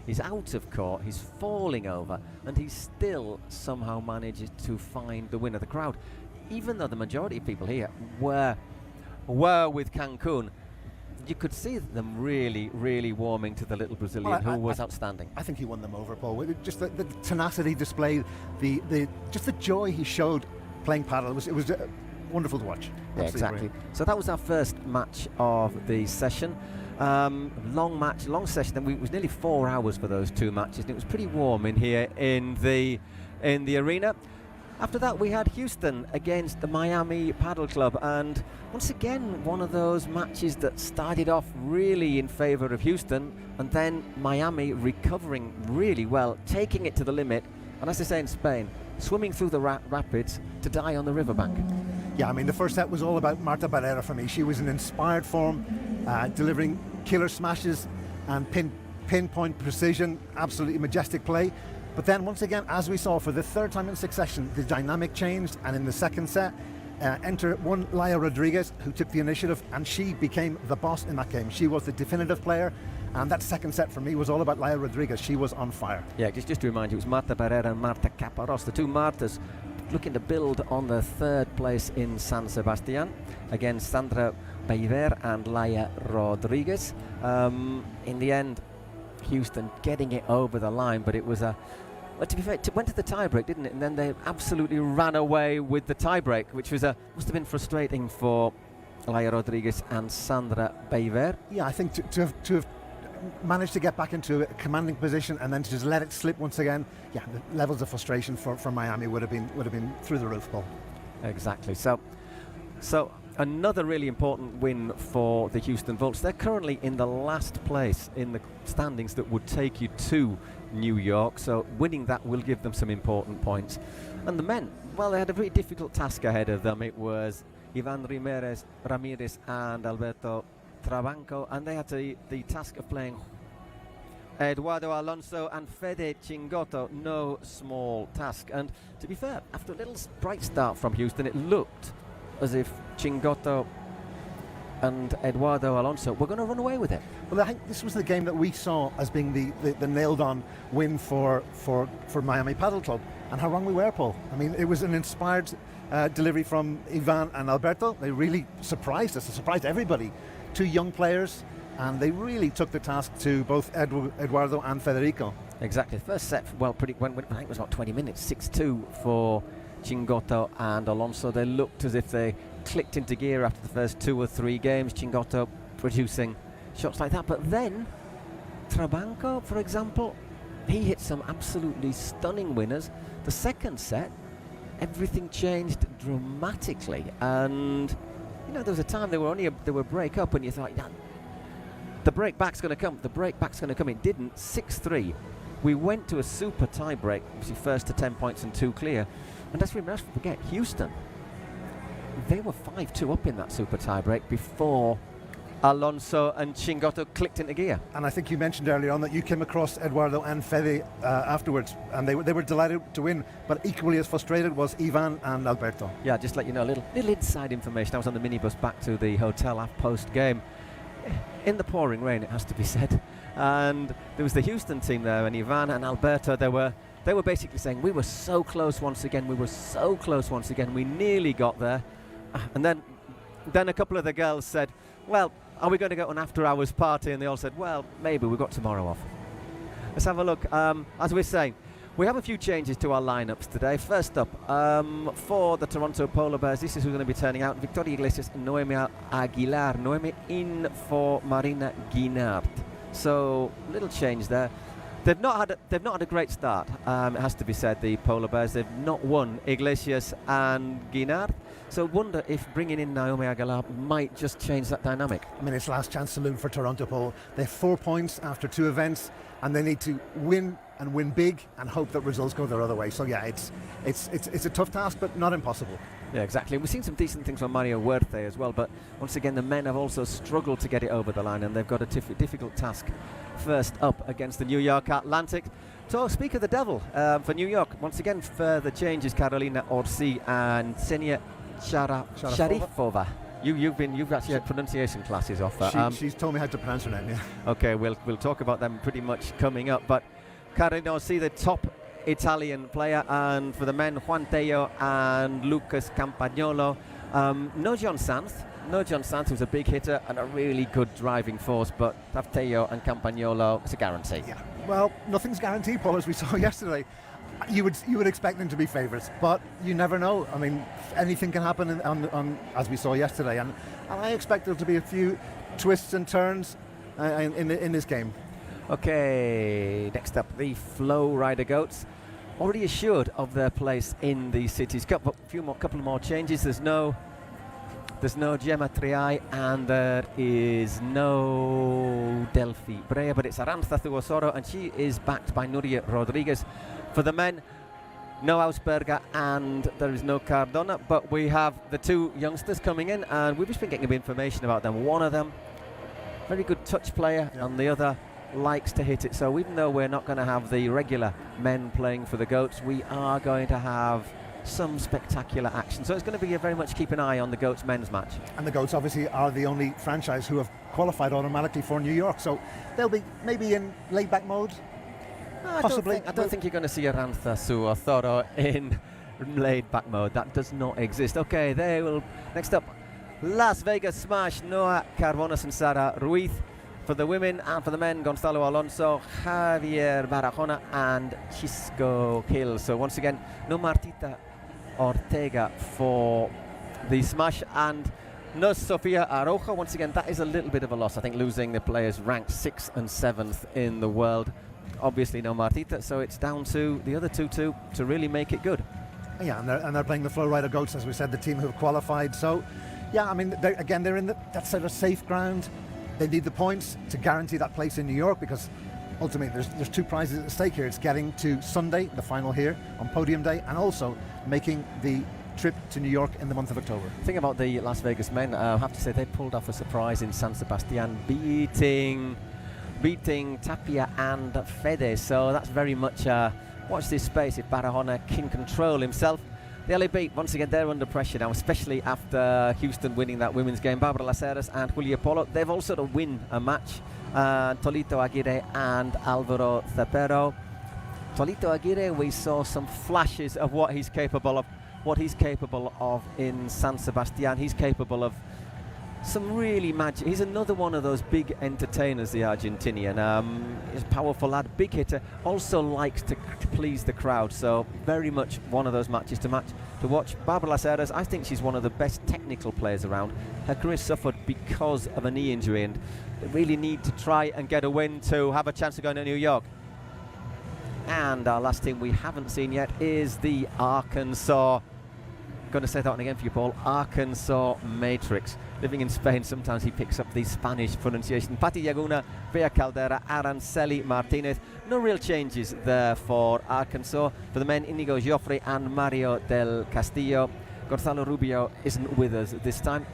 He's out of court, he's falling over, and he still somehow manages to find the win of the crowd. Even though the majority of people here were with Cancun, you could see them really warming to the little Brazilian who was outstanding. I think he won them over, Paul. Just the tenacity displayed, just the joy he showed playing paddle. It was wonderful to watch. Yeah, exactly. So that was our first match of the session. Long match, long session. It was nearly 4 hours for those two matches, and it was pretty warm in here in the arena. After that, we had Houston against the Miami Padel Club, and once again, one of those matches that started off really in favour of Houston, and then Miami recovering really well, taking it to the limit, and as they say in Spain, swimming through the rapids to die on the riverbank. Yeah, I mean, the first set was all about Marta Barrera for me. She was in inspired form, delivering killer smashes and pinpoint precision, absolutely majestic play. But then once again, as we saw for the third time in succession, the dynamic changed, and in the second set, enter one Laia Rodriguez, who took the initiative, and she became the boss in that game. She was the definitive player, and that second set for me was all about Laia Rodriguez. She was on fire. Yeah, just to remind you, it was Marta Barrera and Marta Caparrós, the two Martas, looking to build on the third place in San Sebastian against Sandra Beiver and Laia Rodriguez. In the end, Houston getting it over the line, but it was well, to be fair, it went to the tie-break, didn't it? And then they absolutely ran away with the tie-break, which was must have been frustrating for Laia Rodriguez and Sandra Beiver. Yeah, I think to have managed to get back into a commanding position and then to just let it slip once again, yeah, the levels of frustration for Miami would have been through the roof, Paul. Exactly. So another really important win for the Houston Volts. They're currently in the last place in the standings that would take you to New York, so winning that will give them some important points. And the men, well, they had a very difficult task ahead of them. It was Ivan Ramirez and Alberto Trabanco, and they had the task of playing Eduardo Alonso and Fede Chingotto. No small task. And to be fair, after a little bright start from Houston, it looked as if Chingotto and Eduardo Alonso were going to run away with it. Well, I think this was the game that we saw as being the nailed-on win for Miami Padel Club, and how wrong we were, Paul. I mean, it was an inspired delivery from Ivan and Alberto. They really surprised us, surprised everybody. Two young players, and they really took the task to both Eduardo and Federico. Exactly. First set, well, I think it was about 20 minutes, 6-2 for Chingotto and Alonso. They looked as if they clicked into gear after the first 2 or 3 games. Chingotto producing shots like that, but then Trabanco, for example, he hit some absolutely stunning winners. The second set, everything changed dramatically, and you know, there was a time they were break up, and you thought, yeah, the break back's going to come. The break back's going to come. It didn't. 6-3. We went to a super tie break, obviously first to 10 points and 2 clear. And let's forget, Houston, they were 5-2 up in that super tie break before Alonso and Chingotto clicked into gear. And I think you mentioned earlier on that you came across Eduardo and Fede afterwards, and they were delighted to win, but equally as frustrated was Ivan and Alberto. Yeah, just let you know, a little inside information. I was on the minibus back to the hotel post game in the pouring rain, it has to be said, and there was the Houston team there, and Ivan and Alberto, they were basically saying, we were so close once again, we nearly got there. And then a couple of the girls said, well, are we going to go to an after-hours party? And they all said, well, maybe, we've got tomorrow off. Let's have a look. As we're saying, we have a few changes to our lineups today. First up, for the Toronto Polar Bears, this is who's going to be turning out. Victoria Iglesias and Noemi Aguilar. Noemi in for Marina Guinard. So, little change there. They've not had a great start, it has to be said, the Polar Bears. They've not won, Iglesias and Guinard. So wonder if bringing in Naomi Aguilar might just change that dynamic. I mean, it's last chance saloon for Toronto, Paul. They have 4 points after 2 events, and they need to win and win big and hope that results go their other way. So yeah, it's a tough task, but not impossible. Yeah, exactly. We've seen some decent things from Mario Huerta as well, but once again, the men have also struggled to get it over the line, and they've got a difficult task first up against the New York Atlantic. So, speak of the devil for New York, once again, further changes. Carolina Orsi and Ksenia Sharipova. You've actually had pronunciation classes off that. She's told me how to pronounce her name. Yeah. Okay, we'll talk about them pretty much coming up. But Carino, see the top Italian player, and for the men, Juan Tello and Lucas Campagnolo. No John Sanz, who's a big hitter and a really good driving force, but Tello and Campagnolo, it's a guarantee. Yeah. Well, nothing's guaranteed, Paul, as we saw yesterday. You would expect them to be favourites, but you never know. I mean, anything can happen on as we saw yesterday, and I expect there to be a few twists and turns in this game. Okay, next up, the Flowrida Goats, already assured of their place in the Cities Cup, but couple more changes. There's no Gemma Triay and there is no Delphi Brea, but it's Arantxa Zuosoro, and she is backed by Nuria Rodriguez. For the men, no Ausberger and there is no Cardona, but we have the two youngsters coming in, and we've just been getting a bit of information about them. One of them, very good touch player, and the other likes to hit it. So even though we're not going to have the regular men playing for the Goats, we are going to have some spectacular action. So it's going to be very much keep an eye on the Goats men's match. And the Goats obviously are the only franchise who have qualified automatically for New York, so they'll be maybe in laid back mode. Possibly. I don't think you're going to see Arantxa Zuosoro in laid back mode. That does not exist. Okay, they will. Next up, Las Vegas Smash, Noah Carbonas and Sara Ruiz. For the women and for the men, Gonzalo Alonso, Javier Barajona and Chisco Hill. So once again, no Martita Ortega for the Smash, and no Sofia Arojo. Once again, that is a little bit of a loss. I think losing the players ranked 6th and 7th in the world. Obviously no Martita, so it's down to the other two to really make it good. Yeah, and they're playing the Flowrida Goats, as we said, the team who have qualified. So, yeah, I mean, they're in that sort of safe ground. They need the points to guarantee that place in New York, because ultimately there's two prizes at stake here. It's getting to Sunday, the final here on podium day, and also making the trip to New York in the month of October. The thing about the Las Vegas men, I have to say they pulled off a surprise in San Sebastian, beating Tapia and Fede. So that's very much watch this space if Barahona can control himself. The LA Beat, once again, they're under pressure now, especially after Houston winning that women's game. Barbara Las Heras and Julia Polo, they've also to win a match. Tolito Aguirre and Alvaro Cepero. Tolito Aguirre, we saw some flashes of what he's capable of in San Sebastian. He's capable of some really magic. He's another one of those big entertainers, the Argentinian. He's a powerful lad, big hitter, also likes to please the crowd, so very much one of those matches to watch. Barbara Las Heras, I think she's one of the best technical players around. Her career suffered because of a knee injury, and they really need to try and get a win to have a chance of going to New York. And our last team we haven't seen yet is the Arkansas. Going to say that one again for you, Paul. Arkansas Matrix. Living in Spain, sometimes he picks up the Spanish pronunciation. Pati Laguna, Bea Caldera, Aranceli Martinez. No real changes there for Arkansas. For the men, Inigo Joffre and Mario del Castillo. Gonzalo Rubio isn't with us this time.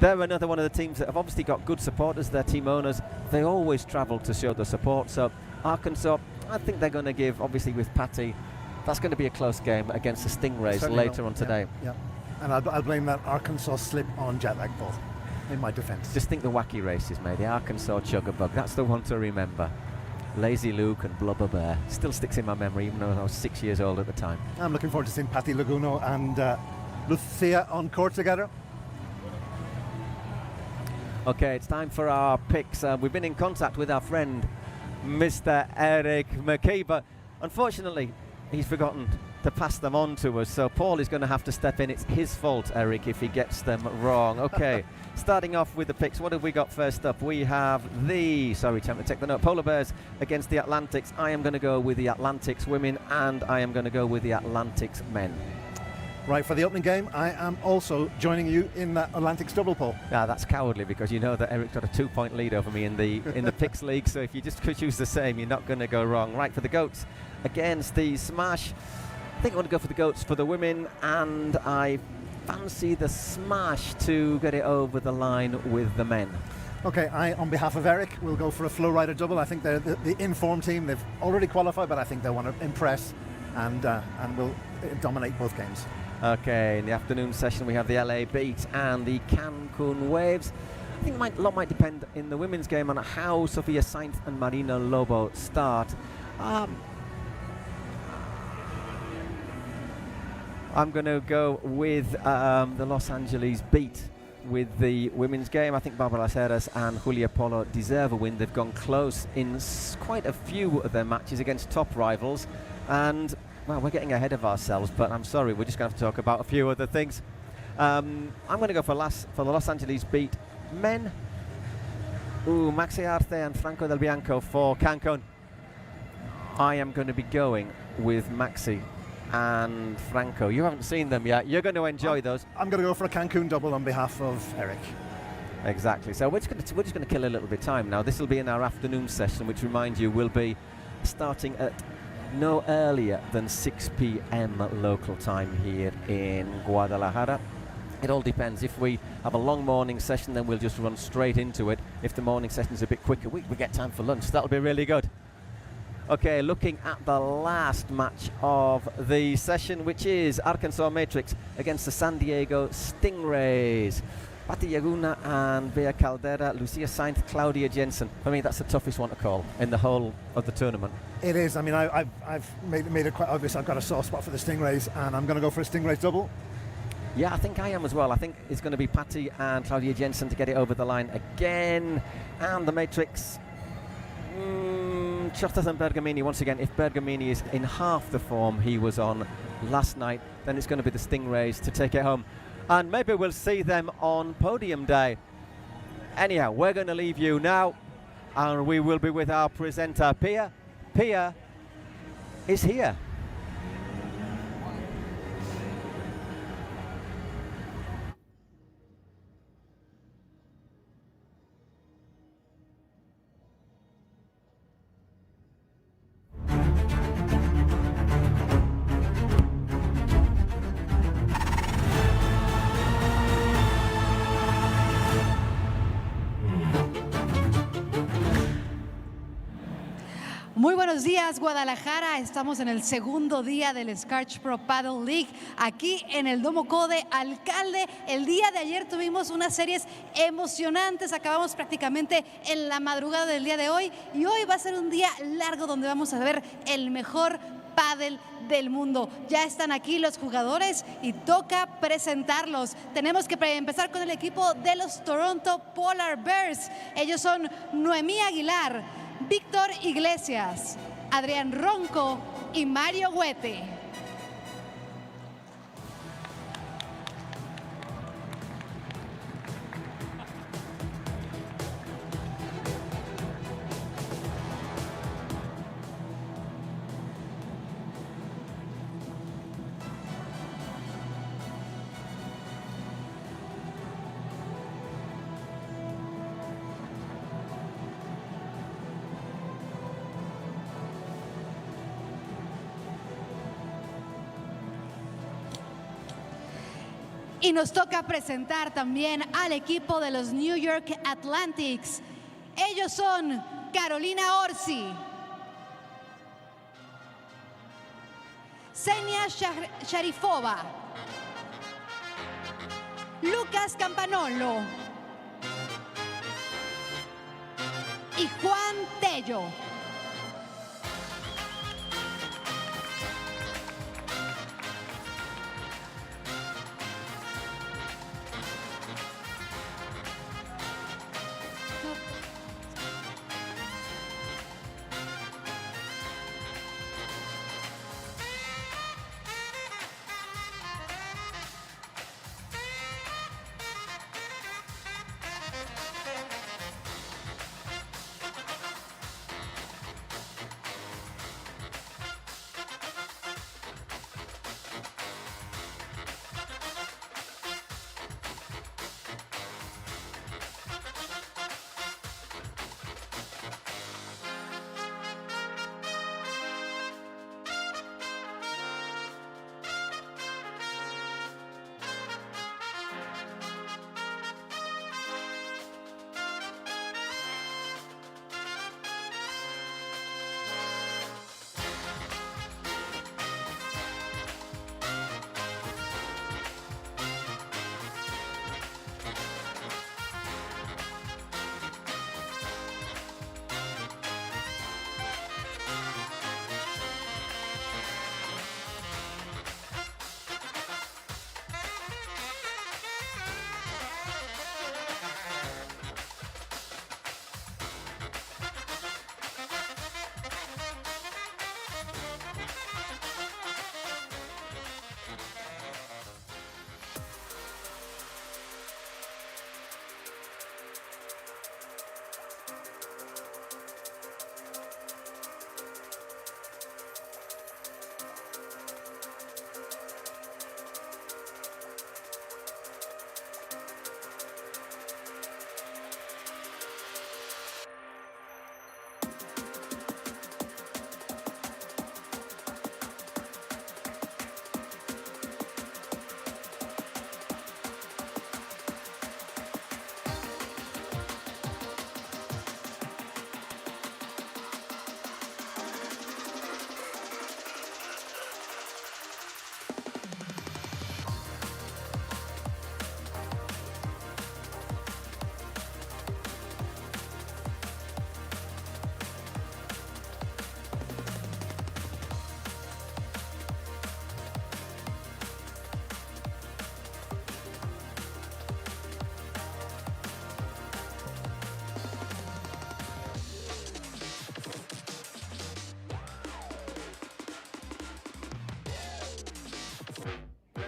They're another one of the teams that have obviously got good supporters. Their team owners, they always travel to show the support. So Arkansas, I think they're going to give, obviously with Patti, that's going to be a close game against the Stingrays later on today. Yeah. And I'll blame that Arkansas slip on jet lag, Paul, in my defence. Just think the wacky races, mate. The Arkansas Chugabug, that's the one to remember. Lazy Luke and Blubber Bear. Still sticks in my memory, even though I was 6 years old at the time. I'm looking forward to seeing Patti Laguno and Lucia on court together. Okay, it's time for our picks. We've been in contact with our friend, Mr. Eric McKee, but unfortunately, he's forgotten to pass them on to us, so Paul is going to have to step in. It's his fault, Eric, if he gets them wrong. Okay, starting off with the picks, what have we got first up? We have time to take the note, Polar Bears against the Atlantics. I am going to go with the Atlantics women, and I am going to go with the Atlantics men. Right, for the opening game, I am also joining you in that Atlantics double, Paul. That's cowardly, because you know that Eric's got a 2-point lead over me in the picks league, so if you just choose the same, you're not going to go wrong. Right, for the Goats against the Smash, I think I want to go for the Goats for the women, and I fancy the Smash to get it over the line with the men. Okay, I, on behalf of Eric, will go for a Flowrida double. I think they're the in-form team. They've already qualified, but I think they want to impress and will dominate both games. Okay, in the afternoon session we have the LA Beat and the Cancun Waves. I think a lot might depend in the women's game on how Sofia Sainz and Marina Lobo start. I'm going to go with the Los Angeles Beat with the women's game. I think Barbara Ceres and Julia Polo deserve a win. They've gone close in quite a few of their matches against top rivals, and well, we're getting ahead of ourselves, but I'm sorry, we're just going to have to talk about a few other things. I'm going to go for the Los Angeles Beat men. Maxi Arce and Franco Del Bianco for Cancun. I am going to be going with Maxi and Franco. You haven't seen them yet. You're going to enjoy those. I'm going to go for a Cancun double on behalf of Eric. Exactly. So we're just going to kill a little bit of time now. This will be in our afternoon session, which, remind you, will be starting at no earlier than 6 p.m. local time here in Guadalajara. It all depends. If we have a long morning session, then we'll just run straight into it. If the morning session's a bit quicker, we get time for lunch. That'll be really good. Okay, looking at the last match of the session, which is Arkansas Matrix against the San Diego Stingrays. Patti Laguna and Bea Caldera, Lucia Sainz, Claudia Jensen. For me, that's the toughest one to call in the whole of the tournament. It is. I mean, I've made it quite obvious I've got a soft spot for the Stingrays, and I'm going to go for a Stingrays double. Yeah, I think I am as well. I think it's going to be Patti and Claudia Jensen to get it over the line again. And the Matrix, Jonathan Bergamini once again. If Bergamini is in half the form he was on last night, then it's going to be the Stingrays to take it home. And maybe we'll see them on podium day. Anyhow, we're going to leave you now, and we will be with our presenter, Pia. Pia is here. Muy buenos días, Guadalajara. Estamos en el segundo día del Scratch Pro Padel League aquí en el Domo Code Alcalde. El día de ayer tuvimos unas series emocionantes. Acabamos prácticamente en la madrugada del día de hoy y hoy va a ser un día largo donde vamos a ver el mejor pádel del mundo. Ya están aquí los jugadores y toca presentarlos. Tenemos que empezar con el equipo de los Toronto Polar Bears. Ellos son Noemí Aguilar, Víctor Iglesias, Adrián Ronco y Mario Huete. Y nos toca presentar también al equipo de los New York Atlantics. Ellos son Carolina Orsi, Xenia Sharifova, Lucas Campanolo y Juan Tello.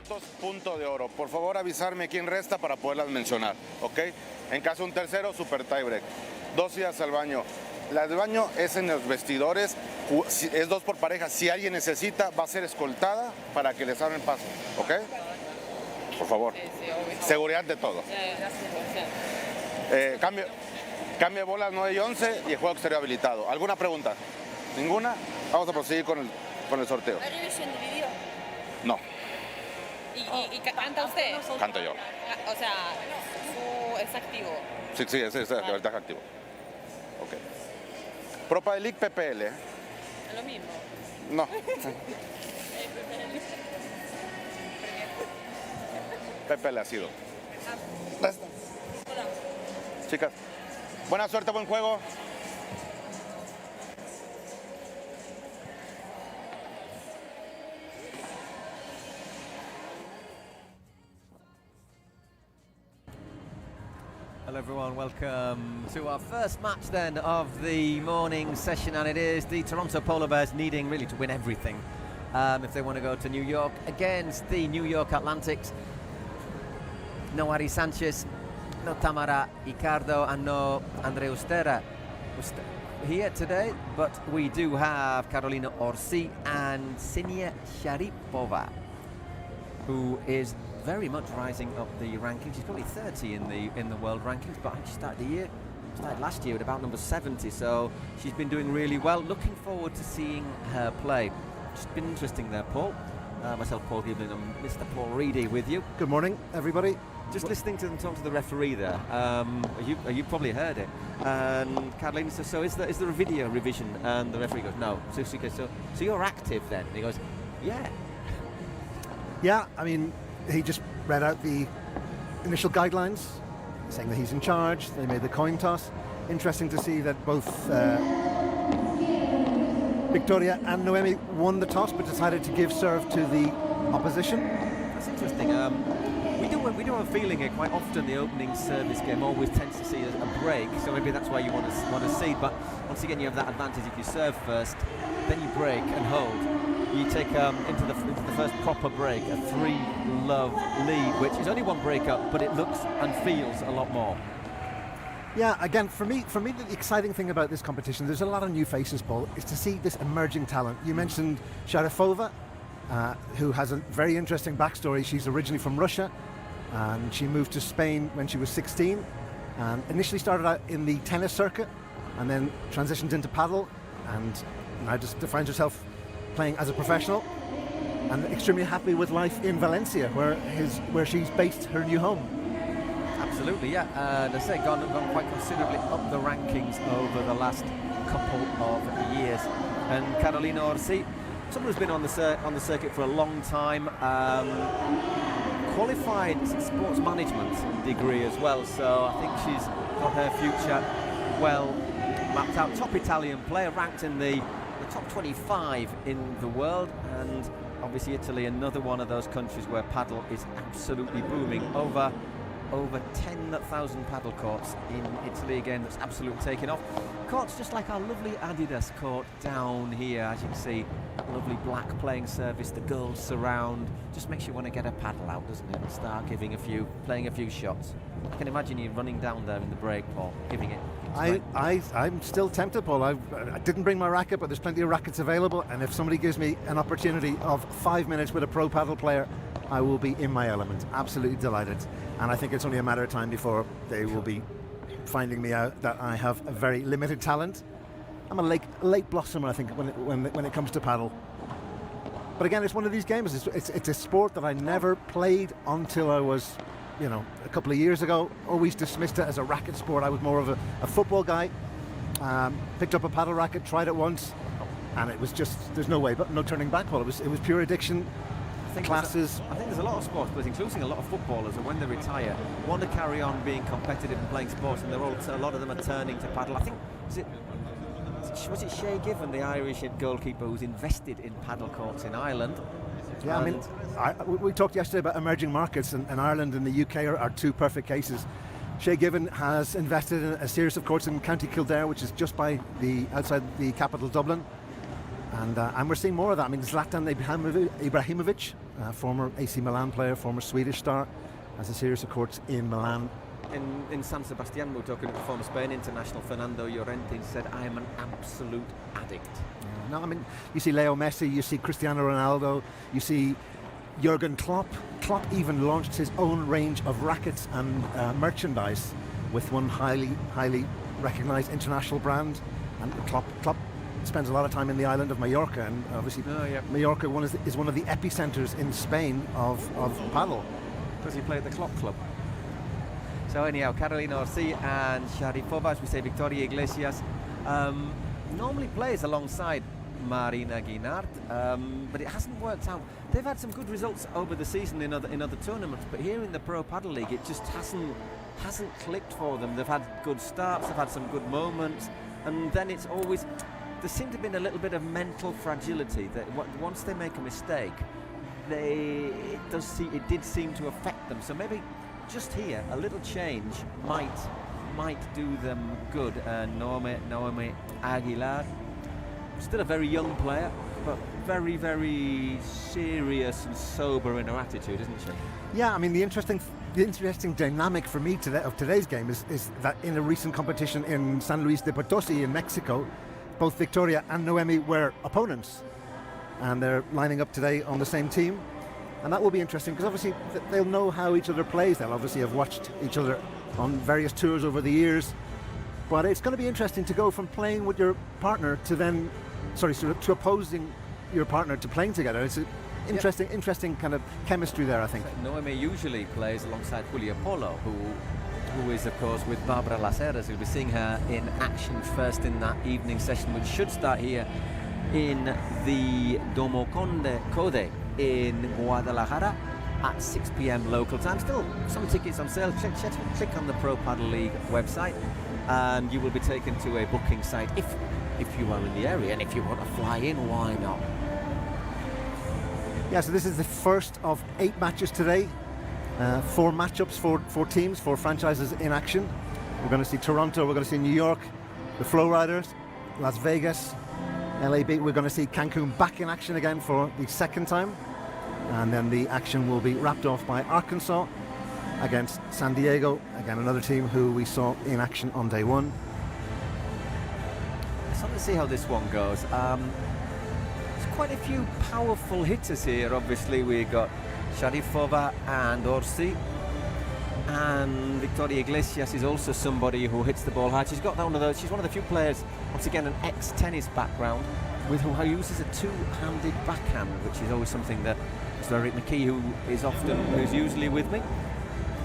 novatos, punto de oro. Por favor, avisarme quién resta para poderlas mencionar, ¿ok? En caso de un tercero, super tiebreak. 2 idas al baño. La del baño es en los vestidores, es 2 por pareja. Si alguien necesita, va a ser escoltada para que les abran paso, ¿ok? Por favor. Sí, obvio. Seguridad de todo. Cambio de bolas 9 y 11 y el juego exterior habilitado. ¿Alguna pregunta? ¿Ninguna? Vamos a proseguir con el sorteo. ¿Hay revisión de video? No, ¿Y canta usted? canto yo. O sea, es activo. Sí, ese es el ventaja activo. Ok. Pro Padel League PPL. Es lo mismo. No. PPL ha sido. Chicas, buena suerte, buen juego. Hello everyone, welcome to our first match then of the morning session, and it is the Toronto Polar Bears needing really to win everything if they want to go to New York against the New York Atlantics. No Ari Sanchez, no Tamara Icardo, and no Andrei Ustera here today, but we do have Carolina Orsi and Ksenia Sharipova, who is very much rising up the rankings. She's probably 30 in the world rankings, but I think she started last year at about number 70, so she's been doing really well. Looking forward to seeing her play. It's been interesting there, Paul. Myself, Paul Giblin, and Mr. Flowrida with you. Good morning, everybody. Just listening to them talk to the referee there. You probably heard it. And Carolina says, "So is there a video revision?" And the referee goes, "No." So she goes, "So you're active then?" And he goes, "Yeah." Yeah, I mean, he just read out the initial guidelines, saying that he's in charge. They made the coin toss. Interesting to see that both Victoria and Noemi won the toss, but decided to give serve to the opposition. That's interesting. We do have a feeling here quite often the opening service game always tends to see a break, so maybe that's why you want to seed. But once again, you have that advantage if you serve first, then you break and hold. You take into the first proper break a 3-love lead, which is only one break up, but it looks and feels a lot more. Yeah, again, for me, the exciting thing about this competition, there's a lot of new faces, Paul, is to see this emerging talent. You mentioned Sharipova, who has a very interesting backstory. She's originally from Russia, and she moved to Spain when she was 16, and initially started out in the tennis circuit, and then transitioned into paddle, and now just finds herself playing as a professional, and extremely happy with life in Valencia, where she's based her new home. Absolutely, yeah. And I say, gone quite considerably up the rankings over the last couple of years. And Carolina Orsi, someone who's been on the circuit for a long time, qualified sports management degree as well. So I think she's got her future well mapped out. Top Italian player, ranked in the top 25 in the world, and obviously Italy, another one of those countries where paddle is absolutely booming. Over 10,000 paddle courts in Italy again, that's absolutely taken off. Courts just like our lovely Adidas court down here, as you can see, lovely black playing surface, the girls surround. Just makes you want to get a paddle out, doesn't it, and start playing a few shots. I can imagine you running down there in the break, Paul, giving it. I'm still tempted, Paul. I didn't bring my racket, but there's plenty of rackets available, and if somebody gives me an opportunity of 5 minutes with a pro paddle player, I will be in my element. Absolutely delighted. And I think it's only a matter of time before they will be finding me out that I have a very limited talent. I'm a late blossomer, I think, when it comes to paddle. But again, it's one of these games. It's a sport that I never played until I was, a couple of years ago. Always dismissed it as a racket sport. I was more of a football guy. Picked up a paddle racket, tried it once, and it was just, there's no way, but no turning back, Paul. It was pure addiction. I think there's a lot of sports players, including a lot of footballers, and when they retire, want to carry on being competitive and playing sports, and a lot of them are turning to paddle. I think, was it Shay Given, the Irish goalkeeper, who's invested in paddle courts in Ireland? Yeah, I mean, we talked yesterday about emerging markets, and Ireland and the UK are two perfect cases. Shay Given has invested in a series of courts in County Kildare, which is just outside the capital, Dublin. And we're seeing more of that. I mean, Zlatan Ibrahimovic, former AC Milan player, former Swedish star, has a series of courts in Milan. In San Sebastian, we were talking to the former Spain international Fernando Llorente, said, I am an absolute addict. Yeah. No, I mean, you see Leo Messi, you see Cristiano Ronaldo, you see Jurgen Klopp. Klopp even launched his own range of rackets and merchandise with one highly recognised international brand. And Klopp spends a lot of time in the island of Mallorca, and obviously Mallorca is one of the epicenters in Spain of paddle. Because he played the Klopp Club. So anyhow, Carolina Orsi and Sharipova, as we say, Victoria Iglesias, normally plays alongside Marina Guinart, but it hasn't worked out. They've had some good results over the season in other tournaments, but here in the Pro Padel League, it just hasn't clicked for them. They've had good starts, they've had some good moments, and then it's always, there seemed to have been a little bit of mental fragility that once they make a mistake, it did seem to affect them. So maybe just here, a little change might do them good. Naomi Aguilar, still a very young player, but very, very serious and sober in her attitude, isn't she? Yeah, I mean, the interesting dynamic for me of today's game is that in a recent competition in San Luis de Potosi in Mexico, both Victoria and Noemi were opponents, and they're lining up today on the same team. And that will be interesting because obviously they'll know how each other plays. They'll obviously have watched each other on various tours over the years. But it's going to be interesting to go from playing with your partner to opposing your partner to playing together. It's an interesting kind of chemistry there, I think. Noemi usually plays alongside Julia Polo, who is, of course, with Barbara Las Heras. We'll be seeing her in action first in that evening session, which should start here in the Domo Code in Guadalajara at 6 p.m. local time. Still some tickets on sale. Click on the Pro Padel League website and you will be taken to a booking site if you are in the area, and if you want to fly in, why not? Yeah, so this is the first of 8 matches today. 4 matchups, 4 teams, 4 franchises in action. We're going to see Toronto, we're going to see New York, the Flowriders, Las Vegas, LAB. We're going to see Cancun back in action again for the second time. And then the action will be wrapped off by Arkansas against San Diego. Again, another team who we saw in action on day 1. So let's see how this one goes. There's quite a few powerful hitters here. Obviously, we got Sharipova and Orsi. And Victoria Iglesias is also somebody who hits the ball hard. She's got one of those. She's one of the few players, once again, an ex-tennis background, who uses a two-handed backhand, which is always something that Eric McKee, who's usually with me.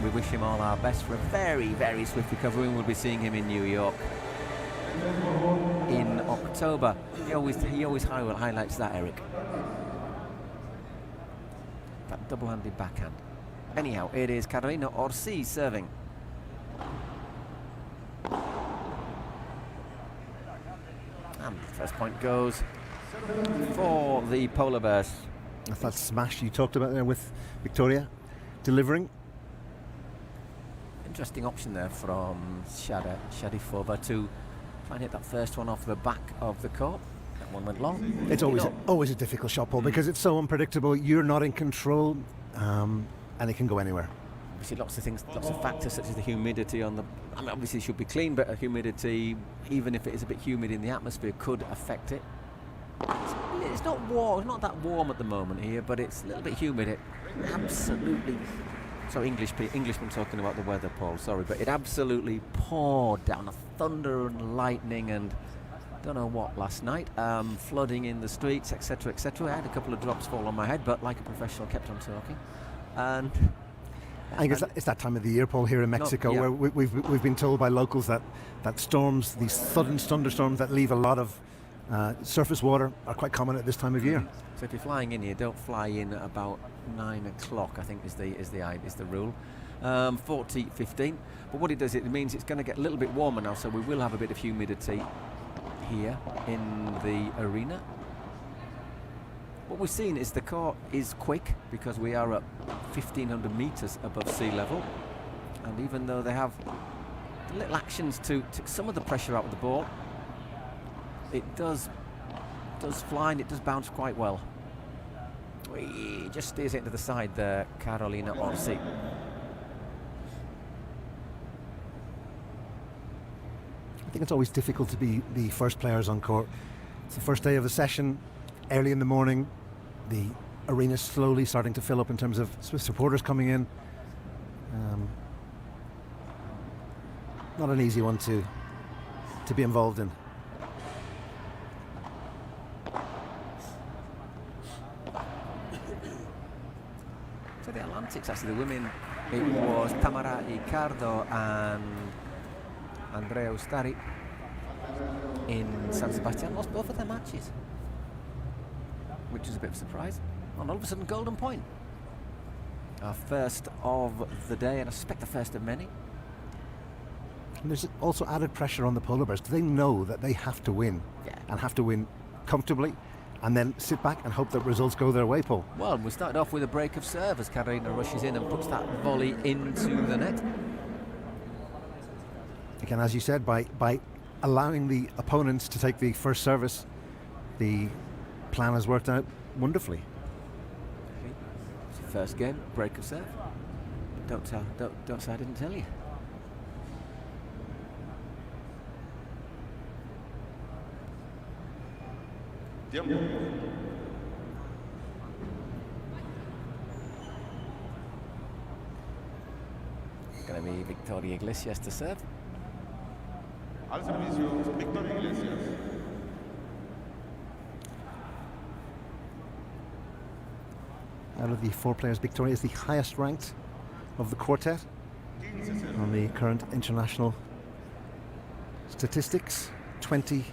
We wish him all our best for a very, very swift recovery, and we'll be seeing him in New York in October. He always highlights that, Eric. That double-handed backhand. Anyhow, it is Carolina Orsi serving. And the first point goes for the Polar Bears. That's that smash you talked about there with Victoria delivering. Interesting option there from Sharipova to try and hit that first one off the back of the court. That one went long. It's always a difficult shot, Paul, because it's so unpredictable. You're not in control, and it can go anywhere. Obviously, lots of factors such as the humidity on the. I mean, obviously, it should be clean, but humidity, even if it is a bit humid in the atmosphere, could affect it. It's not warm. It's not that warm at the moment here, but it's a little bit humid. It absolutely. So Englishman talking about the weather, Paul. Sorry, but it absolutely poured down, a thunder and lightning and don't know what last night. Flooding in the streets, etc., etc. I had a couple of drops fall on my head, but like a professional, kept on talking. And I think it's that time of the year, Paul, here in Mexico, where we've been told by locals that storms, these sudden thunderstorms that leave a lot of surface water, are quite common at this time of year. So if you're flying in here, don't fly in at about 9 o'clock, I think is the rule. 40-15. But what it does, it means it's going to get a little bit warmer now, so we will have a bit of humidity here in the arena. What we've seen is the court is quick because we are at 1,500 meters above sea level, and even though they have little actions to take some of the pressure out of the ball, it does does fly and it does bounce quite well. He just steers it into the side there, Carolina Orsi. I think it's always difficult to be the first players on court. It's the first day of the session, early in the morning. The arena's slowly starting to fill up in terms of supporters coming in. Not an easy one to be involved in. So the Atlantics, actually, the women, it was Tamara Ricardo and Andrea Ustari in San Sebastian, lost both of their matches, which is a bit of a surprise. And all of a sudden, golden point. Our first of the day, and I suspect the first of many. And there's also added pressure on the polar bears. They know that they have to win, and have to win comfortably, and then sit back and hope that results go their way, Paul. Well, we started off with a break of serve as Carolina rushes in and puts that volley into the net. Again, as you said, by allowing the opponents to take the first service, the plan has worked out wonderfully. It's the first game, break of serve. Don't say I didn't tell you. Going to be Victoria Iglesias to serve. Al servicio, Victoria Iglesias. Out of the 4 players, Victoria is the highest ranked of the quartet on the current international statistics. 20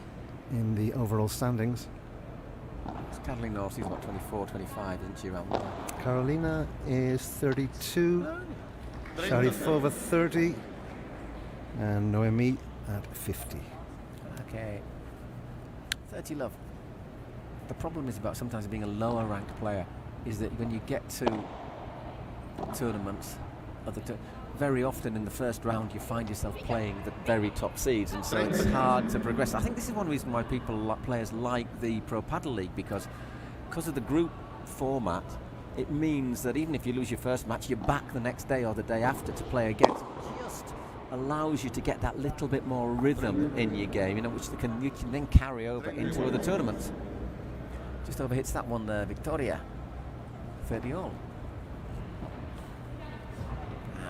in the overall standings. Carolina Orsi's what, 24, 25, isn't she, around there? Carolina is 32, Sharifova 30, and Noemi at 50. Okay. 30 love. The problem is about sometimes being a lower ranked player is that when you get to tournaments, very often in the first round you find yourself playing the very top seeds, and so it's hard to progress. I think this is one reason why players like the Pro Padel League, because of the group format. It means that even if you lose your first match, you're back the next day or the day after to play again. So it just allows you to get that little bit more rhythm in your game, you know, which you can then carry over into other tournaments. Just overhits that one there, Victoria. 30 all.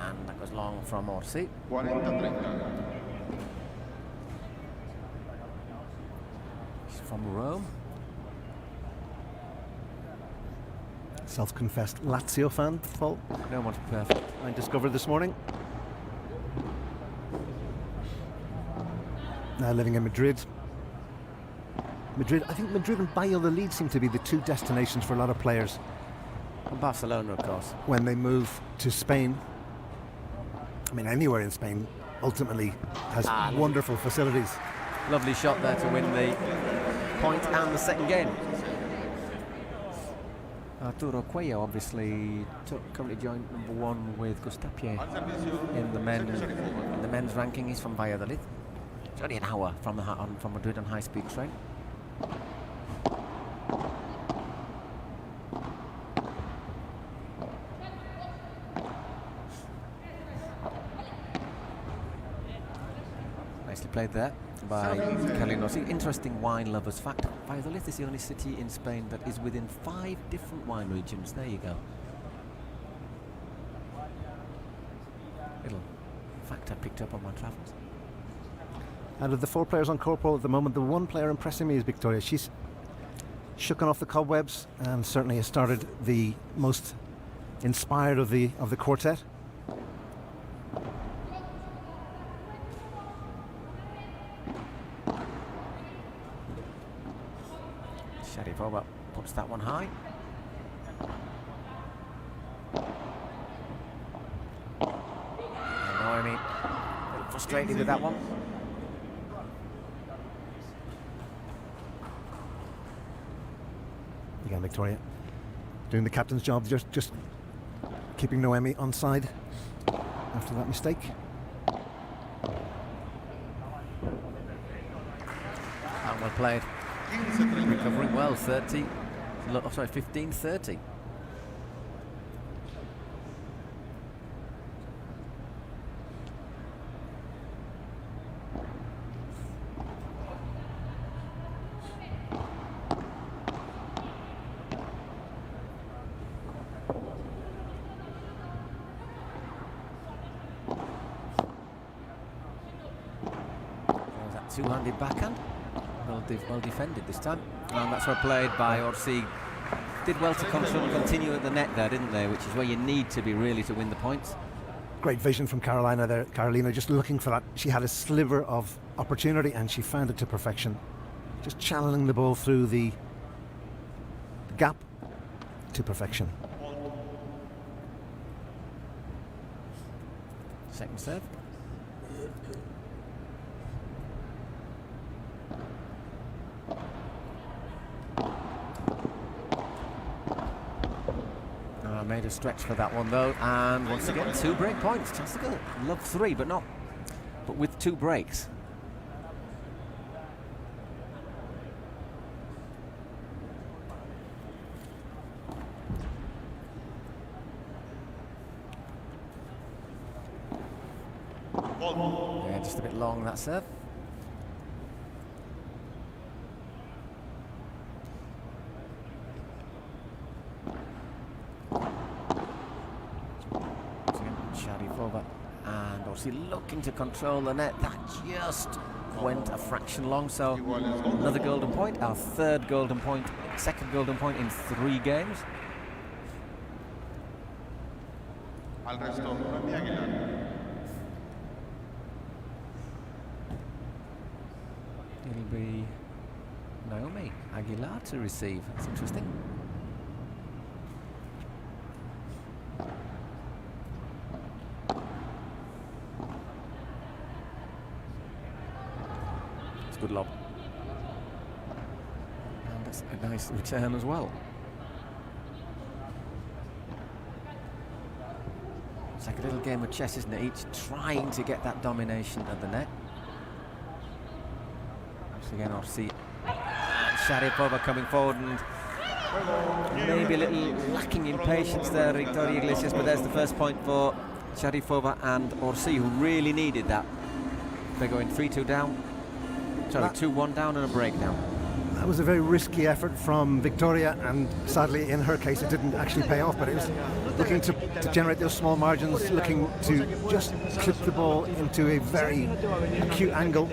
And that goes long from Orsi. 40-30. She's from Rome. Self-confessed Lazio fan, Paul. No one's perfect. I discovered this morning. Now living in Madrid. I think Madrid and Valladolid seem to be the 2 destinations for a lot of players And Barcelona, of course. when they move to Spain. I mean, anywhere in Spain ultimately has wonderful facilities. Lovely shot there to win the point and the second game. Arturo Cuello obviously currently joined number 1 with Gustapier in the men's ranking. He's from Valladolid. It's only an hour from Madrid on high-speed train. Nicely played there by Carolina Orsi. Interesting wine lovers fact. Valladolid is the only city in Spain that is within 5 different wine regions. There you go. Little fact I picked up on my travels. Out of the 4 players on court, Paul, at the moment, the 1 player impressing me is Victoria. She's shooken off the cobwebs and certainly has started the most inspired of the quartet. Sharipova puts that one high. And Noemi frustrated with that one. Again, Victoria doing the captain's job, just keeping Noemi on side after that mistake. And well played. Recovering well, 30. Oh, sorry, 15-30. Two-handed backhand, well defended this time, and that's well played by Orsi. Did well to continue at the net there, didn't they? Which is where you need to be really to win the points. Great vision from Carolina there. Carolina just looking for that. She had a sliver of opportunity and she found it to perfection. Just channeling the ball through the gap to perfection. Second serve. Made a stretch for that one though, and once again 2 break points. Chance to go. Love 3, but with 2 breaks. Yeah, just a bit long that serve. And obviously looking to control the net. That just went a fraction long, so another golden point, our 3rd golden point, 2nd golden point in 3 games. It'll be Naomi Aguilar to receive. That's interesting. Good lob. And that's a nice return as well. It's like a little game of chess, isn't it? Each trying to get that domination at the net. Once again, I'll see Sharipova coming forward and maybe a little lacking in patience there, Victoria Iglesias, but there's the first point for Sharipova and Orsi, who really needed that. They're going 3-2 down. Sorry, 2-1 down and a break now. That was a very risky effort from Victoria, and sadly in her case it didn't actually pay off, but it was looking to generate those small margins, looking to just clip the ball into a very acute angle.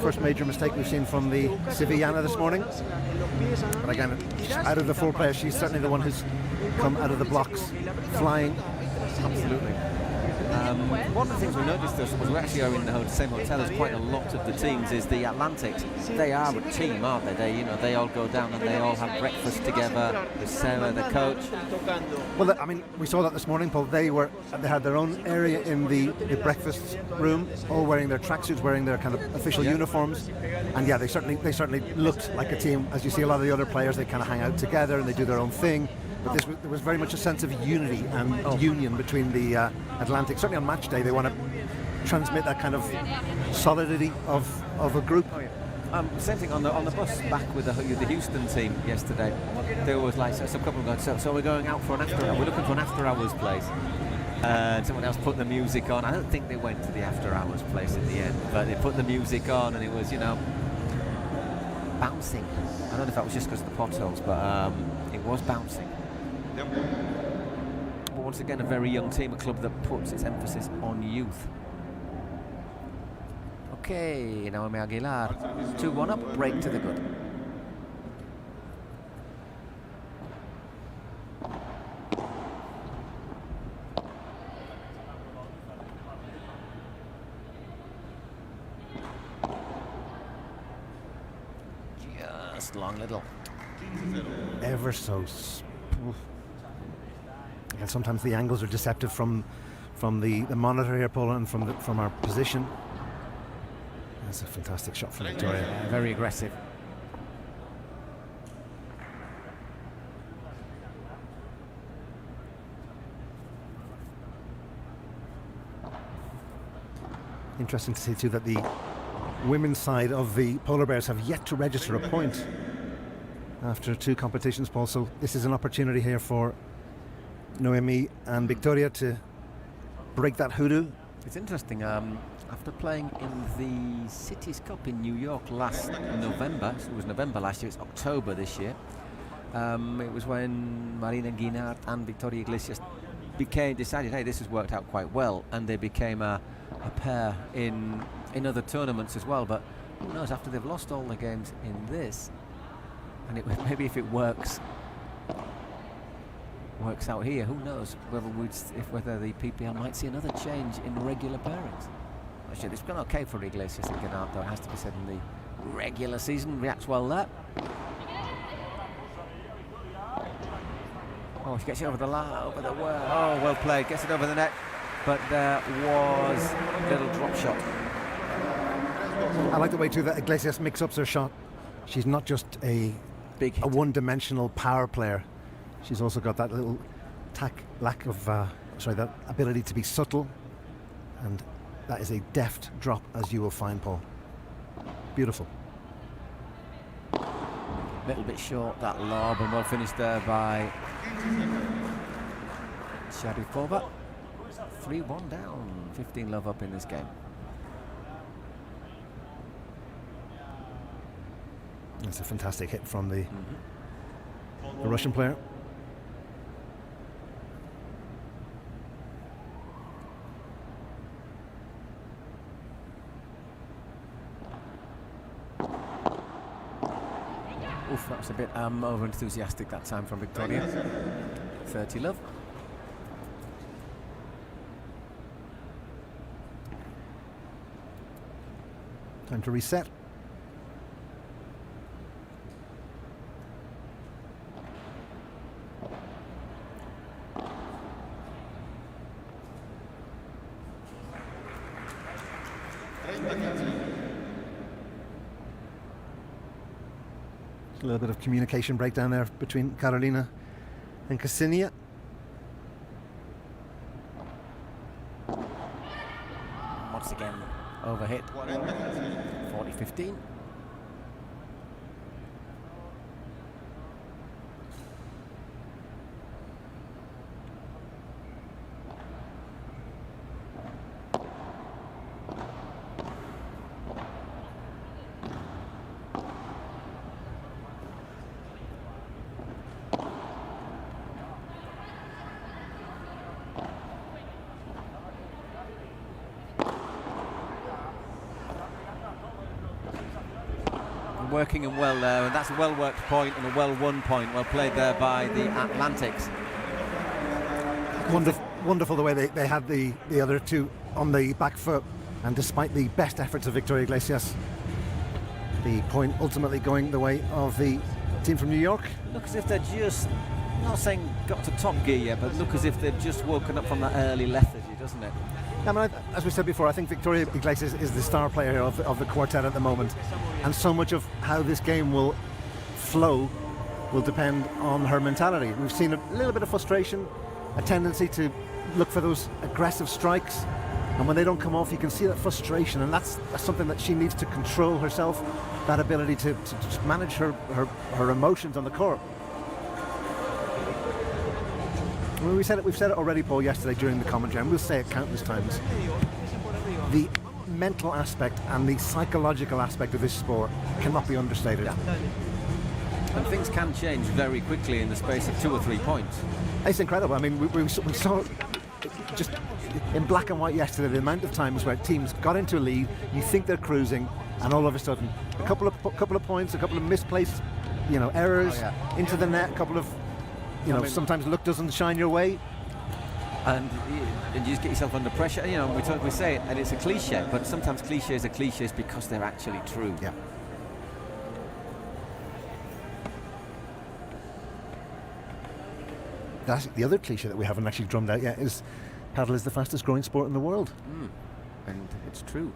First major mistake we've seen from the Sevillana this morning. But again, out of the 4 players, she's certainly the one who's come out of the blocks flying. Absolutely. One of the things we noticed was we actually are in the same hotel as quite a lot of the teams is the Atlantics. They are a team, aren't they? They all go down and they all have breakfast together. With Sarah, the coach. Well, I mean, we saw that this morning, Paul. They had their own area in the breakfast room, all wearing their tracksuits, wearing their kind of official uniforms, and yeah, they certainly looked like a team. As you see, a lot of the other players, they kind of hang out together and they do their own thing. But there was very much a sense of unity and union between the Atlantic. Certainly on match day, they want to transmit that kind of solidity of a group. Same thing on the bus back with the Houston team yesterday. There was like some couple going, so we're going out for an after. We're looking for an after hours place. And someone else put the music on. I don't think they went to the after hours place in the end, but they put the music on and it was, bouncing. I don't know if that was just because of the potholes, but it was bouncing. But once again, a very young team, a club that puts its emphasis on youth. Okay, Naomi Aguilar, 2-1 up, break to the good. Just long little. Ever so. And sometimes the angles are deceptive from the monitor here, Paul, and from our position. That's a fantastic shot from Victoria. Yeah, very aggressive. Interesting to see too that the women's side of the Polar Bears have yet to register a point after 2 competitions, Paul. So this is an opportunity here for Noemi and Victoria to break that hoodoo. It's interesting. After playing in the Cities Cup in New York last November, so it was November last year, it's October this year. It was when Marina Guinart and Victoria Iglesias decided, hey, this has worked out quite well, and they became a pair in other tournaments as well. But who knows, after they've lost all the games in this, and maybe if it works out here, who knows whether the PPL might see another change in regular pairings. Actually, it's gone okay for Iglesias and Guinart, though, it has to be said, in the regular season. Reacts well there. Oh, she gets it over the oh, well played, gets it over the net, but there was a little drop shot. I like the way too that Iglesias mix-ups her shot. She's not just a one-dimensional power player. She's also got that little that ability to be subtle, and that is a deft drop, as you will find, Paul. Beautiful. Little bit short, that lob, and well finished there by Sharipova. 3-1 down, 15 love up in this game. That's a fantastic hit from the Russian player. Oof, that was a bit over-enthusiastic that time from Victoria. 30 love. Time to reset. A little bit of communication breakdown there between Carolina and Ksenia. Once again, overhit. 40-15. Working and well there, and that's a well-worked point and a well-won point. Well played there by the Atlantics. Wonderful the way they had the other two on the back foot, and despite the best efforts of Victoria Iglesias, the point ultimately going the way of the team from New York. Look as if they're just, not saying got to top gear yet, but look as if they've just woken up from that early lethargy, doesn't it? I mean, as we said before, I think Victoria Iglesias is the star player of the quartet at the moment, and so much of how this game will flow will depend on her mentality. We've seen a little bit of frustration, a tendency to look for those aggressive strikes, and when they don't come off, you can see that frustration, and that's something that she needs to control herself, that ability to just manage her emotions on the court. Well, we've said it already, Paul, yesterday during the commentary, and we'll say it countless times. The mental aspect and the psychological aspect of this sport cannot be understated. Yeah. And things can change very quickly in the space of 2 or 3 points. It's incredible. I mean, we saw just in black and white yesterday the amount of times where teams got into a lead, you think they're cruising, and all of a sudden a couple of points, a couple of misplaced, errors into the net, a couple of. Sometimes luck doesn't shine your way, and you just get yourself under pressure. We say it, and it's a cliche, but sometimes cliches are cliches because they're actually true. Yeah. That's the other cliche that we haven't actually drummed out yet is paddle is the fastest growing sport in the world. And it's true.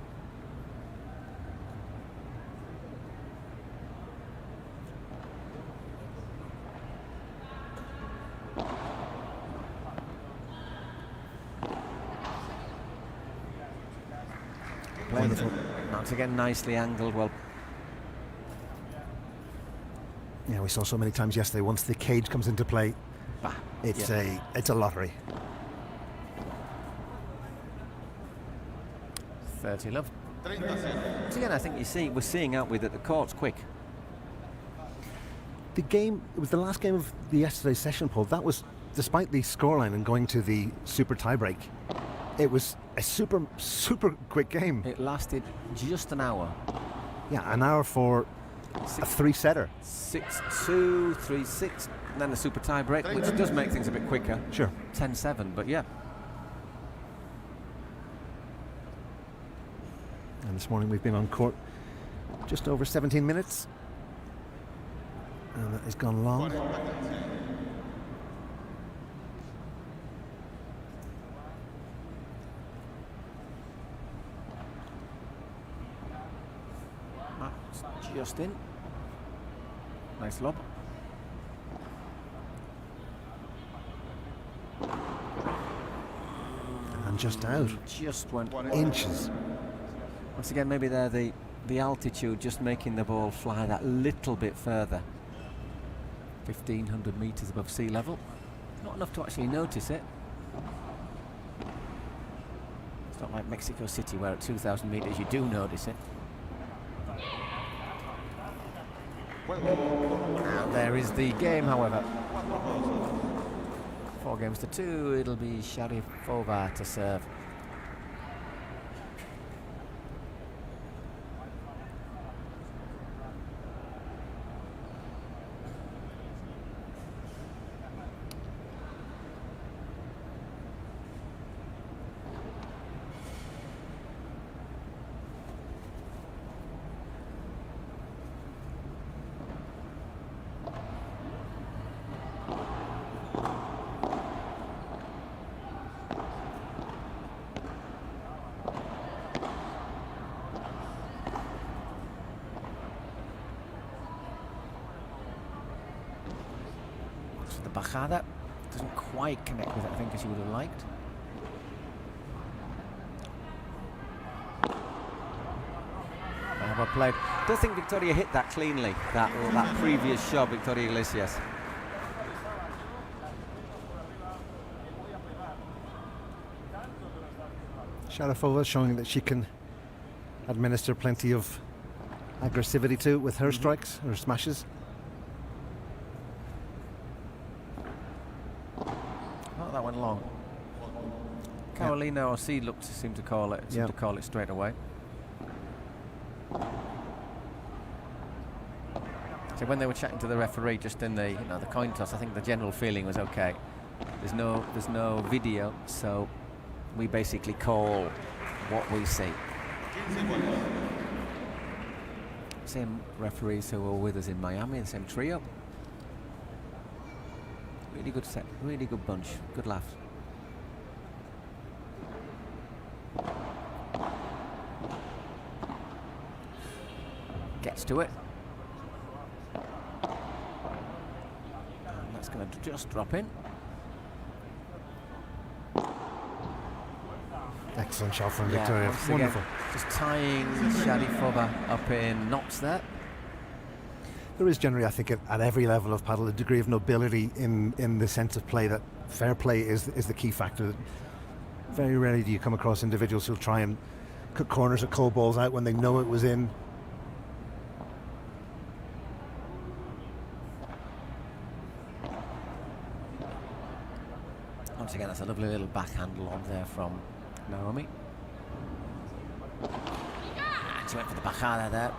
Once again, nicely angled. Well, Yeah, we saw so many times yesterday. Once the cage comes into play, it's a lottery. 30 love. Once again, I think we're seeing, aren't we, that the court's quick. The game, it was the last game of the yesterday's session, Paul. That was, despite the scoreline and going to the super tiebreak, it was a super quick game. It lasted just an hour. Yeah, an hour for a three-setter. 6-2, 3-6, and then the super tie break, which does make things a bit quicker. Sure. 10-7, but yeah. And this morning we've been on court just over 17 minutes. And that has gone long. That's just in. Nice lob. And just out. Just went Inches. Once again, maybe there the altitude just making the ball fly that little bit further. 1,500 metres above sea level. Not enough to actually notice it. It's not like Mexico City where at 2,000 metres you do notice it. And there is the game, however. 4-2. It'll be Sharifova to serve. The bajada doesn't quite connect with it, I think, as you would have liked. Well played. Don't think Victoria hit that cleanly, that previous shot, Victoria Iglesias. Sharapova showing that she can administer plenty of aggressivity too with her strikes, her smashes. Oh, that went long. Carolina Ossi seemed to call it. Seemed to call it straight away. So when they were chatting to the referee just in the the coin toss, I think the general feeling was okay. There's no video, so we basically call what we see. Same referees who were with us in Miami, the same trio. Really good set, really good bunch, good laugh. Gets to it. And that's going to just drop in. Excellent shot from Victoria. Wonderful. Again, just tying Sharipova up in knots there. There is generally, I think, at every level of paddle, a degree of nobility in the sense of play that fair play is the key factor. Very rarely do you come across individuals who'll try and cut corners or call balls out when they know it was in. Once again, that's a lovely little backhand lob there from Naomi. And she went for the bajada there.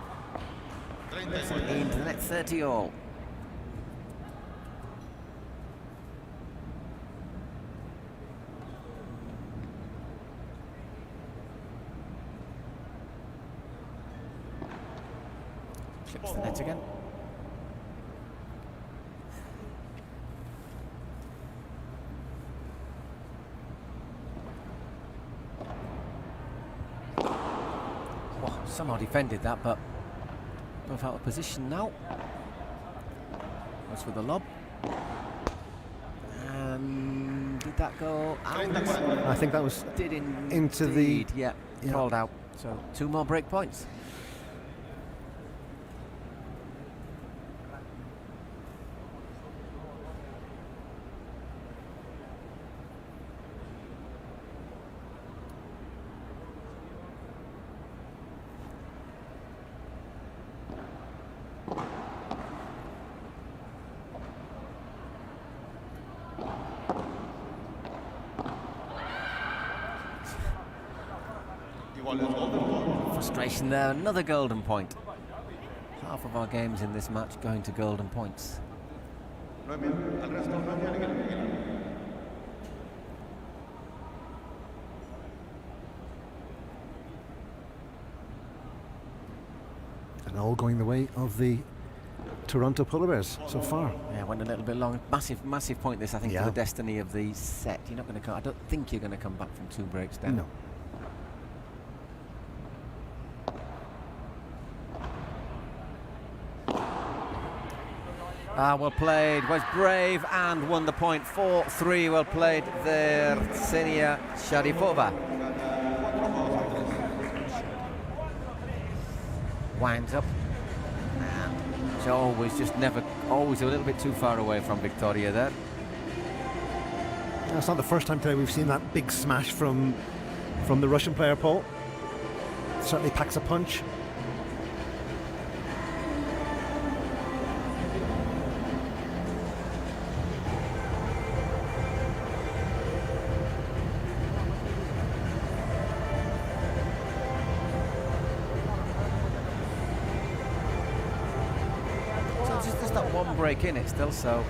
Into the next 30 all. Clips the net again. Somehow defended that, but both out of position now. That's with the lob. And did that go out? I think that was did into the called out. So 2 more break points. Frustration there, another golden point. Half of our games in this match going to golden points. And all going the way of the Toronto Polar Bears so far. Yeah, went a little bit long. Massive point this, I think, Yeah. for the destiny of the set. You're not going to I don't think you're going to come back from 2 breaks down. No. Well played, was brave and won the point. 4-3, well played there, Ksenia Sharipova. Winds up, and it's always a little bit too far away from Victoria there. It's not the first time today we've seen that big smash from the Russian player, Paul. Certainly packs a punch. There's that 1 break in it still, so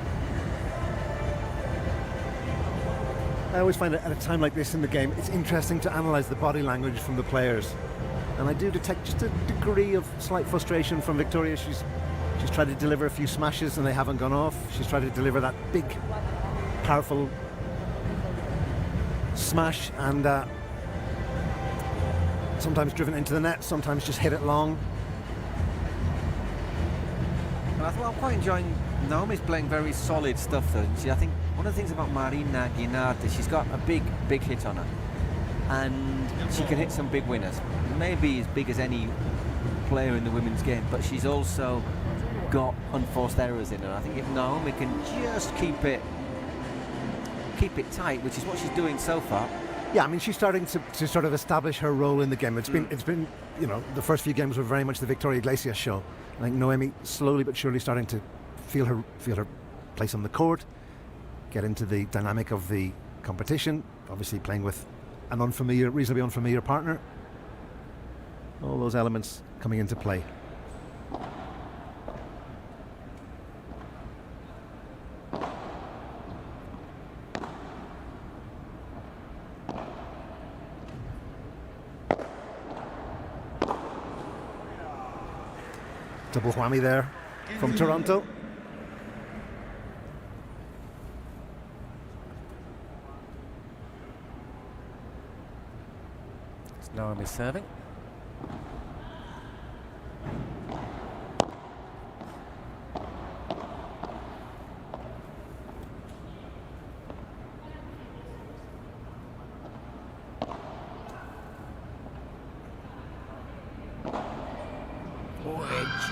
I always find that at a time like this in the game, it's interesting to analyse the body language from the players. And I do detect just a degree of slight frustration from Victoria. She's tried to deliver a few smashes and they haven't gone off. She's tried to deliver that big, powerful smash and sometimes driven into the net, sometimes just hit it long. I'm quite enjoying Naomi's playing very solid stuff though. I think one of the things about Marina Guinard is she's got a big hit on her, and she can hit some big winners, maybe as big as any player in the women's game, but she's also got unforced errors in her. I think if Naomi can just keep it tight, which is what she's doing so far. Yeah, I mean, she's starting to sort of establish her role in the game. It's been, you know, the first few games were very much the Victoria Iglesias show. I think Noemi slowly but surely starting to feel her place on the court, get into the dynamic of the competition. Obviously, playing with an reasonably unfamiliar partner. All those elements coming into play. Double whammy there from Toronto. It's Naomi serving.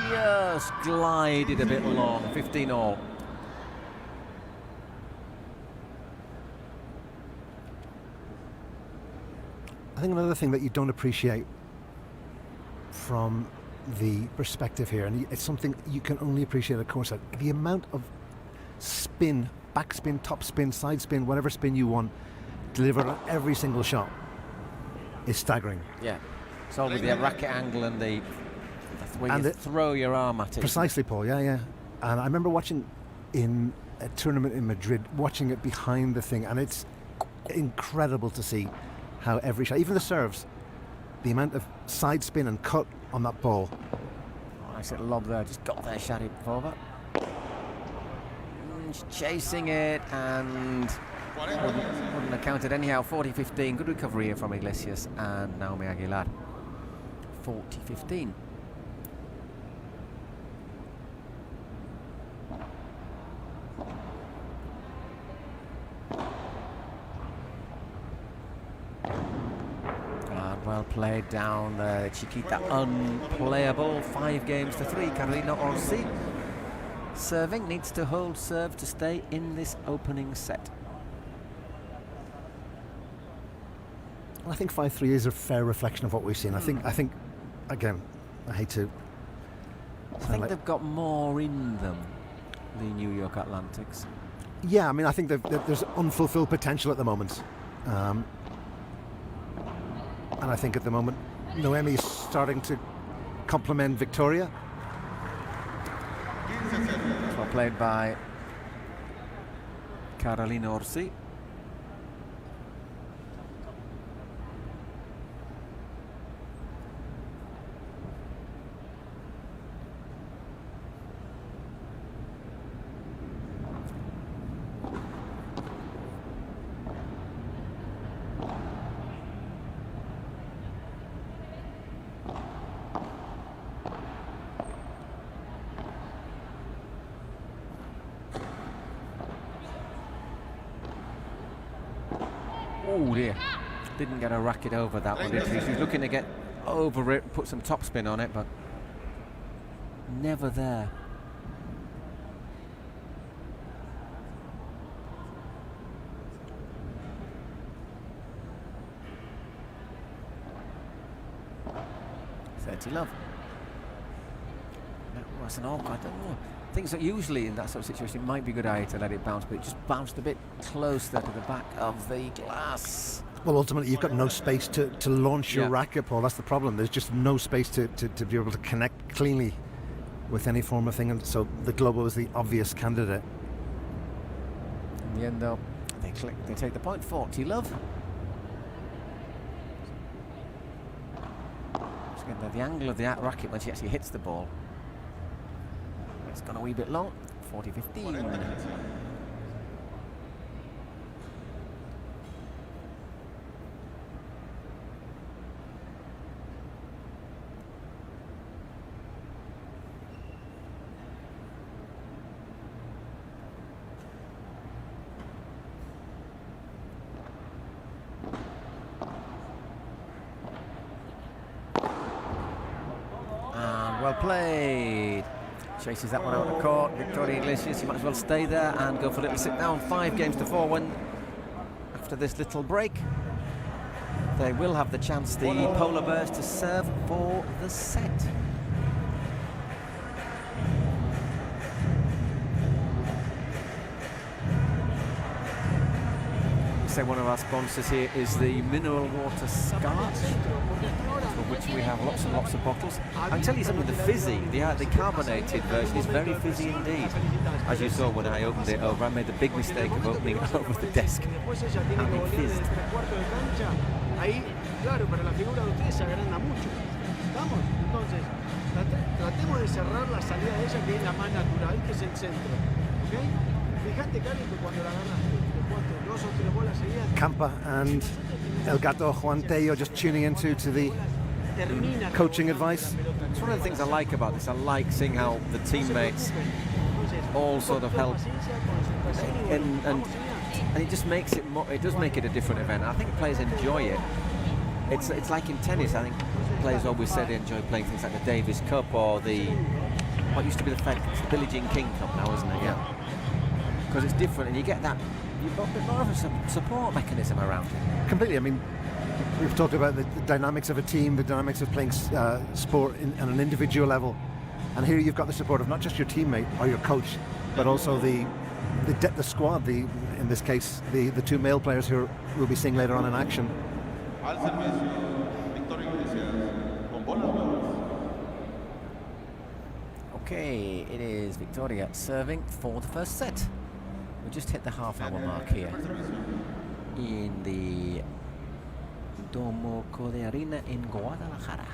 Just glided a bit long, 15 all. I think another thing that you don't appreciate from the perspective here, and it's something you can only appreciate at courtside, the amount of spin, backspin, topspin, side spin, whatever spin you want, delivered on every single shot is staggering. Yeah, it's all with the racket angle and the way you throw your arm at it. Precisely, Paul, yeah. And I remember watching in a tournament in Madrid, watching it behind the thing, and it's incredible to see how every shot, even the serves, the amount of side spin and cut on that ball. Nice little lob there, just got there, Sharipova. She's chasing it and wouldn't have counted anyhow. 40-15, good recovery here from Iglesias and Naomi Aguilar. 40-15. Well played down the Chiquita, unplayable. 5-3. Carolina Orsi serving, needs to hold serve to stay in this opening set. Well, I think 5-3 is a fair reflection of what we've seen. I think again, I hate to. I think they've got more in them, the New York Atlantics. Yeah, I mean, I think there's unfulfilled potential at the moment. And I think at the moment, Noemi is starting to complement Victoria. Well played by Carolina Orsi. Oh dear, didn't get a racket over that one, did she? She was looking to get over it, put some topspin on it, but never there. Love. That was an awkward. I don't know. Things that usually in that sort of situation it might be a good idea to let it bounce, but it just bounced a bit close there to the back of the glass. Well, ultimately, you've got no space to launch your racket, Paul. That's the problem. There's just no space to be able to connect cleanly with any form of thing, and so the Globo was the obvious candidate. In the end, though, they take the point. 40 love. Again, the angle of the racket when she actually hits the ball. It's gone a wee bit long. 40-15. Well played. Chases that one out of the court. Victoria Iglesias, you might as well stay there and go for a little sit down. 5-4 when after this little break. They will have the chance, the Polar Bears, to serve for the set. Say one of our sponsors here is the mineral water Scotch, for which we have lots and lots of bottles. I can tell you something, the fizzy, the carbonated version is very fizzy indeed. As you saw when I opened it over, I made the big mistake of opening it over the desk and it fizzed. Ahí, claro, para la figura de ustedes se agranda mucho. ¿Estamos? Entonces, tratemos de cerrar la salida de ella, que es la más natural, que es el centro. ¿Ok? Fíjate, Cari, que cuando la agarraste, dos o tres bolas seguidas. Campa and El Gato Juan Tello just tuning into the coaching advice. It's one of the things I like about this. I like seeing how the teammates all sort of help, and it just makes it more, it does make it a different event. I think players enjoy it. It's like in tennis. I think players always say they enjoy playing things like the Davis Cup or the what used to be the Billie Jean King Cup now, isn't it? Yeah. Because it's different, and you get that. You've got a bit more of a support mechanism around it. Completely. I mean, we've talked about the dynamics of a team, the dynamics of playing sport on an individual level, and here you've got the support of not just your teammate or your coach, but also the squad. In this case, the two male players who we'll be seeing later on in action. Okay, it is Victoria serving for the first set. We just hit the half-hour mark here in the Domo Code Arena in Guadalajara.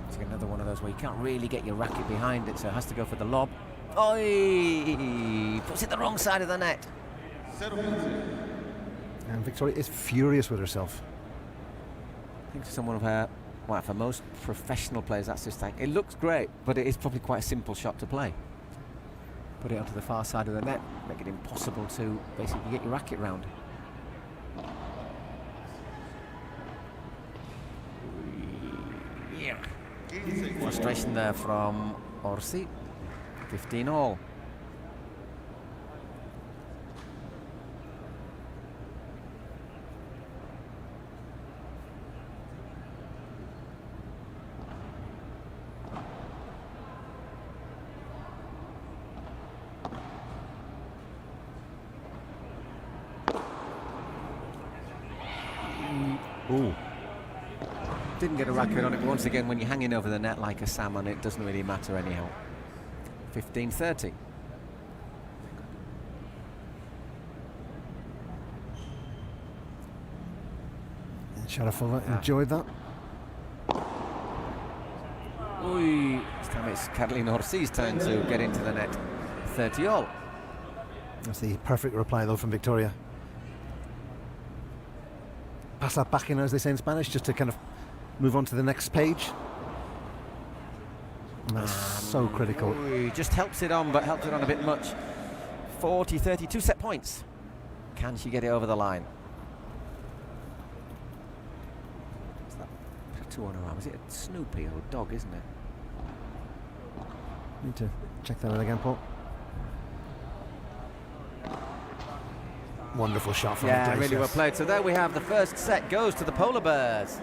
It's another one of those where you can't really get your racket behind it, so it has to go for the lob. Oi! Puts it the wrong side of the net. And Victoria is furious with herself. I think for someone of her, well, for most professional players, that's just like, it looks great, but it is probably quite a simple shot to play. Put it onto the far side of the net, make it impossible to basically get your racket round. Frustration there from Orsi. 15 all. Ooh. Didn't get a racket on it, but once again, when you're hanging over the net like a salmon, it doesn't really matter anyhow. 15-30. Sharapova enjoyed that. Ooh, this time it's Caroline Orsi's turn to get into the net. 30 all. That's the perfect reply, though, from Victoria. Pass that back in, as they say in Spanish, just to kind of move on to the next page. And that's so critical. Ooh, just helps it on, but helps it on a bit much. 40-30, 2 set points. Can she get it over the line? What's that tattoo on her arm? Is it a Snoopy or a dog, isn't it? Need to check that out again, Paul. Wonderful shot from Yeah, Iglesias. really well played. So there we have the first set goes to the Polar Bears.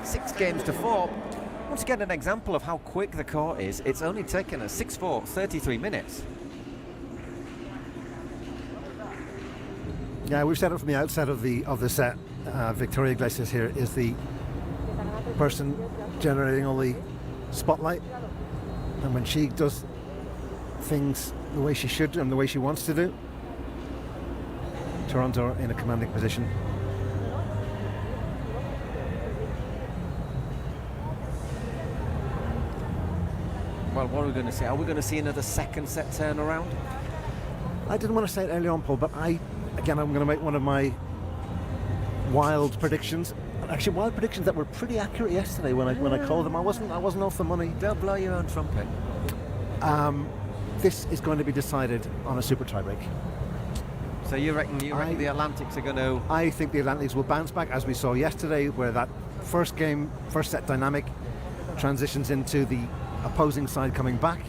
6 games to 4. Once again, an example of how quick the court is. It's only taken us 6-4, 33 minutes. Yeah, we've said it from the outset of the set. Victoria Iglesias here is the person generating all the spotlight, and when she does things the way she should and the way she wants to do, Toronto are in a commanding position. Well, what are we going to see? Are we going to see another second set turnaround? I didn't want to say it early on, Paul, but I'm going to make one of my wild predictions. Actually, wild predictions that were pretty accurate yesterday when I called them. I wasn't off the money. Don't blow your own trumpet. This is going to be decided on a super tiebreak. So you reckon the Atlantics are going to... I think the Atlantics will bounce back, as we saw yesterday, where that first set dynamic transitions into the opposing side coming back.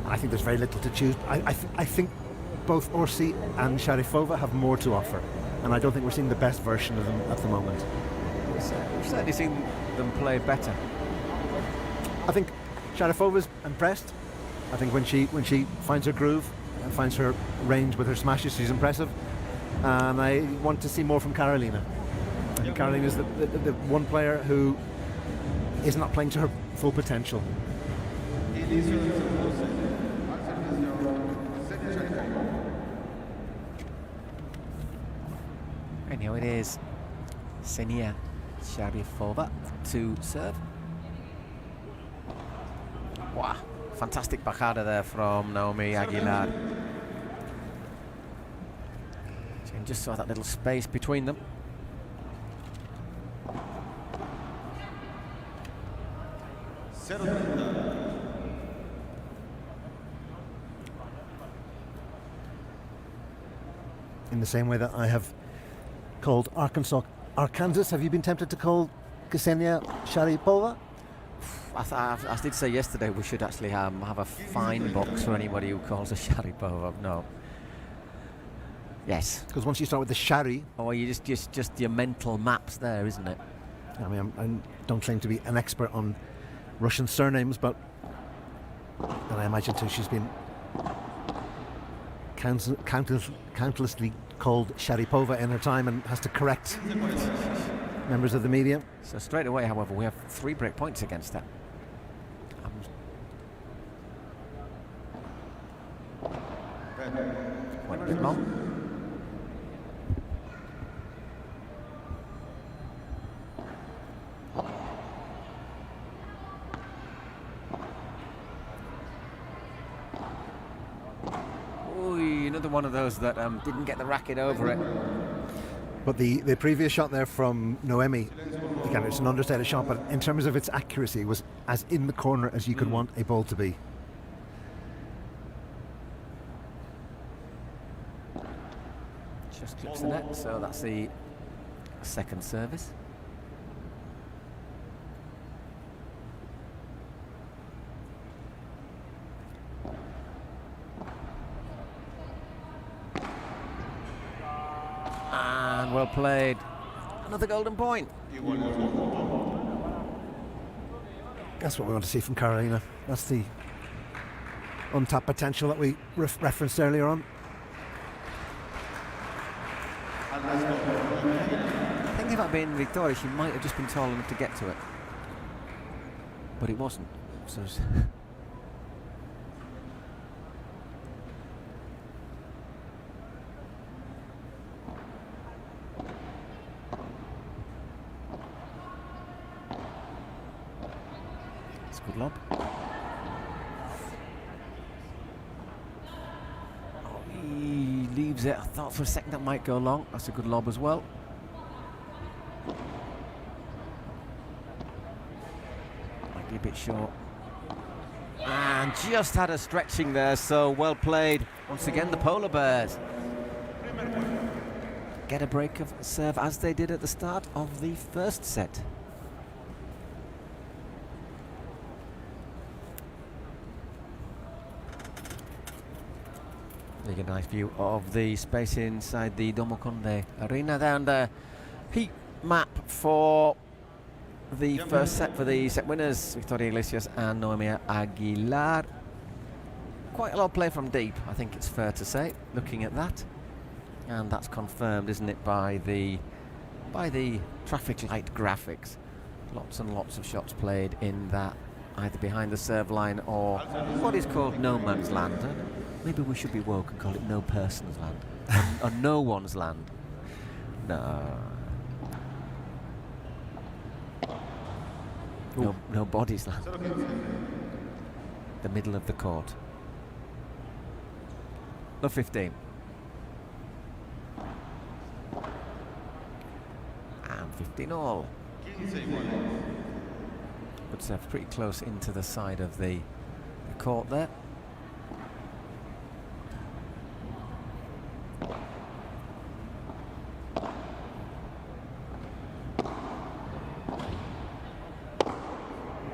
I think there's very little to choose. I think both Orsi and Sharipova have more to offer, and I don't think we're seeing the best version of them at the moment. We've certainly seen them play better. I think Sharapova's impressed. I think when she finds her groove and finds her range with her smashes, she's impressive. And I want to see more from Carolina. Carolina is the one player who is not playing to her full potential. Anyhow, it is Ksenia Sharipova to serve. Wow, fantastic bajada there from Naomi Aguilar. So you just saw that little space between them. In the same way that I have called Arkansas, have you been tempted to call Ksenia Sharipova? I did say yesterday we should actually have a fine box for anybody who calls a Sharipova. No. Yes. Because once you start with the Shari... Or you just your mental maps there, isn't it? I mean, I don't claim to be an expert on Russian surnames, but and I imagine too she's been countlessly called Sharipova in her time and has to correct members of the media. So straight away, however, we have 3 break points against that. Went a bit long. Another one of those that didn't get the racket over it. But the previous shot there from Noemi, again, it's an understated shot, but in terms of its accuracy, was as in the corner as you could want a ball to be. Just clips the net, so that's the second service. 2 set And well played. Another golden point. That's what we want to see from Carolina. That's the untapped potential that we referenced earlier on. I think if I'd been Victoria, she might have just been tall enough to get to it. But it wasn't. So it's it's a good lob. He leaves it. I thought for a second that might go long. That's a good lob as well. Might be a bit short. And just had a stretching there, so well played. Once again, the Polar Bears get a break of serve as they did at the start of the first set. You get a nice view of the space inside the Domo Conde Arena there, and the heat map for the first set for the set winners, Victoria Iglesias and Noemi Aguilar. Quite a lot of play from deep, I think it's fair to say, looking at that. And that's confirmed, isn't it, by the traffic light graphics. Lots and lots of shots played in that, either behind the serve line or what is called no man's land. Maybe we should be woke and call it no person's land. or no one's land. No body's land. The middle of the court. No 15. And 15 all. Good serve, pretty close into the side of the court there.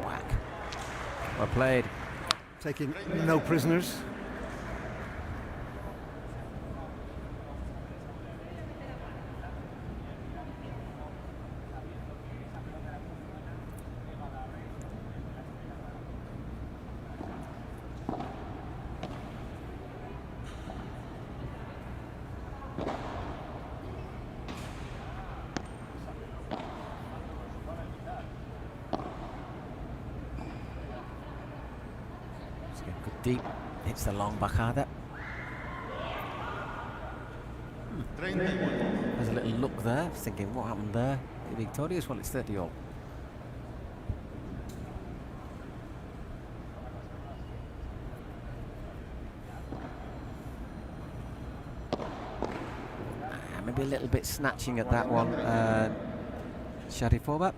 Whack. Well played. Taking no prisoners. Good deep. Hits the long bajada. There's a little look there, thinking what happened there. Victorious, well, it's 30 all. Maybe a little bit snatching at that one. Sharipova,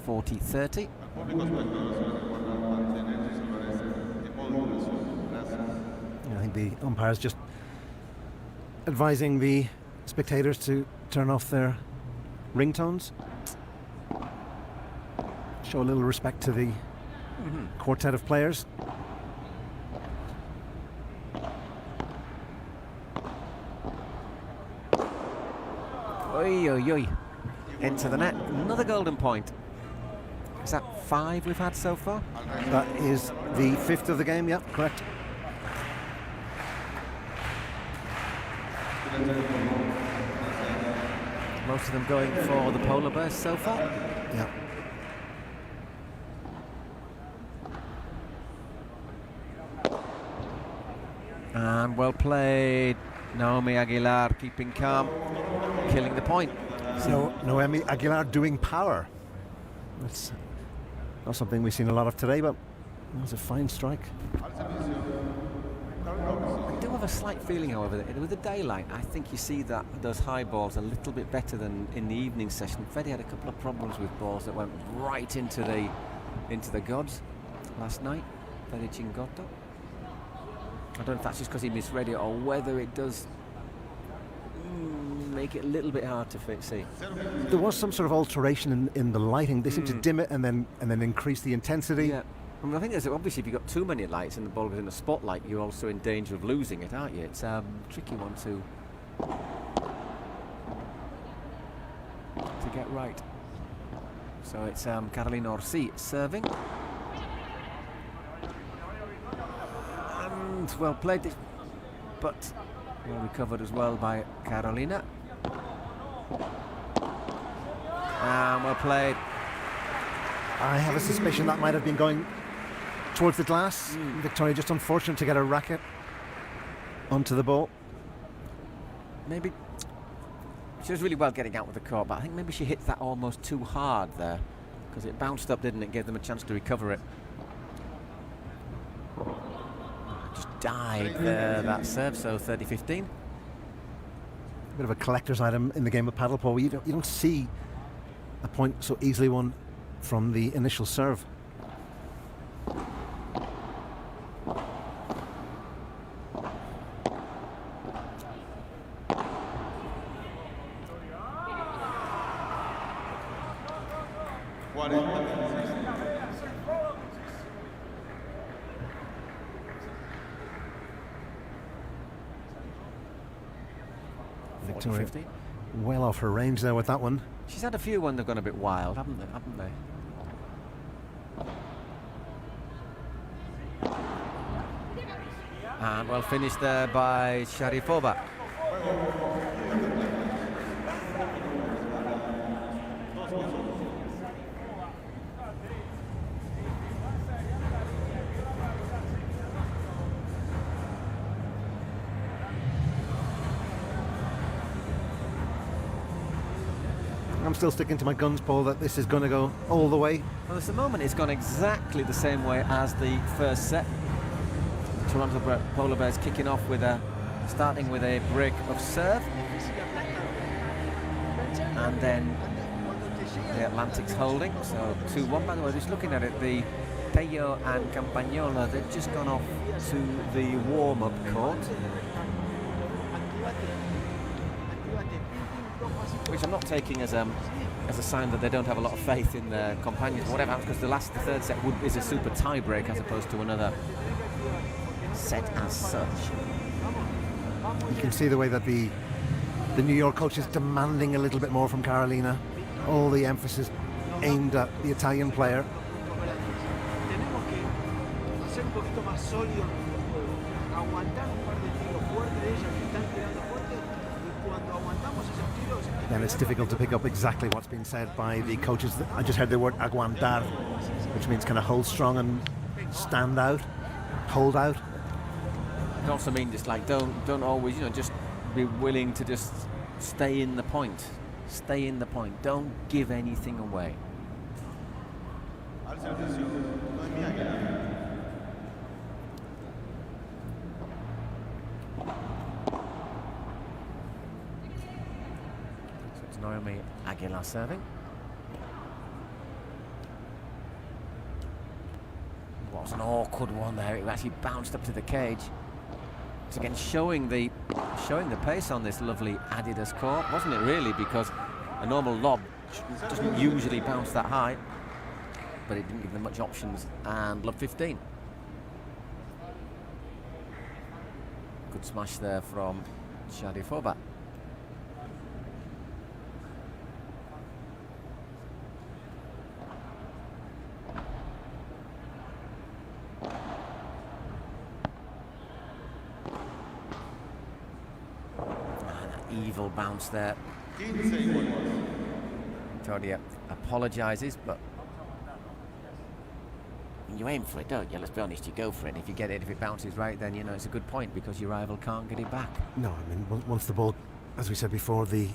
40-30. I think the umpire's just advising the spectators to turn off their ringtones. Show a little respect to the quartet of players. Oi, oi, oi. Into the net. Another golden point. Is that 5 we've had so far? That is the 5th of the game, yeah, correct. Most of them going for the Polar Bears so far. Yeah. And well played. Noemi Aguilar keeping calm, killing the point. So Noemi Aguilar doing power. That's not something we've seen a lot of today, but it was a fine strike. I do have a slight feeling, however, that with the daylight, I think you see that those high balls a little bit better than in the evening session. Fede had a couple of problems with balls that went right into the gods last night. Fede Chingotto. I don't know if that's just because he misread it or whether it does make it a little bit hard to see. There was some sort of alteration in the lighting. They seemed to dim it and then increase the intensity. Yeah. I mean, I think there's obviously if you've got too many lights and the ball goes in the spotlight, you're also in danger of losing it, aren't you? It's a tricky one to. get right. So it's Carolina Orsi serving. And well played, but well recovered as well by Carolina. And well played. I have a suspicion that might have been going towards the glass. Victoria just unfortunate to get her racket onto the ball. Maybe she was really well getting out with the court, but I think maybe she hit that almost too hard there, because it bounced up, didn't it? Gave them a chance to recover it. Just died there, that serve, so 30-15. A bit of a collector's item in the game of paddle, Paul. You don't see a point so easily won from the initial serve. Victoria well off her range there with that one. She's had a few when they've gone a bit wild, haven't they? And well finished there by Sharipova. I'm still sticking to my guns, Paul, that this is going to go all the way. Well, at the moment it's gone exactly the same way as the first set. Toronto Polar Bears kicking off with starting with a break of serve, and then the Atlantic's holding. So 2-1. By the way, just looking at it, the Peyo and Campagnola, they've just gone off to the warm-up court, which I'm not taking as a sign that they don't have a lot of faith in their companions, whatever, because the third set is a super tie-break as opposed to another set as such. You can see the way that the New York coach is demanding a little bit more from Carolina. All the emphasis aimed at the Italian player. Then it's difficult to pick up exactly what's been said by the coaches. I just heard the word aguantar, which means kind of hold strong and stand out, hold out. It also means just like don't always, just be willing to just stay in the point. Stay in the point. Don't give anything away. So it's Naomi Aguilar serving. Was an awkward one there. It actually bounced up to the cage. It's again showing the pace on this lovely Adidas court, wasn't it really? Because a normal lob doesn't usually bounce that high, but it didn't give them much options. And lob 15. Good smash there from Sharipova. Evil bounce there. Victoria apologises, but you aim for it, don't you? Let's be honest, you go for it. If you get it, if it bounces right, then it's a good point because your rival can't get it back. No, I mean, once the ball, as we said before, the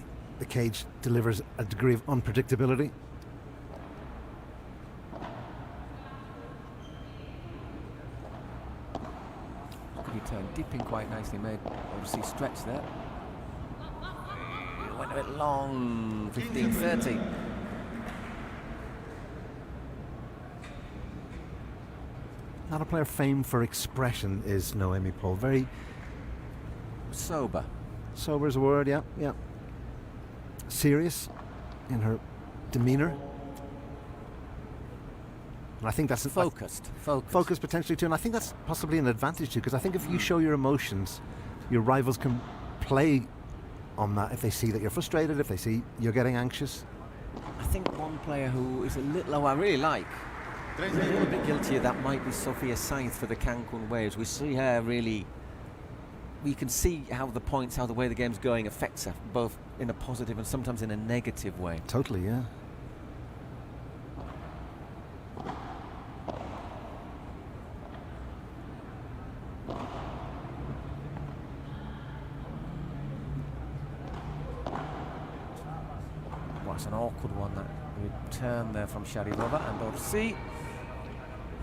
cage delivers a degree of unpredictability. Good return, dipping quite nicely, made obviously stretch there. Went a bit long, 15-30. Not a player famed for expression is Noemi, Paul. Very sober. Sober is a word, yeah. Serious in her demeanour. And I think that's focused potentially too, and I think that's possibly an advantage too, because I think if you show your emotions, your rivals can play on that if they see that you're frustrated, if they see you're getting anxious. I think one player who is a little, I really like, a little bit guilty of that might be Sophia Sainz for the Cancun Waves. We see her really, we can see how the points, how the way the game's going affects her, both in a positive and sometimes in a negative way. Totally, yeah. Well, it's an awkward one, that return there from Sharipova, and Orsi.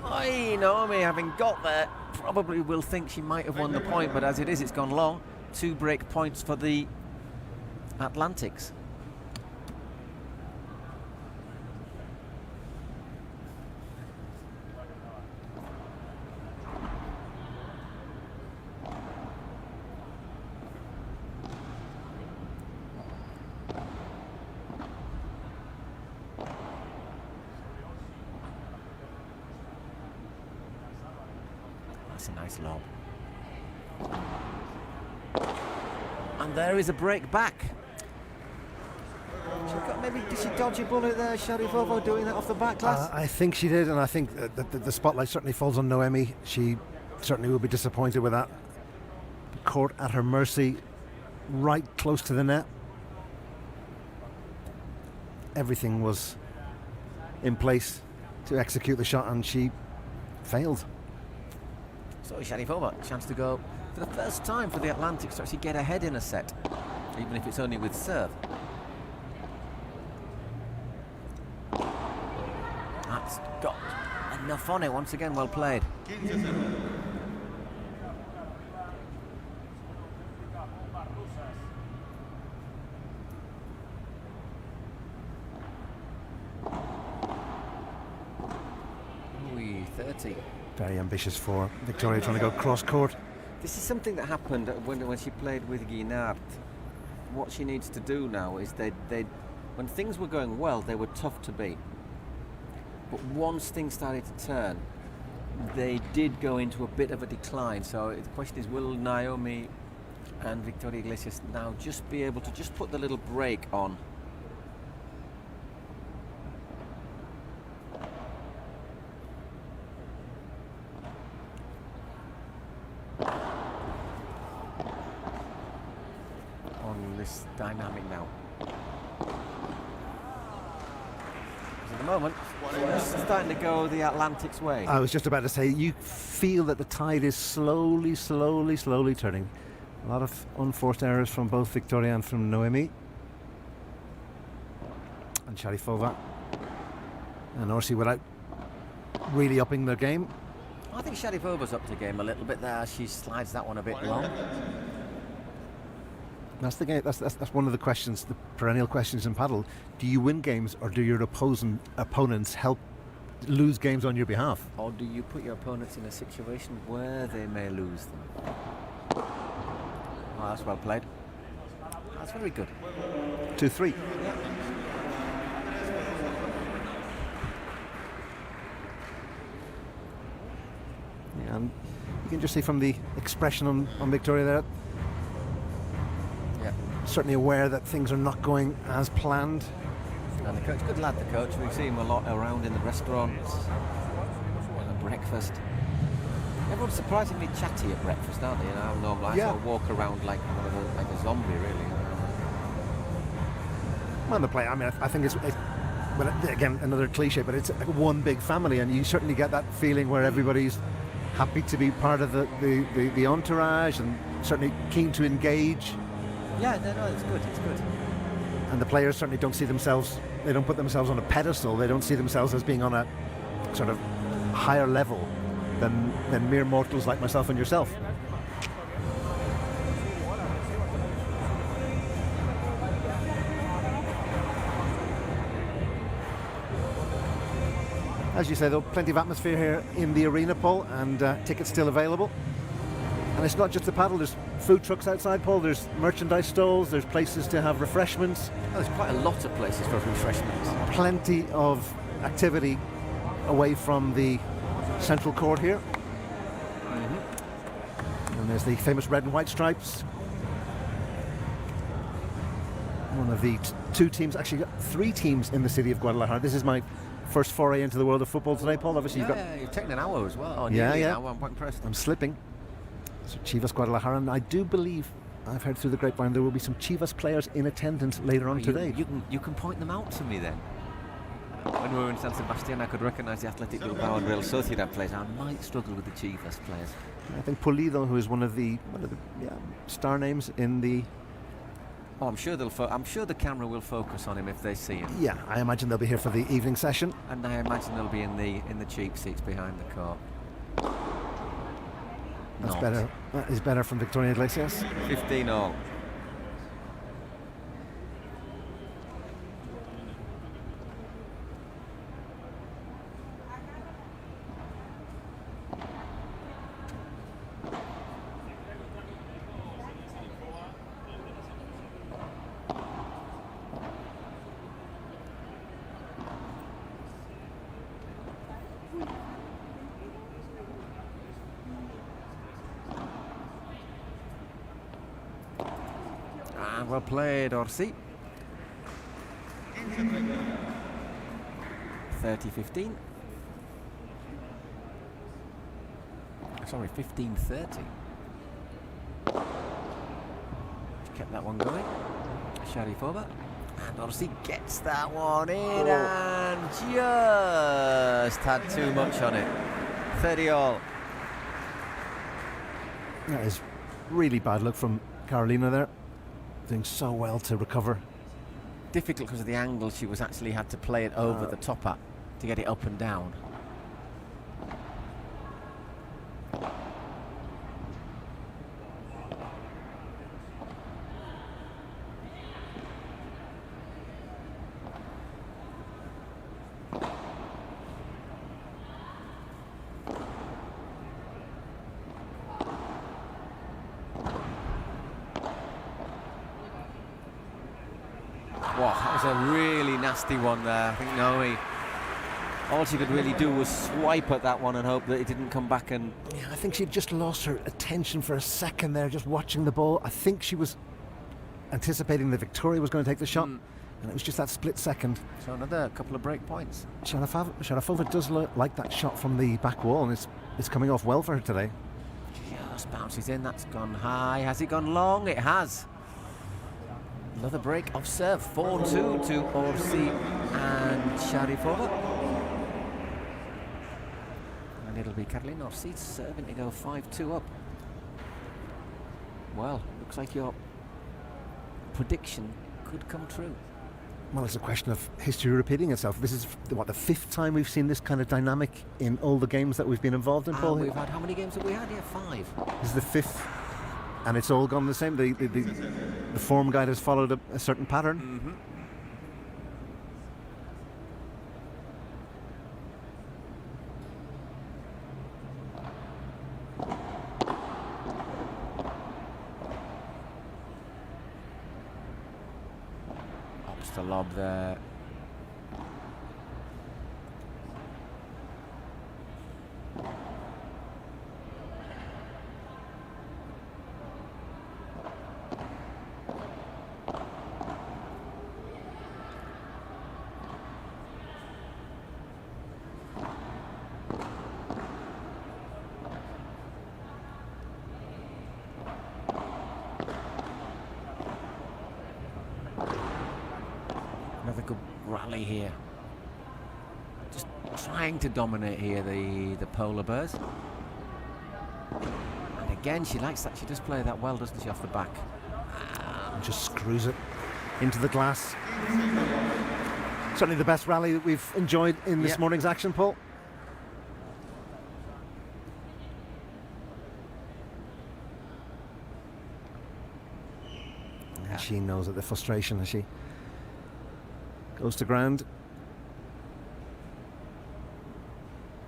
Oi, Naomi, having got there, probably will think she might have won the point, but as it is, it's gone long. 2 break points for the Atlantics. That's a nice lob. And there is a break back. Maybe did she dodge a bullet there, Sharipova, doing that off the back glass? I think she did, and I think that the spotlight certainly falls on Noemi. She certainly will be disappointed with that. The court at her mercy, right close to the net. Everything was in place to execute the shot, and she failed. So Sharipova, chance to go for the first time for the Atlantics to actually get ahead in a set, even if it's only with serve. That's got enough on it. Once again, well played. Ooh, 30. Very ambitious for Victoria, trying to go cross court. This is something that happened when she played with Guinard. What she needs to do now is when things were going well, they were tough to beat. But once things started to turn, they did go into a bit of a decline. So the question is, will Naomi and Victoria Iglesias now just be able to just put the little break on? On this dynamic now. At the moment, it's starting to go the Atlantic's way. I was just about to say, you feel that the tide is slowly turning. A lot of unforced errors from both Victoria and from Noemi. And Sharipova. And Orsi without really upping their game. I think Sharipova's up to game a little bit there. She slides that one a bit long. That's the game. That's one of the questions, the perennial questions in paddle. Do you win games, or do your opponents help lose games on your behalf? Or do you put your opponents in a situation where they may lose them? Oh, that's well played. That's very good. 2-3. Yeah, and you can just see from the expression on Victoria there, certainly aware that things are not going as planned. And the coach, good lad, the coach. We see him a lot around in the restaurants, at breakfast. Everyone's surprisingly chatty at breakfast, aren't they? You know, normally I sort of walk around like a zombie, really. Well, the play. I mean, I think it's well, again, another cliche, but it's like one big family, and you certainly get that feeling where everybody's happy to be part of the entourage, and certainly keen to engage. Yeah, no, it's good, it's good. And the players certainly don't see themselves, they don't put themselves on a pedestal, they don't see themselves as being on a sort of higher level than mere mortals like myself and yourself. As you say, though, plenty of atmosphere here in the arena, Paul, and tickets still available. And it's not just the paddle, there's food trucks outside, Paul, there's merchandise stalls, there's places to have refreshments. Oh, there's quite a lot of places for refreshments. Plenty of activity away from the central court here. And there's the famous red and white stripes. one of the two teams, actually got 3 teams in the city of Guadalajara. This is my first foray into the world of football today, Paul. Obviously, You've taken an hour as well. Yeah. An hour. I'm quite impressed. I'm slipping. So Chivas Guadalajara, and I do believe, I've heard through the grapevine, there will be some Chivas players in attendance later on today. You can point them out to me then. When we were in San Sebastian, I could recognise the Athletic Bilbao and Real Sociedad players. I might struggle with the Chivas players. I think Pulido, who is one of the star names in the... Oh, I'm sure the camera will focus on him if they see him. Yeah, I imagine they'll be here for the evening session. And I imagine they'll be in the cheap seats behind the court. That's better. That is better from Victoria Iglesias. 15 all. Well played, Orsi. 30-15. Sorry, 15-30. Kept that one going. Sharifova. And Orsi gets that one in and just had too much on it. 30 all. That is really bad luck from Carolina there. Doing so well to recover. Difficult because of the angle she was actually had to play it over the top at to get it up and down. Wow, that was a really nasty one there. I think all she could really do was swipe at that one and hope that it didn't come back. And yeah, I think she just lost her attention for a second there, just watching the ball. I think she was anticipating that Victoria was going to take the shot, and it was just that split second. So another couple of break points. Sharapova does like that shot from the back wall, and it's coming off well for her today. Just bounces in. That's gone high. Has it gone long? It has. Another break of serve. 4-2 to Orsi and Sharifova. And it'll be Carolina Orsi serving to go 5-2 up. Well, looks like your prediction could come true. Well, it's a question of history repeating itself. This is, the 5th time we've seen this kind of dynamic in all the games that we've been involved in, Paul. We've had, how many games have we had here? 5. This is the 5th. And it's all gone the same. The form guide has followed a certain pattern. Opts to lob there. Another good rally here. Just trying to dominate here, the polar bears. And again, she likes that. She does play that well, doesn't she, off the back? And just screws it into the glass. Certainly the best rally that we've enjoyed in this morning's action, Paul. And she knows that the frustration as she goes to ground.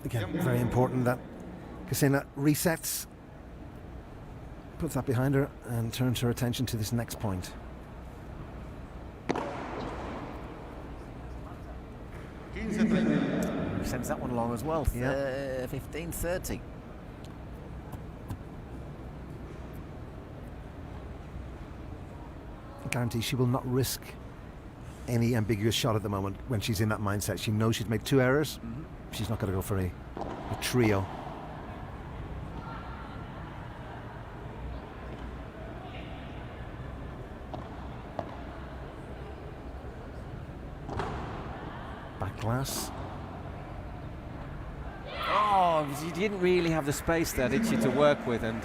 Again, very important that Ksenia resets, puts that behind her, and turns her attention to this next point. Sends that one along as well. 15-30. guarantee she will not risk any ambiguous shot at the moment when she's in that mindset. She knows she's made 2 errors. She's not going to go for a trio. Back glass. Oh, she didn't really have the space there, did she, to work with? And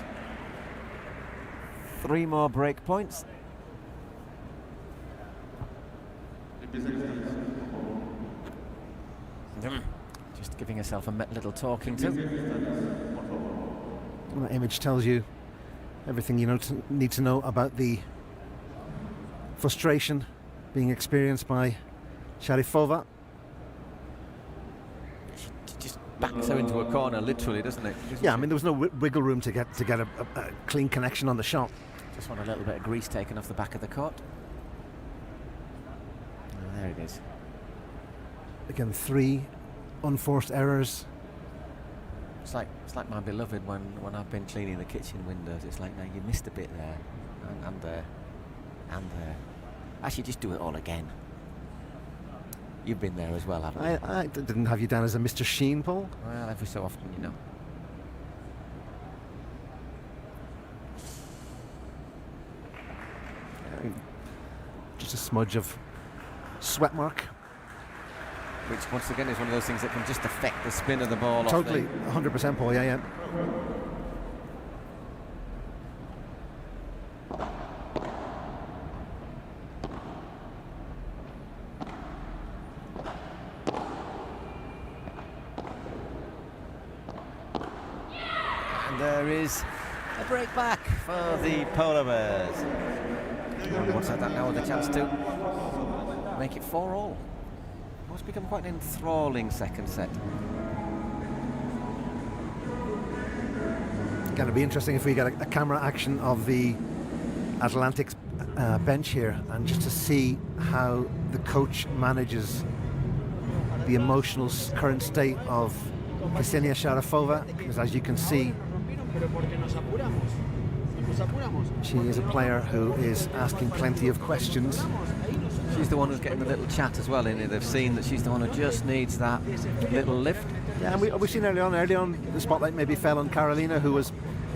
3 more break points. Just giving herself a little talking to. Well, that image tells you everything you need to know about the frustration being experienced by Sharifova. She just backs her into a corner, literally, doesn't it? Yeah, I mean, there was no wiggle room to get a clean connection on the shot. Just want a little bit of grease taken off the back of the court. Oh, there it is. Again, 3 unforced errors. It's like my beloved when I've been cleaning the kitchen windows. It's like, now you missed a bit there, and there, and there. Actually, just do it all again. You've been there as well, haven't you? I didn't have you down as a Mr. Sheen, Paul. Well, every so often, you know. Just a smudge of sweat mark. Which, once again, is one of those things that can just affect the spin of the ball. Totally, 100%, Paul, yeah. And there is a break back for the Polar Bears. And what's that now with a chance to make it 4-all. It's become quite an enthralling second set. Going to be interesting if we get a camera action of the Atlantic's bench here, and just to see how the coach manages the emotional current state of Ksenia Sharapova, because as you can see, she is a player who is asking plenty of questions. She's the one who's getting the little chat as well in it. They've seen that she's the one who just needs that little lift. Yeah, and we've seen early on the spotlight maybe fell on Carolina, who was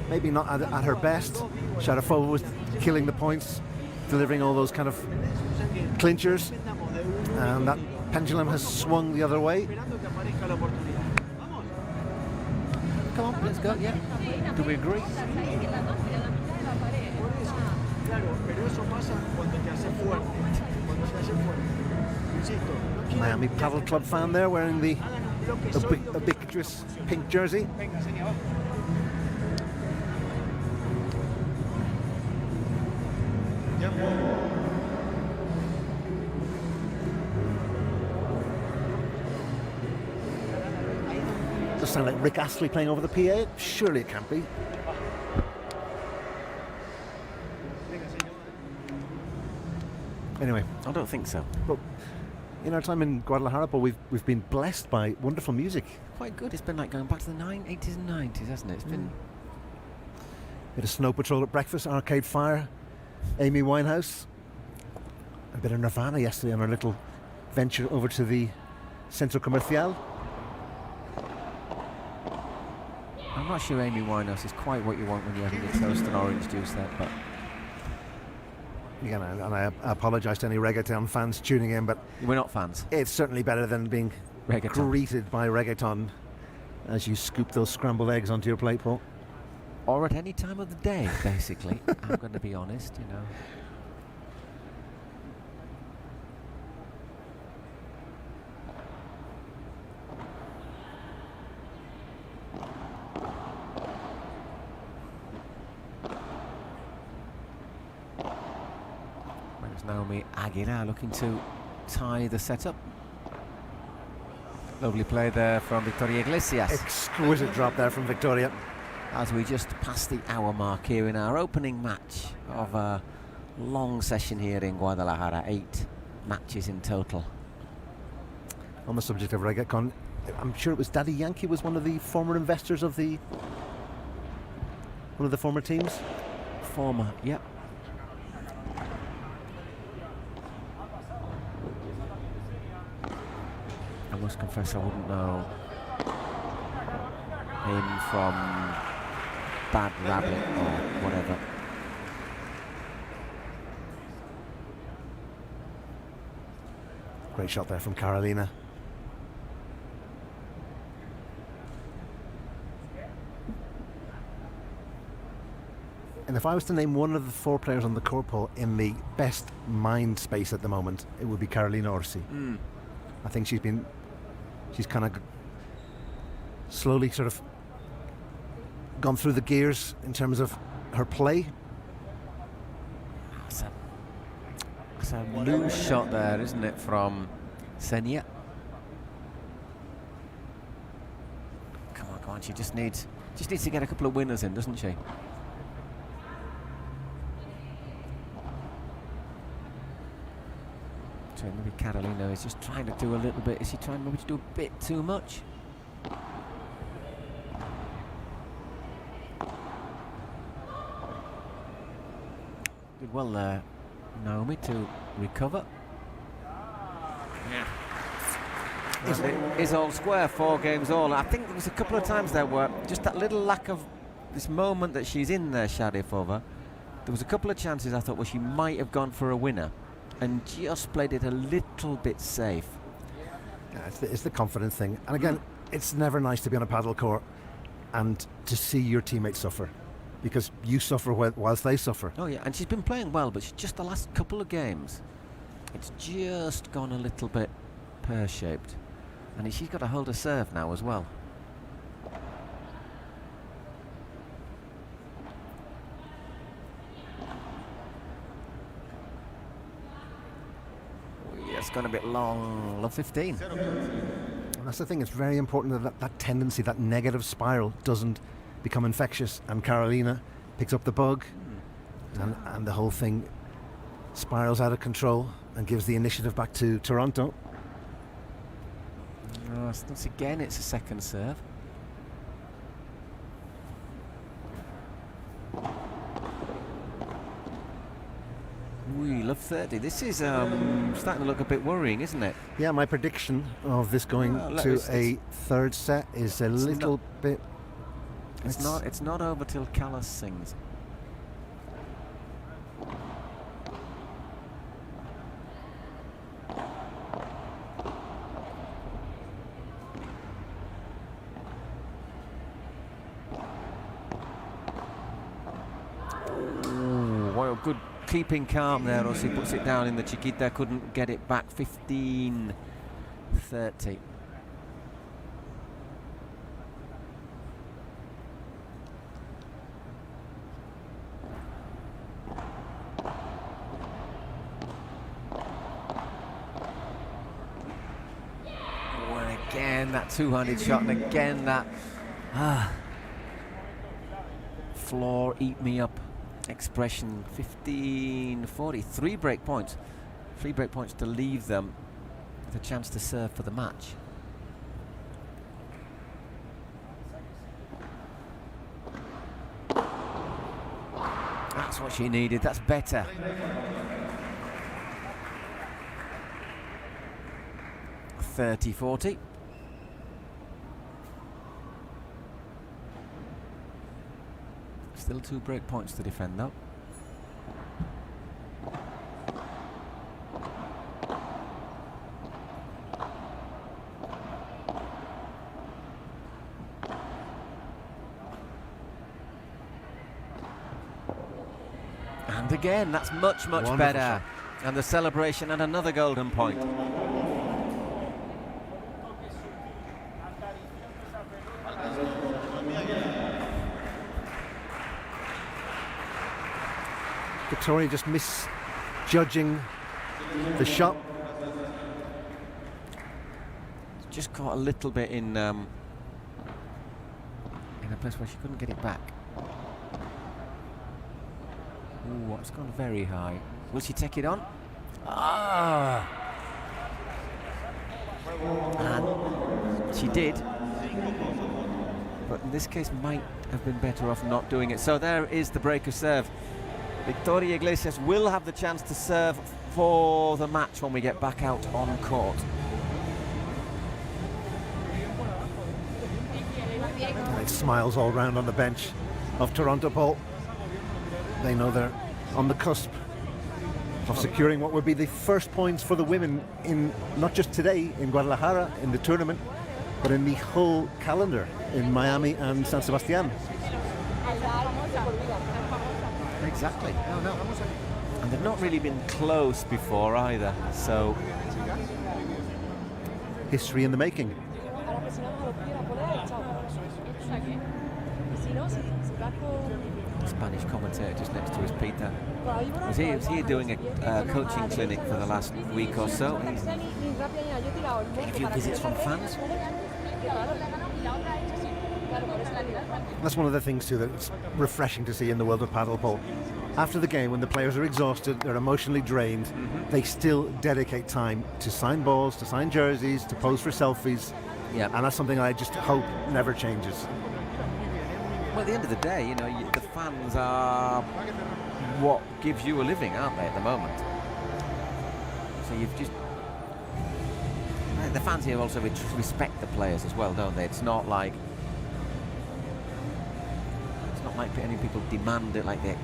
maybe not at her best. Sharapova was killing the points, delivering all those kind of clinchers, and that pendulum has swung the other way. Come on, let's go, yeah. Do we agree? Miami Paddle Club fan there wearing the ubiquitous pink jersey. Does sound like Rick Astley playing over the PA? Surely it can't be. Anyway, I don't think so. but in our time in Guadalajara, but we've been blessed by wonderful music. Quite good. It's been like going back to the 80s and 90s, hasn't it? It's been... Bit of Snow Patrol at breakfast, Arcade Fire, Amy Winehouse, a bit of Nirvana yesterday on our little venture over to the Centro Comercial. I'm not sure Amy Winehouse is quite what you want when you're having your toast and orange juice there, but... Again, and I apologise to any reggaeton fans tuning in, but We're not fans. it's certainly better than being Reggaeton. greeted by reggaeton as you scoop those scrambled eggs onto your plate, Paul. Or at any time of the day, basically. I'm going to be honest, you know. Where's Naomi Aguilar looking to tie the setup? Lovely play there from Victoria Iglesias. Exquisite drop there from Victoria. As we just passed the hour mark here in our opening match of a long session here in Guadalajara, 8 matches in total. On the subject of reggaeton, I'm sure it was Daddy Yankee was one of the former investors of one of the former teams. Former, yep. must confess I wouldn't know him from Bad Rabbit or whatever. Great shot there from Carolina. And if I was to name one of the 4 players on the court poll in the best mind space at the moment, it would be Carolina Orsi. I think she's kind of slowly sort of gone through the gears in terms of her play. It's a loose shot there, isn't it, from Senia? Come on, she just needs to get a couple of winners in, doesn't she? So maybe Carolina is just trying to do a little bit. Is she trying maybe to do a bit too much? Did well there, Naomi, to recover. Yeah. It is all square, 4 games all. I think there was a couple of times there where just that little lack of this moment that she's in there, Sharipova. There was a couple of chances I thought, well, she might have gone for a winner and just played it a little bit safe. Yeah, it's the confidence thing. And again, it's never nice to be on a paddle court and to see your teammates suffer, because you suffer whilst they suffer. Oh yeah, and she's been playing well, but just the last couple of games, it's just gone a little bit pear-shaped. And she's got to hold her serve now as well. It's gone a bit long. Love 15. And that's the thing, it's very important that tendency, that negative spiral doesn't become infectious, and Carolina picks up the bug and the whole thing spirals out of control and gives the initiative back to Toronto. Once again, it's a second serve. We love 30. This is starting to look a bit worrying, isn't it? Yeah, my prediction of this going to a third set is a little bit... It's not over till Callas sings. Well, good keeping calm there, or he puts it down in the Chiquita, couldn't get it back. 15-30. And again that two-handed shot, and again that floor eat me up expression. 15-40, 3 break points. 3 break points to leave them with a chance to serve for the match. That's what she needed, that's better. $30-40. Still 2 break points to defend though. And again, that's much Wonderful better. shot. And the celebration and another golden point. Victoria just misjudging the shot. Just caught a little bit in a place where she couldn't get it back. Ooh, it's gone very high. Will she take it on? And she did. But in this case might have been better off not doing it. So there is the break of serve. Victoria Iglesias will have the chance to serve for the match when we get back out on court. Right, smiles all round on the bench of Toronto, Paul. They know they're on the cusp of securing what would be the first points for the women in not just today in Guadalajara in the tournament, but in the whole calendar in Miami and San Sebastian. Exactly. And they've not really been close before either, so History in the making. Spanish commentator just next to us, Peter. Was here doing a coaching clinic for the last week or so. He's getting a few visits from fans. That's one of the things too that's refreshing to see in the world of paddle, Paul. After the game, when the players are exhausted, they're emotionally drained, they still dedicate time to sign balls, to sign jerseys, to pose for selfies. Yeah. And that's something I just hope never changes. Well, at the end of the day, the fans are what gives you a living, aren't they, at the moment? So you've just... The fans here also respect the players as well, don't they? It's not like any people demand it like they're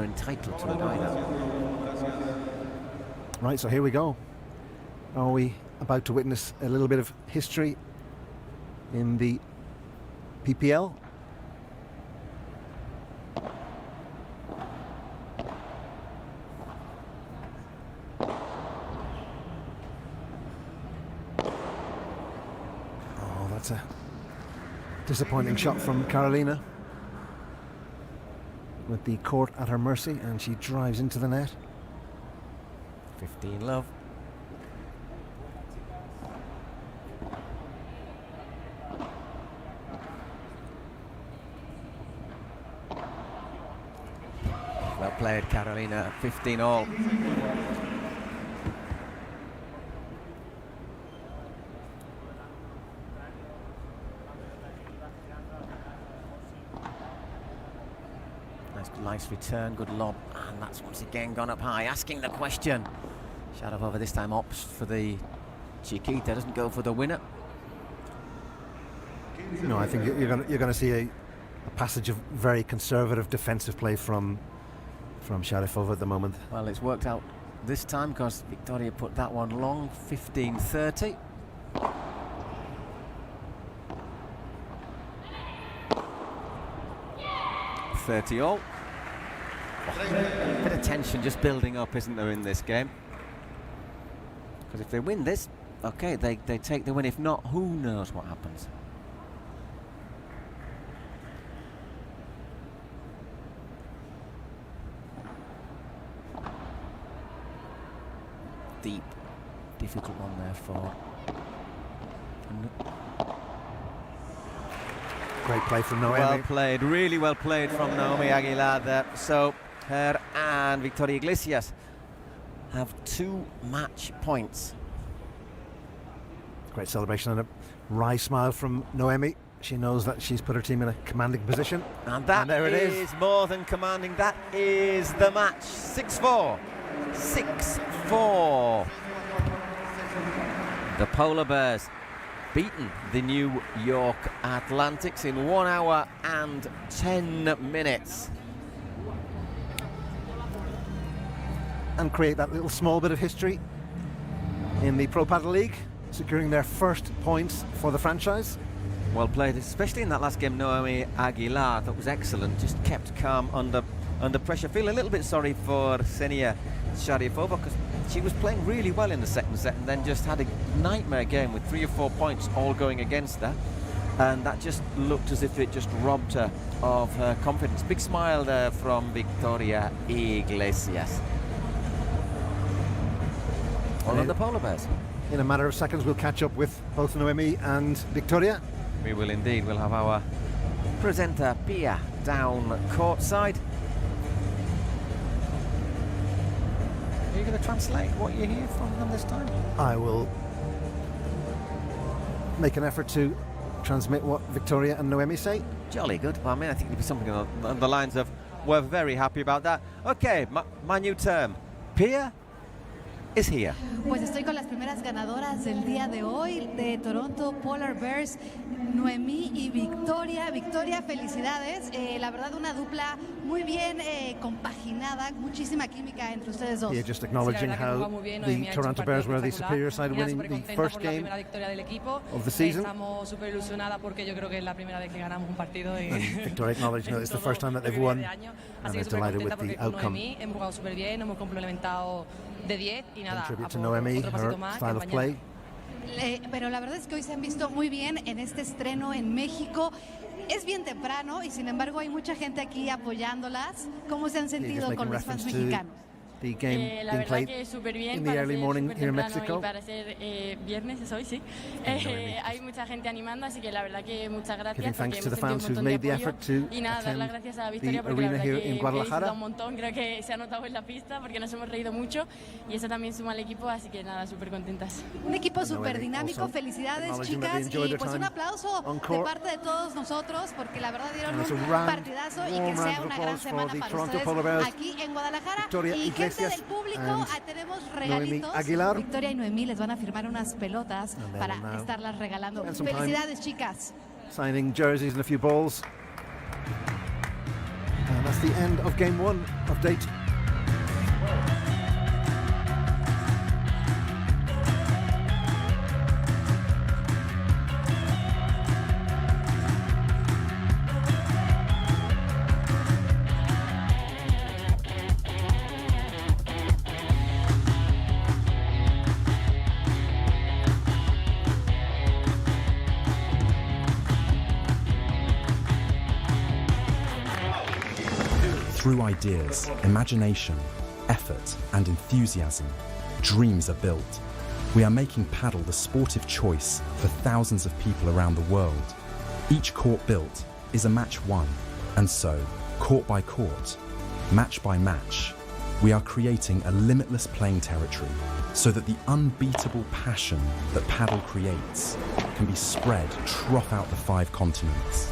entitled to it either. Right, so here we go. Are we about to witness a little bit of history in the PPL? Oh, that's a disappointing shot from Carolina, with the court at her mercy, and she drives into the net. 15 love. Well played, Carolina. 15 all. Nice return, good lob, and that's once again gone up high. Asking the question. Sharapova this time opts for the Chiquita, doesn't go for the winner. No, I think you're going to see a passage of very conservative defensive play from Sharapova at the moment. Well, it's worked out this time because Victoria put that one long, 15-30. All. Bit of tension just building up, isn't there, in this game? Because if they win this, okay, they take the win. If not, who knows what happens? Deep, difficult one there for... Great play from Noemi. Well played, really well played from Naomi Aguilar there. So her and Victoria Iglesias have 2 match points. Great celebration and a wry smile from Noemi. She knows that she's put her team in a commanding position. And there it is, more than commanding. That is the match. 6-4. 6-4. The Polar Bears beaten the New York Atlantics in 1 hour and 10 minutes. And create that little small bit of history in the Pro Padel League, securing their first points for the franchise. Well played, especially in that last game. Naomi Aguilar, that was excellent, just kept calm under pressure. Feel a little bit sorry for Ksenia Sharipova because she was playing really well in the second set and then just had a nightmare game with 3 or 4 points all going against her, and that just looked as if it just robbed her of her confidence. Big smile there from Victoria Iglesias. All on the Polar Bears. In a matter of seconds we'll catch up with both Noemi and Victoria. We will indeed. We'll have our presenter Pia down courtside. Are you going to translate what you hear from them this time? I will make an effort to transmit what Victoria and Noemi say. Jolly good. Well, I mean, I think it'd be something on the lines of, we're very happy about that. Okay, my new term. Pia, is here. Pues estoy con las primeras ganadoras del día de hoy de Toronto Polar Bears, Noemí y Victoria. Victoria, felicidades. La verdad, una dupla muy bien compaginada, muchísima química entre ustedes dos. Yeah, just acknowledging how the Toronto Bears were the superior side, winning the first game of the season. Estamos súper ilusionadas porque yo creo que es la primera vez que ganamos un partido. And Victoria acknowledging that it's the first time that they've won, and they're delighted with the outcome. Hemos jugado súper bien, hemos complementado de 10 y nada. Contribute to Noemi, her style of play. Pero la verdad es que hoy se han visto muy bien en este estreno en México. Es bien temprano y sin embargo hay mucha gente aquí apoyándolas. ¿Cómo se han sentido con los fans mexicanos? The game la being verdad played que súper bien in the para early ser morning súper here in temprano Mexico. y para ser viernes es hoy, sí. Hay mucha gente animando, así que la verdad que muchas gracias. Giving thanks to the hemos fans sentido who've un made the montón de effort apoyo. to Y nada, dar las attend gracias a the Victoria porque la arena verdad here que in he Guadalajara. disfrutado un montón, creo que se ha notado en la pista porque nos hemos reído mucho y eso también suma al equipo, así que nada, súper contentas. Un equipo Noemi súper dinámico, also felicidades acknowledging that they chicas enjoyed y their pues un time aplauso on de court. parte de todos nosotros porque la verdad dieron And it's a un round, partidazo y que warm sea round of una gran applause for semana the para Toronto ustedes Polar Bears. aquí en Guadalajara. Victoria Y gente Iglesias del público, and tenemos Noemi regalitos. Aguilar. Victoria y Noemí les van a firmar unas pelotas And they para will now estarlas regalando. spend some time Felicidades chicas. signing jerseys and a few balls. And that's the end of game one of day two. Through ideas, imagination, effort, and enthusiasm, dreams are built. We are making paddle the sportive choice for thousands of people around the world. Each court built is a match won, and so, court by court, match by match, we are creating a limitless playing territory so that the unbeatable passion that paddle creates can be spread throughout the 5 continents.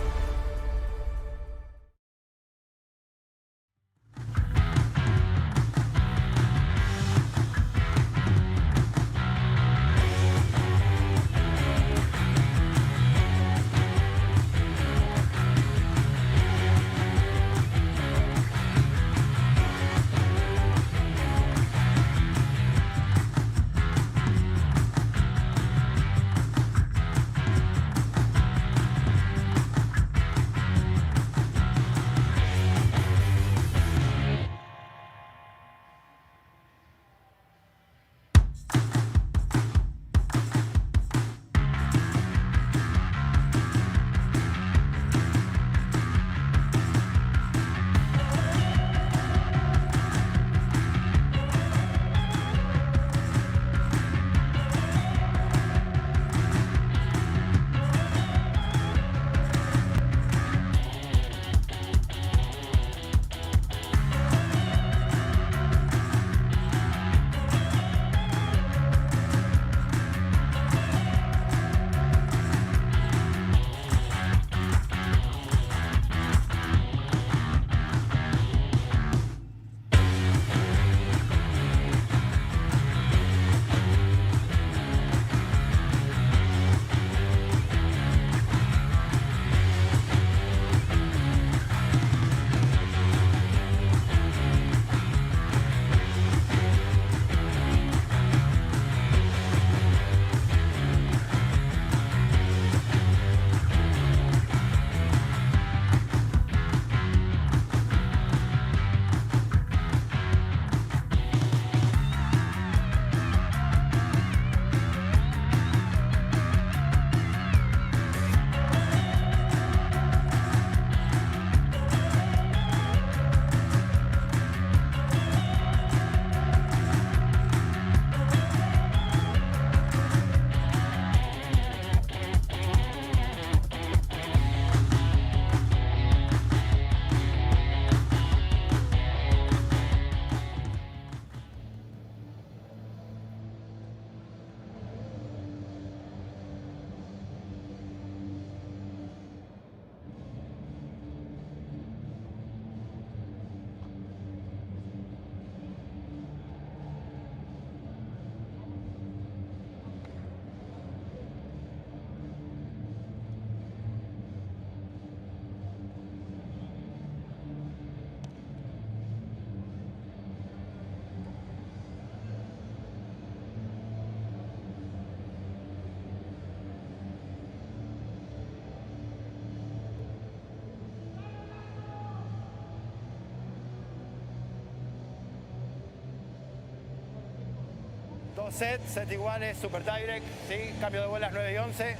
2 sets, set iguales, super tiebreak, ¿sí? Cambio de bolas 9 y 11.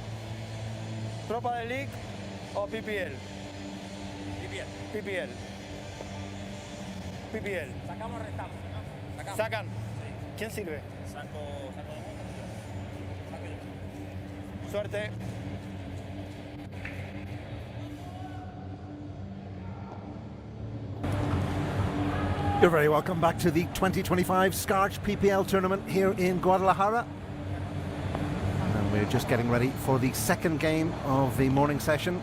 ¿Tropa del League o PPL? PPL. PPL. Sacamos, restamos. ¿No? ¿Sacan? Sí. ¿Quién sirve? Saco de Suerte. You're very welcome back to the 2025 Scarch PPL tournament here in Guadalajara. And we're just getting ready for the second game of the morning session.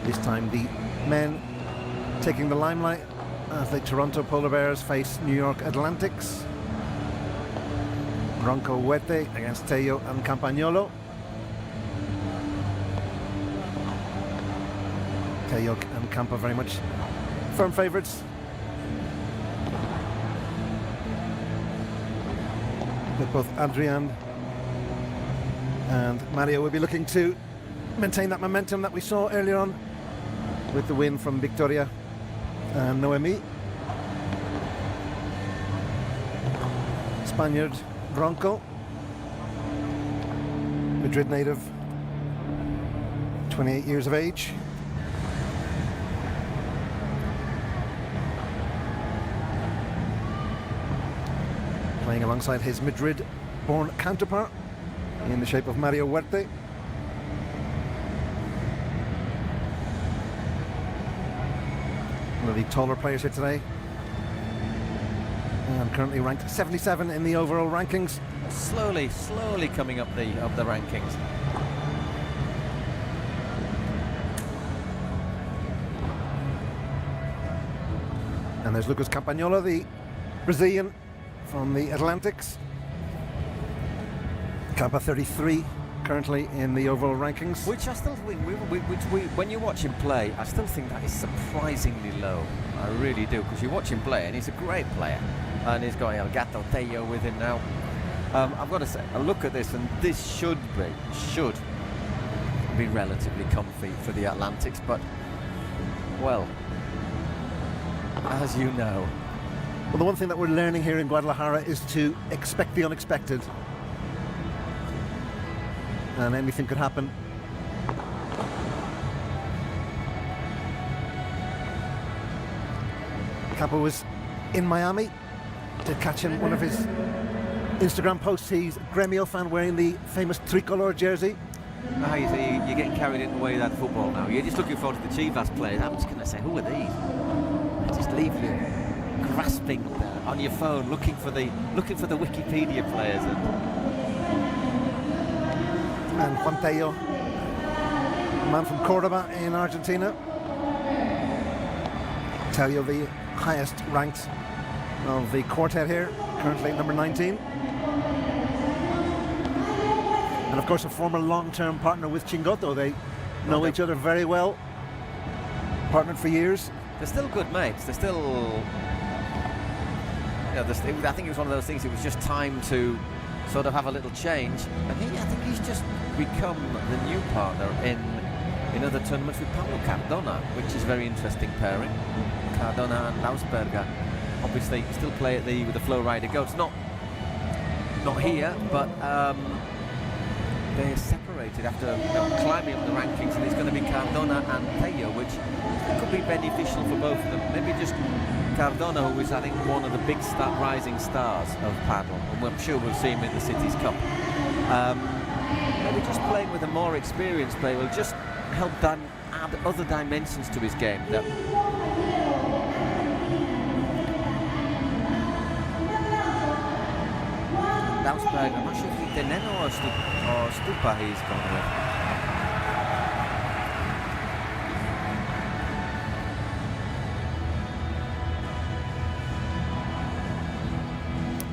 This time the men taking the limelight as the Toronto Polar Bears face New York Atlantics. Bronco Huete against Tello and Campagnolo. Tello and Campa very much firm favourites. But both Adrian and Mario will be looking to maintain that momentum that we saw earlier on with the win from Victoria and Noemi. Spaniard Bronco, Madrid native, 28 years of age. Playing alongside his Madrid-born counterpart in the shape of Mario Huerte. One of the taller players here today, and currently ranked 77 in the overall rankings. Slowly coming up the rankings. And there's Lucas Campagnolo, the Brazilian from the Atlantics. Campa 33 currently in the overall rankings. Which I still think, when you watch him play, I still think that is surprisingly low. I really do, because you watch him play and he's a great player. And he's got El Gato Tello with him now. I've got to say, a look at this, and this should be relatively comfy for the Atlantics, but, well, as you know. Well, the one thing that we're learning here in Guadalajara is to expect the unexpected. And anything could happen. Campa was in Miami. Did catch him one of his Instagram posts. He's a Gremio fan wearing the famous tricolor jersey. Now you see, you're getting carried in the way of that football now. You're just looking forward to the Chivas players. I'm just going to say, who are these? They just leave you grasping on your phone, looking for the Wikipedia players. And Juan Tello, a man from Cordoba in Argentina. Tello, the highest ranked of the quartet here, currently number 19. And of course a former long-term partner with Chingoto. They know each other very well, partnered for years. They're still good mates. They're still, I think it was one of those things, it was just time to sort of have a little change. And I think he's just become the new partner in other tournaments with Pablo Cardona, which is a very interesting pairing. Cardona and Lausberger obviously still play at with the Flowrida goats. Not here, but they're separated after climbing up the rankings, and it's going to be Cardona and Tello, which could be beneficial for both of them. Maybe just Cardona, who is, I think, one of the big rising stars of paddle, and I'm sure we'll see him in the Cities Cup. Maybe just playing with a more experienced player will just help add other dimensions to his game. Lausberg, I'm not sure if it's Deneno or Stupa he's gone with.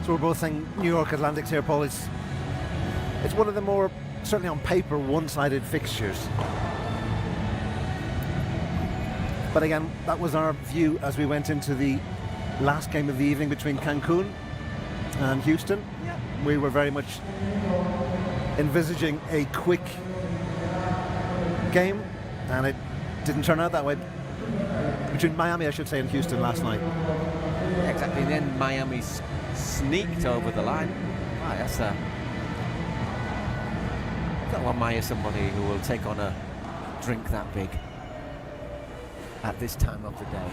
So we're both saying New York Atlantics here, Paul. It's one of the more, certainly on paper, one-sided fixtures. But again, that was our view as we went into the last game of the evening between Cancun and Houston. Yeah. We were very much envisaging a quick game, and it didn't turn out that way. Between Miami, I should say, and Houston last night. Yeah, exactly. Then Miami sneaked over the line. Got to admire somebody who will take on a drink that big at this time of the day.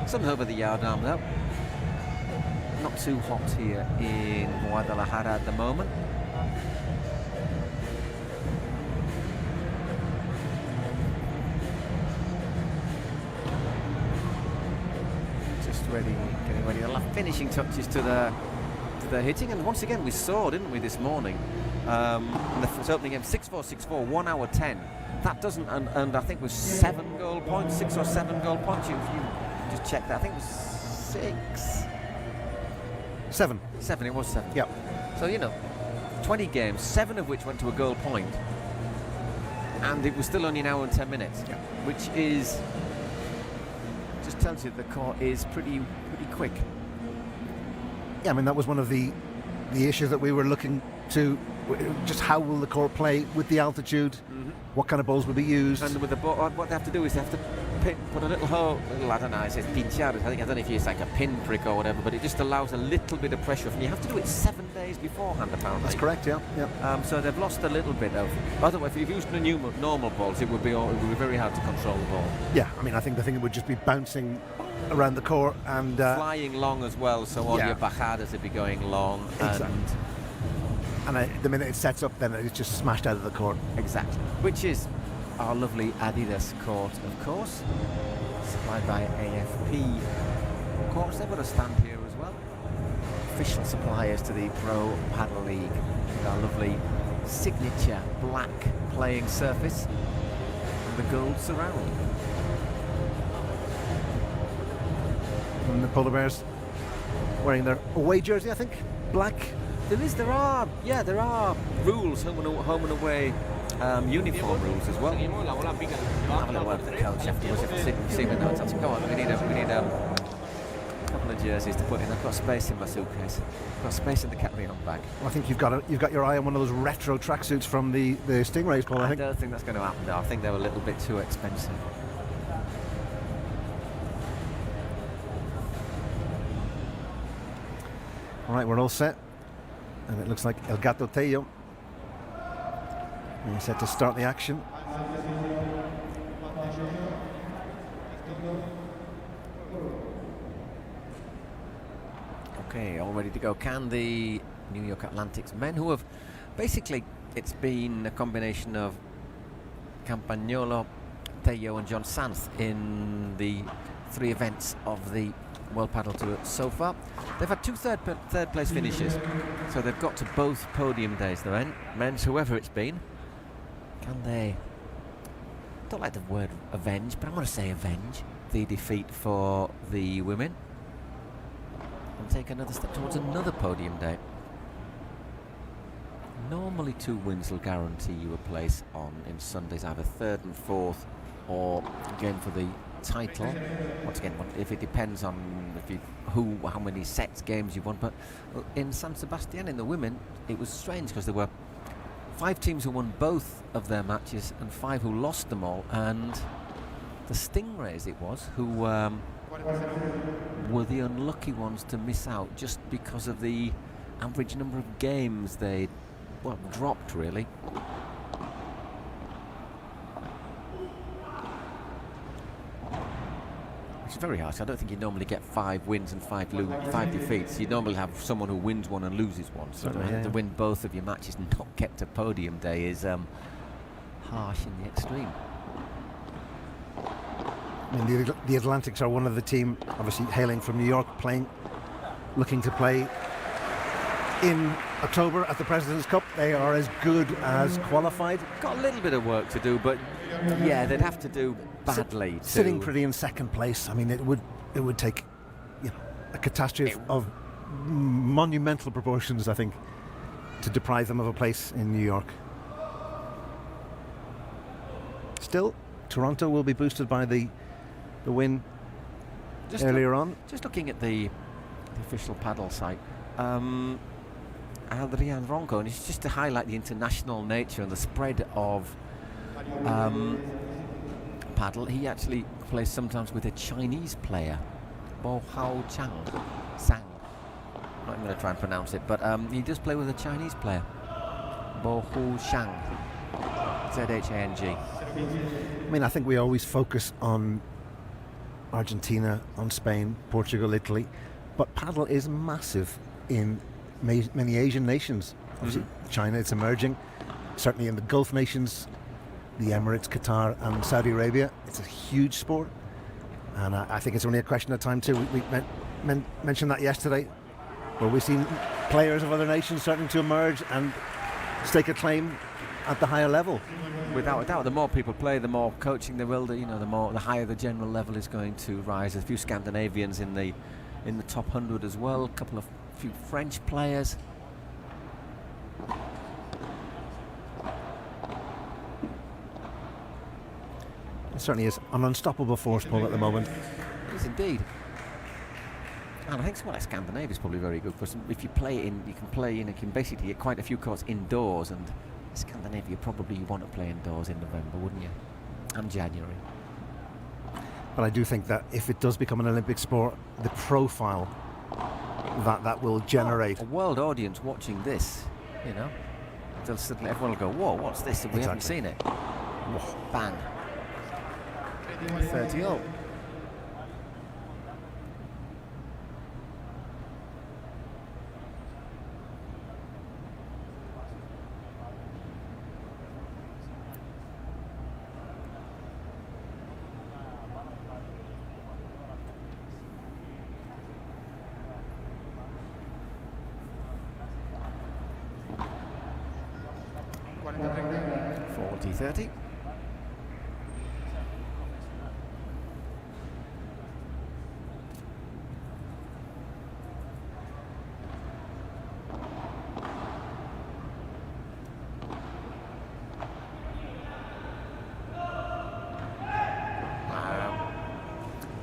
Sun over the yard arm though. Not too hot here in Guadalajara at the moment. Just ready, getting ready. The last finishing touches to the hitting, and once again we saw, didn't we, this morning? In the opening game, 6-4, 6-4, 1 hour 10. That doesn't, and I think it was 7 goal points, 6 or 7 goal points. You just check that. I think it was 6. 7. 7, it was 7. Yep. So, 20 games, 7 of which went to a goal point, and it was still only an hour and 10 minutes, yep. Which is, just tells you the court is pretty quick. Yeah, I mean, that was one of the issues that we were looking to, just how will the court play with the altitude, what kind of balls will be used. And with the ball, what they have to do is they have to put a little hole, I don't know, it says pinchar, I don't know if it's like a pin prick or whatever, but it just allows a little bit of pressure, and you have to do it 7 days beforehand, apparently. That's correct, yeah. So they've lost a little bit of, by the way, if you've used the normal balls, it would be very hard to control the ball. Yeah, I mean, I think it would just be bouncing around the court and flying long as well, so all your bajadas would be going long. Exactly. And the minute it sets up, then it's just smashed out of the court. Exactly. Which is our lovely Adidas court, of course, supplied by AFP. Of course, they've got a stand here as well. Official suppliers to the Pro Padel League. With our lovely signature black playing surface and the gold surround. And the Polar Bears wearing their away jersey, I think, black. There are rules, home and away uniform rules as well. Have a little word with the coach afterwards if you see the notes. I'll say, come on, we need a couple of jerseys to put in. I've got space in my suitcase. I've got space in the carry-on bag. Well, I think you've got your eye on one of those retro tracksuits from the Stingrays, Paul. I don't think that's going to happen though. I think they're a little bit too expensive. All right, we're all set. And it looks like El Gato Tello is set to start the action. Okay, all ready to go. Can the New York Atlantic's men, who have basically, it's been a combination of Campagnolo, Tello and John Sanz in the 3 events of the World Padel Tour so far. They've had 2 third place finishes, so they've got to both podium days, the men's, whoever it's been. Can they, don't like the word avenge, but I'm going to say avenge the defeat for the women and take another step towards another podium day? Normally 2 wins will guarantee you a place on in Sundays, either 3rd and 4th or again for the title. Once again, if it depends on how many sets, games you won. But in San Sebastian, in the women, it was strange because there were 5 teams who won both of their matches and 5 who lost them all, and the Stingrays it was who were the unlucky ones to miss out just because of the average number of games they dropped, really. It's very harsh. I don't think you normally get 5 wins and 5 defeats. You normally have someone who wins one and loses one. So to win both of your matches and not get to podium day is harsh in the extreme. I mean, the Atlantics are one of the team, obviously hailing from New York, looking to play in October at the President's Cup. They are as good as qualified. Got a little bit of work to do, but yeah, they'd have to do badly. Sitting pretty in 2nd place. I mean, it would take a catastrophe of monumental proportions, I think, to deprive them of a place in New York. Still, Toronto will be boosted by the win earlier on. Just looking at the official paddle site, Adrian Ronco, and it's just to highlight the international nature and the spread of paddle. He actually plays sometimes with a Chinese player, Bo Hao Sang, not even going to try and pronounce it, but he does play with a Chinese player, Bo Hu Shang, Z-H-A-N-G. I mean, I think we always focus on Argentina, on Spain, Portugal, Italy, but paddle is massive in many Asian nations. Obviously, China, it's emerging. Certainly in the Gulf nations, the Emirates, Qatar and Saudi Arabia, it's a huge sport. And I think it's only a question of time too. We mentioned that yesterday, where we've seen players of other nations starting to emerge and stake a claim at the higher level. Without a doubt, the more people play, the more coaching they will do. You know, the higher the general level is going to rise. There's a few Scandinavians in the top 100 as well. Few French players. It certainly is an unstoppable force, Paul, at the moment. It is indeed. And I think Scandinavia is probably very good, because if you play you can basically get quite a few courts indoors, and Scandinavia probably you want to play indoors in November, wouldn't you? And January. But I do think that if it does become an Olympic sport, the profile that will generate. A world audience watching this, you know, suddenly everyone will go, whoa, what's this? And we haven't seen it. Whoa, bang. 30-all. .40-30.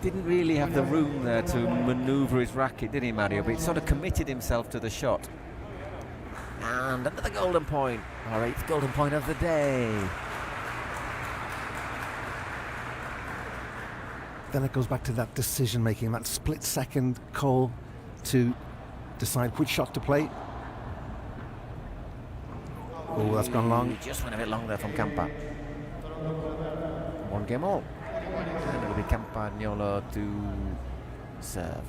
Didn't really have the room there to manoeuvre his racket, did he, Mario? But he sort of committed himself to the shot. And another golden point, our 8th golden point of the day. Then it goes back to that decision making, that split-second call to decide which shot to play. Oh, that's gone long. He just went a bit long there from Campa. 1 game all. And it'll be Campagnolo to serve.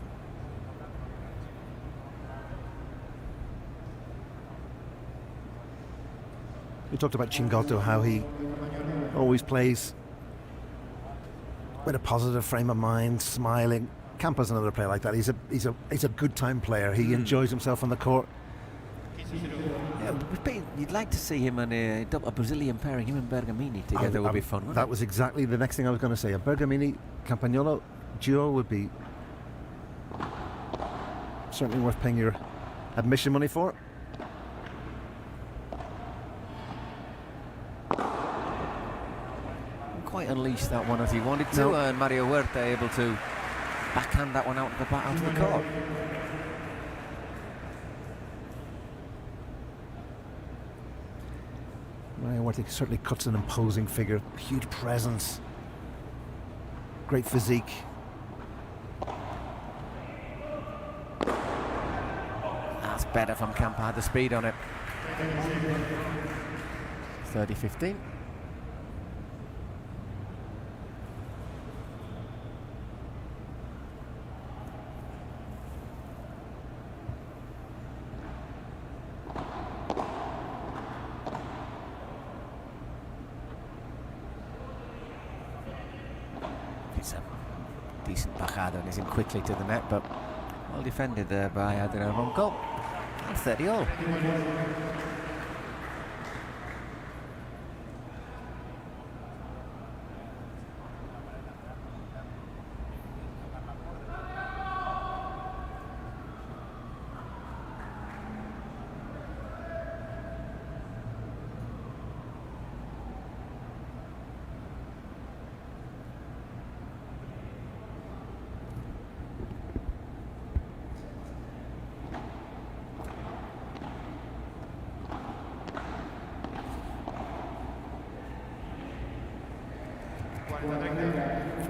We talked about Chingoto, how he always plays with a positive frame of mind, smiling. Campa's another player like that. He's a good time player. He enjoys himself on the court. Yeah, you'd like to see him on a Brazilian pairing. Him and Bergamini together would be fun, wouldn't that it? was exactly the next thing I was going to say. A Bergamini Campagnolo duo would be certainly worth paying your admission money for. Quite unleashed that one as he wanted to, and Mario Huerta able to backhand that one out of the court. Mario Huerta certainly cuts an imposing figure, huge presence, great physique. That's better from Campa, had the speed on it. 30-15. It's a decent bajada and is in quickly to the net, but well defended there by Adrian Ronco. And 30-all.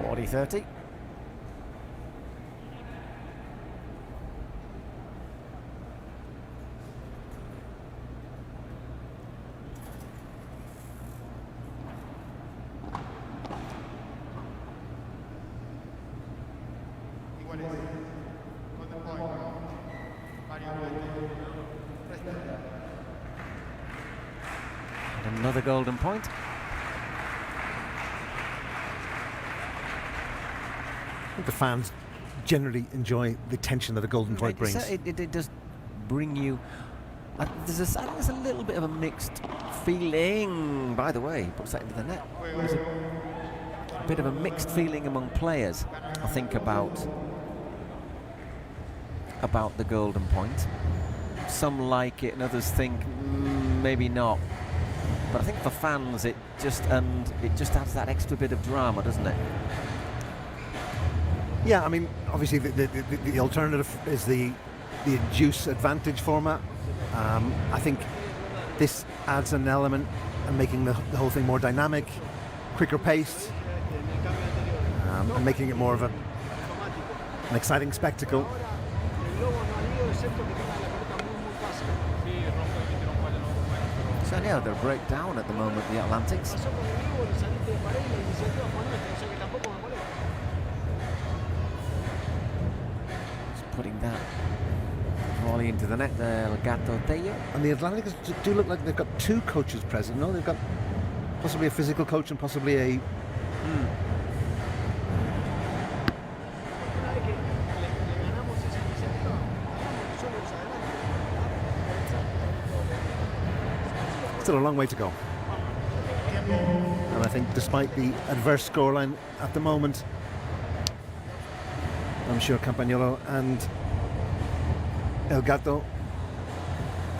.40-30. Another golden point. I think the fans generally enjoy the tension that a golden point brings. It does bring you. There's a little bit of a mixed feeling. By the way, he puts that into the net. There's a bit of a mixed feeling among players, I think, about the golden point. Some like it, and others think maybe not. But I think for fans, it just adds that extra bit of drama, doesn't it? Yeah, I mean, obviously the alternative is the juice advantage format. I think this adds an element and making the whole thing more dynamic, quicker paced, and making it more of an exciting spectacle. So yeah, they're break down at the moment, the Atlantics. Putting that volley into the net there, El Gato Tello. And the Atlantics do look like they've got two coaches present. No, they've got possibly a physical coach and possibly a... Still a long way to go. And I think despite the adverse scoreline at the moment, I'm sure Campagnolo and El Gato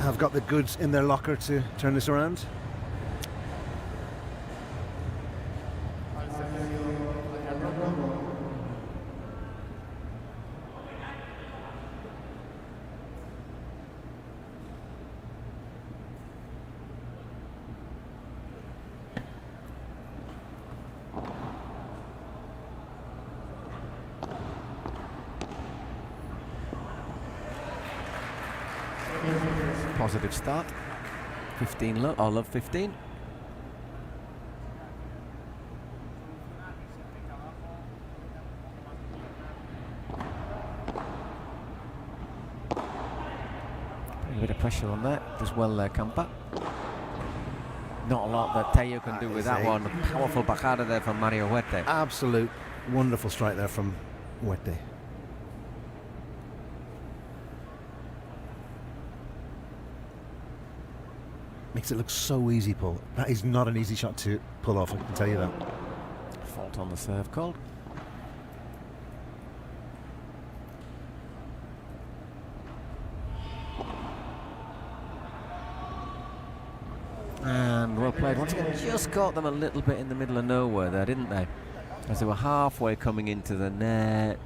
have got the goods in their locker to turn this around. Positive start. 15 love. I love 15. A bit of pressure on that. Does well there, Campa. Not a lot that Tello can do with that one. Powerful bajada there from Mario Huete. Absolute wonderful strike there from Huete. Makes it look so easy, Paul. That is not an easy shot to pull off, I can tell you that. Fault on the serve called. And well played. Once again, just caught them a little bit in the middle of nowhere there, didn't they? As they were halfway coming into the net.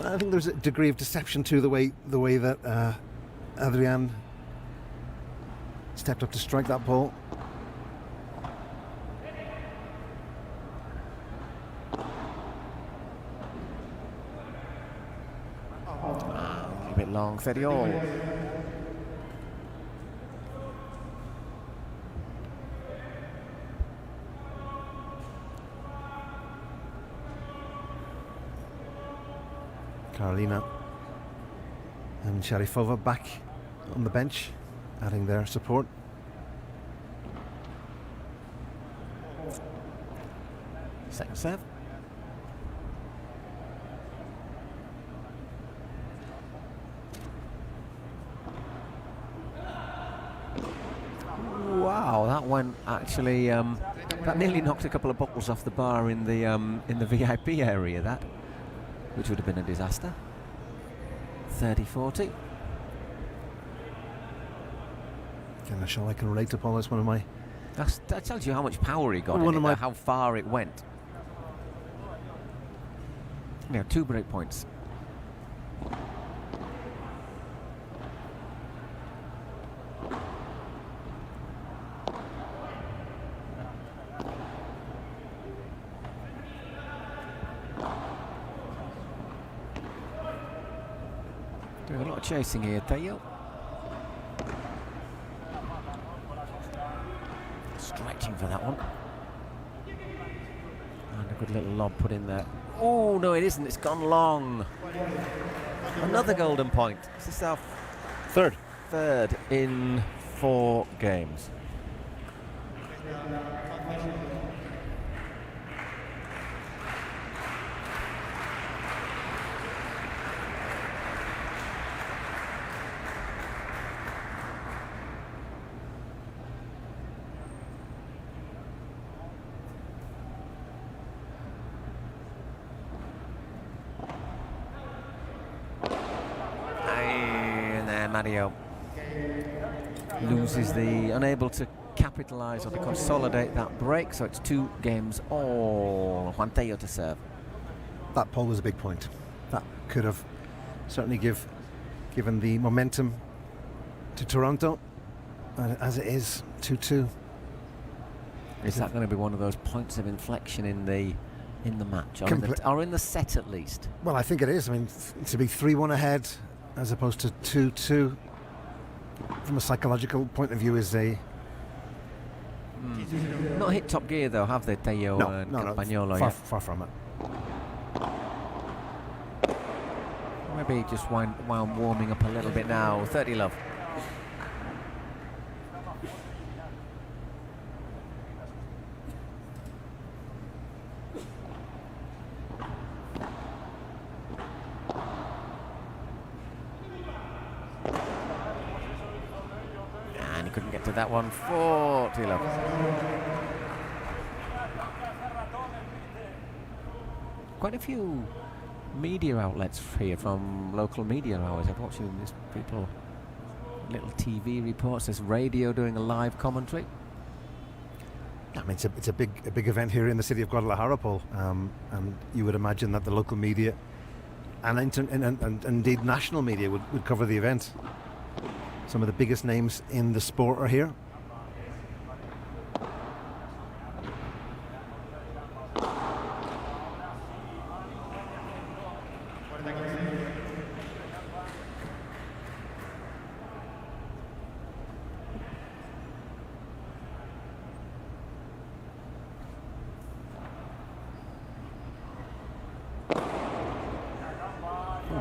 I think there's a degree of deception to the way that Adrian stepped up to strike that ball. A little bit long, Feriol. Carolina and Sharifova back on the bench, adding their support. Second serve. Wow, that went actually. That nearly knocked a couple of bottles off the bar in the VIP area. That, which would have been a disaster. 30-40. Again, a shot I can relate to, Paul. That's one of my... That tells you how much power he got, how far it went. Yeah, 2 break points. Doing a lot of chasing here, Tello. Stretching for that one. And a good little lob put in there. Oh, no, it isn't. It's gone long. Another golden point. This is our third in 4 games. And there Mario loses unable to capitalise or to consolidate that break, so it's 2 games all. Juan Tello to serve. That pole was a big point. That could have certainly given the momentum to Toronto. As it is, 2-2. Is that going to be one of those points of inflection in the match, or in the set at least? Well, I think it is. I mean, to be 3-1 ahead as opposed to 2-2, from a psychological point of view, is a... Not hit top gear though, have they, Tello and Campagnolo? Far from it. Maybe just while warming up a little bit now. 30 love. And he couldn't get to that one. 40 love. Quite a few media outlets here from local media hours. I'm watching these people, little TV reports, there's radio doing a live commentary. I mean, it's a big event here in the city of Guadalajara, Paul, and you would imagine that the local media and indeed national media would cover the event. Some of the biggest names in the sport are here.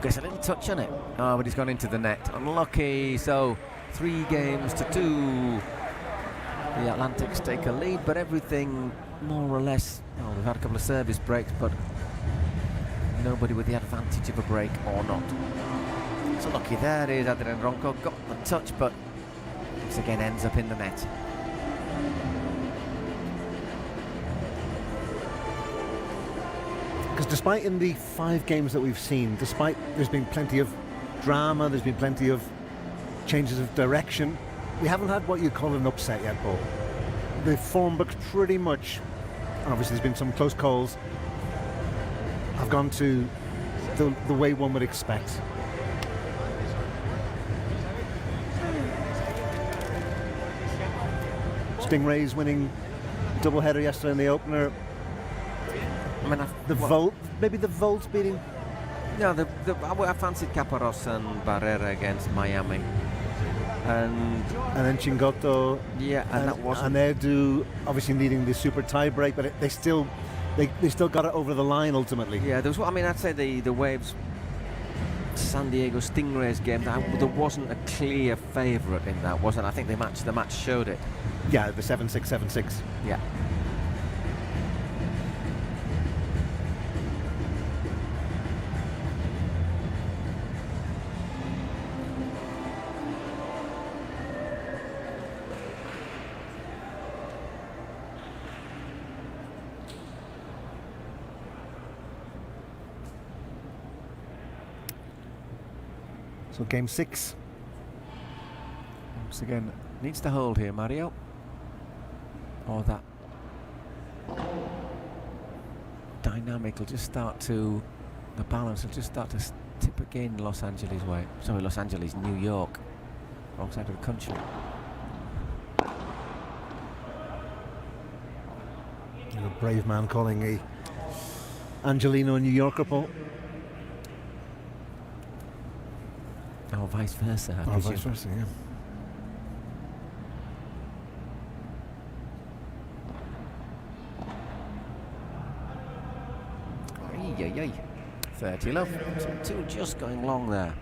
Gets a little touch on it. Oh, but he's gone into the net. Unlucky. So 3 games to 2. The Atlantics take a lead, but everything more or less. Oh, they've had a couple of service breaks, but nobody with the advantage of a break or not. So lucky there is Adrian Ronco. Got the touch, but once again ends up in the net. Because despite in the 5 games that we've seen, despite there's been plenty of drama, there's been plenty of changes of direction, we haven't had what you'd call an upset yet, Paul. The form books pretty much, and obviously there's been some close calls, have gone to the way one would expect. Stingrays winning doubleheader yesterday in the opener. I mean, maybe the Volts beating. No, I fancied Caparros and Barrera against Miami, and then Chingotto. Yeah, and that wasn't. And Edu obviously needing the super tie break, but they still got it over the line ultimately. Yeah, there was. I mean, I'd say the Waves San Diego Stingrays game. There wasn't a clear favourite in that, wasn't? I think the match showed it. Yeah, the 7-6, 7-6. Yeah. So game 6. Once again, needs to hold here, Mario. Or that dynamic will just start to, the balance will just start to tip again Los Angeles way. Sorry, Los Angeles, New York. Wrong side of the country. A brave man calling a Angelino New Yorker, Paul. Or vice versa, I presume. Vice versa, yeah. Ay. 30 love. 2 just going long there.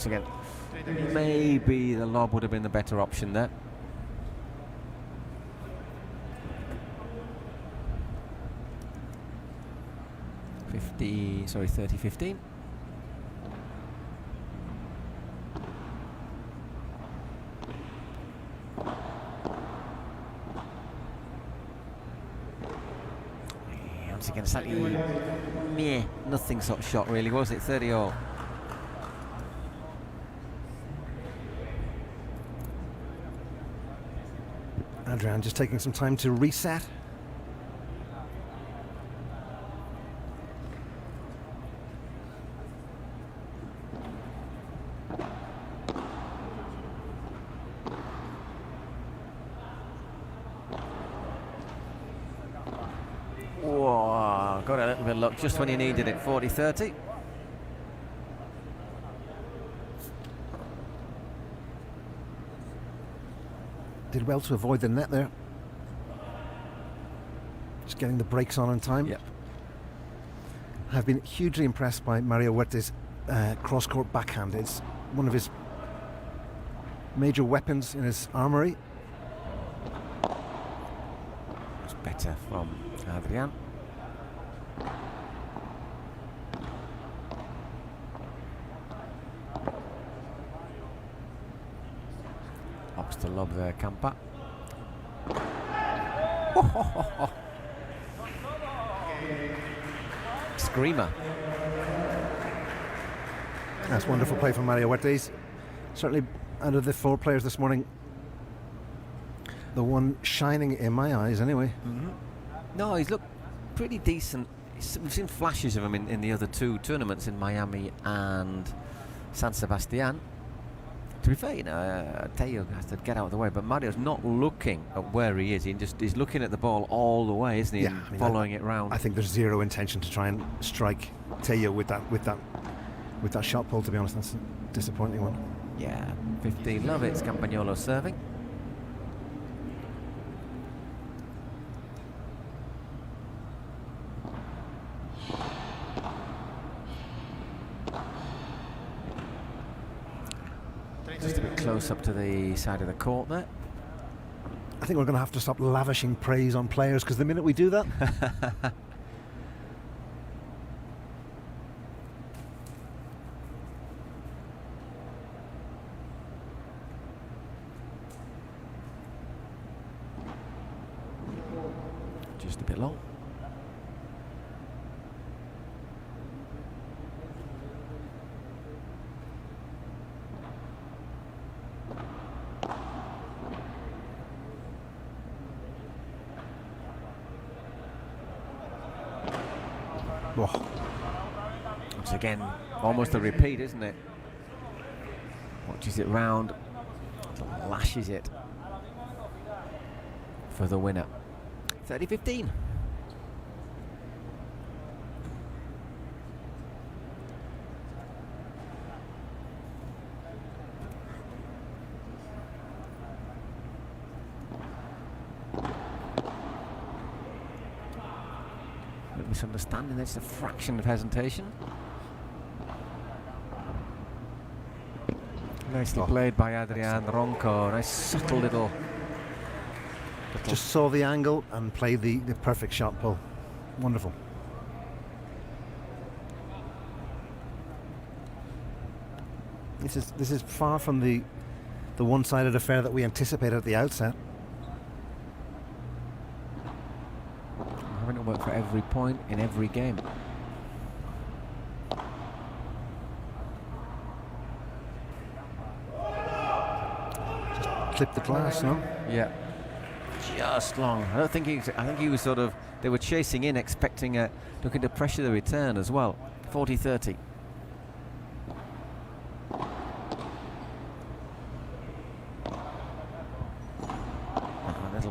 once again, maybe the lob would have been the better option there. Sorry, 30-15. Once again, slightly meh, nothing sort of shot really, was it? 30-all. Adrian just taking some time to reset. Whoa, got a little bit of luck just when you needed it. 40-30. Did well to avoid the net there. Just getting the brakes on in time. Yep. I've been hugely impressed by Mario Huerta's cross-court backhand. It's one of his major weapons in his armory. It's better from Adrian. Opts to lob there, Campa. Screamer. That's wonderful play from Mario Huerta. He's certainly, out of the 4 players this morning, the one shining in my eyes anyway. No, he's looked pretty decent. We've seen flashes of him in the other 2 tournaments in Miami and San Sebastian. To be fair, you know, Teo has to get out of the way, but Mario's not looking at where he is. He's looking at the ball all the way, isn't he? Yeah, And I mean, following it round. I think there's zero intention to try and strike Teo with that shot pull. To be honest, that's a disappointing one. Yeah, 15 love. It's Campagnolo serving. Just a bit close up to the side of the court there. I think we're going to have to stop lavishing praise on players, because the minute we do that, just a bit long. Once again, almost a repeat, isn't it? Watches it round, lashes it for the winner. 30-15. Misunderstanding, there's a fraction of hesitation. Nicely played by Adrian Ronco. Nice subtle little just saw the angle and played the perfect shot pull. Wonderful. This is far from the one-sided affair that we anticipated at the outset. Having to work for every point in every game. Just clip the glass, no? Yeah. Just long. I think he was sort of, they were chasing in, expecting looking to pressure the return as well. 40-30.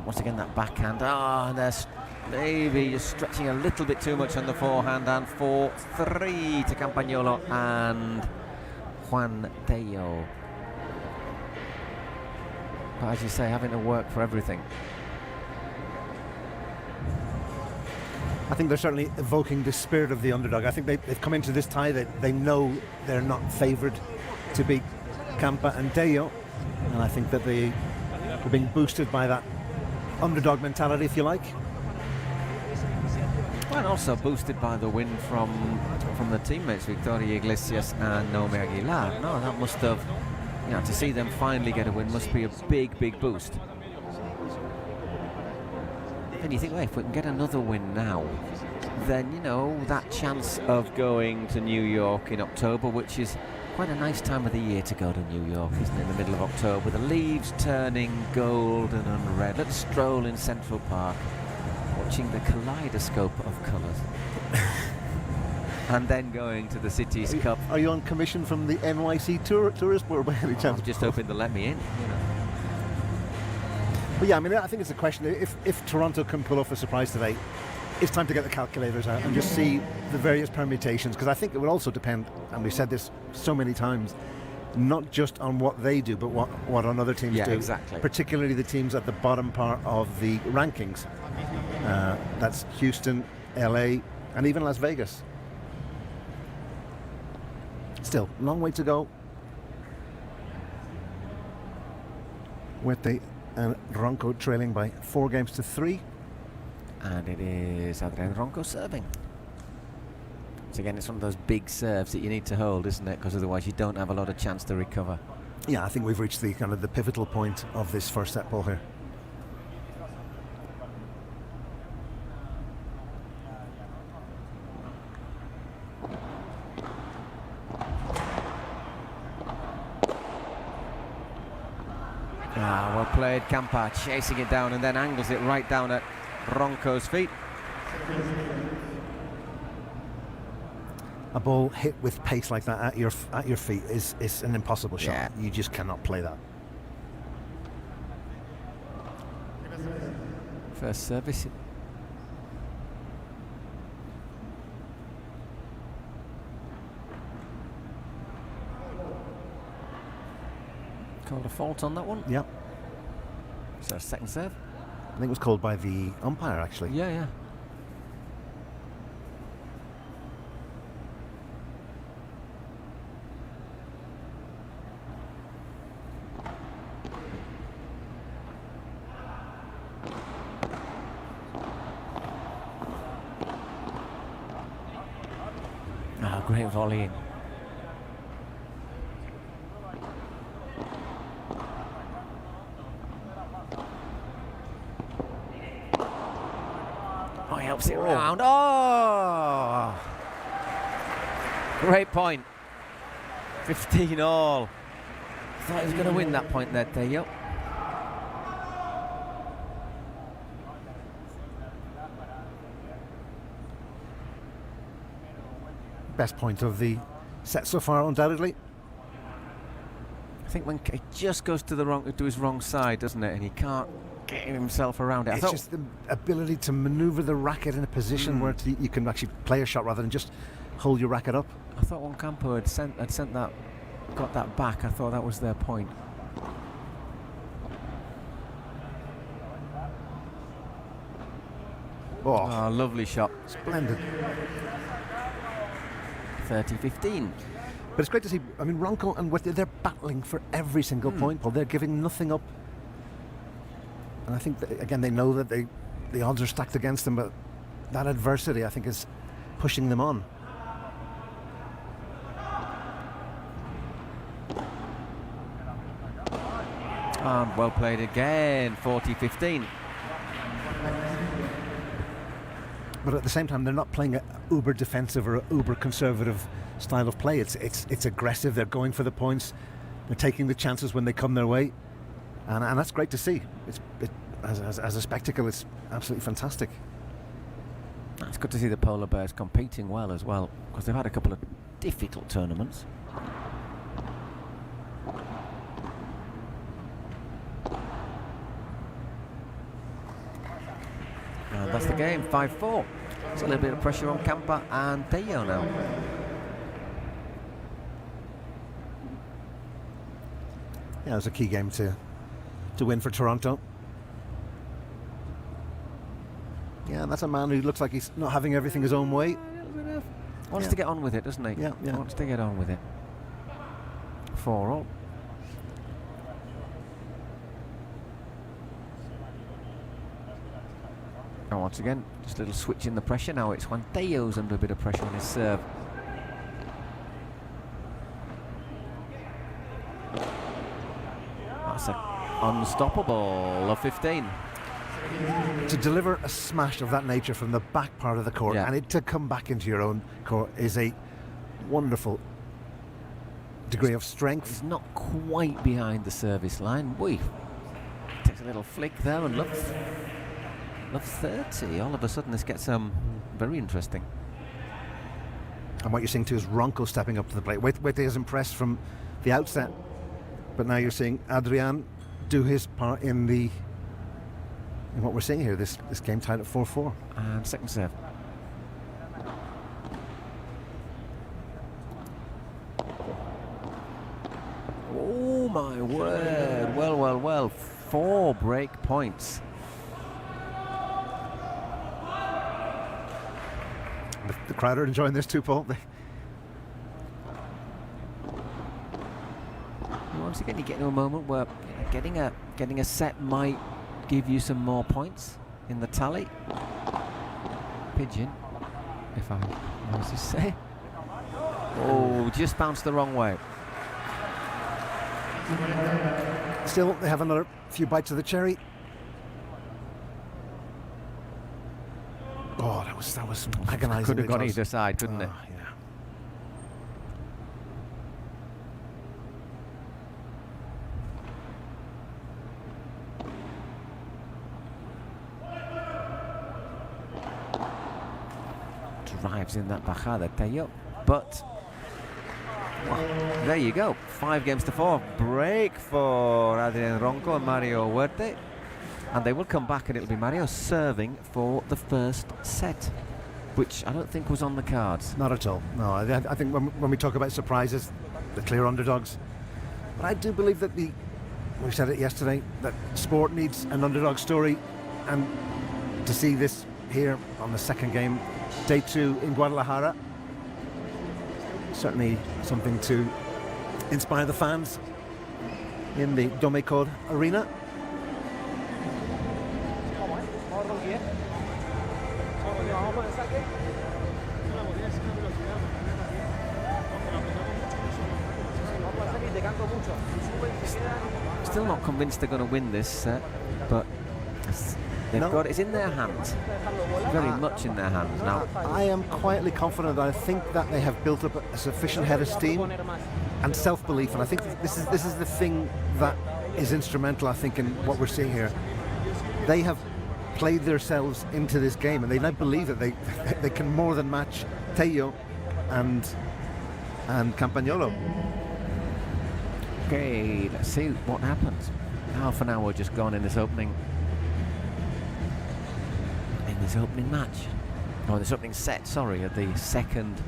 Once again, that backhand. And there's maybe just stretching a little bit too much on the forehand. And 4-3 to Campagnolo and Juan Teo. But as you say, having to work for everything. I think they're certainly evoking the spirit of the underdog. I think they've come into this tie that they know they're not favoured to beat Campa and Deyo, and I think that they're being boosted by that underdog mentality, if you like. And also boosted by the win from the teammates, Victoria Iglesias and Naomi Aguilar. No, that must have, to see them finally get a win must be a big, big boost. And you think, well, if we can get another win now, then, that chance of going to New York in October, which is quite a nice time of the year to go to New York, isn't it? In the middle of October, the leaves turning golden and red. Let's stroll in Central Park, watching the kaleidoscope of colours. And then going to the Cities Cup. Are you on commission from the NYC Tourist Board by any chance? I'm just hoping to let me in, But yeah, I think it's a question. If Toronto can pull off a surprise today, it's time to get the calculators out and just see the various permutations, because I think it would also depend, and we've said this so many times, not just on what they do, but what on other teams do. Exactly. Particularly the teams at the bottom part of the rankings. That's Houston, LA, and even Las Vegas. Still, long way to go. Huete and Ronco trailing by 4-3. And it is Adrián Ronco serving. So again, it's one of those big serves that you need to hold, isn't it? Because otherwise you don't have a lot of chance to recover. Yeah, I think we've reached the kind of the pivotal point of this first set ball here. Well played, Campa chasing it down and then angles it right down at Ronco's feet. A ball hit with pace like that at your feet is an impossible shot. Yeah. You just cannot play that. First service. Called a fault on that one. Yep. So second serve. I think it was called by the umpire, actually. Yeah. Great volleying. Oh, he helps it round. Oh! Great point. 15 all. Thought he was going to win that point there, Theo. Best point of the set so far, undoubtedly. I think when he just goes to his wrong side, doesn't it? And he can't get himself around it. It's just the ability to maneuver the racket in a position where you can actually play a shot rather than just hold your racket up. I thought when Campo had sent that, got that back, I thought that was their point. Oh, lovely shot. Splendid. 30-15. But it's great to see, Ronco and Huete, they're battling for every single point, Paul. They're giving nothing up. And I think, that, again, they know that the odds are stacked against them, but that adversity, I think, is pushing them on. And well played again, 40-15. But at the same time, they're not playing an uber defensive or an uber conservative style of play. It's aggressive. They're going for the points. They're taking the chances when they come their way, and that's great to see. As a spectacle, it's absolutely fantastic. It's good to see the Polar Bears competing well as well, because they've had a couple of difficult tournaments. And that's the game, 5-4. It's a little bit of pressure on Campa and Deyo now. Yeah, it was a key game to win for Toronto. Yeah, that's a man who looks like he's not having everything his own way. Wants to get on with it, doesn't he? Yeah. Wants to get on with it. 4-all. And once again, just a little switch in the pressure. Now it's Juan Tello's under a bit of pressure on his serve. That's an unstoppable of 15. To deliver a smash of that nature from the back part of the court and it to come back into your own court is a wonderful degree of strength. It's not quite behind the service line. Takes a little flick there and love 30. All of a sudden this gets very interesting. And what you're seeing too is Ronco stepping up to the plate. Wete is impressed from the outset, but now you're seeing Adrian do his part in what we're seeing here. This game tied at 4-4. And second serve. Oh my word! Well. 4 break points. The crowd are enjoying this too, Paul. Once again, you get to a moment where getting a set might give you some more points in the tally. Pigeon, if I might just say. Oh, just bounced the wrong way. Still, they have another few bites of the cherry. Oh, that was agonising. Could have gone either side, couldn't it? Yeah. Drives in that bajada, Tello, but well, there you go. 5 games to 4. Break for Adrian Ronco and Mario Huerte. And they will come back and it'll be Mario serving for the first set, which I don't think was on the cards. Not at all. No, I think when we talk about surprises, the clear underdogs. But I do believe that we said it yesterday, that sport needs an underdog story. And to see this here on the second game, day 2 in Guadalajara, certainly something to inspire the fans in the Domecod arena. Still not convinced they're going to win this set, but it's in their hands, very much in their hands now. I am quietly confident. I think that they have built up a sufficient head of steam and self-belief, and I think this is the thing that is instrumental, I think, in what we're seeing here. They have played themselves into this game, and they now believe that they can more than match Tello and Campagnolo. Okay, let's see what happens. Half an hour just gone in this opening match, or this opening set, sorry, of the second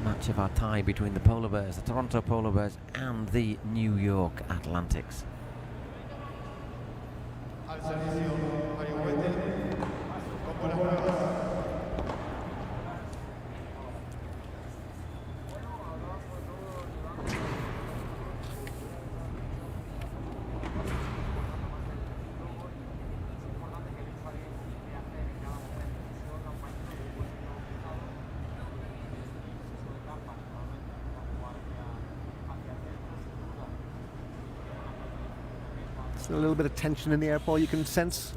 match of our tie between the Polar Bears, the Toronto Polar Bears and the New York Atlantics. A little bit of tension in the air, Paul, you can sense.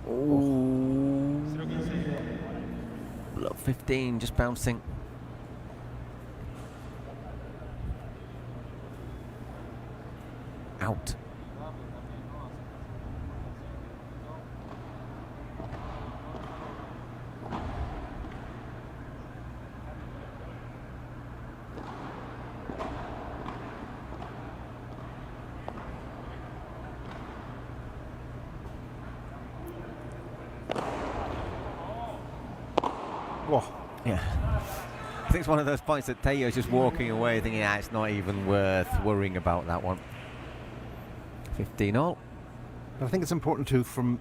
Oh, 15 just bouncing. Out. Whoa. Yeah. I think it's one of those points that Tello's just walking away thinking, it's not even worth worrying about that one. 15-all. But I think it's important too, from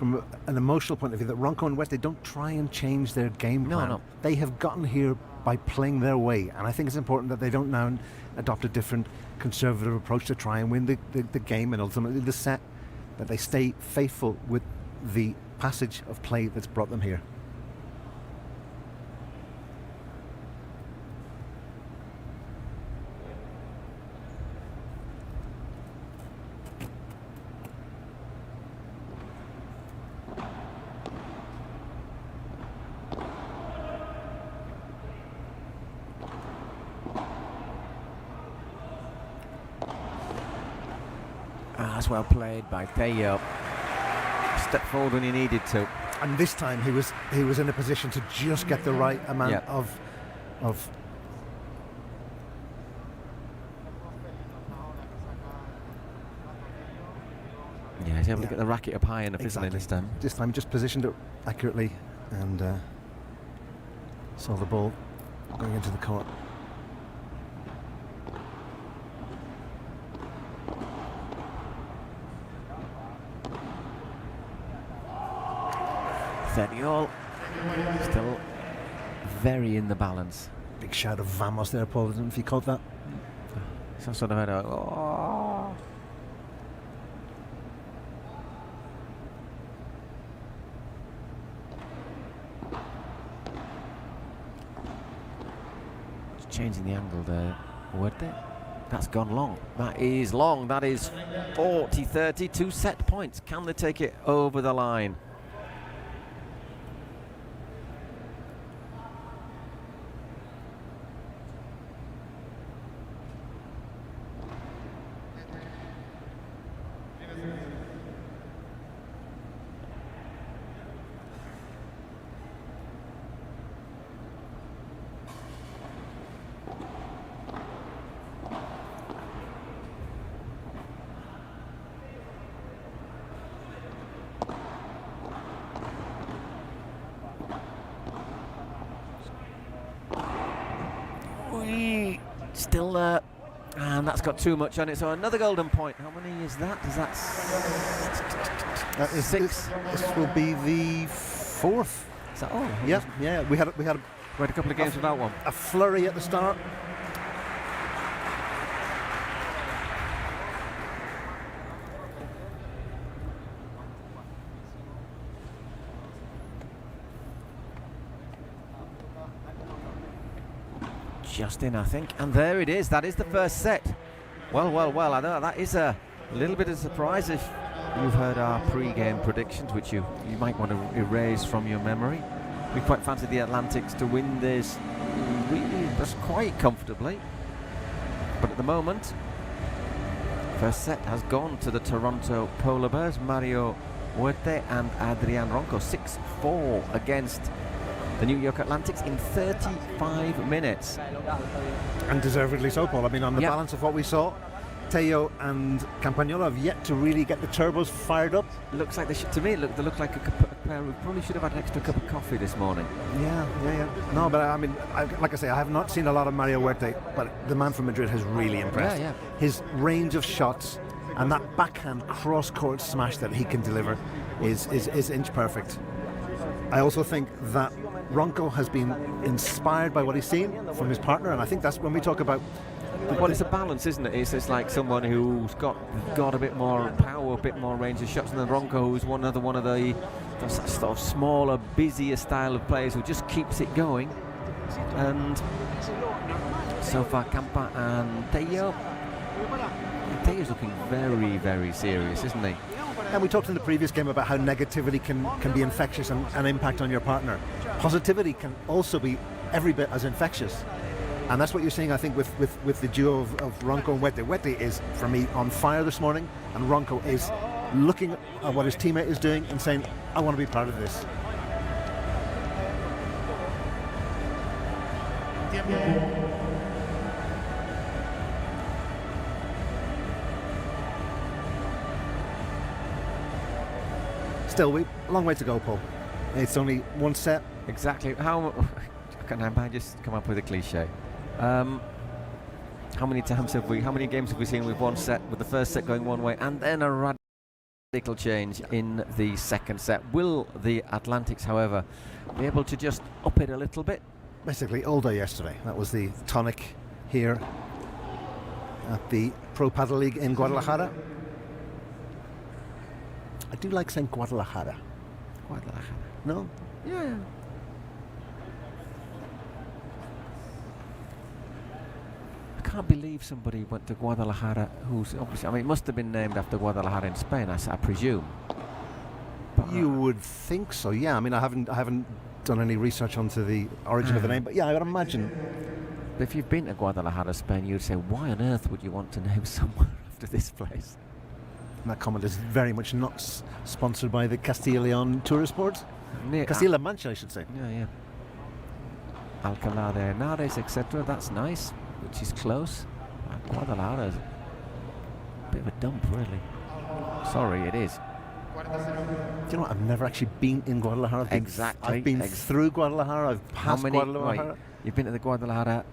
an emotional point of view, that Ronco and Wete don't try and change their game plan. No. They have gotten here by playing their way, and I think it's important that they don't now adopt a different conservative approach to try and win the game and ultimately the set, that they stay faithful with the passage of play that's brought them here. That's well played by Theo. Step forward when he needed to. And this time he was in a position to just get the right amount of yeah, he's able to get the racket up high enough, isn't he, this time? This time just positioned it accurately and saw the ball going into the court. All still very in the balance. Big shout of vamos there, Paul. I don't know if you caught that. Some sort of a Just changing the angle there. That's gone long. That is long. That is 40-30, 2 set points. Can they take it over the line? Still there, and that's got too much on it, so another golden point. How many is that? Is that is 6? This will be the 4th. Is that all? Yeah. We had a couple of games without one. A flurry at the start. Just in, I think, and there it is. That is the first set. Well. I know that is a little bit of a surprise if you've heard our pre-game predictions, which you might want to erase from your memory. We quite fancied the Atlantics to win this really just quite comfortably, but at the moment, first set has gone to the Toronto Polar Bears. Mario Huete and Adrian Ronco 6-4 against the New York Atlantics in 35 minutes. And deservedly so, Paul. I mean, on the balance of what we saw, Teo and Campagnolo have yet to really get the turbos fired up. Looks like they look like a pair who probably should have had an extra cup of coffee this morning. Yeah. No, but I mean, like I say, I have not seen a lot of Mario Huete, but the man from Madrid has really impressed. Yeah. His range of shots and that backhand cross-court smash that he can deliver is inch perfect. I also think that Ronco has been inspired by what he's seen from his partner, and I think that's when we talk about. Well, it's a balance, isn't it? It's like someone who's got a bit more power, a bit more range of shots, and then Ronco, who's another one of the sort of smaller, busier style of players who just keeps it going. And so far, Campa and Teo's looking very, very serious, isn't he? And we talked in the previous game about how negativity can be infectious and impact on your partner. Positivity can also be every bit as infectious. And that's what you're seeing, I think, with the duo of Ronco and Huete. Huete is, for me, on fire this morning, and Ronco is looking at what his teammate is doing and saying, I want to be part of this. Still, a long way to go, Paul. It's only one set. Exactly. How I just come up with a cliche? How many games have we seen with one set, with the first set going one way and then a Little change in the second set. Will the Atlantics, however, be able to just up it a little bit? Basically all day yesterday. That was the tonic here at the Pro Padel League in Guadalajara. I do like saying Guadalajara. Guadalajara. No? Yeah. I can't believe somebody went to Guadalajara who's obviously, I mean, it must have been named after Guadalajara in Spain, I presume. But You would think so, yeah. I mean, I haven't done any research onto the origin of the name, but yeah, I would imagine. But if you've been to Guadalajara, Spain, you'd say, why on earth would you want to name somewhere after this place? And that comment is very much not sponsored by the Castilla y León tourist board. Castilla-La Mancha, I should say. Yeah. Alcalá de Henares, etc. That's nice, which is close. Guadalajara is a bit of a dump, really. Sorry, it is. Do you know what? I've never actually been in Guadalajara. I've been through Guadalajara. I've passed Guadalajara. Right, you've been to the Guadalajara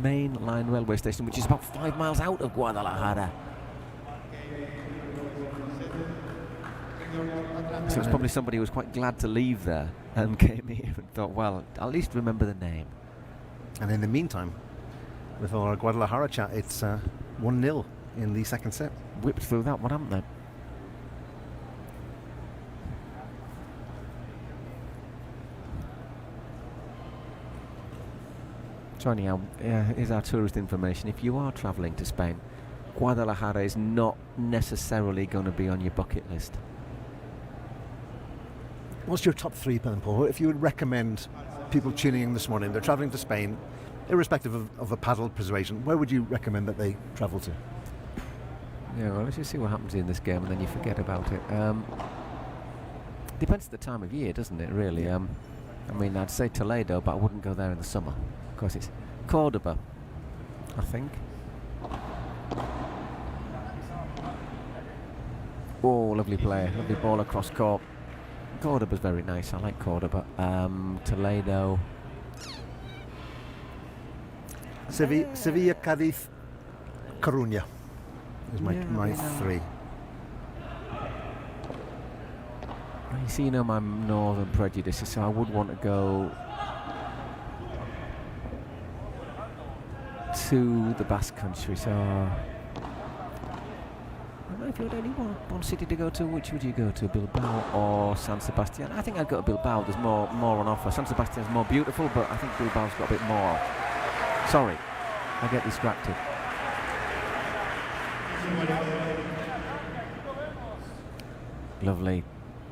main line railway station, which is about 5 miles out of Guadalajara. So it's probably somebody who was quite glad to leave there and came here and thought, well, at least remember the name. And in the meantime, with all our Guadalajara chat, it's 1-0 in the second set. Whipped through that one, haven't they? So anyhow, here's our tourist information. If you are travelling to Spain, Guadalajara is not necessarily going to be on your bucket list. What's your top three, Ben Paul? If you would recommend people tuning in this morning, they're travelling to Spain, irrespective of a paddle persuasion, where would you recommend that they travel to? Yeah, well, let's just see what happens in this game and then you forget about it. Depends on the time of year, doesn't it, really? I mean, I'd say Toledo, but I wouldn't go there in the summer. Of course, it's Cordoba, I think. Oh, lovely play, lovely ball across court. Cordoba's very nice, I like Cordoba. Toledo. Sevilla, Cadiz, Coruña is my three. You see, my northern prejudices, so I would want to go to the Basque Country, so if you had only one city to go to, which would you go to, Bilbao or San Sebastian? I think I'd go to Bilbao. There's more on offer. San Sebastian's more beautiful, but I think Bilbao's got a bit more. Sorry, I get distracted. Lovely,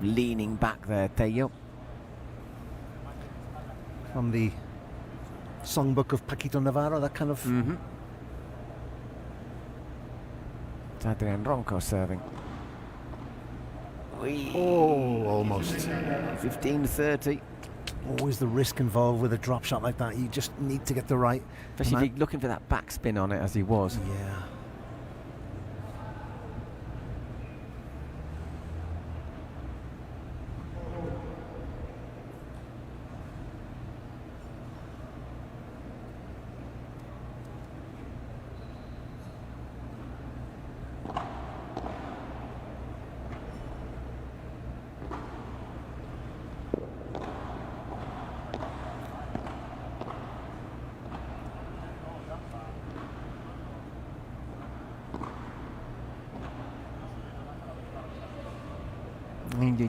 leaning back there, Tello. From the songbook of Paquito Navarro, that kind of. Mm-hmm. Adrian Ronco serving. Oh, almost. 15-30. Always the risk involved with a drop shot like that. You just need to get the right. Especially if you're looking for that backspin on it, as he was. Yeah. He's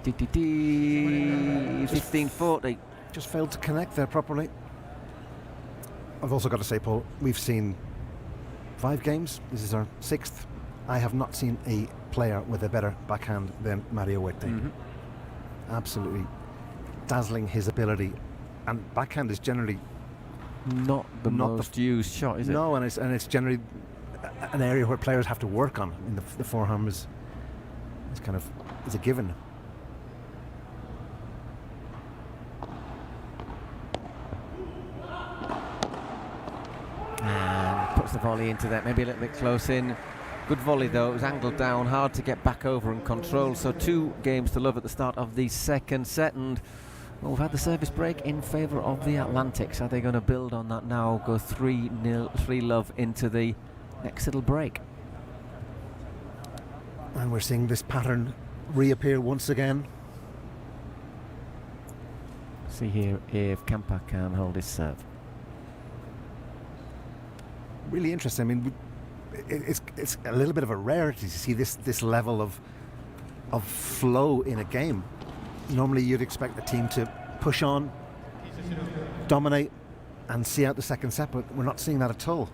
15-40. Just failed to connect there properly. I've also got to say, Paul, we've seen 5 games. This is our 6th. I have not seen a player with a better backhand than Mario Huete. Mm-hmm. Absolutely dazzling, his ability. And backhand is generally not the most used shot, is it? No, and it's generally an area where players have to work on. In the forehand is kind of a given. And puts the volley into that, maybe a little bit close in. Good volley though, it was angled down, hard to get back over and control. So 2 games to love at the start of the second set, and well, we've had the service break in favour of the Atlantics. Are they going to build on that now, go 3-0, 3-love into the next little break? And we're seeing this pattern reappear once again. See here if Kampa can hold his serve. Really interesting. I mean, it's a little bit of a rarity to see this level of flow in a game. Normally you'd expect the team to push on, dominate, and see out the second set, but we're not seeing that at all.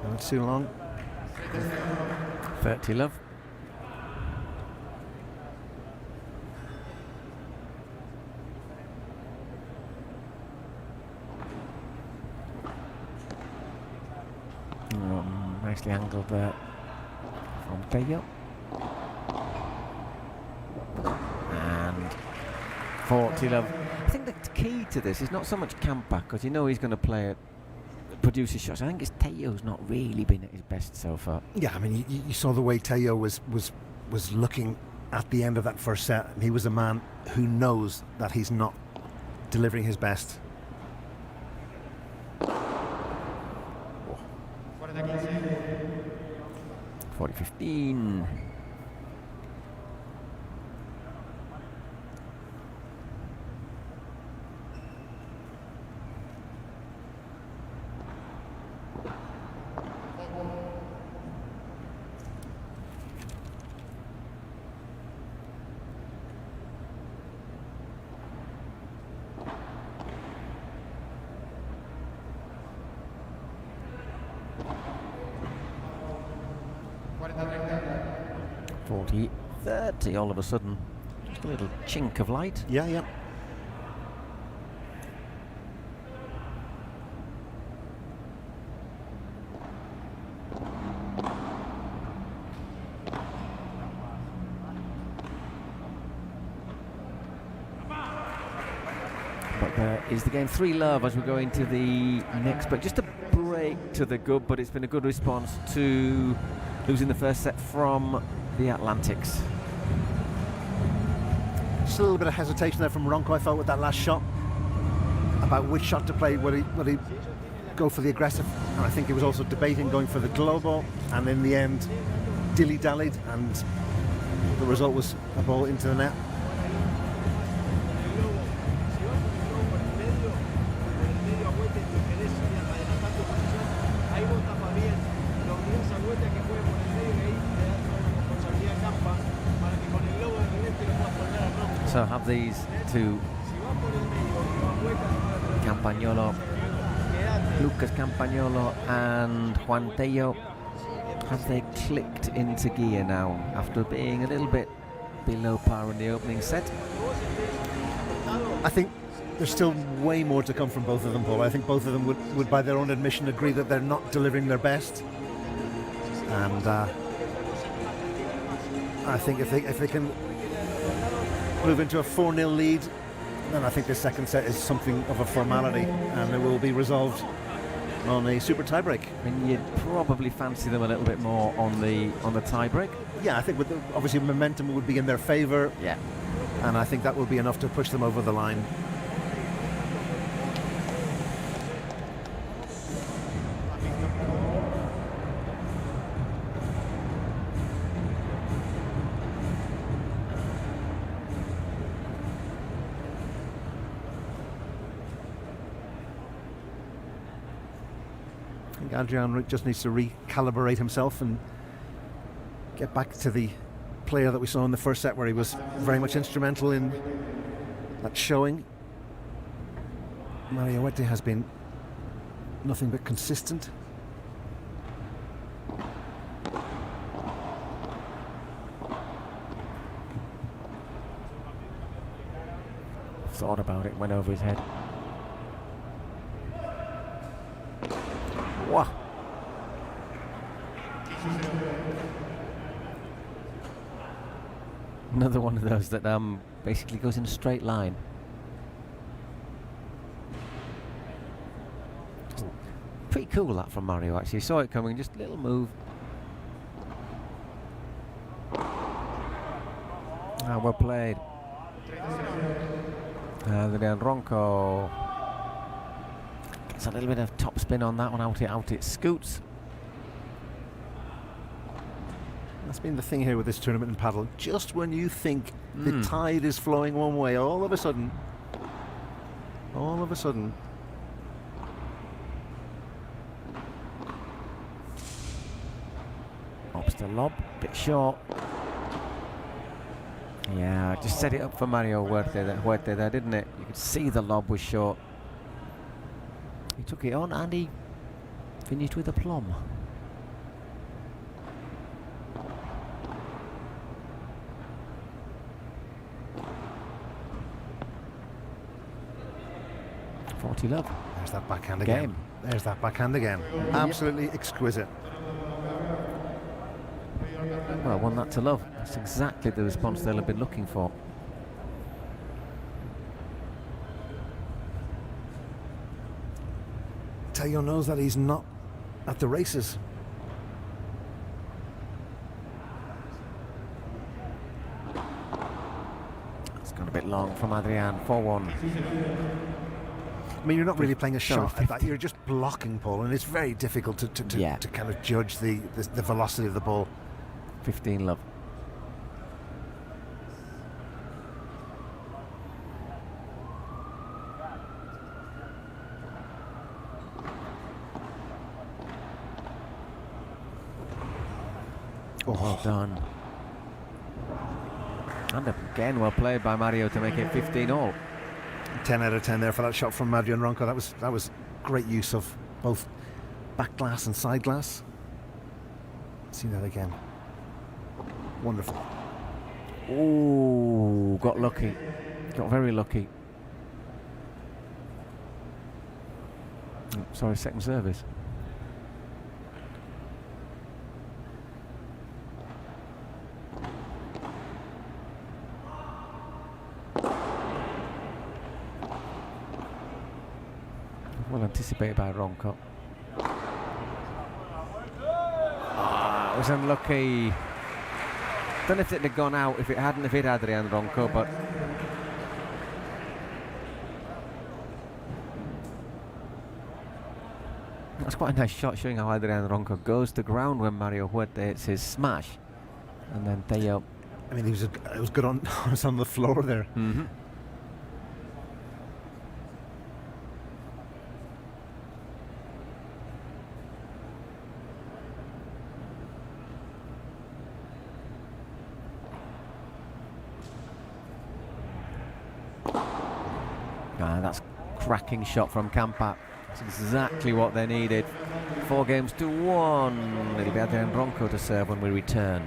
Not too long. 30 love. Nicely angled there from Tello. And 40 love. I think the key to this is not so much Kampa, because you know he's going to play it, produce his shots. I think it's Tello's not really been at his best so far. Yeah, I mean, you saw the way Tello was looking at the end of that first set, and he was a man who knows that he's not delivering his best. 40-15. .40-30 all of a sudden. Just a little chink of light. Yeah, yeah. But is the game 3 love as we go into the next break. Just a break to the good, but it's been a good response to losing the first set from the Atlantics. Just a little bit of hesitation there from Ronco, I felt, with that last shot, about which shot to play. Would he go for the aggressive? And I think he was also debating going for the globo, and in the end dilly-dallied, and the result was a ball into the net. So have these two, Campagnolo, Lucas Campagnolo and Juan Tello, have they clicked into gear now after being a little bit below par in the opening set? I think there's still way more to come from both of them, Paul. I think both of them would by their own admission agree that they're not delivering their best, and I think if they can move into a 4-0 lead, then I think the second set is something of a formality, and it will be resolved on a super tiebreak. And you'd probably fancy them a little bit more on the tiebreak. Yeah, I think obviously momentum would be in their favour. Yeah, and I think that will be enough to push them over the line. Adrian just needs to recalibrate himself and get back to the player that we saw in the first set, where he was very much instrumental in that showing. Mariotti has been nothing but consistent. Thought about it, went over his head. Wow. Another one of those that basically goes in a straight line. Pretty cool that from Mario, actually. Saw it coming, just a little move. Well played. Adrian Ronco gets a little bit of top spin on that one. Out it scoots. That's been the thing here with this tournament in paddle. Just when you think the tide is flowing one way, all of a sudden, Ops the lob, bit short. Yeah, just set it up for Mario Huerte there, didn't it? You could see the lob was short. He took it on and he finished with a plum. Love. There's that backhand again. There's that backhand again. Absolutely exquisite. Well, 1-0. That's exactly the response they'll have been looking for. Tello knows that he's not at the races. It's gone a bit long from Adrian. 4-1. I mean, you're not really playing a shot at that. You're just blocking, Paul, and it's very difficult to kind of judge the velocity of the ball. 15 love. Well done. And again, well played by Mario to make it 15 all. 10 out of 10 there for that shot from Adrian Ronco. That was great use of both back glass and side glass. See that again. Wonderful. Ooh, got lucky. Got very lucky. Sorry, second service. Well anticipated by Ronco. It was unlucky. Don't know if it had gone out if it hadn't have hit Adrian Ronco, but that's quite a nice shot, showing how Adrian Ronco goes to ground when Mario Huerte hits his smash, and then Tello. I mean, it was good on. It was on the floor there. That's cracking shot from Campa. That's exactly what they needed. 4-1. It'll be Adrian Ronco to serve when we return.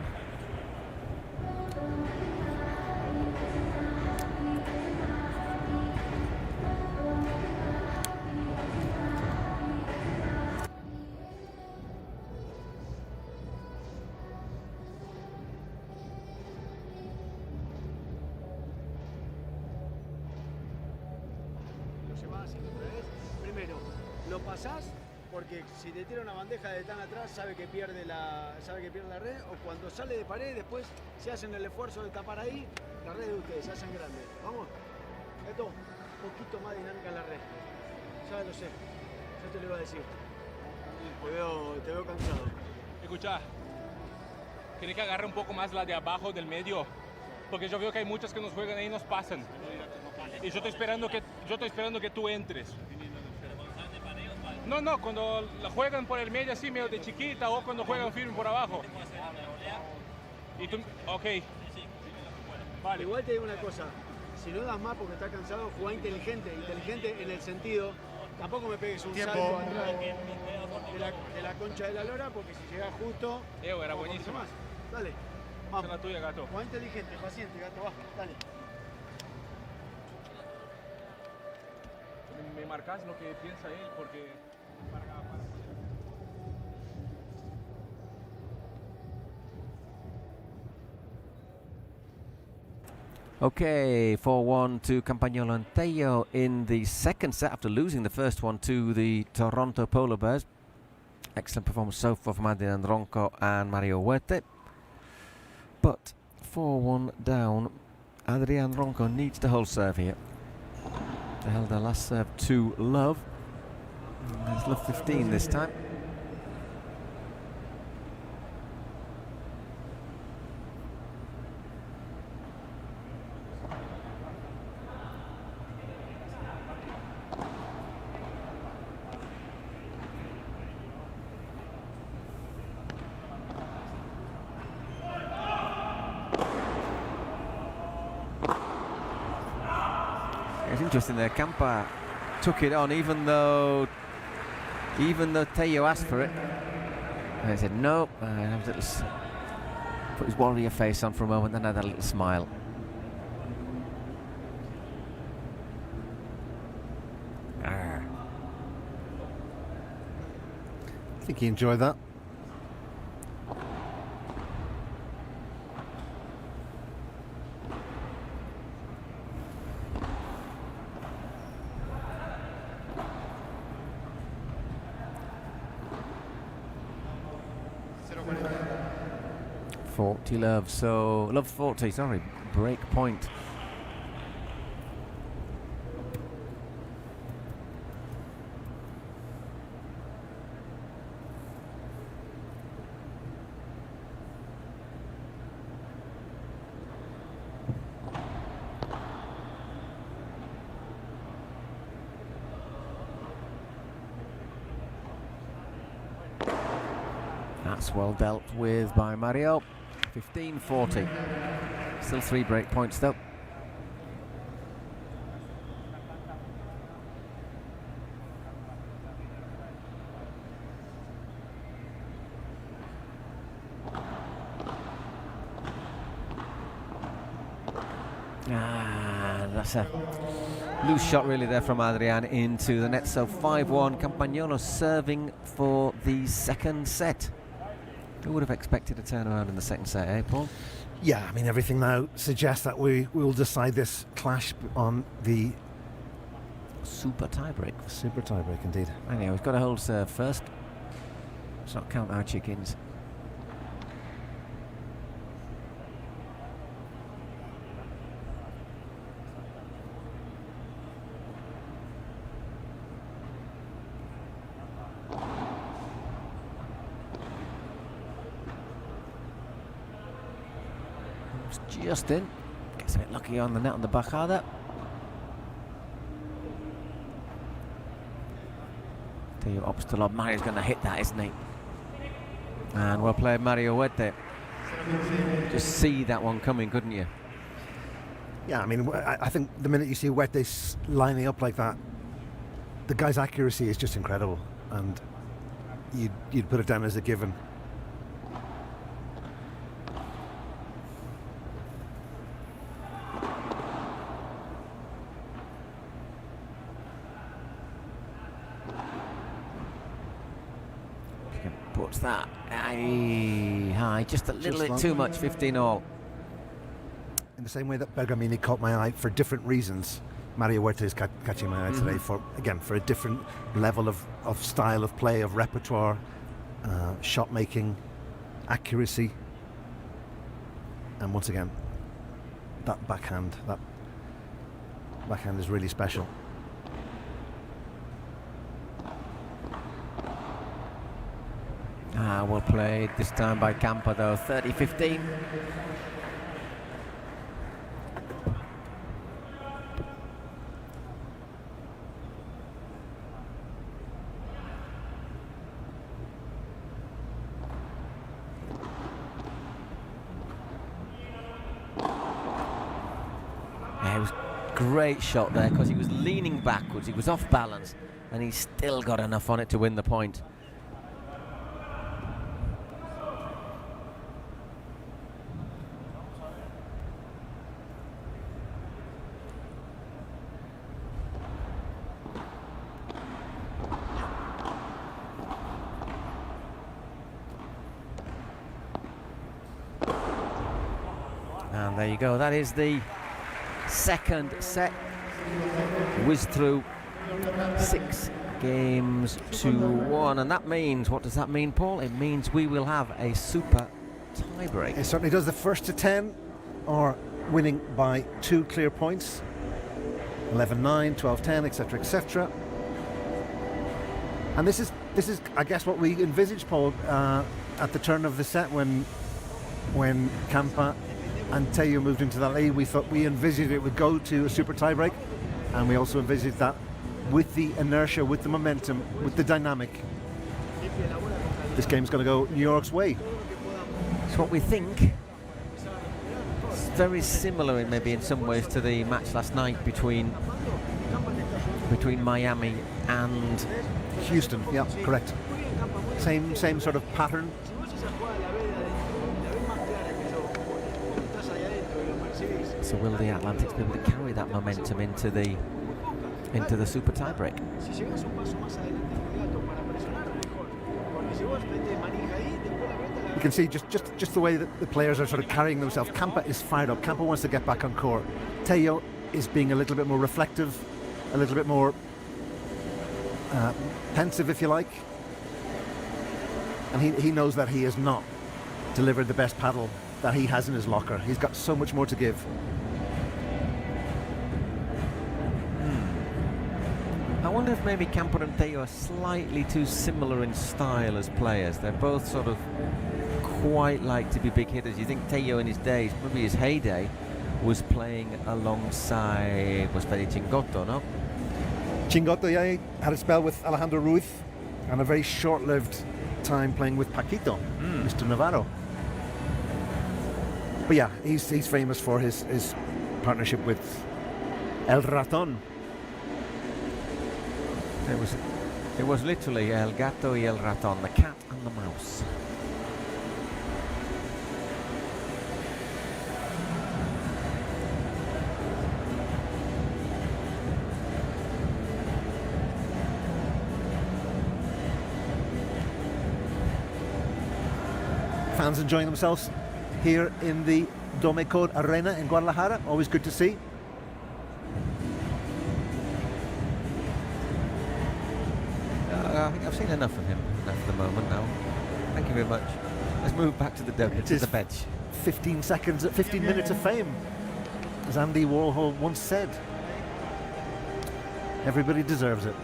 Lo pasás porque si te tira una bandeja de tan atrás sabe que pierde la red, o cuando sale de pared después se hacen el esfuerzo de tapar ahí, la red de ustedes se hacen grande. Vamos, esto un poquito más dinámica en la red. Ya lo sé, yo te lo iba a decir. Te veo cansado. Escucha, tiene que agarrar un poco más la de abajo del medio, porque yo veo que hay muchas que nos juegan ahí y nos pasan. Y yo estoy esperando que tú entres. No, cuando la juegan por el medio así, medio de chiquita, o cuando juegan firme por abajo. Y tú, ok. Vale. Igual te digo una cosa, si no das más porque estás cansado, jugá inteligente en el sentido, tampoco me pegues un salto atrás de la concha de la lora, porque si llegas justo... Era buenísimo. Más. Dale, vamos. Esa es la tuya, gato. Jugá inteligente, paciente, gato, va, dale. Me marcas lo que piensa él, porque... Okay, 4-1 to Campagnolo and Tello in the second set after losing the first one to the Toronto Polar Bears. Excellent performance so far from Adrian Ronco and Mario Huerte. But 4-1 down, Adrian Ronco needs to hold serve here. They held their last serve to Love. It's Love 15 this time. It's interesting there. Campa took it on, even though Teo asked for it. And he said no. Put his warrior face on for a moment, then had a little smile. I think he enjoyed that. Love, so Love 40, sorry, break point. That's well dealt with by Mario. 15-40. Still 3 break points though. That's a loose shot really there from Adrian into the net. So 5-1. Campagnolo serving for the second set. Who would have expected a turnaround in the second set, eh, Paul? Yeah, I mean, everything now suggests that we will decide this clash on the super tiebreak. Super tiebreak, indeed. Anyway, we've got to hold serve first. Let's not count our chickens. Just in. Gets a bit lucky on the net on the bajada. Teo opts to lob. Mario's going to hit that, isn't he? And well played, Mario Huete. Just see that one coming, couldn't you? Yeah, I mean, I think the minute you see Huete lining up like that, the guy's accuracy is just incredible, and you'd put it down as a given. Puts that high, just a little bit too much, 15-all. In the same way that Bergamini caught my eye for different reasons, Mario Huete is catching my eye today for a different level of style of play, of repertoire, shot making, accuracy, and once again, that backhand is really special. Well played this time by Campa though, 30-15. Yeah, it was a great shot there because he was leaning backwards, he was off balance, and he still got enough on it to win the point. And there you go, that is the second set. Whizzed through 6 games to 1, and that means, what does that mean, Paul? It means we will have a super tiebreak. It certainly does. The first to 10 are winning by 2 clear points. 11-9, 12-10, etc., etc. And this is, I guess, what we envisaged, Paul, at the turn of the set when Campa and Tello moved into that lead. We envisaged it would go to a super tiebreak, and we also envisaged that with the inertia, with the momentum, with the dynamic, this game's going to go New York's way. It's what we think. It's very similar maybe in some ways to the match last night between Miami and Houston. Yeah, correct. Same sort of pattern. So will the Atlantics be able to carry that momentum into the super tiebreak? You can see just the way that the players are sort of carrying themselves. Campa is fired up. Campa wants to get back on court. Tello is being a little bit more reflective, a little bit more pensive, if you like. And he knows that he has not delivered the best paddle that he has in his locker. He's got so much more to give. I wonder if maybe Campa and Tello are slightly too similar in style as players. They're both sort of quite like to be big hitters. You think Tello in his days, maybe his heyday, was playing alongside Fede Chingotto, no? Chingotto, yeah, had a spell with Alejandro Ruiz and a very short-lived time playing with Paquito, Mr. Navarro. But yeah, he's famous for his partnership with El Raton. It was literally El Gato y El Raton, the cat and the mouse. Fans enjoying themselves here in the Domecode Arena in Guadalajara. Always good to see. I think I've seen enough of him for the moment now. Thank you very much. Let's move back to the bench. 15 minutes of fame, as Andy Warhol once said. Everybody deserves it.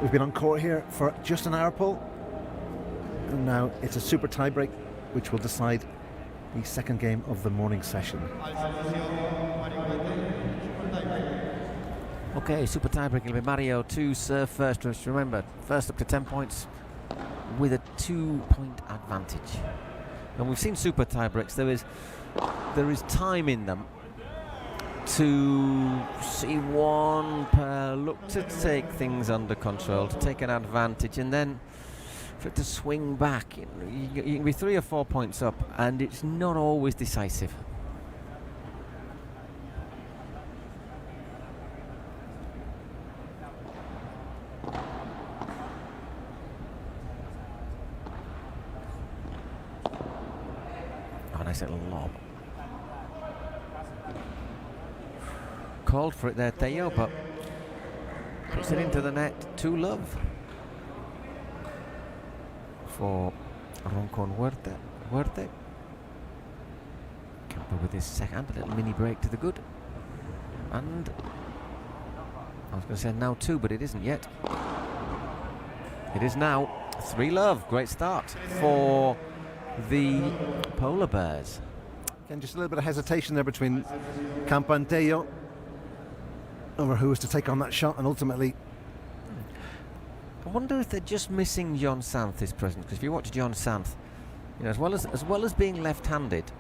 We've been on court here for just an hour, Paul, and now it's a super tiebreak which will decide the second game of the morning session. Okay, super tiebreak will be Mario to serve first. Just remember, first up to 10 points with a 2-point advantage. And we've seen super tiebreaks. There is time in them to see one pair look to take things under control, to take an advantage, and then for it to swing back. You can be 3 or 4 points up, and it's not always decisive. Oh, nice little lob. Called for it there, Tello, but puts it into the net. 2-love for Roncon Huerte. Campa with his second, a little mini break to the good. And I was going to say now 2, but it isn't yet. It is now 3-love. Great start for the Polar Bears. Again, just a little bit of hesitation there between Campa and Tello over who was to take on that shot, and ultimately I wonder if they're just missing John Santh, his presence, because if you watch John Santh, you know, as well as being left-handed,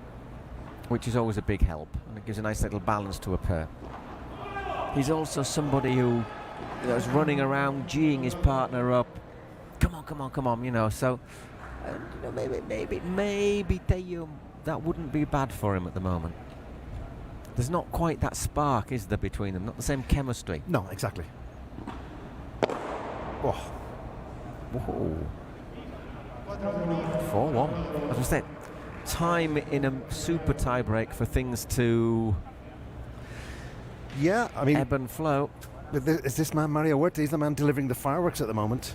which is always a big help, and it gives a nice little balance to a pair, he's also somebody who, you know, is running around, geeing his partner up. Come on, you know. So, you know, maybe Tello, that wouldn't be bad for him at the moment. There's not quite that spark, is there, between them? Not the same chemistry. No, exactly. Oh. Whoa. 4-1. As I said, time in a super tiebreak for things to ebb and flow. Is this man Mario Huerta? He's the man delivering the fireworks at the moment.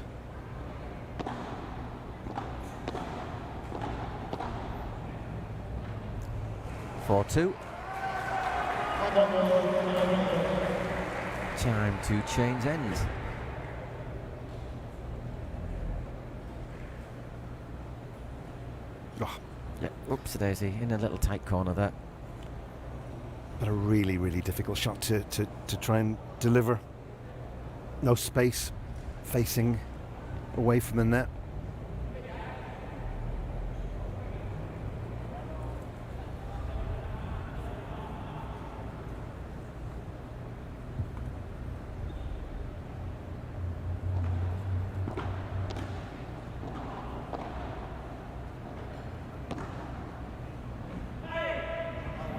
4-2. Time to change ends. Oh. Yeah, whoops-a-daisy, in a little tight corner there. But a really, really difficult shot to try and deliver. No space, facing away from the net.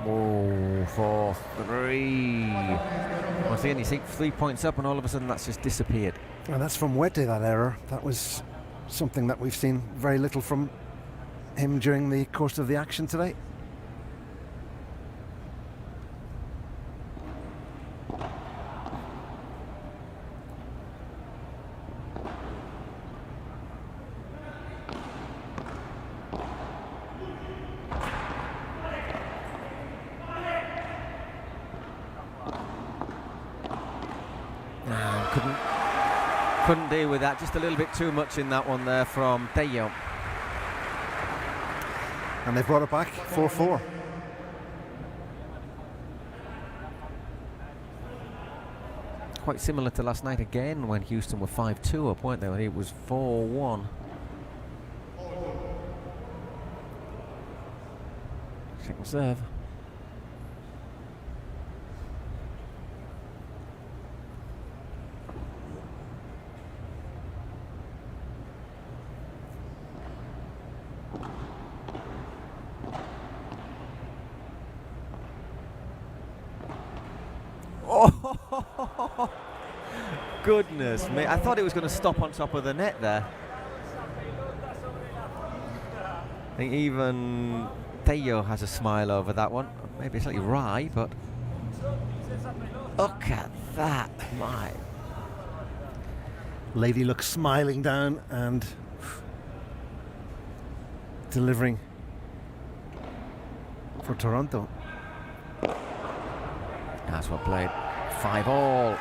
Oh, 4-3. Once again, you see 3 points up and all of a sudden that's just disappeared. And that's from Wete, that error. That was something that we've seen very little from him during the course of the action today. Couldn't deal with that, just a little bit too much in that one there from Tello. And they've brought it back, 4-4. Quite similar to last night again when Houston were 5-2 up, weren't they? When it was 4-1. Second serve. Oh, goodness me. I thought it was going to stop on top of the net there. I think even Tello has a smile over that one. Maybe it's slightly wry, but look at that. My. Lady looks smiling down and delivering for Toronto. That's well played. 5-all.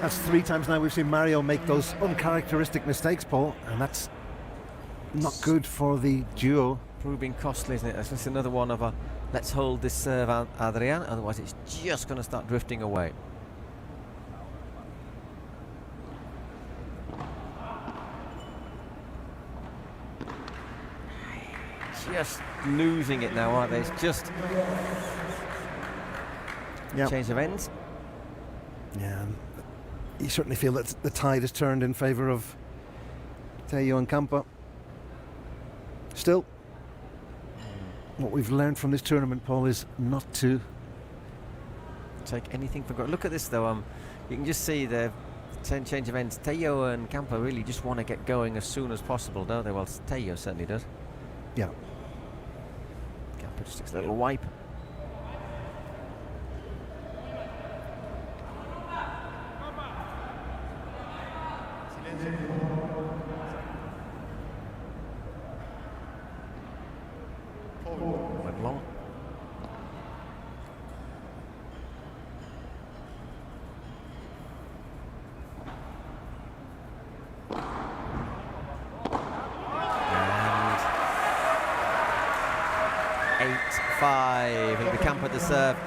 That's 3 times now we've seen Mario make those uncharacteristic mistakes, Paul, and that's not good for the duo. Proving costly, isn't it? That's just another one of a let's hold this serve, Adrian, otherwise it's just going to start drifting away. Just losing it now, aren't they? It's just change of ends. Yeah, you certainly feel that the tide has turned in favour of Tello and Campa. Still, what we've learned from this tournament, Paul, is not to take anything for granted. Look at this, though. You can just see the change of ends. Tello and Campa really just want to get going as soon as possible, don't they? Well, Tello certainly does. Yeah. Campa just takes a little wipe. Went long. And 8-5. It'll be Campa the serve.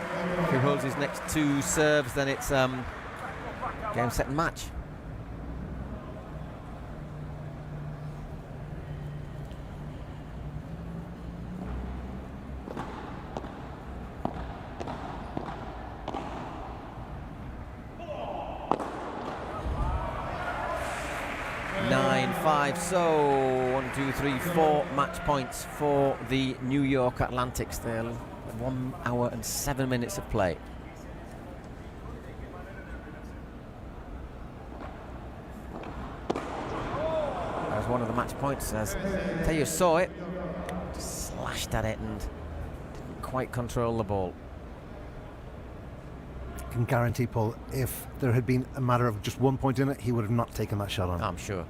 If he holds his next 2 serves, then it's game, set, and match. 9-5. So 1, 2, 3, 4 match points for the New York Atlantics. They're 1 hour and 7 minutes of play. That was one of the match points as Tello saw it, just slashed at it and didn't quite control the ball. I can guarantee, Paul, if there had been a matter of just 1 point in it, he would have not taken that shot on. I'm sure.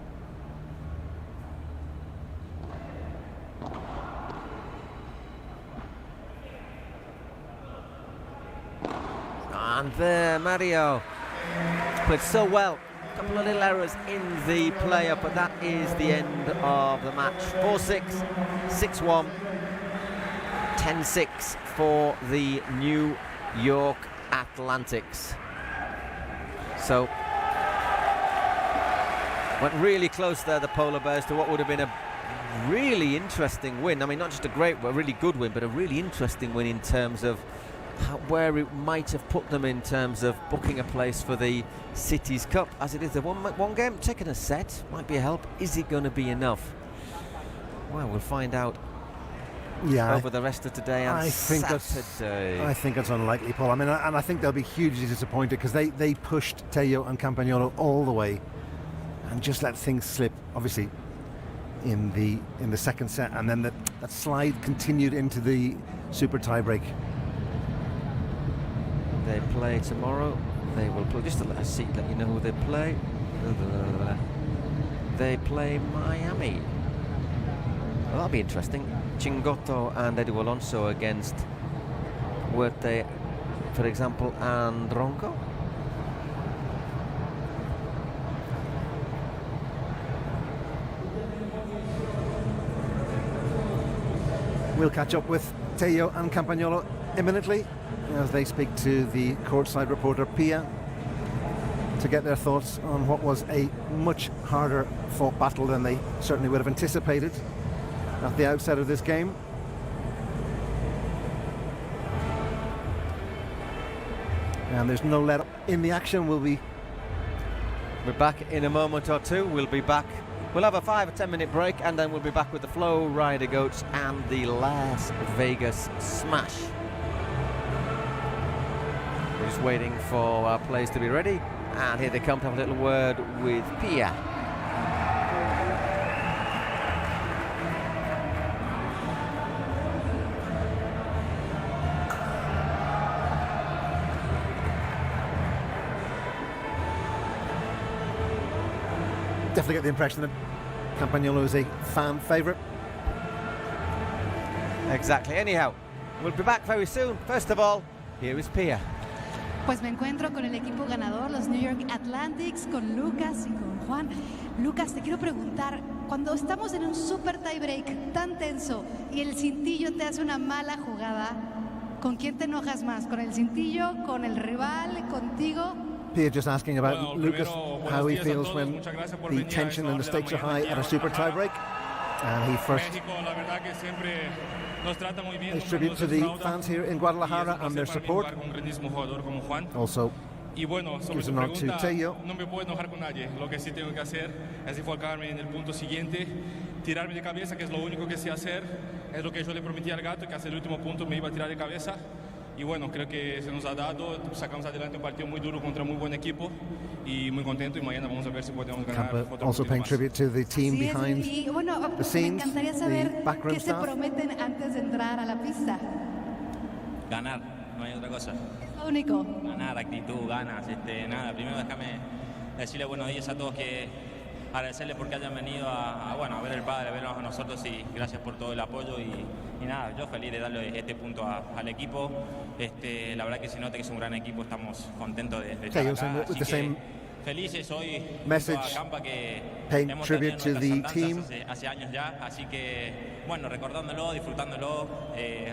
And there, Mario played so well. A couple of little errors in the play-up, but that is the end of the match. 4-6, 6-1, 10-6 for the New York Atlantics. So went really close there, the Polar Bears, to what would have been a really interesting win. I mean, not just a really good win, but a really interesting win in terms of where it might have put them in terms of booking a place for the Cities Cup. As it is, the one game, taking a set might be a help. Is it going to be enough? Well, we'll find out over the rest of today and Saturday. I think it's unlikely, Paul. I mean, and I think they'll be hugely disappointed because they pushed Tello and Campagnolo all the way and just let things slip. Obviously, in the second set, and then that slide continued into the super tiebreak. They play tomorrow. They will play, just to let you know who they play. They play Miami. Well, that'll be interesting. Chingotto and Edu Alonso against Huerte, for example, and Ronco. We'll catch up with Tello and Campagnolo imminently as they speak to the courtside reporter Pia to get their thoughts on what was a much harder fought battle than they certainly would have anticipated at the outset of this game. And there's no let up in the action. We're back in a moment or two. We'll be back. We'll have a 5 or 10 minute break, and then we'll be back with the Flowrida Goats and the Las Vegas Smash. We're just waiting for our players to be ready, and here they come to have a little word with Pia. Definitely get the impression that Campagnolo is a fan favourite. Exactly. Anyhow, we'll be back very soon. First of all, here is Pia. Pues me encuentro con el equipo ganador, los New York Atlantics, con Lucas y con Juan. Lucas, te quiero preguntar, cuando estamos en un super tiebreak tan tenso y el cintillo te hace una mala jugada, ¿con quién te enojas más? ¿Con el cintillo, con el rival, contigo? Pia just asking about Lucas, how he feels when the tension and the stakes are high at a super tiebreak. And he first pays tribute to the fans here in Guadalajara and their support. Also gives a nod to Tello. No me puedo enojar con nadie. Lo que sí tengo que hacer es enfocarme en el punto siguiente, tirarme de cabeza, que es lo único que sé hacer. Es lo que yo le prometí al gato, que hasta el último punto me iba a tirar de cabeza. Y bueno, creo que se nos ha dado, sacamos adelante un partido muy duro contra muy buen equipo y muy contento, y mañana vamos a ver si podemos ganar. Campa also paying tribute to the team behind the scenes, the backroom staff. ¿Qué se prometen antes de entrar a la pista? Ganar, no hay otra cosa. Es lo único. Ganar, actitud, ganas, nada. Primero déjame decirle buenos días a todos, agradecerles porque hayan venido a ver el padre, a vernos a nosotros, y gracias por todo el apoyo y nada, yo feliz de darle este punto al equipo. La verdad que se nota que es un gran equipo, estamos contentos de estar acá, así que felices hoy message, a Campa, que paying tribute to the team. Hace años ya, así que bueno, recordándolo, disfrutándolo,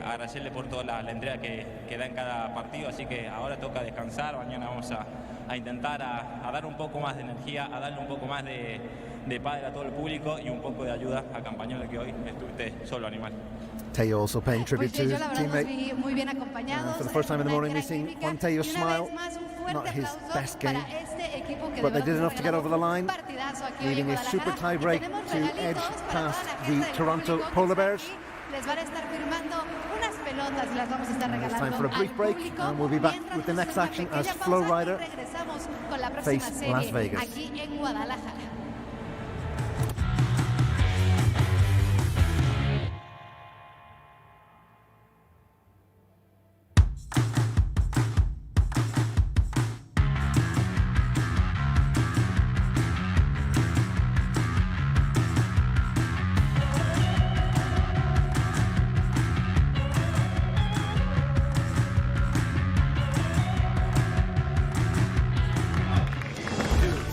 agradecerle por toda la entrega que da en cada partido, así que ahora toca descansar, mañana vamos a intentar a dar un poco más de energía, a darle un poco más de padre a todo el público y un poco de ayuda a Campagnolo, que hoy estuviste solo, animal. Tello also paying tribute to his teammate. Muy bien acompañados. For the first time in the morning, we've seen Juan Tello smile not his aplauso best game. para este equipo que But de they did verdad enough to get over the line, partidazo aquí hoy en needing a super Guadalajara. tie-break Tenemos to regalitos edge para past toda la the gente del Toronto público que Polar está Bears. aquí. Les van a estar firmando unas pelotas y las vamos a estar And it's regalando time for a brief al break, público. and we'll be back Mientras with the next hacemos una action as pequeña pausa Flowrida y regresamos con la próxima face serie Las Vegas. aquí en Guadalajara.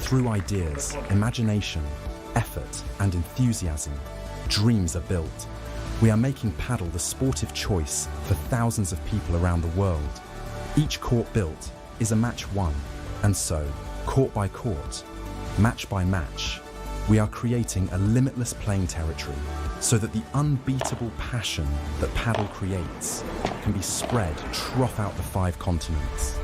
Through ideas, imagination, effort, and enthusiasm, dreams are built. We are making paddle the sportive choice for thousands of people around the world. Each court built is a match won, and so, court by court, match by match, we are creating a limitless playing territory so that the unbeatable passion that paddle creates can be spread throughout the 5 continents.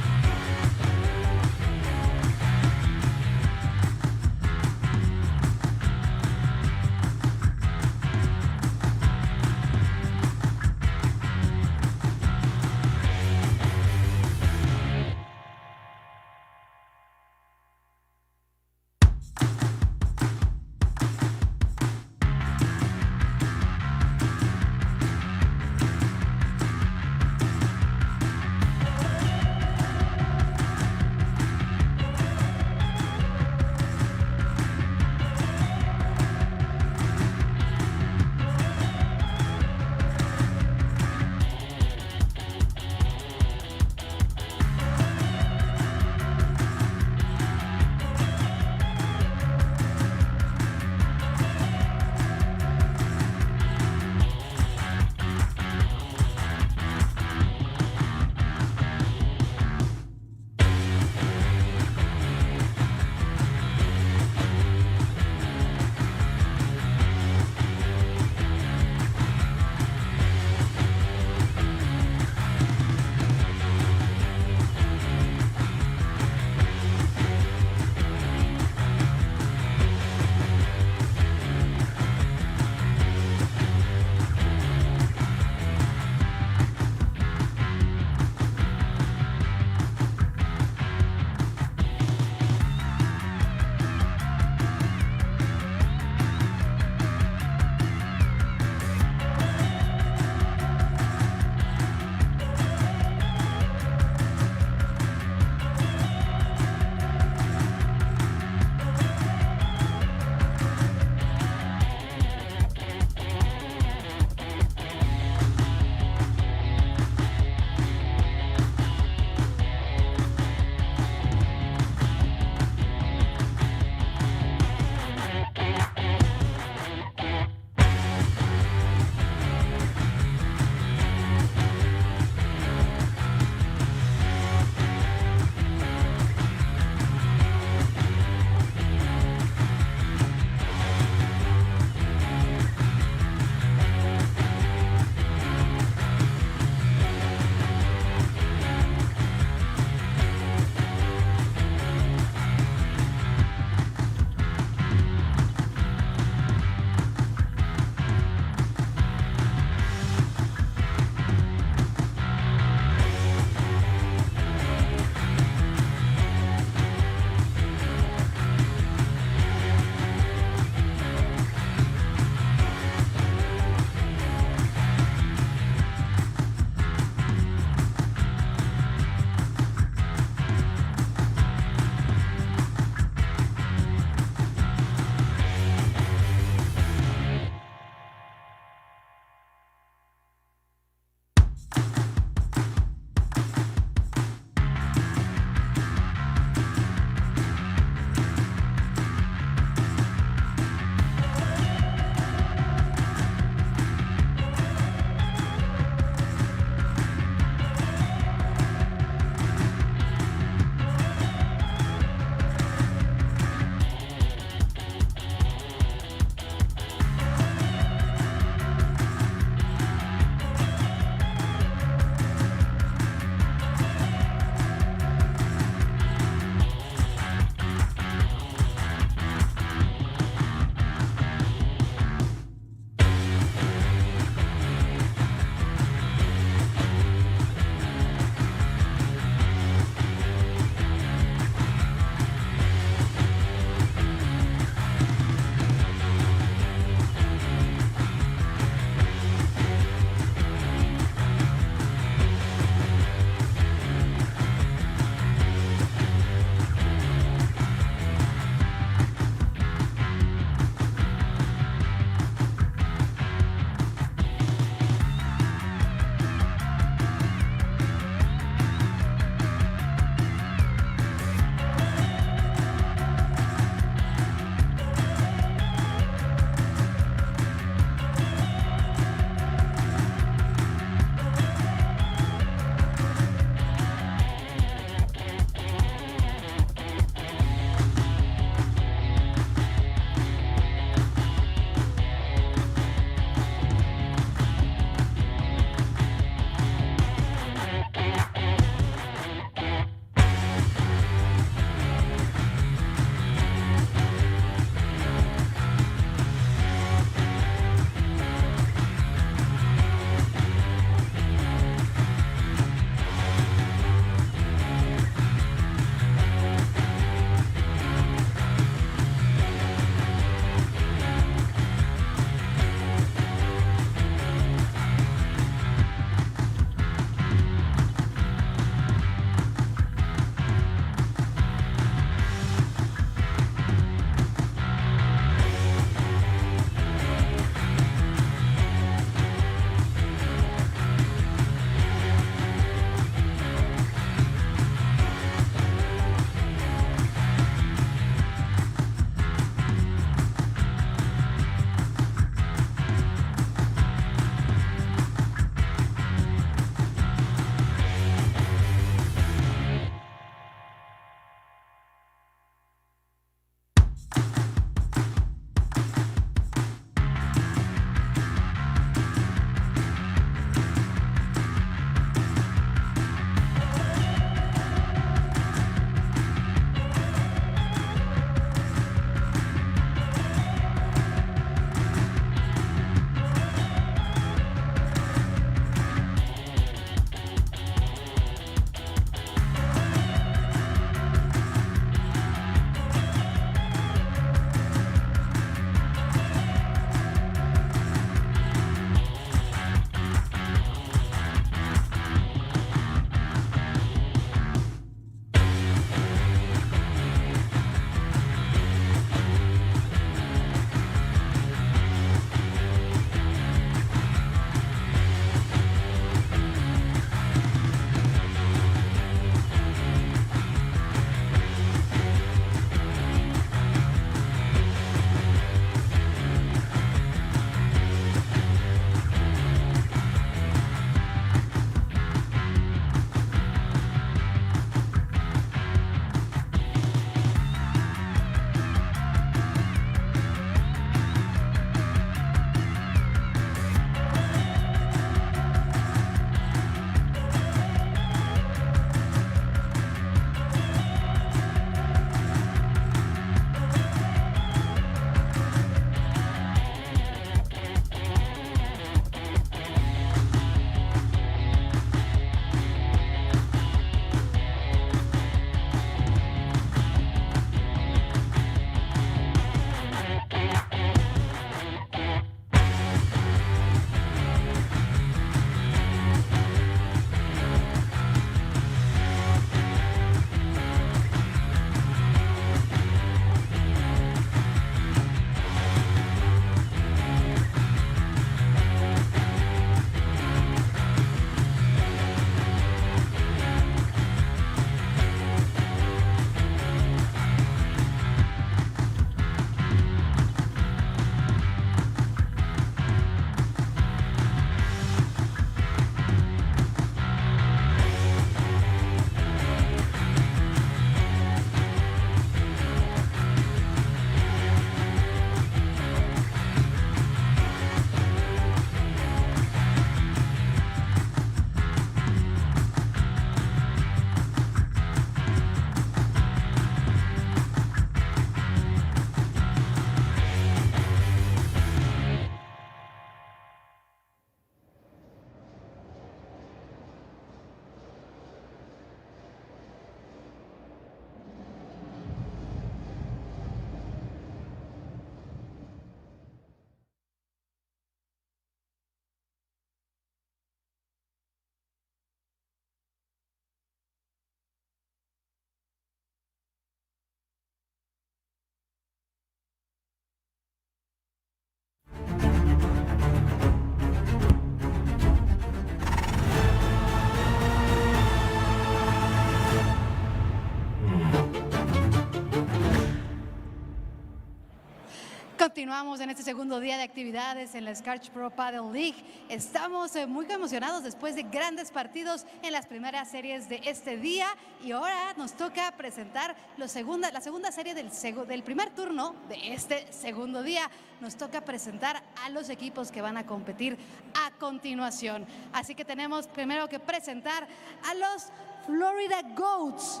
Continuamos en este segundo día de actividades en la Scratch Pro Padel League. Estamos muy emocionados después de grandes partidos en las primeras series de este día y ahora nos toca presentar la segunda serie del primer turno de este segundo día. Nos toca presentar a los equipos que van a competir a continuación. Así que tenemos primero que presentar a los Flowrida Goats.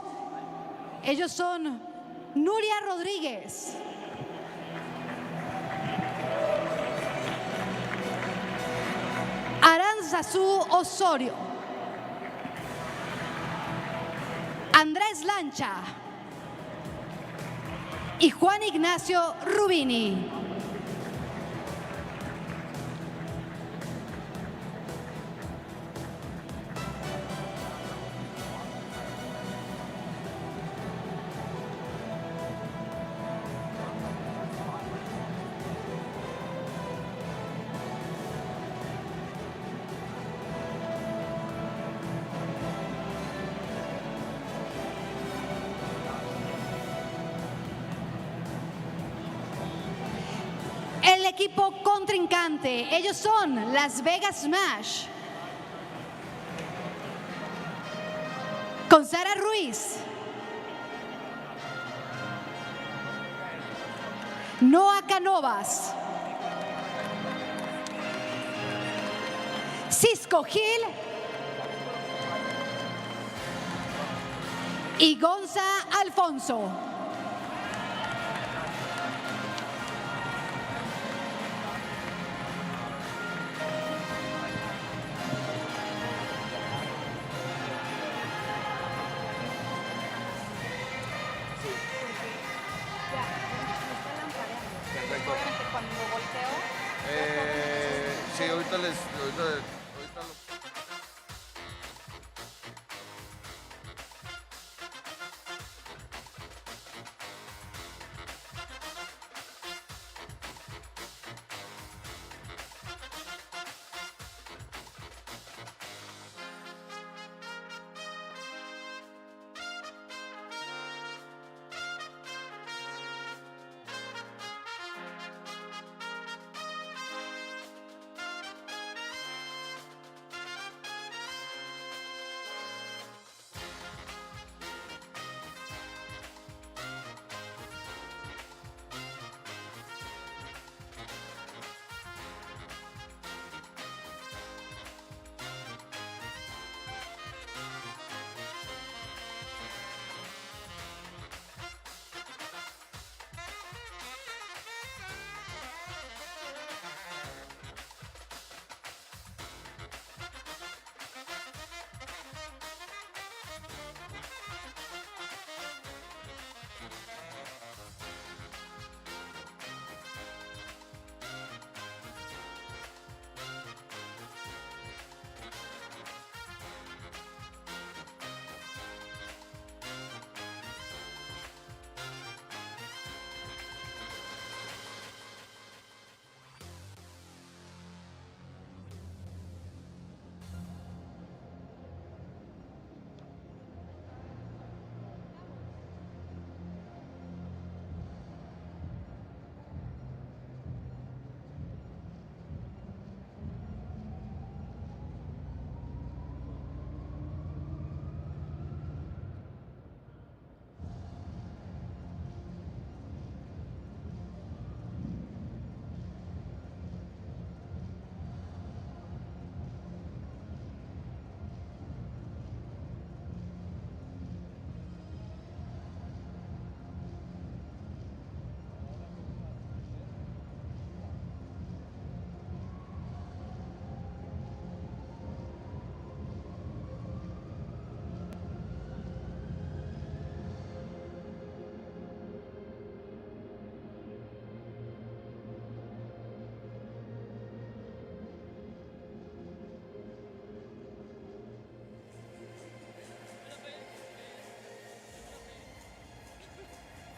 Ellos son Nuria Rodríguez, Aranzazú Osorio, Andrés Lancha y Juan Ignacio Rubini. El equipo contrincante, ellos son Las Vegas Smash, con Sara Ruiz, Noah Canovas, Cisco Gil y Gonza Alfonso. Cuando volteo. Sí, ahorita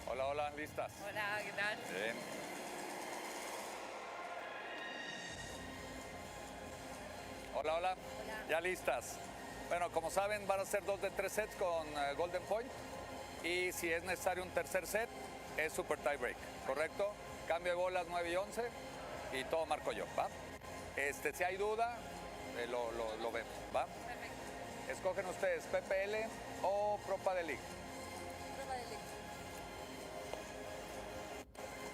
Hola, hola, ¿listas? Hola, ¿qué tal? Bien. Hola, hola. Hola. ¿Ya listas? Bueno, como saben, van a ser 2 de 3 sets con Golden Point. Y si es necesario un tercer set, es super tie break, ¿correcto? cambio de bolas 9 y 11 y todo marco yo, ¿va? Si hay duda, lo vemos, ¿va? Perfecto. Escogen ustedes PPL o Pro Padel League. Pro Padel League.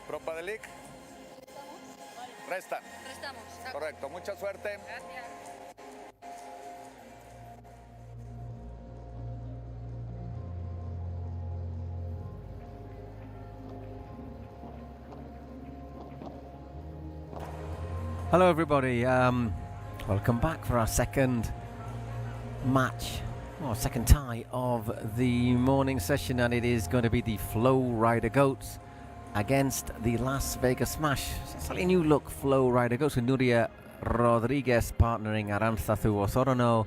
Pro Padel League. ¿Restamos? Restan. Restamos. Correcto, mucha suerte. Gracias. Hello everybody, welcome back for our second match, or second tie of the morning session, and it is going to be the Flowrida Goats against the Las Vegas Smash. It's a slightly new look Flowrida Goats with Nuria Rodriguez partnering Arantzazu Osorono,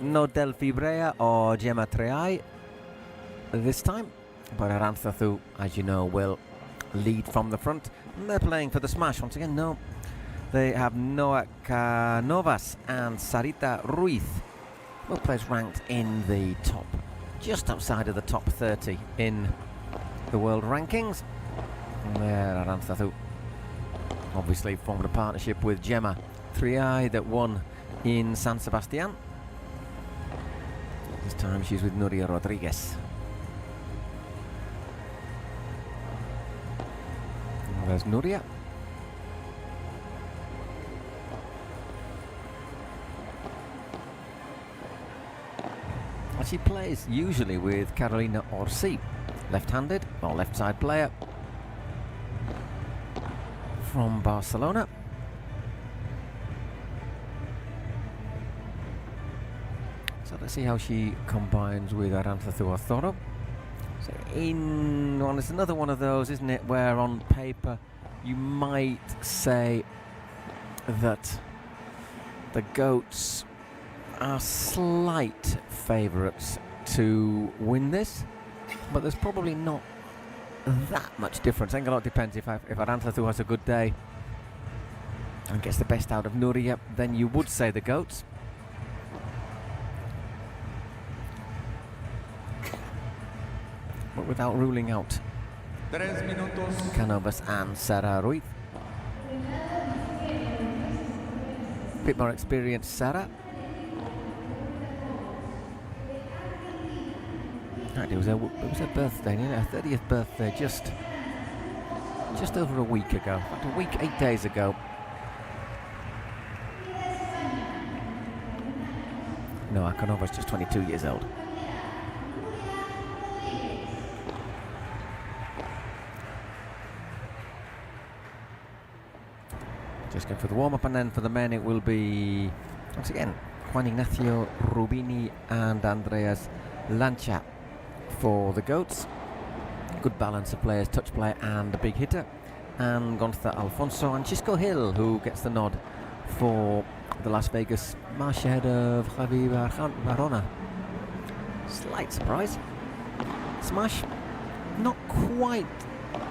Nodel Fibrea or Gemma Treai this time, but Arantzazu, as you know, will lead from the front. And they're playing for the Smash once again. No, they have Noah Canovas and Sarita Ruiz, both players ranked in the top, just outside of the top 30 in the world rankings. And there Arantzazu obviously formed a partnership with Gemma Triay that won in San Sebastian. This time she's with Nuria Rodriguez. There's Nuria. And she plays usually with Carolina Orsi, left-handed or left-side player from Barcelona. So let's see how she combines with Arantzazu Osoro. So it's another one of those, isn't it, where on paper you might say that the Goats are slight favourites to win this, but there's probably not that much difference. I think a lot depends. If Arantzazu has a good day and gets the best out of Nuria, then you would say the Goats. But without ruling out Canovas and Sarah Ruiz. A bit more experienced Sarah. It was her birthday, her 30th birthday, just over a week ago. In fact, a week, 8 days ago. No, Canovas just 22 years old. Just going for the warm-up, and then for the men it will be, once again, Juan Ignacio Rubini and Andreas Lancha for the Goats. Good balance of players, touch player and a big hitter. And Gonza Alfonso and Chisco Hill, who gets the nod for the Las Vegas Smash ahead of Javi Barona. Slight surprise. Smash, not quite,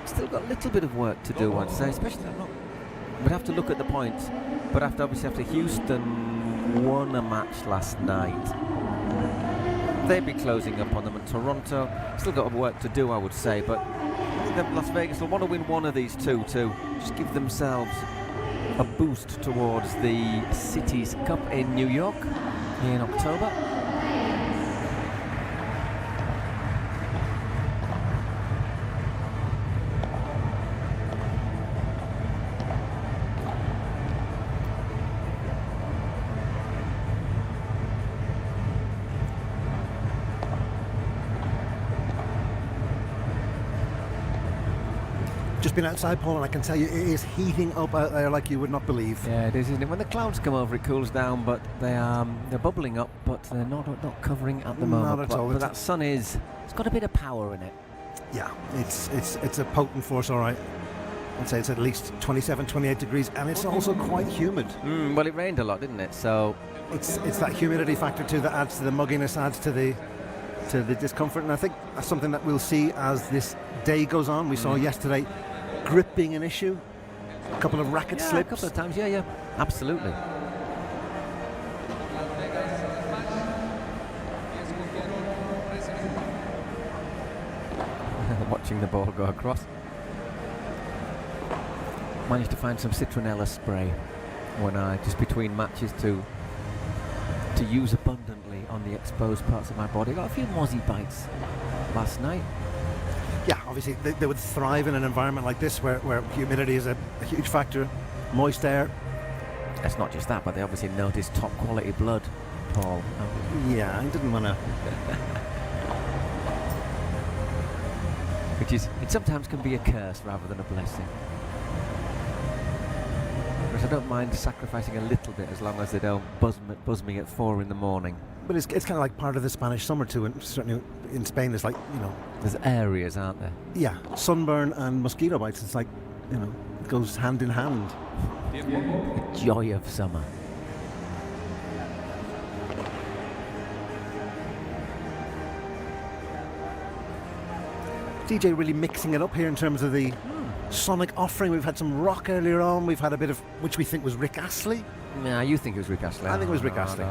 still got a little bit of work to do, I'd say, especially we'd have to look at the points, but after Houston won a match last night, they'd be closing up on them, and Toronto still got work to do, I would say, but I think that Las Vegas will want to win one of these two to just give themselves a boost towards the Cities Cup in New York in October. Just been outside, Paul, and I can tell you it is heating up out there like you would not believe. Yeah, it is, isn't it? When the clouds come over, it cools down, but they're bubbling up, but they're not covering at the moment. Not at all. But that sun it's got a bit of power in it. Yeah, it's a potent force, all right. I'd say it's at least 27, 28 degrees, and it's also quite humid. Well, it rained a lot, didn't it? So it's that humidity factor too that adds to the mugginess, adds to the discomfort, and I think that's something that we'll see as this day goes on. We saw yesterday grip being an issue, a couple of racket slips. A couple of times, yeah, absolutely. Watching the ball go across. managed to find some citronella spray when I just between matches to use abundantly on the exposed parts of my body. Got a few mozzie bites last night. Yeah, obviously they would thrive in an environment like this where humidity is a huge factor, moist air. It's not just that, but they obviously noticed top quality blood, Paul. Yeah, I didn't want to. Which is, it sometimes can be a curse rather than a blessing. Whereas I don't mind sacrificing a little bit as long as they don't buzz me at 4 in the morning. But it's kind of like part of the Spanish summer too, and certainly in Spain it's like, you know... There's areas, aren't there? Yeah, sunburn and mosquito bites, it's like, you know, it goes hand in hand. The joy of summer. DJ really mixing it up here in terms of the sonic offering. We've had some rock earlier on, we've had a bit of, which we think was Rick Astley. Yeah, you think it was Rick Astley? I think it was Rick Astley.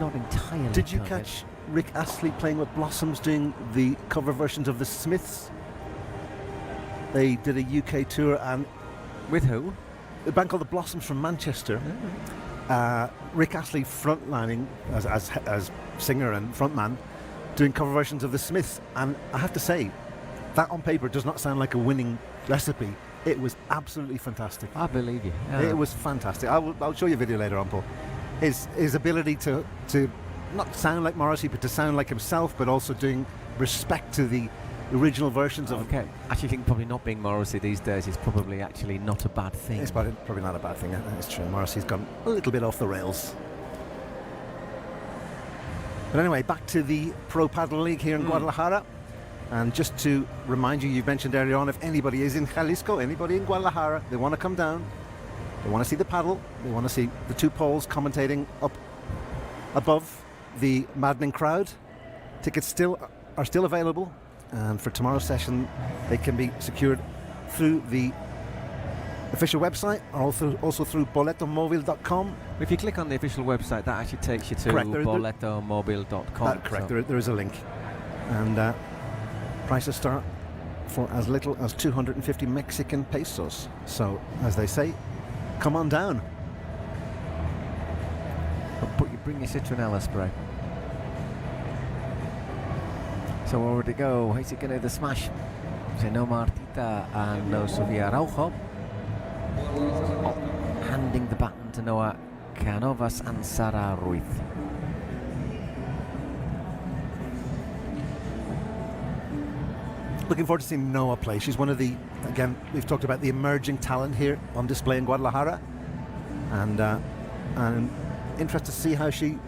Not entirely. Did you catch Rick Astley playing with Blossoms doing the cover versions of the Smiths? They did a UK tour, and with who? A band called the Blossoms from Manchester. Rick Astley frontlining as singer and frontman, doing cover versions of the Smiths, and I have to say, that on paper does not sound like a winning recipe. It was absolutely fantastic. I believe you. Yeah. It was fantastic. I'll show you a video later on, Paul. His ability to not sound like Morrissey, but to sound like himself, but also doing respect to the original versions of... Okay. I actually think probably not being Morrissey these days is probably actually not a bad thing. It's probably not a bad thing. It's true. Morrissey's gone a little bit off the rails. But anyway, back to the Pro Padel League here in Guadalajara. And just to remind you, you've mentioned earlier on, if anybody is in Jalisco, anybody in Guadalajara, they want to come down, they want to see the paddle, they want to see the two poles commentating up above the maddening crowd. Tickets are still available, and for tomorrow's session they can be secured through the official website, or also through boletomobile.com. If you click on the official website, that actually takes you to boletomobile.com. Correct, there is a link. And prices start for as little as 250 Mexican pesos. So, as they say, come on down. But you bring your citronella spray. So where would it go? Is it going to the smash? So no Martita and no Sofia Araujo. Handing the baton to Noah Canovas and Sara Ruiz. Looking forward to seeing Noah play. She's one of the, again, we've talked about the emerging talent here on display in Guadalajara, and interested to see how she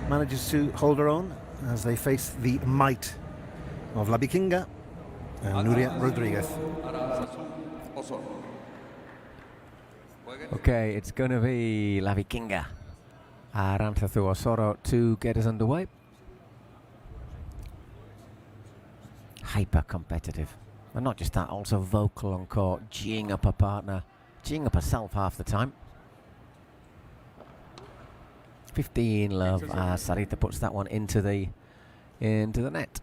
manages to hold her own as they face the might of La Vikinga and Nuria Rodriguez. Okay, it's going to be La Vikinga, Arantzazu Osoro to get us underway. Hyper competitive, and not just that, also vocal on court, geeing up her partner, geeing up herself half the time. 15 love. Sarita puts that one into the net.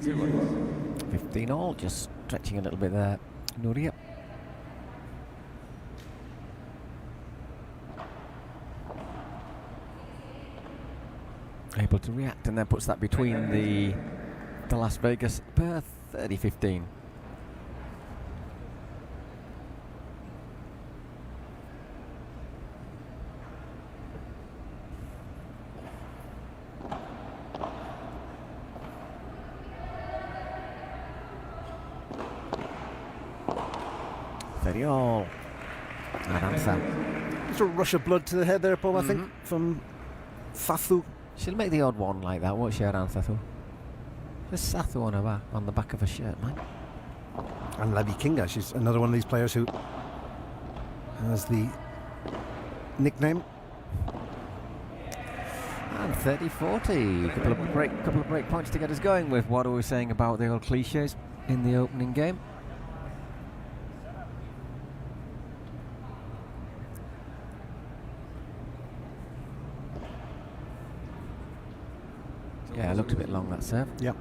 Seconds. 15 all, just stretching a little bit there. Nuria. Able to react, and then puts that between the Las Vegas Perth 30-15. All. Just a rush of blood to the head there, Paul, I think, from Sathu. She'll make the odd one like that, won't she, Arantzazu? There's Sathu on the back of her shirt, man. And La Vikinga, she's another one of these players who has the nickname. And 30-40. Couple of break points to get us going with what are we saying about the old cliches in the opening game. Yeah, it looked a bit long, that serve. Yep.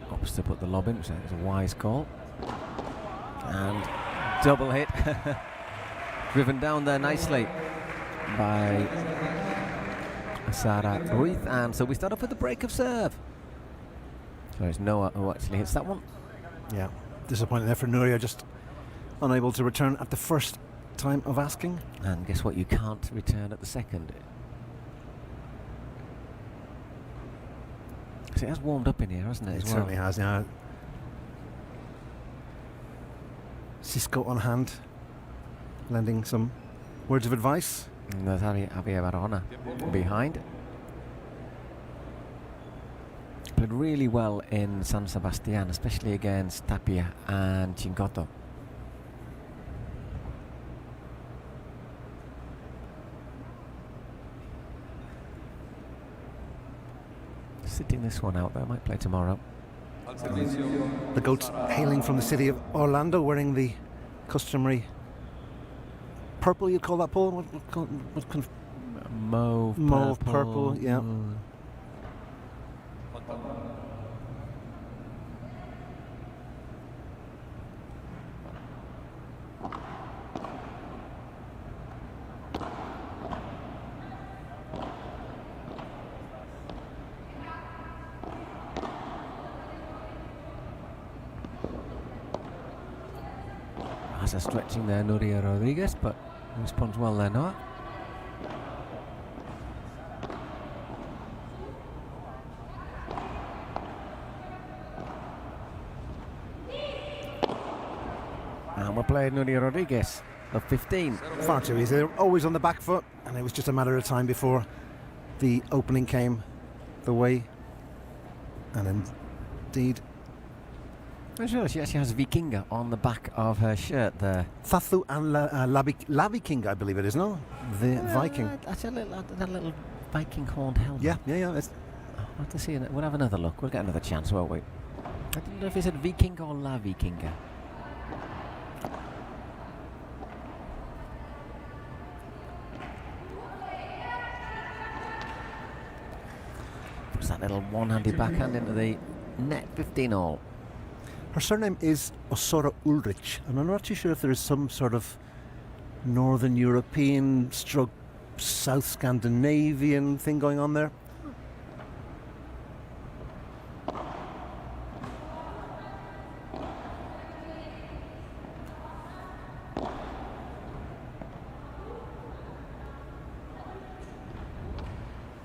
Opts to put the lob in, so it was a wise call. And double hit. Driven down there nicely by Sara Ruiz. And so we start off with the break of serve. So it's Noah who actually hits that one. Yeah, disappointing there for Nuria, just unable to return at the first time of asking. And guess what? You can't return at the second. So it has warmed up in here, hasn't it? It certainly has, yeah. Cisco on hand, lending some words of advice. And there's Javier Barona behind. Played really well in San Sebastian, especially against Tapia and Chincoto. Sitting this one out, though, might play tomorrow. The goats hailing from the city of Orlando, wearing the customary purple, you'd call that, Paul? What kind of mauve purple, yeah. As a stretching there, Nuria Rodriguez, but responds well there, Noah. And we're playing Nuria Rodriguez of 15. Far too easy. They're always on the back foot, and it was just a matter of time before the opening came the way. And indeed, Sure, she actually has Vikinga on the back of her shirt there. Thathu and Lavi King, I believe it is, no? The Viking. That's a little Viking horned helmet. Yeah. I'll have to see. We'll have another look. We'll get another chance, won't we? I don't know if he said Vikinga or La Vikinga. Puts that little one-handed backhand into the net, 15-all. Her surname is Osora Ulrich, and I'm not too sure if there is some sort of Northern European stroke South Scandinavian thing going on there.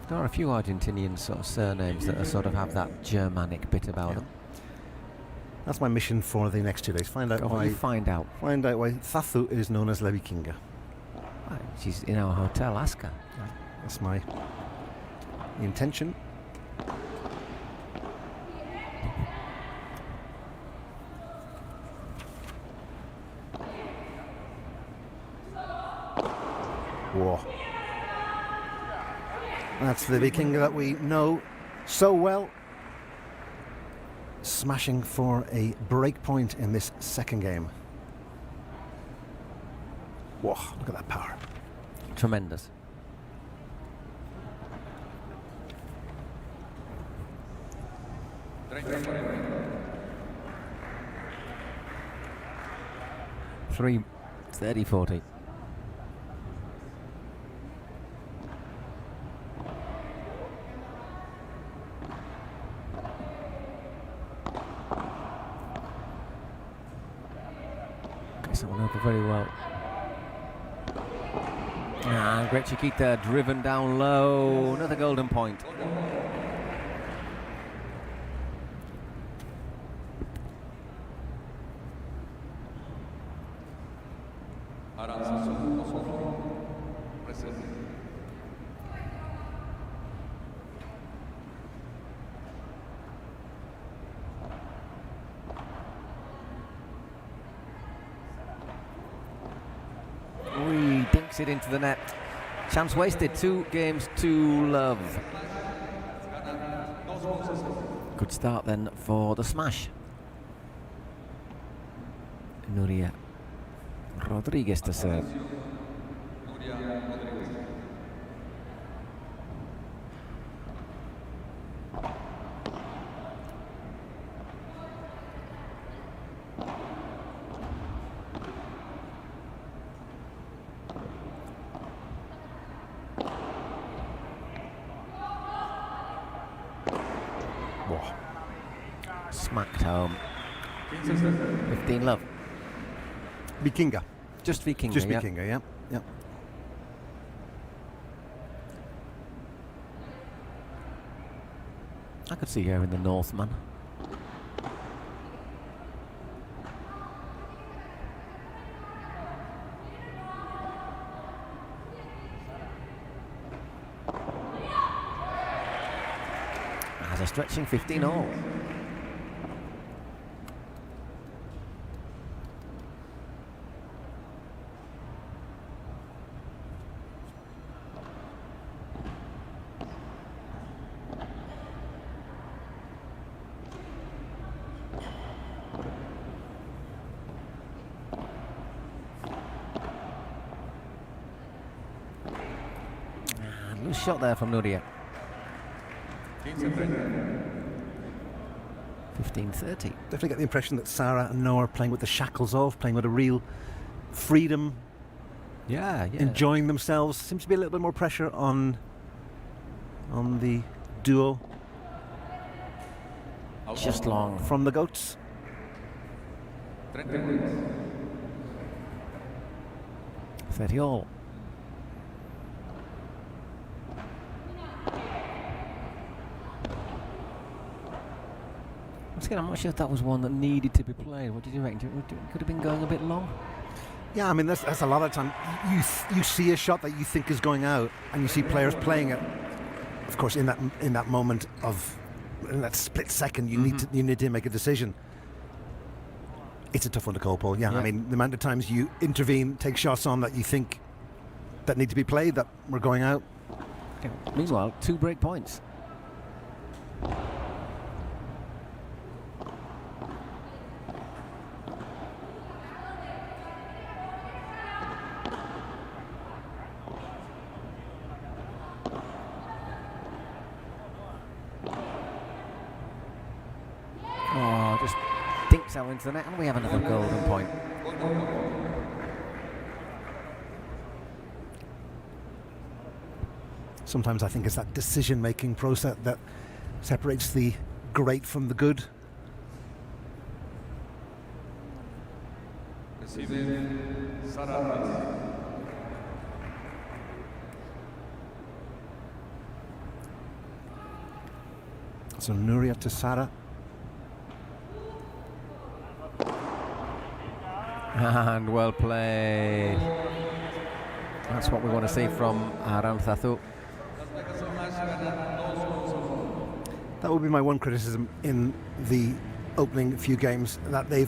There are a few Argentinian sort of surnames that are have that Germanic bit about them. That's my mission for the next 2 days. Find out why Thathu is known as La Vikinga. Right, she's in our hotel. Ask her. That's my intention. Whoa. That's the Vikinga that we know so well. Smashing for a break point in this second game. Whoa, look at that power. Tremendous. Three 30-40. Someone over very well. And great Chiquita driven down low. Another golden point. backs it into the net. Chance wasted, 2 games to love. Good start then for the smash. Nuria Rodriguez to serve. Smacked home. 15 love. Vikinga. Just Vikinga. Just yeah. Vikinga, yeah. Yeah. I could see her in the Northman. As a stretching 15 all. Loose shot there from Nuria. 15-30. Definitely get the impression that Sarah and Noah are playing with the shackles off, playing with a real freedom. Yeah. Enjoying themselves. Seems to be a little bit more pressure on the duo. Just long. From the goats. 30 all. Once again, I'm not sure if that was one that needed to be played. What did you reckon? Could have been going a bit long? Yeah, I mean, that's a lot of time. You see a shot that you think is going out, and you see players playing it. Of course, in that moment in that split second, you need to make a decision. It's a tough one to call, Paul. Yeah, I mean, the amount of times you intervene, take shots on that you think that need to be played, that were going out. Okay. Meanwhile, 2 break points. Oh, just dinks out into the net, and we have another golden point. Sometimes I think it's that decision-making process that separates the great from the good. So Nuria to Sara. And well played. That's what we want to see from Aranzazu. That would be my one criticism in the opening few games, that they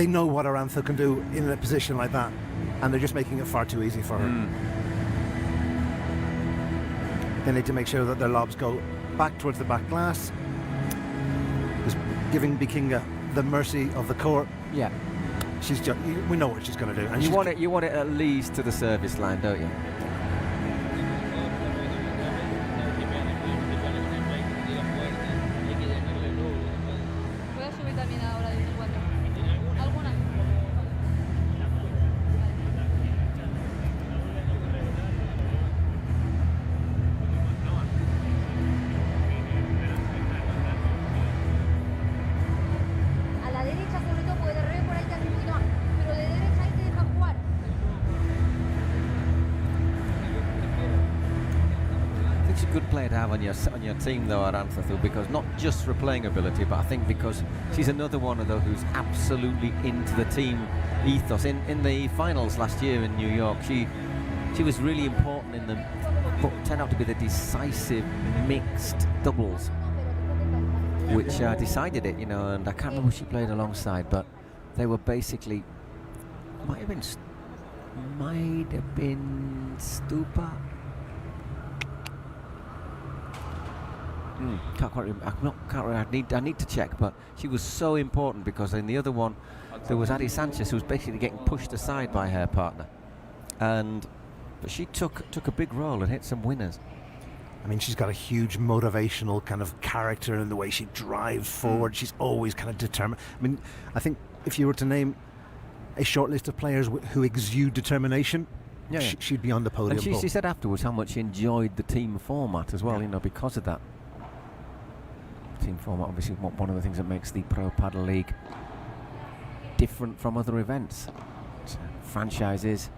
know what Arantxa can do in a position like that, and they're just making it far too easy for her. They need to make sure that their lobs go back towards the back glass, just giving Vikinga the mercy of the court. Yeah. She's just, we know what she's going to do. And you want it at least to the service line, don't you? On your team though, Aranzazu, because not just for playing ability, but I think because she's another one of those who's absolutely into the team ethos. In the finals last year in New York, she was really important in what turned out to be the decisive mixed doubles, which decided it, and I can't remember who she played alongside, but they were basically, might have been might have been Stupa. Can't quite remember. I need to check, but she was so important because in the other one there was Adi Sanchez, who was basically getting pushed aside by her partner, but she took a big role and hit some winners. I mean, she's got a huge motivational kind of character in the way she drives forward. She's always kind of determined. I mean, I think if you were to name a short list of players who exude determination, she'd be on the podium. And she said afterwards how much she enjoyed the team format as well, because of that. Team format, obviously, one of the things that makes the Pro Padel League different from other events. It's, franchises,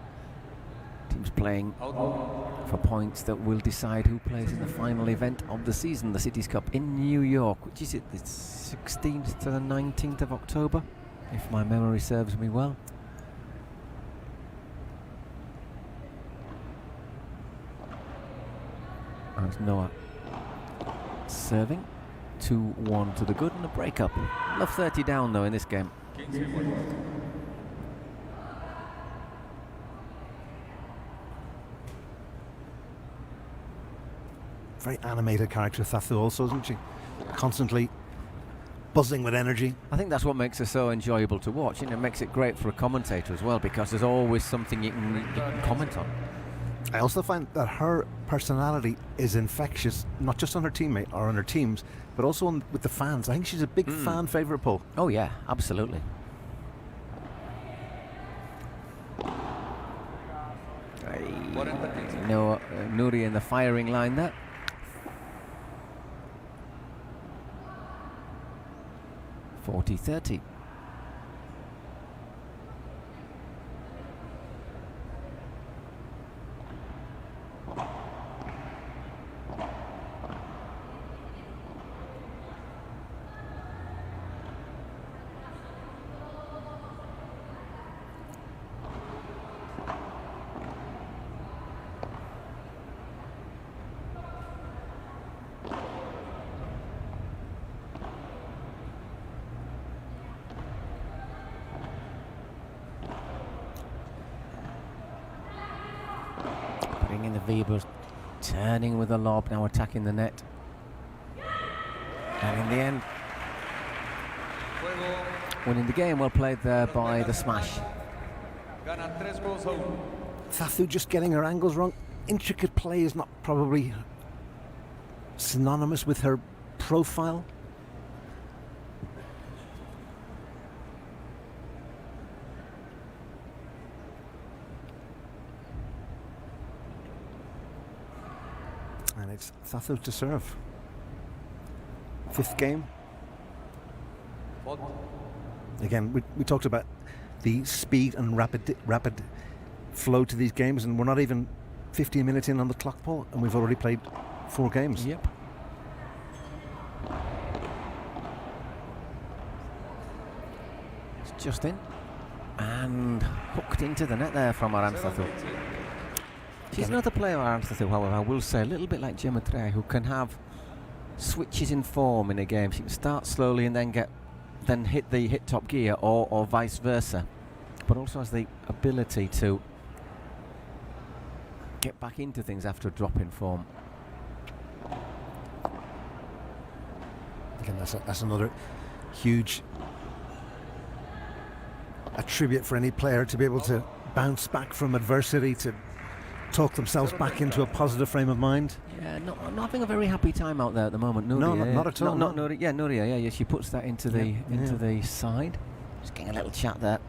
teams playing for points that will decide who plays in the final event of the season, the Cities Cup in New York, which is the 16th to the 19th of October, if my memory serves me well. And it's Noah serving. 2-1 to the good and a breakup. Love 30 down though in this game. Very animated character, Thathu, also, isn't she? Constantly buzzing with energy. I think that's what makes her so enjoyable to watch. It makes it great for a commentator as well, because there's always something you can comment on. I also find that her personality is infectious, not just on her teammate or on her teams, but also with the fans. I think she's a big fan favourite, Paul. Oh yeah, absolutely. Nuri in the firing line there. .40-30. In the Weber, turning with the lob, now attacking the net. And in the end, winning the game. Well played there by the smash. Thathu just getting her angles wrong. Intricate play is not probably synonymous with her profile. And it's Thathu to serve. Fifth game. Again, we talked about the speed and rapid flow to these games, and we're not even 15 minutes in on the clock, Paul, and we've already played 4 games. Yep. It's just in. And hooked into the net there from Arantzazu. She's another player, Arantzazu, however, I will say, a little bit like Gemma Trey, who can have switches in form in a game. She can start slowly and then hit top gear, or vice versa, but also has the ability to get back into things after a drop in form. Again, that's another huge attribute for any player, to be able to bounce back from adversity, to talk themselves back into a positive frame of mind. Yeah, not having a very happy time out there at the moment. Nuria, no, not at all. Not Nuria. Yeah, Nuria. Yeah, she puts that into the side. Just getting a little chat there.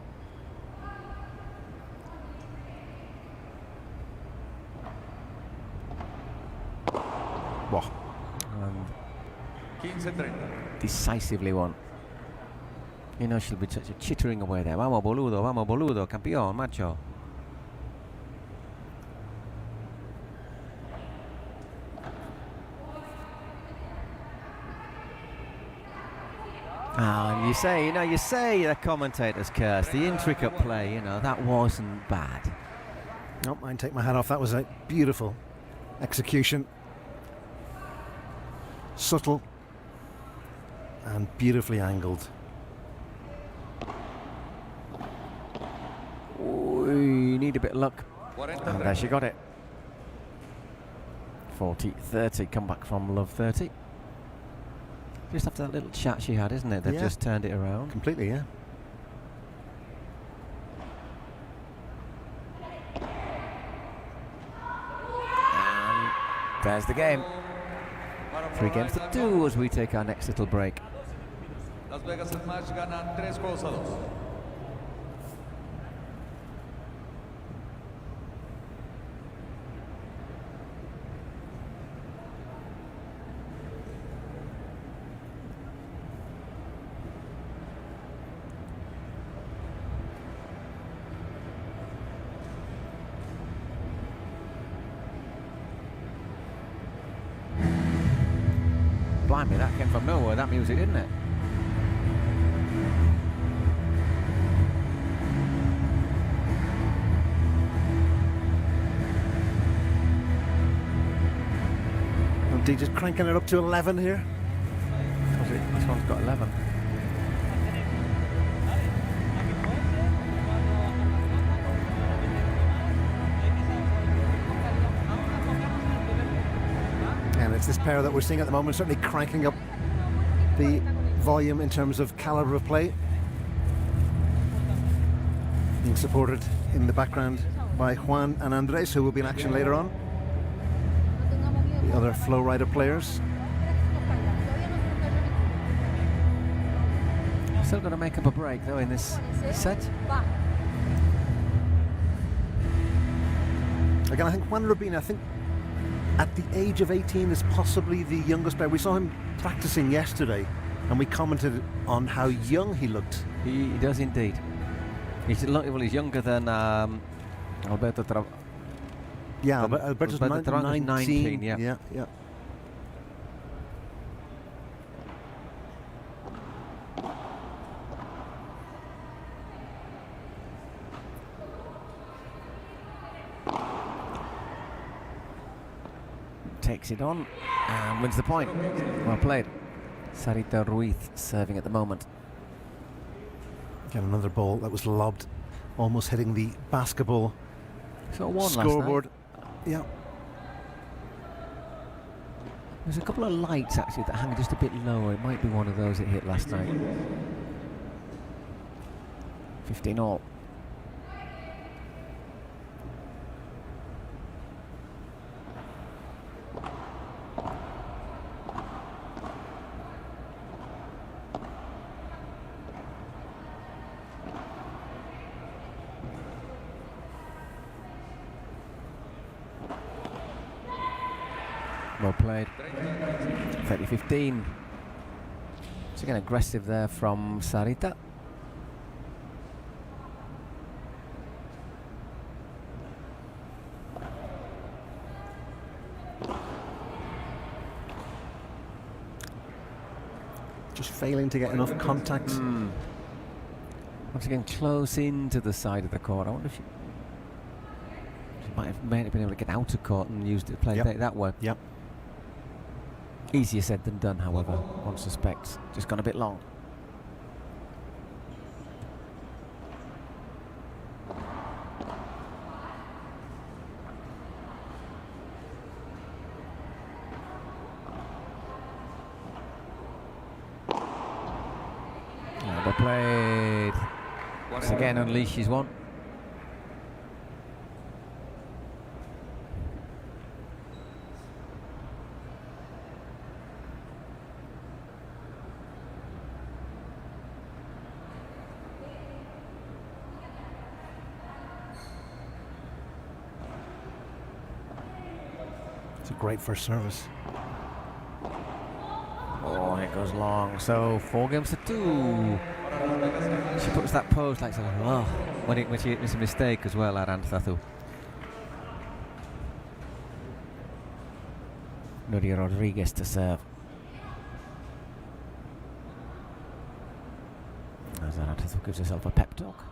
Wow. Decisively won. You know, she'll be chittering away there. Vamos boludo, campeón, macho. You say the commentators curse. The intricate play, that wasn't bad. Nope, I can take my hat off. That was a beautiful execution. Subtle and beautifully angled. We need a bit of luck. And there she got it. 40-30, comeback from Love 30. Just after that little chat she had, isn't it? They've just turned it around. Completely, yeah. And there's the game. 3-2 as we take our next little break. Las Vegas Smash ganan 3-2. Blimey, that came from nowhere, that music, didn't it? And D just cranking it up to 11 here. This one's got 11. And it's this pair that we're seeing at the moment, certainly cranking up the volume in terms of caliber of play. Being supported in the background by Juan and Andres, who will be in action later on. The other Flowrida players. Still got to make up a break though in this set. Again, I think Juan Rubina, I think at the age of 18 is possibly the youngest player. We saw him practicing yesterday and we commented on how young he looked. He does indeed. He's younger than Alberto Trav. Yeah, Alberto's 19. Yeah. Takes it on and wins the point. Well played. Sarita Ruiz serving at the moment. Again, another ball that was lobbed, almost hitting the basketball scoreboard. Yeah. There's a couple of lights actually that hang just a bit lower. It might be one of those it hit last night. 15 all. Well played. 30-15. It's again aggressive there from Sarita. Just failing to get enough contact. Once again, close into the side of the court. I wonder if she might have been able to get out of court and used it, played it that way. Yep. Easier said than done, however, one suspects. Just gone a bit long. Well played. Once again, unleashes one. It's a great first service. Oh, it goes long. So 4-2. She puts that pose like saying, oh, when she makes a mistake as well, Arantzazu. Nuria Rodriguez to serve. As Arantzazu gives herself a pep talk.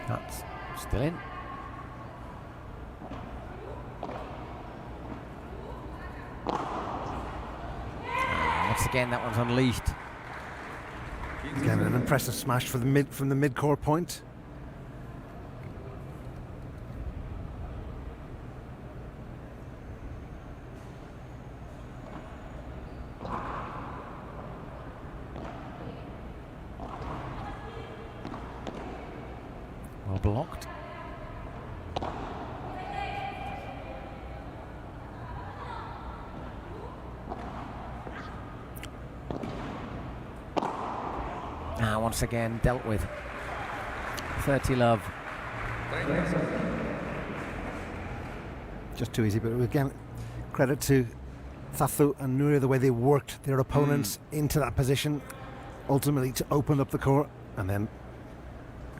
That's still in. Once again, that one's unleashed. Again, an impressive smash from the mid-court point. Well blocked. Once again dealt with. 30 love. Just too easy, but again, credit to Thathu and Nuria, the way they worked their opponents into that position, ultimately to open up the court. And then,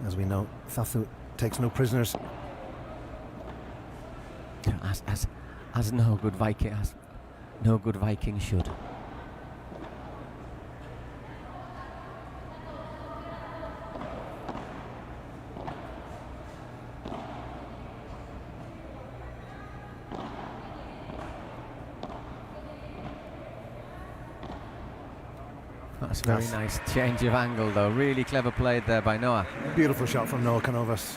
as we know, Thathu takes no prisoners. As no good Viking, as no good Viking should. That's a very nice change of angle, though. Really clever played there by Noah. Beautiful shot from Noah Canovas.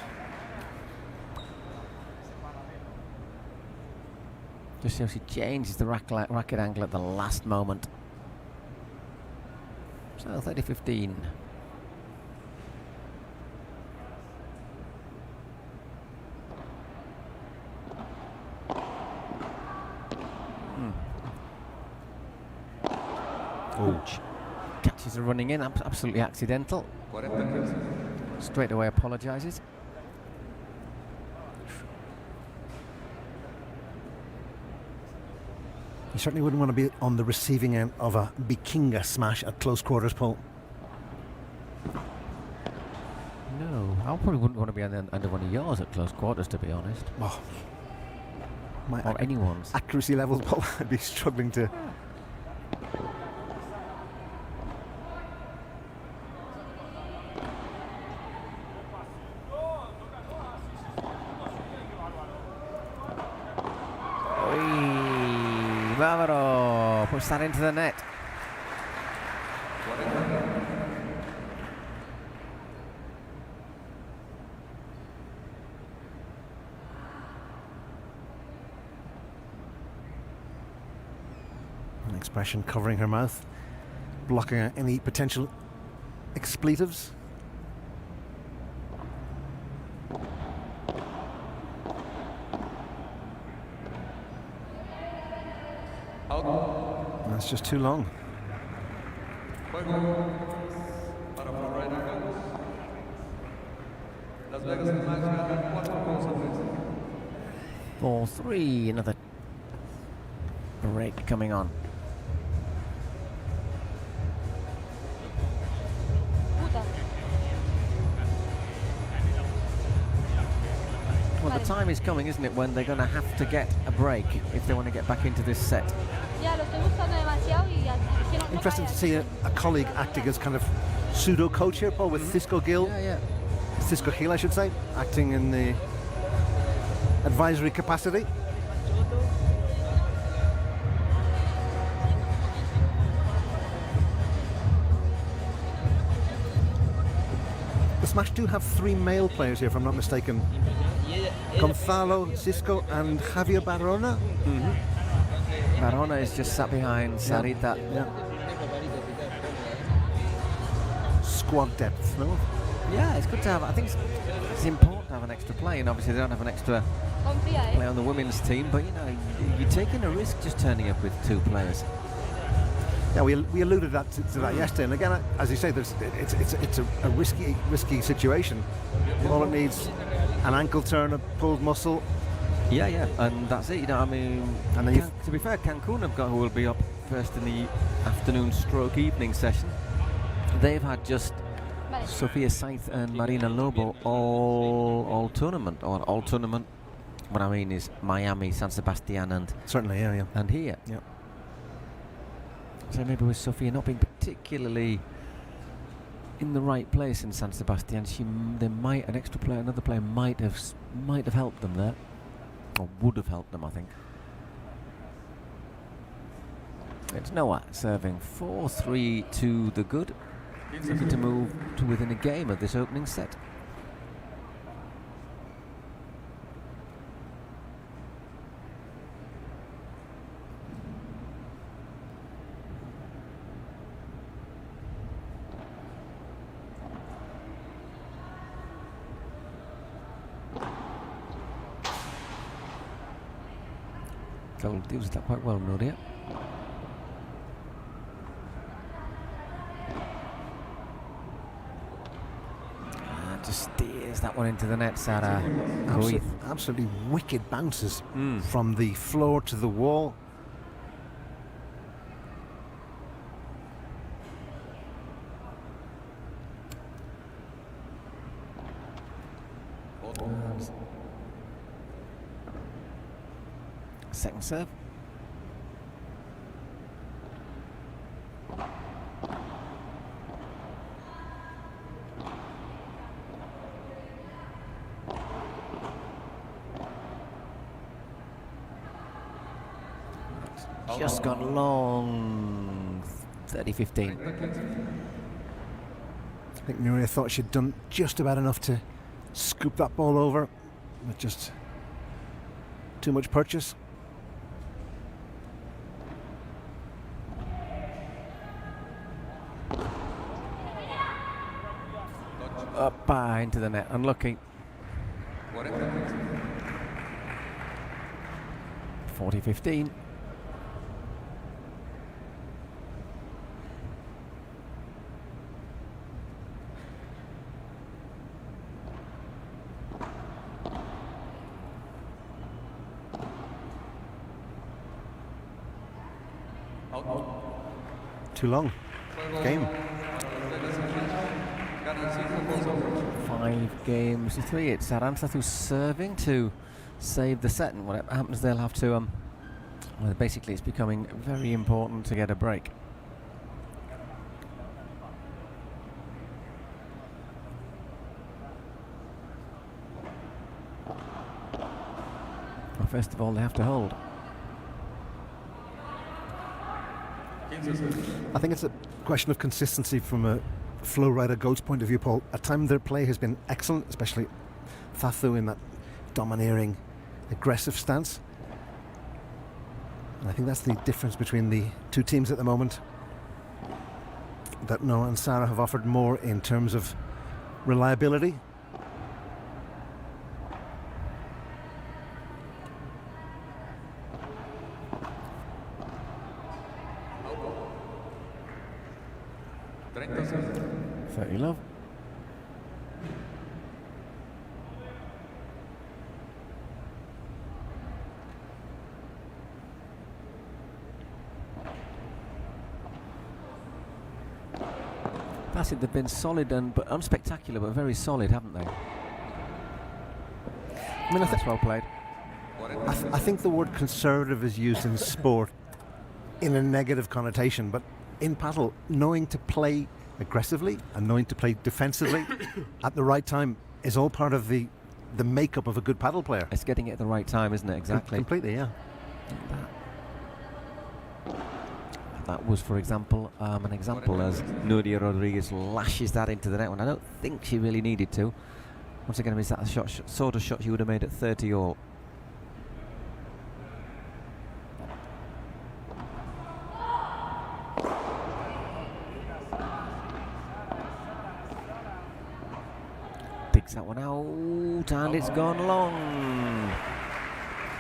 Just shows he changes the racket angle at the last moment. So 30-15. Ouch. Catches are running in, absolutely accidental. Straight away apologises. You certainly wouldn't want to be on the receiving end of a Vikinga smash at close quarters, Paul. No, I probably wouldn't want to be under one of yours at close quarters, to be honest. Oh. Or anyone's. Accuracy levels, Paul, I'd be struggling to... Push that into the net. An expression covering her mouth, blocking out any potential expletives. That's just too long. Ball 3, another break coming on. Well, the time is coming, isn't it, when they're going to have to get a break if they want to get back into this set. Interesting to see a colleague acting as kind of pseudo-coach here, Paul, with Cisco Gill. Cisco Hill, I should say, acting in the advisory capacity. The Smash do have 3 male players here, if I'm not mistaken. Gonzalo, Cisco and Javier Barona. Barona is just sat behind Sarita. Squad depth, no? Yeah, it's good to have. I think it's important to have an extra play, and obviously they don't have an extra play on the women's team, but you know, you're taking a risk just turning up with 2 players. Yeah, we alluded to that yesterday, and again, as you say, it's a risky situation. All it needs, an ankle turn, a pulled muscle. Yeah, and that's it. You know, I mean, and then to be fair, Cancun who will be up first in the afternoon stroke evening session. They've had just Sofia Saith and Marina Lobo all tournament. What I mean is Miami, San Sebastian, and certainly, and here. Yeah. So maybe with Sofia not being particularly in the right place in San Sebastian, another player might have helped them there, or would have helped them, I think. It's Noah serving 4-3 to the good. Looking to move to within a game of this opening set. Gold deals with that quite well, Nuria. Just steers that one into the net, Sarah. Absolutely wicked bounces from the floor to the wall. Second serve. Just gone long. 30-15. I think Nuria thought she'd done just about enough to scoop that ball over, but just too much purchase. Up into the net, unlucky. 40-15. Too long. Game. 5 games to 3. It's Aranza who's serving to save the set, and whatever happens, they'll have to. Well, basically, it's becoming very important to get a break. Well, first of all, they have to hold. I think it's a question of consistency from a Flowrida Goat's point of view, Paul. At times their play has been excellent, especially Thathu in that domineering, aggressive stance. And I think that's the difference between the two teams at the moment. That Noah and Sarah have offered more in terms of reliability. Love. That's it. They've been solid but unspectacular, but very solid, haven't they? I mean, that's well played. I think the word conservative is used in sport in a negative connotation, but in paddle, knowing to play aggressively and knowing to play defensively at the right time is all part of the makeup of a good paddle player. It's getting it at the right time, isn't it? Exactly. Completely, yeah. That was, for example, an example as Nuria Rodriguez lashes that into the net when I don't think she really needed to. Once again, is that a sort of shot she would have made at 30 all? Digs that one out, and it's gone long.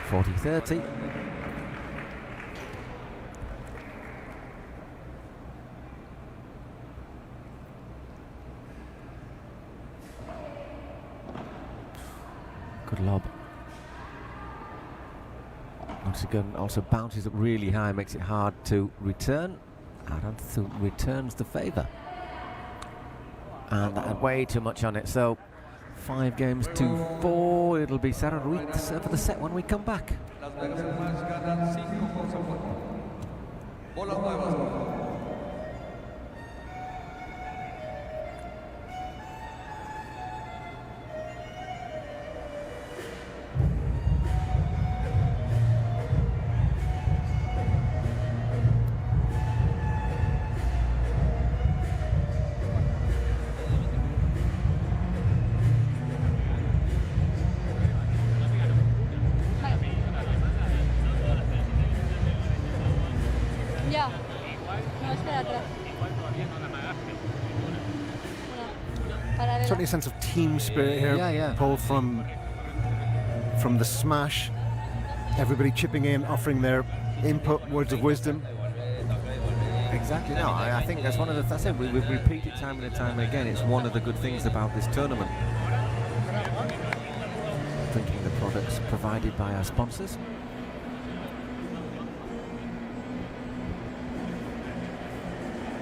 40-30. Good lob. Once again, also bounces up really high, makes it hard to return. Aranza returns the favour. And that had way too much on it, so 5 games to 4. It'll be Sarah Ruiz to serve for the set when we come back. Certainly a sense of team spirit here, Paul, from the smash. Everybody chipping in, offering their input, words of wisdom. Exactly. No, I think that's one of the. That's it. We've repeated time and time again. It's one of the good things about this tournament. Drinking the products provided by our sponsors.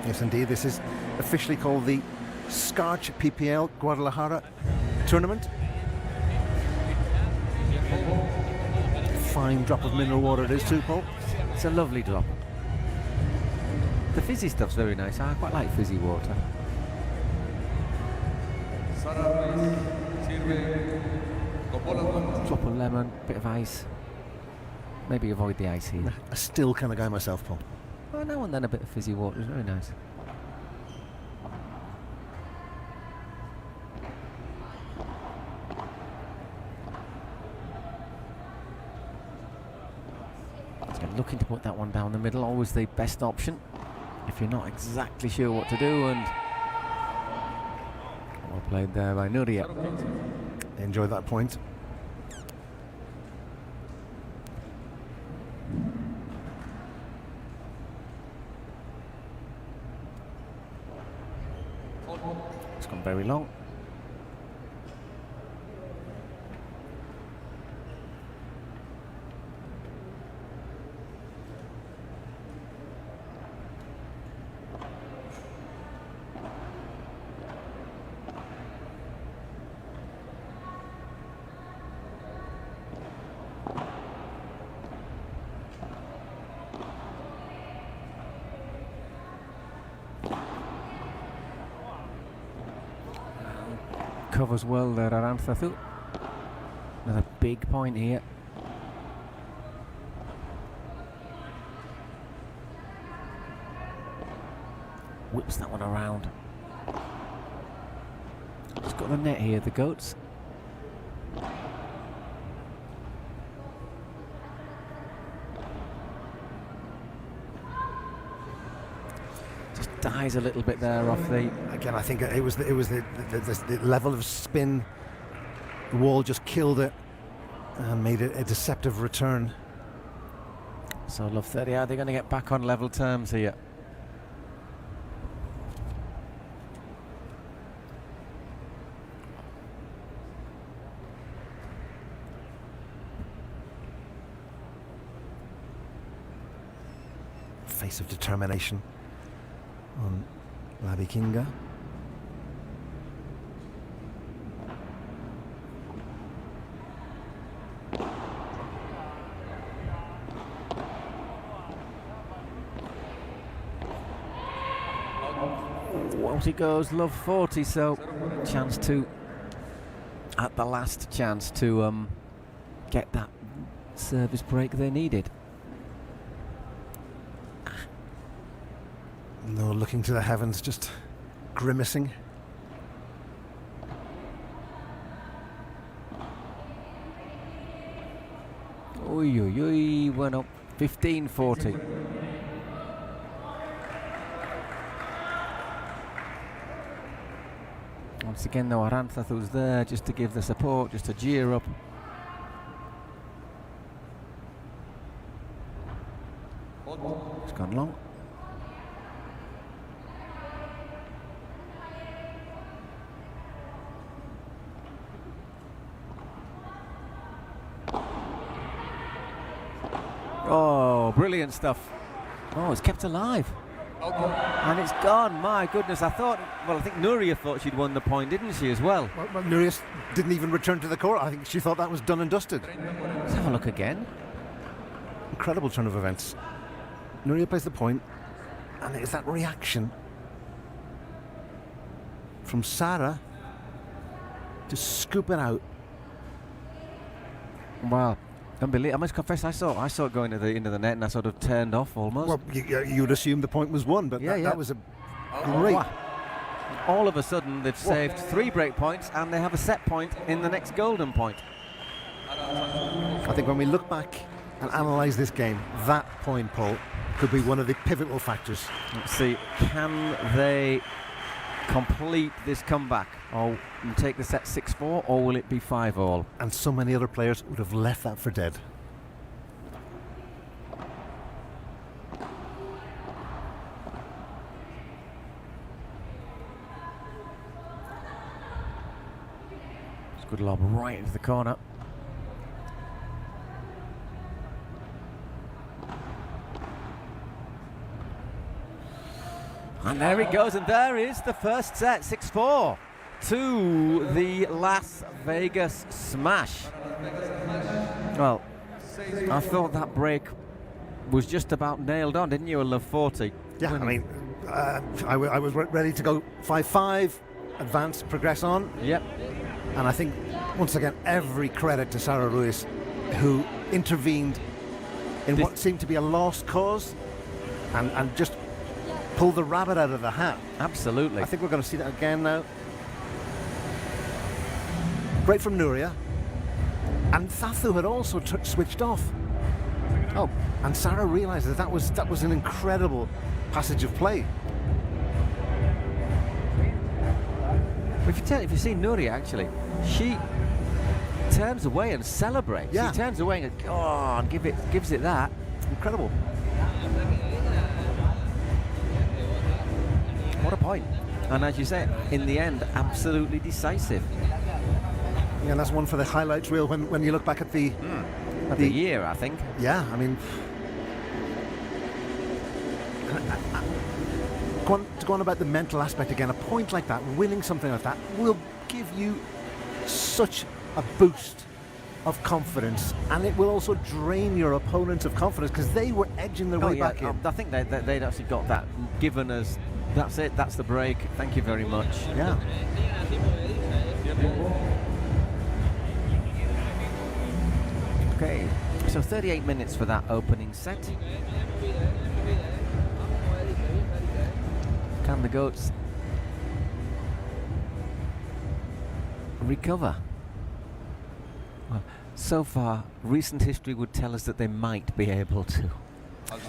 Yes, indeed. This is officially called the Scarch PPL Guadalajara tournament. Fine drop of mineral water it is too, Paul. It's a lovely drop. The fizzy stuff's very nice. I quite like fizzy water. Drop of lemon, bit of ice. Maybe avoid the ice here. A still kind of guy myself, Paul. Well, now and then a bit of fizzy water is very nice. Looking to put that one down the middle, always the best option if you're not exactly sure what to do. And well played there by Nuria. Enjoy that point. It's gone very long. Covers well there, Arantzazu. Another big point here. Whips that one around. Just got the net here, the goats. Dies a little bit there off the. Again, I think it was the level of spin. The wall just killed it and made it a deceptive return. So love 30. Are they going to get back on level terms here? Face of determination on La Vikinga. Once he goes, love 40, so chance to, at the last chance to get that service break they needed. No, looking to the heavens, just grimacing. Oi, oi, oi, went up 15-40. Once again, though, Arantzazu's there just to give the support, just to jeer up. It's gone long. Oh, brilliant stuff. Oh, it's kept alive. And it's gone, my goodness. I think Nuria thought she'd won the point, didn't she, as well? Well, Nuria didn't even return to the court. I think she thought that was done and dusted. Let's have a look again. Incredible turn of events. Nuria plays the point, and it's that reaction from Sarah to scoop it out. Wow. Unbelievable. I must confess, I saw it going into the net, and I sort of turned off almost. Well, you'd assume the point was won, but that was a great. Wow. All of a sudden, they've saved 3 break points, and they have a set point in the next golden point. I think when we look back and analyse this game, that point, Paul, could be one of the pivotal factors. Let's see, can they complete this comeback or take the set 6-4, or will it be 5-all? And so many other players would have left that for dead. It's a good lob right into the corner. And there it goes, and there is the first set, 6-4 to the Las Vegas smash. Well, I thought that break was just about nailed on, didn't you, a love 40? Yeah, I mean, I was ready to go 5-5, advance, progress on. Yep. And I think, once again, every credit to Sara Ruiz, who intervened in what seemed to be a lost cause and just pulled the rabbit out of the hat. Absolutely. I think we're going to see that again now. Great from Nuria. And Thathu had also switched off. Oh. And Sara realised that that was an incredible passage of play. If you see Nuria, actually, she turns away and celebrates. Yeah. She turns away and go on, gives it that. Incredible. What a point. And as you say, in the end, absolutely decisive. Yeah, and that's one for the highlights reel when you look back at the year, I think. Yeah, I mean, to go on about the mental aspect again, a point like that, winning something like that, will give you such a boost of confidence, and it will also drain your opponents of confidence because they were edging their way back in. I think they'd actually got that given as, that's it, that's the break, thank you very much. Yeah. Okay, so 38 minutes for that opening set. Can the goats recover? Well, so far, recent history would tell us that they might be able to.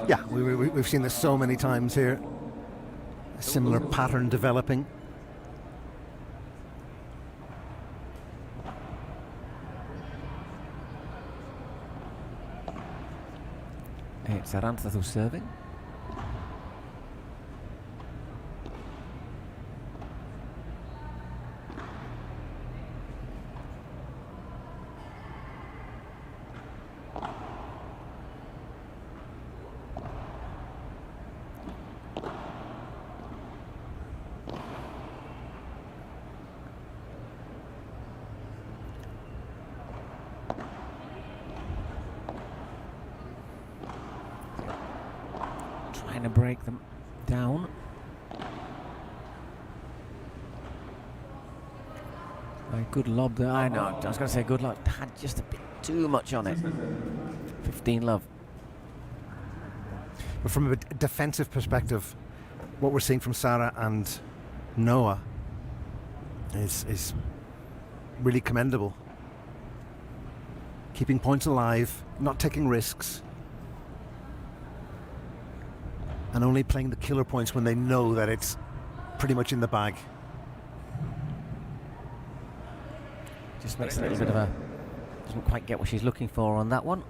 Yeah, we've seen this so many times here. A similar pattern developing. It's Arantxa serving. Trying to break them down. A good lob there. I know, I was going to say good lob. Had just a bit too much on it. 15 love. But from a defensive perspective, what we're seeing from Sara and Noah is really commendable. Keeping points alive, not taking risks, and only playing the killer points when they know that it's pretty much in the bag. Just makes a little bit of a... doesn't quite get what she's looking for on that one.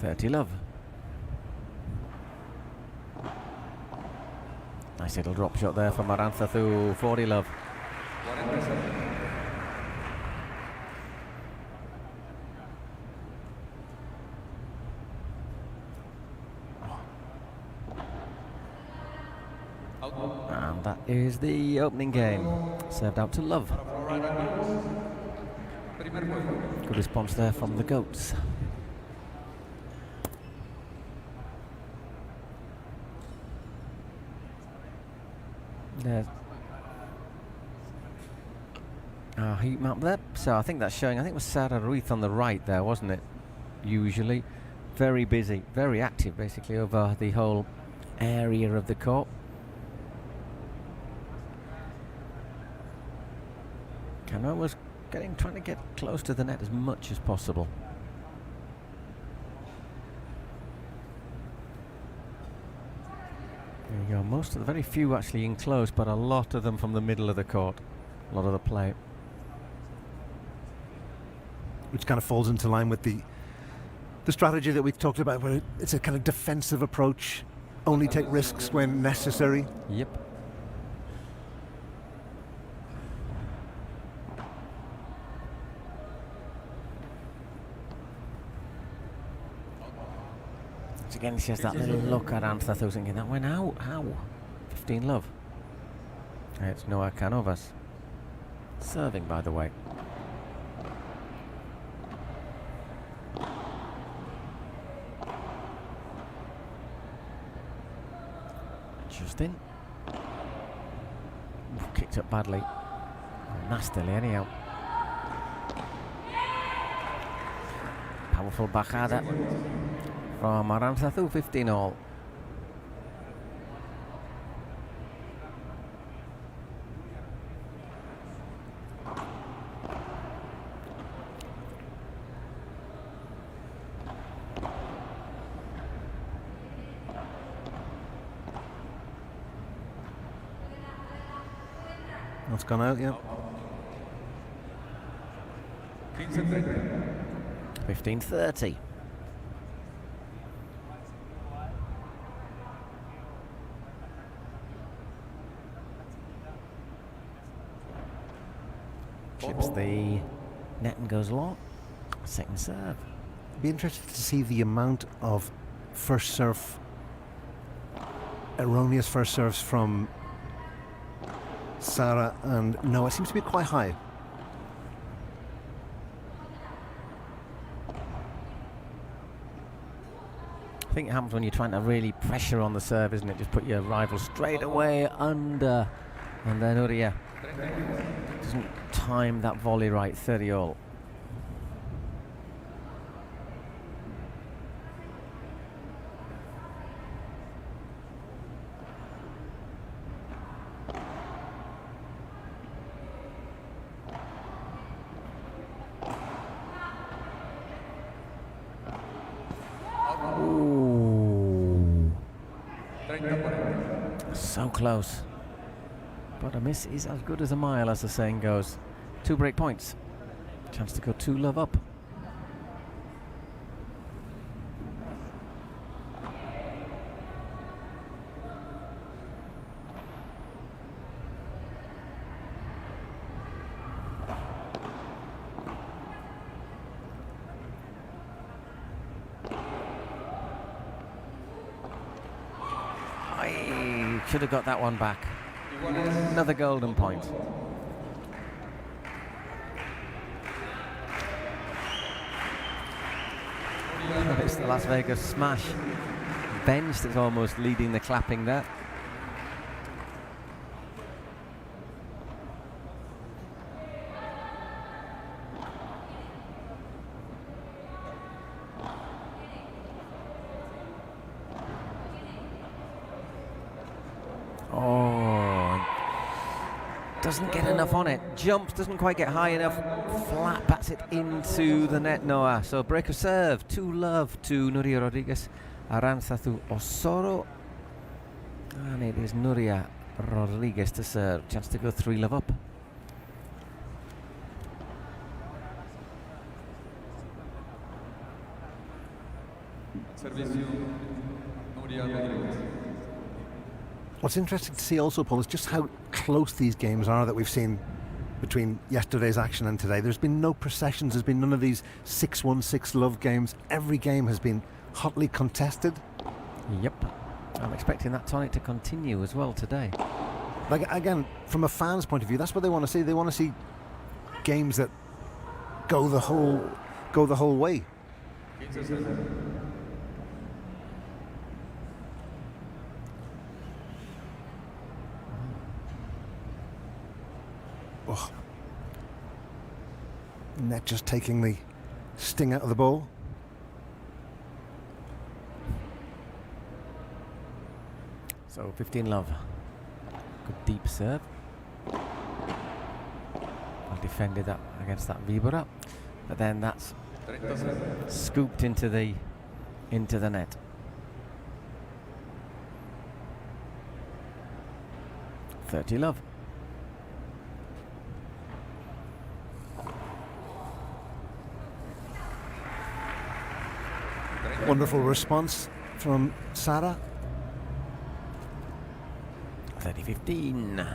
.30 love. Nice little drop shot there from Arantxa, 40 love. And that is the opening game. Served out to Love. Good response there from the goats. There's our heat map there. So I think that's showing, I think it was Sara Ruiz on the right there, wasn't it? Usually. Very busy, very active basically over the whole area of the court. trying to get close to the net as much as possible. There you go. Most of the very few actually in close, but a lot of them from the middle of the court. A lot of the play. Which kind of falls into line with the strategy that we talked about, where it's a kind of defensive approach, only take risks when necessary. Yep. So again, she has that little look at Anthathu thinking, that went out, how? 15 love. It's Noah Canovas. Serving, by the way. Justin. Kicked up badly. Nastily anyhow. Powerful bajada from Arantzazu, 15 all. That's gone out, yeah. 15-30. Chips the net and goes long. Second serve. Be interested to see the amount of first serve, erroneous first serves from Sarah and Noah. It seems to be quite high. I think it happens when you're trying to really pressure on the serve, isn't it? Just put your rival straight away under, and then Nuria doesn't time that volley right. 30 all. So close. But a miss is as good as a mile, as the saying goes. 2 break points. Chance to go 2 love up. Should have got that one back. Another golden point. It's the Las Vegas smash bench that's almost leading the clapping there. Doesn't get enough on it. Jumps, doesn't quite get high enough. Flat bats it into the net, Noah. So break of serve, 2 love to Nuria Rodriguez. Arantzazu Osoro. And it is Nuria Rodriguez to serve. Chance to go 3 love up. Servicio, Nuria Rodriguez. What's interesting to see also, Paul, is just how close these games are that we've seen between yesterday's action and today. There's been no processions, there's been none of these 6-1, 6-love games. Every game has been hotly contested. Yep. I'm expecting that tonic to continue as well today. Like, again, from a fan's point of view, that's what they want to see. They want to see games that go the whole way. Oh. Net just taking the sting out of the ball. So 15 love. Good deep serve. Well defended that against that Vibora, but then that's scooped into the net. Love. Wonderful response from Sara. 30-15.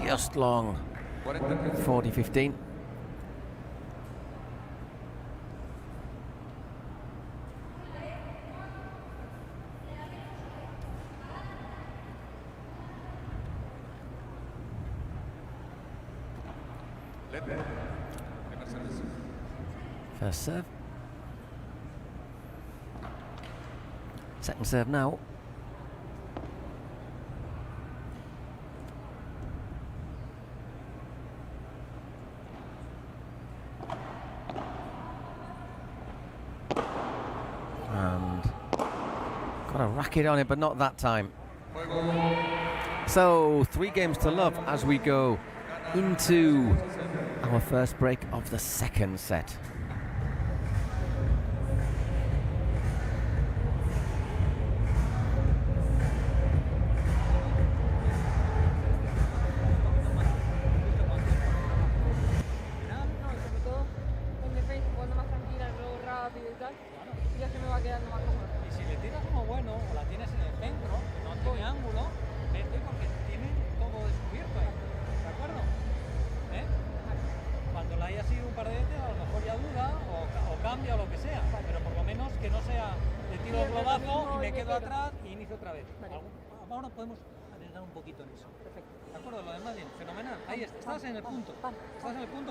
Just long. 40-15. First serve. Second serve now. And got a racket on it, but not that time. So 3 games to love as we go into our first break of the second set.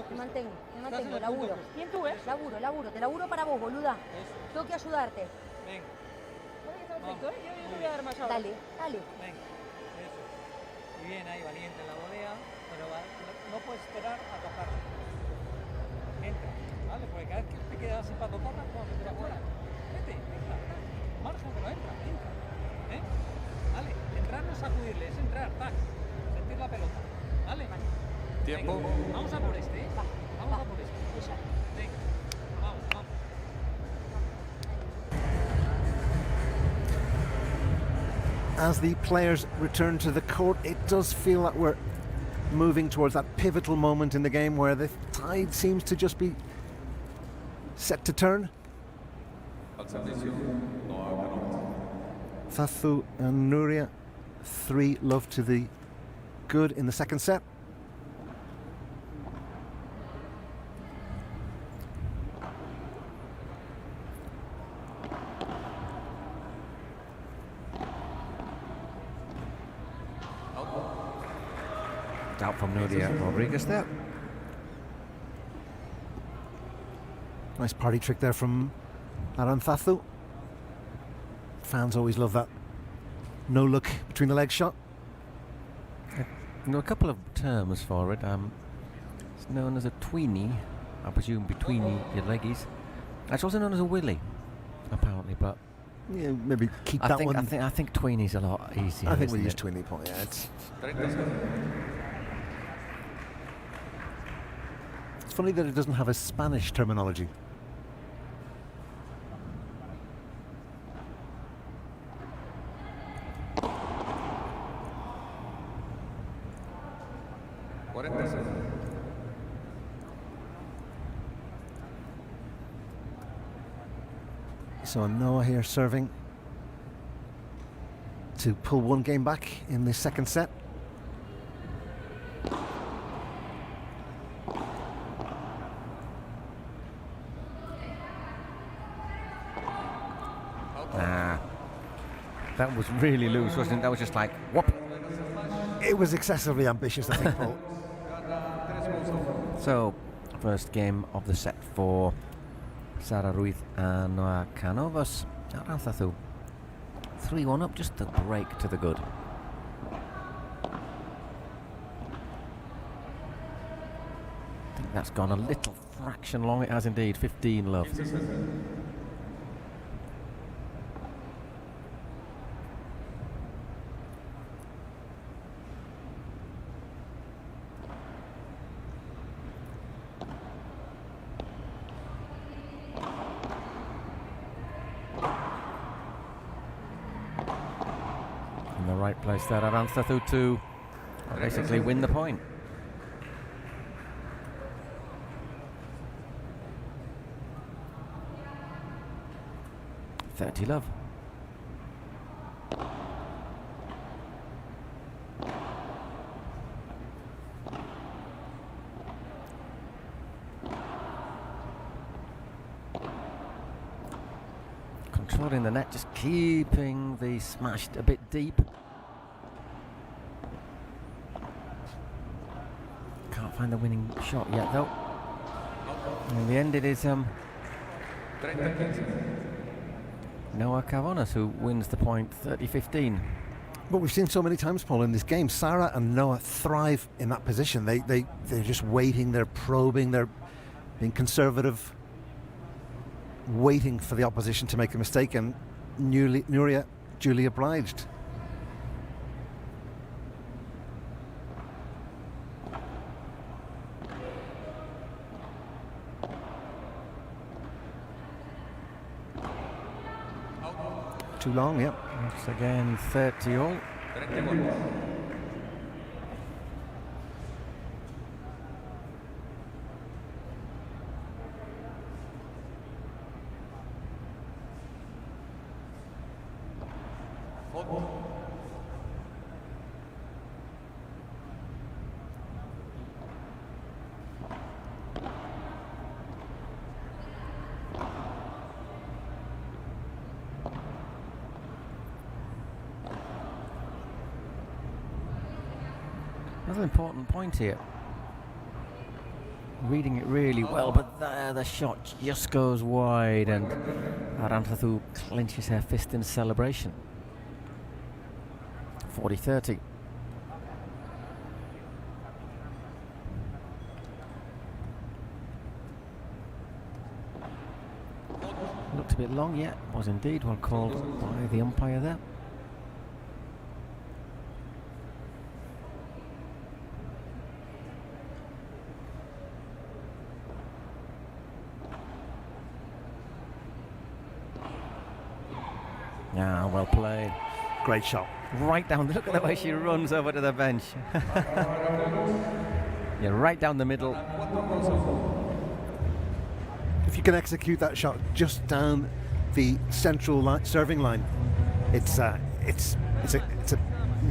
Me mantengo, laburo. ¿Quién tú, Laburo, te laburo para vos, boluda. Tengo que ayudarte. Venga. Perfecto, yo te voy a dar más ahora. Dale. Venga, eso. Y bien ahí, valiente en la volea, pero no puedes esperar a tocarla. Entra, ¿vale? Porque cada vez que te quedas sin para tocarla, cuando te va fuera. Vete, entra. Margen, pero entra. ¿Vale? Entrar no es sacudirle, es entrar, tac. Sentir la pelota. ¿Vale? Tiempo. Venga, vamos a por este, ¿eh? Vamos a por este. Venga, vamos. As the players return to the court, it does feel that we're moving towards that pivotal moment in the game where the tide seems to just be set to turn. Thathu and Nuria, 3 love to the good in the second set. Out from Nuria Rodriguez there. Nice party trick there from Aran Thathu. Fans always love that no look between the legs shot. You know, a couple of terms for it. It's known as a tweenie, I presume between your leggies. It's also known as a willy, apparently, but yeah, maybe keep that one. I think tweenie's a lot easier. I think we'll use tweenie point. Yeah, it's funny that it doesn't have a Spanish terminology. So Noah here serving to pull 1 game back in the second set. That was really loose, wasn't it? That was just like, whoop. It was excessively ambitious, I think, Paul. So, first game of the set for Sara Ruiz and Noa Canovas. Aran Thathu 3-1 up, just a break to the good. I think that's gone a little fraction long. It has indeed. 15 love. right place there. Arantzazu to basically win the point. $30 love. Controlling the net, just keeping the smashed a bit deep. Can't find the winning shot yet though. In the end it is Noah Cavonas who wins the point 30-15. But we've seen so many times, Paul, in this game, Sarah and Noah thrive in that position. They're just waiting, they're probing, they're being conservative, waiting for the opposition to make a mistake, and Nuria duly obliged. Too long, yep. Once again, 30 all. Another important point here. Reading it really well, but there the shot just goes wide and Arantzazu clenches her fist in celebration. 40-30. Looked a bit long, yeah, was indeed well called by the umpire there. Yeah, well played. Great shot. Right down, look at the way she runs over to the bench. Yeah, right down the middle. If you can execute that shot just down the central serving line, it's not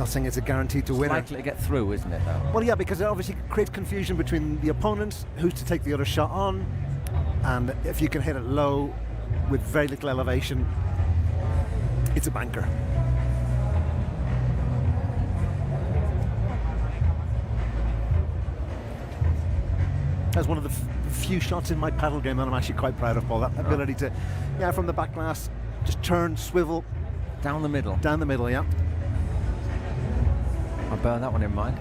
saying it's a guaranteed to win. Likely to get through, isn't it, though? Well, yeah, because it obviously creates confusion between the opponents, who's to take the other shot on, and if you can hit it low with very little elevation, it's a banker. That's one of the few shots in my paddle game that I'm actually quite proud of, Paul. That ability to, yeah, from the back glass, just turn, swivel. Down the middle. Down the middle, yeah. I'll bear that one in mind.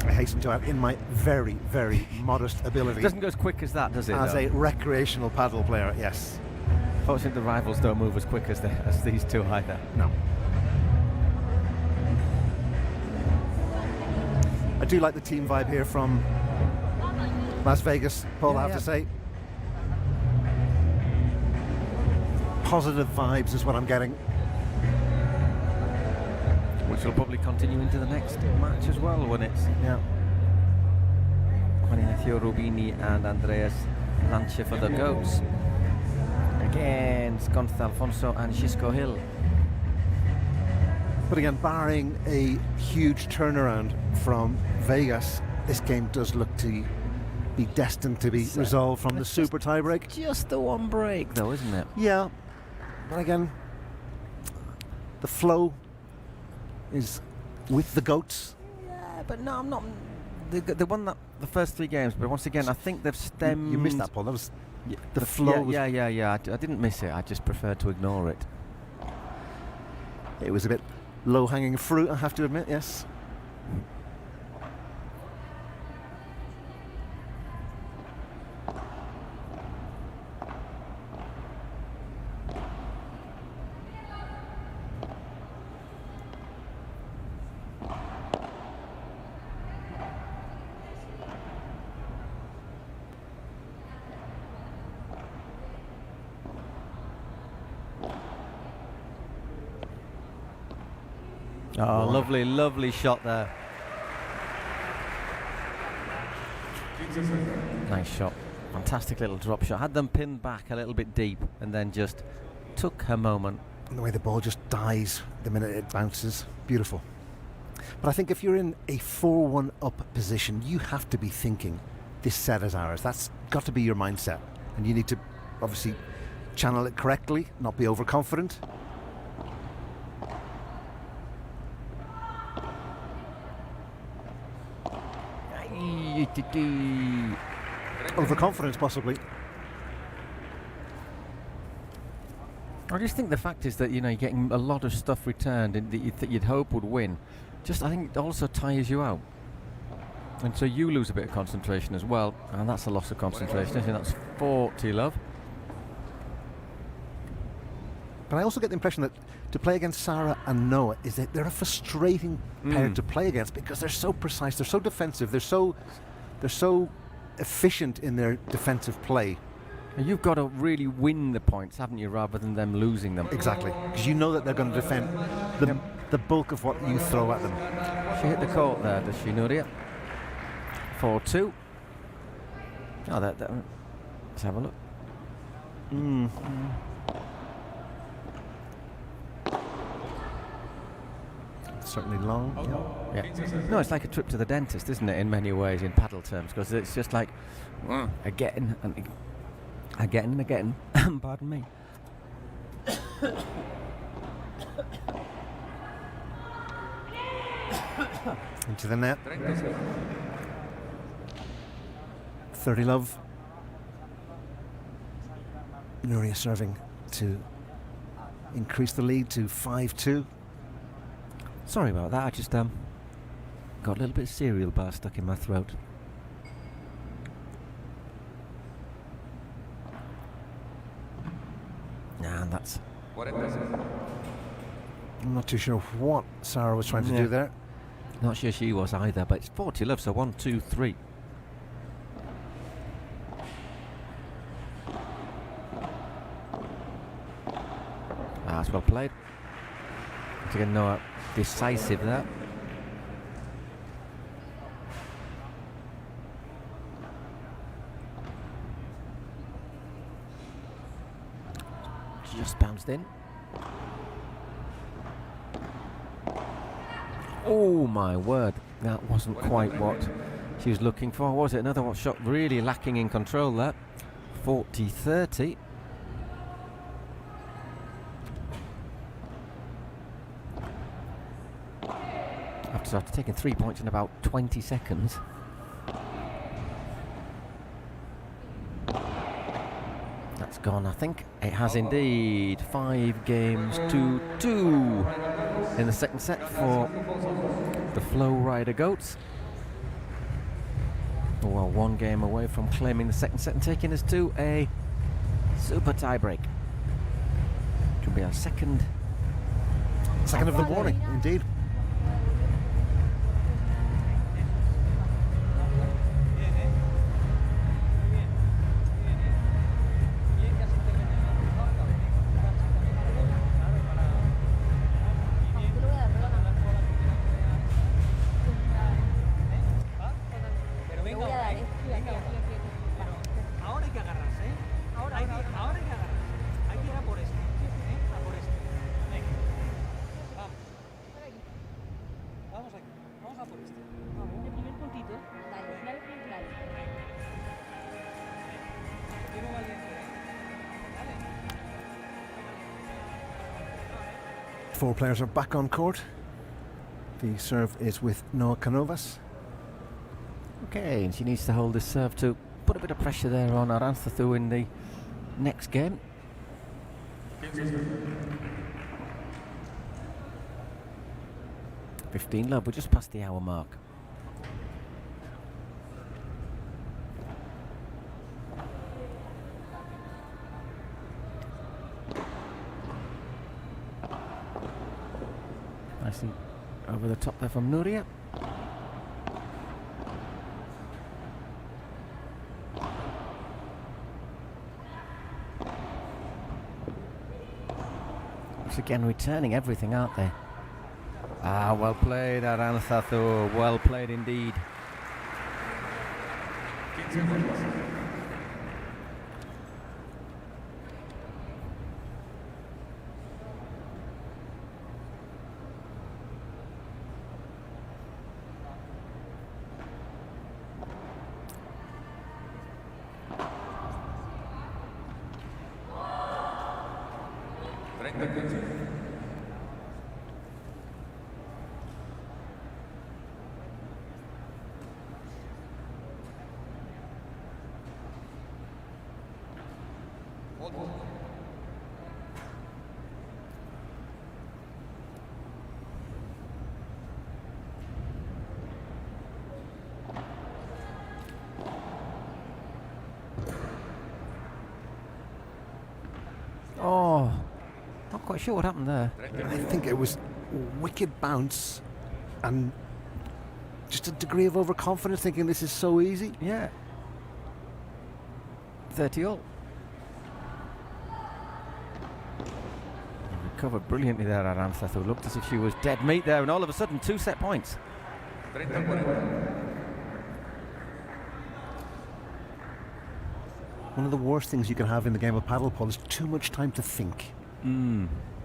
I hasten to add, in my very, very modest ability. It doesn't go as quick as that, does it? As a recreational paddle player, yes. Fortunately, the rivals don't move as quick as these two either. No. I do like the team vibe here from Las Vegas, Paul, I have to say. Positive vibes is what I'm getting. Which will probably continue into the next match as well when it's Juan Ignacio Rubini and Andreas Lanche for the goats against Gonzalo Alfonso and Xisco Hill. But again, barring a huge turnaround from Vegas, this game does look to be destined to be resolved from the super tiebreak. Just the one break, though, isn't it? Yeah. But again, the flow is with the goats. Yeah, but no, I'm not. They won the first three games, but once again, I think they've stemmed. You missed that, Paul. That was the flow. Yeah. I didn't miss it. I just preferred to ignore it. It was a bit low-hanging fruit, I have to admit. Yes. Oh, lovely, lovely shot there. Nice shot. Fantastic little drop shot. Had them pinned back a little bit deep and then just took her moment. And the way the ball just dies the minute it bounces. Beautiful. But I think if you're in a 4-1 up position, you have to be thinking, this set is ours. That's got to be your mindset. And you need to obviously channel it correctly, not be overconfident. Overconfidence, possibly. I just think the fact is that, you know, you're getting a lot of stuff returned that you'd hope would win. Just, I think it also tires you out. And so you lose a bit of concentration as well. And that's a loss of concentration. I think that's 40 love. But I also get the impression that to play against Sarah and Noah is that they're a frustrating pair to play against because they're so precise, they're so defensive, they're so efficient in their defensive play. You've got to really win the points, haven't you, rather than them losing them. Exactly, because you know that they're going to defend the bulk of what you throw at them. She hit the court there, does she, Nuria? 4-2. Oh, let's have a look. Certainly long. Yeah. No, it's like a trip to the dentist, isn't it, in many ways, in paddle terms, because it's just like again and again. Pardon me. Into the net. 30 love. Nuria serving to increase the lead to 5-2. Sorry about that, I just got a little bit of cereal bar stuck in my throat. And that's... I'm not too sure what Sarah was trying to do there. Not sure she was either, but it's 40 love, so 1, 2, 3. That's well played. Again, no, decisive there. Just bounced in. Oh my word, that wasn't quite what she was looking for, was it? Another shot really lacking in control there. 40-30. After taking 3 points in about 20 seconds. That's gone, I think. It has indeed. 5 games to 2 in the second set for the Flowrida Goats. Well, 1 game away from claiming the second set and taking us to a super tie break. It will be our second of the morning, indeed. Four players are back on court. The serve is with Noah Canovas. Okay, and she needs to hold this serve to put a bit of pressure there on Aranthathu in the next game. $15 love, we're just past the hour mark. Nicely over the top there from Nuria. Once again returning everything, aren't they? Ah, well played, Aranzazu. Well played indeed. Oh, not quite sure what happened there. I think it was wicked bounce and just a degree of overconfidence, thinking this is so easy. Yeah. 30-all. Recovered brilliantly there, Aranzazu. Looked as if she was dead meat there, and all of a sudden 2 set points. One of the worst things you can have in the game of paddle polo is too much time to think.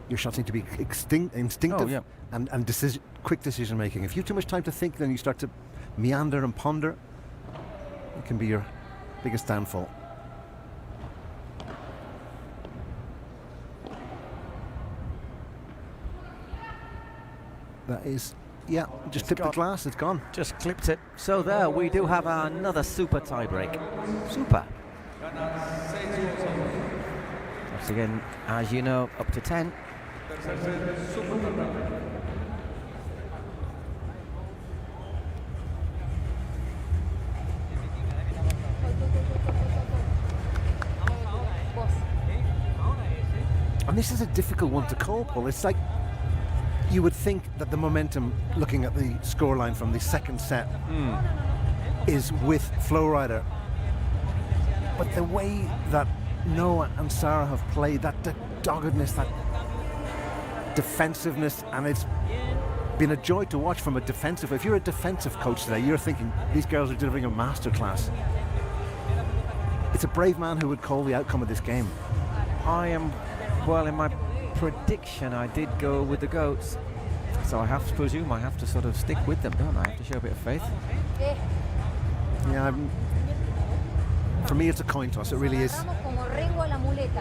Your shots need to be instinctive and quick decision making. If you have too much time to think, then you start to meander and ponder. It can be your biggest downfall. That is, yeah, just tipped the glass, it's gone. Just clipped it. So there, we do have another super tie-break. Super. Once again, as you know, up to 10. And this is a difficult one to call, Paul. It's like you would think that the momentum, looking at the scoreline from the second set, is with Flowrida. But the way that Noah and Sarah have played, that doggedness, that defensiveness, and it's been a joy to watch from a defensive. If you're a defensive coach today, you're thinking these girls are delivering a masterclass. It's a brave man who would call the outcome of this game. Well, in my prediction, I did go with the goats. So I have to presume I have to sort of stick with them, don't I? I have to show a bit of faith. Yeah, for me, it's a coin toss. It really is.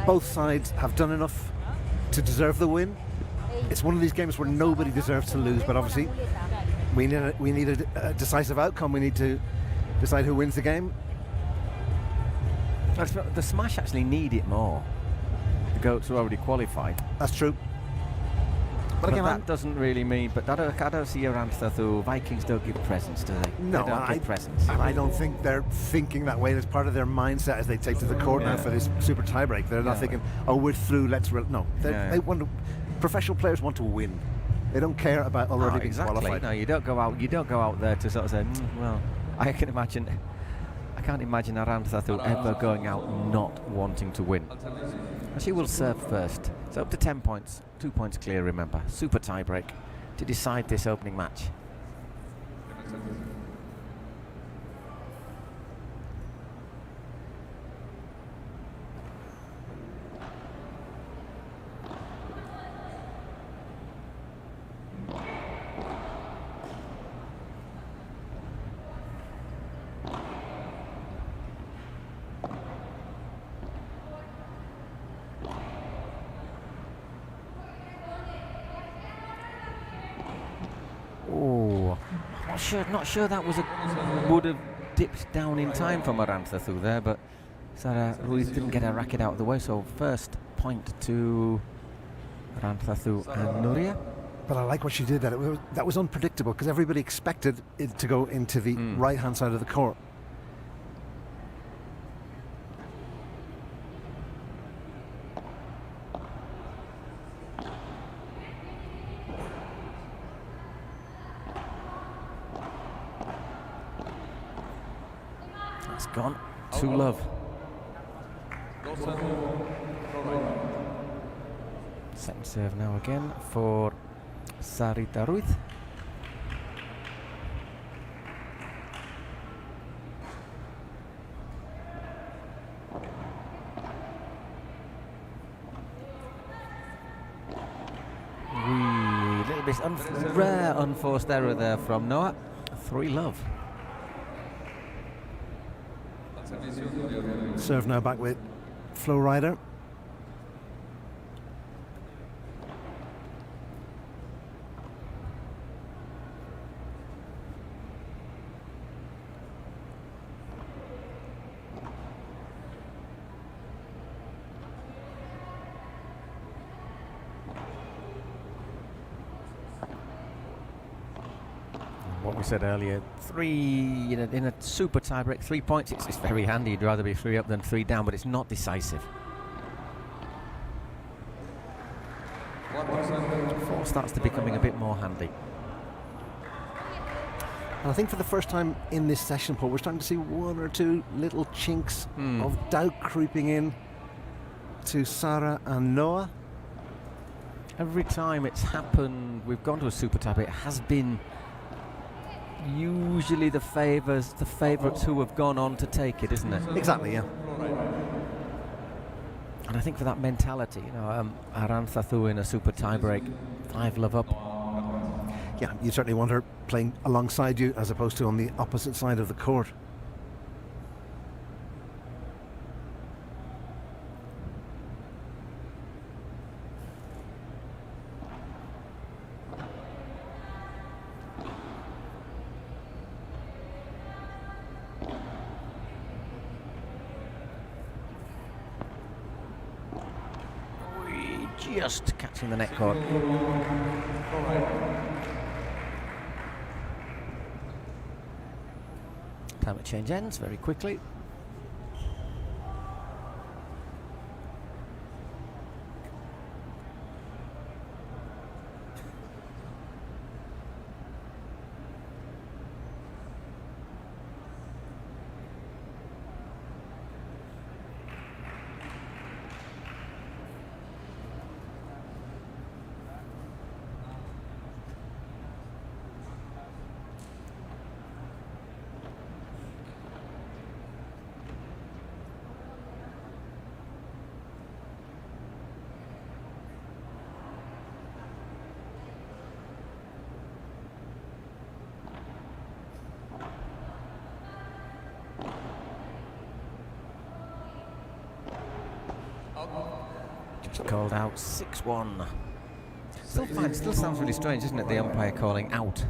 Both sides have done enough to deserve the win. It's one of these games where nobody deserves to lose, but obviously we need a decisive outcome. We need to decide who wins the game. The Smash actually need it more. The goats are already qualified. That's true. But again, that doesn't really mean. But I don't see Aranzazu. Vikings don't give presents, do they? No, they don't give presents. And I don't think they're thinking that way. It's part of their mindset as they take to the court now for this super tiebreak. They're not thinking, "Oh, we're through. Let's." No, they want to. Professional players want to win. They don't care about already being qualified. No, you don't go out. You don't go out there to sort of say, "Well, I can't imagine Aranzazu ever going out not wanting to win." And she will serve first. It's up to 10 points. 2 points clear, remember. Super tie-break to decide this opening match. Not sure that would have dipped down in time from Aranzazu there, but Sarah Ruiz didn't get her racket out of the way, so first point to Aranzazu and Nuria. But I like what she did there. That was unpredictable because everybody expected it to go into the right-hand side of the court. Gone to love. Second serve now again for Sarita Ruiz. this rare unforced error there from Noah. 3-love. Serve now back with Flowrida. What we said earlier, in a super tiebreak, 3 points, it's very handy. You'd rather be 3 up than 3 down, but it's not decisive. 4 starts to becoming a bit more handy. And I think for the first time in this session, Paul, we're starting to see 1 or 2 little chinks of doubt creeping in to Sarah and Noah. Every time it's happened, we've gone to a super tiebreak, it has been usually the favourites who have gone on to take it, isn't it? Exactly, yeah. And I think for that mentality, Arantzazu in a super tiebreak, 5-love up. Yeah, you certainly want her playing alongside you as opposed to on the opposite side of the court. Just catching the net cord. Time to change ends very quickly. Just called out 6-1. Still sounds really strange, isn't it? The umpire calling out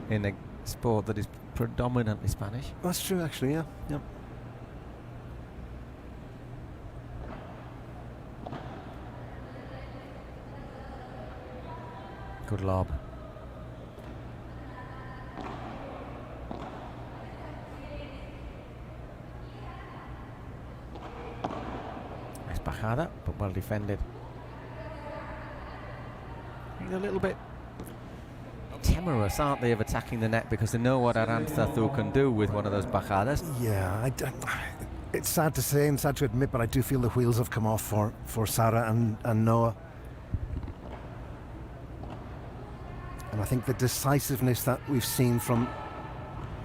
in a sport that is predominantly Spanish. That's true, actually. Yeah. Yep. Good lob. Nice bajada, but well defended. He's a little bit timorous, aren't they, of attacking the net because they know what Arantzazu can do with one of those bajadas. Yeah, it's sad to say and sad to admit, but I do feel the wheels have come off for Sarah and Noah. And I think the decisiveness that we've seen from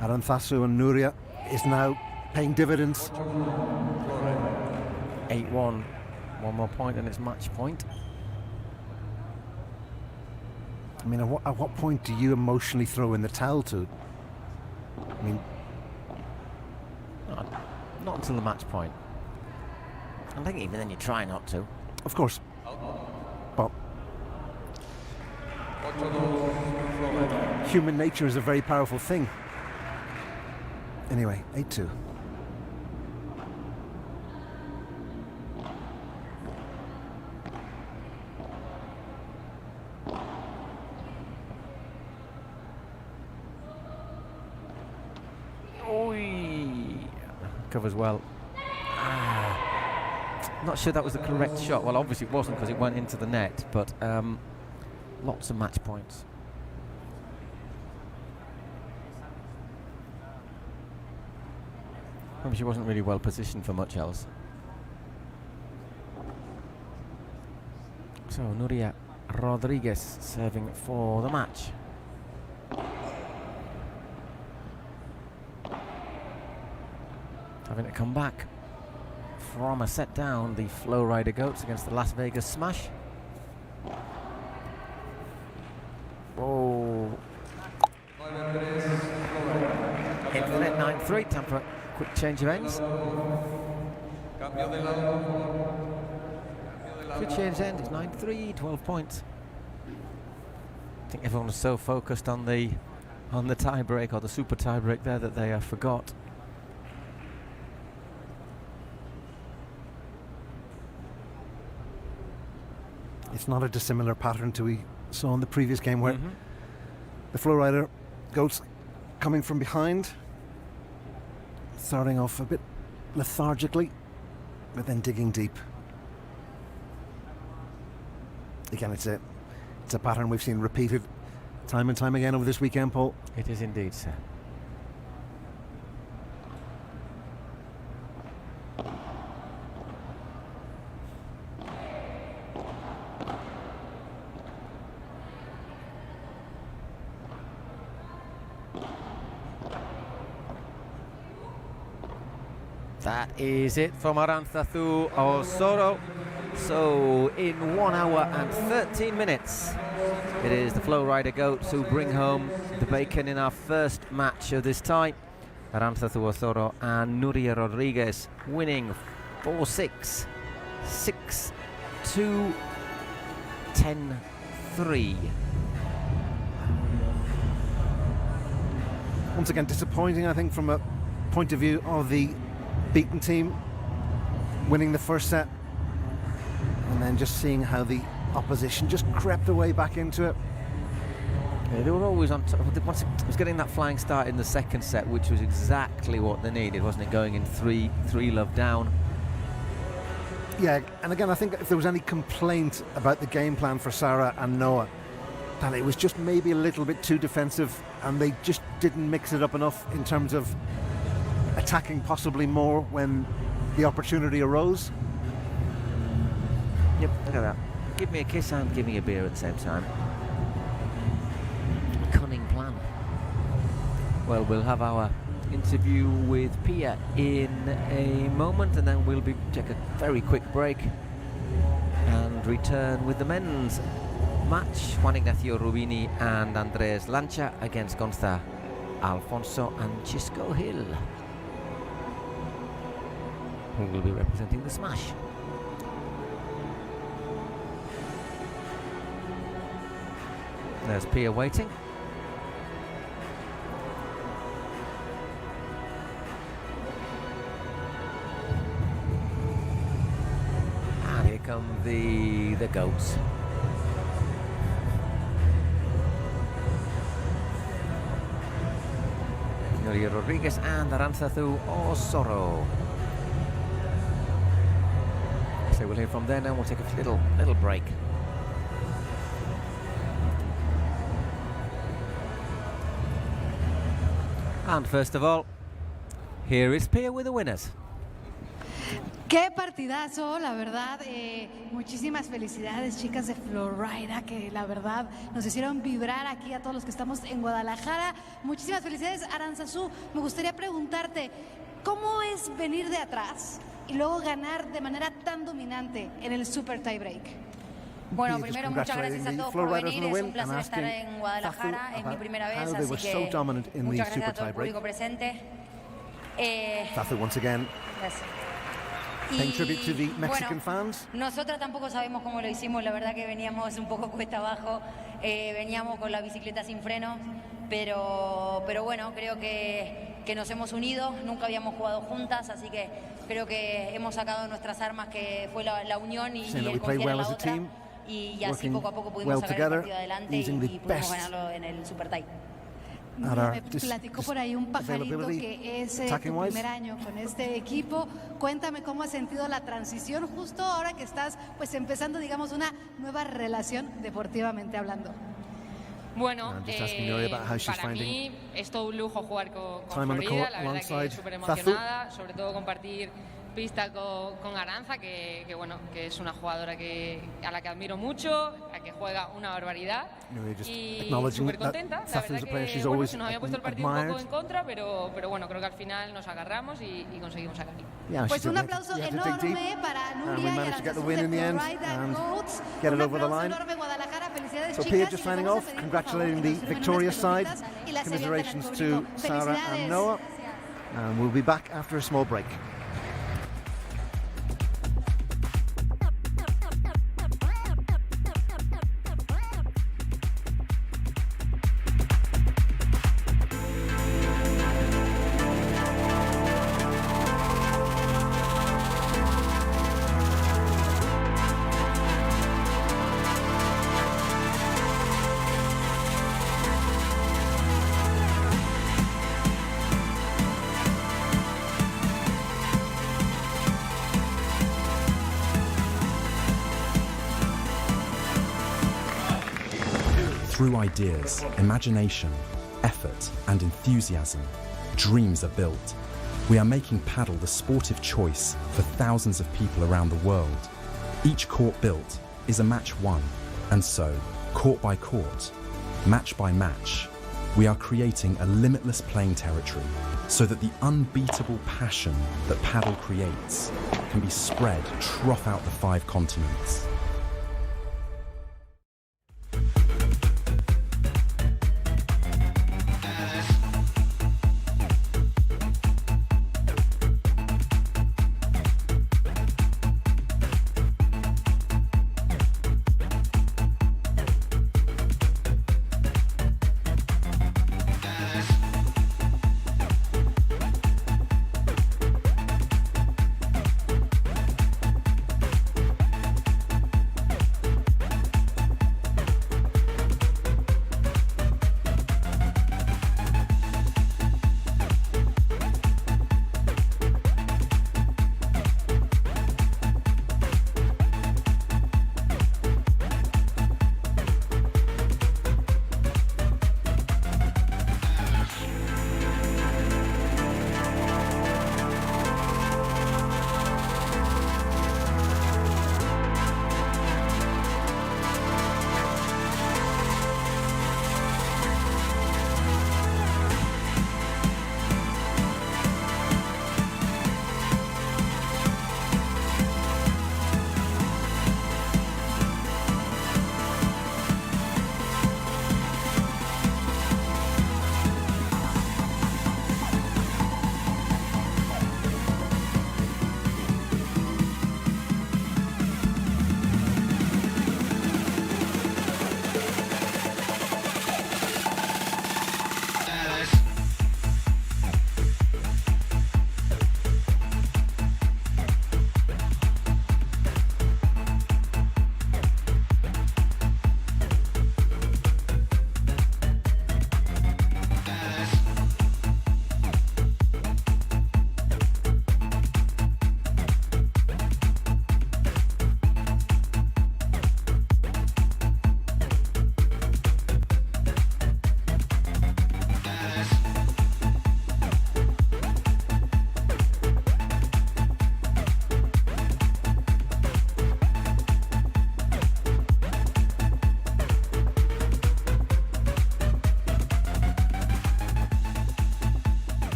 Arantzazu and Nuria is now paying dividends. 8-1. One more point and it's match point. I mean, at what point do you emotionally throw in the towel to? I mean, not until the match point. I think even then you try not to. Of course. But human nature is a very powerful thing. Anyway, 8-2. Covers well. Not sure that was the correct shot. Well, obviously it wasn't because it went into the net, but lots of match points. Maybe she wasn't really well positioned for much else. So Nuria Rodriguez serving for the match. Having to come back from a set down, the Flowrida Goats against the Las Vegas Smash. Oh. Infinite 9-3, time for a quick change of ends. Quick change of end, it's 9-3, 12 points. I think everyone was so focused on the tie break or the super tie break there that they forgot. It's not a dissimilar pattern to we saw in the previous game where the Flowrida goes coming from behind, starting off a bit lethargically, but then digging deep. Again, it's a pattern we've seen repeated time and time again over this weekend, Paul. It is indeed, sir. That is it from Arantzazu Osoro. So in 1 hour and 13 minutes, it is the Flowrida Goats who bring home the bacon in our first match of this tie. Arantzazu Osoro and Nuria Rodriguez winning 4-6, 6-2, 10-3. Once again, disappointing, I think, from a point of view of the beaten team, winning the first set and then just seeing how the opposition just crept away back into it. Yeah, they were always on top. It was getting that flying start in the second set, which was exactly what they needed, wasn't it? Going in 3-love down. Yeah, and again, I think if there was any complaint about the game plan for Sarah and Noah, that it was just maybe a little bit too defensive and they just didn't mix it up enough in terms of attacking possibly more when the opportunity arose. Yep, look at that. Give me a kiss and give me a beer at the same time. Cunning plan. Well, we'll have our interview with Pia in a moment and then we'll take a very quick break and return with the men's match. Juan Ignacio Rubini and Andres Lancha against Gonza Alfonso and Chisco Hill, who will be representing the Smash. There's Pia waiting. And here come the goats. Nuria Rodriguez and Arantzazu Osoro. So we'll hear from there now. We'll take a little break. And first of all, here is Pia with the winners. Qué partidazo, la verdad. Muchísimas felicidades, chicas de Flowrida, que la verdad nos hicieron vibrar aquí a todos los que estamos en Guadalajara. Muchísimas felicidades, Arantzazu. Me gustaría preguntarte, ¿cómo es venir de atrás y luego ganar de manera tan dominante en el Super Tiebreak? Bueno, primero muchas gracias a todos por venir, es un placer estar en Guadalajara, es mi primera vez, así que muchas gracias a todo el público presente. Fafu once again. Gracias. Paying tribute to the Mexican bueno, fans. Nosotros tampoco sabemos cómo lo hicimos, la verdad que veníamos un poco cuesta abajo, veníamos con la bicicleta sin freno, pero bueno, creo que nos hemos unido, nunca habíamos jugado juntas, así que creo que hemos sacado nuestras armas, que fue la unión y el confiar en la otra. Y así poco a poco pudimos sacar el partido adelante y pudimos ganarlo en el Super Tie. Mira, me platicó por ahí un pajarito que es tu primer año con este equipo. Cuéntame cómo has sentido la transición justo ahora que estás pues empezando, digamos, una nueva relación deportivamente hablando. Bueno, para mí es todo un lujo jugar con Flowrida, la verdad que súper emocionada, sobre todo compartir pista con Aranza, que bueno, que es una jugadora a la que admiro mucho, a que juega una barbaridad y súper contenta. La verdad que bueno, se nos había puesto el partido un poco en contra, pero bueno, creo que al final nos agarramos y conseguimos sacarlo. Pues un aplauso enorme para Nuria y Arantzazu de Flowrida Goats. Un aplauso enorme, Guadalajara, felicidades So Pia just signing off, congratulating the victorious side. Commiserations to Sarah and Noah. And we'll be back after a small break. Through ideas, imagination, effort, and enthusiasm, dreams are built. We are making paddle the sport of choice for thousands of people around the world. Each court built is a match won, and so, court by court, match by match, we are creating a limitless playing territory so that the unbeatable passion that paddle creates can be spread throughout the 5 continents.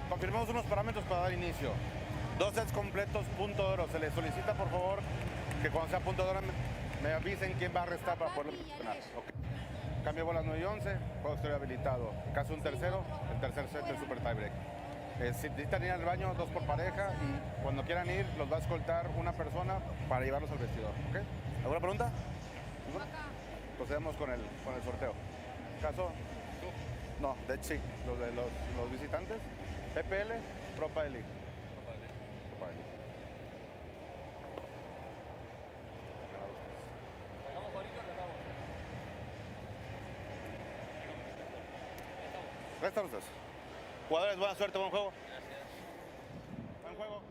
Confirmamos unos parámetros para dar inicio. 2 sets completos, punto de oro. Se les solicita, por favor, que cuando sea punto de oro me avisen quién va a restar para poderlo funcionar. Okay. Cambio bolas 9 y 11, juego estoy habilitado. En caso de un tercero, el tercer set es super tiebreak. Si necesitan ir al baño, 2 por pareja, y cuando quieran ir, los va a escoltar una persona para llevarlos al vestidor. ¿Okay? ¿Alguna pregunta? Procedemos con el sorteo. ¿Caso? No, de hecho sí, los visitantes. PPL, Pro Padel League. Restan ustedes. Jugadores, buena suerte, buen juego. Gracias. Buen juego.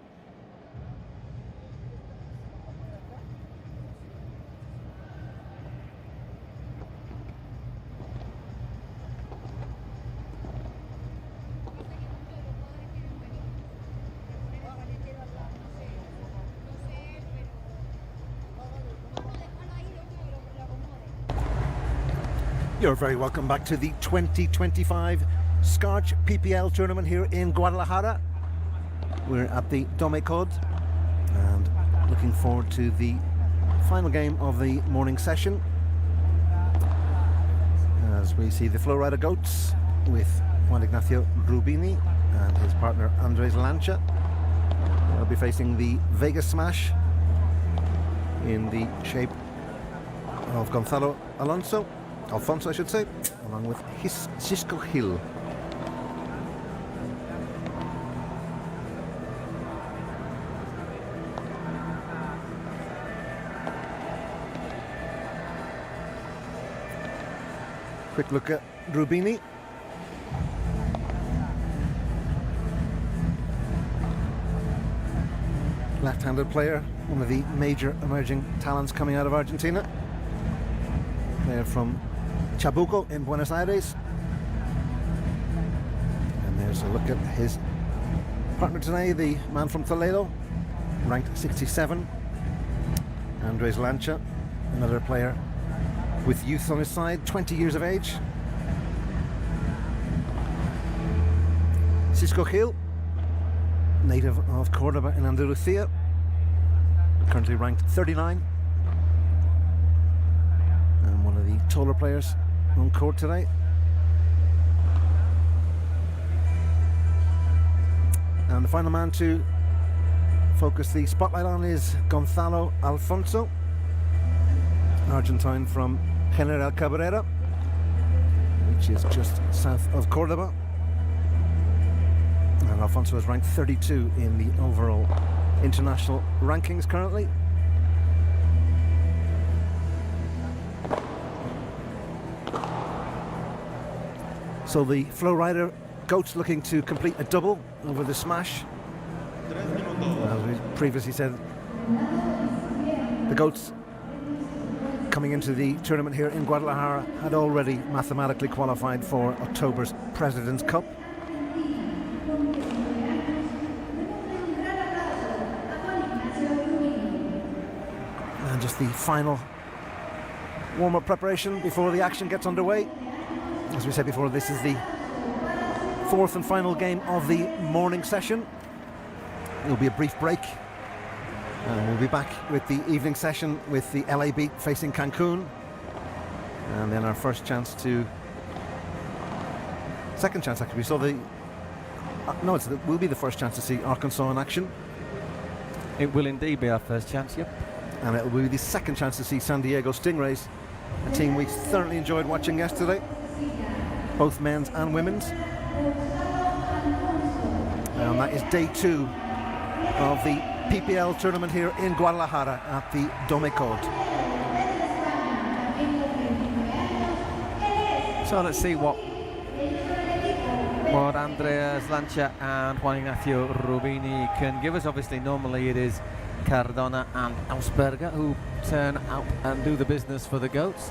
You're very welcome back to the 2025 Scarch PPL tournament here in Guadalajara. We're at the Domecod and looking forward to the final game of the morning session, as we see the Flowrida Goats with Juan Ignacio Rubini and his partner Andres Lancha. They'll be facing the Vegas Smash in the shape of Gonzalo Alfonso, I should say, along with Cisco Hill. Quick look at Rubini. Left-handed player, one of the major emerging talents coming out of Argentina. Player from Chabuco in Buenos Aires. And there's a look at his partner today, the man from Toledo, ranked 67. Andres Lancha, another player with youth on his side, 20 years of age. Cisco Gil, native of Cordoba in Andalusia, currently ranked 39. And one of the taller players on court today. And the final man to focus the spotlight on is Gonzalo Alfonso, Argentine from General Cabrera, which is just south of Cordoba. And Alfonso is ranked 32 in the overall international rankings currently. So the Flowrida Goats looking to complete a double over the Smash. As we previously said, the Goats coming into the tournament here in Guadalajara had already mathematically qualified for October's President's Cup. And just the final warm-up preparation before the action gets underway. As we said before, this is the fourth and final game of the morning session. There'll be a brief break, and we'll be back with the evening session with the LA Beat facing Cancun, and then our second chance actually. We saw the it will be the first chance to see Arkansas in action. It will indeed be our first chance, yep. And it will be the second chance to see San Diego Stingrays, a team we thoroughly enjoyed watching yesterday, both men's and women's. And that is day 2 of the PPL tournament here in Guadalajara at the Domecod. So let's see what Andres Lancha and Juan Ignacio Rubini can give us. Obviously, normally it is Cardona and Ausberger who turn out and do the business for the Goats.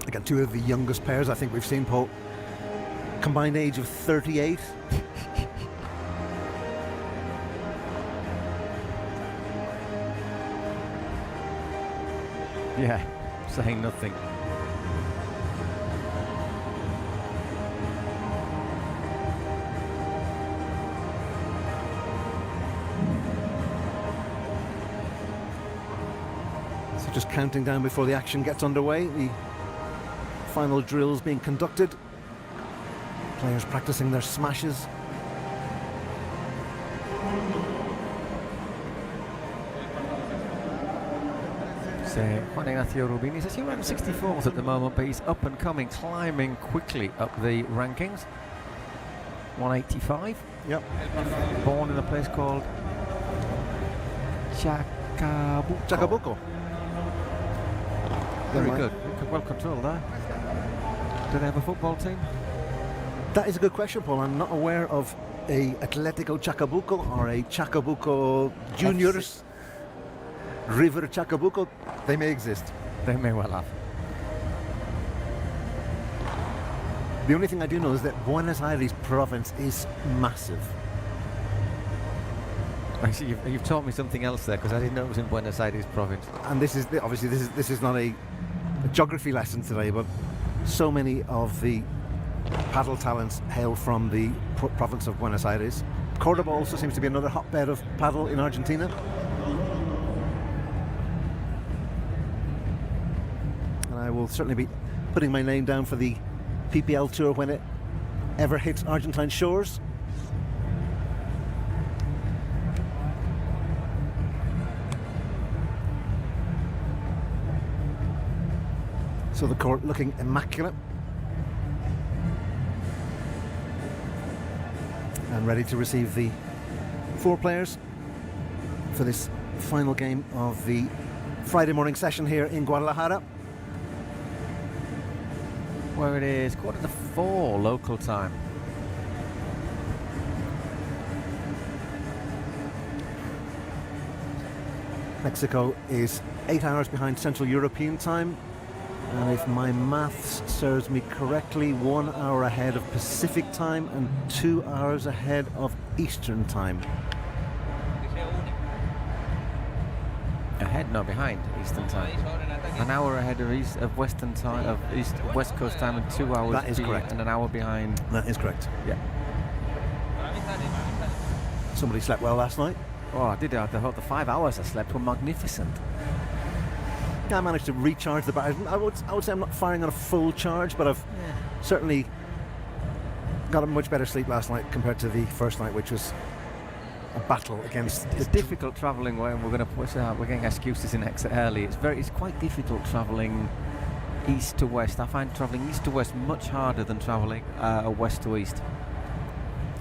Again, two of the youngest pairs I think we've seen, Paul. Combined age of 38. Yeah, saying nothing. So just counting down before the action gets underway. The final drills being conducted. Players practicing their smashes. So Juan Ignacio Rubini is actually around 64th at the moment, but he's up and coming, climbing quickly up the rankings. 185. Yep. Born in a place called Chacabuco. Very good. Well controlled there. Do they have a football team? That is a good question, Paul. I'm not aware of a Atletico Chacabuco or a Chacabuco Juniors. River Chacabuco. They may exist. They may well have. The only thing I do know is that Buenos Aires province is massive. Actually, you've taught me something else there, because I didn't know it was in Buenos Aires province. And this is obviously this is not a geography lesson today, but so many of the paddle talents hail from the province of Buenos Aires. Cordoba also seems to be another hotbed of paddle in Argentina. And I will certainly be putting my name down for the PPL tour when it ever hits Argentine shores. So the court looking immaculate and ready to receive the 4 players for this final game of the Friday morning session here in Guadalajara, where it is 3:45 local time. Mexico is 8 hours behind Central European time, and if my maths serves me correctly, 1 hour ahead of Pacific time and 2 hours ahead of Eastern time. Ahead, no, behind Eastern time. An hour ahead of Western time, of West Coast time, and 2 hours. That is correct. And an hour behind. That is correct. Yeah. Somebody slept well last night. Oh, I did. The 5 hours I slept were magnificent. I managed to recharge the battery. I would say I'm not firing on a full charge, but I've certainly got a much better sleep last night compared to the first night, which was a battle against. It's difficult travelling when we're going to push out. We're getting excuses in exit early. It's quite difficult travelling east to west. I find travelling east to west much harder than travelling west to east.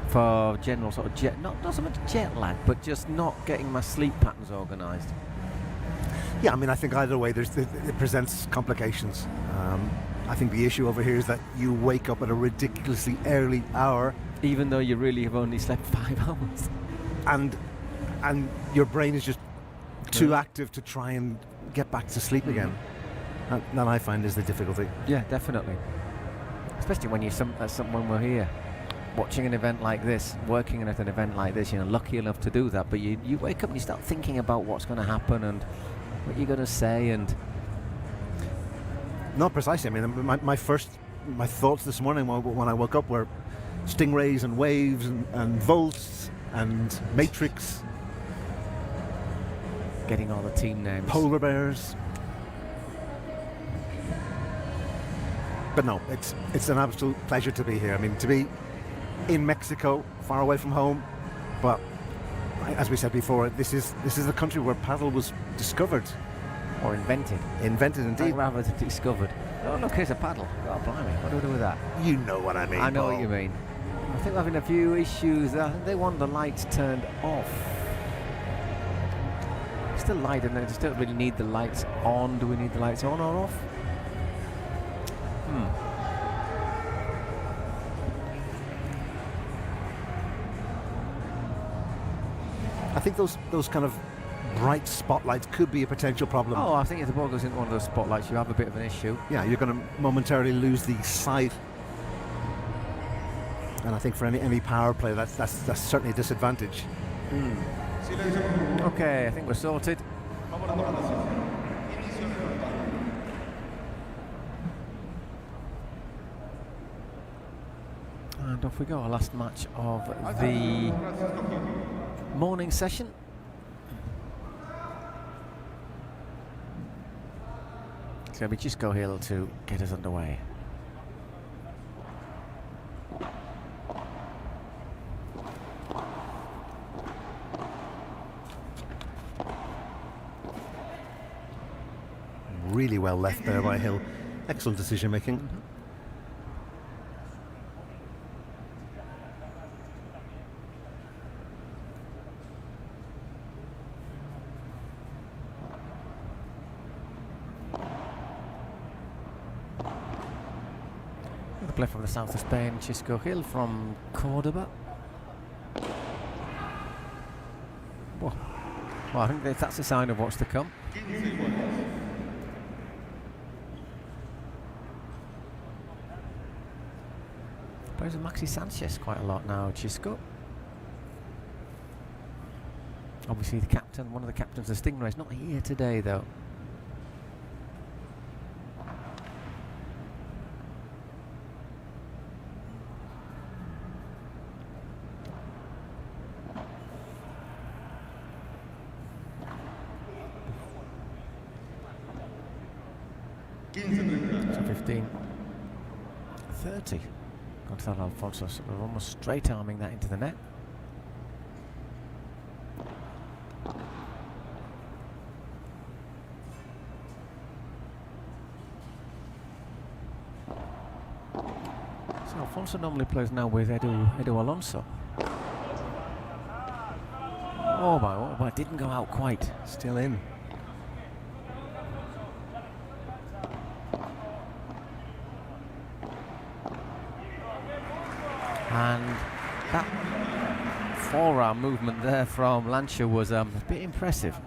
For general sort of not so much jet lag, but just not getting my sleep patterns organised. Yeah, I mean, I think either way, it presents complications. I think the issue over here is that you wake up at a ridiculously early hour, even though you really have only slept 5 hours, and your brain is just too active to try and get back to sleep again. That I find is the difficulty. Yeah, definitely. Especially when when we're here, watching an event like this, working at an event like this. Lucky enough to do that, but you wake up and you start thinking about what's going to happen and what you're going to say, and not precisely. I mean, my thoughts this morning when I woke up were stingrays and waves and volts and matrix, getting all the team names, polar bears. But no, it's an absolute pleasure to be here. I mean, to be in Mexico, far away from home, but as we said before, this is the country where paddle was discovered. Or invented. Invented, indeed. Rather than discovered. Oh, look, here's a paddle. God, blimey. What do we do with that? You know what I mean, I know Paul. what you mean. I think we're having a few issues. They want the lights turned off. Still light, and they just don't really need the lights on. Do we need the lights on or off? I think those kind of bright spotlights could be a potential problem. Oh, I think if the ball goes into one of those spotlights, you have a bit of an issue. Yeah, you're going to momentarily lose the sight. And I think for any power play, that's certainly a disadvantage. Okay, I think we're sorted. And off we go, our last match of the morning session. So we just go hill to get us underway. Really well left there by Hill. Excellent decision making. The play from the south of Spain, Chisco Hill from Cordoba. Well, I think that's a sign of what's to come. Plays with Maxi Sanchez quite a lot now, Chisco. Obviously the captain, one of the captains of Stingrays, not here today though. So 15, 30. Gonzalo Alfonso sort of almost straight arming that into the net. So Alfonso normally plays now with Edu Alonso. Oh my, didn't go out quite. Still in. And that forearm movement there from Lancia was a bit impressive.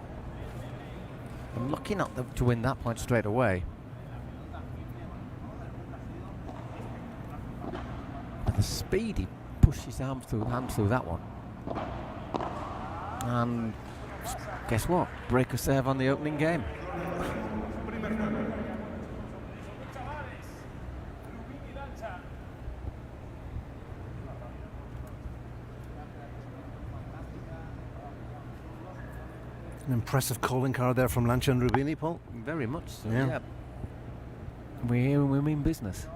I'm lucky not to win that point straight away. But the speed he pushed his hand through that one. And guess what? Break a serve on the opening game. An impressive calling card there from Lancia and Rubini, Paul. Very much so, yeah. yeah. We're here and we mean business.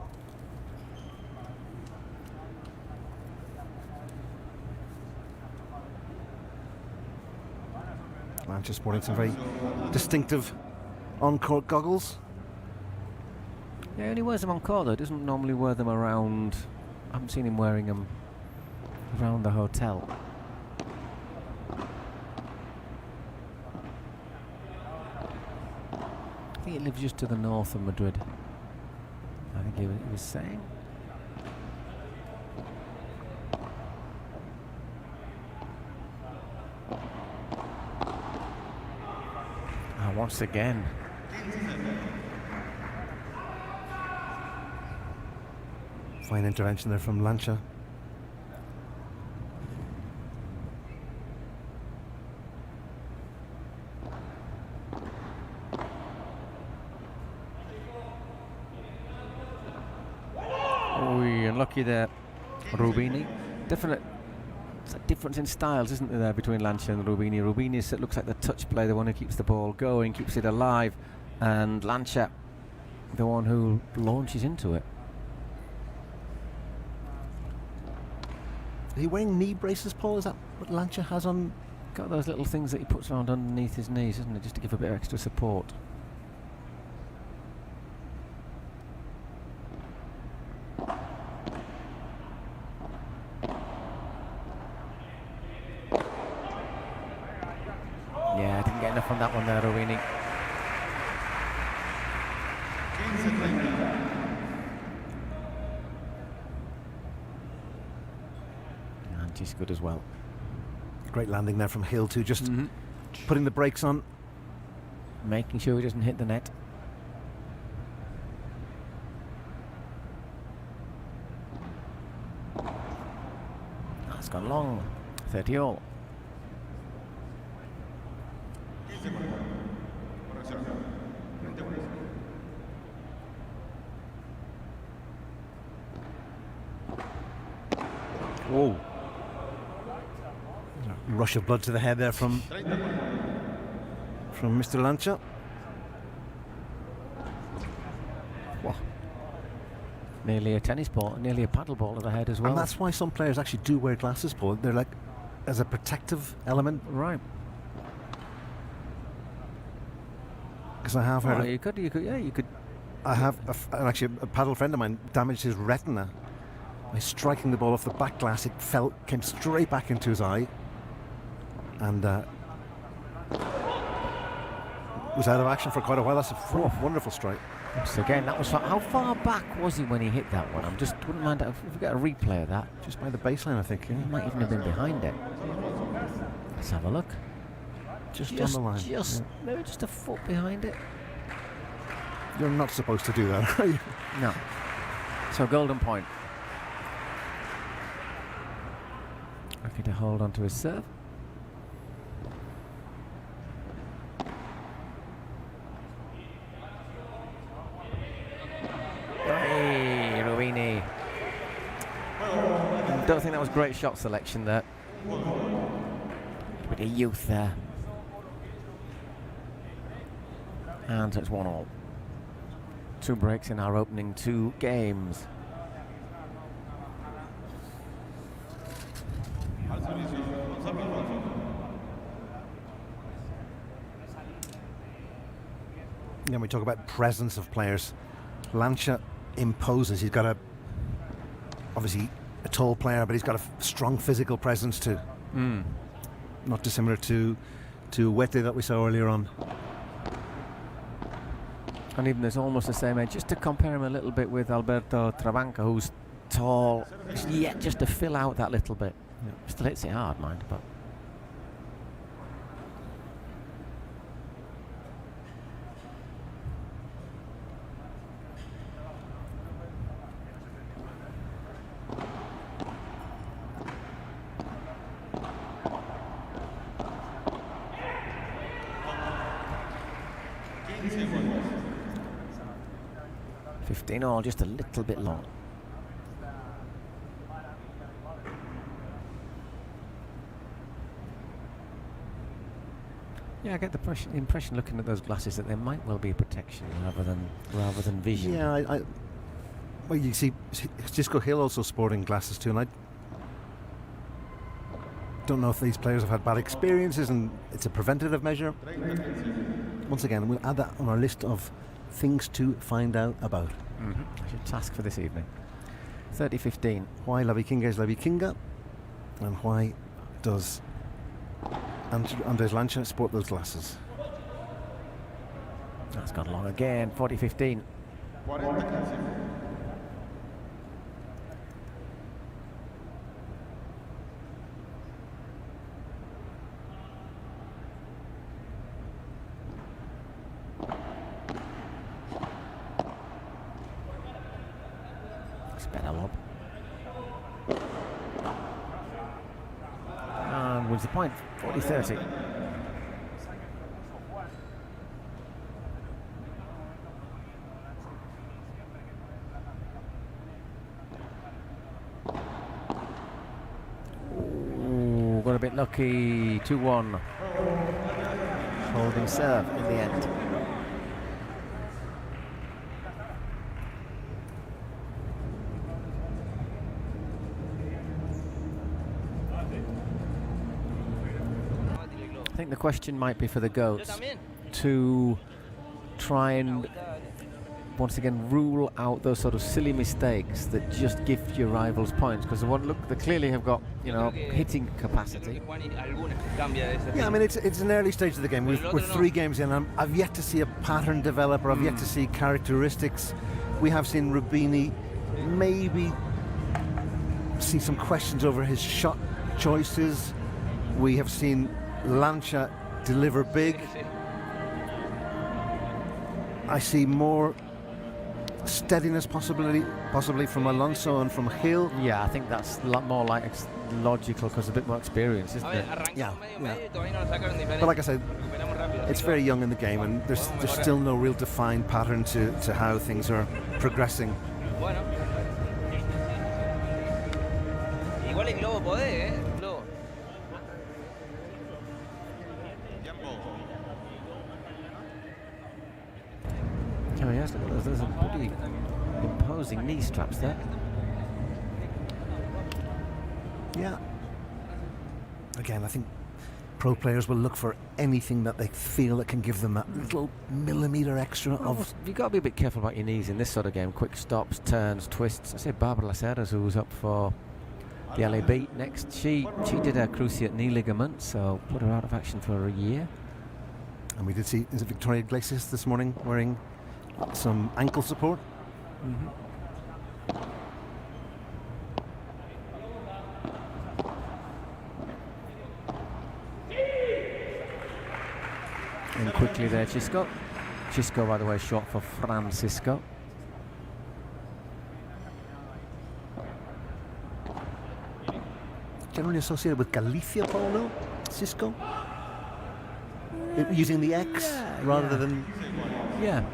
Lancia sporting some very distinctive on-court goggles. Yeah, he only wears them on court though, doesn't normally wear them around. I haven't seen him wearing them around the hotel. I think he lives just to the north of Madrid. I think he was saying. Once again. Fine intervention there from Lancia. Unlucky there, Rubini. Definite difference in styles, isn't there, between Lancia and Rubini? Rubini looks like the touch player, the one who keeps the ball going, keeps it alive, and Lancia, the one who launches into it. Are you wearing knee braces, Paul? Is that what Lancia has on? Got those little things that he puts around underneath his knees, isn't it, just to give a bit of extra support. Yeah, didn't get enough on that one there, Rubini. And she's good as well. Great landing there from Hill too, just putting the brakes on. Making sure he doesn't hit the net. That's gone long. 30 all. Whoa. Rush of blood to the head there from Mr. Lancia. Whoa. Nearly a tennis ball, nearly a paddle ball to the head as well. And that's why some players actually do wear glasses, Paul. They're like as a protective element. Right. Because I have heard. Oh, you could. I have actually a paddle friend of mine damaged his retina by striking the ball off the back glass. It came straight back into his eye, and was out of action for quite a while. That's a wonderful strike. So again, that was how far back was he when he hit that one? Wouldn't mind if we get a replay of that. Just by the baseline, I think. Yeah. He might even have been behind it. Let's have a look. Just on the line. Maybe just a foot behind it. You're not supposed to do that, are you? No. So golden point. Lucky to hold on to his serve. Don't think that was great shot selection there. Bit of youth there. And it's 1-1. 2 breaks in our opening 2 games. Then we talk about presence of players. Lancia imposes. He's got obviously a tall player, but he's got a strong physical presence too. Not dissimilar to Wete that we saw earlier on. And even there's almost the same age, just to compare him a little bit with Alberto Trabanca, who's tall, yet just to fill out that little bit. Yeah. Still hits it hard, mind, but. All just a little bit long. Yeah, I get the impression looking at those glasses that there might well be a protection rather than vision. Yeah, well, you see Cisco Hill also sporting glasses too, and I don't know if these players have had bad experiences and it's a preventative measure. Once again, we'll add that on our list of things to find out about. That's your task for this evening. 30-15. Why La Vikinga is La Vikinga, and why does Andres Lancia sport those glasses? That's gone long again. 40-15. The point, 40-30. Ooh, got a bit lucky. 2-1. Holding serve in the end. I think the question might be for the goats to try and once again rule out those sort of silly mistakes that just give your rivals points, because they clearly have got, you know, hitting capacity. Yeah, I mean it's an early stage of the game. We're 3 games in, and I've yet to see a pattern develop, or I've yet to see characteristics. We have seen Rubini maybe see some questions over his shot choices. We have seen Lancia deliver big. I see more steadiness possibly from Alonso and from Hill. Yeah, I think that's a lot more like logical because a bit more experience, isn't it? Yeah. But like I said, it's very young in the game, and there's still no real defined pattern to how things are progressing. Igual en globo podés, globo. Oh yes, there's a pretty imposing knee straps there. Yeah. Again, I think pro players will look for anything that they feel that can give them that little millimetre extra of... You've got to be a bit careful about your knees in this sort of game. Quick stops, turns, twists. I say Barbara Laceras, who was up for the LA Beat next. She did a cruciate knee ligament, so put her out of action for a year. And we did see, is it Victoria Iglesias this morning wearing some ankle support? And quickly there, Chisco. Chisco, by the way, short for Francisco. Generally associated with Galicia, Paul, no? Cisco? Using the X rather than... Yeah.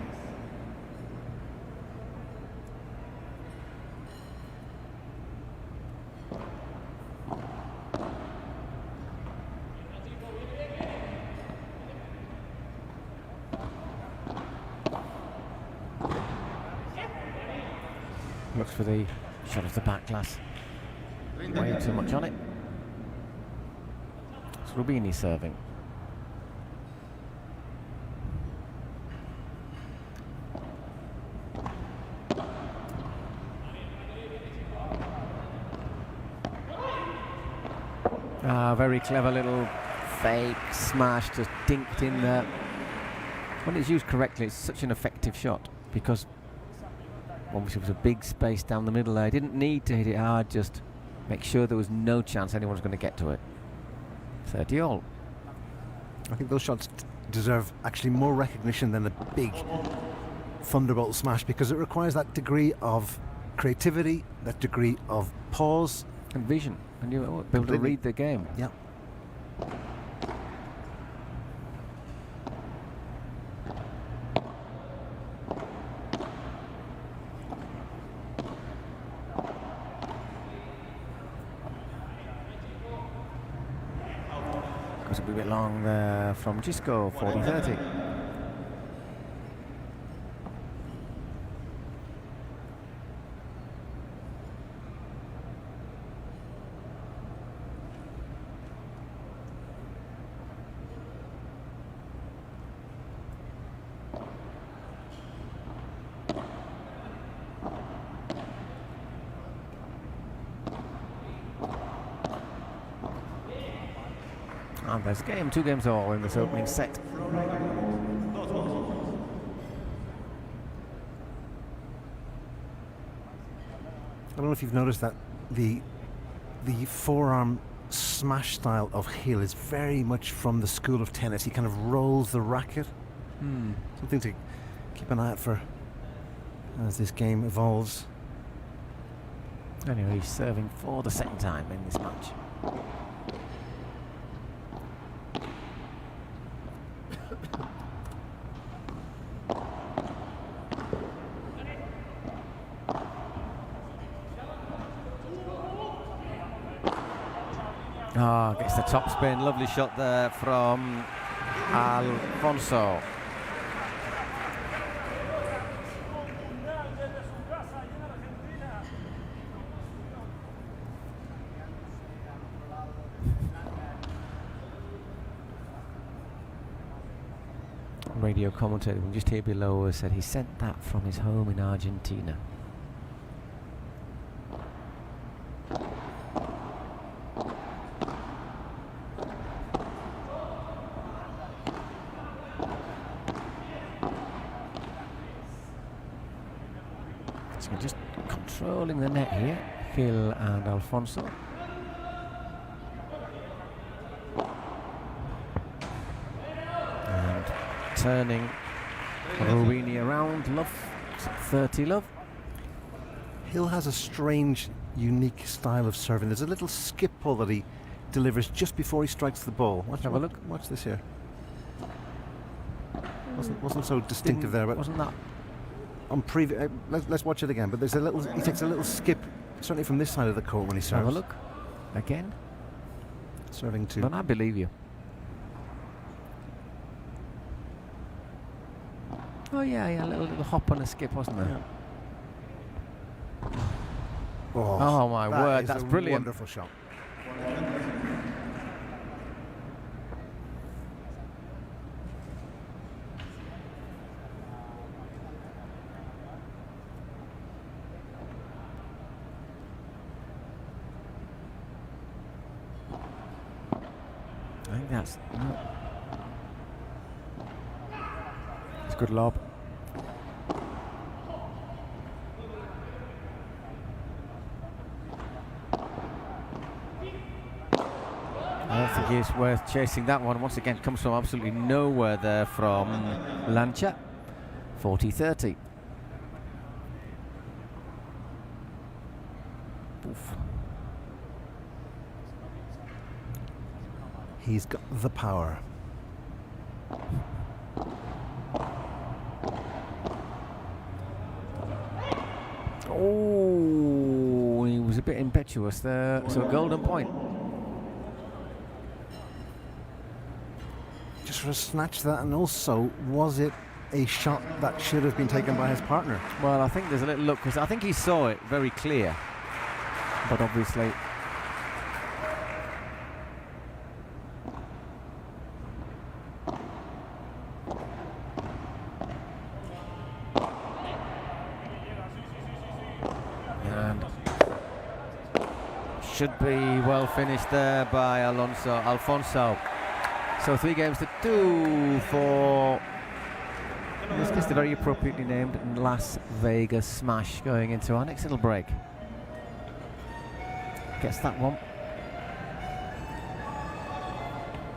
Looks for the shot of the back glass. Way too much on it. It's Rubini serving. Very clever little fake smash, just dinked in there. When it's used correctly, it's such an effective shot, because obviously it was a big space down the middle there. Didn't need to hit it hard, just make sure there was no chance anyone was going to get to it. 30-all. I think those shots deserve actually more recognition than a big thunderbolt smash, because it requires that degree of creativity, that degree of pause and vision, and you'll be able to read the game. Yeah. Goes a wee bit long there from Gisco, 40-30. And there's game, 2 games all in this opening set. I don't know if you've noticed that the forearm smash style of Hill is very much from the school of tennis. He kind of rolls the racket. Something to keep an eye out for as this game evolves. Anyway, he's serving for the second time in this match. Gets the top spin. Lovely shot there from Alfonso. Radio commentator, we just here below, said he sent that from his home in Argentina. So just controlling the net here, Phil and Alfonso. And turning Rubini around, love, 30 love. Hill has a strange, unique style of serving. There's a little skip pull that he delivers just before he strikes the ball. Have a look. Watch this here. Wasn't so distinctive there, but wasn't that on previous? Let's watch it again. But there's a little. He takes a little skip, certainly from this side of the court when he serves. Have a look again. Serving two. But I believe you. Oh yeah, a little hop and a skip, wasn't there? Yeah. Oh my word, that's brilliant. Wonderful shot. I think that's it's a good lob. I think it's worth chasing that one. Once again, comes from absolutely nowhere there from Lancha. 40-30. Oof. He's got the power. Oh, he was a bit impetuous there. So a golden point. Just sort of snatched that, and also was it a shot that should have been taken by his partner. Well, I think there's a little look, because I think he saw it very clear, but obviously and should be well finished there by Alfonso. So 3 games to 2 for, in this case, the very appropriately named Las Vegas Smash, going into our next little break. Gets that one,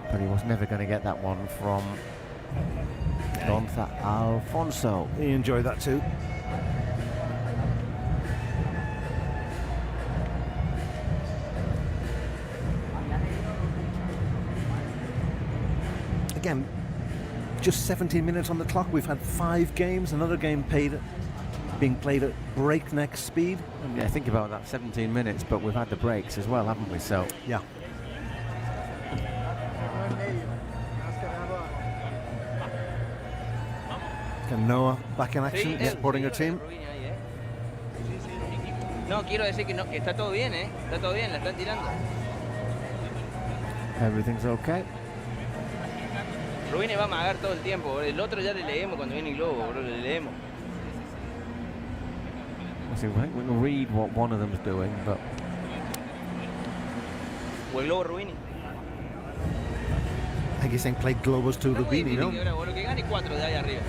but he was never going to get that one from Alfonso. He enjoyed that too. Again, just 17 minutes on the clock. We've had 5 games, another game being played at breakneck speed. Yeah, think about that, 17 minutes, but we've had the breaks as well, haven't we? So yeah. And Noah back in action, supporting her team. No, quiero decir que está todo bien, está todo bien, la están tirando. Everything's okay. Rubini va a amagar todo el tiempo, el otro ya le leemos cuando viene el globo, bro, le leemos. So I think we can read what one of them's doing, but... O el globo Rubini. I think he's saying play globos to Rubini, no? Lo que gane 4 de ahí arriba.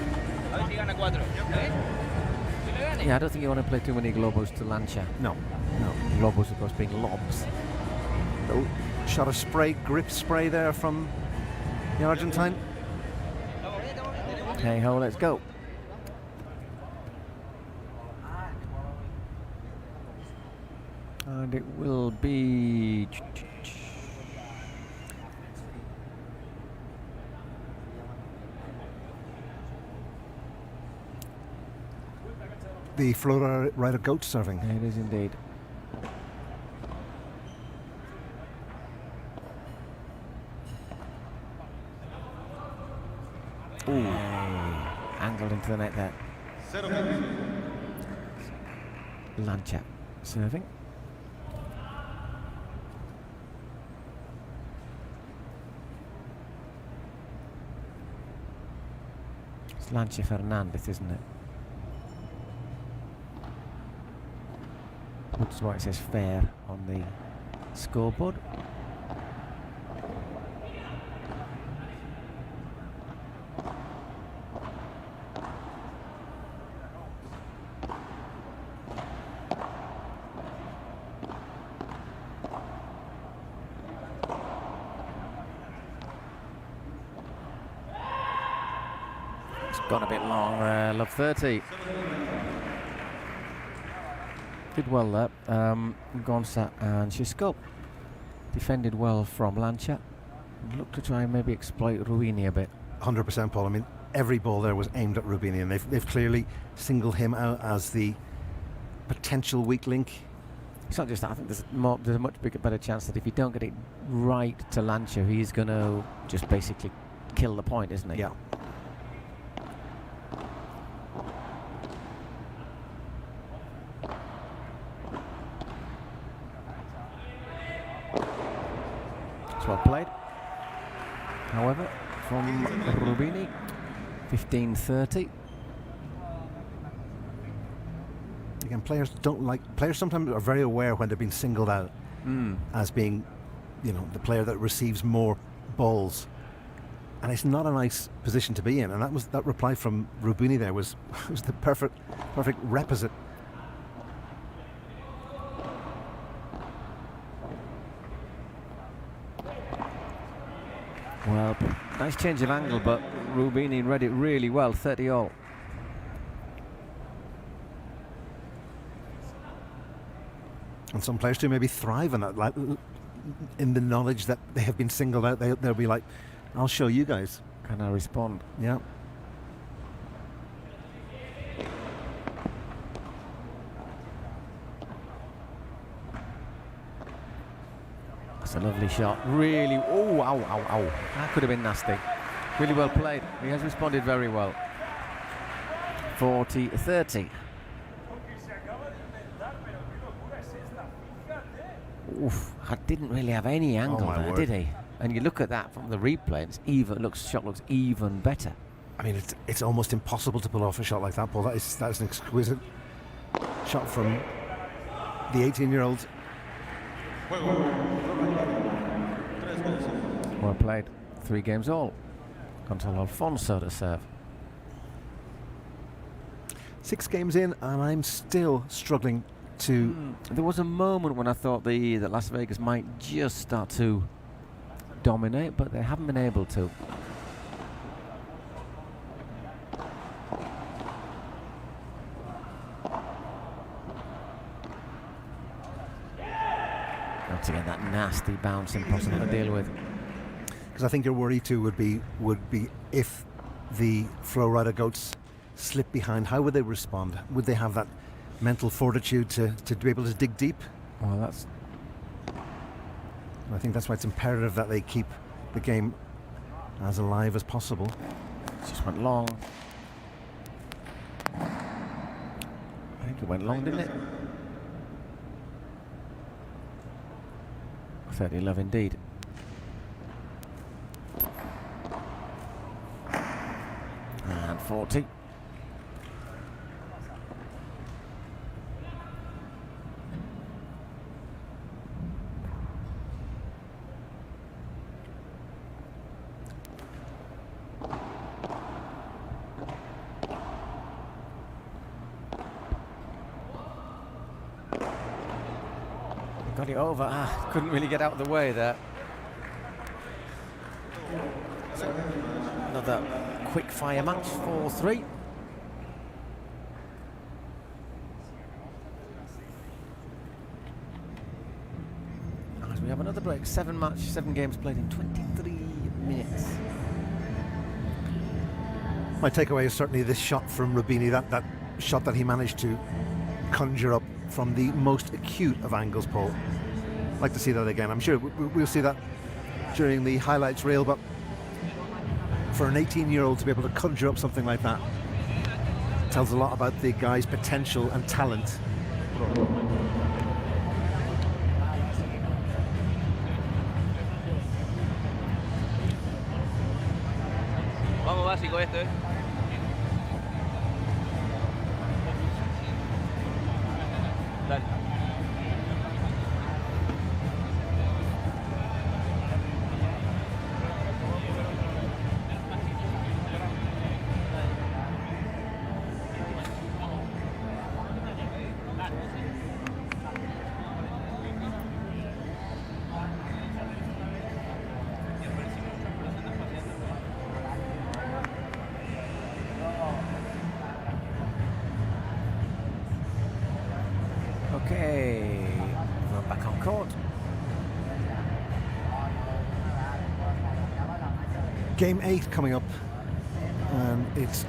A ver si gana 4. Yeah, I don't think you want to play too many globos to Lancia. No. Globos, of course, being lobs. Oh, shot of spray, grip spray there from the Argentine. Hey ho, let's go. And it will be... The Flowrida goat serving. It is indeed. Ooh, angled into the net there. Lancia serving. It's Lancia Fernandez, isn't it? That's why it says fair on the scoreboard. It's gone a bit long there, love 30. Did well there. Gonsa and Xisco defended well from Lancia. Looked to try and maybe exploit Rubini a bit. 100%, Paul. I mean, every ball there was aimed at Rubini, and they've clearly singled him out as the potential weak link. It's not just that. I think there's a much better chance that if you don't get it right to Lancia, he's going to just basically kill the point, isn't he? Yeah. Well played. However, from Rubini, 15-30. Again, players sometimes are very aware when they're being singled out as being, the player that receives more balls, and it's not a nice position to be in. And that reply from Rubini there was the perfect requisite. Well, nice change of angle, but Rubini read it really well, 30-all. And some players do maybe thrive on that, like in the knowledge that they have been singled out. They'll be like, "I'll show you guys." Can I respond? Yeah. That's a lovely shot. Really, oh, ow. That could have been nasty. Really well played. He has responded very well. 40-30. Oof, I didn't really have any angle there, did he? And you look at that from the replay, and shot looks even better. I mean, it's almost impossible to pull off a shot like that, Paul. That is an exquisite shot from the 18-year-old. Well played. 3 games all. Until Alfonso to serve. 6 games in, and I'm still struggling to... There was a moment when I thought that Las Vegas might just start to dominate, but they haven't been able to. Once again, that nasty bounce, impossible to deal with. Because I think your worry too would be if the Flowrida goats slip behind, how would they respond? Would they have that mental fortitude to be able to dig deep? Well, I think that's why it's imperative that they keep the game as alive as possible. Just went long. I think it went long, didn't it? 30-love indeed. And 40. Got it over. Couldn't really get out of the way there. So another quick fire match, 4-3. As we have another break, 7 games played in 23 minutes. My takeaway is certainly this shot from Rubini, that shot that he managed to conjure up from the most acute of angles, Paul. I'd like to see that again. I'm sure we'll see that during the highlights reel, but for an 18-year-old to be able to conjure up something like that tells a lot about the guy's potential and talent. Vamos básico esto, Dale. Okay, we're back on court. Game 8 coming up, and it's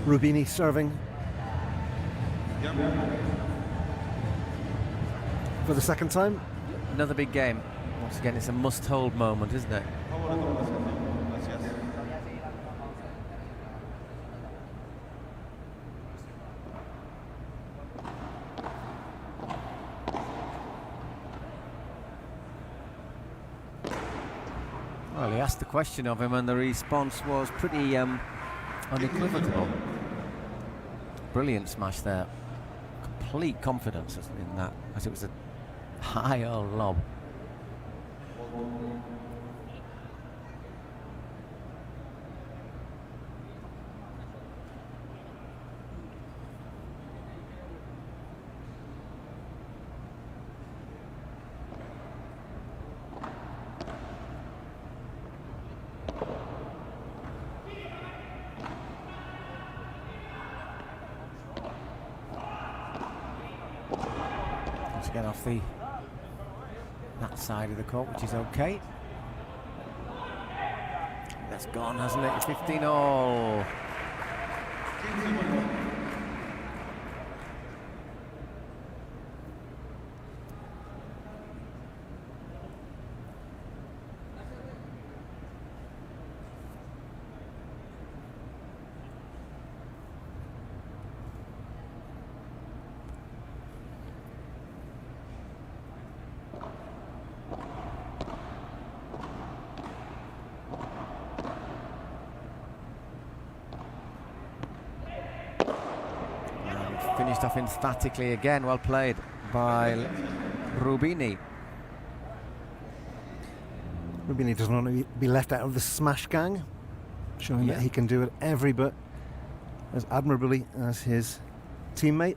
Rubini serving for the second time. Another big game. Once again, it's a must-hold moment, isn't it? Well, he asked the question of him and the response was pretty unequivocal. Brilliant smash there. Complete confidence in that, as it was a high old lob. Get off that side of the court, which is okay. That's gone, hasn't it? 15 all. Finished off emphatically again. Well played by Rubini. Rubini doesn't want to be left out of the smash gang, showing that he can do it every bit as admirably as his teammate.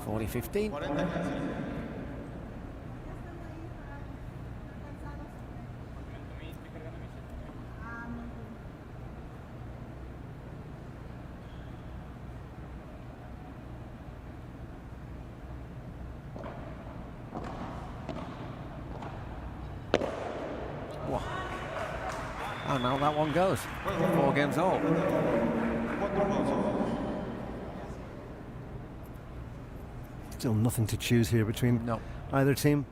(40-15). Oh, now that one goes. 4 games all. Still nothing to choose here between either team.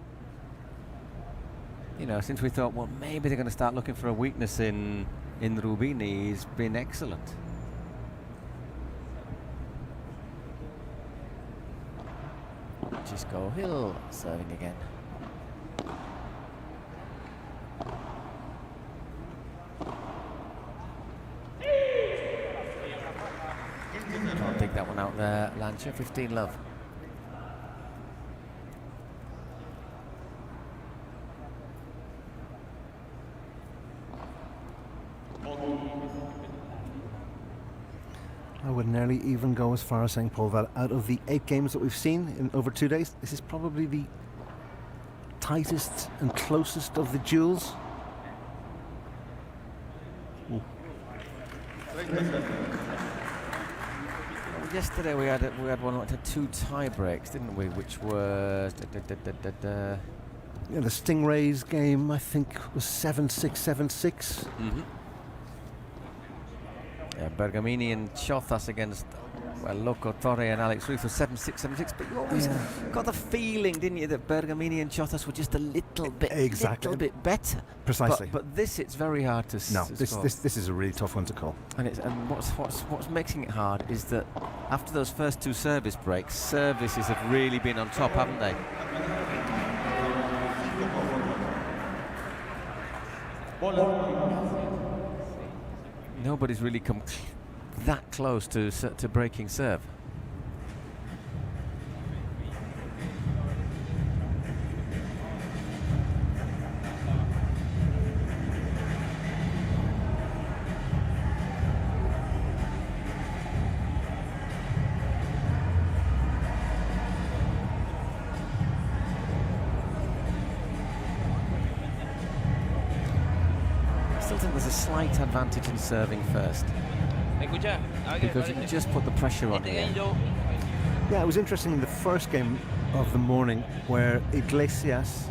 You know, since we thought, well, maybe they're going to start looking for a weakness in Rubini, he's been excellent. Chisco Hill serving again. Can't dig that one out there, Lancia. 15 love. I would nearly even go as far as saying, Paul, that out of the 8 games that we've seen in over 2 days, this is probably the tightest and closest of the duels. Yesterday we had one like 2 tie breaks, didn't we? Which was yeah, the Stingrays game, I think, was 7-6, 7-6. Yeah, Bergamini and Chothas against Loco Torre and Alex Ruiz was 7-6, 7-6. But you always got the feeling, didn't you, that Bergamini and Chothas were just a little bit, little bit better. Precisely. But this, it's very hard to. No, this is a really tough one to call. And what's making it hard is that after those first 2 service breaks, services have really been on top, haven't they? Nobody's really come that close to breaking serve. I think there's a slight advantage in serving first, because you can just put the pressure on here. Yeah, it was interesting in the first game of the morning where Iglesias,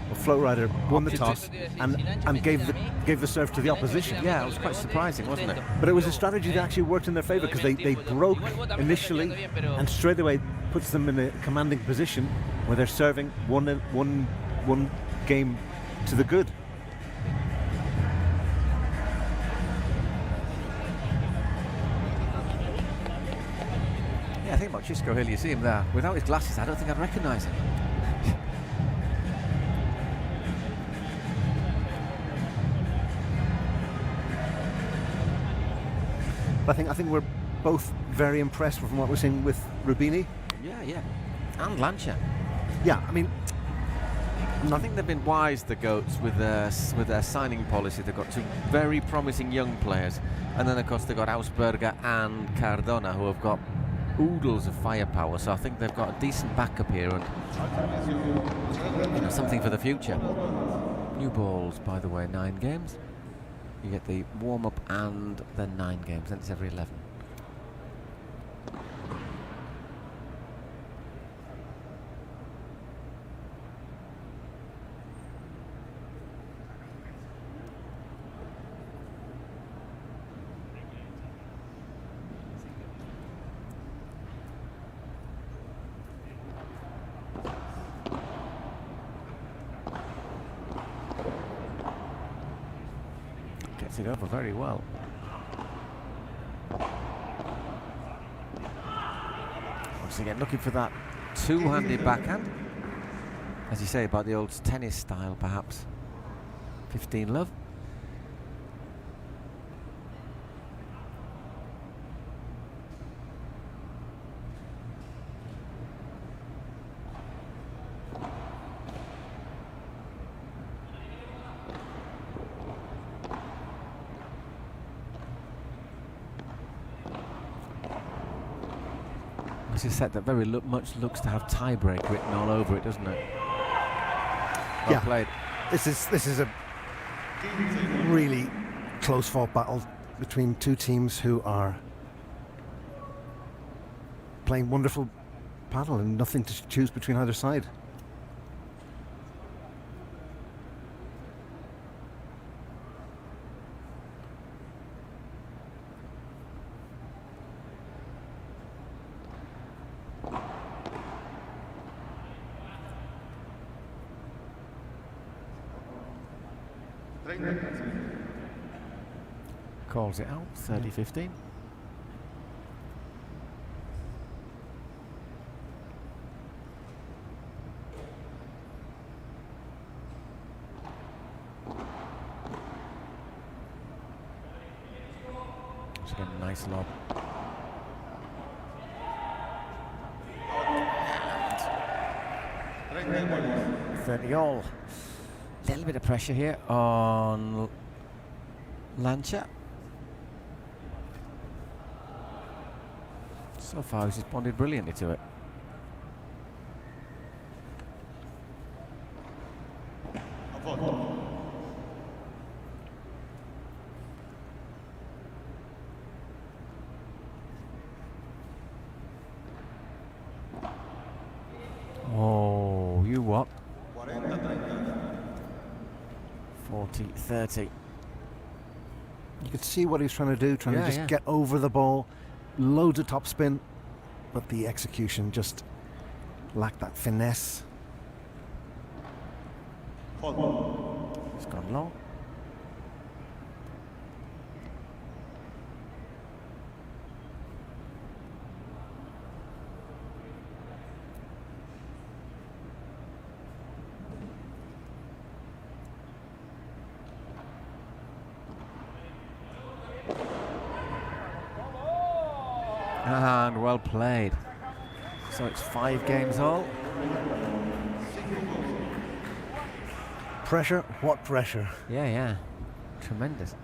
or Flowrida, won the toss and gave the serve to the opposition. Yeah, it was quite surprising, wasn't it? But it was a strategy that actually worked in their favour, because they broke initially and straight away puts them in a commanding position where they're serving one game to the good. I think about Chisco Hill, you see him there. Without his glasses, I don't think I'd recognise him. I think we're both very impressed from what we're seeing with Rubini. Yeah. And Lancia. Yeah, I mean, I think they've been wise, the Goats, with their signing policy. They've got 2 very promising young players, and then of course they've got Ausberger and Cardona, who have got oodles of firepower, so I think they've got a decent backup here and something for the future. New balls, by the way, 9 games. You get the warm-up and then 9 games, then it's every 11. Gets it over very well. Once again, looking for that 2-handed backhand. As you say, about the old tennis style, perhaps. 15 love. It's a set that very much looks to have tie-break written all over it, doesn't it? Well played. This is a really close-fought battle between two teams who are playing wonderful paddle and nothing to choose between either side. Calls it out, 30-15. Once again, nice lob. 30 all. Little bit of pressure here on Lancia. So far he's responded brilliantly to it. Oh, you what? 40-30. You could see what he's trying to do, trying to just get over the ball, loads of topspin, but the execution just lacked that finesse. It's gone long. And well played. So it's 5 games all. Pressure? What pressure? Yeah. Tremendous.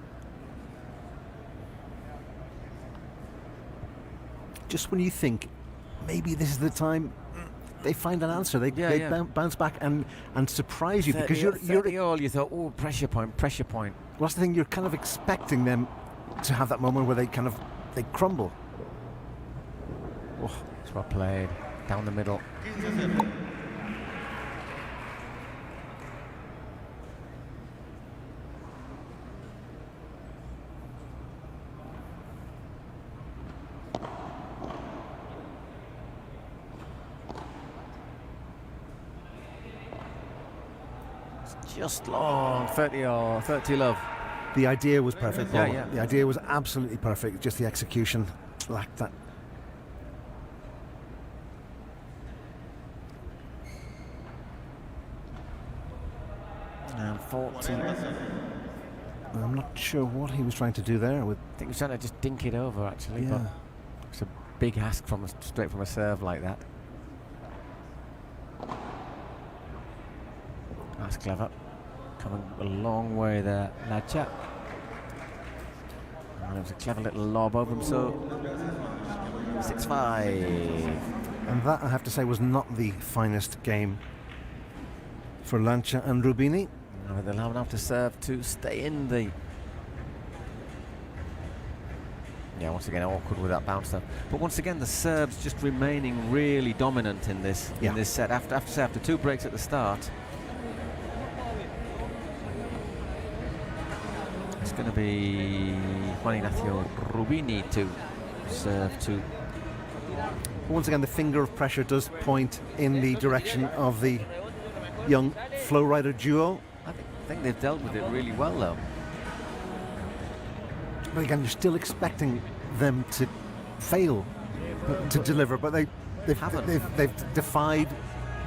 Just when you think maybe this is the time, they find an answer. They bounce back and surprise you, because you're all. You thought, oh, pressure point. Well, that's the thing. You're kind of expecting them to have that moment where they crumble. Oh, it's well played. Down the middle. It's just long. 30 or 30 love. The idea was perfect. Yeah. The idea was absolutely perfect. Just the execution lacked that. And 40. I'm not sure what he was trying to do there. I think he was trying to just dink it over, actually. Yeah. But it's a big ask straight from a serve like that. That's clever. Coming a long way there, Lancia. And it was a clever little lob over him, so 6-5. And that, I have to say, was not the finest game for Lancia and Rubini. No, they'll have enough to serve to stay in the... Yeah, once again, awkward with that bounce there. But once again, the Serbs just remaining really dominant in this set. After 2 breaks at the start, it's going to be Juan Ignacio Rubini to serve to. Once again, the finger of pressure does point in the direction of the young Flowrida duo. I think they've dealt with it really well, though. But again, you're still expecting them to fail to deliver, but they've defied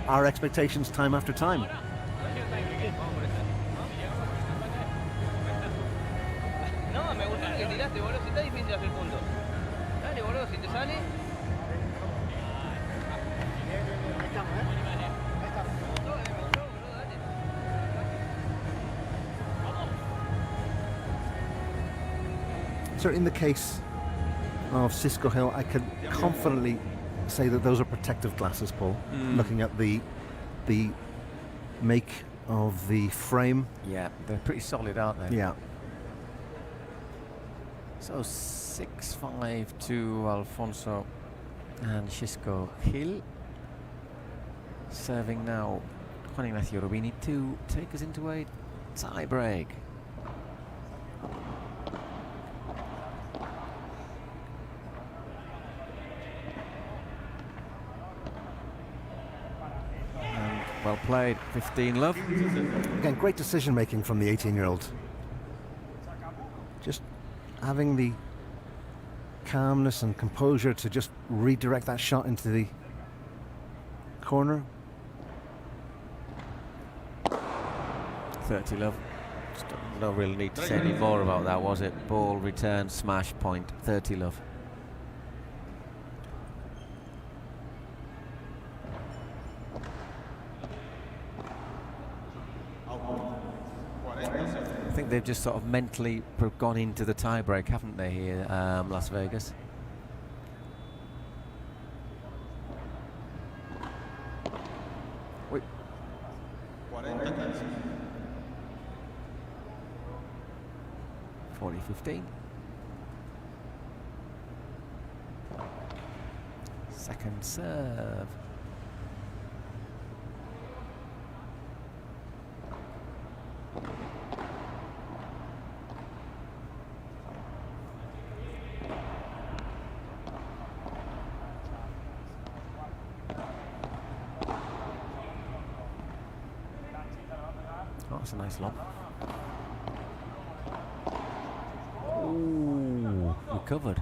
our expectations time after time. Animate, boludo, si está difícil hacer puntos. Dale, boludo, si te sale. So in the case of Cisco Hill, I can confidently say that those are protective glasses, Paul. Looking at the make of the frame. Yeah, they're pretty solid, aren't they? Yeah. So 6-5 to Alfonso and Cisco Hill. Serving now Juan Ignacio Rubini to take us into a tie break. Well played, 15 love. Again, great decision making from the 18-year-old. Just having the calmness and composure to just redirect that shot into the corner. 30 love. No real need to say any more about that, was it? Ball, return, smash, point, 30 love. I think they've just sort of mentally gone into the tie-break, haven't they, here, Las Vegas? Wait. 40-15. Second serve. Oh, that's a nice lob. Ooh, recovered.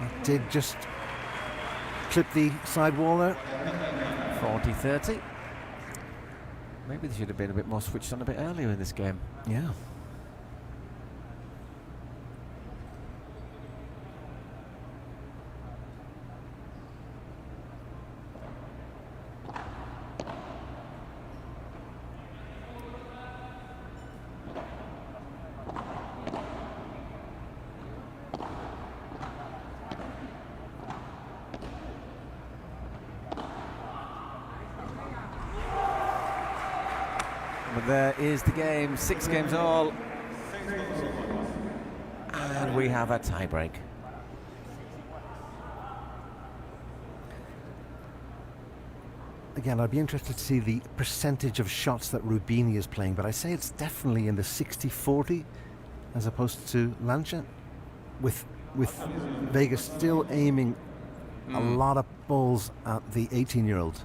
It did just clip the side wall there. 40-30. Maybe they should have been a bit more switched on a bit earlier in this game. Yeah. But there is the game, 6 games all. And we have a tie break. Again, I'd be interested to see the percentage of shots that Rubini is playing, but I say it's definitely in the 60-40 as opposed to Lancia, with Vegas still aiming a lot of balls at the 18-year-old.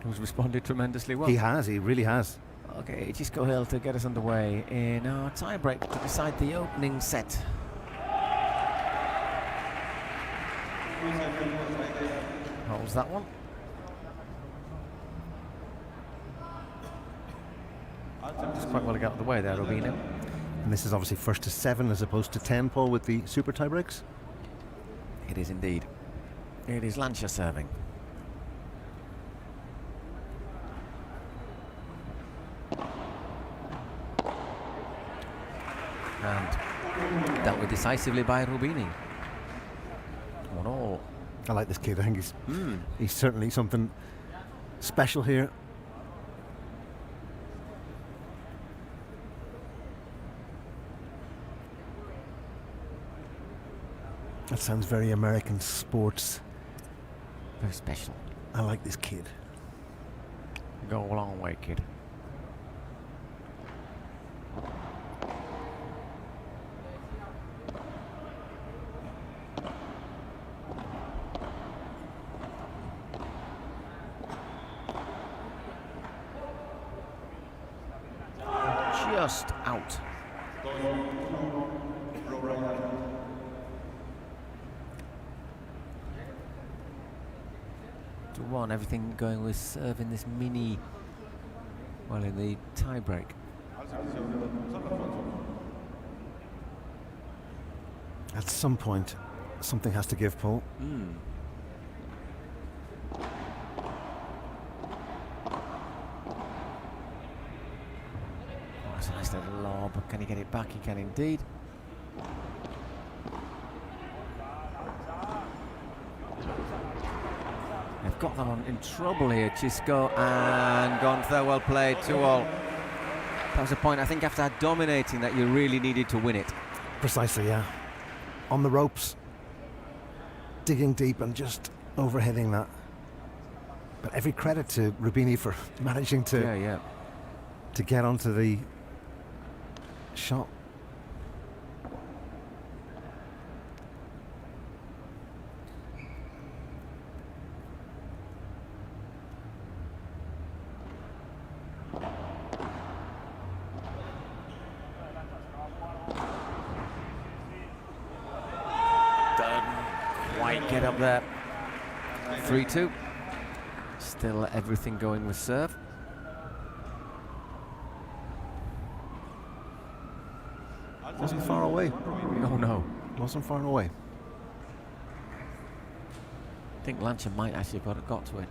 Who's responded tremendously well. He has, he really has. Okay, Cisco Hill to get us underway in our tie break to decide the opening set. Holds that one. Just quite well to get out of the way there, Rubino. And this is obviously first to 7 as opposed to 10, Paul, with the super tie breaks. It is indeed. It is Lancia serving. And dealt with decisively by Rubini. 1-all. I like this kid. I think he's certainly something special here. That sounds very American sports. Very special. I like this kid. Go a long way, kid. Just out. To 1, everything going with serve in this mini, well, in the tie break. At some point, something has to give, Paul. That's a nice little lob. Can he get it back? He can indeed. They've got them in trouble here, Chisco and Gonza. Well played, 2-all. That was a point, I think, after dominating that you really needed to win it. Precisely, yeah. On the ropes, digging deep and just overhitting that. But every credit to Rubini for managing to get onto the shot. Get up there. 3-2. Still everything going with serve. Wasn't far away. No. Wasn't far away. I think Lancia might actually have got to it.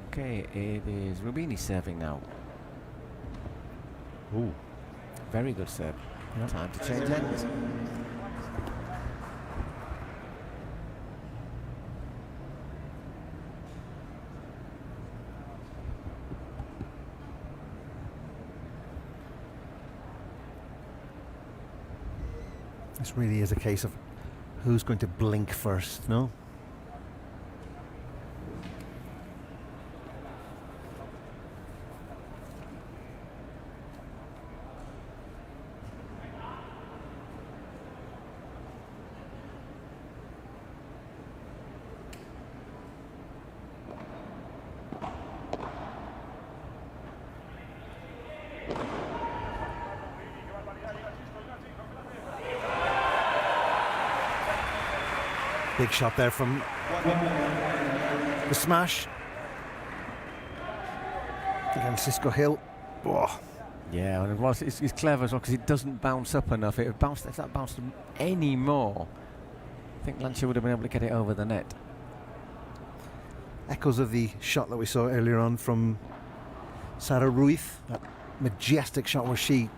Okay, it is Rubini serving now. Ooh. Very good serve. Time to change ends. This really is a case of who's going to blink first, no? Big shot there from the smash against Cisco Hill. Oh. Yeah, and it's clever as well because it doesn't bounce up enough. If that bounced any more, I think Lancia would have been able to get it over the net. Echoes of the shot that we saw earlier on from Sara Ruiz, that majestic shot where she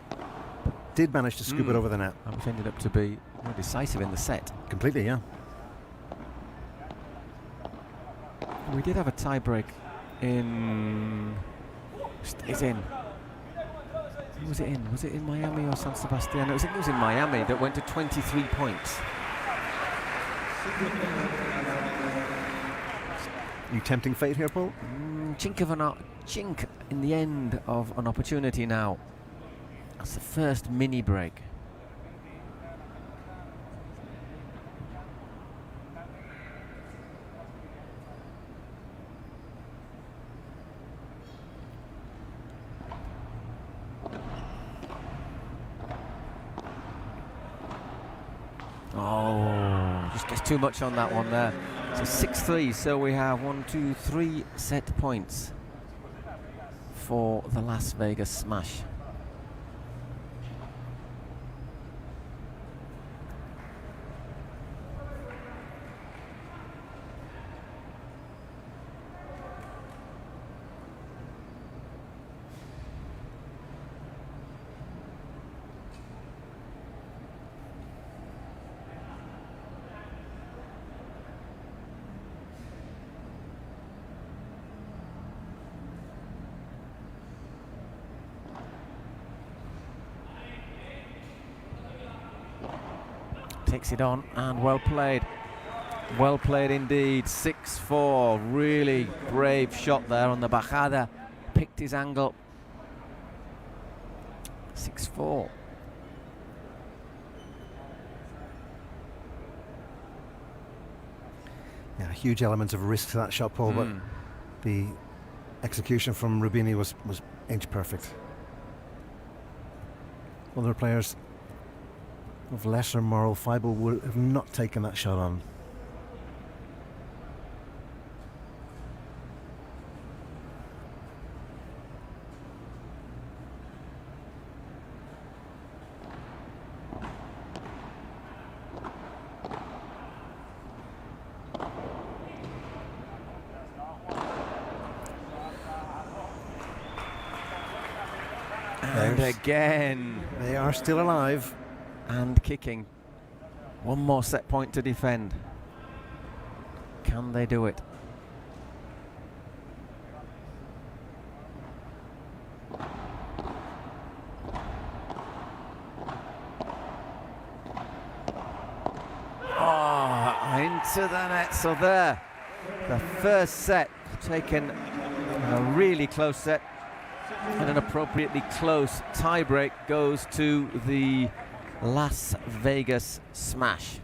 did manage to scoop it over the net. Which ended up to be more decisive in the set. Completely, yeah. We did have a tie break in. It's in. Who was it in? Was it in Miami or San Sebastian? It was in Miami that went to 23 points. You tempting fate here, Paul? Chink in the end of an opportunity now. That's the first mini break. Oh, just gets too much on that one there. So 6-3, so we have 3 set points for the Las Vegas smash. Takes it on and well played. Well played indeed. 6-4. Really brave shot there on the bajada. Picked his angle. 6-4. Yeah, huge elements of risk to that shot, Paul, but the execution from Rubini was inch perfect. Other players of lesser moral fibre would have not taken that shot on. And again. They are still alive. And kicking. One more set point to defend. Can they do it? Oh, into the net. So there, the first set taken in a really close set, and an appropriately close tiebreak goes to the Las Vegas smash.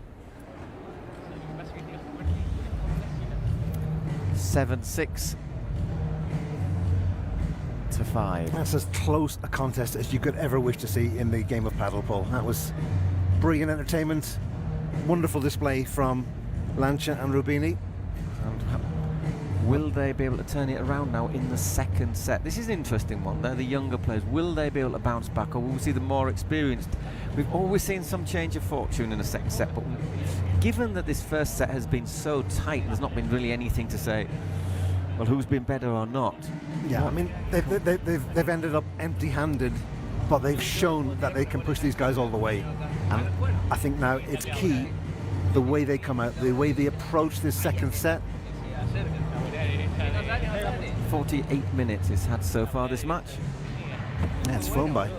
7-6 to 5. That's as close a contest as you could ever wish to see in the game of paddle, Paul. That was brilliant entertainment, wonderful display from Lancia and Rubini. And will they be able to turn it around now in the second set? This is an interesting one. They're the younger players. Will they be able to bounce back, or will we see the more experienced? We've always seen some change of fortune in the second set, but given that this first set has been so tight, there's not been really anything to say, well, who's been better or not. Yeah, I mean, they've ended up empty-handed, but they've shown that they can push these guys all the way. And I think now it's key, the way they come out, the way they approach this second set. 48 minutes it's had so far this match. Yeah, it's flown by.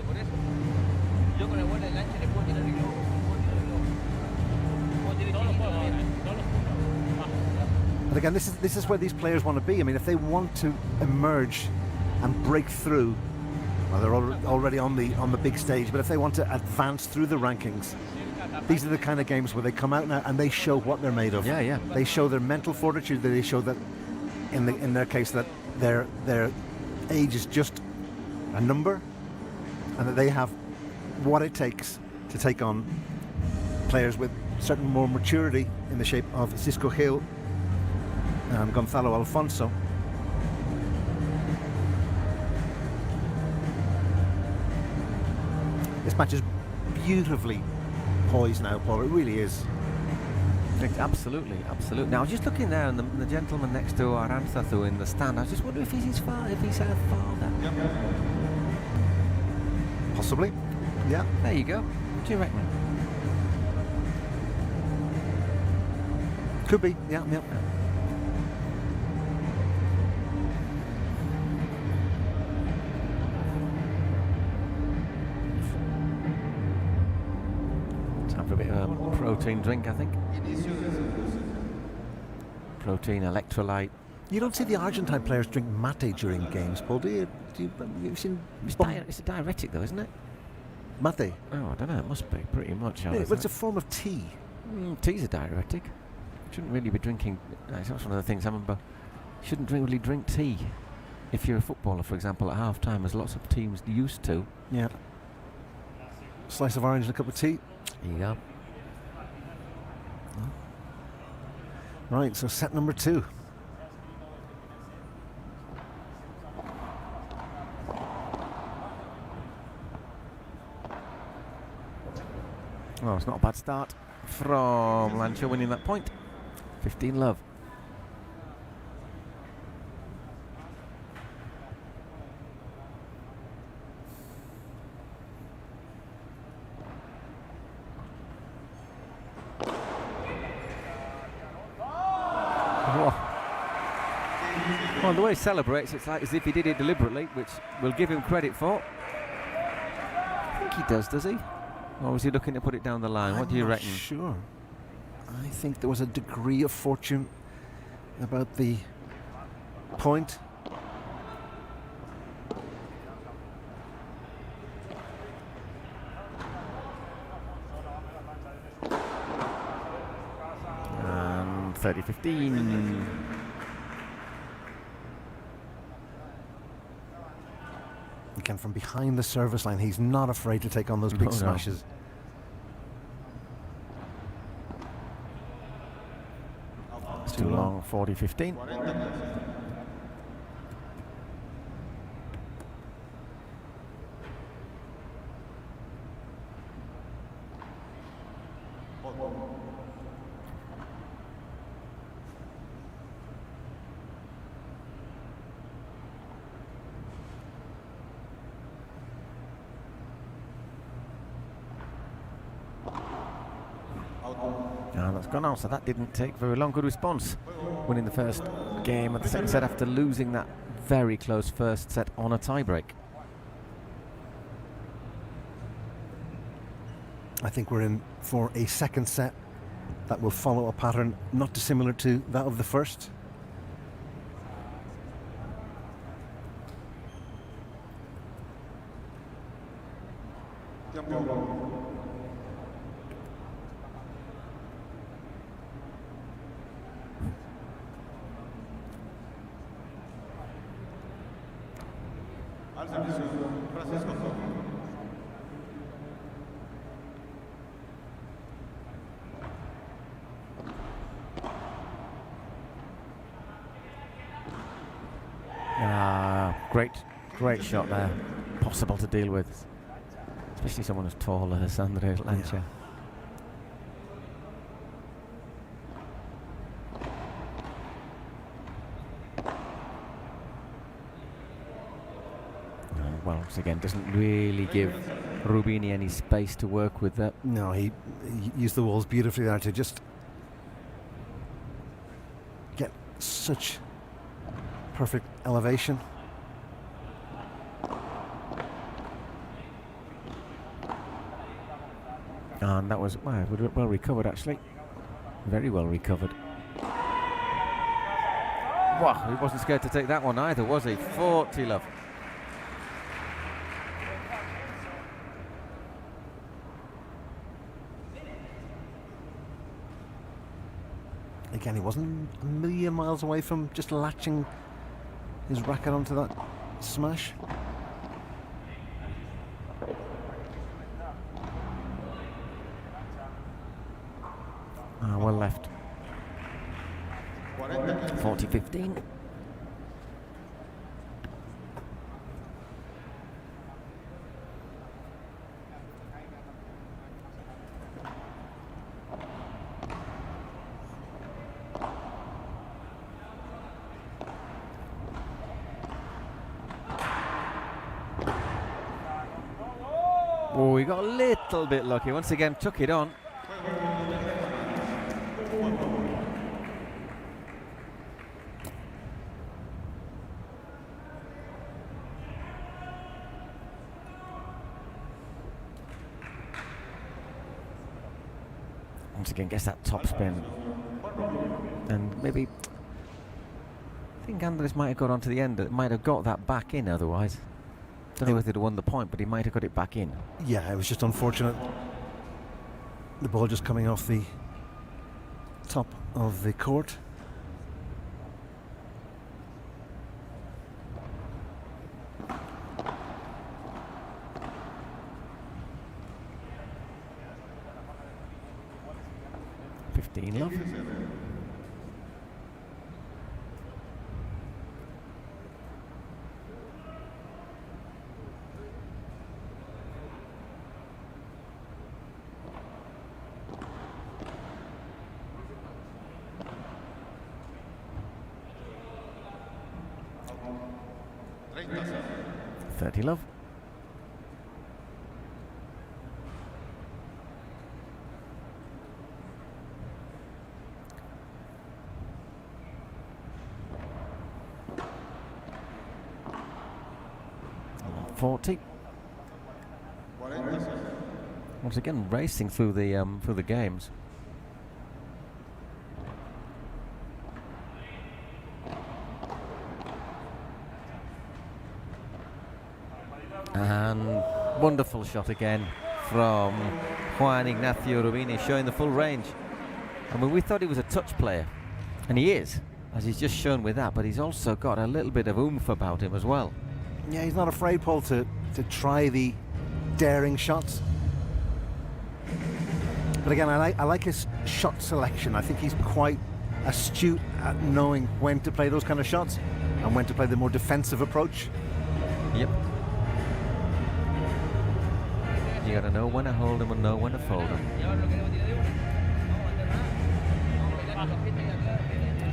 But again, this is where these players want to be. I mean, if they want to emerge and break through, well, they're already on the big stage. But if they want to advance through the rankings, these are the kind of games where they come out now and they show what they're made of. Yeah, yeah. They show their mental fortitude. They show that, in their case, that their age is just a number, and that they have what it takes to take on players with certain more maturity in the shape of Cisco Gil and Gonzalo Alfonso. This match is beautifully poised now, Paul. It really is. Absolutely, absolutely. Now, I was just looking there, and the gentleman next to Aranzazu in the stand, I was just wondering if he's her father. Yep. Possibly. Yeah. There you go. What do you reckon? Could be. Yeah. Yeah. Time for a bit of a protein drink, I think. Protein, electrolyte. You don't see the Argentine players drink mate during games, Paul, do you? You've seen it's a diuretic, though, isn't it? Mate? Oh, I don't know. It must be pretty much. Yeah, but it's a form of tea. Tea's a diuretic. Shouldn't really be drinking. That's one of the things I remember. Shouldn't really drink tea if you're a footballer, for example, at half time, as lots of teams used to. Yeah. Slice of orange and a cup of tea. There you go. Right, so set number 2. Oh, it's not a bad start from Lancia winning that point. 15 love. Well, the way he celebrates, it's like as if he did it deliberately, which we'll give him credit for. I think he does he? Or was he looking to put it down the line? What do you reckon? Sure. I think there was a degree of fortune about the point. And 30-15. Again, from behind the service line, he's not afraid to take on those big smashes. It's too long. 40-15. And that's gone on, so that didn't take very long. Good response, winning the first game of the second set after losing that very close first set on a tiebreak. I think we're in for a second set that will follow a pattern not dissimilar to that of the first. Great shot there. Possible to deal with, especially someone as tall as Andre Lancha. Well, once again, doesn't really give Rubini any space to work with that. No, he used the walls beautifully there to just get such perfect elevation. And that was well recovered, actually. Very well recovered. Wow, he wasn't scared to take that one either, was he? 40 love. Again, he wasn't a million miles away from just latching his racket onto that smash. Well left. 40-15. Oh, he got a little bit lucky. Once again, took it on. Once again, gets that top spin. And maybe, I think Andres might have got onto the end, might have got that back in otherwise. Don't know if they'd have won the point, but he might have got it back in. Yeah, it was just unfortunate. The ball just coming off the top of the court. Love. $30 love. Once again, racing through the games. And wonderful shot again from Juan Ignacio Rubini, showing the full range. I mean, we thought he was a touch player, and he is, as he's just shown with that, but he's also got a little bit of oomph about him as well. Yeah, he's not afraid, Paul, to try the daring shots. But again, I like his shot selection. I think he's quite astute at knowing when to play those kind of shots and when to play the more defensive approach. Yep. You gotta know when to hold him and know when to fold him.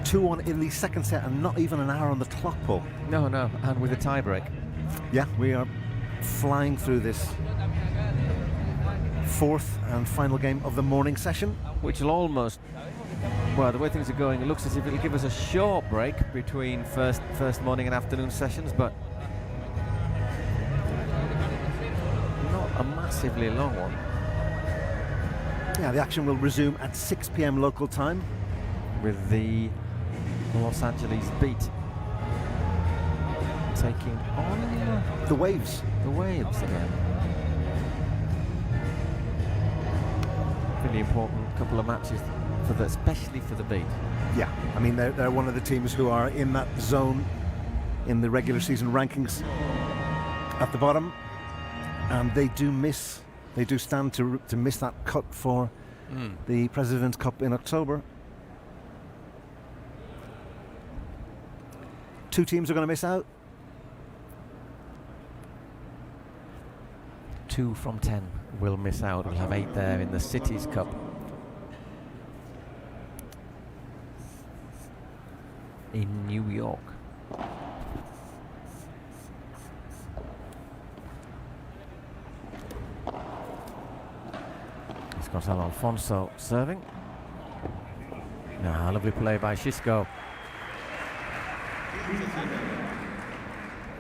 2-1 in the second set and not even an hour on the clock, Paul. No, and with a tie break. Yeah, we are flying through this fourth and final game of the morning session. Which will almost, well, the way things are going, it looks as if it'll give us a short break between first morning and afternoon sessions, but not a massively long one. Yeah, the action will resume at 6 p.m. local time with the Los Angeles Beat taking on the Waves. The Waves again. Really important couple of matches especially for the Beat. Yeah, I mean they're one of the teams who are in that zone in the regular season rankings at the bottom, and they do stand to miss that cut for the President's Cup in October. Two teams are going to miss out. 2 from 10 will miss out. We'll have 8 there in the Cities Cup. In New York. It's got Alfonso serving. Lovely play by Xisco.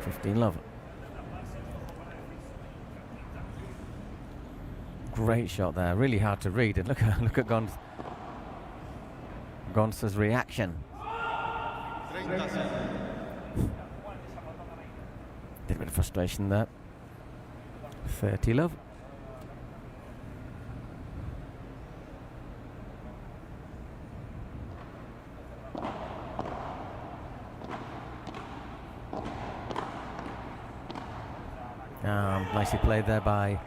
15 love. Great shot there, really hard to read. And look at Gonza's reaction. Did a bit of frustration there. 30 love. Nicely played there by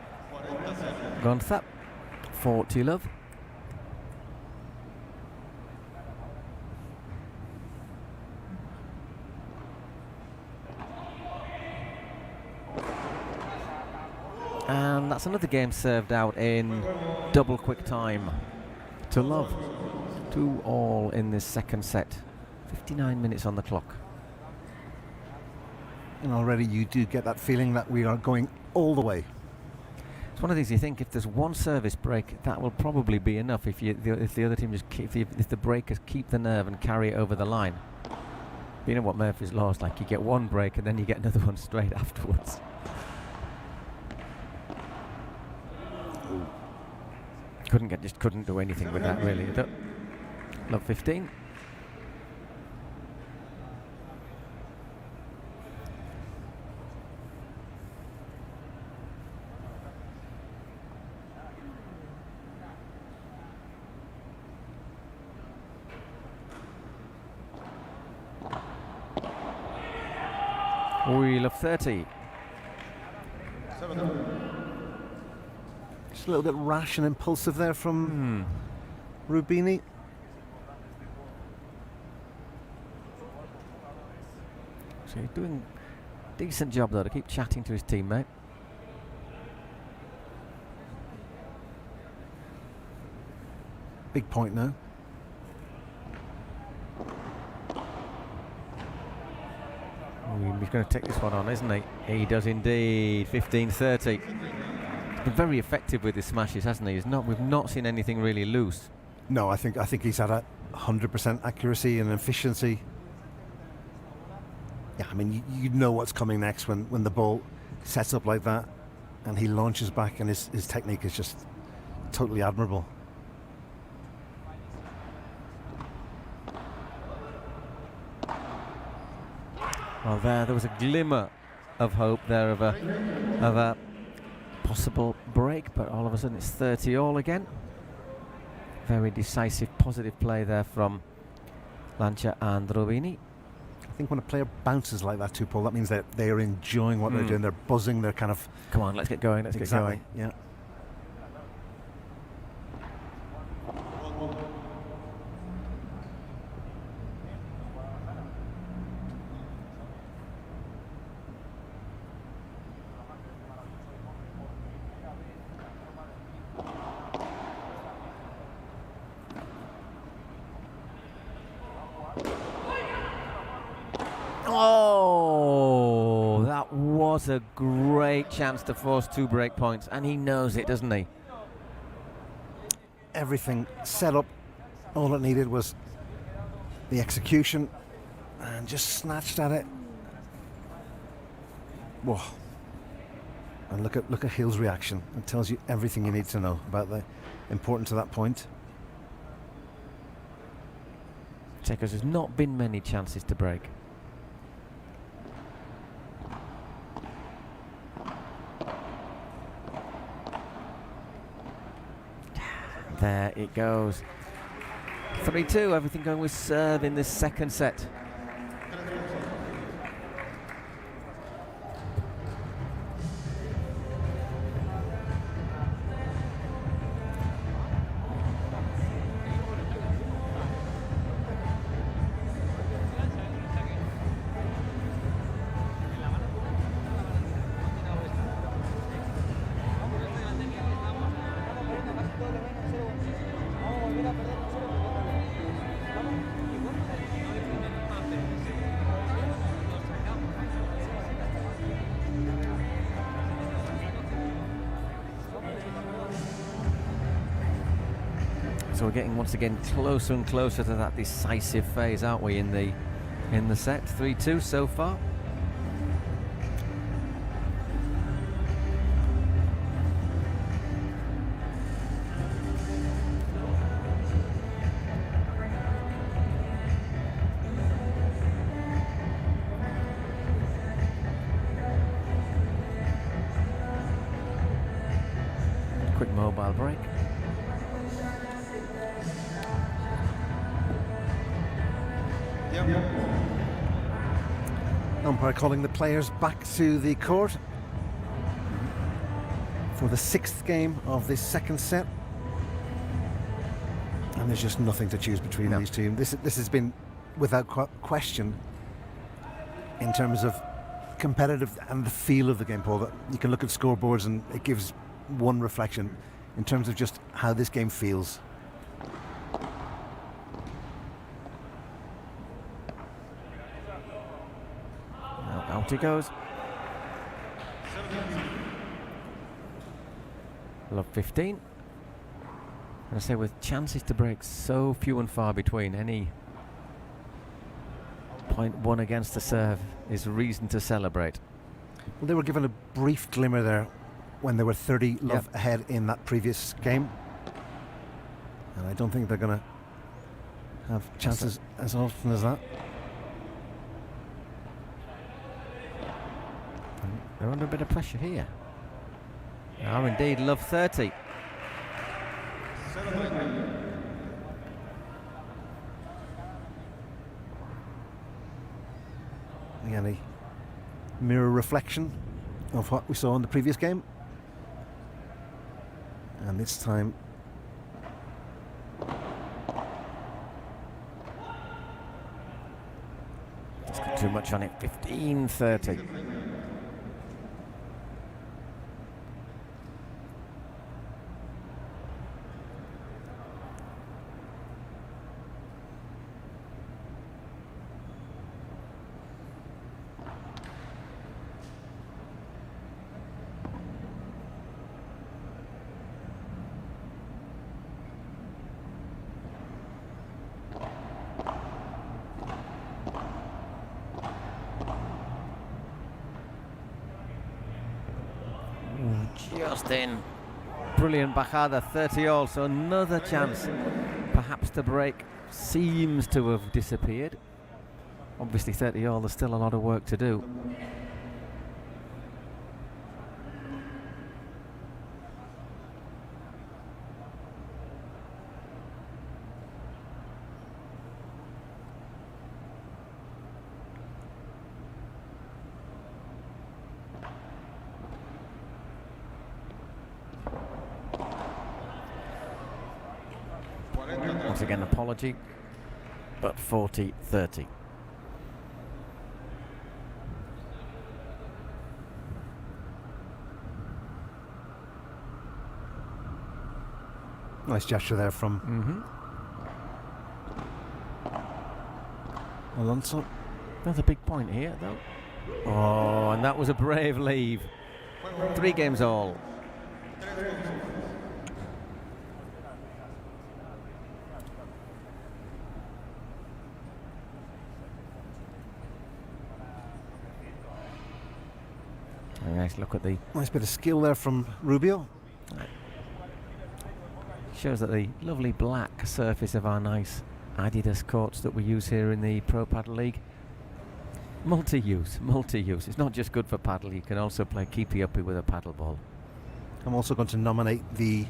Gonza. 40 love. And that's another game served out in double quick time to love. 2-all in this second set. 59 minutes on the clock. And already you do get that feeling that we are going all the way. It's one of these, you think if there's one service break, that will probably be enough if the other team just if the breakers keep the nerve and carry it over the line. But you know what Murphy's Law is like, you get one break and then you get another one straight afterwards. Couldn't do anything with that really. Love 15. We love 30. Just a little bit rash and impulsive there from Rubini. So he's doing a decent job though to keep chatting to his teammate. Big point now. He's going to take this one on, isn't he? He does indeed. 15-30. He's been very effective with his smashes, hasn't he? We've not seen anything really loose. No, I think he's had a 100% accuracy and efficiency. Yeah, I mean, you know what's coming next when the ball sets up like that and he launches back, and his technique is just totally admirable. Well, there was a glimmer of hope there of a possible break, but all of a sudden it's 30-all again. Very decisive, positive play there from Lancia and Rubini. I think when a player bounces like that too, Paul, that means that they are enjoying what they're doing. They're buzzing. They're kind of... Come on, let's get going. Let's get going. Yeah. Oh, that was a great chance to force 2 break points, and he knows it, doesn't he? everything set up. All it needed was the execution, and just snatched at it. Whoa. And look at Hill's reaction. It tells you everything you need to know about the importance of that point. Checkers, there's not been many chances to break. There it goes. 3-2, everything going with serve in this second set. So we're getting once again closer and closer to that decisive phase, aren't we, in the set? 3-2 so far. Quick mobile break. Umpire calling the players back to the court for the 6th game of this second set. And there's just nothing to choose between these two. This has been, without question, in terms of competitive and the feel of the game, Paul, that you can look at scoreboards and it gives one reflection in terms of just how this game feels. Out he goes. Love 15. And I say, with chances to break so few and far between, any 0.1 against the serve is reason to celebrate. Well, they were given a brief glimmer there when they were 30 love ahead in that previous game. And I don't think they're going to have chances as often as that. They're under a bit of pressure here. They are indeed. Love 30. Again, a mirror reflection of what we saw in the previous game. And this time just got too much on it. 15-30. Just in. Brilliant bajada, 30-all, so another chance perhaps to break seems to have disappeared. Obviously 30-all, there's still a lot of work to do. Once again, apology, but 40-30. Nice gesture there from Alonso. Another big point here, though. Oh, and that was a brave leave. 3 games all. Nice look at the... Nice bit of skill there from Rubio. Shows that the lovely black surface of our nice Adidas courts that we use here in the Pro Padel League. Multi-use. It's not just good for paddle, you can also play keepy-uppy with a paddle ball. I'm also going to nominate the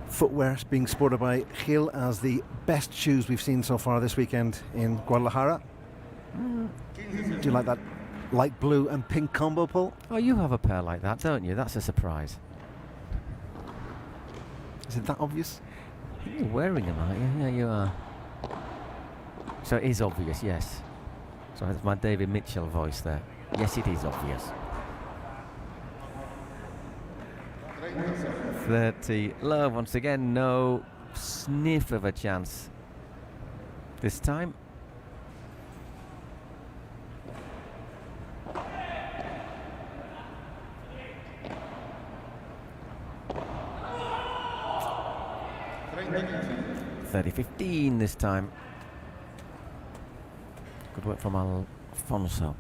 footwear being sported by Gil as the best shoes we've seen so far this weekend in Guadalajara. Do you like that light blue and pink combo, Paul? Oh, you have a pair like that, don't you? That's a surprise. Is it that obvious? You're wearing them, aren't you? Yeah, you are. So it is obvious, yes. So that's my David Mitchell voice there. Yes, it is obvious. 30 low once again, no sniff of a chance this time. .30-15 this time. Good work from Alfonso.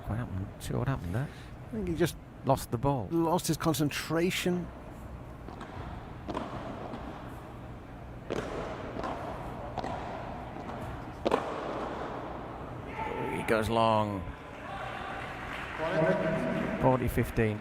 What happened? Sure, what happened there? I think he just lost the ball. Lost his concentration. He goes long. 40-15.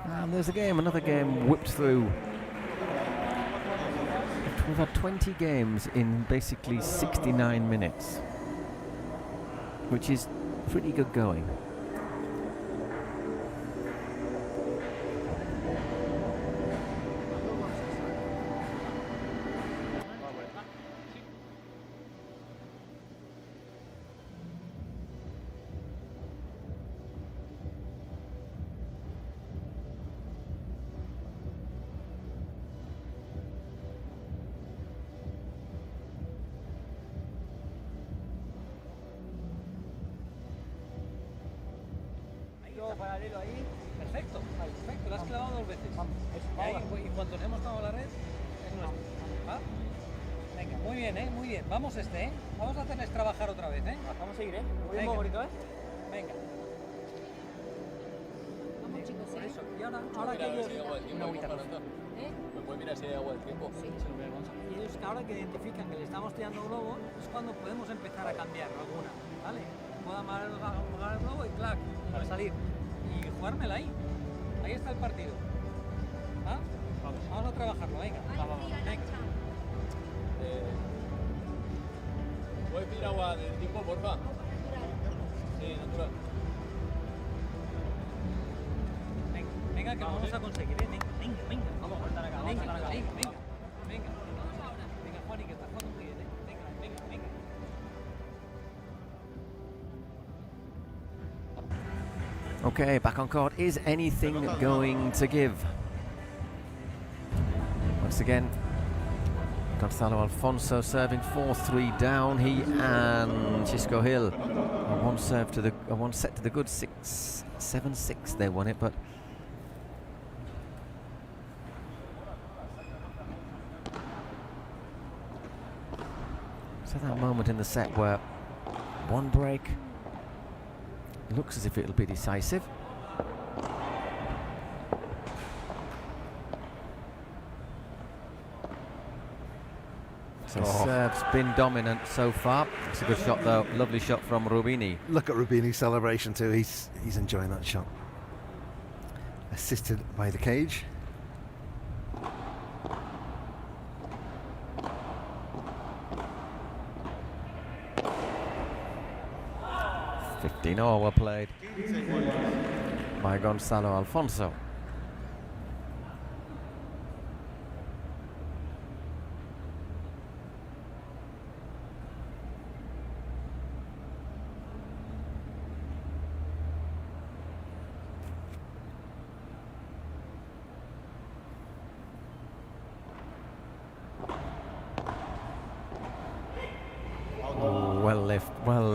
And there's a game, another game whipped through. We've had 20 games in basically 69 minutes, which is pretty good going. Paralelo ahí, perfecto, lo has clavado 2 veces. Y cuando nos hemos tomado la red, es nuestro. ¿Va? Venga, muy bien, muy bien. Vamos vamos a hacerles trabajar otra vez, Vamos a seguir, Muy bien, bonito, Venga. Vamos, chicos, por eso. Y ahora que ellos... Una agüita más. ¿Me puede mirar si hay agua del tiempo? Sí. Y ellos ahora que identifican que le estamos tirando globos, es cuando podemos empezar a cambiar alguna, ¿vale? Puedo amarrar el globo y clac, para salir. Y jugármela ahí. Ahí está el partido. ¿Ah? Vamos a trabajarlo, venga. Venga. ¿Puedes pedir agua del tiempo, porfa? Sí, natural. Venga, que lo vamos a conseguir, Venga. Vamos a cortar acá, Venga, Juani, que estás jugando muy bien, Venga. Okay, back on court. Is anything going to give? Once again, Gonzalo Alfonso serving 4-3 down. He and Xisco Gil. One set to the good 7-6. They won it, but so that moment in the set where one break looks as if it'll be decisive. So serve's been dominant so far. It's a good shot though, lovely shot from Rubini. Look at Rubini's celebration too, he's enjoying that shot. Assisted by the cage. Well played by Gonzalo Alfonso.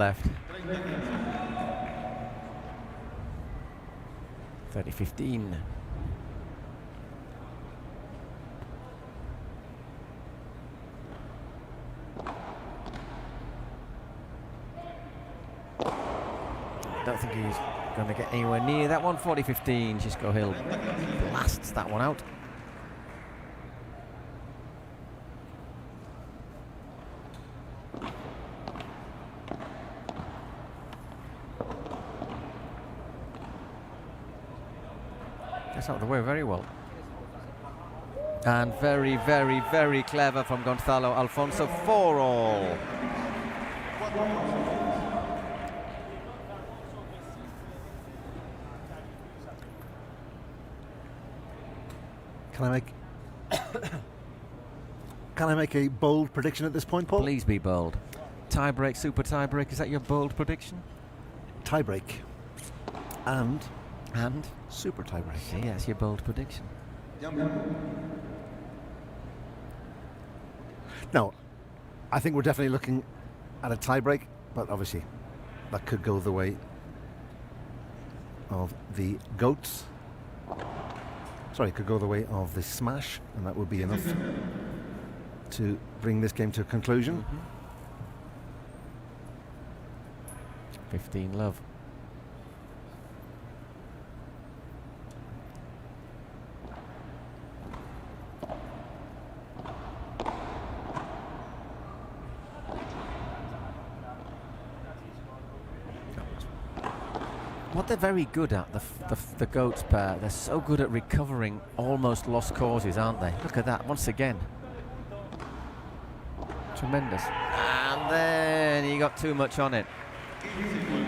left. 30-15. I don't think he's going to get anywhere near that one. 40-15. Xisco Hill blasts that one out. Gets out of the way very well. And very, very, very clever from Gonzalo Alfonso. 4-all. Can I make a bold prediction at this point, Paul? Please be bold. Tie-break, super tie-break, is that your bold prediction? Tie-break. And super tie-break. Yes, your bold prediction. No, I think we're definitely looking at a tie-break, but obviously that could go the way of the goats. Sorry, it could go the way of the smash, and that would be enough to bring this game to a conclusion. 15 love. What they're very good at, the goats pair, they're so good at recovering almost lost causes, aren't they? Look at that, once again. Tremendous. And then he got too much on it.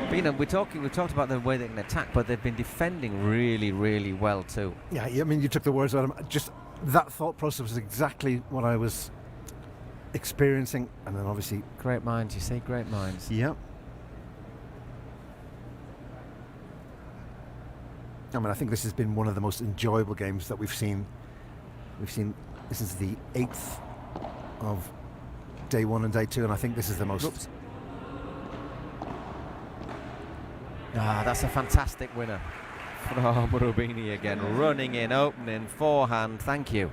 But, you know, we talked about the way they can attack, but they've been defending really, really well too. Yeah, I mean, you took the words out of them. Just that thought process was exactly what I was experiencing, and then obviously... Great minds, you say, great minds. Yeah. I mean, I think this has been one of the most enjoyable games that we've seen. This is the 8th of day 1 and day 2, and I think this is the most... Oops. Ah, that's a fantastic winner from Rubini again. Running in, opening, forehand, thank you.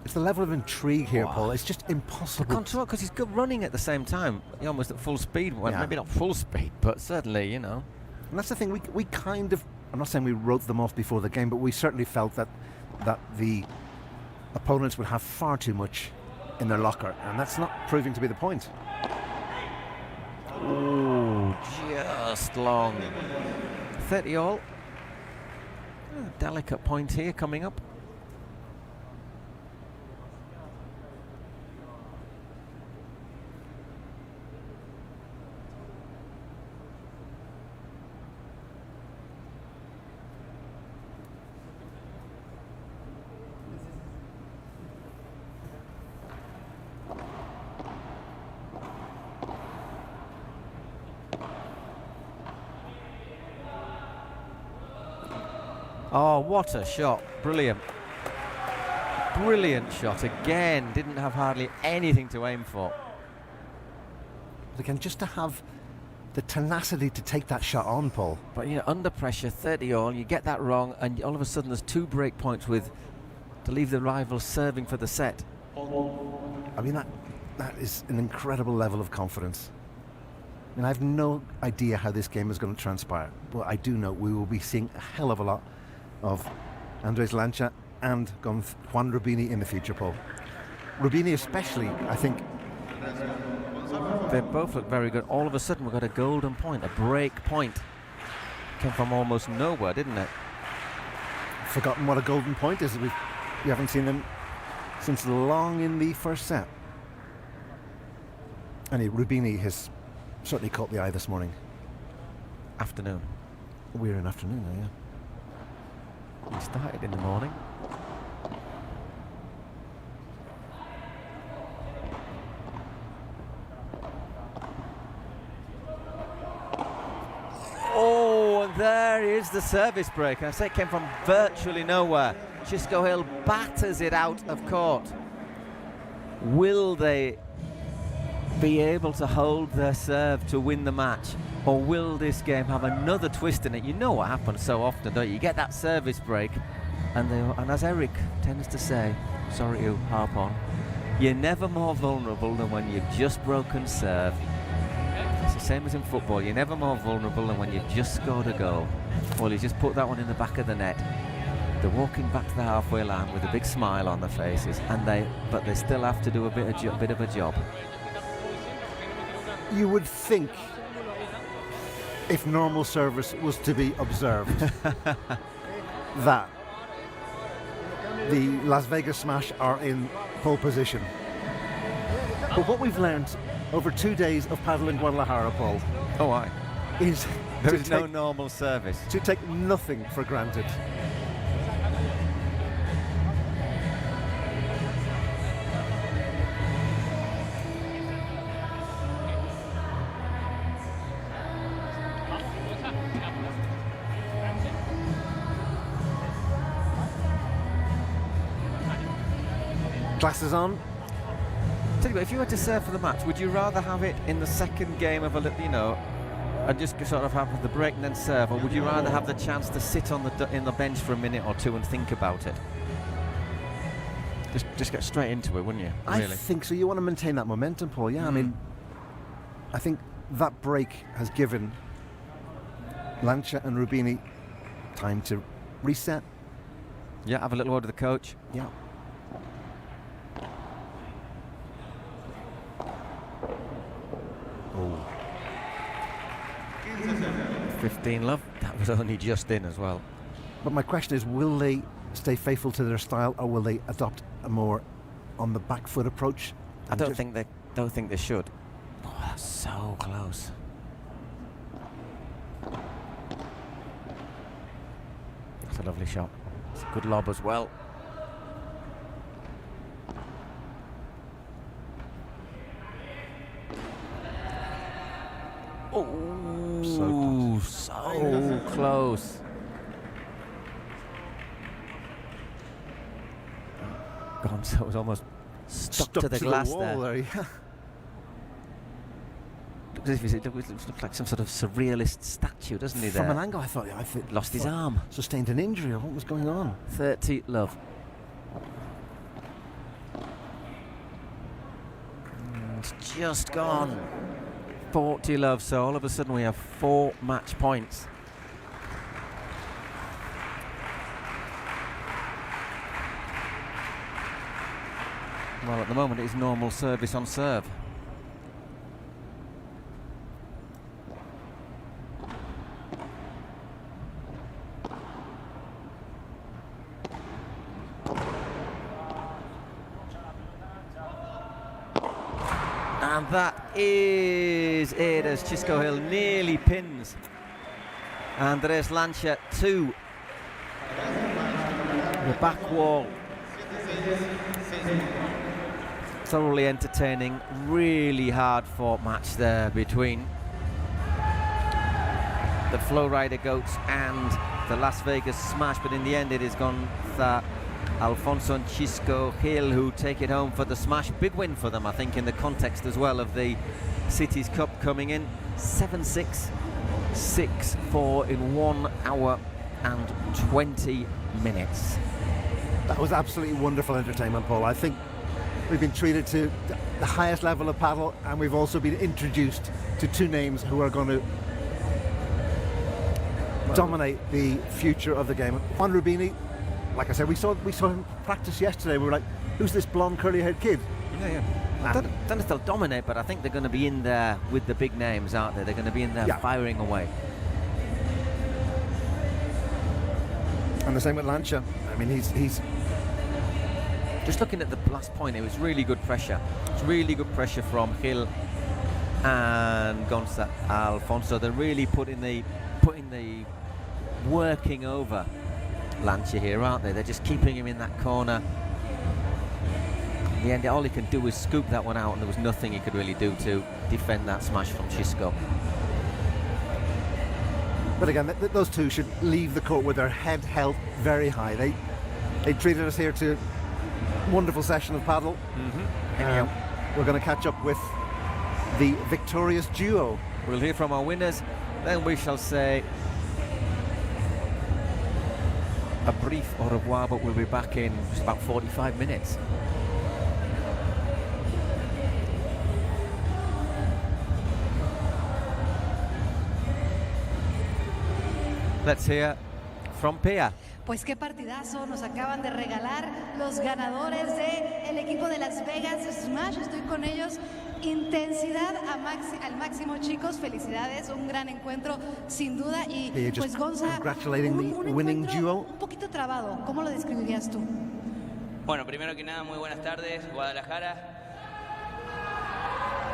It's the level of intrigue here, Paul. It's just impossible. The control, because he's good running at the same time. He almost at full speed. Well, maybe not full speed, but certainly, you know. And that's the thing, we kind of, I'm not saying we wrote them off before the game, but we certainly felt that the opponents would have far too much in their locker, and that's not proving to be the point. Ooh, just long. 30 all. Delicate point here coming up. Oh, what a shot. Brilliant. Brilliant shot. Again, didn't have hardly anything to aim for. But again, just to have the tenacity to take that shot on, Paul. But, you know, under pressure, 30 all, you get that wrong, and all of a sudden there's 2 break points to leave the rival serving for the set. I mean, that is an incredible level of confidence. And I have no idea how this game is going to transpire, but I do know we will be seeing a hell of a lot of Andres Lancha and Juan Rubini in the future, Paul. Rubini especially, I think. They both look very good. All of a sudden we've got a golden point, a break point. Came from almost nowhere, didn't it? Forgotten what a golden point is. We haven't seen them since long in the first set. And Rubini has certainly caught the eye this morning. Afternoon. We're in afternoon now, yeah. We started in the morning. Oh, and there is the service break. I say it came from virtually nowhere. Xisco Hill batters it out of court. Will they be able to hold their serve to win the match? Or will this game have another twist in it? You know what happens so often, don't you? You get that service break, and as Eric tends to say, sorry to harp on, you're never more vulnerable than when you've just broken serve. It's the same as in football. You're never more vulnerable than when you've just scored a goal. Well, you just put that one in the back of the net. They're walking back to the halfway line with a big smile on their faces, but they still have to do a bit of a job. You would think, if normal service was to be observed, that the Las Vegas Smash are in pole position. But what we've learned over 2 days of Padel in Guadalajara, Paul, is there is no normal service. To take nothing for granted. Glasses on. Tell you what, if you were to serve for the match, would you rather have it in the second game of and just sort of have the break and then serve, or would you rather have the chance to sit on in the bench for a minute or two and think about it? Just get straight into it, wouldn't you? Really? I think so. You want to maintain that momentum, Paul. Yeah, I mean, I think that break has given Lancia and Rubini time to reset. Yeah, have a little word with the coach. Yeah. Oh. 15 love. That was only just in as well. But my question is, will they stay faithful to their style, or will they adopt a more on the back foot approach? I don't think they should. Oh, that's so close. It's a lovely shot. It's a good lob as well. Oh, so close. Gonzo was almost stuck to the glass there. Yeah. It looks like some sort of surrealist statue, doesn't he? From an angle, I thought lost his arm, sustained an injury, or what was going on? 30 love. It's just gone. 40 love. So all of a sudden we have 4 match points. Well, at the moment it's normal service on serve. And that is it, as Chisco Hill nearly pins Andres Lancia to the back wall. Thoroughly entertaining, really hard fought match there between the Flowrida Goats and the Las Vegas Smash, but in the end it has gone that Alfonso and Chisco Hill who take it home for the Smash. Big win for them, I think, in the context as well of the Cities Cup coming in. 7-6, 6-4 in 1 hour and 20 minutes. That was absolutely wonderful entertainment, Paul. I think we've been treated to the highest level of paddle, and we've also been introduced to 2 names who are going to dominate the future of the game. Juan Rubini, like I said, we saw him practice yesterday. We were like, who's this blonde curly-haired kid? Yeah. I don't know if they'll dominate, but I think they're going to be in there with the big names, aren't they? They're going to be in there firing away. And the same with Lancia. I mean, he's just looking at the last point, it was really good pressure. It's really good pressure from Gil and Gonza Alfonso. They're really putting the working over Lancia here, aren't they? They're just keeping him in that corner. In the end, all he can do is scoop that one out, and there was nothing he could really do to defend that smash from Chisco. But again, those 2 should leave the court with their head held very high. They treated us here to a wonderful session of paddle. Anyhow, we're going to catch up with the victorious duo. We'll hear from our winners, then we shall say a brief au revoir, but we'll be back in just about 45 minutes. Let's hear from Pia. Pues qué partidazo nos acaban de regalar los ganadores del equipo de Las Vegas Smash. Estoy con ellos. Intensidad al máximo, chicos. Felicidades, un gran encuentro sin duda. Y pues Gonza, un poquito trabado. ¿Cómo lo describirías tú? Bueno, primero que nada, muy buenas tardes, Guadalajara.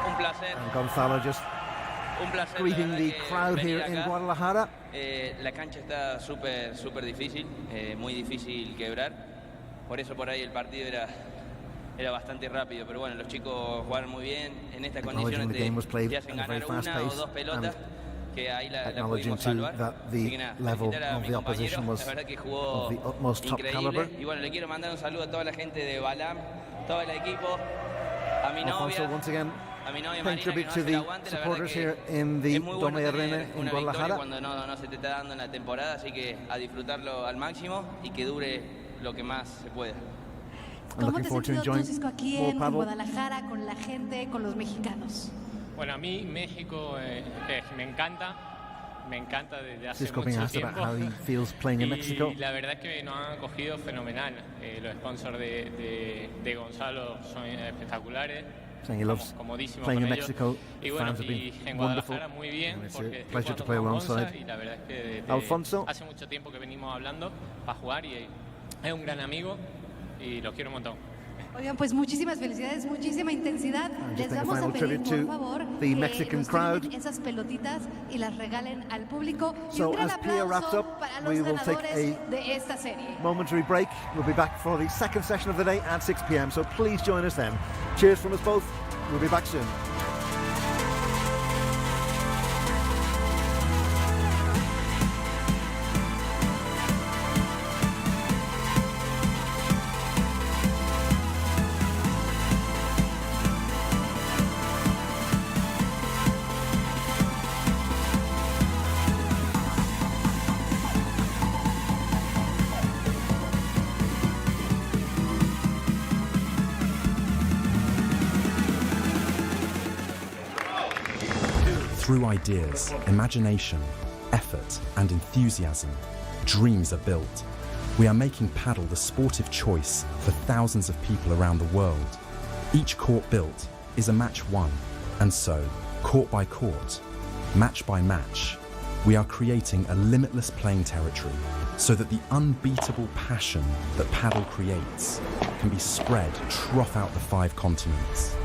Un placer. And Gonzalo just greeting the crowd here in Guadalajara. La cancha está súper difícil, muy difícil quebrar. Por eso por ahí el partido era bastante rápido, pero bueno, los chicos jugaron muy bien. En estas condiciones te hacen ganar una o dos pelotas, que ahí la pudimos salvar. Así que nada, felicitar a mi compañero, la verdad que jugó increíble. Y bueno, le quiero mandar un saludo a toda la gente de Balam, todo el equipo, a mi novia. A mi novia Marina, que nos hace el aguante, la verdad que es muy bueno tener una victoria cuando no se te está dando en la temporada, así que a disfrutarlo al máximo y que dure lo que más se pueda. ¿Cómo te has sentido tú, Cisco, aquí en Guadalajara, con la gente, con los mexicanos? Bueno, a mí México me encanta desde hace Cisco mucho tiempo. Y la verdad es que nos han acogido fenomenal. Los sponsors de Gonzalo son espectaculares. Saying he loves playing in Mexico. Fans have been wonderful. Muy bien, it's a pleasure to play alongside. Y la verdad es que Alfonso. Hace mucho tiempo que venimos hablando para jugar y es un gran amigo y los quiero un montón. Oigan, pues muchísimas felicidades, muchísima intensidad. Les vamos a pedir, por favor, que nos tiren esas pelotitas y las regalen al público. Y un gran aplauso para los ganadores de esta serie. Momentary break. We'll be back for the second session of the day at 6 p.m. So please join us then. Cheers from us both. We'll be back soon. Through ideas, imagination, effort, and enthusiasm, dreams are built. We are making paddle the sportive choice for thousands of people around the world. Each court built is a match won, and so, court by court, match by match, we are creating a limitless playing territory so that the unbeatable passion that paddle creates can be spread throughout the 5 continents.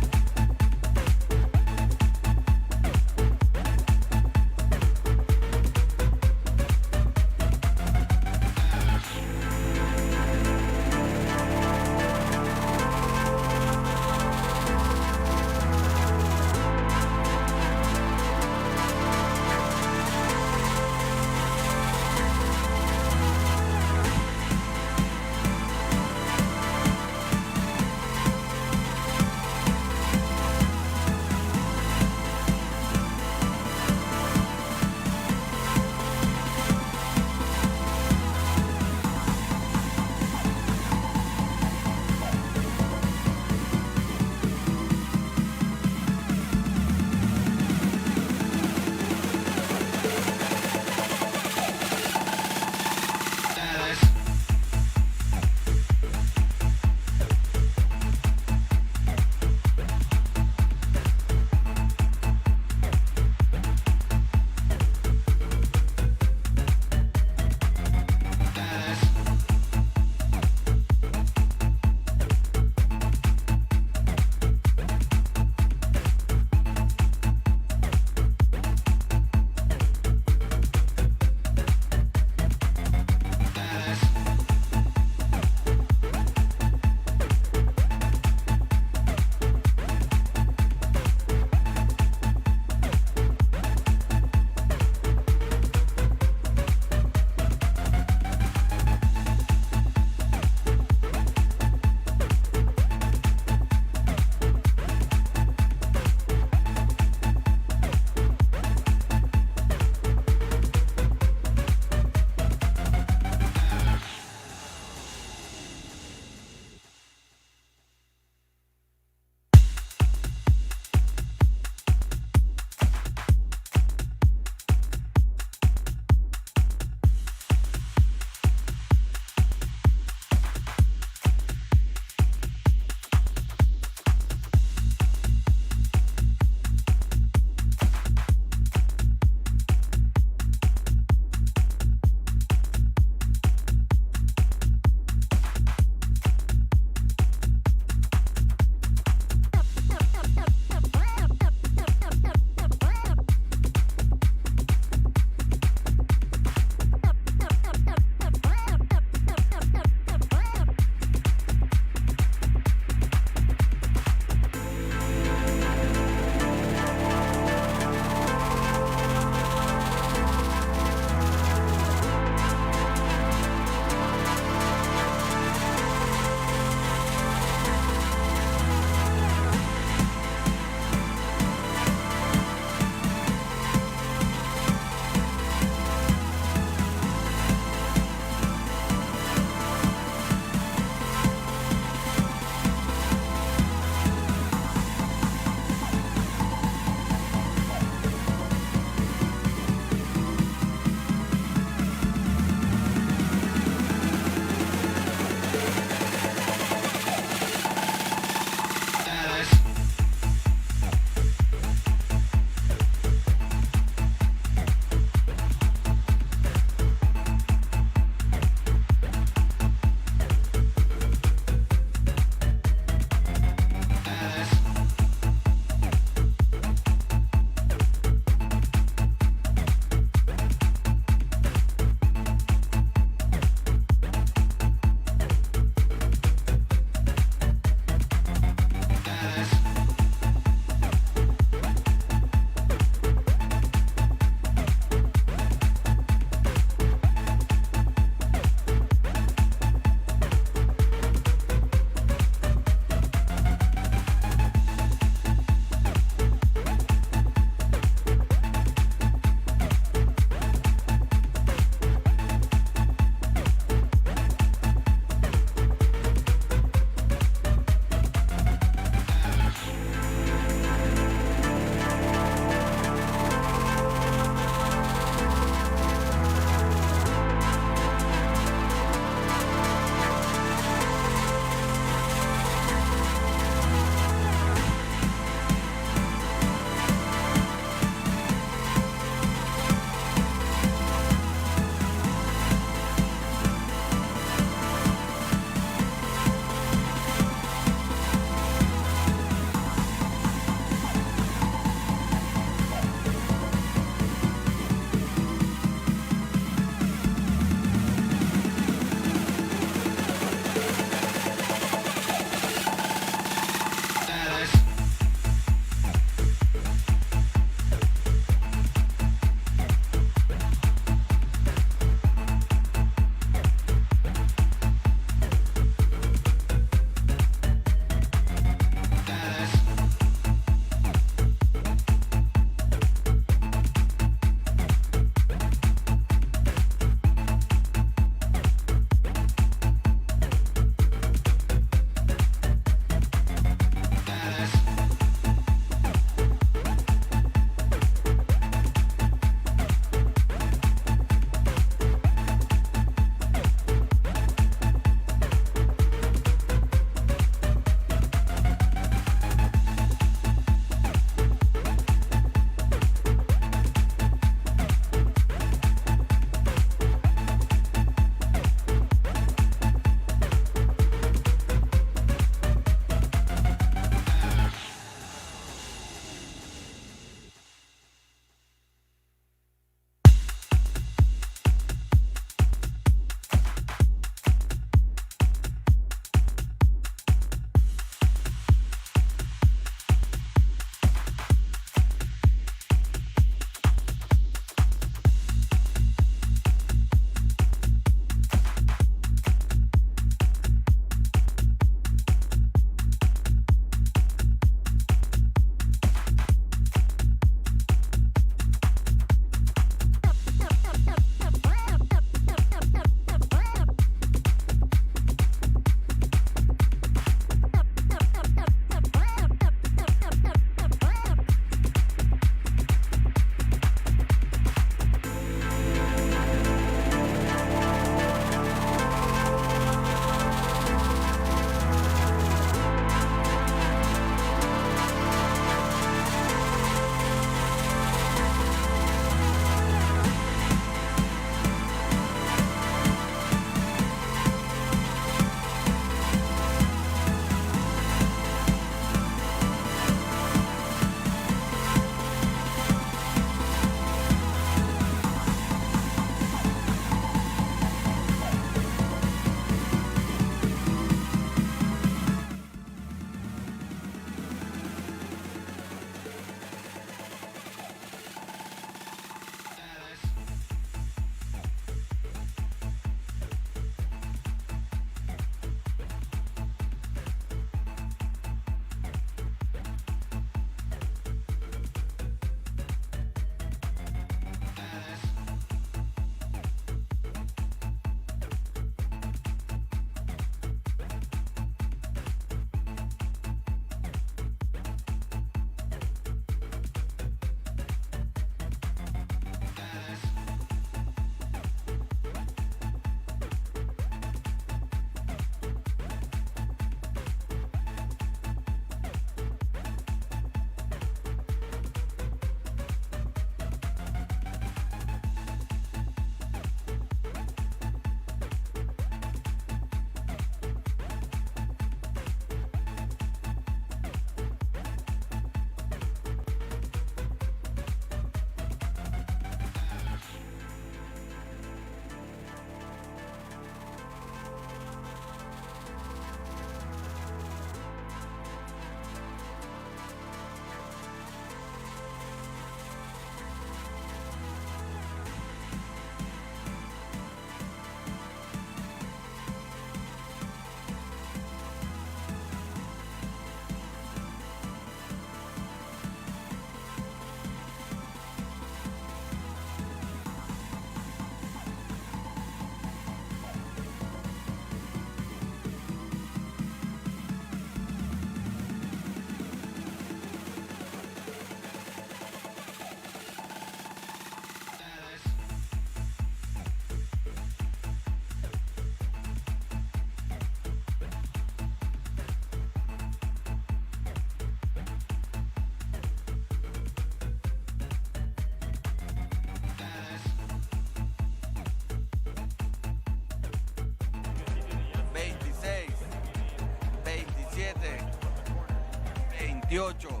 28,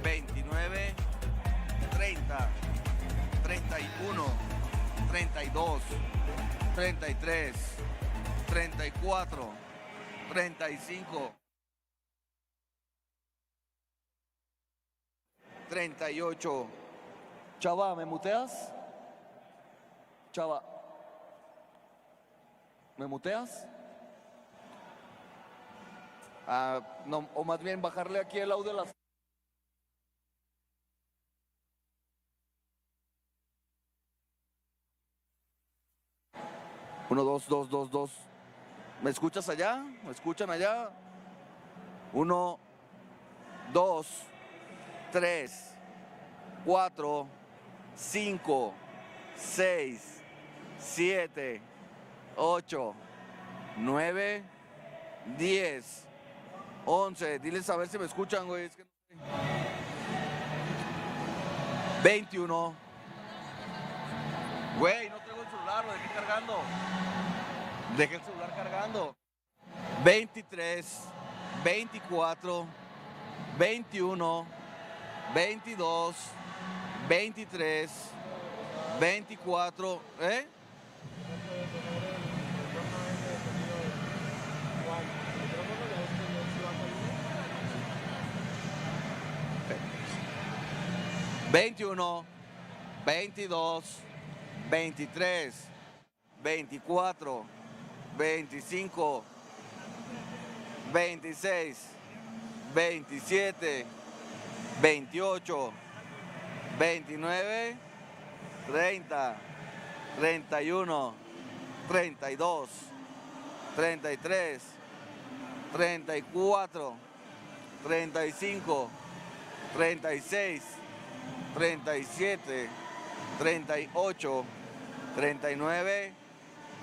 29, 30, 31, 32, 33, 34, 35, 38. Chava, ¿me muteas? Chava, ¿me muteas? No, o más bien bajarle aquí el audio de las... Uno, dos, dos, dos, dos. ¿Me escuchas allá? ¿Me escuchan allá? 1, 2, 3, 4, 5, 6, 7, 8, 9, 10, 11. Diles a ver si me escuchan, güey. Es que no sé. 21. Güey, no traigo el celular, lo dejé cargando. Dejé el celular cargando. 23, 24, 21, 22, 23, 24, ¿eh? ¿21, 22, 23, 24, 25, 26, 27, 28, 29, 30, 31, 32, 33, 34, 35, 36, 37, 38, 39,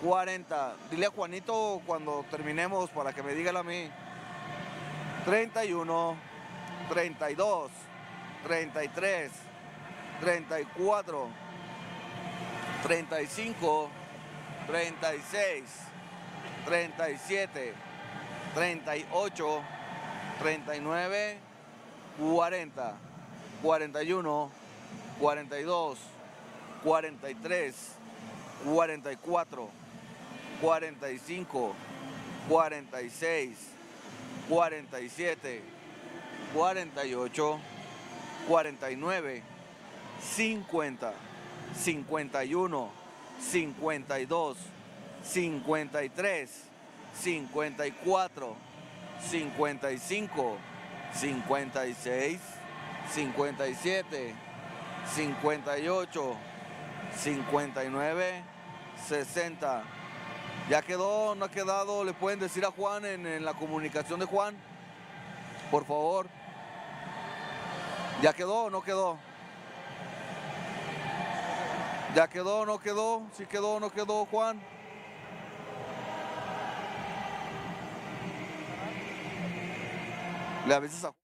40. Dile a Juanito cuando terminemos para que me diga a mí. 31, 32, 33, 34, 35, 36, 37, 38, 39, 40, 41, 42, 43, 44, 45, 46, 47, 48, 49, 50, 51, 52, 53, 54, 55, 56, 57, 58, 59, 60. ¿Ya quedó? ¿No ha quedado? ¿Le pueden decir a Juan en la comunicación de Juan? Por favor. ¿Ya quedó o no quedó? ¿Ya quedó o no quedó? ¿Sí quedó o no quedó, Juan? Le avisas a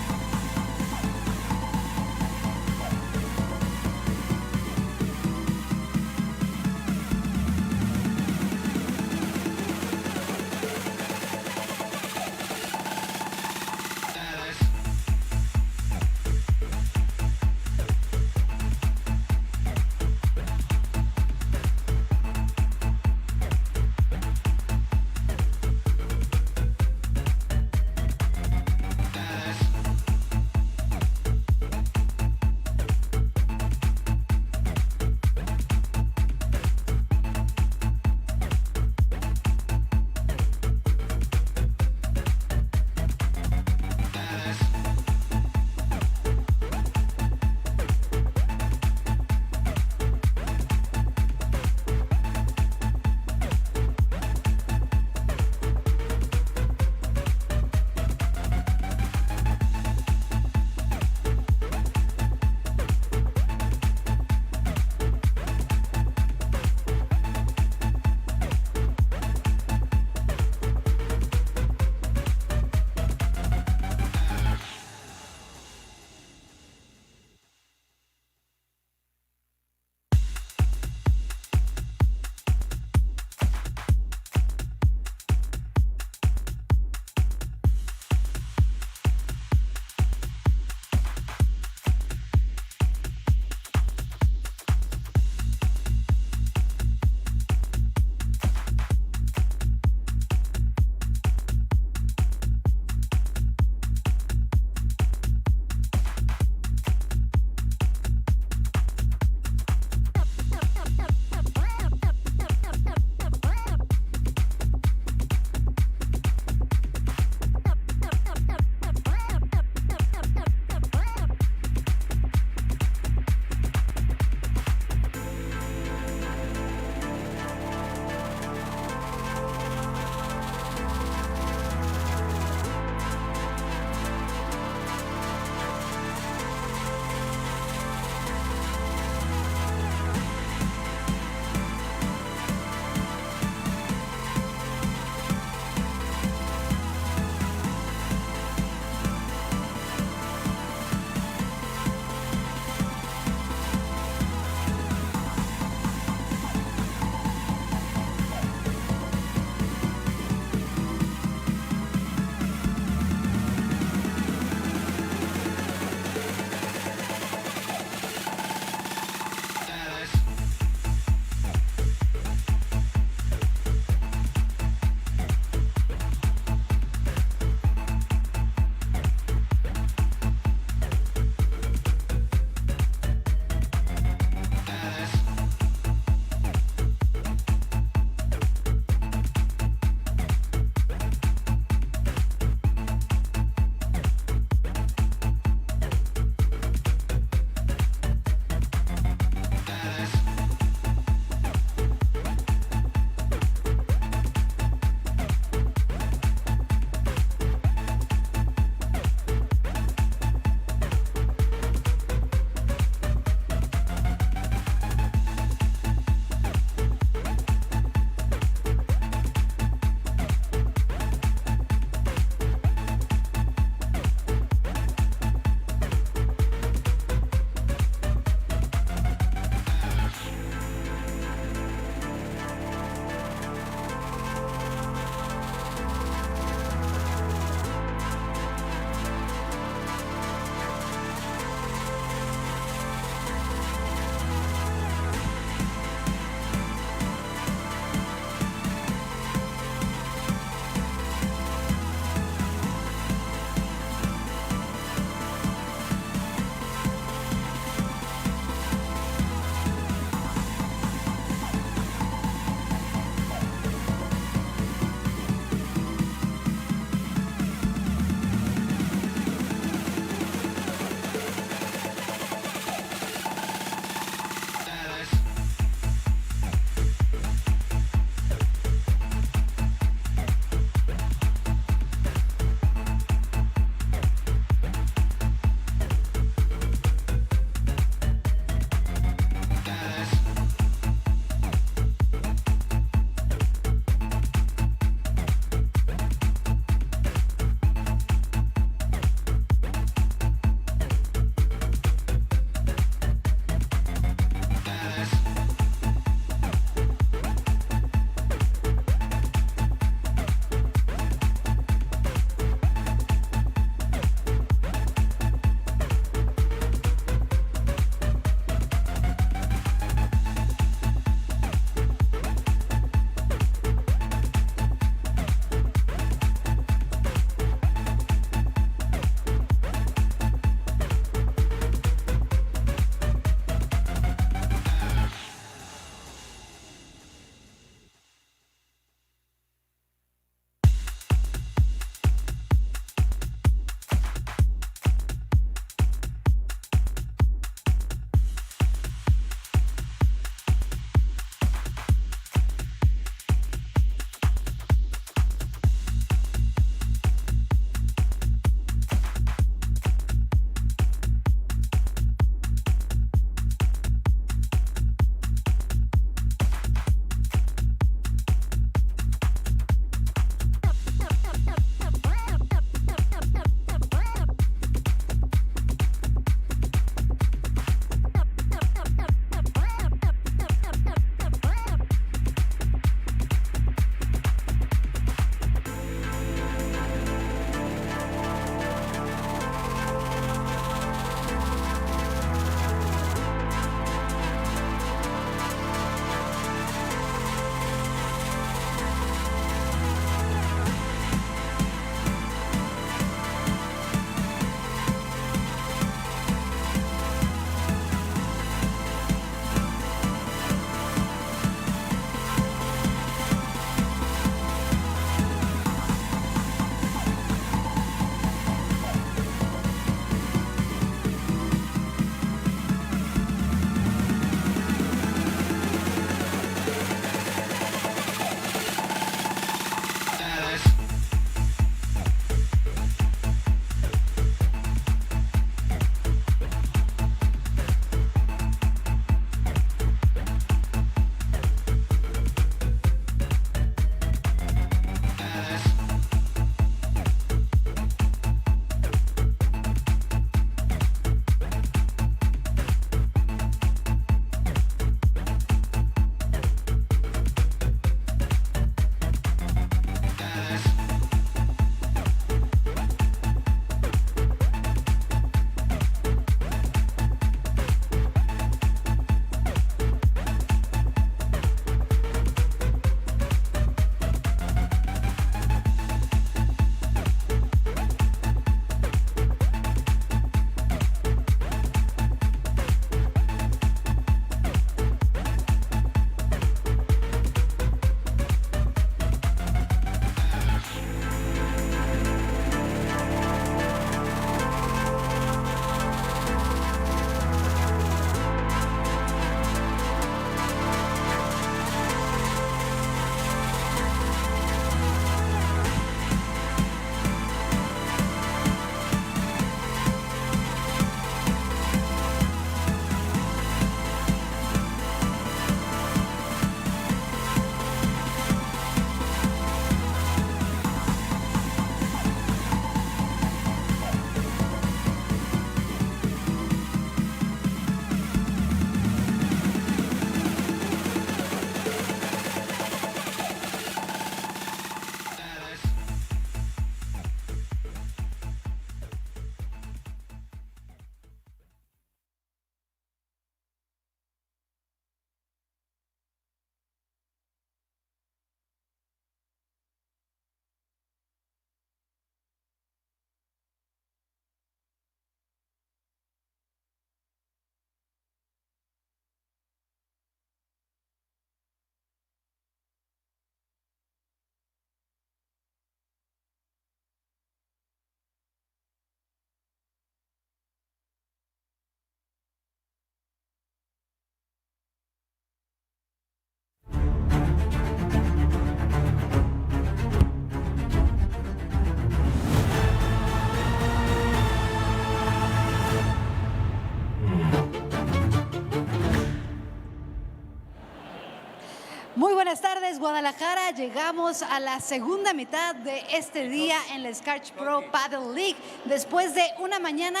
buenas tardes, Guadalajara. Llegamos a la segunda mitad de este día en la Scratch Pro Padel League. Después de una mañana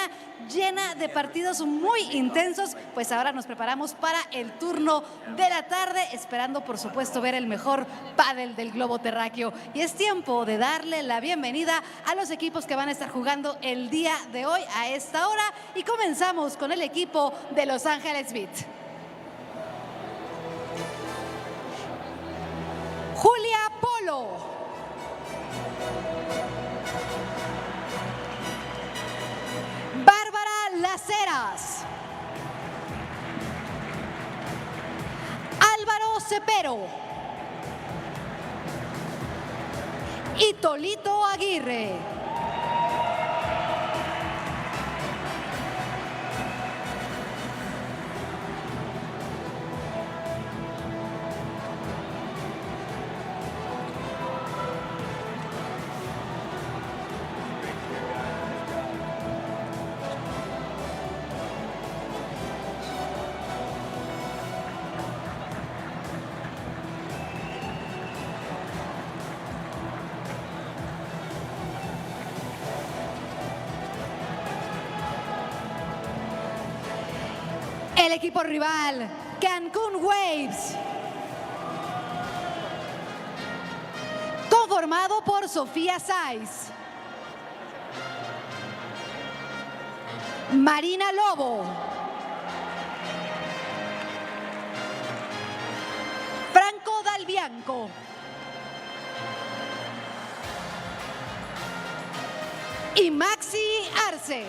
llena de partidos muy intensos, pues ahora nos preparamos para el turno de la tarde, esperando por supuesto ver el mejor pádel del globo terráqueo. Y es tiempo de darle la bienvenida a los equipos que van a estar jugando el día de hoy a esta hora. Y comenzamos con el equipo de Los Ángeles Beat. Julia Polo. Bárbara Laceras. Álvaro Cepero. Y Tolito Aguirre. El equipo rival, Cancun Waves, conformado por Sofía Saiz, Marina Lobo, Franco Dalbianco, y Maxi Arce.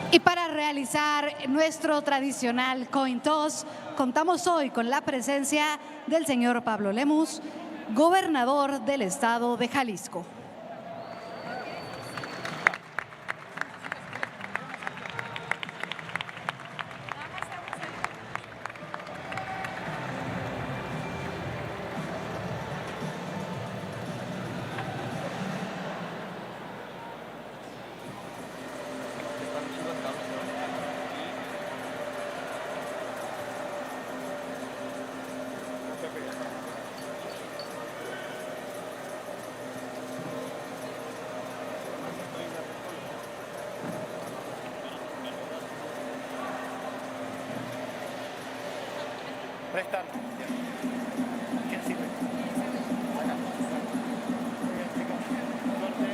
Y para realizar nuestro tradicional coin toss, contamos hoy con la presencia del señor Pablo Lemus, gobernador del estado de Jalisco. Restan. ¿Quién sirve? Saca. Muy bien, chicos. Suerte.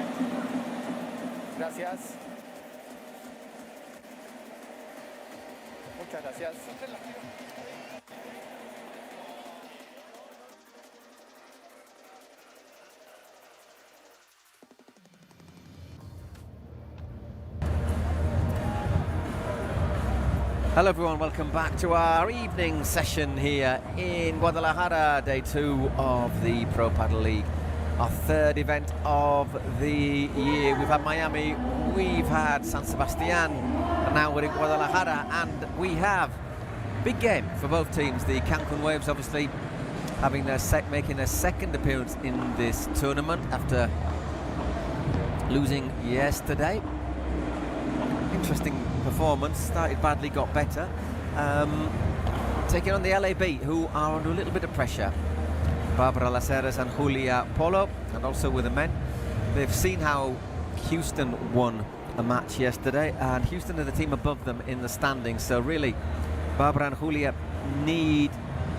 Gracias. Muchas gracias. Hello everyone, welcome back to our evening session here in Guadalajara, day 2 of the Pro Padel League. Our third event of the year. We've had Miami, we've had San Sebastian, and now we're in Guadalajara, and we have big game for both teams. The Cancun Waves obviously having making their second appearance in this tournament after losing yesterday. Interesting performance, started badly, got better. Taking on the LAB, who are under a little bit of pressure. Barbara Las Heras and Julia Polo, and also with the men. They've seen how Houston won a match yesterday, and Houston are the team above them in the standings, so really Barbara and Julia need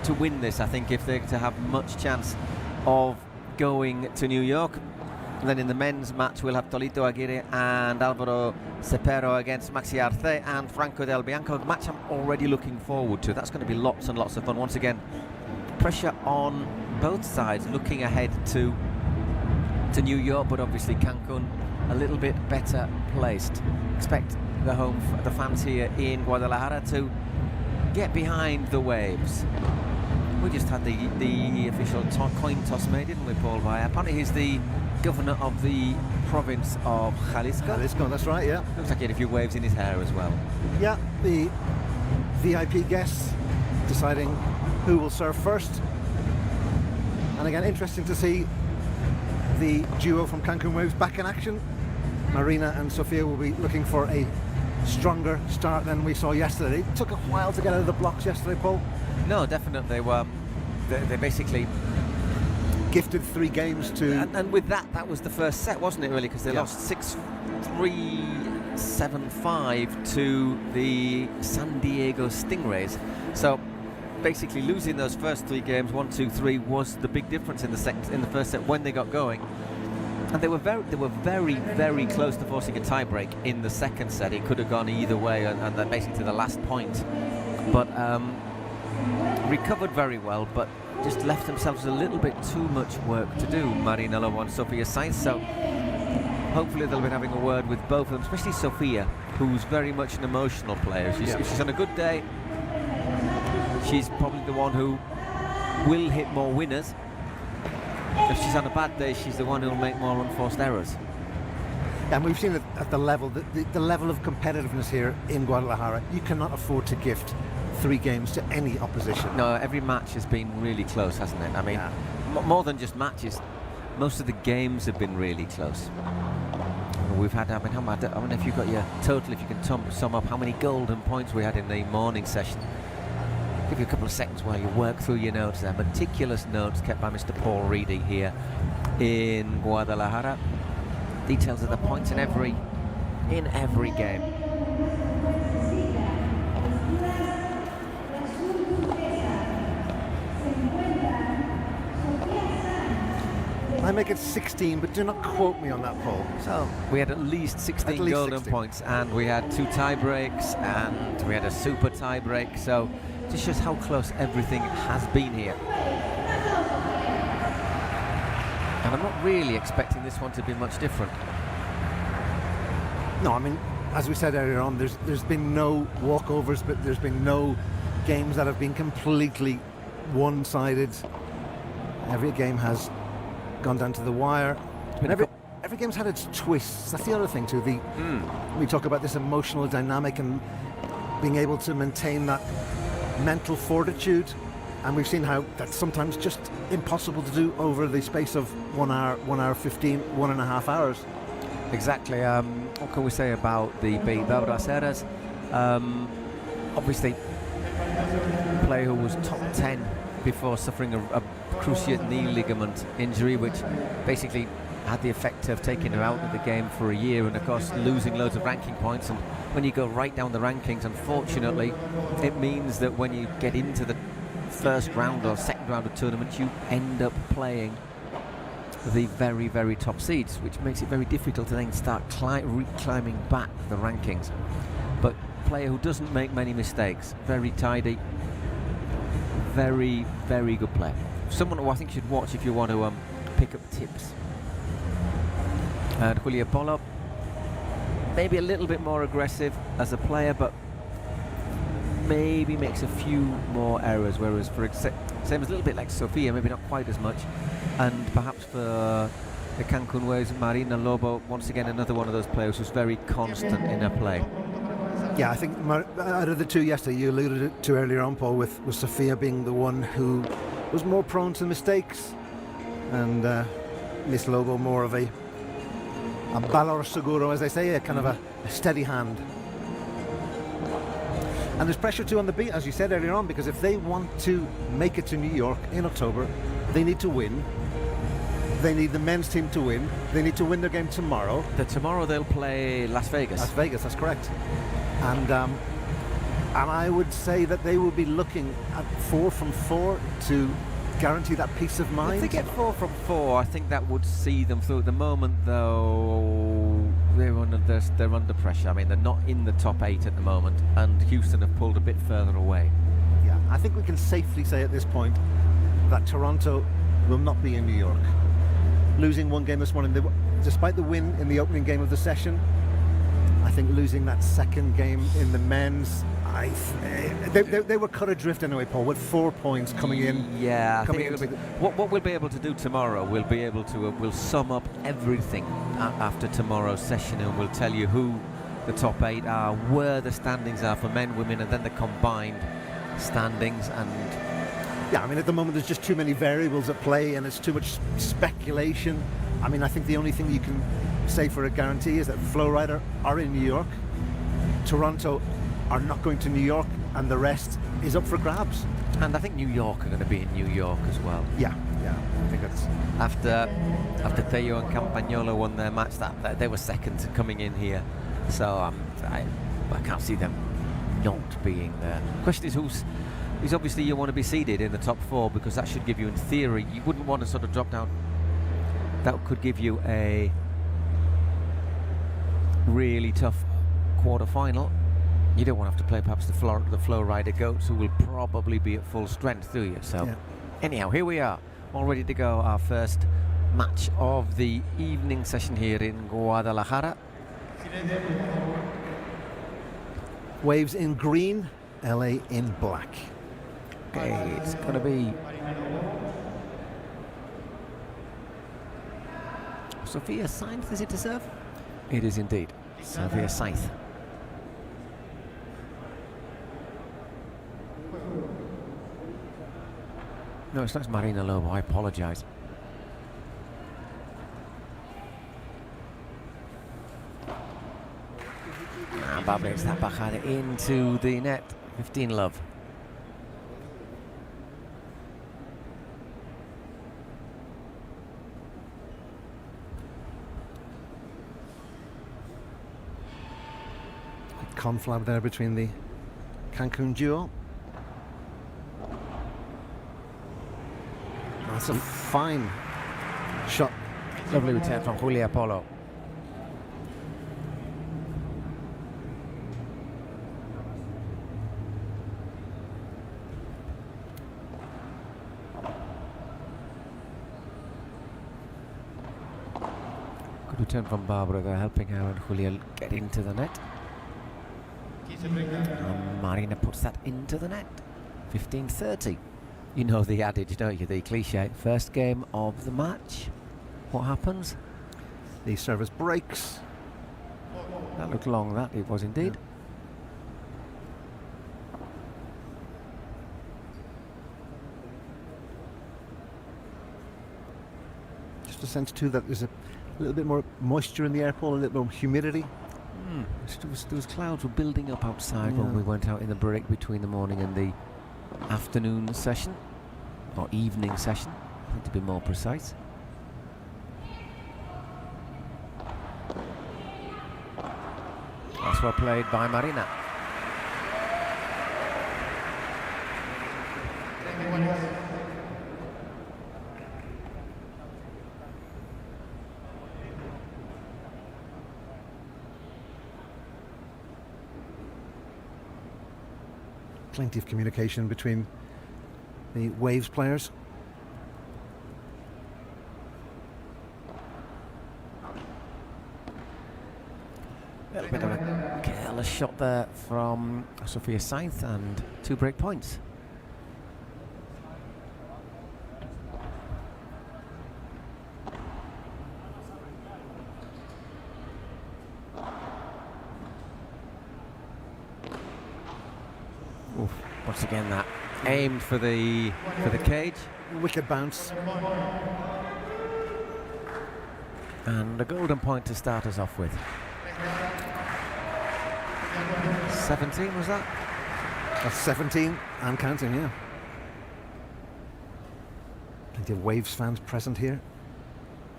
to win this, I think, if they're to have much chance of going to New York. And then in the men's match we'll have Tolito Aguirre and Alvaro Cepero against Maxi Arce and Franco Del Bianco, a match I'm already looking forward to. That's going to be lots and lots of fun. Once again, pressure on both sides looking ahead to New York, but obviously Cancun a little bit better placed. Expect the fans here in Guadalajara to get behind the waves. We just had the official coin toss made, didn't we, Paul Vaya? Apparently he's the governor of the province of Jalisco. Jalisco, that's right, yeah. Looks like he had a few waves in his hair as well. Yeah, the VIP guests deciding who will serve first. And again, interesting to see the duo from Cancun Waves back in action. Marina and Sofia will be looking for a stronger start than we saw yesterday. It took a while to get out of the blocks yesterday, Paul. No, definitely. They basically gifted 3 games to... And with that was the first set, wasn't it, really? Because they lost 6-3, 7-5 to the San Diego Stingrays. So basically losing those first 3 games, 1-2-3, was the big difference in the first set when they got going. And they were very close to forcing a tie-break in the second set. It could have gone either way, and then basically to the last point. But recovered very well, but just left themselves a little bit too much work to do, Marina Lobo and Sofia Sainz. So hopefully they'll be having a word with both of them, especially Sofia, who's very much an emotional player. If she's on a good day, she's probably the one who will hit more winners. If she's on a bad day, she's the one who will make more unforced errors. And we've seen it at the level, the level of competitiveness here in Guadalajara. You cannot afford to gift 3 games to any opposition. No, every match has been really close, hasn't it? I mean, more than just matches, most of the games have been really close. We've had, I mean, if you've got your total, if you can sum up how many golden points we had in the morning session. Give you a couple of seconds while you work through your notes there. Meticulous notes kept by Mr. Paul Reedy here in Guadalajara. Details of the points in every game. I make it 16, but do not quote me on that, Paul. So we had at least 16 golden points, and we had 2 tie breaks, and we had a super tie break. So just shows how close everything has been here. And I'm not really expecting this one to be much different. No, I mean, as we said earlier on, there's been no walkovers, but there's been no games that have been completely one-sided. Every game has gone down to the wire. Every game's had its twists. That's the other thing too. We talk about this emotional dynamic and being able to maintain that mental fortitude, and we've seen how that's sometimes just impossible to do over the space of 1 hour 15, 1.5 hours. Exactly. What can we say about the Barbara Las Heras? Obviously, a player who was top 10 before suffering a cruciate knee ligament injury, which basically had the effect of taking her out of the game for a year, and of course losing loads of ranking points. And when you go right down the rankings, unfortunately, it means that when you get into the first round or second round of tournaments, you end up playing the very, very top seeds, which makes it very difficult to then start climbing back the rankings. But player who doesn't make many mistakes, very tidy, very, very good player. Someone who I think you should watch if you want to pick up tips. And Julio Polo, maybe a little bit more aggressive as a player, but maybe makes a few more errors, whereas for same as a little bit like Sofia, maybe not quite as much. And perhaps for the Cancun ways, Marina Lobo, once again another one of those players who's very constant in her play. Yeah, I think out of the two yesterday, you alluded to earlier on, Paul, with Sofia being the one who was more prone to mistakes, and Miss Lobo more of a valor seguro, as they say, a kind of a steady hand. And there's pressure too on the beat, as you said earlier on, because if they want to make it to New York in October, they need to win. They need the men's team to win. They need to win their game tomorrow. Tomorrow they'll play Las Vegas. Las Vegas, that's correct. And I would say that they will be looking at 4 from 4 to guarantee that peace of mind. If they get 4 from 4, I think that would see them through. At the moment, though, they're under pressure. I mean, they're not in the top 8 at the moment, and Houston have pulled a bit further away. Yeah, I think we can safely say at this point that Toronto will not be in New York. Losing one game this morning, despite the win in the opening game of the session, I think losing that second game in the men's, they were cut adrift anyway, Paul, with 4 points coming in. Yeah, what we'll be able to do tomorrow, we'll sum up everything after tomorrow's session, and we'll tell you who the top 8 are, where the standings are for men, women, and then the combined standings. And yeah, I mean, at the moment there's just too many variables at play, and it's too much speculation. I mean, I think the only thing you can say for a guarantee is that Flowrida are in New York, Toronto are not going to New York, and the rest is up for grabs. And I think New York are going to be in New York as well. Yeah, I think that's after Theo and Campagnolo won their match, that they were second coming in here, so I can't see them not being there. The question is obviously you want to be seeded in the top 4, because that should give you, in theory, you wouldn't want to sort of drop down. That could give you a really tough quarter-final. You don't want to have to play perhaps the Flowrida Goats, who will probably be at full strength, do you? So, anyhow, here we are, all ready to go. Our first match of the evening session here in Guadalajara. Waves in green, LA in black. Okay, it's going to be Sofia Sainz, is it to serve? It is indeed. Sofia Sainz. No, it's not Marina Lobo, I apologise. And Babla hits that backhand into the net. 15 love. Conflab there between the Cancun duo. That's a fine shot. Lovely return from Julio Polo. Good return from Barbara there, helping her and Julio get into the net. And Marina puts that into the net. 15-30. You know the adage, don't you? The cliche. First game of the match. What happens? The service breaks. That looked long, that it was indeed. Yeah. Just a sense too that there's a little bit more moisture in the air, Paul, a little more humidity. Those clouds were building up outside when we went out in the break between the morning and the afternoon session, or evening session, I think, to be more precise. That's well played by Marina. Plenty of communication between the Waves players. A little bit of a careless shot there from Sofia Sainz, and 2 break points. Oof. Once again, that aimed for the cage. Wicked bounce. And a golden point to start us off with. 17 was that? That's 17 and counting, yeah. Plenty of Waves fans present here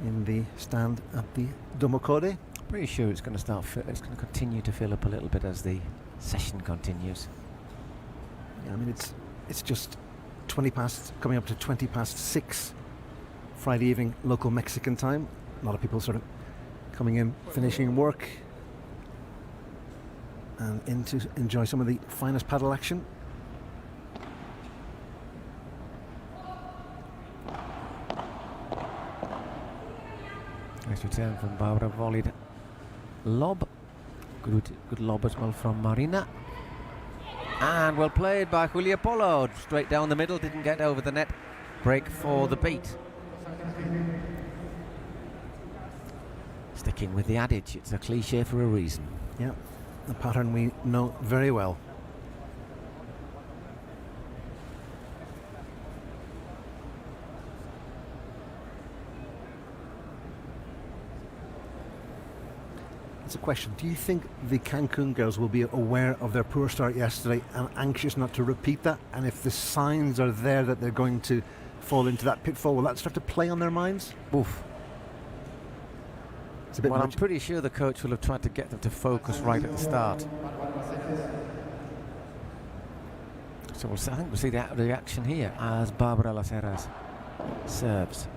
in the stand at the Domo Code. Pretty sure it's going to it's going to continue to fill up a little bit as the session continues. Yeah, I mean it's just 20 past, coming up to 20 past 6 Friday evening local Mexican time. A lot of people sort of coming in, finishing work, and in to enjoy some of the finest paddle action. Nice return from Barbara, volleyed lob. Good lob as well from Marina. And well played by Julia Polo. Straight down the middle, didn't get over the net. Break for the beat. Sticking with the adage, it's a cliche for a reason. Yeah, a pattern we know very well. It's a question. Do you think the Cancun girls will be aware of their poor start yesterday and anxious not to repeat that? And if the signs are there that they're going to fall into that pitfall, will that start to play on their minds? Oof. It's a bit well, much. I'm pretty sure the coach will have tried to get them to focus right at the start. So I think we'll see the reaction here as Barbara Las Heras serves.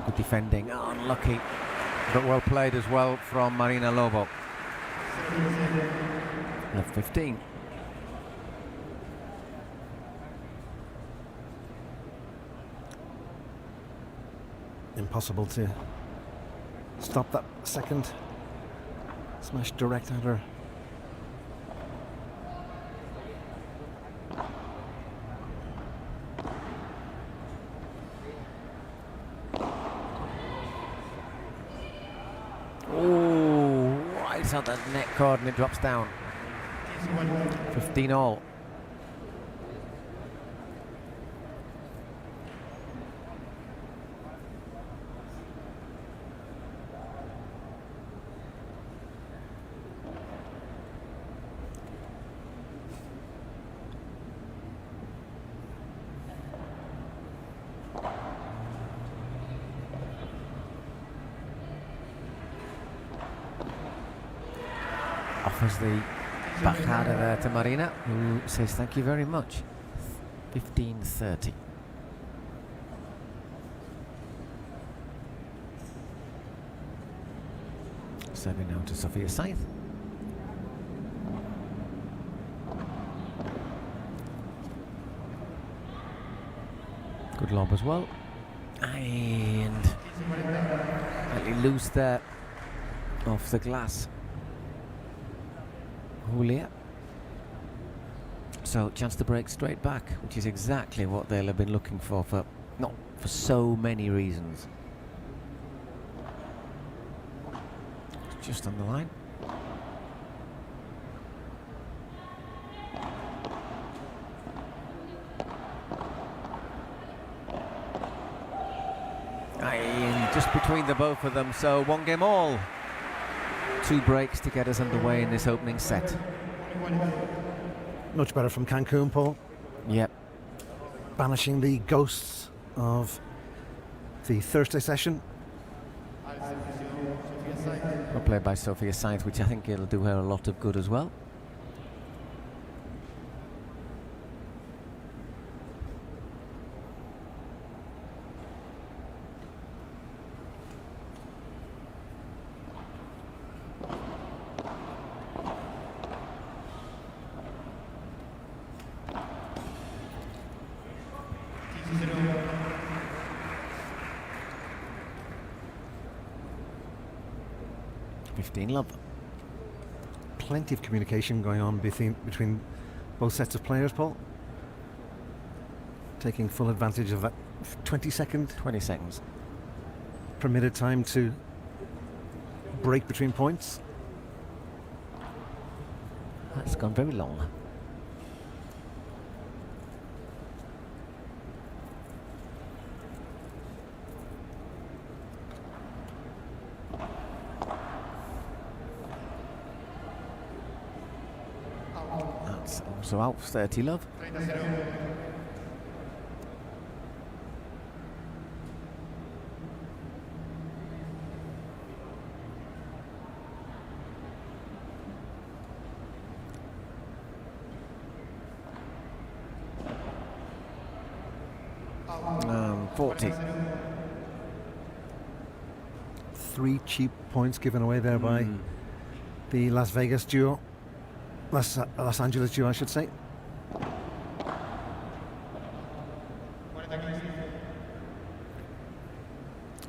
Good defending, unlucky, but well played as well from Marina Lobo. Left 15. Impossible to stop that second smash direct at her. At the net cord and it drops down. 15 all. Offers the backhanda there to Marina, who says thank you very much. 15-30. Serving now to Sofia Sainz. Good lob as well. And slightly loose there off the glass. Julia. So chance to break straight back, which is exactly what they'll have been looking for not for so many reasons. Just on the line. And just between the both of them, so 1 game all. 2 breaks to get us underway in this opening set. Much better from Cancun, Paul. Yep. banishing the ghosts of the Thursday session. Well played by Sophia Sainz, which I think it'll do her a lot of good as well. Love. Plenty of communication going on between both sets of players, Paul. Taking full advantage of that 20 seconds permitted time to break between points. That's gone very long. So out 30 love. Um, 40. 3 cheap points given away there by the Las Vegas duo. Los Angeles duo, I should say.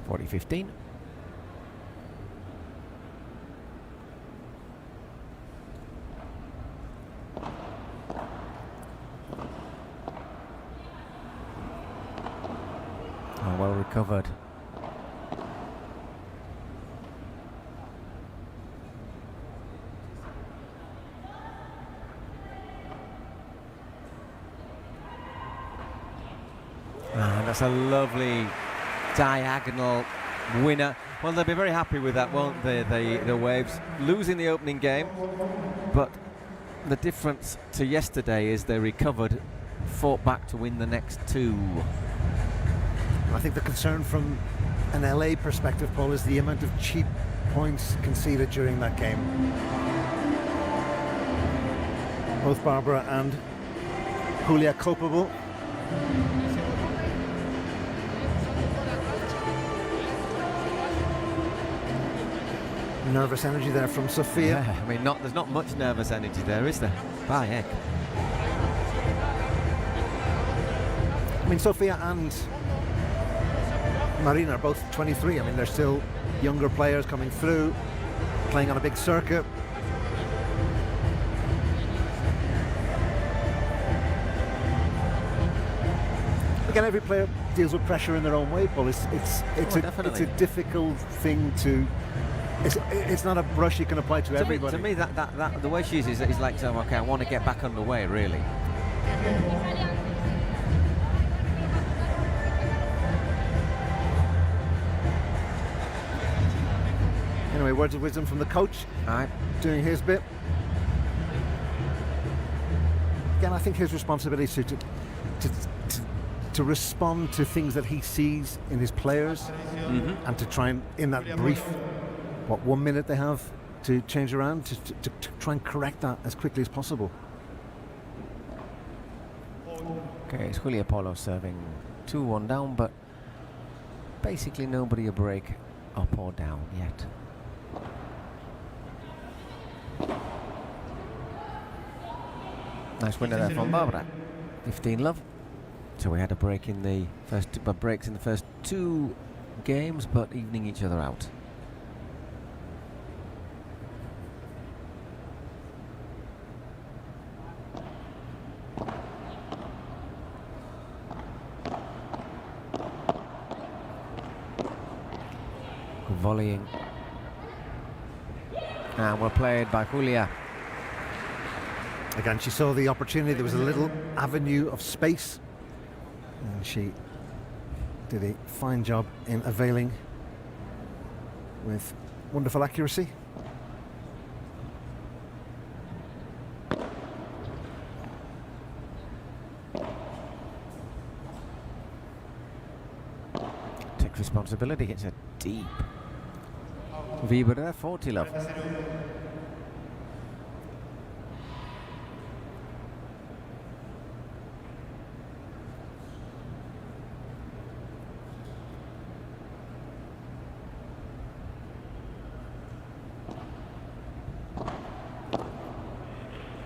$40-15. Oh, well recovered. That's a lovely diagonal winner. Well, they'll be very happy with that, won't they, the Waves? Losing the opening game, but the difference to yesterday is they recovered, fought back to win the next 2. I think the concern from an LA perspective, Paul, is the amount of cheap points conceded during that game. Both Barbara and Julia culpable. Nervous energy there from Sophia. Yeah, I mean, there's not much nervous energy there, is there? By heck. I mean, Sophia and Marina are both 23. I mean, they're still younger players coming through, playing on a big circuit. Again, every player deals with pressure in their own way, Paul. It's a difficult thing to. It's not a brush you can apply to everybody. To me, that the way she is like, so, okay, I want to get back underway, really. Anyway, words of wisdom from the coach. Doing his bit. Again, I think his responsibility is to respond to things that he sees in his players, and to try and, in that brief, 1 minute they have to change around, to try and correct that as quickly as possible. Okay, it's Julia Polo serving 2-1 down, but basically nobody a break up or down yet. Nice winner there from Barbara. 15 love. So we had a break in the breaks in the first 2 games, but evening each other out. Volleying, and well played by Julia. Again, she saw the opportunity. There was a little avenue of space, and she did a fine job in availing with wonderful accuracy. big responsibility. It's a deep Vibra 40 love.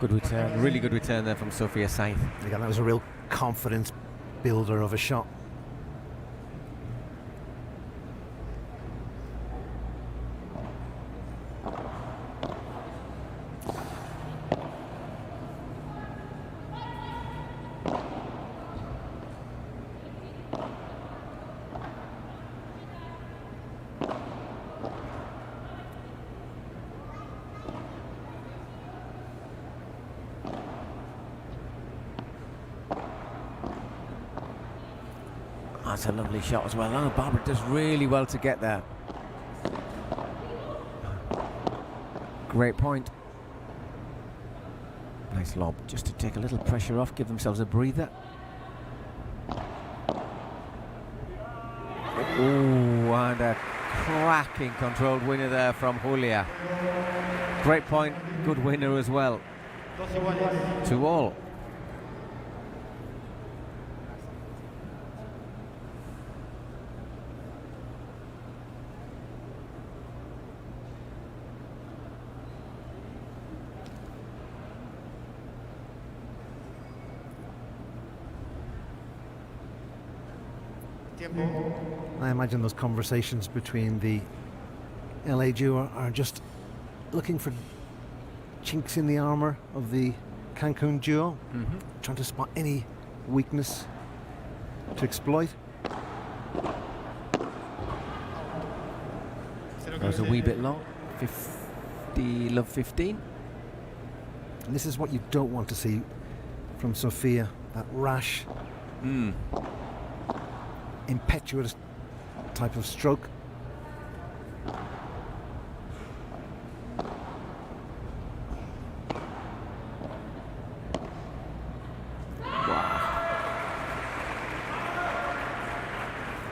Good return, really good return there from Sophia Sainz. Again, that was a real confidence builder of a shot. That's a lovely shot as well. Oh, Barbara does really well to get there. Great point. Nice lob, just to take a little pressure off, give themselves a breather. Ooh, and a cracking controlled winner there from Julia. Great point, good winner as well. 2-all. I imagine those conversations between the LA duo are just looking for chinks in the armour of the Cancun duo, trying to spot any weakness to exploit. That was a wee bit long. 50 love 15. And this is what you don't want to see from Sophia, that rash, impetuous type of stroke.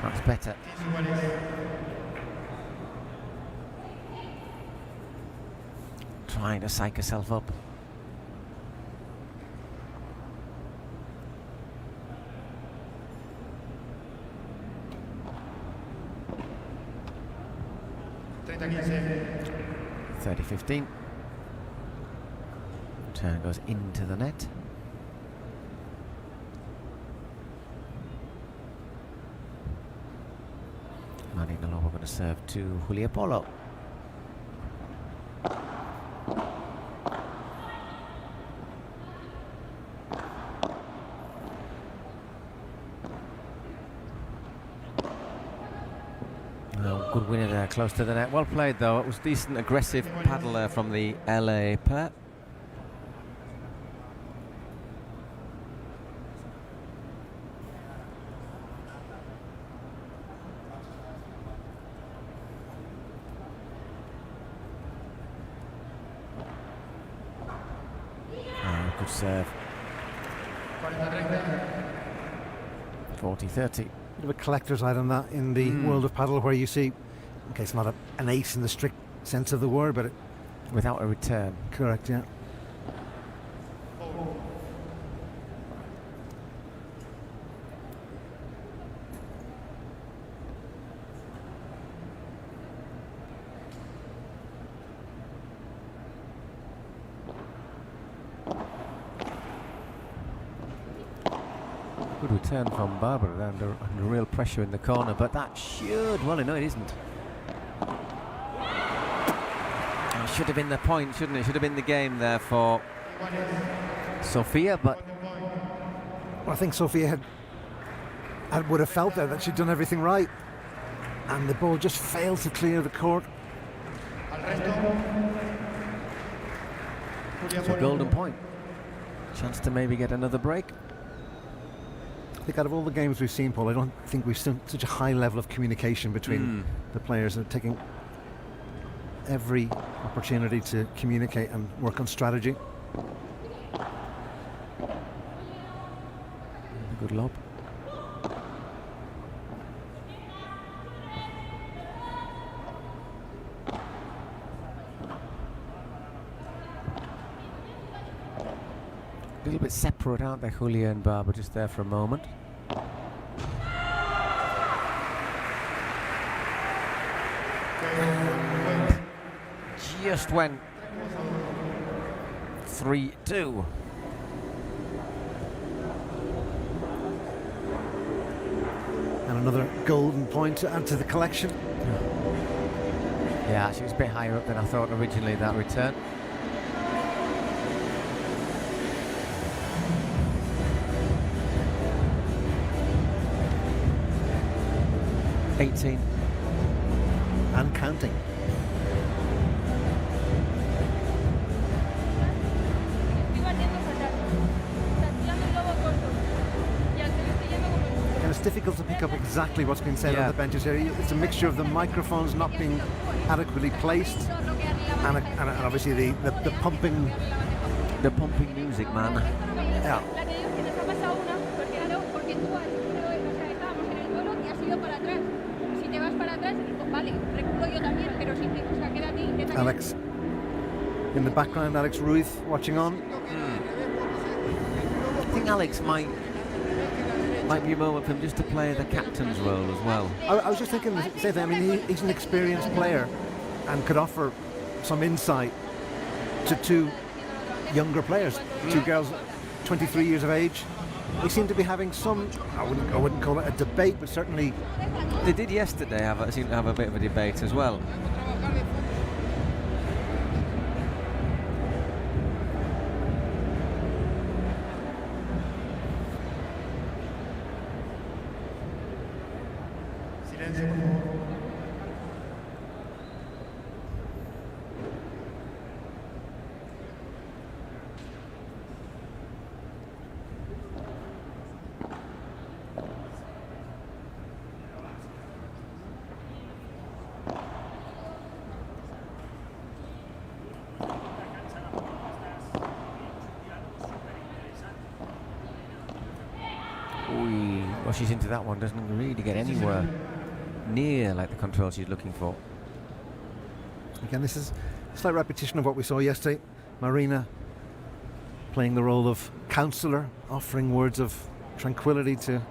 That's better. Trying to psych herself up. .30-15. Turn goes into the net. Marina Lobo going to serve to Julia Polo. Oh, good winner there, close to the net. Well played though. It was decent, aggressive paddle there from the LA pair. Good serve. 40-30. Bit of a collector's item that in the world of paddle, where you see, okay, it's not an ace in the strict sense of the word, but without a return. Correct, yeah. Good return from Barbara under real pressure in the corner, but that should, well, no, it isn't. It should have been the point, shouldn't it? Should have been the game there for Sophia, but well, I think Sophia would have felt there that she'd done everything right, and the ball just failed to clear the court. It's a golden point. Chance to maybe get another break. I think out of all the games we've seen, Paul, I don't think we've seen such a high level of communication between the players. They're taking every opportunity to communicate and work on strategy. Good lob. little bit separate, aren't they, Julia and Barbara, just there for a moment. Just went 3-2. And another golden point to add to the collection. Yeah, she was a bit higher up than I thought originally, that return. $18 and counting. And it's difficult to pick up exactly what's been said on the benches here. It's a mixture of the microphones not being adequately placed and obviously the pumping. The pumping music, man. Yeah. Alex in the background, Alex Ruiz watching on. I think Alex might be a moment for him just to play the captain's role as well. I was just thinking the same thing. I mean, he's an experienced player and could offer some insight to two younger players, two girls 23 years of age. They seem to be having some, I wouldn't call it a debate, but certainly they did yesterday seem to have a bit of a debate as well. Well, she's into that one, doesn't really get anywhere near like the control she's looking for. Again, this is a slight repetition of what we saw yesterday. Marina playing the role of counsellor, offering words of tranquility to...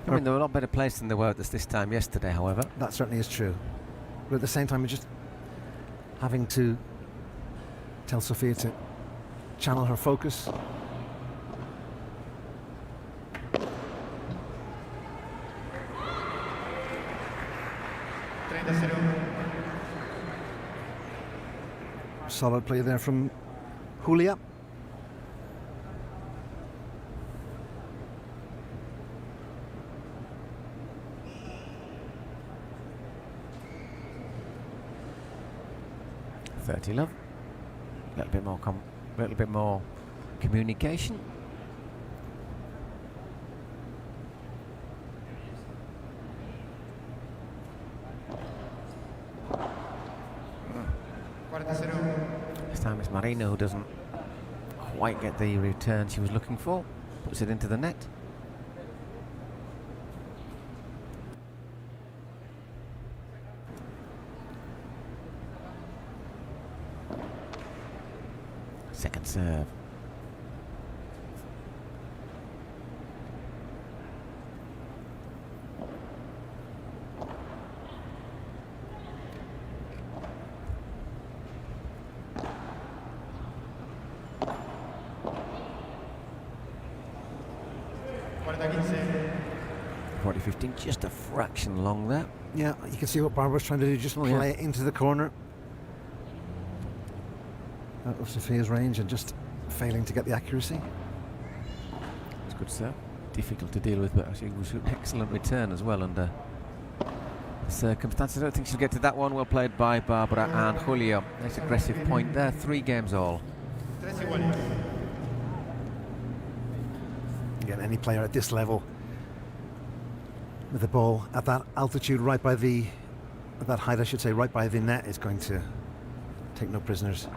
I mean, they were a lot better placed than they were at this time yesterday, however. That certainly is true. But at the same time, it's just having to tell Sophia to channel her focus. Solid play there from Julia. Love. A little bit more communication. This time it's Marina who doesn't quite get the return she was looking for. Puts it into the net. Second serve. Just a fraction long there. Yeah, you can see what Barbara's trying to do, just play it into the corner. Out of Sophia's range and just failing to get the accuracy. It's good serve. Difficult to deal with, but actually it was an excellent return as well under the circumstances. I don't think she'll get to that one. Well played by Barbara and Julio. Nice aggressive point there. 3 games all. Again, any player at this level with the ball at that altitude, right by the, at that height I should say, right by the net, is going to take no prisoners.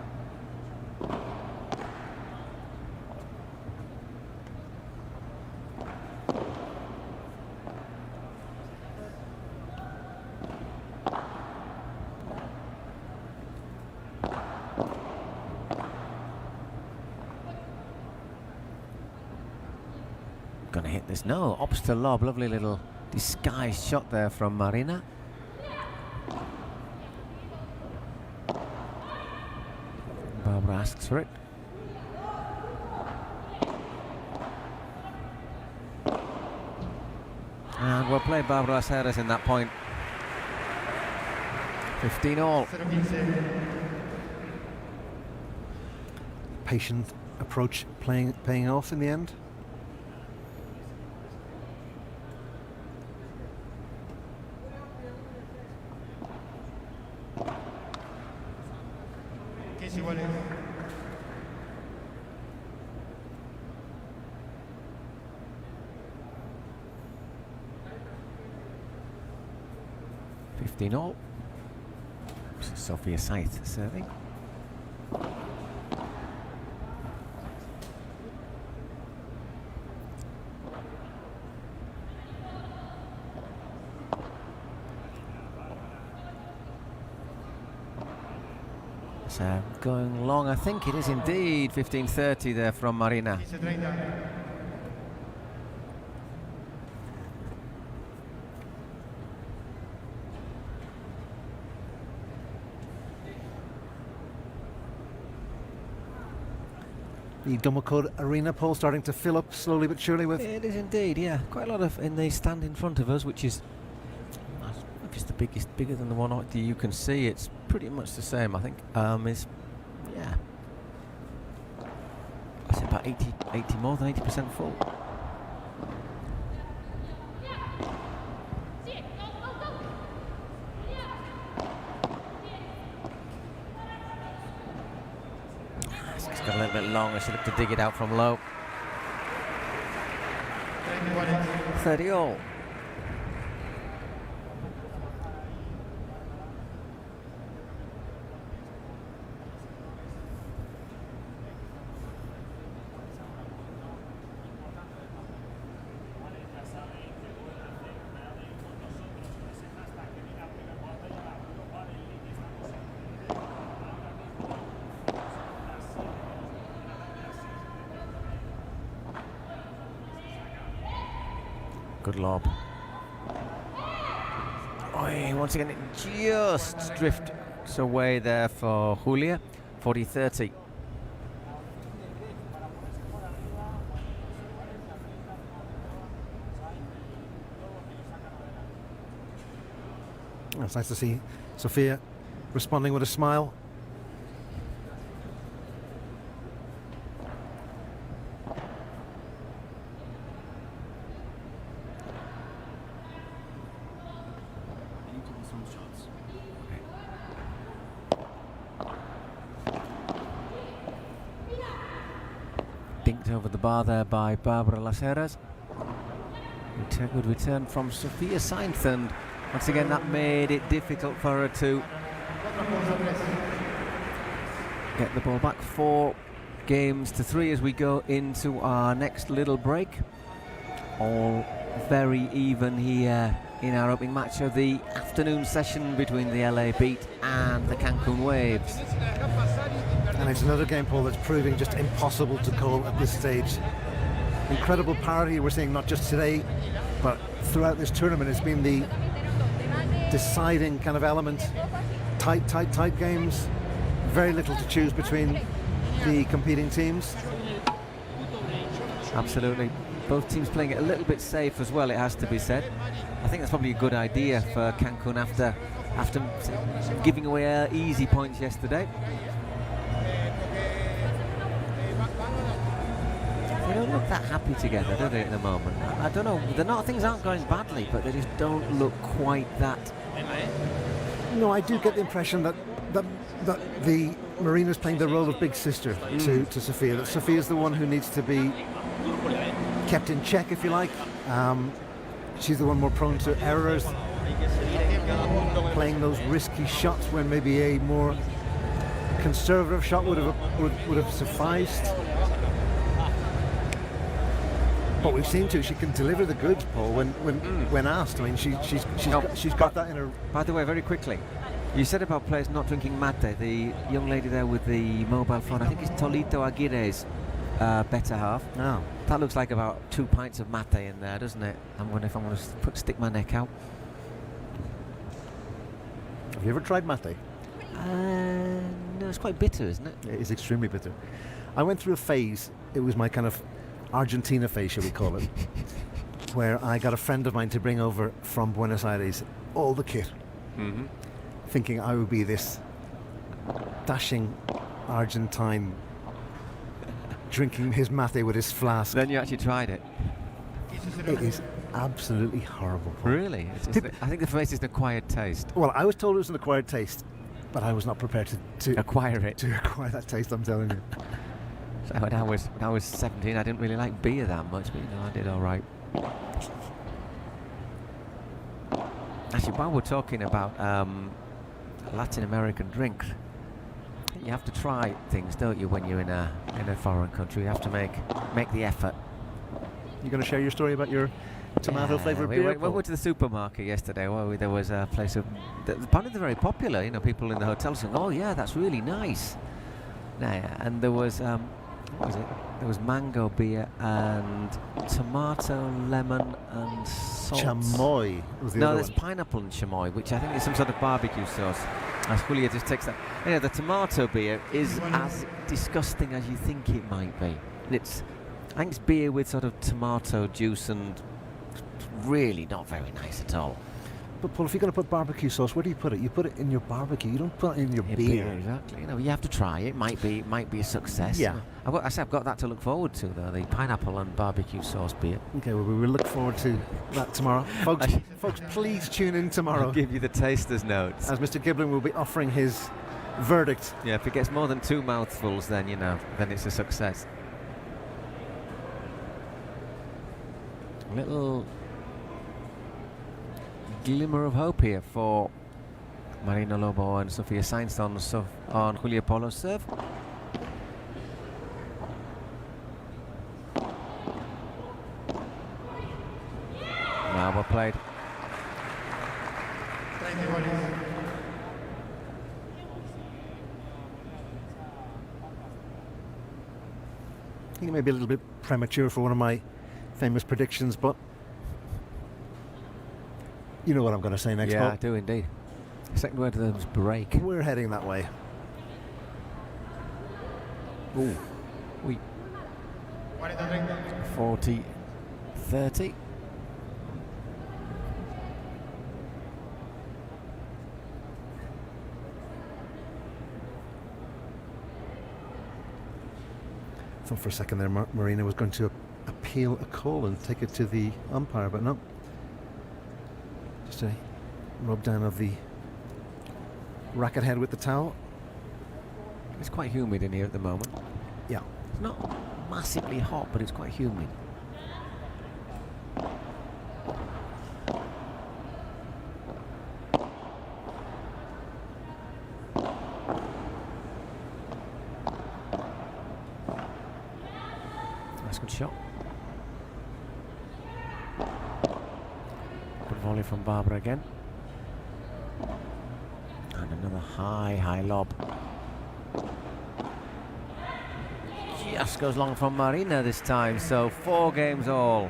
There's no obstacle lob. Lovely little disguised shot there from Marina. Barbara asks for it. And well played, Barbara Las Heras in that point. 15-all. Patient approach paying off in the end. All. Sophia Saith serving. So going long, I think it is indeed 15:30 there from Marina. The Domokod Arena, Paul, starting to fill up slowly but surely with... It is indeed, yeah. Quite a lot of in the stand in front of us, which is, if it's the biggest, bigger than the one that you can see, it's pretty much the same, I think. It's about 80, more than 80% full. Got a little bit long, I should have to dig it out from low. 30-all. Good lob. Once again, it just drifts away there for Julia. 40-30. It's nice to see Sophia responding with a smile. Dinked over the bar there by Barbara Las Heras. Good return from Sophia Sainz, and once again that made it difficult for her to get the ball back. 4 games to 3 as we go into our next little break. All very even here in our opening match of the afternoon session between the LA Beat and the Cancun Waves. And it's another game, Paul, that's proving just impossible to call at this stage. Incredible parity we're seeing, not just today, but throughout this tournament. It's been the deciding kind of element. Tight games. Very little to choose between the competing teams. Absolutely. Both teams playing it a little bit safe as well, it has to be said. I think that's probably a good idea for Cancun after giving away easy points yesterday. They don't look that happy together, do they, at the moment? I don't know. Things aren't going badly, but they just don't look quite that. No, I do get the impression that the Marina's playing the role of big sister to Sophia. That Sophia's the one who needs to be kept in check, if you like. She's the one more prone to errors, playing those risky shots when maybe a more conservative shot would have sufficed. But we've seen she can deliver the goods, Paul, when asked. I mean, she's got that in her. By the way, very quickly, you said about players not drinking mate. The young lady there with the mobile phone, I think it's Tolito Aguirre's better half. Oh. That looks like about 2 pints of mate in there, doesn't it? I'm going to stick my neck out. Have you ever tried mate? No, it's quite bitter, isn't it? It is extremely bitter. I went through a phase, it was my kind of Argentina phase, shall we call it, where I got a friend of mine to bring over from Buenos Aires all the kit, thinking I would be this dashing Argentine drinking his mate with his flask. Then you actually tried it. It is absolutely horrible. Really? I think the phrase is an acquired taste. Well, I was told it was an acquired taste, but I was not prepared to acquire it. To acquire that taste, I'm telling you. So when I was 17, I didn't really like beer that much, but I did all right. Actually, while we're talking about Latin American drinks, you have to try things, don't you, when you're in a foreign country? You have to make the effort. You're going to share your story about your tomato flavoured beer? We went to the supermarket yesterday. There was a place of... Apparently they're very popular, people in the hotel saying, oh yeah, that's really nice. And there was... what was it? There was mango beer and tomato, lemon and salt. Chamoy was the other there's one. pineapple and chamoy, which I think is some sort of barbecue sauce. As Julia just takes that. The tomato beer is as disgusting as you think it might be. I think it's beer with sort of tomato juice and really not very nice at all. But Paul, if you're going to put barbecue sauce, where do you put it? You put it in your barbecue. You don't put it in your beer. Exactly. You have to try it. Might be a success. Yeah. I've got that to look forward to, though. The pineapple and barbecue sauce beer. Okay, well, we will look forward to that tomorrow, folks. Please tune in tomorrow. I'll give you the taster's notes, as Mr. Giblin will be offering his verdict. Yeah, if it gets more than 2 mouthfuls, then then it's a success. Little glimmer of hope here for Marina Lobo and Sofia Sainz on Julia Polo's serve. Now well played. Thank you, buddy. I think it may be a little bit premature for one of my famous predictions, but you know what I'm going to say next. Yeah, I do indeed. Second word to them is break. We're heading that way. Ooh. 40-30. I thought for a second there Marina was going to appeal a call and take it to the umpire, but no. Just a rub down of the racket head with the towel. It's quite humid in here at the moment. Yeah. It's not massively hot, but it's quite humid. That's a good shot. Good volley from Barbara again. And another high lob. Just goes long from Marina this time, so 4 games all.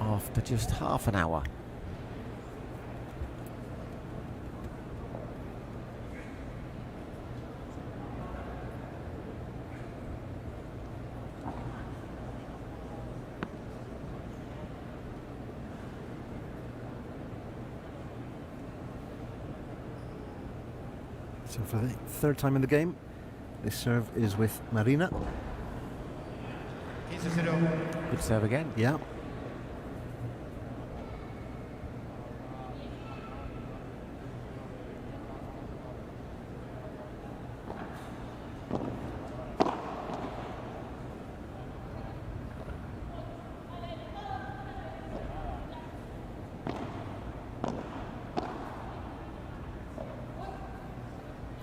After just half an hour. So for the 3rd time in the game, this serve is with Marina. Good serve again. Yeah.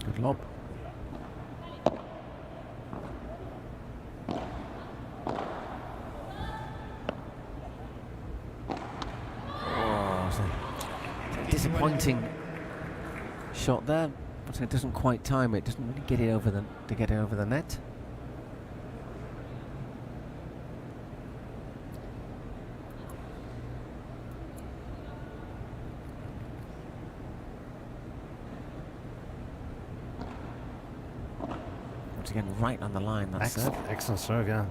Good lob. Disappointing shot there. It doesn't quite time it. Doesn't really get it over the net. again, right on the line. That's excellent serve, yeah.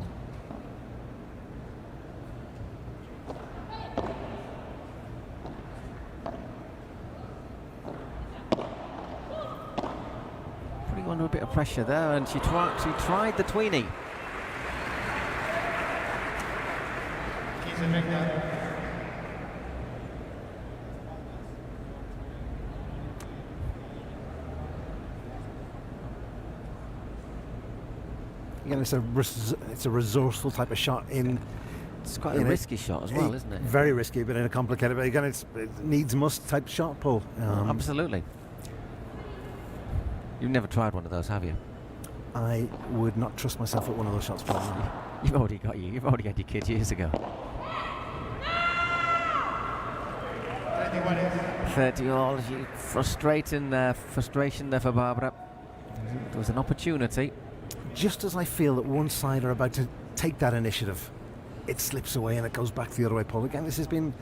Putting under a bit of pressure there, and she tried the tweenie. Again, it's a resourceful type of shot It's quite a risky shot as well, isn't it? Very risky, but in a complicated. But again, it needs must type shot, Paul. Absolutely. You've never tried one of those, have you? I would not trust myself at one of those shots, Paul. You've already had your kids years ago. 30-all. Frustration there for Barbara. There was an opportunity. Just as I feel that one side are about to take that initiative, it slips away and it goes back the other way, Paul. Again, this has been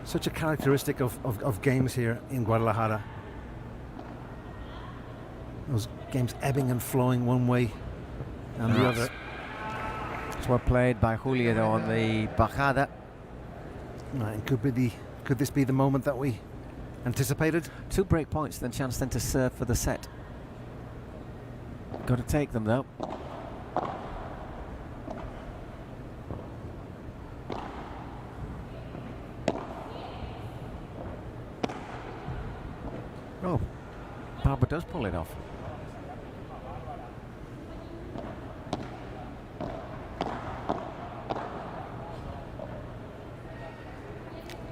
such a characteristic of games here in Guadalajara. Those games ebbing and flowing one way and the other. It's well played by Julia though on the bajada. Right, could this be the moment that we anticipated? 2 break points, then chance then to serve for the set. Got to take them though. Oh, Barbara does pull it off.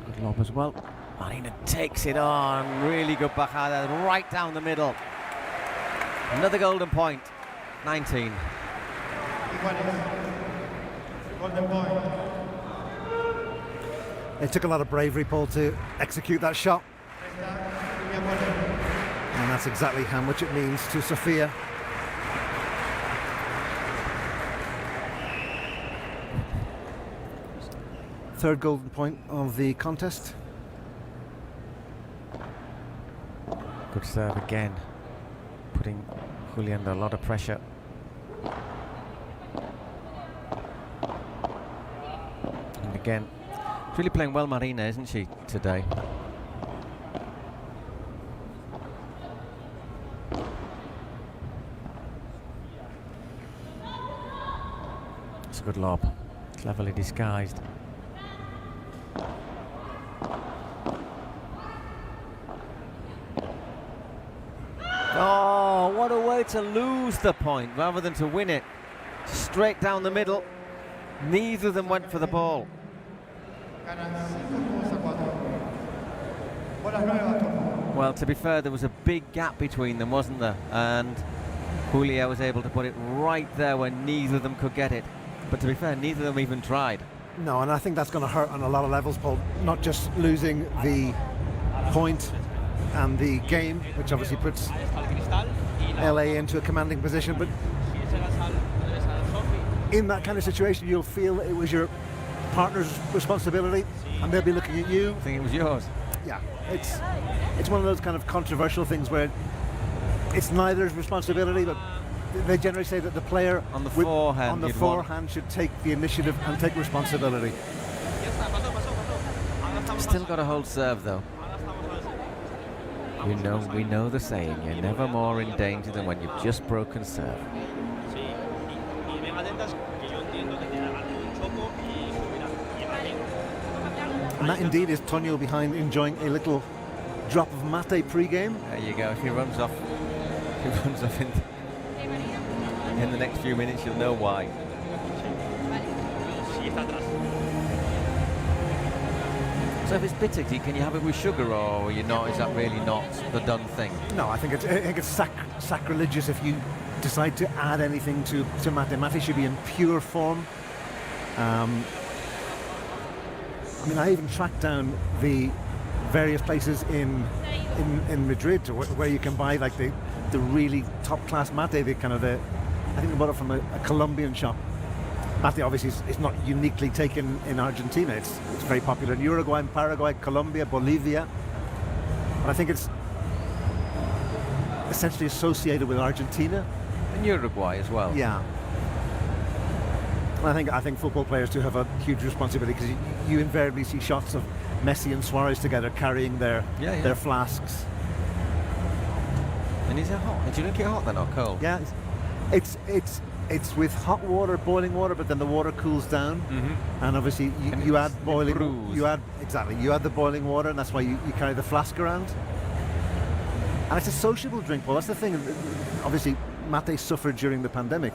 Good lob as well. Marina takes it on. Really good bajada right down the middle. Another golden point. 19. Golden point. It took a lot of bravery, Paul, to execute that shot. And that's exactly how much it means to Sofia. Third golden point of the contest. Good serve again, putting Julia under a lot of pressure. And again, really playing well, Marina, isn't she, today? It's a good lob, cleverly disguised. Oh, what a way to lose the point rather than to win it. Straight down the middle. Neither of them went for the ball. Well, to be fair, there was a big gap between them, wasn't there? And Julia was able to put it right there where neither of them could get it. But to be fair, neither of them even tried. No, and I think that's going to hurt on a lot of levels, Paul. Not just losing the point and the game, which obviously puts LA into a commanding position, but in that kind of situation you'll feel it was your partner's responsibility and they'll be looking at you. I think it was yours. Yeah, it's one of those kind of controversial things where it's neither's responsibility, but they generally say that the player on the forehand should take the initiative and take responsibility. Still got to hold serve though. We know the saying, you're never more in danger than when you've just broken serve. And that indeed is Tonio behind, enjoying a little drop of mate pre-game. There you go. If he runs off in the next few minutes, you'll know why. So if it's bitter, can you have it with sugar, or you're not? Is that really not the done thing? No, I think it's sacrilegious if you decide to add anything to mate. Mate should be in pure form. I mean, I even tracked down the various places in Madrid where you can buy like the really top class mate. I think I bought it from a Colombian shop. Mate obviously is not uniquely taken in Argentina. It's very popular in Uruguay, and Paraguay, Colombia, Bolivia. But I think it's essentially associated with Argentina. And Uruguay as well. Yeah. I think football players do have a huge responsibility, because you invariably see shots of Messi and Suarez together carrying their flasks. And is it hot? Did you drink it hot then, or cold? Yeah, it's with hot water, boiling water, but then the water cools down, and obviously you add boiling. You add the boiling water, and that's why you carry the flask around. And it's a sociable drink, Paul. That's the thing. Obviously, mate suffered during the pandemic.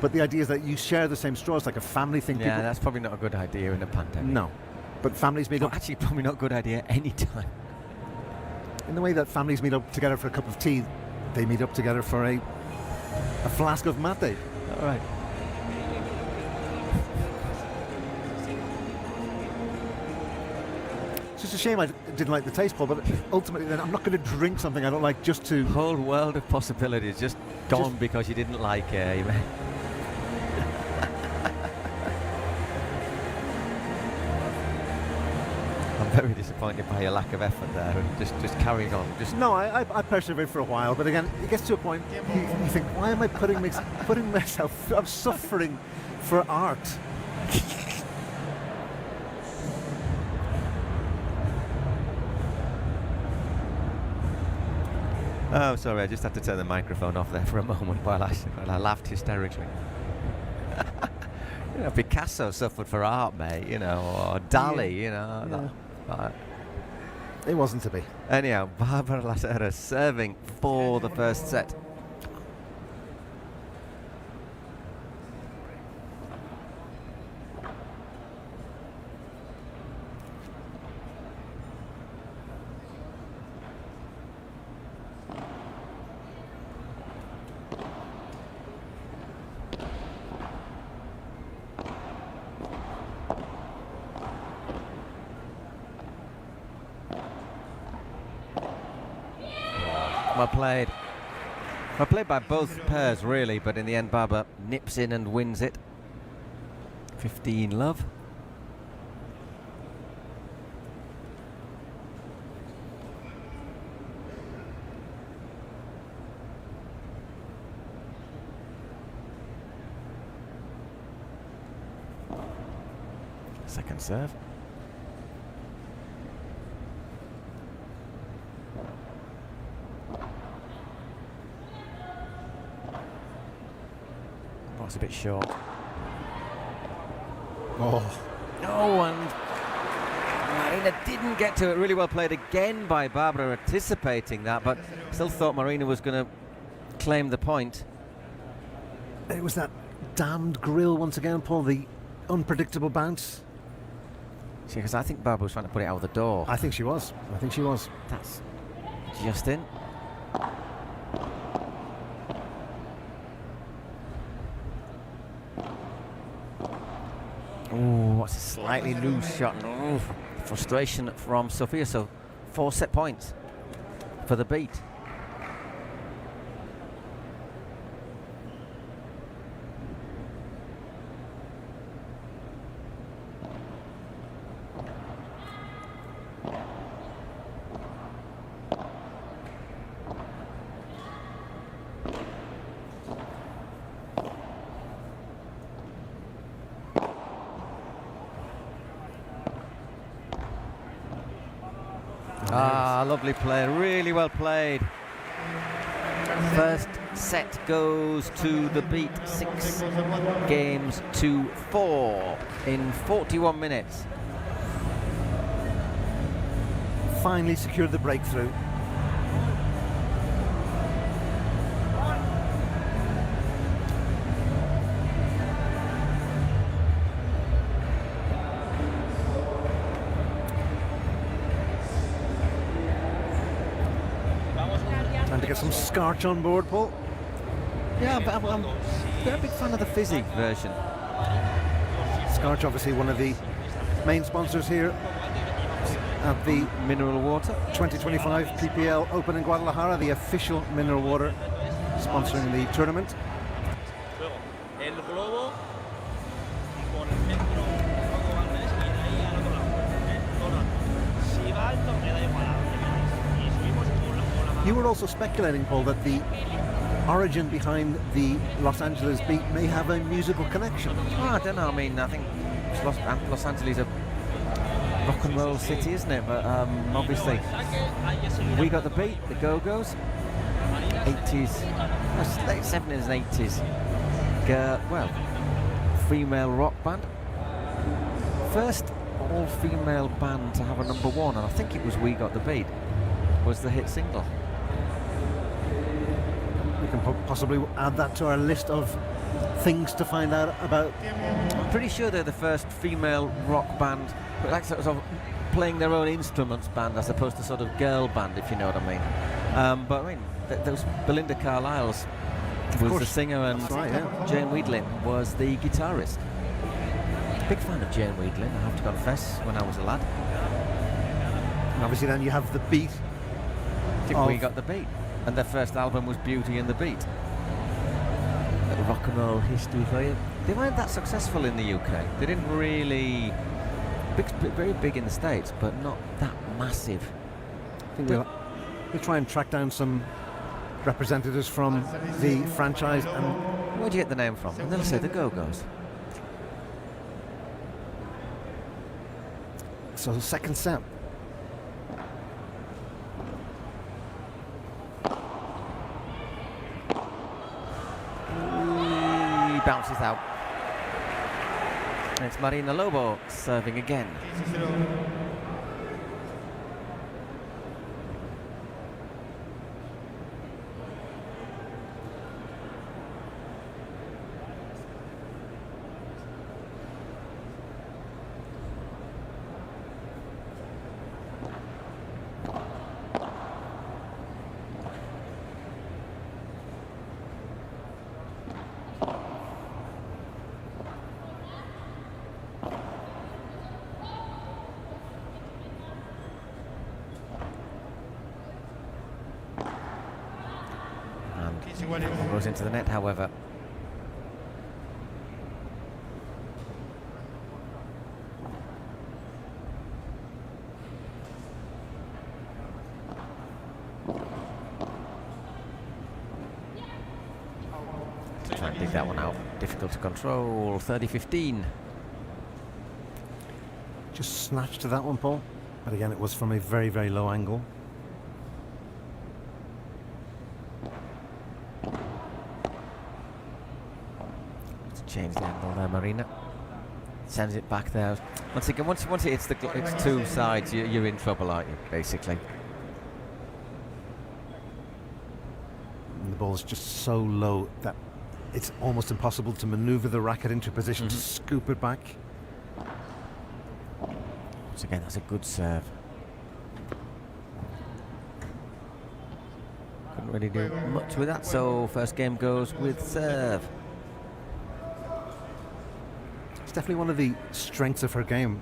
But the idea is that you share the same straws, like a family thing. Yeah, that's probably not a good idea in a pandemic. No. But families meet up... Actually, probably not a good idea any time. In the way that families meet up together for a cup of tea, they meet up together for a flask of mate. All right. It's just a shame I didn't like the taste, Paul, but ultimately then I'm not going to drink something I don't like just to... Whole world of possibilities just gone because you didn't like it. I'm very disappointed by your lack of effort there, and just carrying on. No, I persevered for a while, but again, it gets to a point you think, why am I putting myself? I'm suffering for art. Oh, sorry, I just had to turn the microphone off there for a moment while I laughed hysterically. Picasso suffered for art, mate, or Dali, It wasn't to be. Anyhow, Barbara Lasera serving for the first set. Well played by both pairs, really, but in the end, Barbara nips in and wins it. 15 love. Second serve. It's a bit short. And Marina didn't get to it. Really well played again by Barbara, anticipating that, but still thought Marina was going to claim the point. It was that damned grill once again, Paul, the unpredictable bounce. Because I think Barbara was trying to put it out the door. I think she was. That's just in. What's a slightly loose shot. Frustration from Sofia. So 4 set points for the beat. Lovely play, really well played. First set goes to the beat, 6 games to 4 in 41 minutes. Finally secured the breakthrough. Get some Scarch on board, Paul. Yeah, but I'm a very big fan of the Fizzy version. Scarch, obviously one of the main sponsors here at the Mineral Water 2025 PPL Open in Guadalajara, the official mineral water sponsoring the tournament. You were also speculating, Paul, that the origin behind the Los Angeles beat may have a musical connection. Oh, I don't know. I mean, I think Los Angeles is a rock and roll city, isn't it? But obviously, We Got the Beat, the Go-Go's, 80s, late 70s and 80s. Well, female rock band. First all-female band to have a #1, and I think it was We Got the Beat, was the hit single. We can possibly add that to our list of things to find out about. I'm pretty sure they're the first female rock band, but like sort of playing their own instruments band as opposed to sort of girl band, if you know what I mean. But I mean, there was Belinda Carlisle's was the singer, and right, yeah. Jane Wiedlin was the guitarist. Big fan of Jane Wiedlin, I have to confess, when I was a lad. And obviously then you have the beat. We Got the Beat, and their first album was Beauty and the Beat. Rock and roll history for you. They weren't that successful in the UK. They didn't really very big in the States, but not that massive. I think we'll try and track down some representatives from the franchise. And where'd you get the name from? And they'll say the Go-Go's. So the second set. He bounces out. And it's Marina Lobo serving again. Goes into the net, however. Try and dig that one out. Difficult to control. 30-15. Just snatched to that one, Paul. But again, it was from a very, very low angle. Change the angle there, Marina. Sends it back there. Once again, once it hits it's two sides, you're in trouble, aren't you? Basically. And the ball's just so low that it's almost impossible to maneuver the racket into a position to scoop it back. Once again, that's a good serve. Couldn't really do much with that, so first game goes with serve. It's definitely one of the strengths of her game,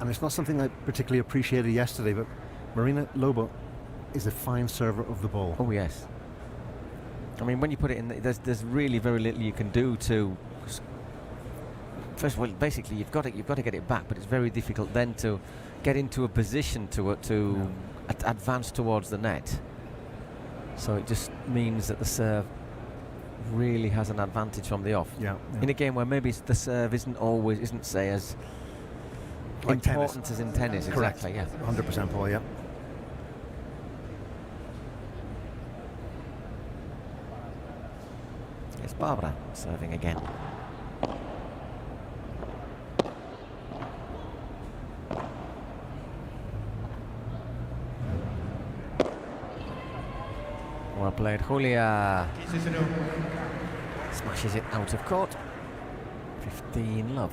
and it's not something I particularly appreciated yesterday, but Marina Lobo is a fine server of the ball. Oh yes. I mean, when you put it in, there's really very little you can do to. First of all, basically you've got to get it back, but it's very difficult then to get into a position to advance towards the net. So it just means that the serve really has an advantage from the off. In a game where maybe the serve isn't say as like important tennis. As in tennis. Correct. Exactly, yeah. 100% Paul, yeah. It's Barbara serving again. Well played, Julia. Smashes it out of court. 15-love.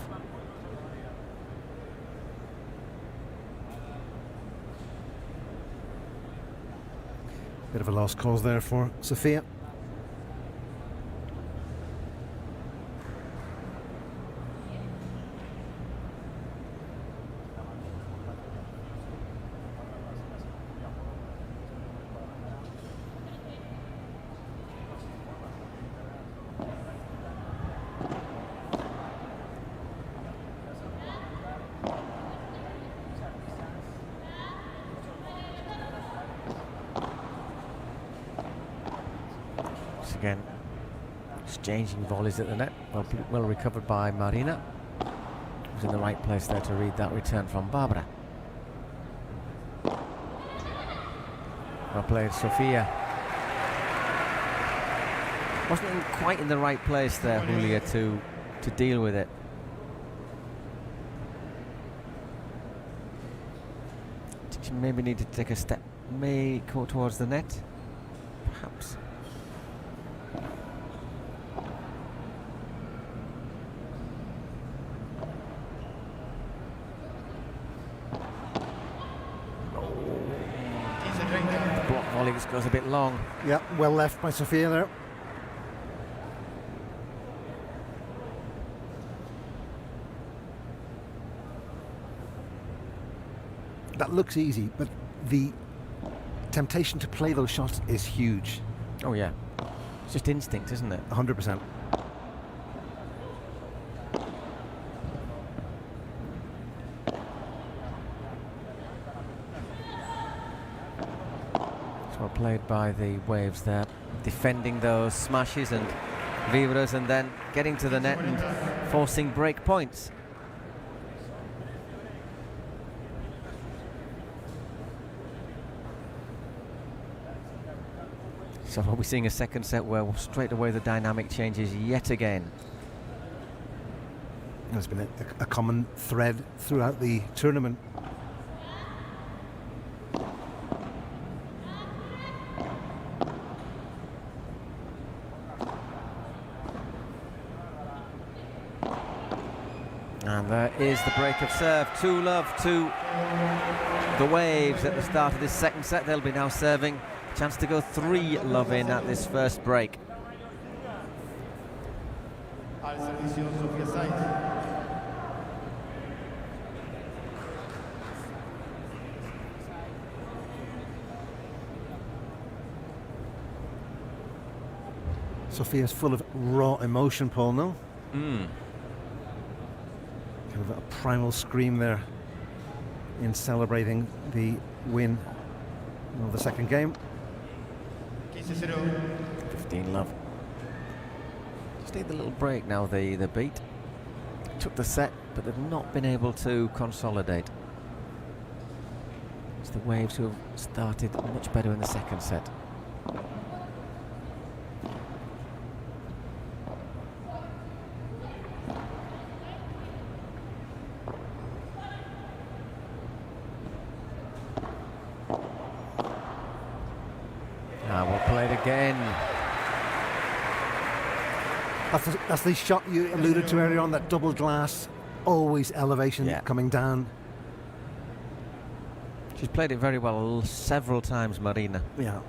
Bit of a lost cause there for Sophia. Again, exchanging volleys at the net. Well recovered by Marina. Was in the right place there to read that return from Barbara. Well played, Sofia. Wasn't quite in the right place there, Julia, to deal with it. Did you maybe need to take a step, go towards the net? Perhaps. The block volley goes a bit long. Yeah, well left by Sofia there. That looks easy, but the temptation to play those shots is huge. Oh yeah, it's just instinct, isn't it? 100%. It's well played by the Waves there, defending those smashes and vibras and then getting to the net and forcing break points. So are we seeing a second set where straight away the dynamic changes yet again? There's been a common thread throughout the tournament. And there is the break of serve. 2-love to the Waves at the start of this second set. They'll be now serving. Chance to go 3-love in at this first break. Sofia's full of raw emotion, Paul, no? Mm. Kind of a primal scream there in celebrating the win of the second game. 15-love. Just need the little break now, the beat. Took the set, but they've not been able to consolidate. It's the Waves who have started much better in the second set. Well played again. That's the shot you alluded to earlier on, that double glass, always elevation coming down. She's played it very well several times, Marina. Yeah.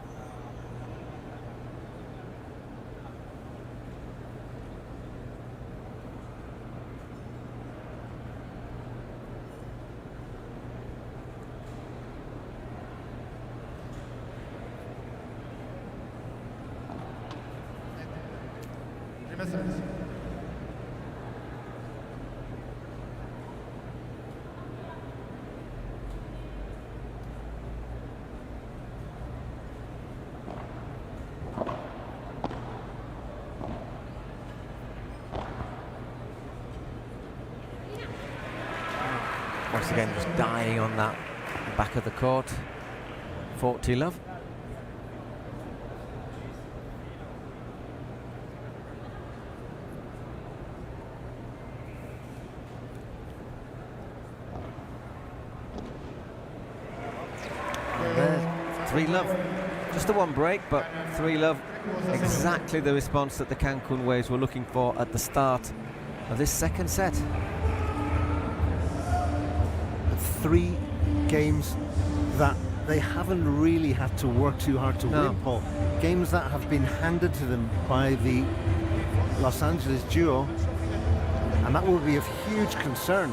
Once again, just dying on that back of the court. 40-love. There's 3-love. Just the one break, but 3-love. Exactly the response that the Cancun Waves were looking for at the start of this second set. 3 games that they haven't really had to work too hard to win, Paul. Games that have been handed to them by the Los Angeles duo, and that will be of huge concern.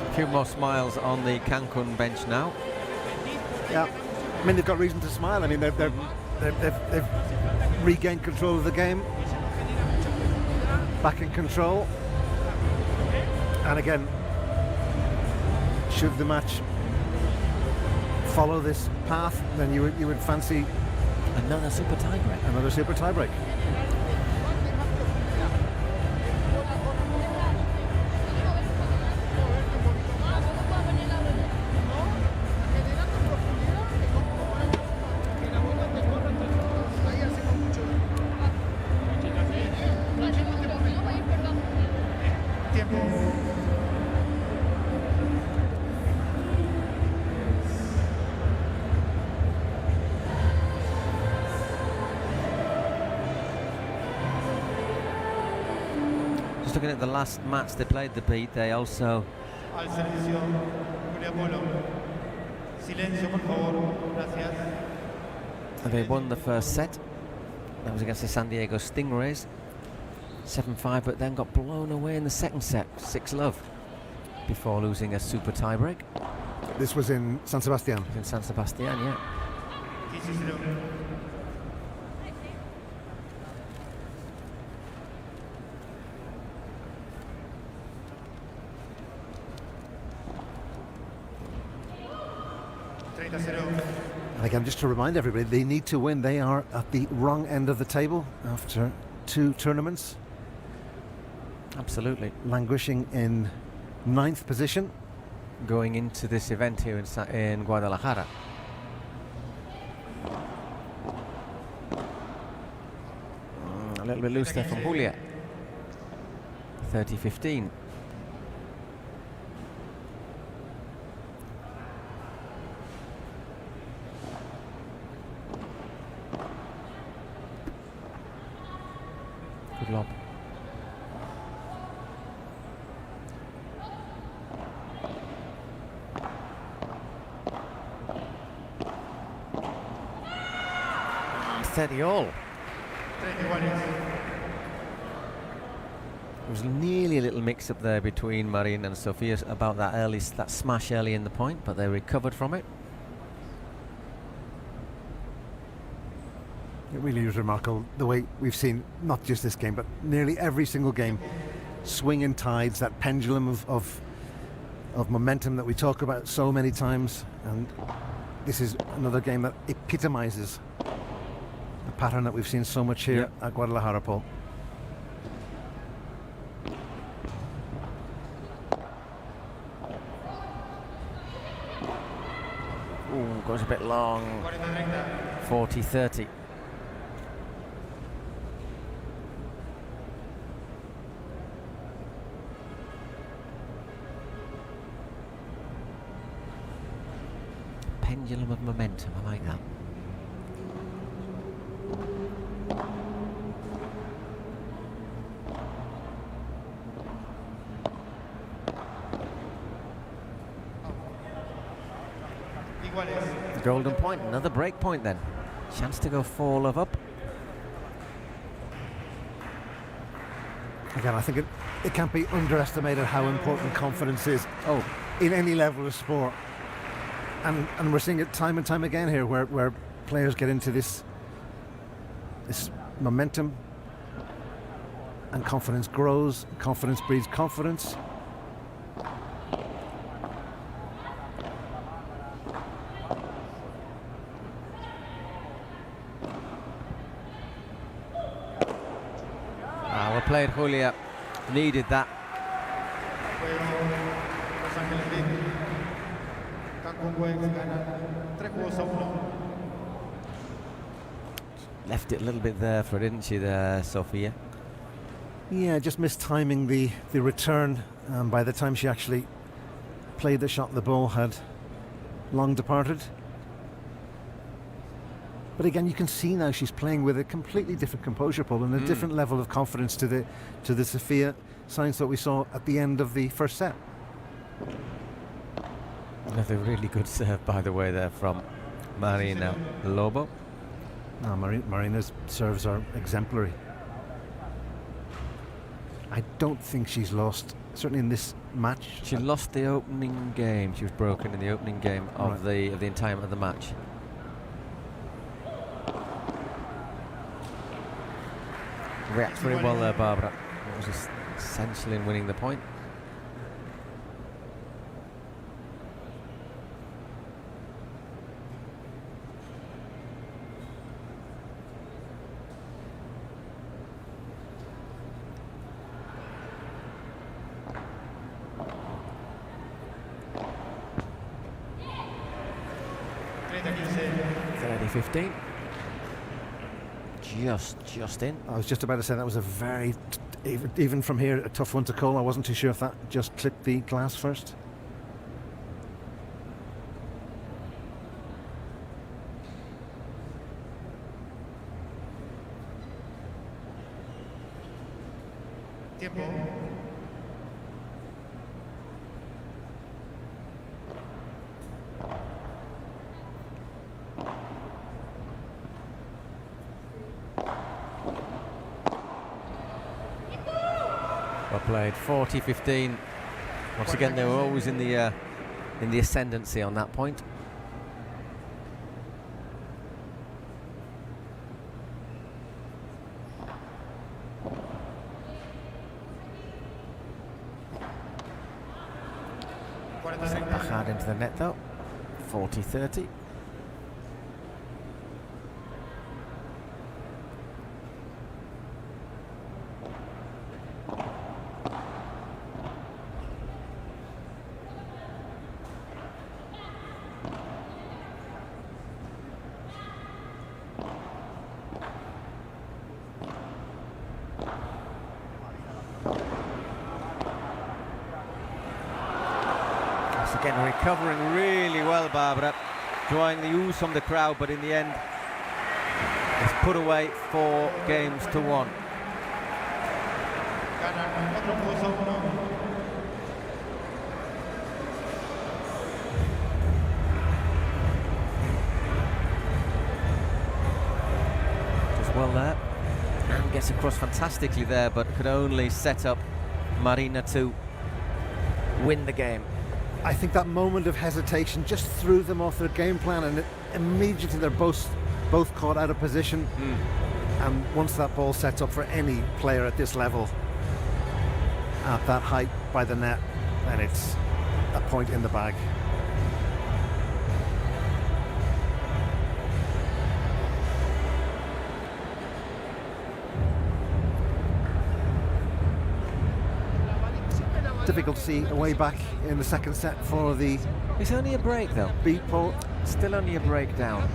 A few more smiles on the Cancun bench now. Yeah, I mean, they've got reason to smile. I mean, they've regained control of the game, back in control, and again, should the match follow this path, then you would fancy another super tiebreak. Another super tiebreak. Looking at the last match they played, the beat, they also Al servicio, Julia Polo. Silencio, por favor. Gracias. they won the first set. That was against the San Diego Stingrays, 7-5, but then got blown away in the second set, 6-love, before losing a super tiebreak. This was in San Sebastian. In San Sebastian, yeah. 15-0. And again, just to remind everybody, they need to win. They are at the wrong end of the table after 2 tournaments. Absolutely. Languishing in 9th position. Going into this event here in Guadalajara. A little bit loose there from Julia. 30-15. Good lob. Steady all. There was nearly a little mix-up there between Marin and Sofia about that smash early in the point, but they recovered from it. It really is remarkable the way we've seen, not just this game, but nearly every single game, swinging tides, that pendulum of momentum that we talk about so many times. And this is another game that epitomizes the pattern that we've seen so much here at Guadalajara, Paul. Ooh, goes a bit long. 40-30. Pendulum of momentum, I like that. Golden point, another break point then. Chance to go 4-love up. Again, I think it can't be underestimated how important confidence is in any level of sport. And we're seeing it time and time again here where players get into this momentum and confidence grows, confidence breeds confidence. Well played, Julia. Needed that. Left it a little bit there for her, didn't she, there, Sofia? Yeah, just mistiming the return. By the time she actually played the shot, the ball had long departed. But again, you can see now she's playing with a completely different composure, Paul, and a different level of confidence to the Sofia signs that we saw at the end of the first set. Another really good serve, by the way, there from Marina Lobo. No, Marina's serves are exemplary. I don't think she's lost, certainly in this match. She lost the opening game. She was broken in the opening game of the entire of the match. Reacts very well there, Barbara. It was essential in winning the point. 20-15. Just in. I was just about to say that was a very, even from here, a tough one to call. I wasn't too sure if that just clipped the glass first. Tiempo. Well played, 40-15. Once again, they were always in the ascendancy on that point. Backhand into the net though, 40-30. Again, recovering really well, Barbara, drawing the ooze from the crowd, but in the end, it's put away 4 games to 1. Does well there, and gets across fantastically there, but could only set up Marina to win the game. I think that moment of hesitation just threw them off their game plan, and immediately they're both caught out of position. And once that ball sets up for any player at this level, at that height by the net, then it's a point in the bag. Difficult to see a way back in the second set for the... It's only a break though. Beat ball. Still only a break down.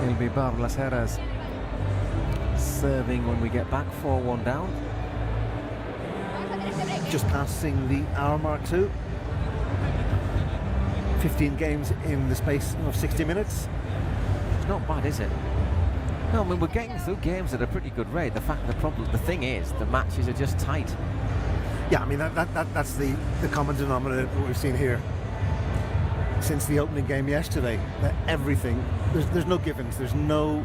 It'll be Barbara Heras serving when we get back, 4-1 down. Just passing the hour mark too. 15 games in the space of 60 minutes. It's not bad, is it? No, I mean, we're getting through games at a pretty good rate. The thing is, the matches are just tight. Yeah, I mean, that's the common denominator that we've seen here since the opening game yesterday. That everything, there's no givens, there's no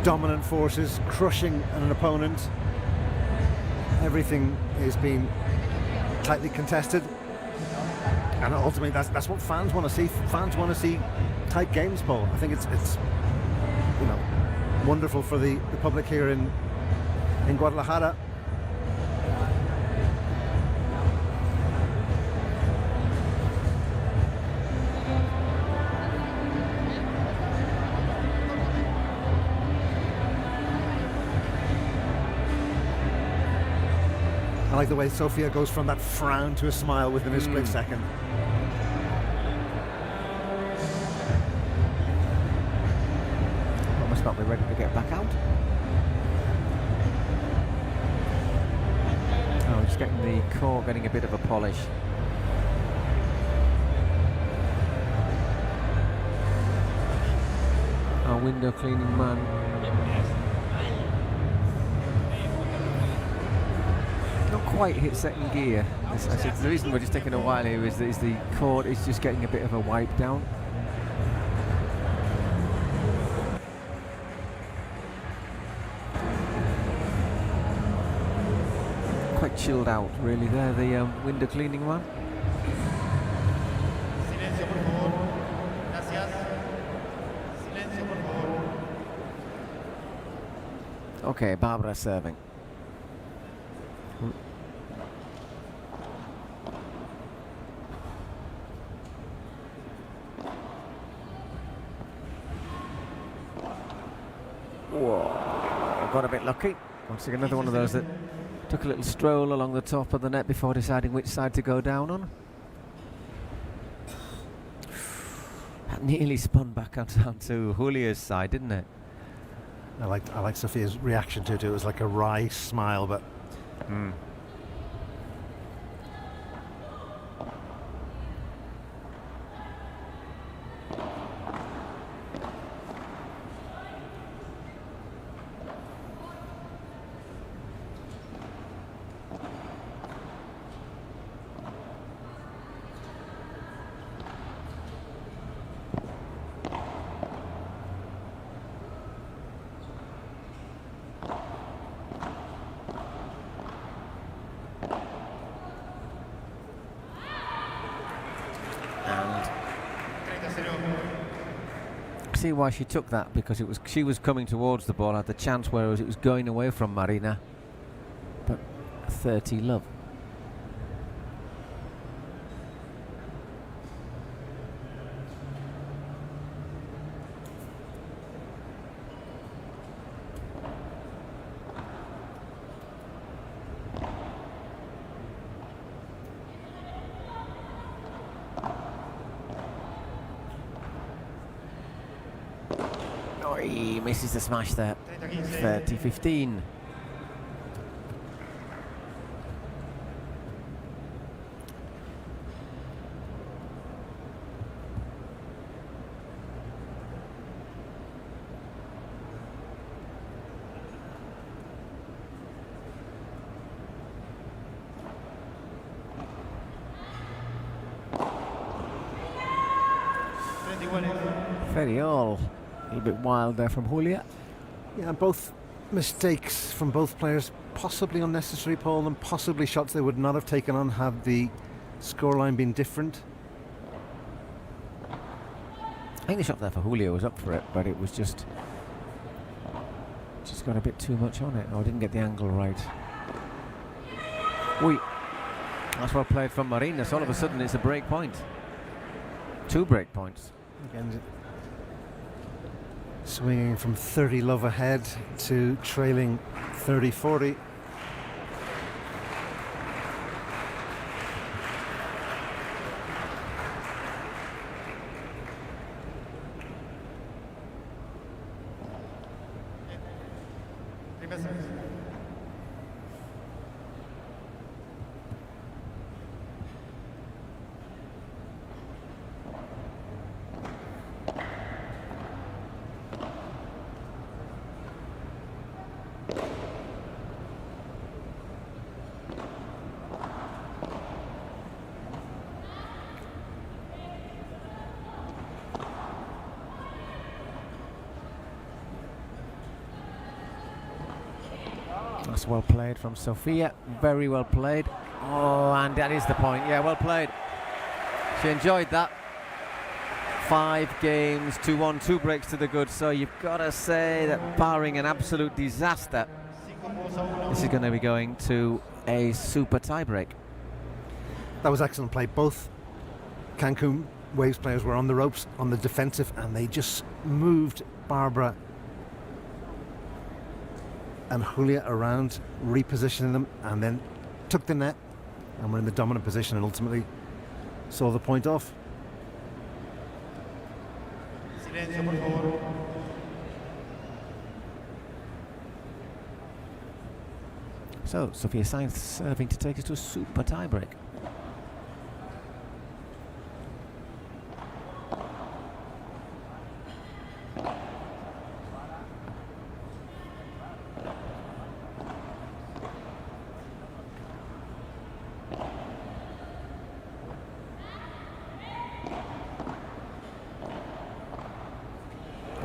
dominant forces crushing an opponent. Everything is being tightly contested, and ultimately that's what fans want to see. Fans want to see tight games, Paul. I think it's wonderful for the public here in Guadalajara. I like the way Sofia goes from that frown to a smile within a split second. Almost not be ready to get back out. Oh, just getting the core, getting a bit of a polish. Our window cleaning man. Quite hit second gear. I said the reason we're just taking a while here is the court is just getting a bit of a wipe down. Quite chilled out, really. There, the window cleaning one. Silencio, por favor. Okay, Barbara serving. Whoa, got a bit lucky. Once again, another one of those that took a little stroll along the top of the net before deciding which side to go down on. That nearly spun back onto Julia's side, didn't it? I like Sophia's reaction to it. It was like a wry smile, but. See why she took that, because she was coming towards the ball, had the chance, whereas it was going away from Marina. But 30 love. He misses the smash there. 30-15. Very all. A little bit wild there from Julia. Yeah, both mistakes from both players, possibly unnecessary, Paul, and possibly shots they would not have taken on had the scoreline been different. I think the shot there for Julia was up for it, but it was just got a bit too much on it. Didn't get the angle right. That's well played from Marina. So all of a sudden it's a break point. 2 break points. Again, swinging from 30 love ahead to trailing 30-40. That's well played from Sophia. Very well played. Oh, and that is the point. Yeah, well played. She enjoyed that. 5 games to 1, 2 breaks to the good. So you've got to say that barring an absolute disaster, this is going to be going to a super tie-break. That was excellent play. Both Cancun Waves players were on the ropes, on the defensive, and they just moved Barbara and Julia around, repositioning them, and then took the net, and were in the dominant position and ultimately saw the point off. Silencio, por favor. So Sophia Sainz serving to take us to a super tie-break.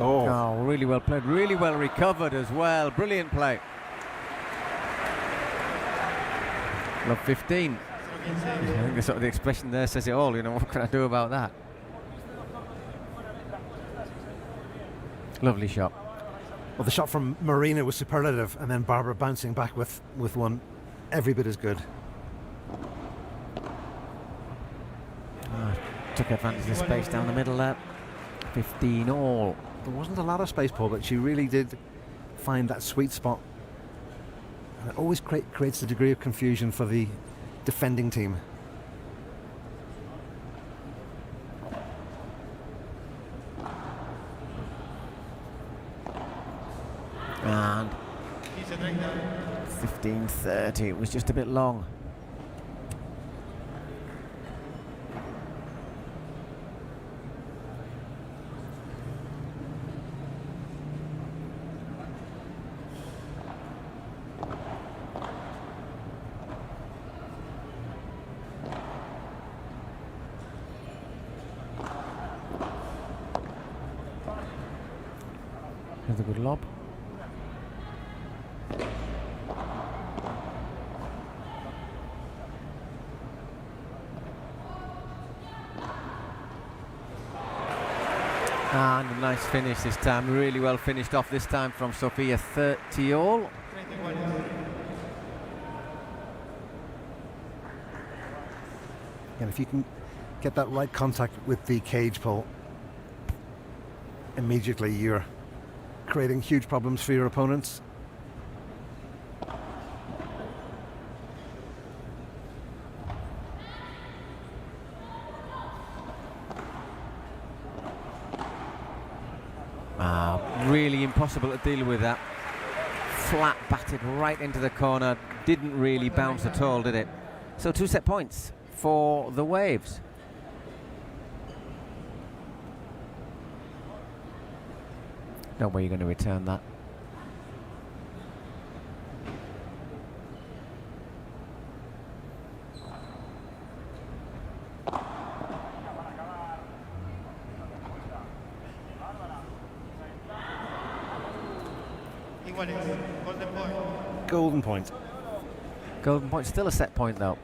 Oh, really well played, really well recovered as well. Brilliant play. Love 15. I think the expression there says it all. You know, what can I do about that? Lovely shot. Well, the shot from Marina was superlative, and then Barbara bouncing back with one every bit as good. Took advantage of the space down the middle there. 15 all. There wasn't a lot of space, Paul, but she really did find that sweet spot. And it always creates a degree of confusion for the defending team. And 15-30, it was just a bit long. Here's a good lob. And a nice finish this time, really well finished off this time from Sofia. 30 all. And if you can get that right contact with the cage, Paul, immediately you're creating huge problems for your opponents. Really impossible to deal with that. Flat batted right into the corner. Didn't really bounce at all, did it? So 2 set points for the Waves. No way you're going to return that. Golden point. Golden point, still a set point though.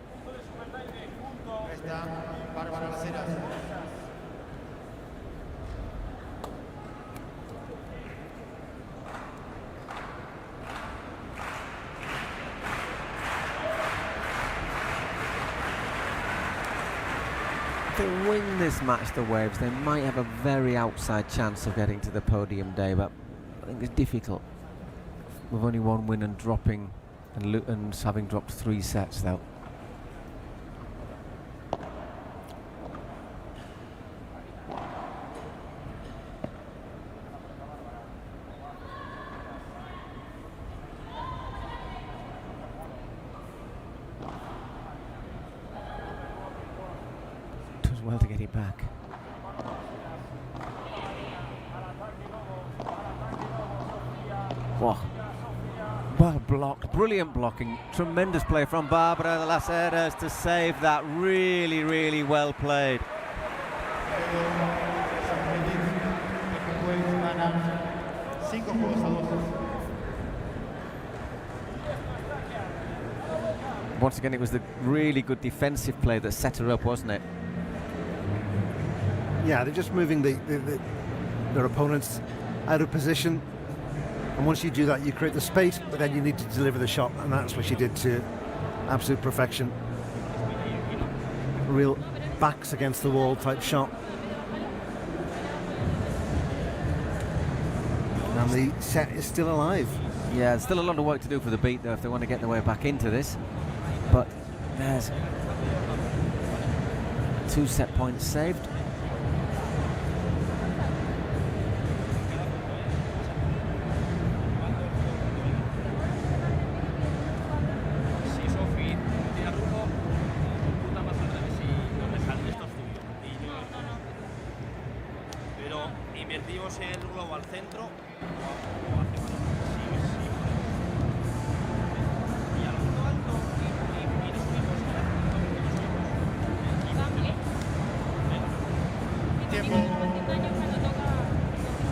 If they win this match, the Waves, they might have a very outside chance of getting to the podium day, but I think it's difficult. With only one win and dropping, and having dropped 3 sets though. Does well to get it back. Whoa. Well blocked, brilliant blocking, tremendous play from Barbara de las Heras to save that. Really, really well played. Once again, it was the really good defensive play that set her up, wasn't it? Yeah, they're just moving their opponents out of position. And once you do that, you create the space, but then you need to deliver the shot, and that's what she did to absolute perfection. Real backs against the wall type shot. And the set is still alive. Yeah, there's still a lot of work to do for the beat, though, if they want to get their way back into this. But there's 2 set points saved.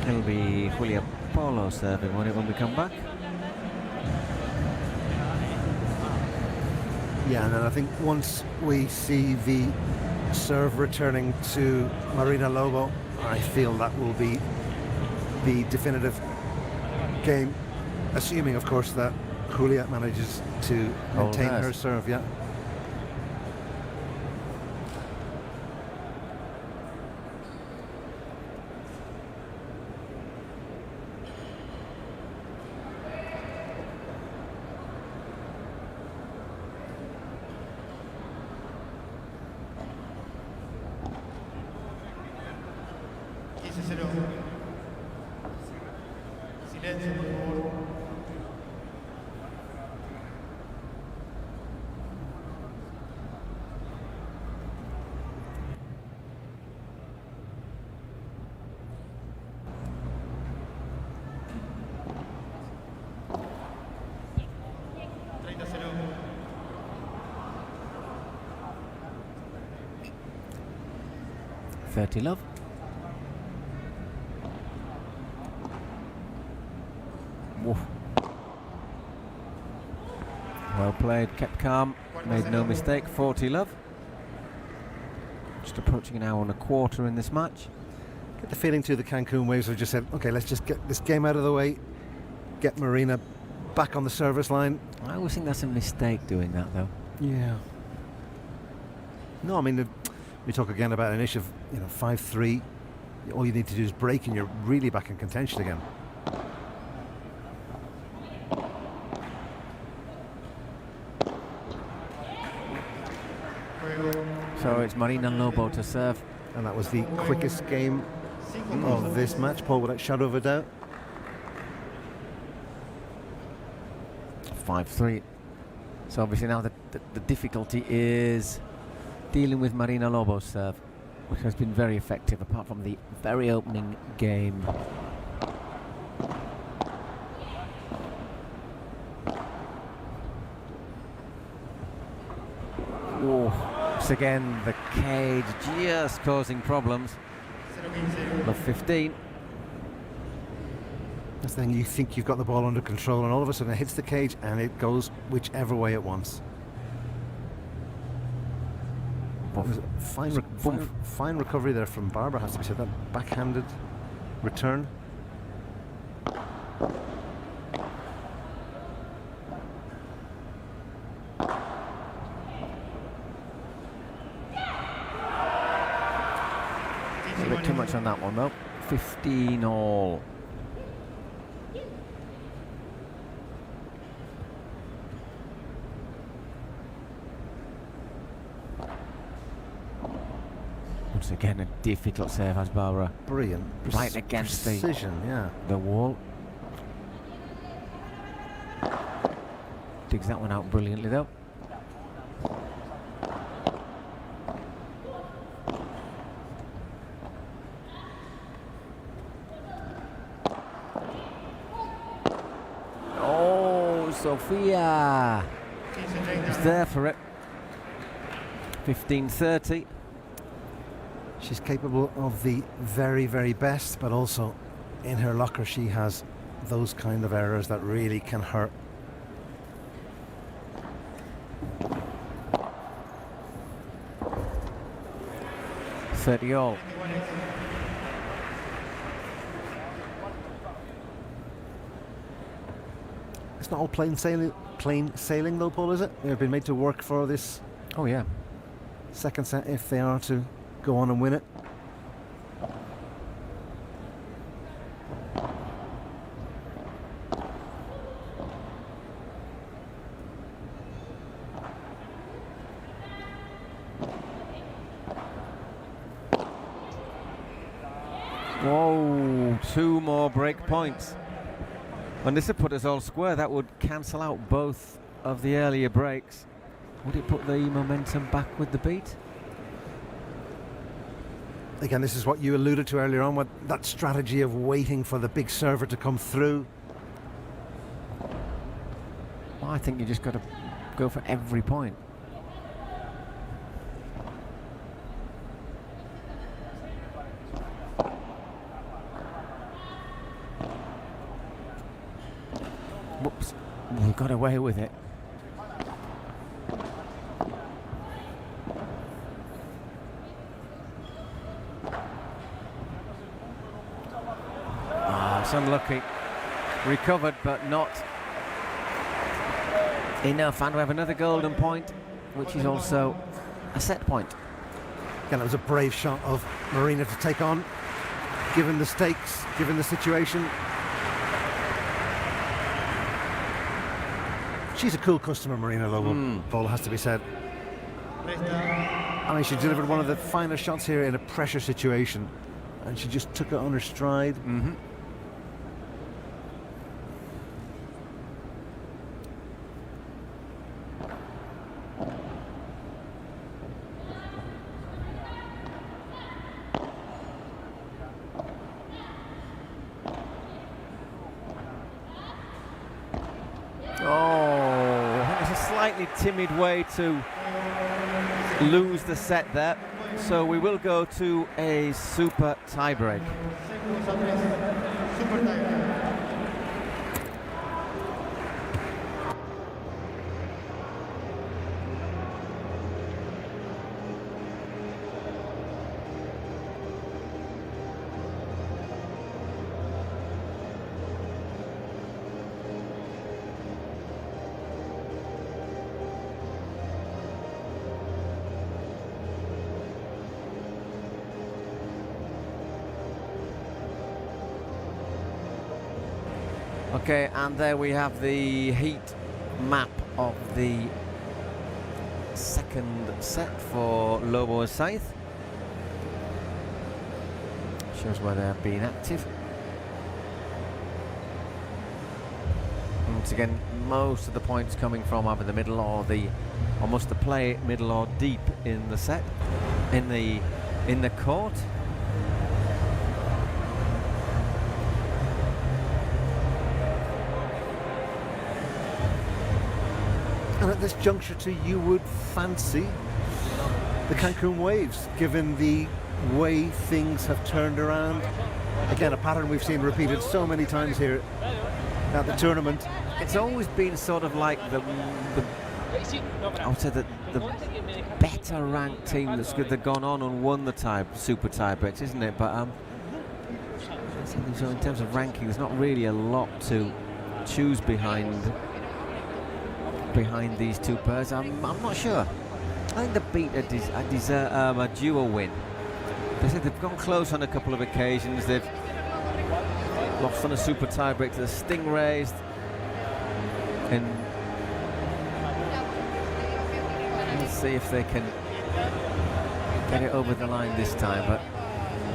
It'll be Julia Polo serving when we come back. Yeah, and then I think once we see the serve returning to Marina Lobo, I feel that will be the definitive game, assuming, of course, that Julia manages to maintain her serve. Yeah. Silencio, por favor. Love. Woof. Well played, kept calm, made no mistake. 40 love. Just approaching an hour and a quarter in this match. Get the feeling too the Cancun Waves have just said, okay, let's just get this game out of the way, get Marina back on the service line. I always think that's a mistake doing that, though. Yeah. No, I mean, we talk again about an issue of 5-3. All you need to do is break, and you're really back in contention again. So it's Marina Lobo to serve. And that was the quickest game of this match, Paul, without shadow of a doubt. 5-3. So obviously now the difficulty is dealing with Marina Lobo's serve, which has been very effective apart from the very opening game. Once again the cage just causing problems. Love 15. That's the thing, you think you've got the ball under control, and all of a sudden it hits the cage and it goes whichever way it wants. Fine recovery there from Barbara, has to be said. That backhanded return. A bit too much on that one though. 15 all. Once again, a difficult save as Barbara. Brilliant. Right against precision, the wall. Digs that one out brilliantly though. Oh, Sofia is there for it. 15-30. She's capable of the very, very best, but also in her locker she has those kind of errors that really can hurt. All. It's not all plain sailing though, Paul, is it? They've been made to work for this. Oh yeah. Second set if they are to go on and win it. Whoa, 2 more break points. And this would put us all square. That would cancel out both of the earlier breaks. Would it put the momentum back with the beat? Again, this is what you alluded to earlier on, what that strategy of waiting for the big server to come through. Well, I think you just got to go for every point. Whoops, we got away with it. It's unlucky. recovered, but not enough. And we have another golden point, which is also a set point. Again, it was a brave shot of Marina to take on, given the stakes, given the situation. She's a cool customer, Marina Lobo. Paul, has to be said. I mean, she delivered one of the finest shots here in a pressure situation, and she just took it on her stride. Timid way to lose the set there, so we will go to a super tiebreak. Okay, and there we have the heat map of the second set for Lobo and Saith. Shows where they have been active. Once again, most of the points coming from either the middle or almost the play middle or deep in the set, in the court. And at this juncture too, you would fancy the Cancun Waves, given the way things have turned around. Again, a pattern we've seen repeated so many times here at the tournament. It's always been sort of like I would say the better ranked team that's gone on and won the super tiebreaks, isn't it? But so in terms of ranking, there's not really a lot to choose behind these two pairs. I'm not sure. I think they beat a duo win. They said they've gone close on a couple of occasions. They've lost on a super tiebreak to the Stingrays, and let's see if they can get it over the line this time, but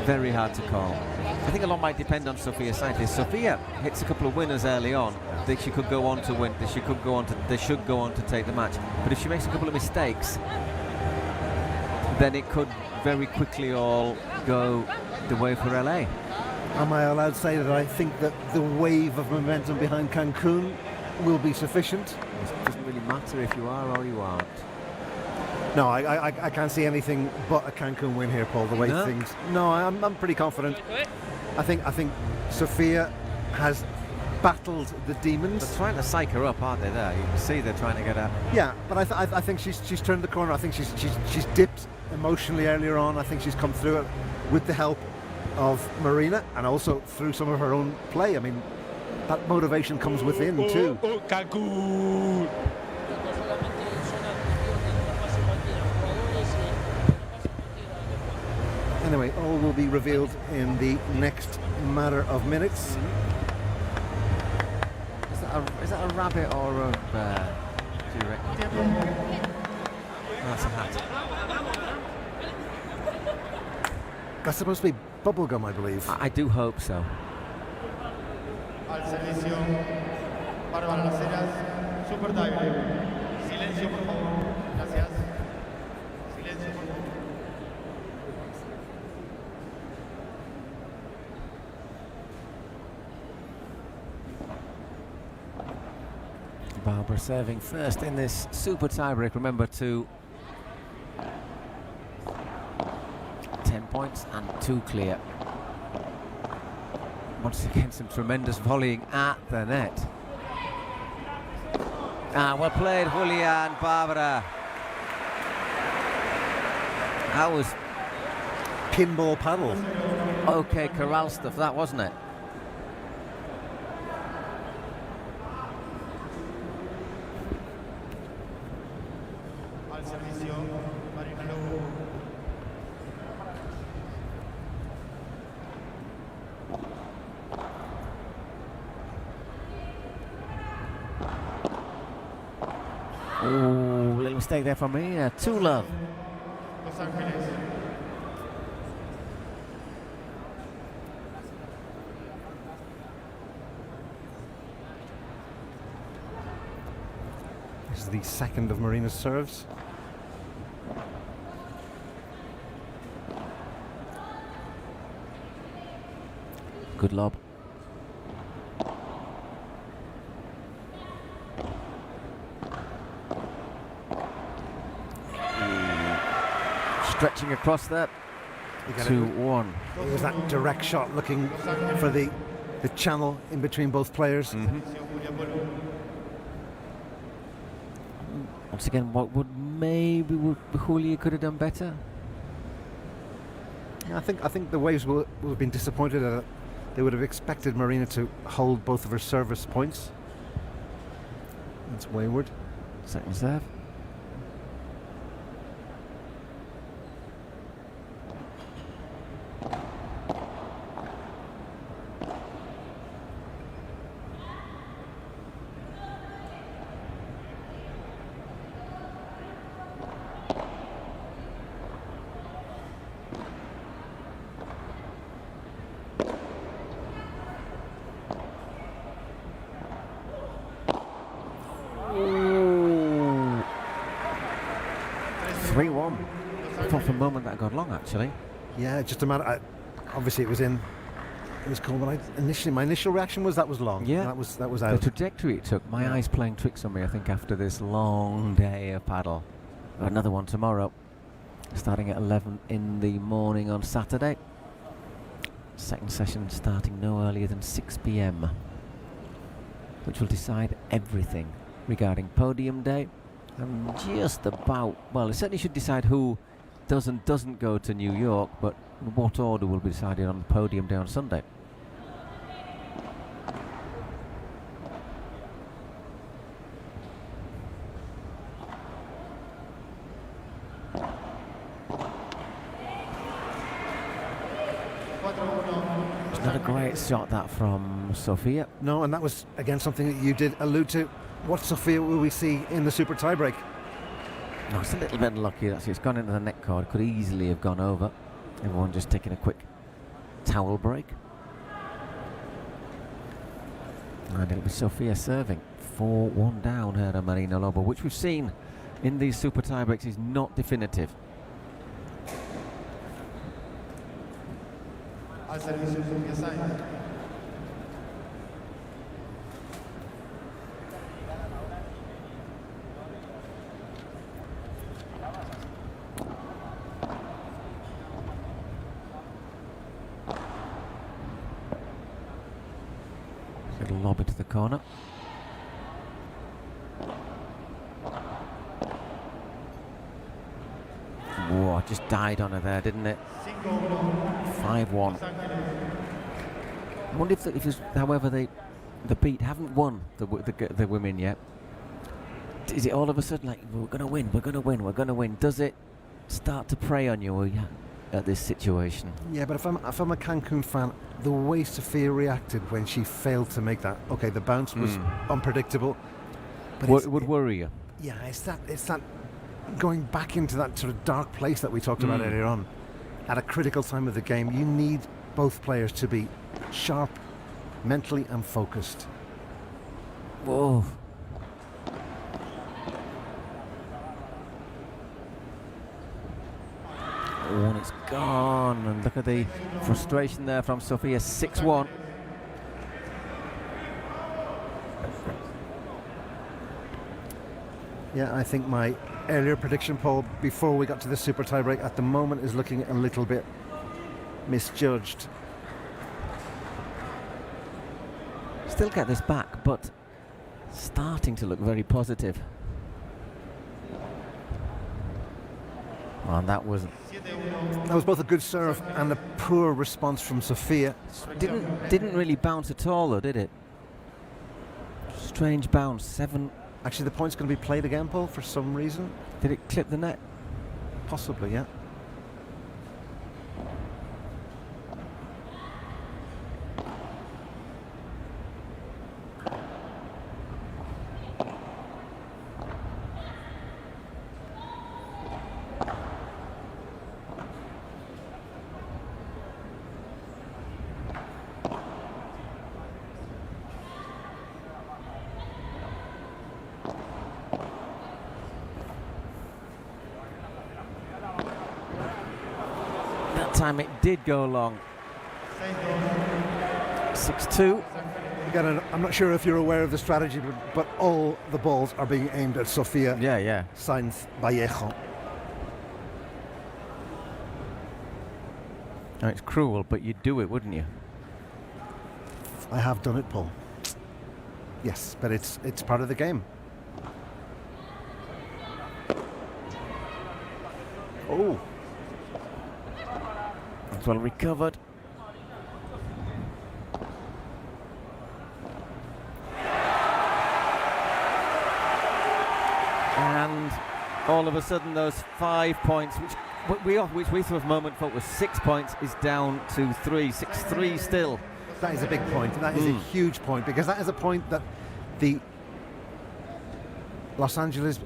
very hard to call. I think a lot might depend on Sophia Saith. If Sophia hits a couple of winners early on, she could go on to win. They should go on to take the match. But if she makes a couple of mistakes, then it could very quickly all go the way for LA. Am I allowed to say that I think that the wave of momentum behind Cancun will be sufficient? It doesn't really matter if you are or you aren't. No, I can't see anything but a Cancun win here, Paul. The way things. No, I'm pretty confident. I think Sophia has battled the demons. They're trying to psych her up, aren't they? There, you can see they're trying to get her. Yeah, but I think she's turned the corner. I think she's dipped emotionally earlier on. I think she's come through it with the help of Marina and also through some of her own play. I mean, that motivation comes within too. Cancun. Anyway, all will be revealed in the next matter of minutes. Is that a rabbit or a bear? Do you reckon? Oh, that's a hat. That's supposed to be bubblegum, I believe. I do hope so. Al servicio, Bárbara Las Heras, super tiebreak. Silencio, por favor. Gracias. Silencio, por favor. Barbara serving first in this super tiebreak. Remember, to 10 points and 2 clear. Once again, some tremendous volleying at the net. Well played, Julia and Barbara. That was pinball paddle. Okay, corral stuff, that wasn't it? Servicio, Marina Lobo. Oh, little mistake there from me. 2-love. Los Ángeles. This is the second of Marina's serves. Good lob. Stretching across that. 2-1. It was that direct shot looking for the channel in between both players. Once again, what would Julia could have done better? I think the waves will have been disappointed at it. They would have expected Marina to hold both of her service points. That's wayward. Second serve. For a moment that got long, actually. Yeah, just a matter. Obviously, it was cool. But my initial reaction was that was long. Yeah, that was out. The trajectory it took. My eyes playing tricks on me. I think after this long day of paddle, another one tomorrow, starting at 11 in the morning on Saturday. Second session starting no earlier than 6 p.m., which will decide everything regarding podium day, and just about, well, it certainly should decide who does and doesn't go to New York, but in what order will be decided on the podium day on Sunday. It's not a great shot, that, from Sofia. No, and that was, again, something that you did allude to. What Sofia will we see in the super tiebreak? No, it's a little bit unlucky. That's it's gone into the net cord. Could easily have gone over. Everyone just taking a quick towel break. And it'll be Sofia serving. 4-1 down here to Marina Lobo, which we've seen in these super tiebreaks is not definitive. Al servicio Sofia Sainz. Little lob into the corner. Whoa, just died on her there, didn't it? 5-1. I wonder if it's, however, the beat haven't won the women yet. Is it all of a sudden like, we're going to win, we're going to win, we're going to win? Does it start to prey on you at this situation? Yeah, but if I'm a Cancun fan, the way Sofia reacted when she failed to make that, okay, the bounce was unpredictable. But it would worry you. Yeah, it's that going back into that sort of dark place that we talked about earlier on. At a critical time of the game, you need both players to be sharp, mentally and focused. Whoa. Oh, and it's gone. And look at the frustration there from Sofia. 6-1. Yeah, I think my earlier prediction, Paul, before we got to the super tiebreak, at the moment is looking a little bit misjudged. Still get this back, but starting to look very positive. And that was both a good serve and a poor response from Sofia. Didn't really bounce at all, though, did it? Strange bounce. 7. Actually, the point's going to be played again, Paul, for some reason. Did it clip the net? Possibly, yeah. Time it did go long. 6-2. Again, I'm not sure if you're aware of the strategy, but all the balls are being aimed at Sofia Sainz Vallejo. Now, it's cruel, but you'd do it, wouldn't you? I have done it, Paul. Yes, but it's part of the game. Oh. That's well recovered. And all of a sudden those 5 points, which we for a moment thought was 6 points, is down to 3. 6-3 still. That is a big point, and that is a huge point, because that is a point that the Los Angeles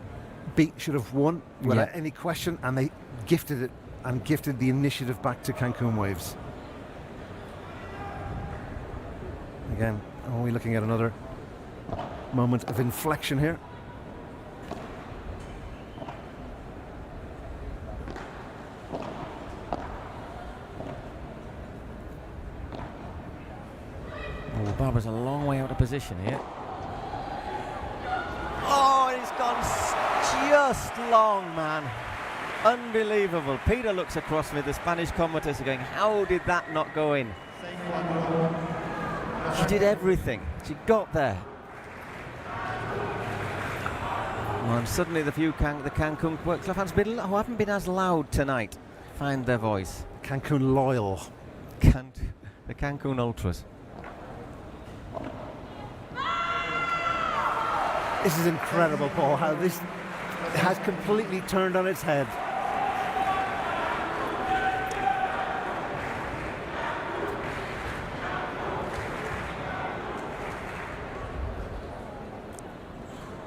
beat should have won without any question, and they gifted it and gifted the initiative back to Cancun Waves. Again, are we looking at another moment of inflection here? Oh, Barbara's a long way out of position here. Oh, he's gone just long, man. Unbelievable. Peter looks across with the Spanish commentators going, how did that not go in? She did everything. She got there. And suddenly the Cancun Club fans who haven't been as loud tonight find their voice. Cancun loyal. The Cancun Ultras. This is incredible, Paul, how this has completely turned on its head.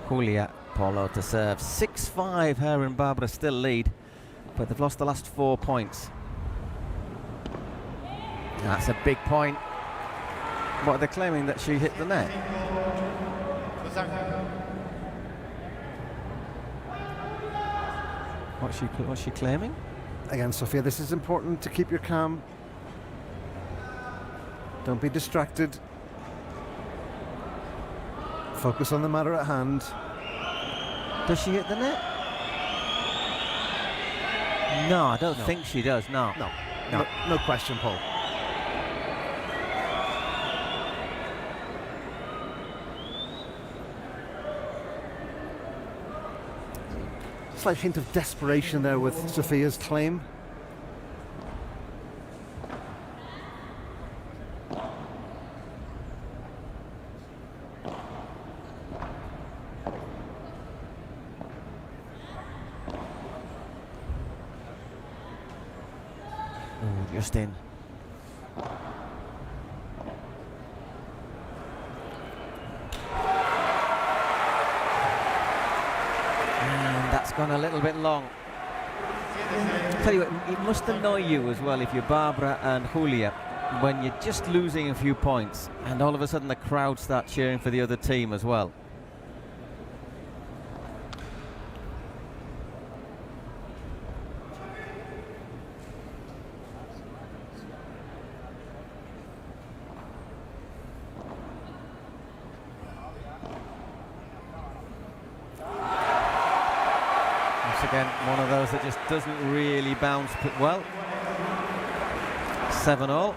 Julia Polo to serve. 6-5, her and Barbara still lead, but they've lost the last 4 points. That's a big point. What, are they claiming that she hit the net? What's she claiming? Again, Sofia, this is important to keep your calm. Don't be distracted. Focus on the matter at hand. Does she hit the net? No, I don't think she does, no. No question, Paul. Slight hint of desperation there with Sofia's claim. Just in. And that's gone a little bit long. Tell you what, it must annoy you as well if you're Barbara and Julia when you're just losing a few points and all of a sudden the crowd start cheering for the other team as well. Again, one of those that just doesn't really bounce well. 7-all.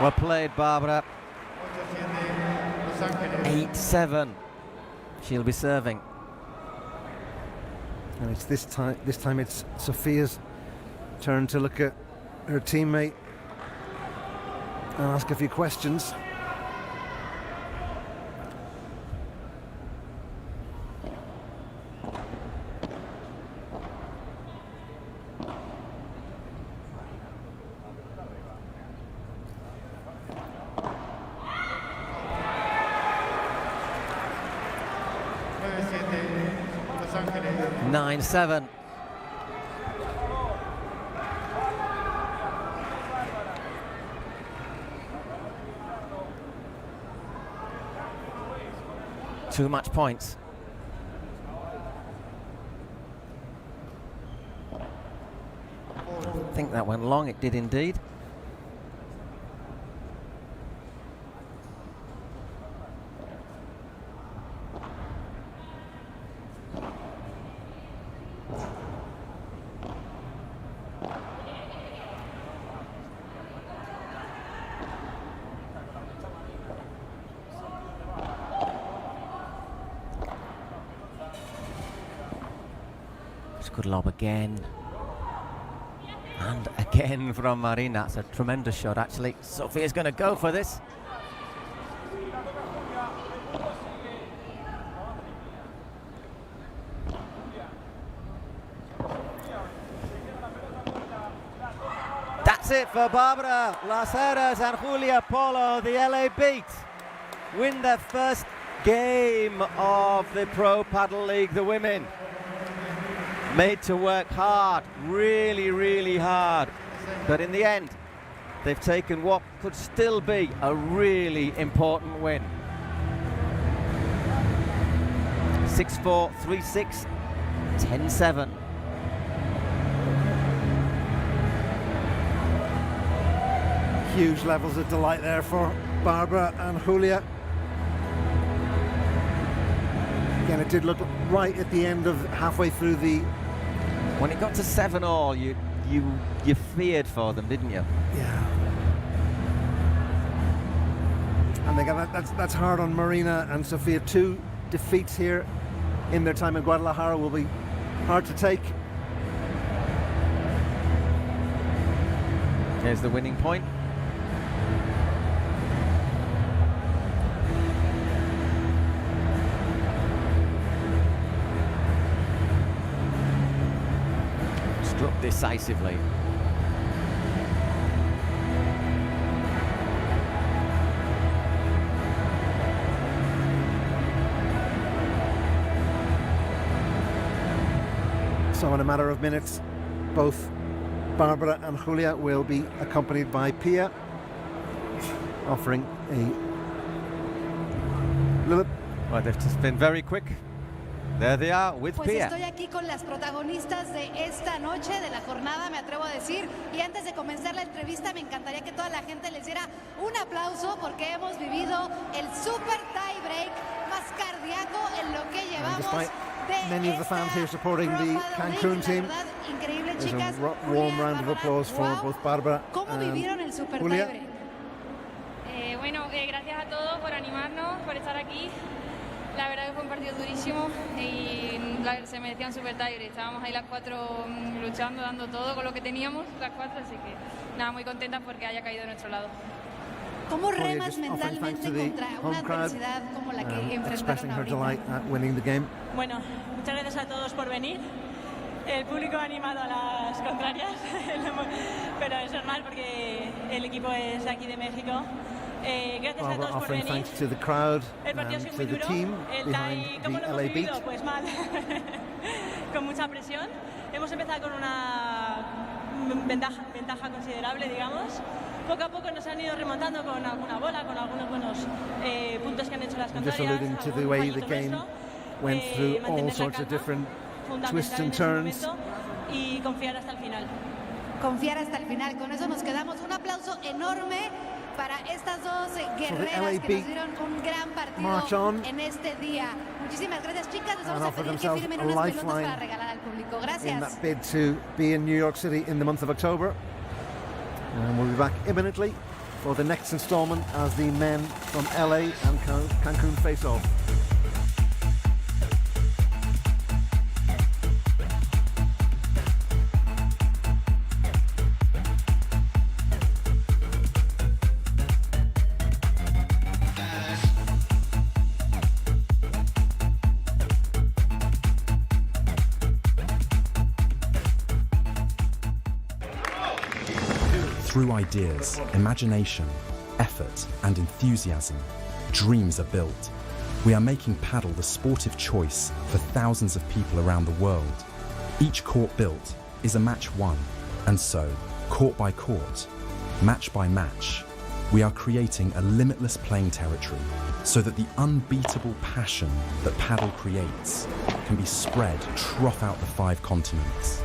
Well played, Barbara. 8-7. She'll be serving. And it's this time it's Sophia's turn to look at her teammate and ask a few questions. Los Ángeles. 9-7. Too much points. I think that went long, it did indeed. Good lob again. And again from Marina. That's a tremendous shot, actually. Sophia's going to go for this. That's it for Barbara Las Heras and Julia Polo. The LA Beat win their first game of the Pro Padel League, the women. Made to work hard, really, really hard. But in the end, they've taken what could still be a really important win. 6-4, 3-6, 10-7. Huge levels of delight there for Barbara and Julia. Again, it did look right at the end of halfway through the... When it got to 7-all, you feared for them, didn't you? Yeah. And again, that's hard on Marina and Sophia. 2 defeats here in their time in Guadalajara will be hard to take. Here's the winning point. Struck decisively. So in a matter of minutes, both Barbara and Julia will be accompanied by Pia, offering a little... Well, they've just been very quick. There they are with Pues Pia. estoy aquí con las protagonistas de esta noche, de la jornada, me atrevo a decir. Y antes de comenzar la entrevista, me encantaría que toda la gente les diera un aplauso porque hemos vivido el super tie break más cardíaco en lo que llevamos. Many of the fans here supporting the Cancun team. There's a warm round of applause for both Barbara and Julia. Bueno, gracias a todos por animarnos, por estar aquí. La verdad que fue un partido durísimo y se merecía un super tie. Estábamos ahí las 4 luchando, dando todo con lo que teníamos, las 4, así que nada, muy contentas porque haya caído de nuestro lado. ¿Cómo remas mentalmente contra una adversidad como la que enfrentaron ahorita? Bueno, muchas gracias a todos por venir. El público ha animado a las contrarias, pero es normal porque el equipo es de aquí de México. Gracias a todos por venir. Thanks to the crowd el partido ha sido muy to the duro. team El tie, ¿cómo lo hemos LA vivido? Beat. Pues mal, con mucha presión. Hemos empezado con una ventaja considerable, digamos. Poco a poco nos han ido remontando con alguna bola, con algunos buenos puntos que han hecho las Just contrarias. alluding to the way the game went through all sorts of different twists and turns. Y confiar hasta el final. Confiar hasta el final. Con eso nos quedamos. Un aplauso enorme para estas dos guerreras que nos dieron un gran partido en este día. Muchísimas gracias, chicas. Les vamos a pedir que firmen unas pelotas para regalar al público. Gracias. In that bid to be in New York City in the month of October. And we'll be back imminently for the next installment as the men from LA and Cancun face off. Through ideas, imagination, effort, and enthusiasm, dreams are built. We are making paddle the sport of choice for thousands of people around the world. Each court built is a match won, and so, court by court, match by match, we are creating a limitless playing territory so that the unbeatable passion that paddle creates can be spread throughout the 5 continents.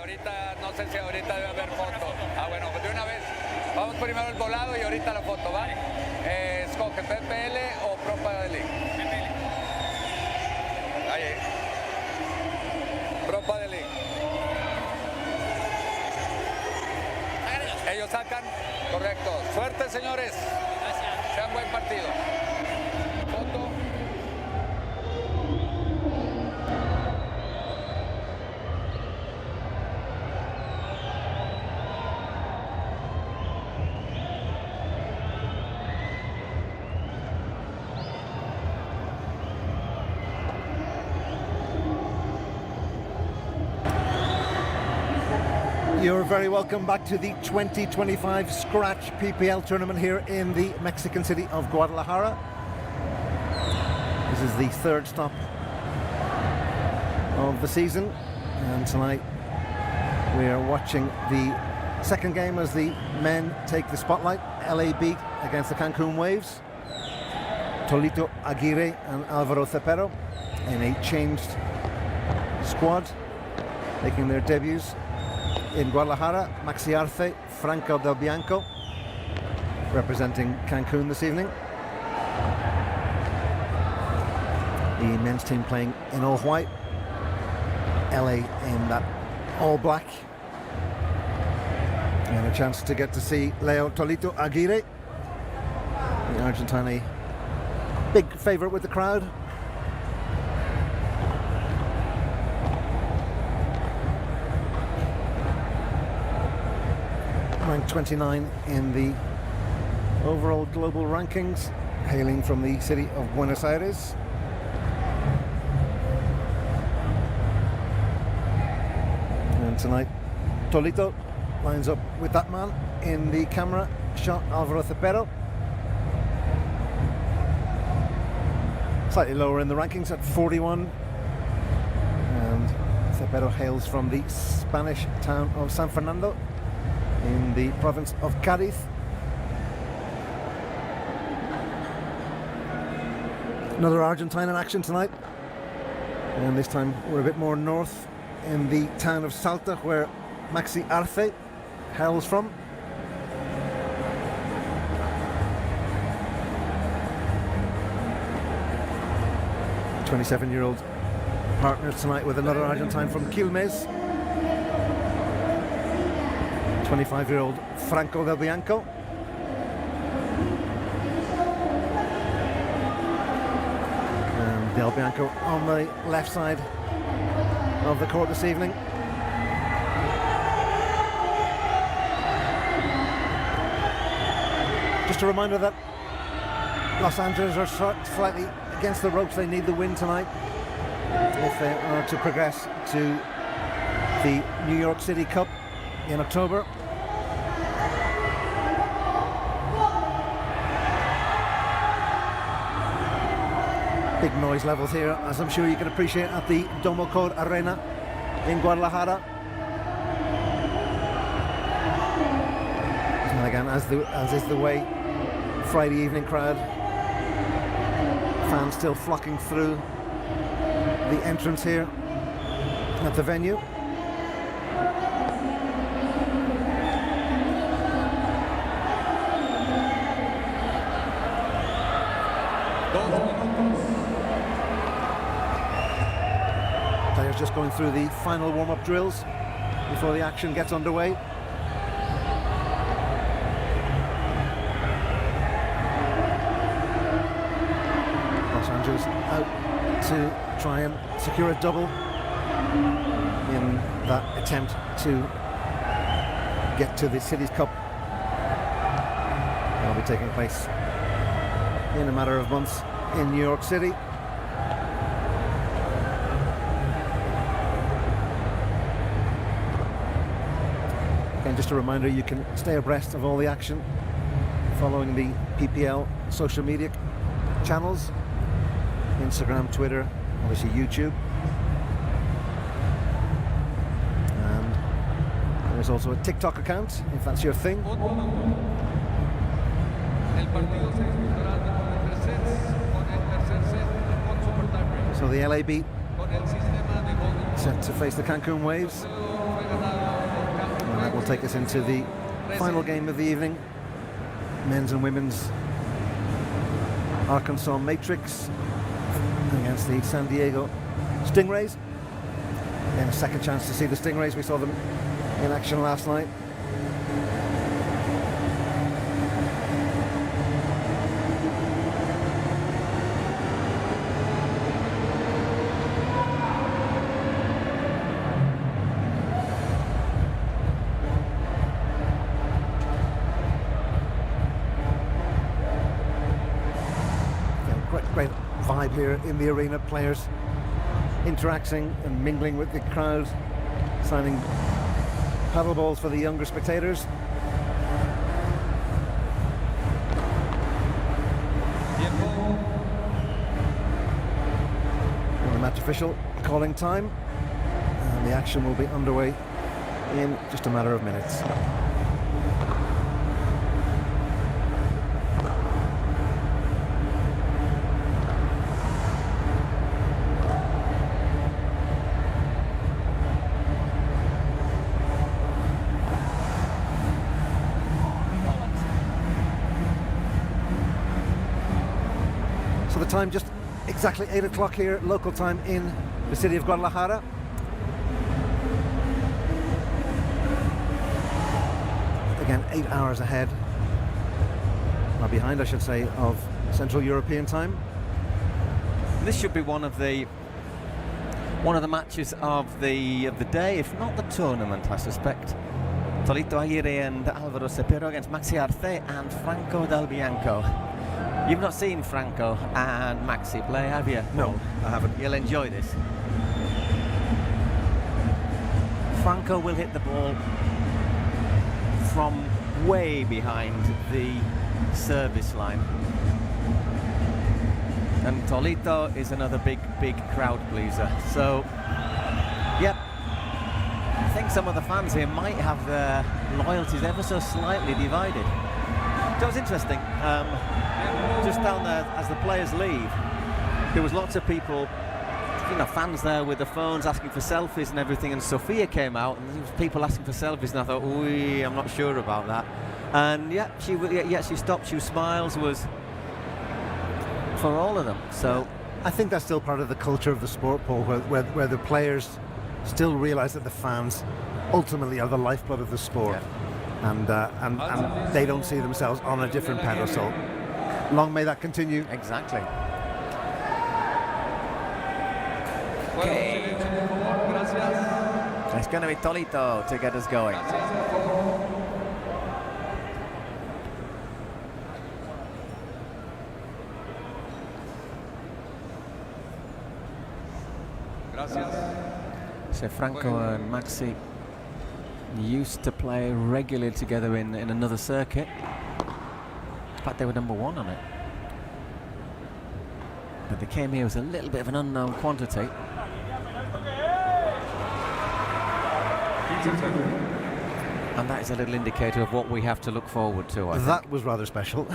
Ahorita, no sé si ahorita debe haber foto. Ah, bueno, pues de una vez. Vamos primero el volado y ahorita la foto, ¿va? Escoge PPL o Pro Padel League. PPL. Ahí. Pro Padel League. Ellos sacan. Correcto. Suerte, señores. Gracias. Sean buen partido. Foto. You're very welcome back to the 2025 Scratch PPL tournament here in the Mexican city of Guadalajara. This is the 3rd stop of the season, and tonight we are watching the 2nd game as the men take the spotlight. LA beat against the Cancun Waves. Tolito Aguirre and Alvaro Cepero in a changed squad, making their debuts. In Guadalajara, Maxi Arce, Franco Del Bianco, representing Cancun this evening. The men's team playing in all white, LA in that all black. And a chance to get to see Leo Tolito Aguirre, the Argentine, a big favourite with the crowd. Ranked 29 in the overall global rankings, hailing from the city of Buenos Aires. And tonight, Tolito lines up with that man in the camera shot, Alvaro Cepero. Slightly lower in the rankings at 41. And Cepero hails from the Spanish town of San Fernando in the province of Cádiz. Another Argentine in action tonight, and this time we're a bit more north in the town of Salta, where Maxi Arce hails from. A 27-year-old partner tonight with another Argentine from Quilmes, 25-year-old Franco Del Bianco. And Del Bianco on the left side of the court this evening. Just a reminder that Los Angeles are slightly against the ropes. They need the win tonight if they are to progress to the New York City Cup in October. Big noise levels here, as I'm sure you can appreciate, at the Domo Code Arena in Guadalajara. And again, as is the way, Friday evening crowd, fans still flocking through the entrance here at the venue. Players just going through the final warm-up drills before the action gets underway. Los Angeles out to try and secure a double in that attempt to get to the City's Cup. That'll be taking place in a matter of months in New York City. Again, just a reminder, you can stay abreast of all the action following the PPL social media channels, Instagram, Twitter, obviously YouTube. And there's also a TikTok account, if that's your thing. So the LAB set to face the Cancun Waves. And that will take us into the final game of the evening. Men's and women's Arkansas Matrix against the San Diego Stingrays. And a second chance to see the Stingrays. We saw them in action last night. Great vibe here in the arena, players interacting and mingling with the crowd, signing paddle balls for the younger spectators. And the match official calling time, and the action will be underway in just a matter of minutes. So the time just exactly 8 o'clock here, local time in the city of Guadalajara. Again, 8 hours ahead, or behind I should say, of Central European time. This should be one of the matches of the day, if not the tournament, I suspect. Tolito Aguirre and Alvaro Cepero against Maxi Arce and Franco Del Bianco. You've not seen Franco and Maxi play, have you? No, I haven't. You'll enjoy this. Franco will hit the ball from way behind the service line. And Tolito is another big crowd pleaser. So, yep, I think some of the fans here might have their loyalties ever so slightly divided. So it's interesting. Just down there as the players leave, there was lots of people, fans there with the phones asking for selfies and everything, and Sophia came out and there was people asking for selfies, and I thought, I'm not sure about that. And yeah, she stopped, she smiles, was for all of them. So I think that's still part of the culture of the sport, Paul, where the players still realise that the fans ultimately are the lifeblood of the sport. Yeah. And they don't see themselves on a different pedestal. Long may that continue. Exactly. Okay. It's going to be Tolito to get us going. So Franco and Maxi used to play regularly together in another circuit. In fact, they were number 1 on it. But they came here as a little bit of an unknown quantity. And that is a little indicator of what we have to look forward to, I think. That was rather special.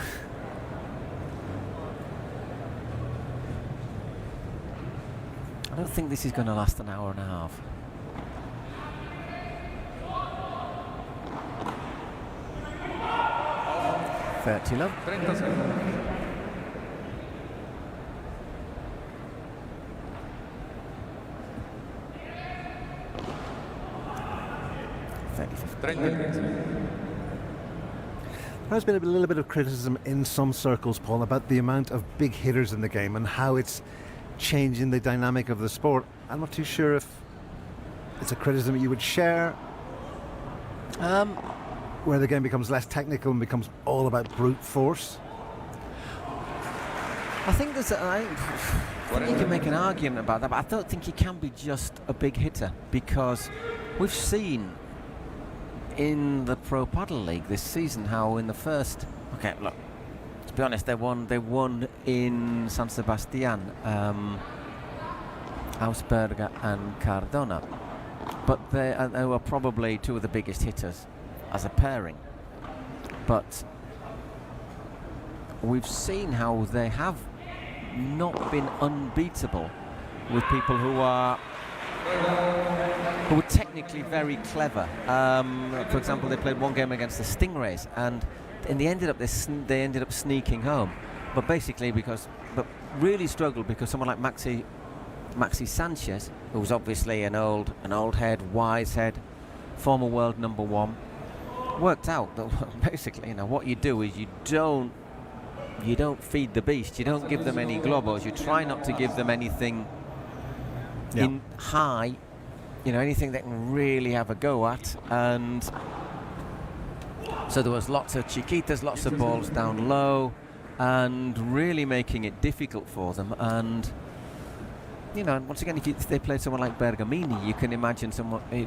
I don't think this is going to last an hour and a half. $30 love. 30 segundos. There's been a little bit of criticism in some circles, Paul, about the amount of big hitters in the game and how it's changing the dynamic of the sport. I'm not too sure if it's a criticism you would share, where the game becomes less technical and becomes all about brute force. I think there's I think you can make an argument about that, but I don't think he can be just a big hitter, because we've seen in the Pro Padel League this season how in the first, okay, look, to be honest, they won in San Sebastian, Ausberger and Cardona, but they were probably two of the biggest hitters as a pairing. But we've seen how they have not been unbeatable with people who are technically very clever. For example, they played one game against the Stingrays, and they ended up sneaking home. But basically but really struggled because someone like Maxi Sanchez, who was obviously an old head, wise head, former world number 1, worked out that basically, what you do is you don't feed the beast. You don't give them any globos. You try not to give them anything in high, anything they can really have a go at. And so there was lots of chiquitas, lots of balls down low, and really making it difficult for them. And once again, if they played someone like Bergamini, you can imagine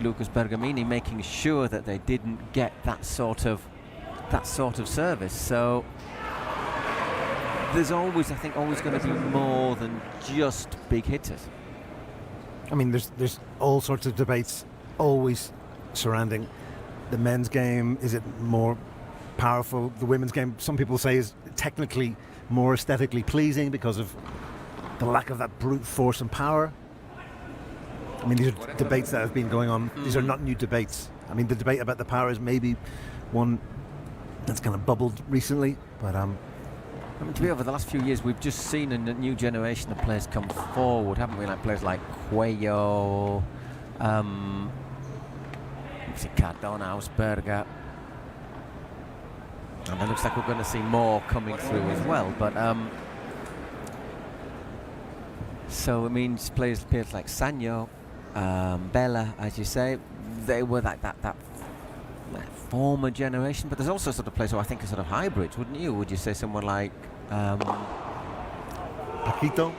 Lucas Bergamini making sure that they didn't get that sort of service. So there's always going to be more than just big hitters. I mean, there's all sorts of debates always surrounding the men's game. Is it more powerful? The women's game, some people say, is technically more aesthetically pleasing because of the lack of that brute force and power. I mean, these are debates that have been going on. These are not new debates. I mean, the debate about the power is maybe one that's kind of bubbled recently, but I mean, to be over the last few years, we've just seen a new generation of players come forward, haven't we? Like players like Cuello, Cardona, Ausberger, and it looks like we're going to see more coming through as well. But so it means players like Sanyo, Bella, as you say, they were that former generation. But there's also sort of players who I think are sort of hybrids, wouldn't you? Would you say someone like Paquito?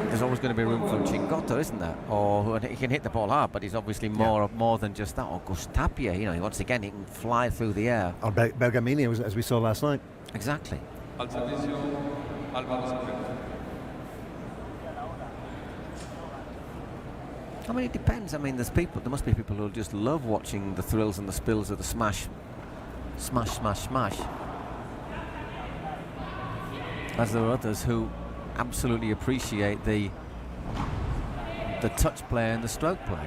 There's always going to be room for Chingotto, isn't there? Or he can hit the ball hard, but he's obviously more than just that. Or Gustapia, once again, he can fly through the air. Or Bergamini, as we saw last night. Exactly. I mean, it depends. I mean, there must be people who just love watching the thrills and the spills of the smash, as there are others who absolutely appreciate the touch play and the stroke play.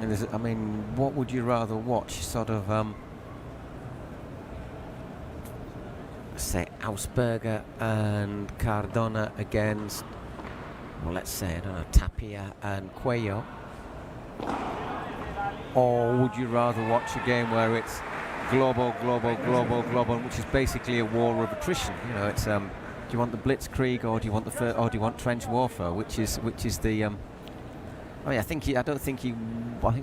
And I mean, what would you rather watch? Sort of say Ausberger and Cardona against, well, let's say, I don't know, Tapia and Cuello, or would you rather watch a game where it's global, which is basically a war of attrition? It's do you want the blitzkrieg or do you want trench warfare? Which is the I mean, I think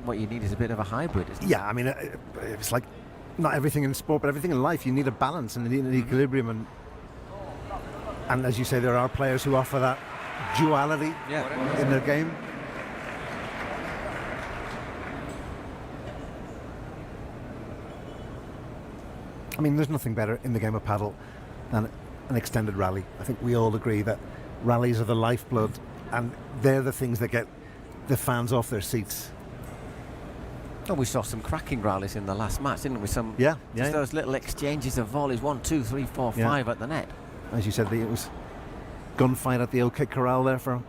what you need is a bit of a hybrid, isn't it? Yeah, I mean, it's like not everything in sport, but everything in life. You need a balance and you need an equilibrium, and as you say, there are players who offer that duality in their game. I mean, there's nothing better in the game of paddle than an extended rally. I think we all agree that rallies are the lifeblood, and they're the things that get the fans off their seats. Oh, we saw some cracking rallies in the last match, didn't we? Just those little exchanges of volleys, 1, 2, 3, 4, 5 at the net. As you said, it was gunfight at the OK Corral there for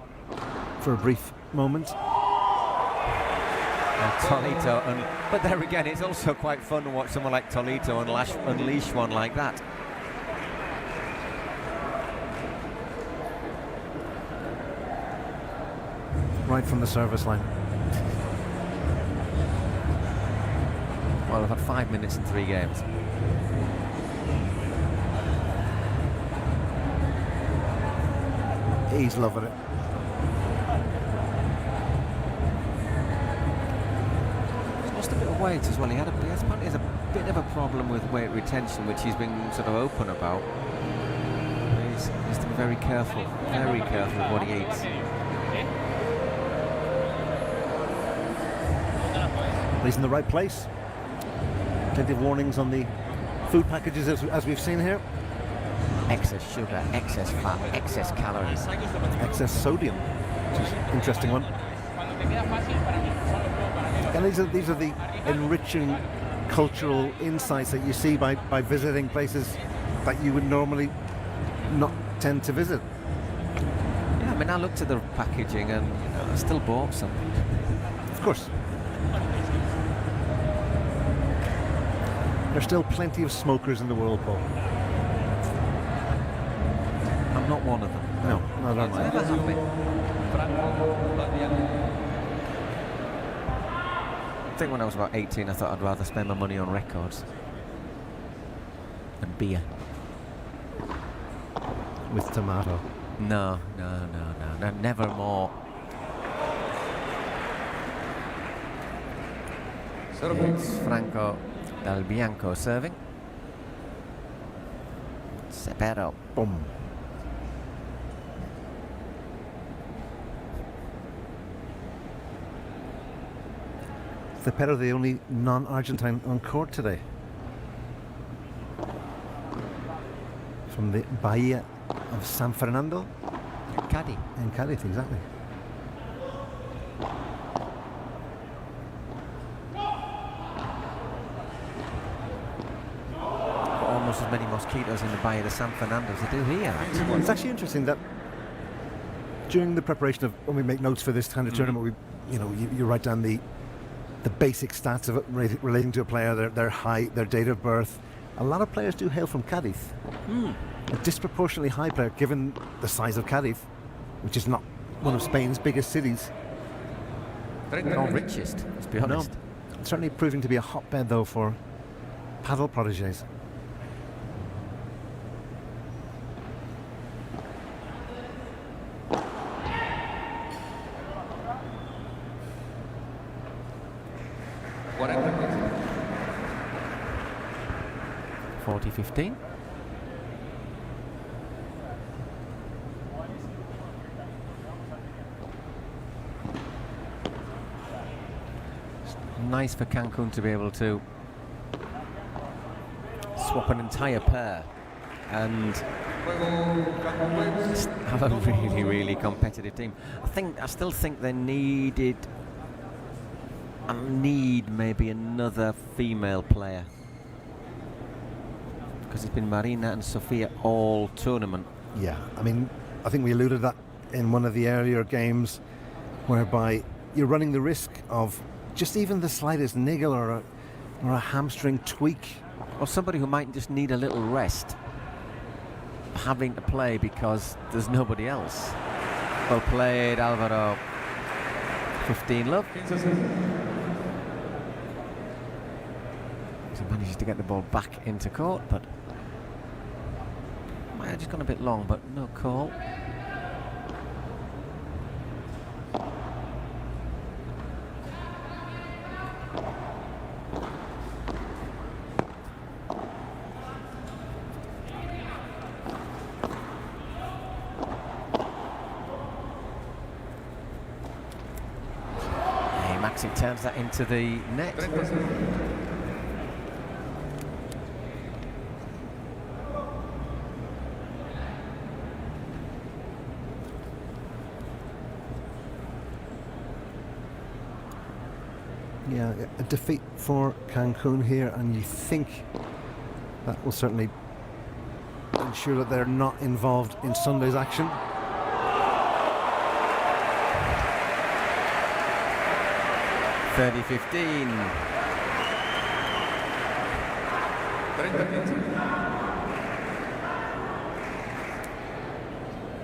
a brief moment. Tolito, but there again, it's also quite fun to watch someone like Tolito unleash one like that. Right from the service line. Well, we've had 5 minutes in 3 games. He's loving it. He's lost a bit of weight as well. He has a bit of a problem with weight retention, which he's been sort of open about. He's to be very careful with what he eats. He's in the right place. Plenty of warnings on the food packages as we've seen here. Excess sugar, excess fat, excess calories, excess sodium, which is an interesting one. And these are the enriching cultural insights that you see by visiting places that you would normally not tend to visit. Yeah, I mean, I looked at the packaging and I still bought some. Of course. There's still plenty of smokers in the world, Paul. I'm not one of them. No, I don't mind. Never have been. I think when I was about 18, I thought I'd rather spend my money on records and beer. With tomato. No, never more. It's Franco Del Bianco serving. Cepero. Boom. Cepero, the only non-Argentine on court today. From the Bahia of San Fernando. Cádiz. In Cádiz, exactly. Almost as many mosquitoes in the Bahia de San Fernando as they do here. It's actually interesting that during the preparation of when we make notes for this kind of tournament, you write down the basic stats of it relating to a player, their height, their date of birth. A lot of players do hail from Cádiz. A disproportionately high player, given the size of Cádiz, which is not one of Spain's biggest cities. Not richest, let's be honest. No, it's certainly proving to be a hotbed, though, for paddle prodigies. What 40-15. Nice for Cancun to be able to swap an entire pair and have a really, really competitive team. I still think they need maybe another female player, because it's been Marina and Sofia all tournament. Yeah, I mean, I think we alluded that in one of the earlier games, whereby you're running the risk of just even the slightest niggle or a hamstring tweak. Or somebody who might just need a little rest, having to play because there's nobody else. Well played, Alvaro. 15 love. He manages to get the ball back into court, but might have just gone a bit long, but no call. Maxi turns that into the net. Yeah, a defeat for Cancun here, and you think that will certainly ensure that they're not involved in Sunday's action.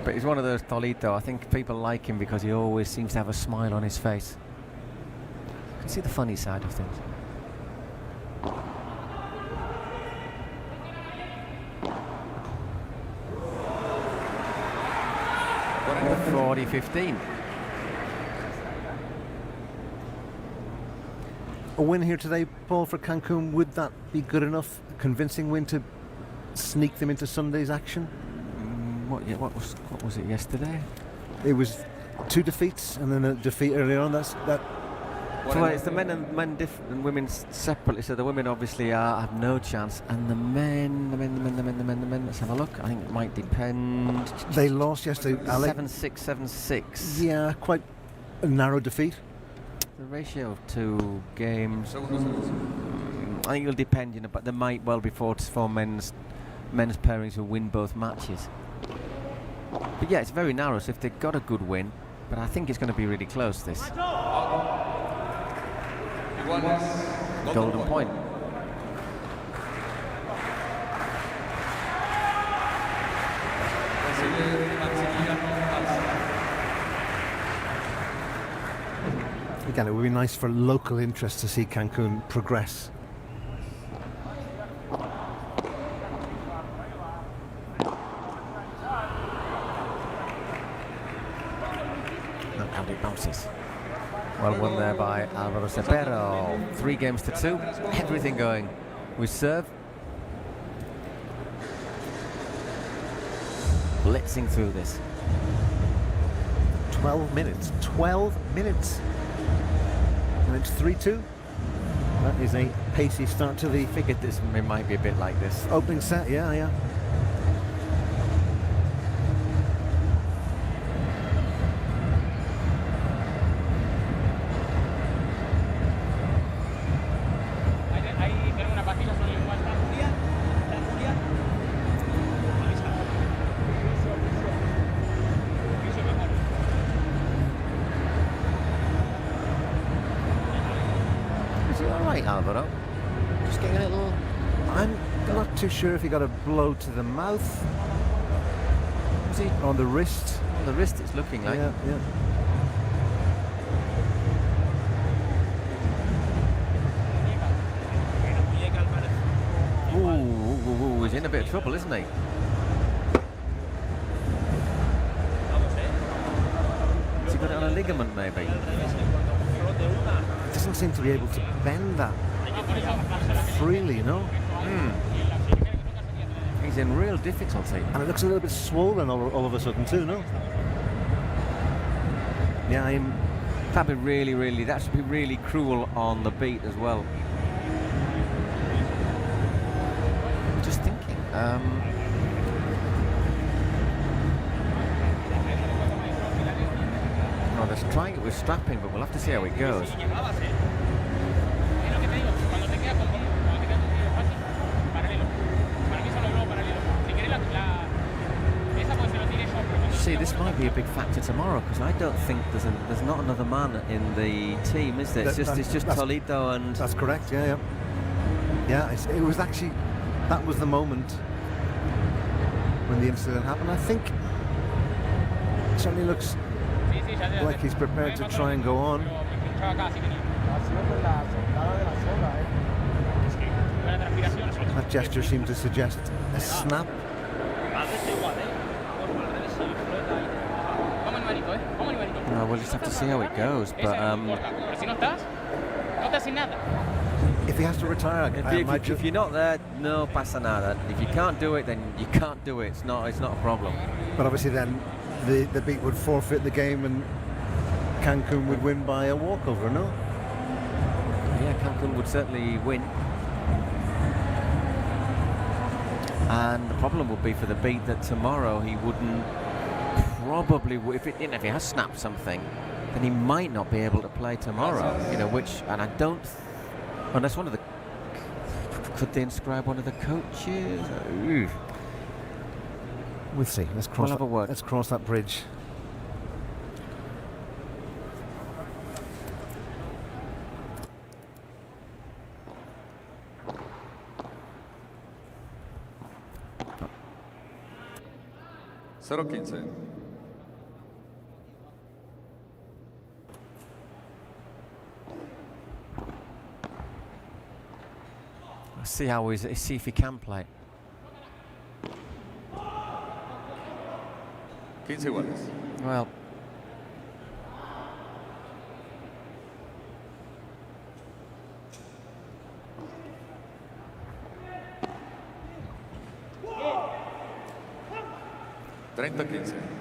But he's one of those Tolito. I think people like him because he always seems to have a smile on his face. You can see the funny side of things. 40-15. A win here today, Paul, for Cancun, would that be good enough? A convincing win to sneak them into Sunday's action? What was it yesterday? It was 2 defeats and then a defeat earlier on. So it's the men and women separately. So the women obviously have no chance, and the men. Let's have a look. I think it might depend. They lost yesterday, Alex. 7-6, 7-6. Yeah, quite a narrow defeat. The ratio of 2 games. I think it'll depend, but there might well be 4 men's pairings who win both matches. But yeah, it's very narrow. So if they've got a good win, but I think it's going to be really close. This golden point. Again, it would be nice for local interest to see Cancun progress. Look how it bounces. Well won there by Alvaro Cepero. 3 games to 2. Everything going with serve. Blitzing through this. 12 minutes. 12 minutes. And it's 3-2. That is a pacey start to the... Figured this might be a bit like this. Opening set, yeah. Alvaro, just getting a little... I'm not too sure if he got a blow to the mouth. Was he on the wrist? On the wrist, it's looking like. Yeah. Ooh, he's in a bit of trouble, isn't he? Has he got it on a ligament, maybe? Doesn't seem to be able to bend that freely, He's in real difficulty. And it looks a little bit swollen all of a sudden too, no? Yeah, that should be really cruel on the beat as well. Just thinking. They're trying it with strapping, but we'll have to see how it goes. See, this might be a big factor tomorrow, because I don't think there's not another man in the team, is there? It's just Tolito and... That's correct, yeah. It was actually... That was the moment when the incident happened. I think it certainly looks like he's prepared to try and go on. That gesture seemed to suggest a snap. We'll just have to see how it goes, but if he has to retire, if you're not there, no pasa nada. If you can't do it, then you can't do it. It's not a problem. But obviously then the beat would forfeit the game and Cancun would win by a walkover, no? Yeah, Cancun would certainly win. And the problem would be for the beat that tomorrow he wouldn't probably, if he has snapped something, then he might not be able to play tomorrow. You know, and I don't, unless one of the, could they inscribe one of the coaches? Ooh. We'll see. Let's cross that bridge. Let's see if he can play. 15 iguales. Well,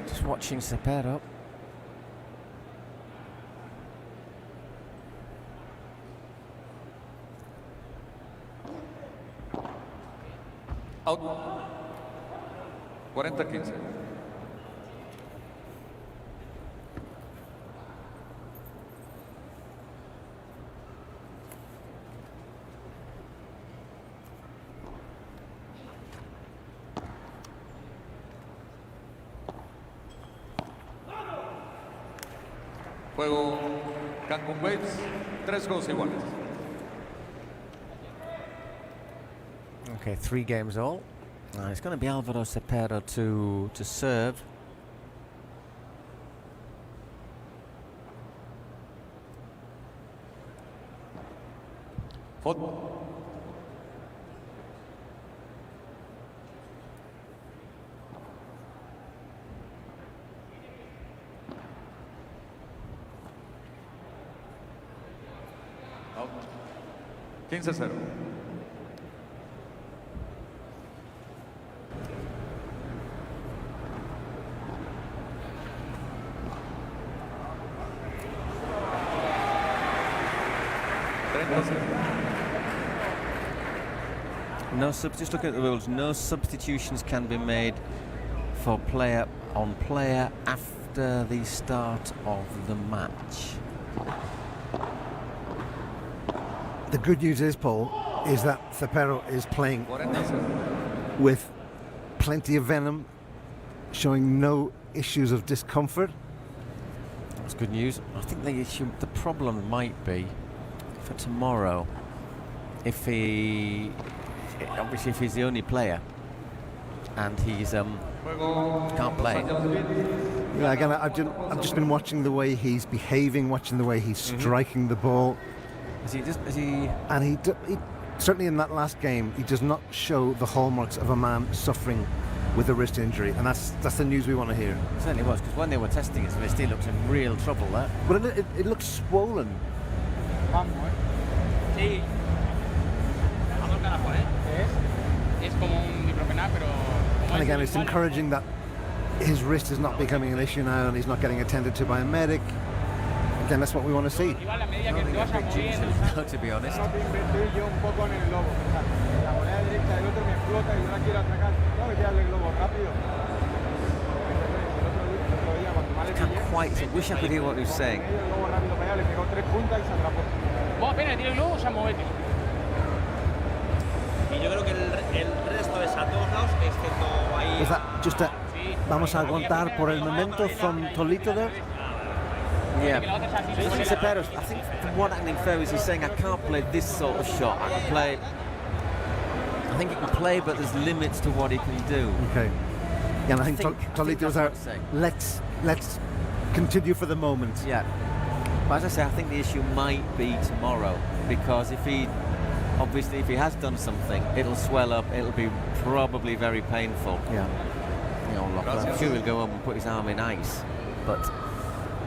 just watching Cepero. Out. 40-15. Juego Cancun Waves, 3 juegos iguales. Okay, 3 games all. It's going to be Alvaro Cepero to serve. Foot. Out. 15-0. No just looking at the rules, no substitutions can be made for player on player after the start of the match. The good news is, Paul, is that Cepero is playing with plenty of venom, showing no issues of discomfort. That's good news. I think the problem might be for tomorrow, obviously if he's the only player and he's can't play. Yeah, again, I've just been watching the way he's behaving, watching the way he's striking the ball. And he certainly in that last game, he does not show the hallmarks of a man suffering with a wrist injury, and that's the news we want to hear. It certainly was, because when they were testing his wrist, he looked in real trouble there. But it looks swollen. Sí. Vamos carajo, Es como un diclofenac, pero... And again, it's encouraging that his wrist is not becoming an issue now, and he's not getting attended to by a medic. Again, that's what we want to see. To be honest. I wish I could hear what he was saying. Vos apenas tira el globo, ya movete. Y yo creo que el resto es a todos lados, excepto ahí. Is that just a vamos a aguantar por el momento from Tolito there? Yeah. I think from what I can infer is he's saying I can't play this sort of shot. I think he can play, but there's limits to what he can do. Okay. Yeah, and I think Tolito's out. Let's continue for the moment. Yeah. But as I say, I think the issue might be tomorrow, because if he has done something, it'll swell up. It'll be probably very painful. Yeah. I'm sure he'll go home and put his arm in ice. But,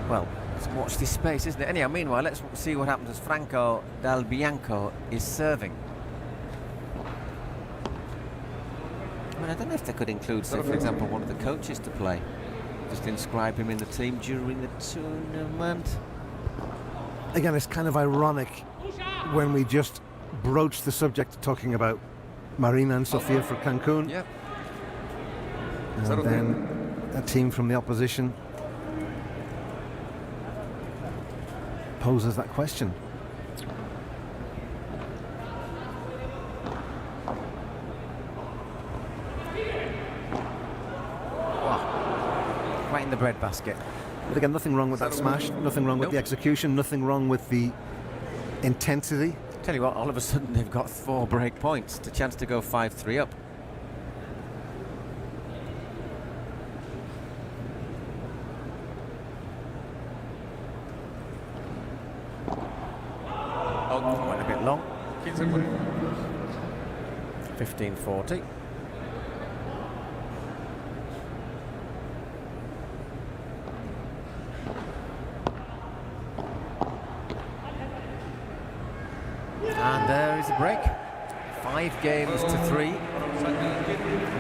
well, let's watch this space, isn't it? Anyhow, meanwhile, let's see what happens as Franco Del Bianco is serving. I mean, I don't know if they could include, say, for example, one of the coaches to play. Just inscribe him in the team during the tournament. Again, it's kind of ironic when we just broach the subject of talking about Marina and Sofia for Cancun. Yep. And then a team from the opposition poses that question. Right in the breadbasket. But again, nothing wrong with that smash, nothing wrong with the execution, nothing wrong with the intensity. Tell you what, all of a sudden they've got 4 break points, the chance to go 5-3 up. Oh, went a bit long. 15-40. And there is a break. 5 games to 3 in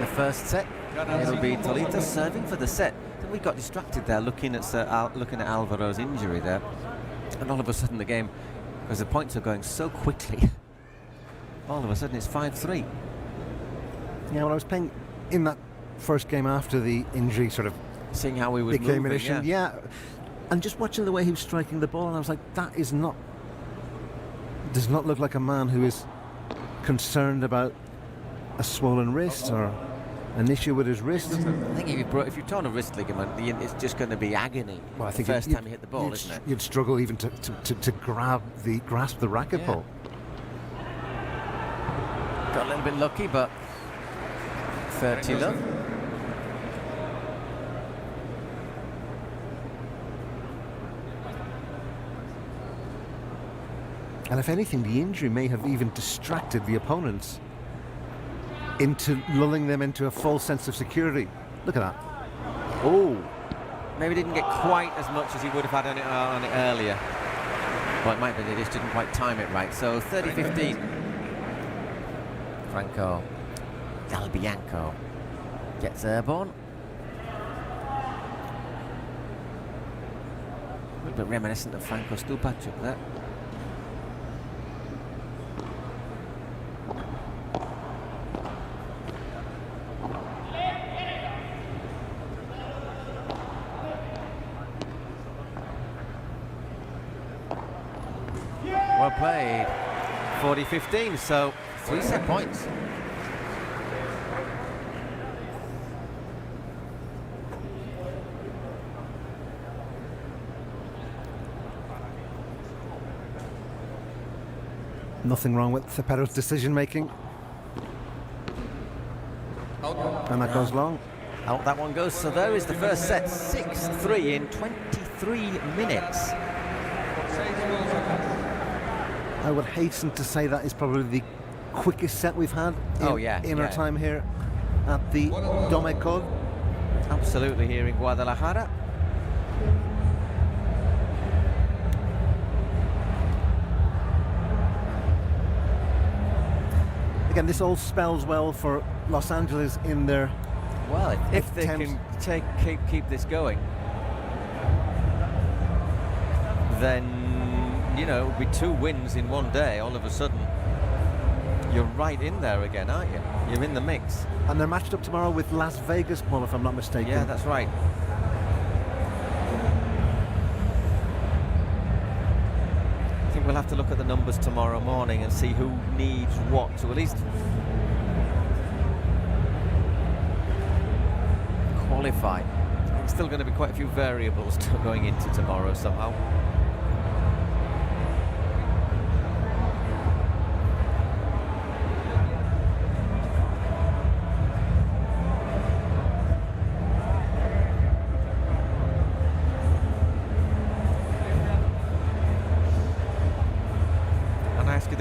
the first set. It'll be Tolita serving for the set. Then we got distracted there looking at Alvaro's injury there, and all of a sudden the game, because the points are going so quickly, all of a sudden it's 5-3. Yeah, when I was playing in that first game after the injury, sort of seeing how we became an moving, issue, yeah, and just watching the way he was striking the ball, and I was like, that is not. Does not look like a man who is concerned about a swollen wrist or an issue with his wrist. I think if you torn a wrist ligament, it's just going to be agony. Well, I think the first time you hit the ball, isn't it? You'd struggle even to grasp the racket ball. Got a little bit lucky, but 30 love. And if anything, the injury may have even distracted the opponents into lulling them into a false sense of security. Look at that. Oh, maybe didn't get quite as much as he would have had on it earlier. Well, it might be they just didn't quite time it right. So 30-15. Franco Del Bianco gets airborne. A little bit reminiscent of Franco Stupacic there. Well played. 40-15, so 3 set points. Nothing wrong with Cepero's decision making. And that goes long. Out that one goes. So there is the first set, 6-3 in 23 minutes. I would hasten to say that is probably the quickest set we've had in our time here at the Domecod. Absolutely, here in Guadalajara. Again, this all spells well for Los Angeles in their if they can keep this going, then you know, it would be 2 wins in one day. All of a sudden, you're right in there again, aren't you? You're in the mix. And they're matched up tomorrow with Las Vegas, Paul, if I'm not mistaken. Yeah, that's right. I think we'll have to look at the numbers tomorrow morning and see who needs what to at least qualify. There's still going to be quite a few variables going into tomorrow somehow.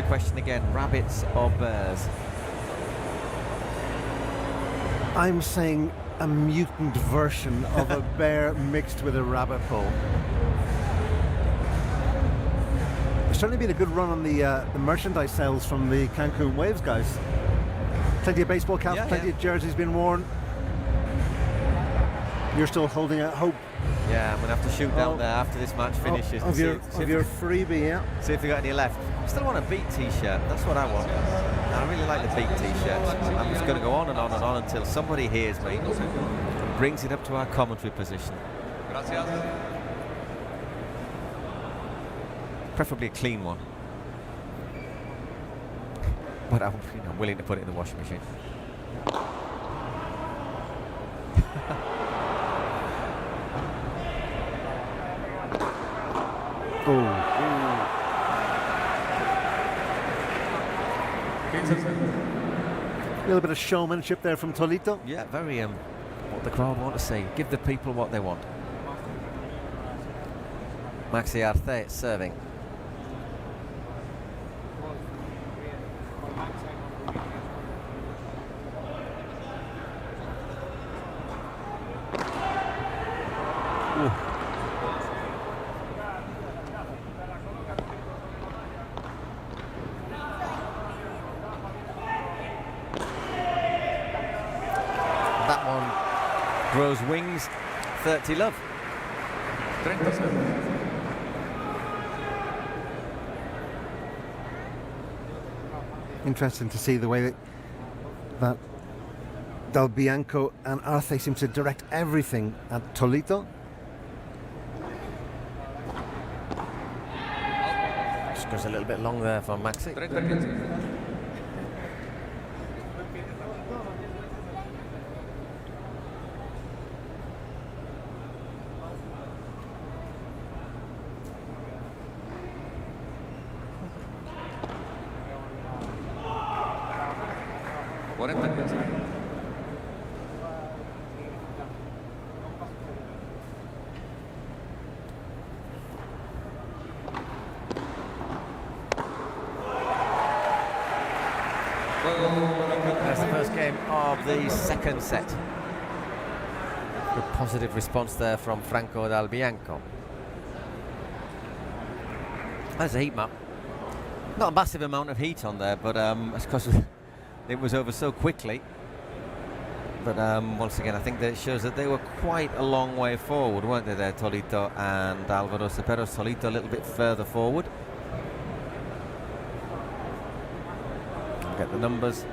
Question again, rabbits or bears? I'm saying a mutant version of a bear mixed with a rabbit hole. There's certainly been a good run on the merchandise sales from the Cancun Waves guys. Plenty of baseball caps, plenty of jerseys being worn. You're still holding out hope Yeah, I'm going to have to shoot down there after this match finishes. Of your freebie, yeah. See if we got any left. I still want a beat t-shirt. That's what I want. I really like the beat t-shirts. I'm just going to go on and on and on until somebody hears me and brings it up to our commentary position. Gracias. Preferably a clean one. But I'm willing to put it in the washing machine. A little bit of showmanship there from Tolito. Yeah, very what the crowd want to see. Give the people what they want. Maxi Arce serving. That one grows wings. 30 love. 30 segundos. Interesting to see the way that Del Bianco and Arce seem to direct everything at Tolito. Just goes a little bit long there for Maxi. That's the first game of the second set. Good positive response there from Franco Del Bianco. There's a heat map. Not a massive amount of heat on there, but it's because it was over so quickly. But once again, I think that shows that they were quite a long way forward, weren't they there, Tolito and Álvaro Cepero. Tolito a little bit further forward. Get the numbers.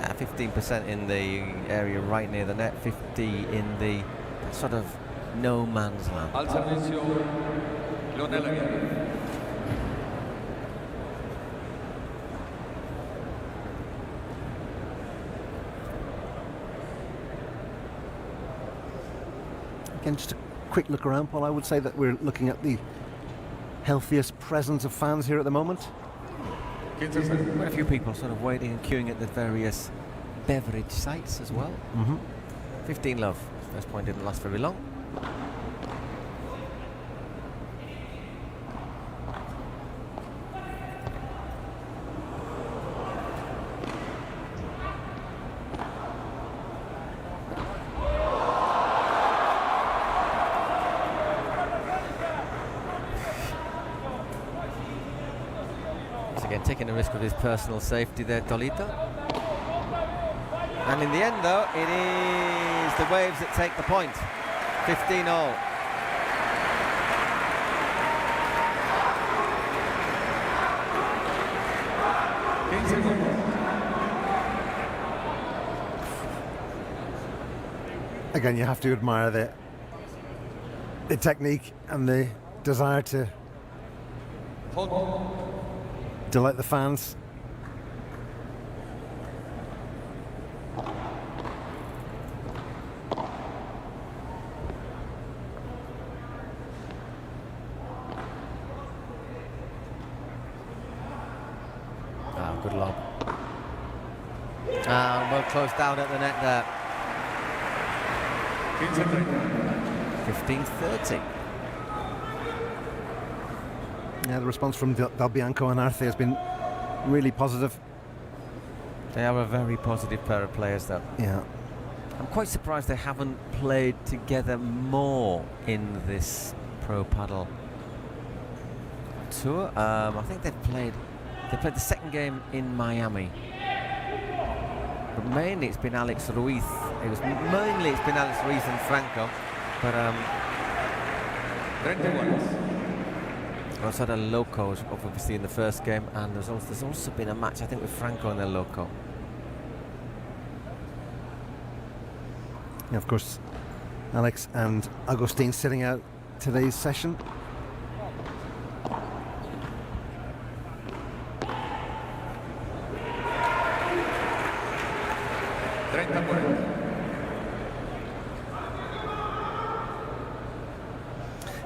15% in the area right near the net, 50 in the sort of no man's land. Al servicio, Leonel Aguirre. Again, just a quick look around, Paul. I would say that we're looking at the healthiest presence of fans here at the moment. Quite a few people sort of waiting and queuing at the various beverage sites as well. 15 love. First point didn't last very long. Taking a risk with his personal safety there, Tolito. And in the end, though, it is the Waves that take the point. 15-all. Again, you have to admire the technique and the desire to delight the fans. Good lob. And well closed down at the net there. 15-30. Yeah, the response from Del Bianco and Arce has been really positive. They are a very positive pair of players, though. Yeah. I'm quite surprised they haven't played together more in this Pro Padel Tour. I think they played the second game in Miami. But mainly it's been Alex Ruiz. It's been Alex Ruiz and Franco. But We also had a loco, obviously, in the first game, and there's also been a match, I think, with Franco and their loco. Yeah, of course, Alex and Agustin sitting out today's session.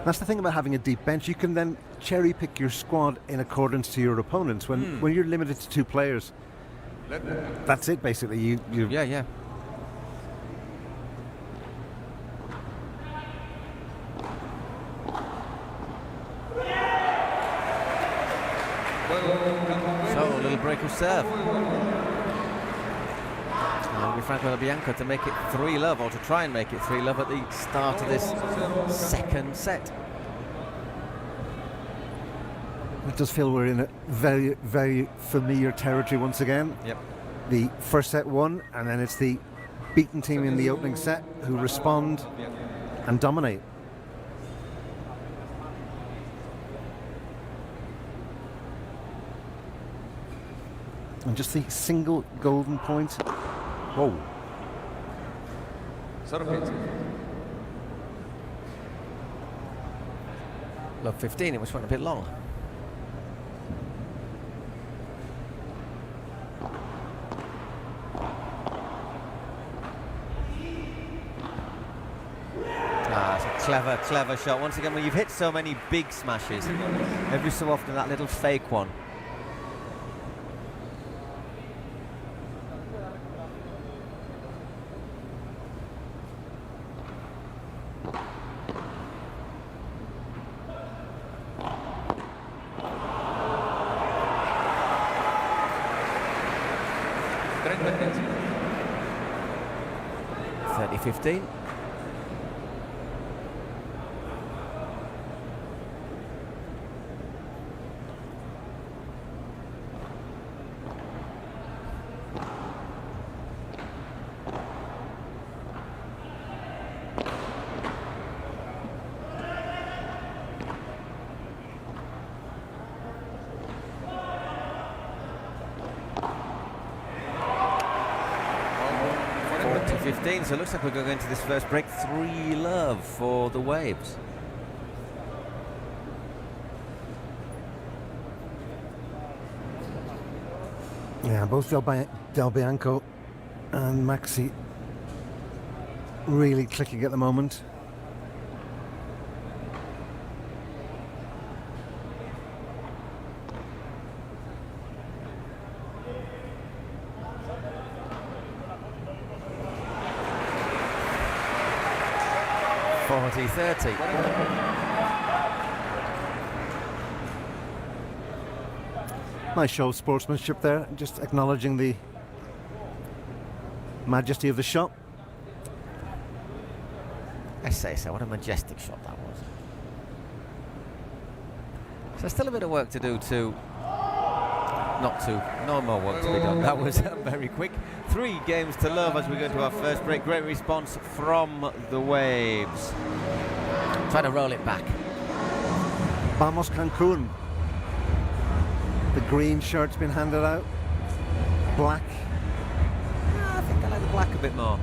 That's the thing about having a deep bench. You can then cherry pick your squad in accordance to your opponents. When you're limited to 2 players, that's it basically. You yeah. So a little break of serve. Franco Bianco to make it 3-love, or to try and make it 3-love at the start of this second set. It does feel we're in a very, very familiar territory once again. Yep. The first set won, and then it's the beaten team in the opening set who respond and dominate. And just the single golden point. Whoa. Love 15, it was went a bit long. It's a clever shot. Once again, when you've hit so many big smashes, every so often that little fake one. .30-15. So it looks like we're going into this first break 3-love for the Waves. Yeah, both Del Bianco and Maxi really clicking at the moment. .30. Nice show of sportsmanship there, just acknowledging the majesty of the shot. I say so, what a majestic shot that was. So still a bit of work to do no more work to be done. That was very quick. 3 games to love as we go into our first break. Great response from the Waves. Trying to roll it back. Vamos Cancun. The green shirt's been handed out. Black. I think I like the black a bit more.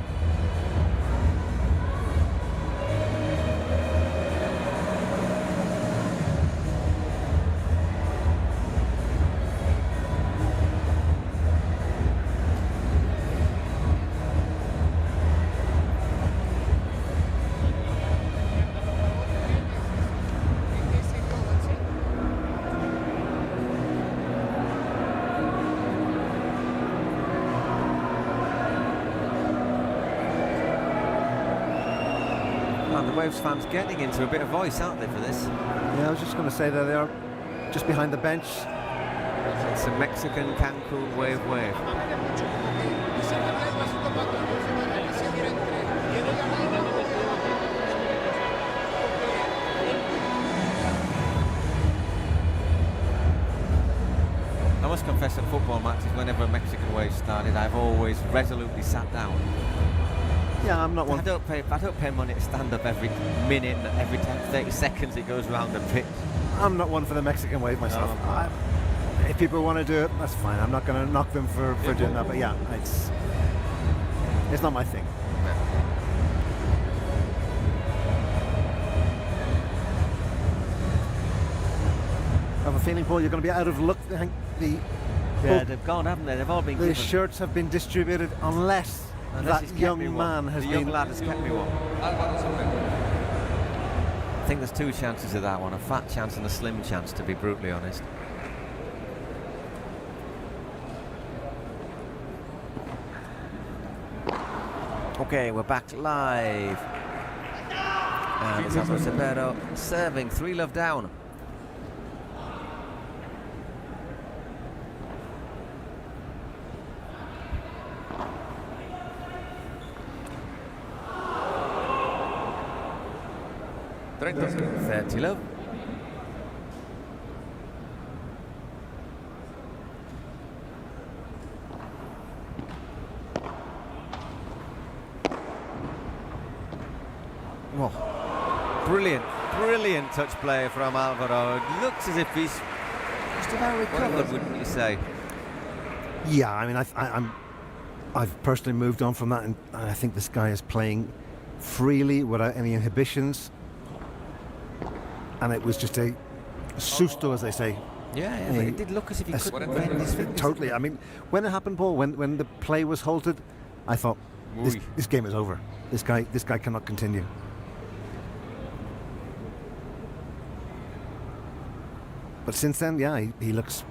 Waves fans getting into a bit of voice, aren't they, for this? Yeah, I was just going to say that they are just behind the bench. It's a Mexican Cancun wave. I must confess, at football matches, whenever a Mexican wave started, I've always resolutely sat down. Yeah, I'm not one. I don't pay money to stand up every minute, every 30 seconds it goes round the pitch. I'm not one for the Mexican wave myself. If people want to do it, that's fine. I'm not going to knock them for doing that. But yeah, it's not my thing. I have a feeling, Paul, you're going to be out of luck. I think They've gone, haven't they? They've all been the given. shirts have been distributed unless that young man has the been... young lad has kept me one. I think there's two chances of that one, a fat chance and a slim chance, to be brutally honest. Okay, we're back live. And it's Alvaro Cepero serving, 3-love down. Thirty love. Oh, brilliant touch play from Alvaro. It looks as if he's just about recovered, wouldn't you say? Yeah, I mean, I've personally moved on from that, and I think this guy is playing freely without any inhibitions. And it was just a susto, as they say. Yeah, but it did look as if he couldn't bend his fingers. Totally. I mean, when it happened, Paul, when the play was halted, I thought, this game is over. This guy cannot continue. But since then, yeah, he looks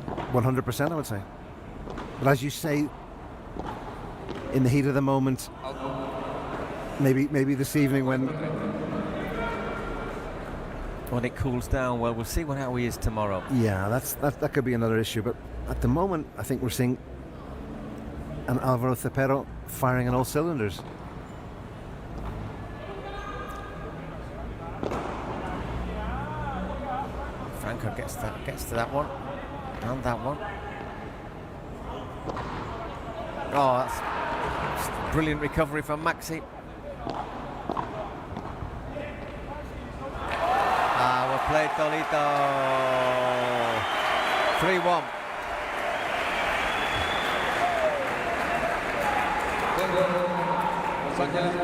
100%, I would say. But as you say, in the heat of the moment, maybe this evening when it cools down, well, we'll see how he is tomorrow. Yeah, that could be another issue. But at the moment, I think we're seeing an Alvaro Cepero firing on all cylinders. Franco gets to that one, and that one. Oh, that's brilliant recovery from Maxi. Well played, Tolito. 3-1. Los Ángeles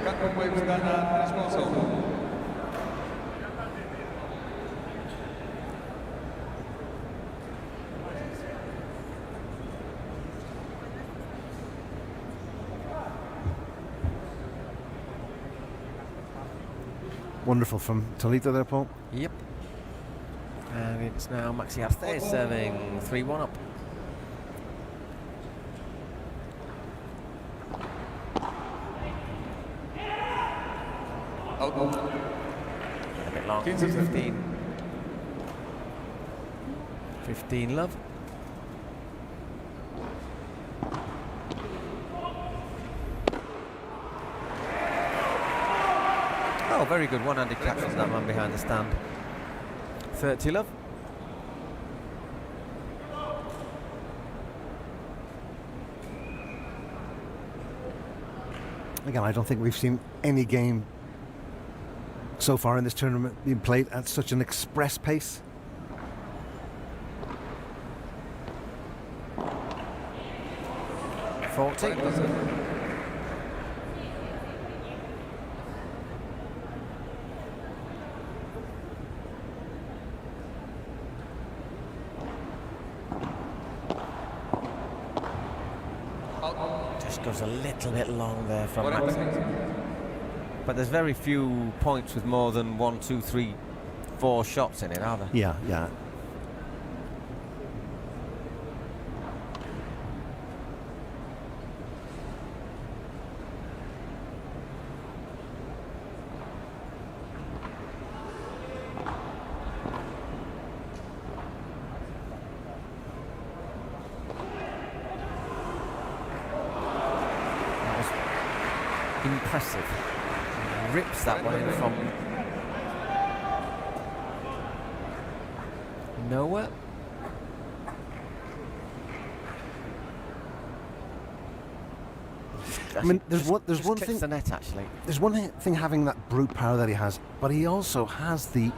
Cancun Waves gana 3-1. Wonderful from Tolito there, Paul. Yep. And it's now Maxi Arce serving 3-1 up. A bit long. 15 love. Oh, very good one-handed catch from that man behind the stand. 30 love. Again, I don't think we've seen any game so far in this tournament being played at such an express pace. Just goes a little bit long there from Max. But there's very few points with more than 1, 2, 3, 4 shots in it, are there? Yeah. Impressive. Rips that one in from nowhere. I mean, there's one thing. The net, actually. There's one thing having that brute power that he has, but he also has the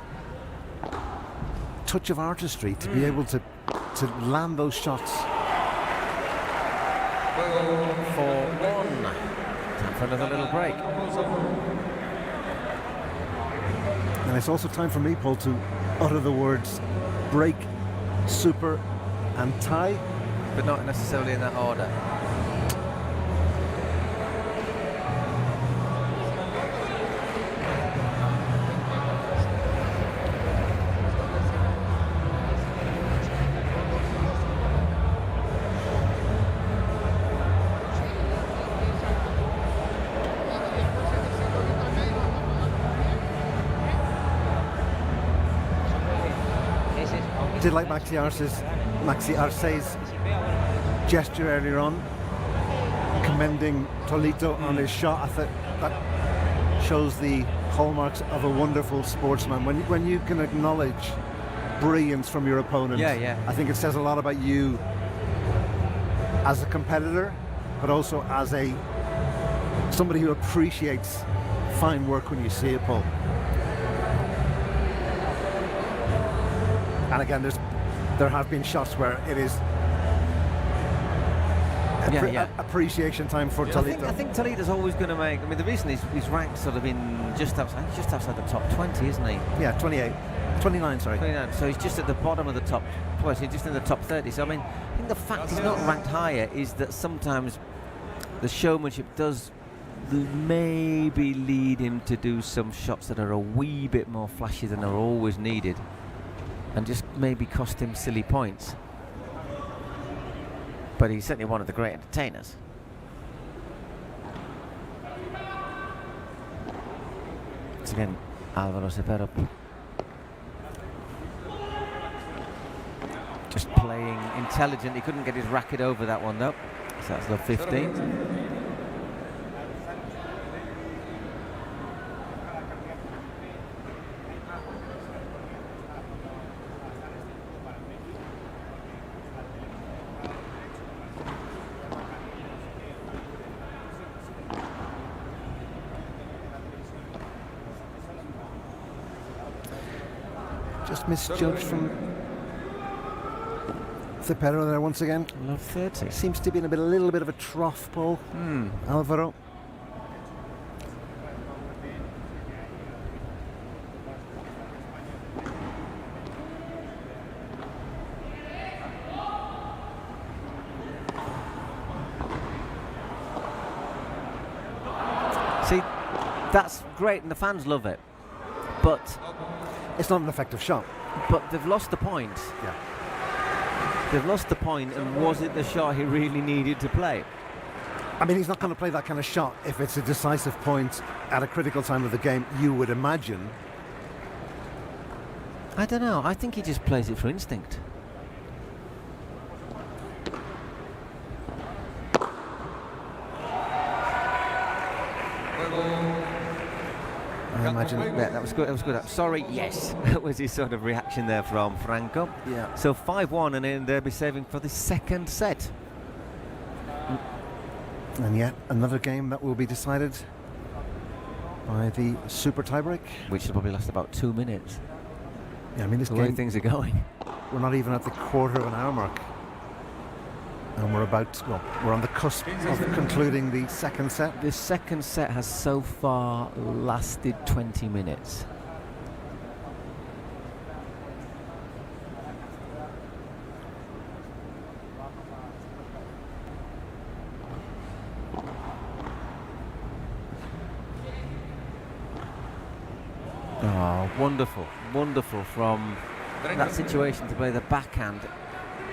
touch of artistry to be able to land those shots. For one. Time for another little break. And it's also time for me, Paul, to utter the words break, super, and tie. But not necessarily in that order. I did like Maxi Arce's gesture earlier on, commending Tolito on his shot. I thought that shows the hallmarks of a wonderful sportsman. When you can acknowledge brilliance from your opponent, I think it says a lot about you as a competitor, but also as somebody who appreciates fine work when you see it, Paul. And again, there have been shots where it is appreciation time for Tolito. I think Toledo's always going to make. I mean, the reason he's ranked sort of in just outside the top 20, isn't he? Yeah, 29. Sorry. 29. So he's just at the bottom of the top. Well, he's just in the top 30. So I mean, I think the fact he's not ranked higher is that sometimes the showmanship does maybe lead him to do some shots that are a wee bit more flashy than are always needed, and just maybe cost him silly points. But he's certainly one of the great entertainers. Once again, Álvaro Cepero just playing intelligent. He couldn't get his racket over that one though. So that's love 15. Just misjudged from Cepero there once again. Love 30. Seems to be in a little bit of a trough, Paul. Álvaro. See, that's great and the fans love it, but it's not an effective shot. But they've lost the point. Yeah. They've lost the point, and was it the shot he really needed to play? I mean, he's not going to play that kind of shot if it's a decisive point at a critical time of the game, you would imagine. I don't know. I think he just plays it for instinct. I imagine. Yeah, that was good. That was good. Sorry, yes. That was his sort of reaction there from Franco. Yeah. So 5-1, and then they'll be saving for the second set. And yet another game that will be decided by the super tiebreak, which will probably last about 2 minutes. Yeah, I mean, this the game, way things are going. We're not even at the quarter of an hour mark. And we're on the cusp of concluding the second set. The second set has so far lasted 20 minutes. Oh, wonderful, wonderful from that situation to play the backhand.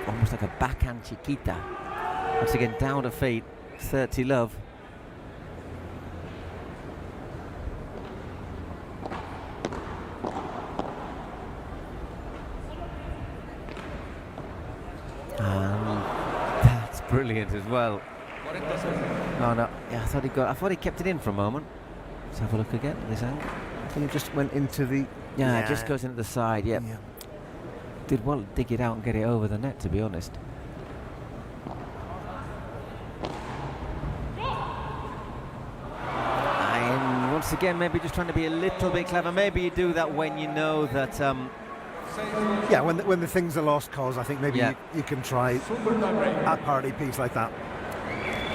Almost like a backhand chiquita. Once again, down to feet, 30 love. And that's brilliant as well. Oh no, yeah, I thought he kept it in for a moment. Let's have a look again at this angle. I think it just went into the... Yeah, it just goes into the side, yeah. Did well to dig it out and get it over the net, to be honest. Yes, again, maybe just trying to be a little bit clever. Maybe you do that when you know that... yeah, when the thing's a lost cause, I think maybe you can try a party piece like that.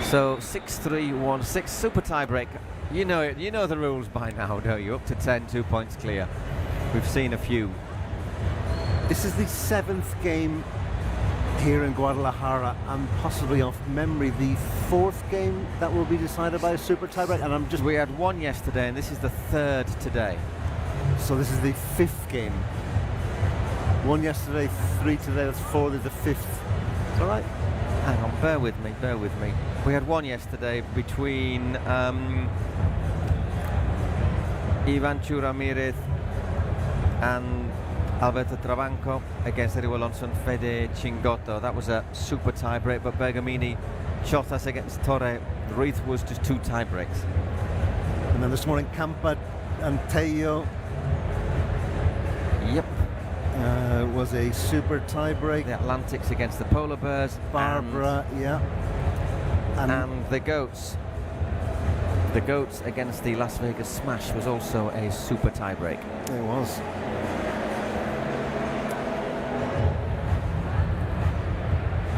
So 6-3-1-6, super tiebreak. You know it. You know the rules by now, don't you? Up to 10, 2 points clear. We've seen a few. This is the 7th game here in Guadalajara, and possibly off memory the 4th game that will be decided by a super tiebreak. And we had 1 yesterday, and this is the 3rd today. So this is the 5th game. 1 yesterday, 3 today. That's 4. There's the 5th. It's all right. Hang on, bear with me. We had 1 yesterday between Ivan Ramirez and Alberto Trabanco against Eric Alonso and Fede Chingotto. That was a super tiebreak, but Bergamini, Chotas against Torre Ruiz was just 2 tiebreaks. And then this morning, Campa and Tello. Yep. Was a super tiebreak. The Atlantics against the Polar Bears. Barbara, yeah. And the Goats. The Goats against the Las Vegas Smash was also a super tiebreak. It was.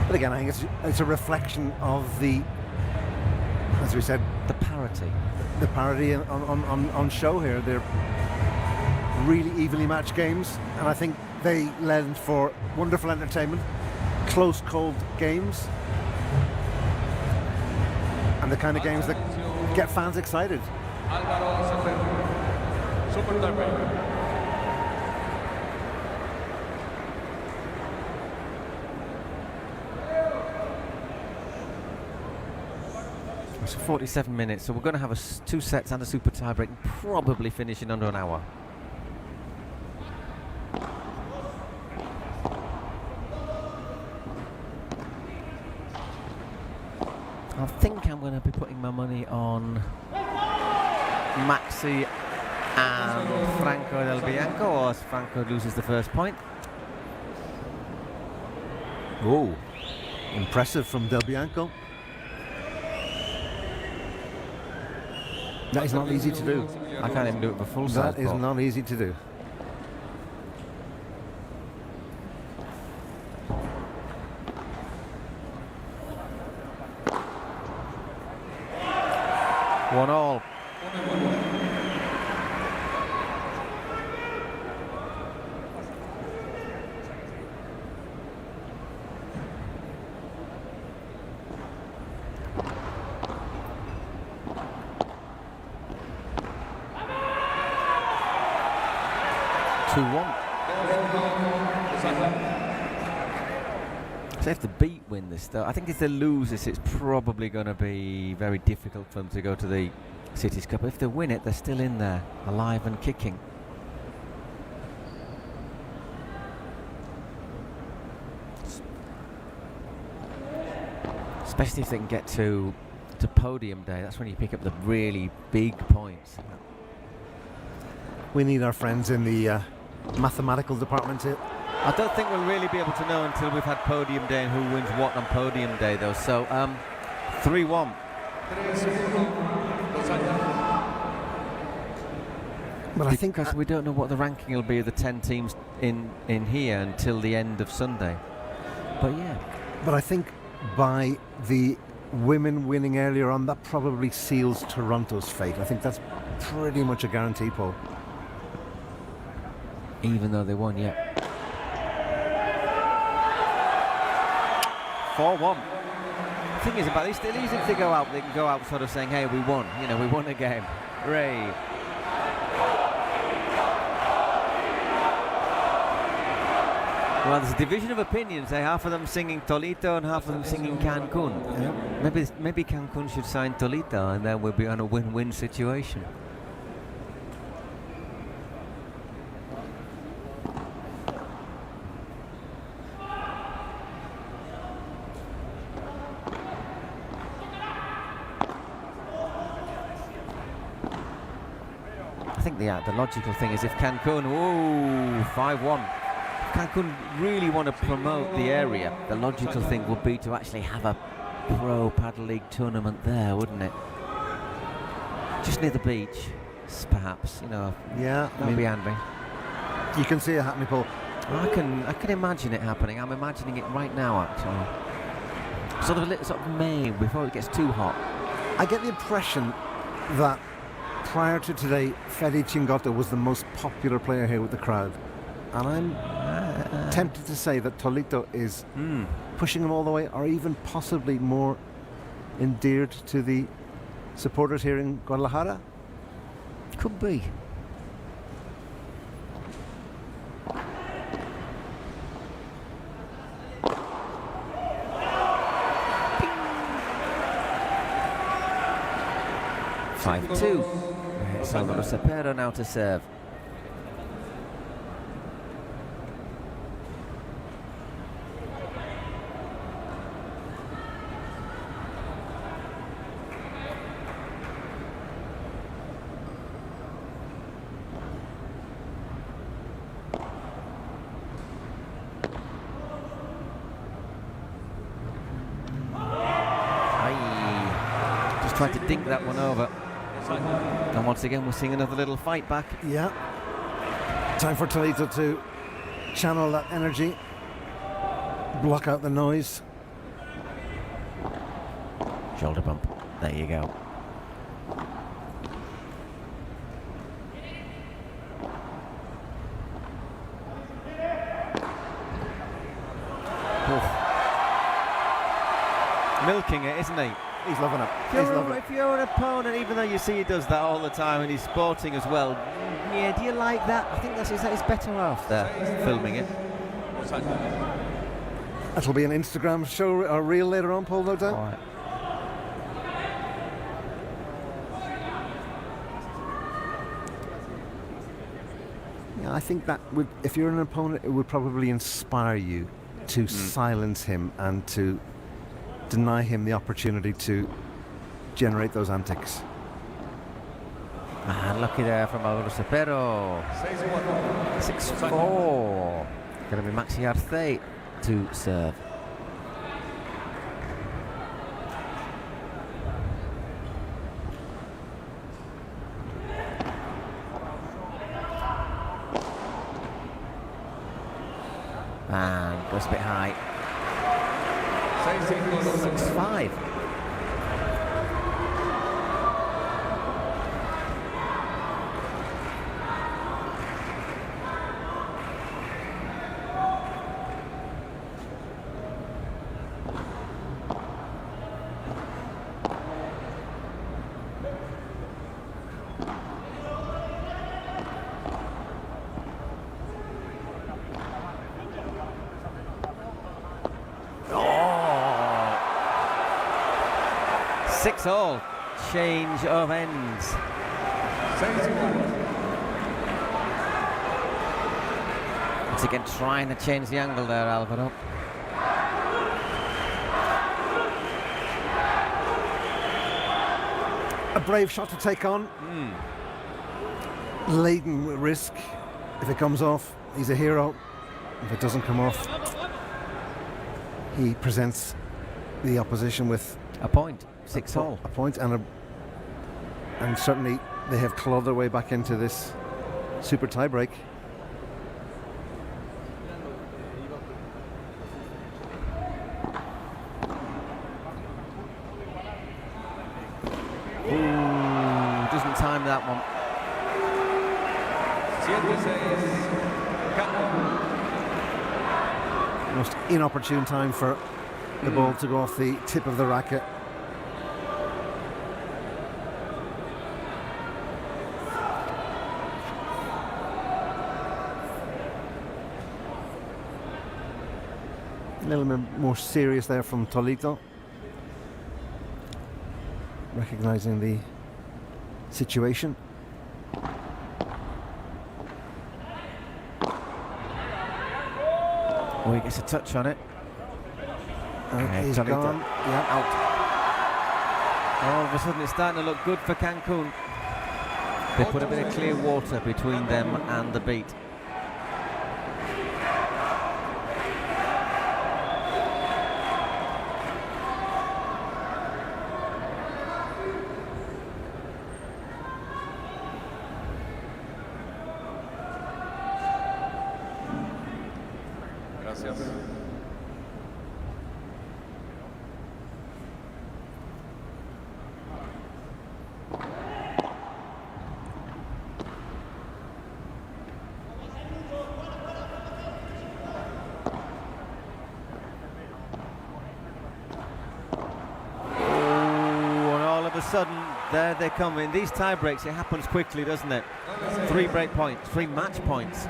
But again, I think it's a reflection of the, as we said, the parity. The parity on show here. They're really evenly matched games, and I think they lend for wonderful entertainment, close, cold games, and the kind of games that get fans excited. Super tiebreak. It's 47 minutes, so we're going to have 2 sets and a super tiebreak, probably finishing under an hour. I think I'm going to be putting my money on Maxi and Franco Del Bianco, or as Franco loses the first point. Oh, impressive from Del Bianco. That is not easy to do. I can't even do it for full size. That is not easy to do. One all. So if the Beat win this, though, I think if they lose this, it's probably going to be very difficult for them to go to the Cities Cup. If they win it, they're still in there, alive and kicking. Especially if they can get to podium day. That's when you pick up the really big points. We need our friends in the mathematical department here. I don't think we'll really be able to know until we've had podium day and who wins what on podium day, though. So 3-1. But I think because we don't know what the ranking will be of the 10 teams in here until the end of Sunday. But yeah. But I think by the women winning earlier on, that probably seals Toronto's fate. I think that's pretty much a guarantee, Paul. Even though they won, yeah. 4-1. The thing is about this, at least if they go out, they can go out sort of saying, hey, we won. You know, we won a game. Hooray. Well, there's a division of opinions. Half of them singing Tolito and half of them singing Cancun. Yeah. Maybe Cancun should sign Tolito and then we'll be on a win-win situation. I think the logical thing is if Cancun, 5-1. Cancun really want to promote the area, the logical thing would be to actually have a pro Padel League tournament there, wouldn't it? Just near the beach. perhaps, you know. Yeah, not behind me. You can see it happening, Paul. I can imagine it happening. I'm imagining it right now, actually. Sort of May, before it gets too hot. I get the impression that prior to today, Fede Chingotta was the most popular player here with the crowd. And I'm tempted to say that Tolito is pushing him all the way, or even possibly more endeared to the supporters here in Guadalajara. Could be. Five-two. Salvador Cepero now to serve. Just tried to dink that one over. And once again, we're seeing another little fight back. Yeah. Time for Tolito to channel that energy, block out the noise. Shoulder bump. There you go. Milking it, isn't he? He's loving it. If you're an opponent, even though you see he does that all the time and he's sporting as well, yeah, do you like that? I think that is better off there, filming it. That'll be an Instagram show or reel later on, Paul, no doubt. All right. Yeah, I think that would, if you're an opponent, it would probably inspire you to silence him and to deny him the opportunity to generate those antics. And lucky there from Alvaro Cepero. 6-4. Going to be Maxi Arce to serve. And goes a bit high. 6-5. All change of ends. Once again, trying to change the angle there, Alvaro. A brave shot to take on. Laden with risk. If it comes off, he's a hero. If it doesn't come off, he presents the opposition with a point. 6-all. A point, and certainly they have clawed their way back into this super tie-break. Ooh, doesn't time that one. Most inopportune time for the ball to go off the tip of the racket. A little bit more serious there from Tolito, recognizing the situation. Oh, he gets a touch on it. He's Tolito gone. Yeah, out. All of a sudden it's starting to look good for Cancun. They put a bit of clear water between them and the beat. Gracias. Sudden, there they come. In these tie breaks, it happens quickly, doesn't it? 3 break points, 3 match points.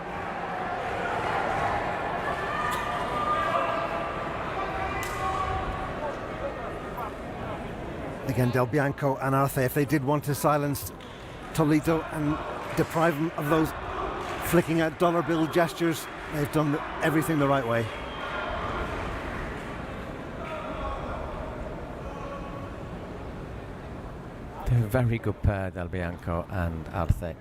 Again, Del Bianco and Arce, if they did want to silence Toledo and deprive him of those flicking out dollar bill gestures, they've done everything the right way. They're a very good pair, Del Bianco and Arce. I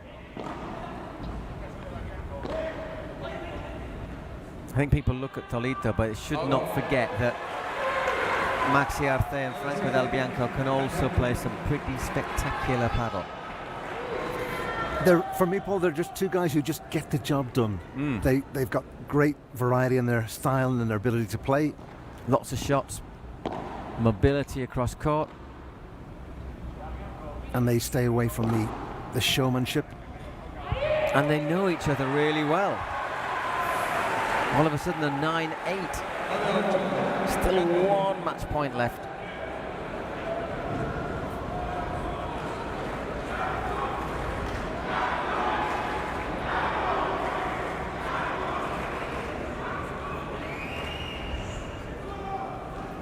think people look at Toledo, but they should not forget that Maxi Arce and Franco Del Bianco can also play some pretty spectacular paddle. For me, Paul, they're just two guys who just get the job done. They've got great variety in their style and their ability to play. Lots of shots, mobility across court. And they stay away from the showmanship. And they know each other really well. All of a sudden, a 9-8. Still 1 match point left.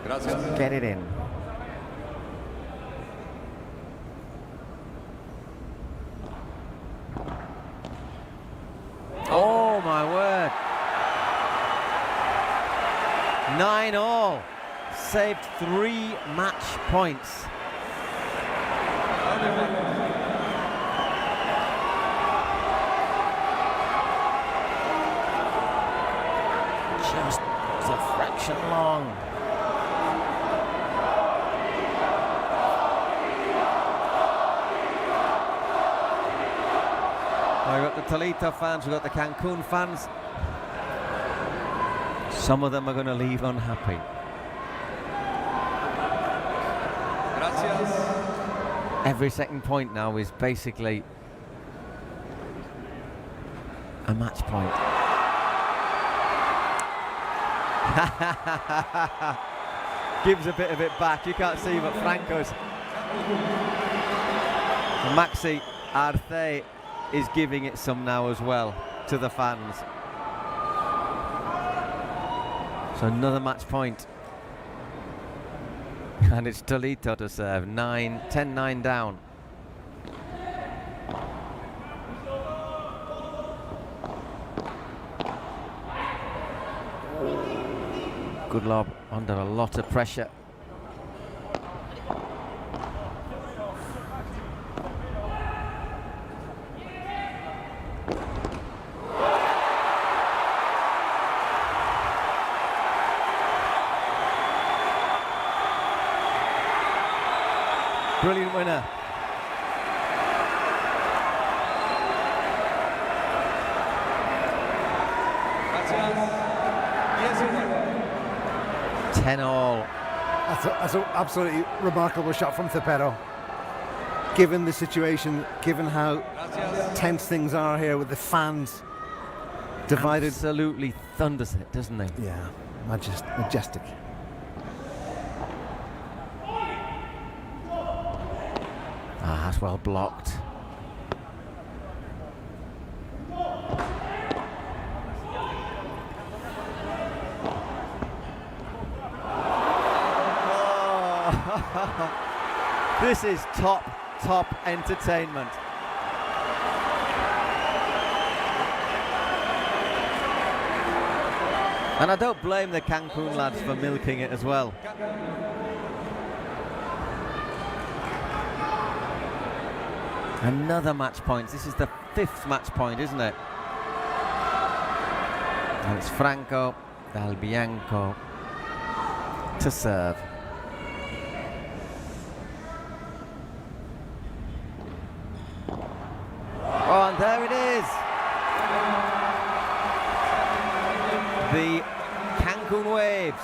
Gracias. Get it in. Oh my word. 9-all. Saved 3 match points. Just a fraction long. We've got the Toledo fans, we've got the Cancun fans. Some of them are going to leave unhappy. Gracias. Every second point now is basically a match point. Gives a bit of it back. You can't see, but Franco's. Maxi Arce is giving it some now as well to the fans. So another match point. And it's Toledo to serve. 10-9 down. Good lob under a lot of pressure. Brilliant winner. Gracias. 10-all. That's an absolutely remarkable shot from Cepero. Given the situation, given how tense things are here with the fans divided. Absolutely thunders it, doesn't he? Yeah, majestic. Ah, that's well blocked. Oh. This is top entertainment. And I don't blame the Cancun lads for milking it as well. Another match point. This is the 5th match point, isn't it? And it's Franco Del Bianco to serve. Oh, and there it is. The Cancun Waves.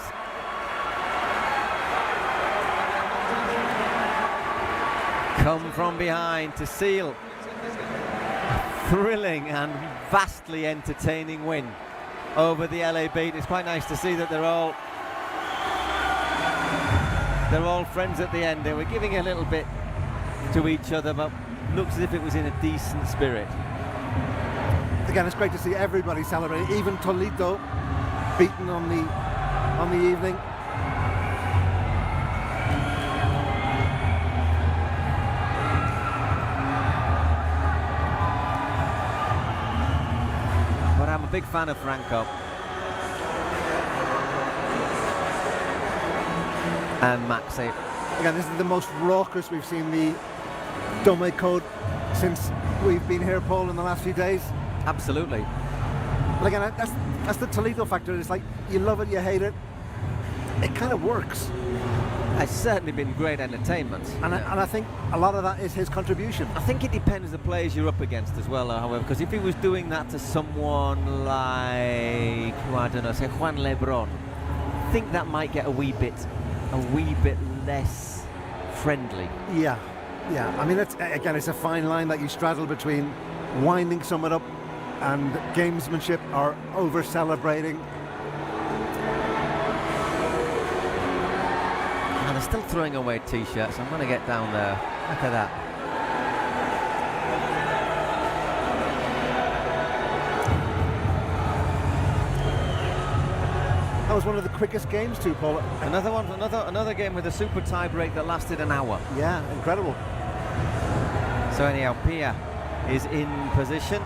Come from behind to seal a thrilling and vastly entertaining win over the LA Beat. It's quite nice to see that they're all friends at the end. They were giving a little bit to each other, but looks as if it was in a decent spirit. Again, it's great to see everybody celebrating, even Toledo beaten on the evening. But I'm a big fan of Franco. And Maxi. Again, this is the most raucous we've seen the Dome Code since we've been here, Paul, in the last few days. Absolutely. But again, that's the Toledo factor. It's like, you love it, you hate it. It kind of works. It's certainly been great entertainment. And I think a lot of that is his contribution. I think it depends the players you're up against as well, however, because if he was doing that to someone like, I don't know, say Juan Lebron, I think that might get a wee bit less friendly. Yeah. I mean, it's a fine line that you straddle between winding someone up and gamesmanship or over-celebrating. And they're still throwing away T-shirts. I'm going to get down there. Look at that. That was one of the quickest games too, Paul. Another game with a super tie break that lasted an hour. Yeah, incredible. So anyhow, Pia is in position.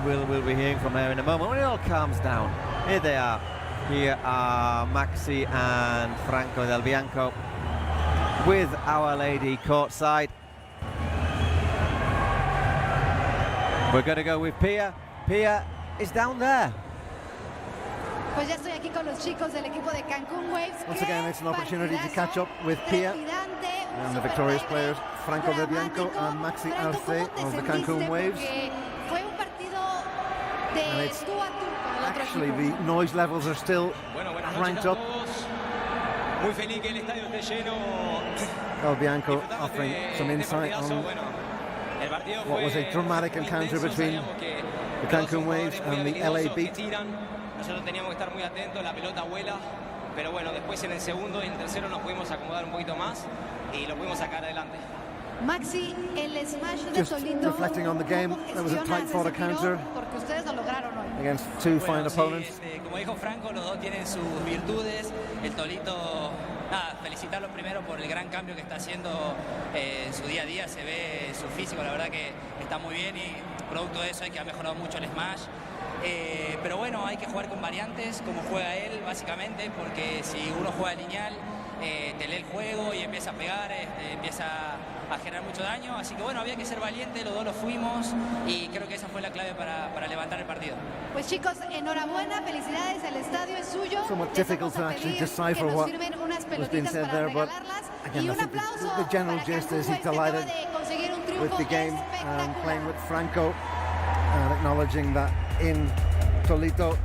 We'll be hearing from her in a moment when it all calms down. Here they are. Here are Maxi and Franco Del Bianco with Our Lady courtside. We're going to go with Pia. Pia is down there. Pues ya estoy aquí con los chicos del equipo de Cancun Waves. Once again, it's an opportunity to catch up with Pia and the victorious players Franco Del Bianco and Maxi Arce of the Cancun Waves. And it's actually, the noise levels are still cranked up. Del Bianco offering some insight on what was a dramatic encounter between the Cancun Waves and the LA Beat. Nosotros teníamos que estar muy atentos, la pelota vuela, pero bueno, después en el segundo y en el tercero nos pudimos acomodar un poquito más y lo pudimos sacar adelante. Maxi, el smash de Just Toledo, reflecting on the game, there was a tight fought counter porque ustedes lo lograron hoy. against two fine opponents. Como dijo Franco, los dos tienen sus virtudes. El Tolito, nada, felicitarlo primero por el gran cambio que está haciendo en su día a día. Se ve su físico, la verdad que está muy bien y producto de eso es que ha mejorado mucho el smash. Pero bueno, hay que jugar con variantes, como juega él, básicamente, porque si uno juega lineal, te lee el juego y empieza a pegar, empieza a generar mucho daño. Así que bueno, había que ser valiente, los dos lo fuimos y creo que esa fue la clave para levantar el partido. Pues chicos, enhorabuena, felicidades, el estadio es suyo. Somewhat difficult to actually decipher what was being said there, but again, I think the general gist is he's delighted with the game and playing with Franco and acknowledging that in Toledo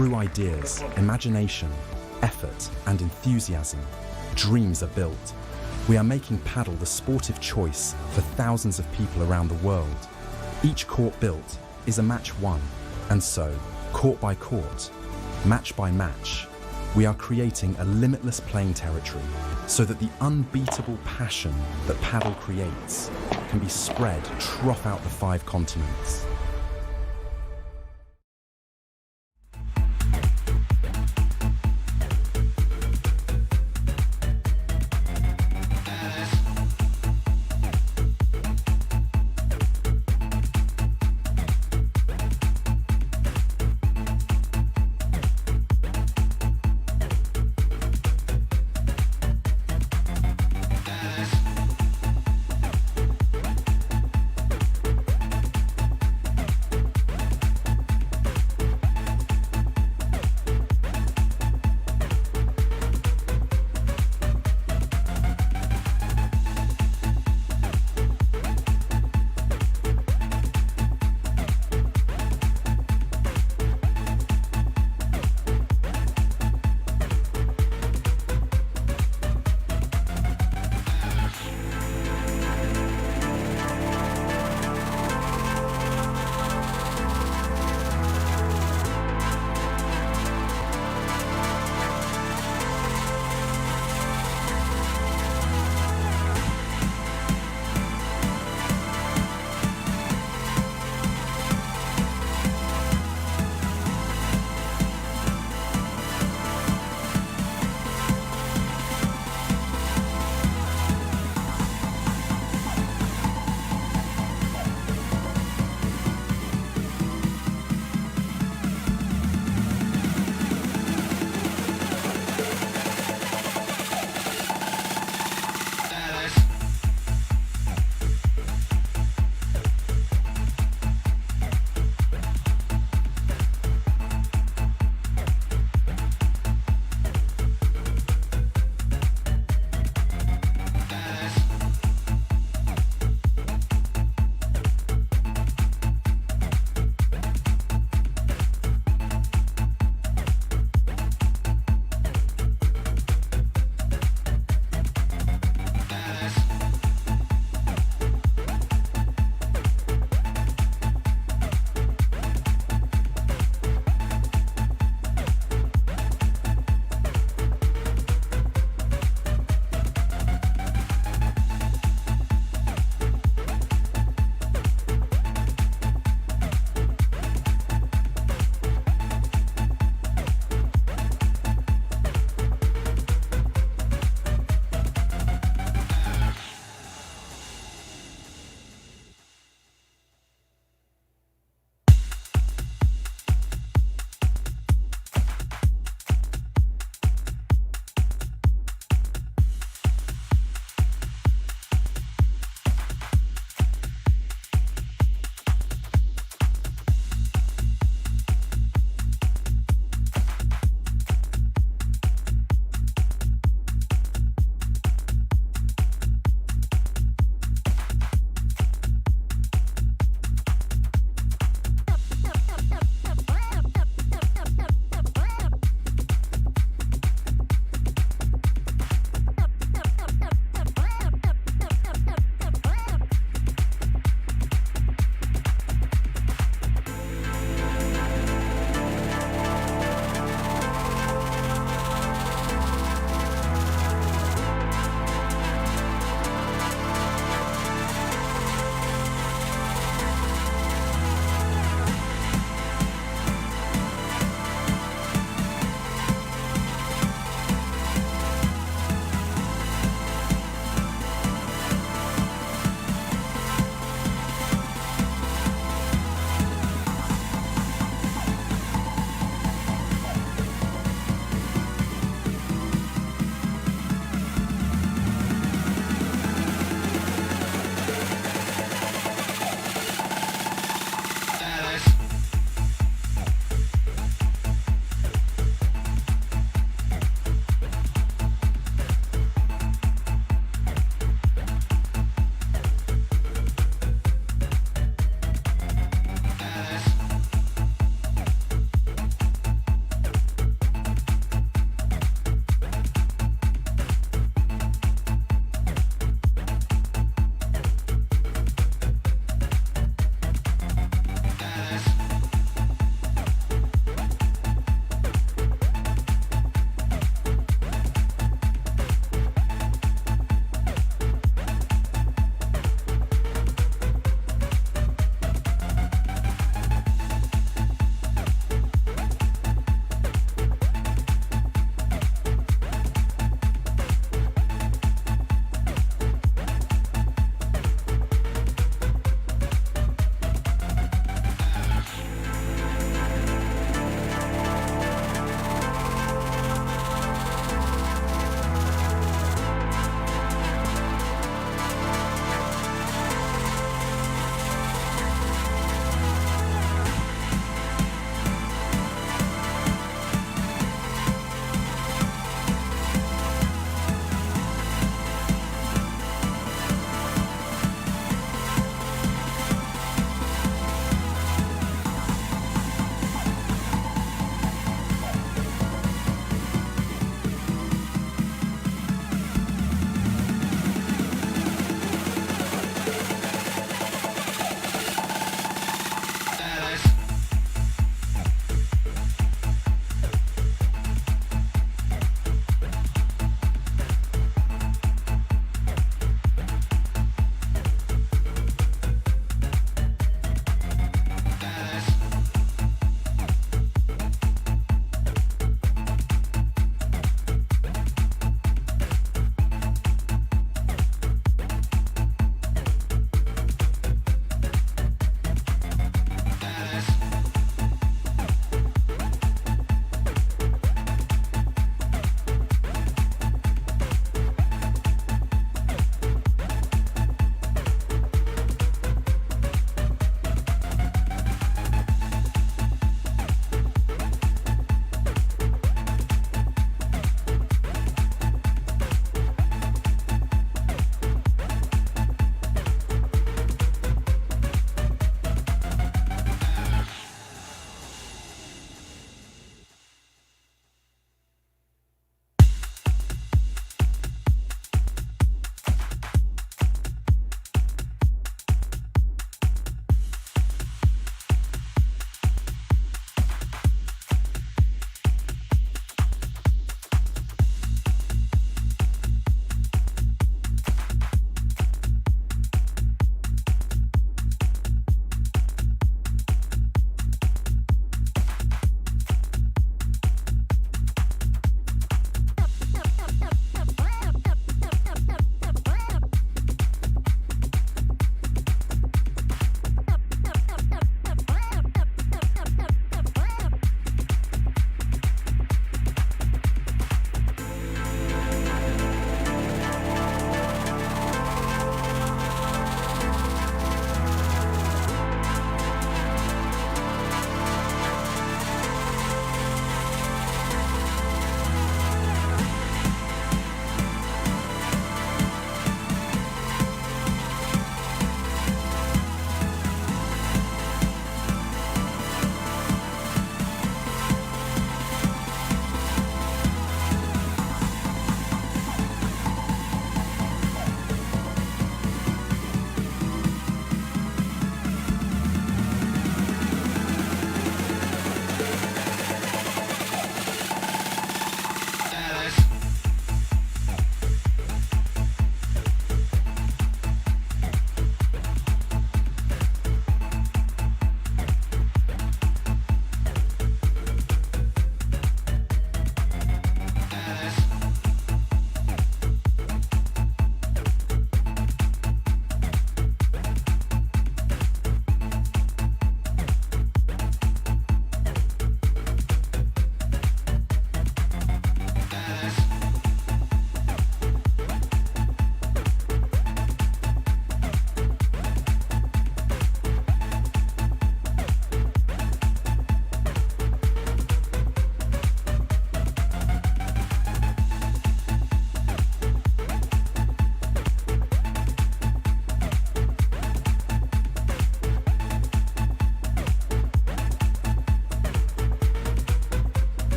Through ideas, imagination, effort, and enthusiasm, dreams are built. We are making paddle the sport of choice for thousands of people around the world. Each court built is a match won, and so, court by court, match by match, we are creating a limitless playing territory so that the unbeatable passion that paddle creates can be spread throughout the 5 continents.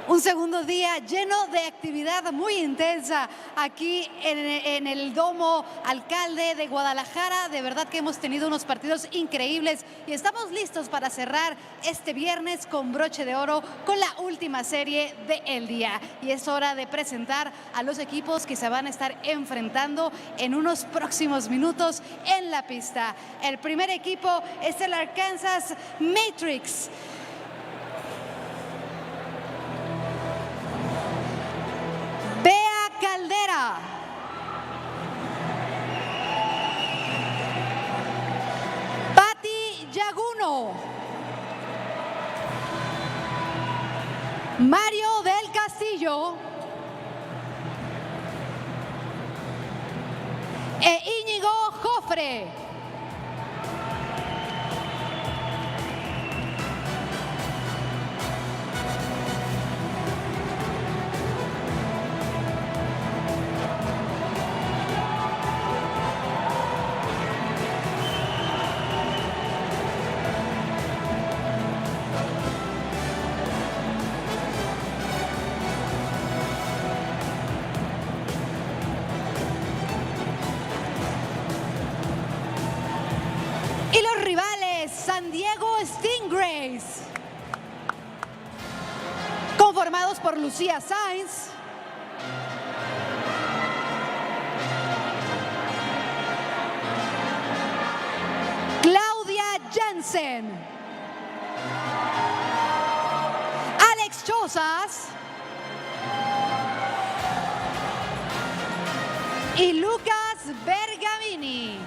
Un segundo día lleno de actividad muy intensa aquí en el Domo Alcalde de Guadalajara. De verdad que hemos tenido unos partidos increíbles y estamos listos para cerrar este viernes con broche de oro con la última serie del día. Y es hora de presentar a los equipos que se van a estar enfrentando en unos próximos minutos en la pista. El primer equipo es el Arkansas Matrix. Caldera, Pati Yaguno, Mario del Castillo e Íñigo Jofre. Y los rivales, San Diego Stingrays, conformados por Lucía Sainz, Claudia Jensen, Alex Chozas y Lucas Bergamini.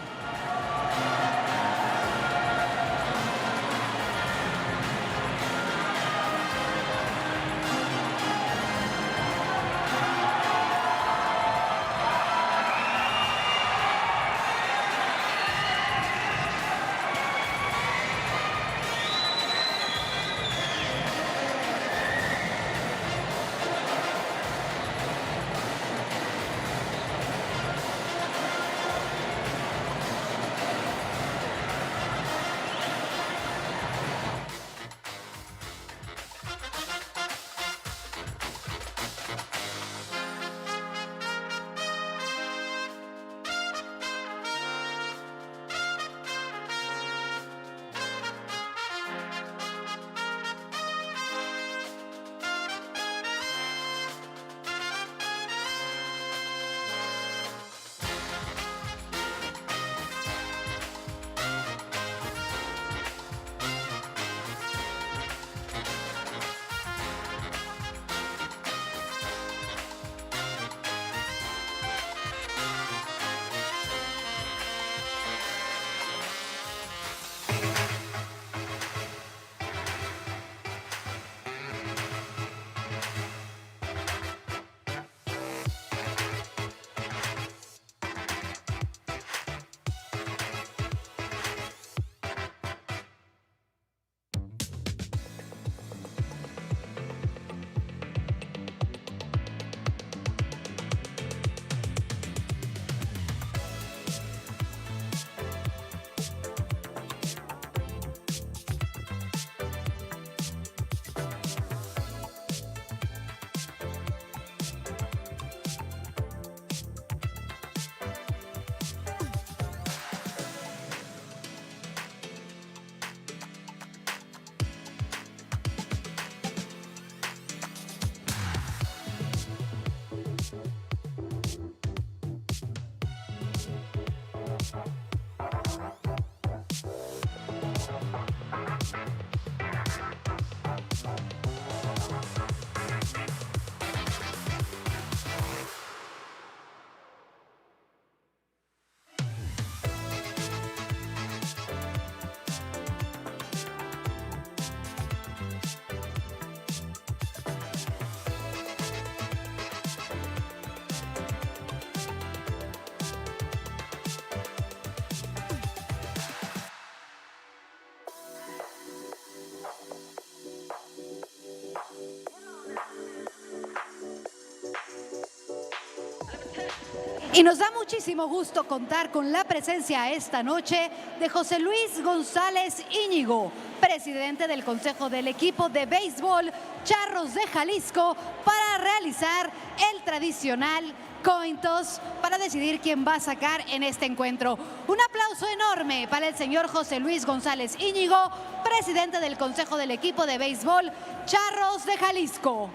Y nos da muchísimo gusto contar con la presencia esta noche de José Luis González Íñigo, presidente del Consejo del Equipo de Béisbol Charros de Jalisco, para realizar el tradicional coin toss para decidir quién va a sacar en este encuentro. Un aplauso enorme para el señor José Luis González Íñigo, presidente del Consejo del Equipo de Béisbol Charros de Jalisco.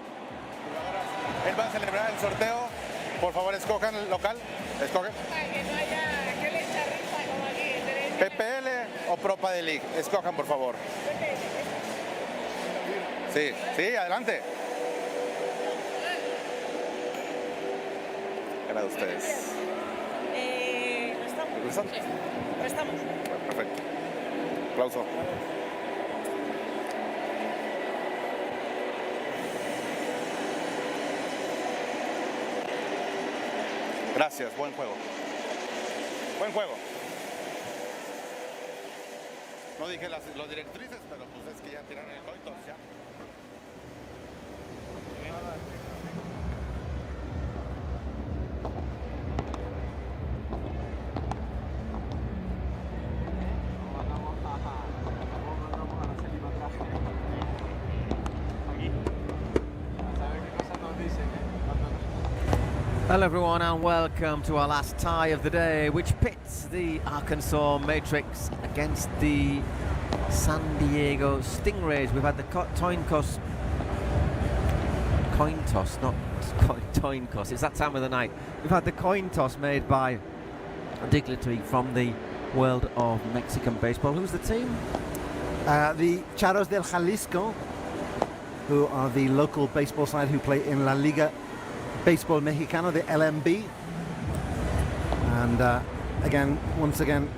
Él va a celebrar el sorteo. Por favor, escojan el local. Escogen. Para que no haya que le echa rifa como aquí. PPL o Pro Padel League. Escojan, por favor. Sí, sí, adelante. Era de ustedes. ¿Estamos? Estamos. Perfecto. Aplauso. Gracias, buen juego. Buen juego. No dije las directrices, pero pues es que ya tiraron el coin toss ya. Hello everyone and welcome to our last tie of the day, which pits the Arkansas Matrix against the San Diego Stingrays. We've had the coin toss, not coin toss, it's that time of the night. We've had the coin toss made by dignitary from the world of Mexican baseball. Who's the team? The Charros del Jalisco, who are the local baseball side who play in La Liga Baseball Mexicano, the LMB. And once again,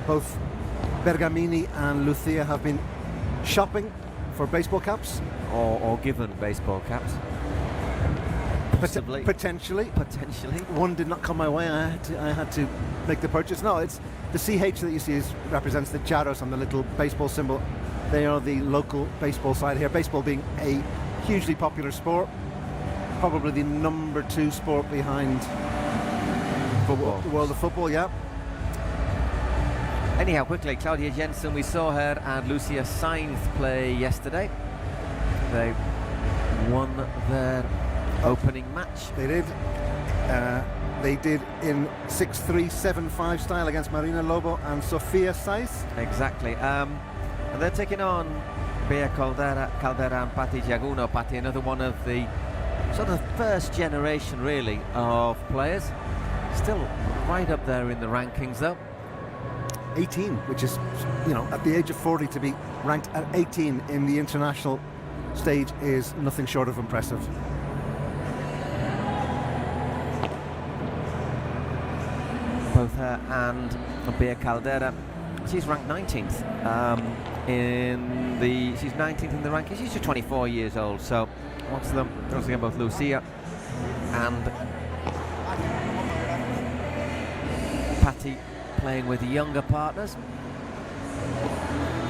both Bergamini and Lucia have been shopping for baseball caps. Or given baseball caps. Potentially. Potentially. One did not come my way. I had to make the purchase. No, it's the CH that you see represents the Charros on the little baseball symbol. They are the local baseball side here. Baseball being a hugely popular sport. Probably the number 2 sport behind football. The world of football, yeah. Anyhow, quickly, Claudia Jensen, we saw her and Lucia Sainz play yesterday. They won their opening match. They did. They did in 6-3, 7-5 style against Marina Lobo and Sofia Saiz. Exactly. And they're taking on Bea Caldera and Patti Giaguno. Patti, another one of the sort of first generation, really, of players. Still right up there in the rankings, though. 18, which is, at the age of 40 to be ranked at 18 in the international stage is nothing short of impressive. Both her and Bea Caldera. She's ranked 19th she's 19th in the rankings. She's just 24 years old, so once again both Lucia and Patti playing with younger partners.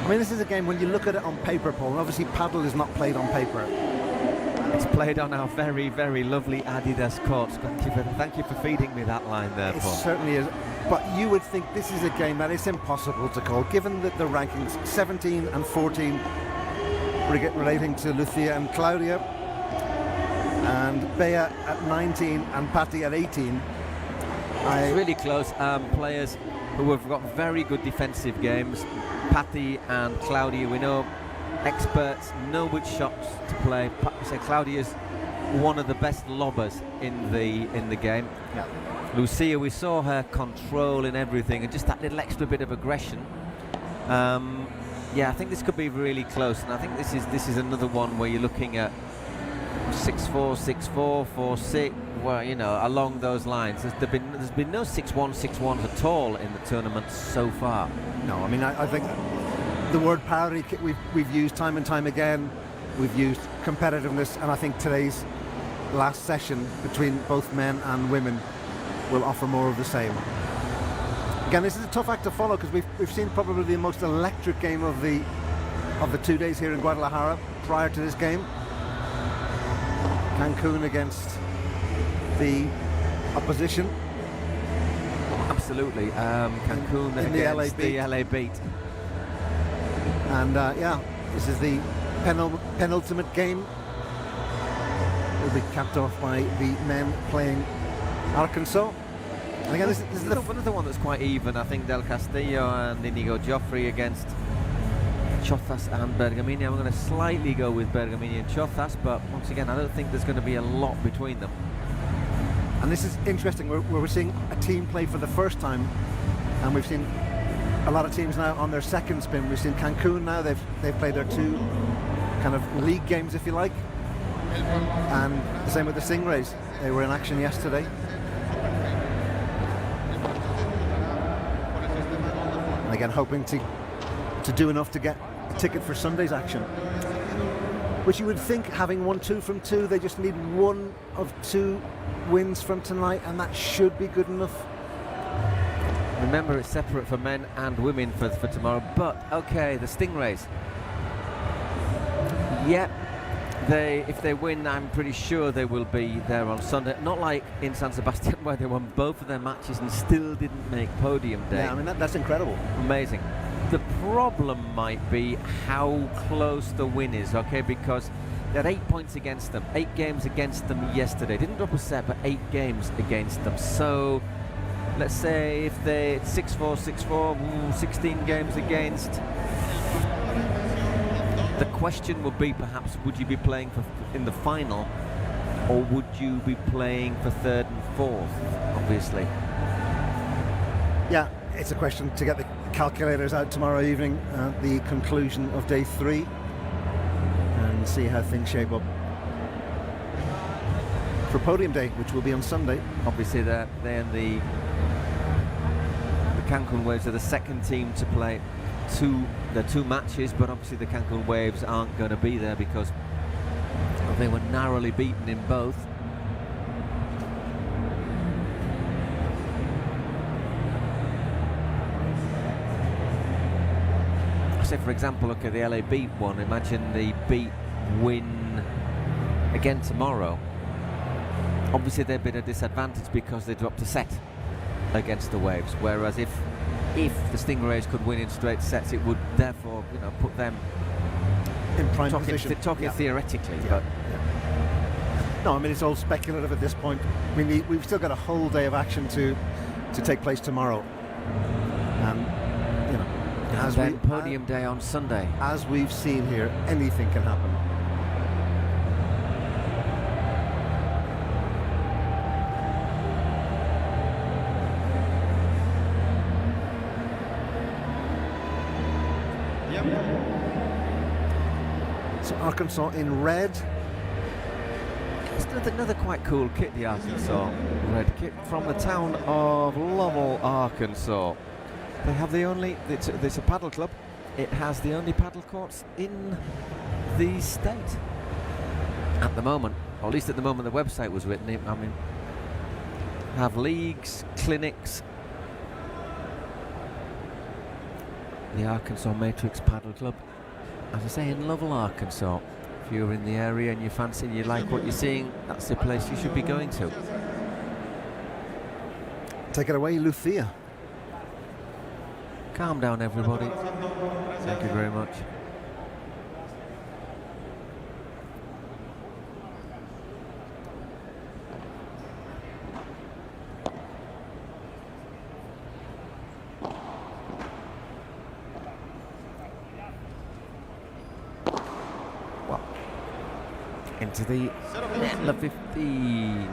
I mean, this is a game, when you look at it on paper, Paul, and obviously Padel is not played on paper. It's played on our very, very lovely Adidas courts. Thank you for feeding me that line there, Paul. It certainly is. But you would think this is a game that is impossible to call, given that the rankings 17 and 14 relating to Lucia and Claudia, and Bea at 19 and Patti at 18. It's really close. Players who have got very good defensive games. Patti and Claudia, we know, experts, know which shots to play. So Claudia's one of the best lobbers in the game. Yeah. Lucia, we saw her control in everything and just that little extra bit of aggression. Yeah, I think this could be really close, and I think this is another one where you're looking at 6-4, 6-4, 4-6. Well, along those lines. There's been no 6-1, 6-1s at all in the tournament so far. No, I mean, I think the word parity we've used time and time again. We've used competitiveness, and I think today's last session between both men and women will offer more of the same. Again, this is a tough act to follow because we've seen probably the most electric game of the 2 days here in Guadalajara prior to this game. Cancun against the opposition. Absolutely. Cancun in the LA beat. And This is the penultimate game. Will be capped off by the men playing Arkansas. And again, this is another one that's quite even. I think Del Castillo and Inigo Joffrey against Chozas and Bergamini. I'm going to slightly go with Bergamini and Chozas, but once again, I don't think there's going to be a lot between them. And this is interesting. We're seeing a team play for the first time, and we've seen a lot of teams now on their second spin. We've seen Cancun now. They've played their two kind of league games, if you like. And the same with the Stingrays. They were in action yesterday. And again, hoping to do enough to get a ticket for Sunday's action. Which you would think, having won 2 from 2, they just need 1 of 2 wins from tonight, and that should be good enough. Remember, it's separate for men and women for tomorrow. But okay, the Stingrays. Yep. If they win, I'm pretty sure they will be there on Sunday. Not like in San Sebastian, where they won both of their matches and still didn't make podium day. Yeah, I mean, that's incredible. Amazing. The problem might be how close the win is, okay? Because they had 8 points against them, 8 games against them yesterday. Didn't drop a set, but 8 games against them. So let's say if they 6-4, 6-4, 16 games against. The question would be, perhaps, would you be playing in the final, or would you be playing for 3rd and 4th, obviously? Yeah, it's a question to get the calculators out tomorrow evening at the conclusion of day 3 and see how things shape up for podium day, which will be on Sunday. Obviously, the Cancun Waves are the second team to play the 2 matches, but obviously the Cancun Waves aren't going to be there because they were narrowly beaten in both. Say, for example, look at the LA Beat one. Imagine the Beat win again tomorrow. Obviously, they'd be at a disadvantage because they dropped a set against the Waves, whereas if the Stingrays could win in straight sets, it would therefore, put them in prime position. Talking theoretically, yeah. But no, I mean, it's all speculative at this point. I mean, we've still got a whole day of action to take place tomorrow. And then podium day on Sunday. As we've seen here, anything can happen. So Arkansas in red. It's another quite cool kit, the Arkansas red kit from the town of Lovell, Arkansas. They have it's a paddle club. It has the only paddle courts in the state at the moment, or at least at the moment the website was written. I mean, have leagues, clinics. The Arkansas Matrix Paddle Club, as I say, in Lovell, Arkansas. If you're in the area and you fancy and you like what you're seeing, that's the place you should be going to. Take it away, Lucia. Calm down, everybody. Thank you very much. Well, into the middle of 15.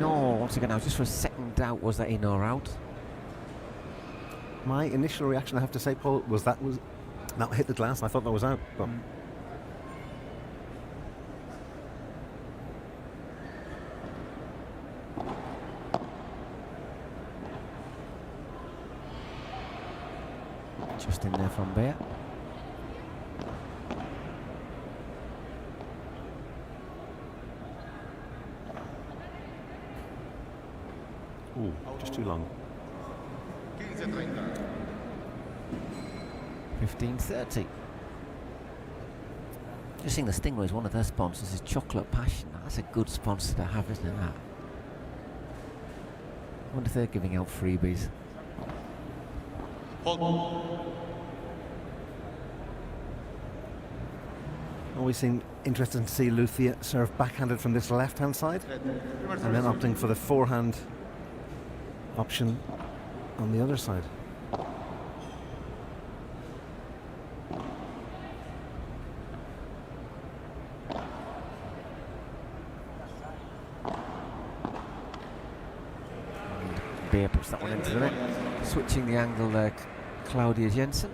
Once again, I was just for a second doubt, was that in or out? My initial reaction, I have to say, Paul, was that hit the glass. I thought that was out. But just in there from Bear. Ooh, just too long. 15:30. Just seeing the Stingrays, one of their sponsors is Chocolate Passion. That's a good sponsor to have, isn't it? That? I wonder if they're giving out freebies. Always seemed interesting to see Lucia serve backhanded from this left-hand side, and then opting for the forehand option on the other side. Beer puts that one into the net. Switching the angle there, Claudia Jensen.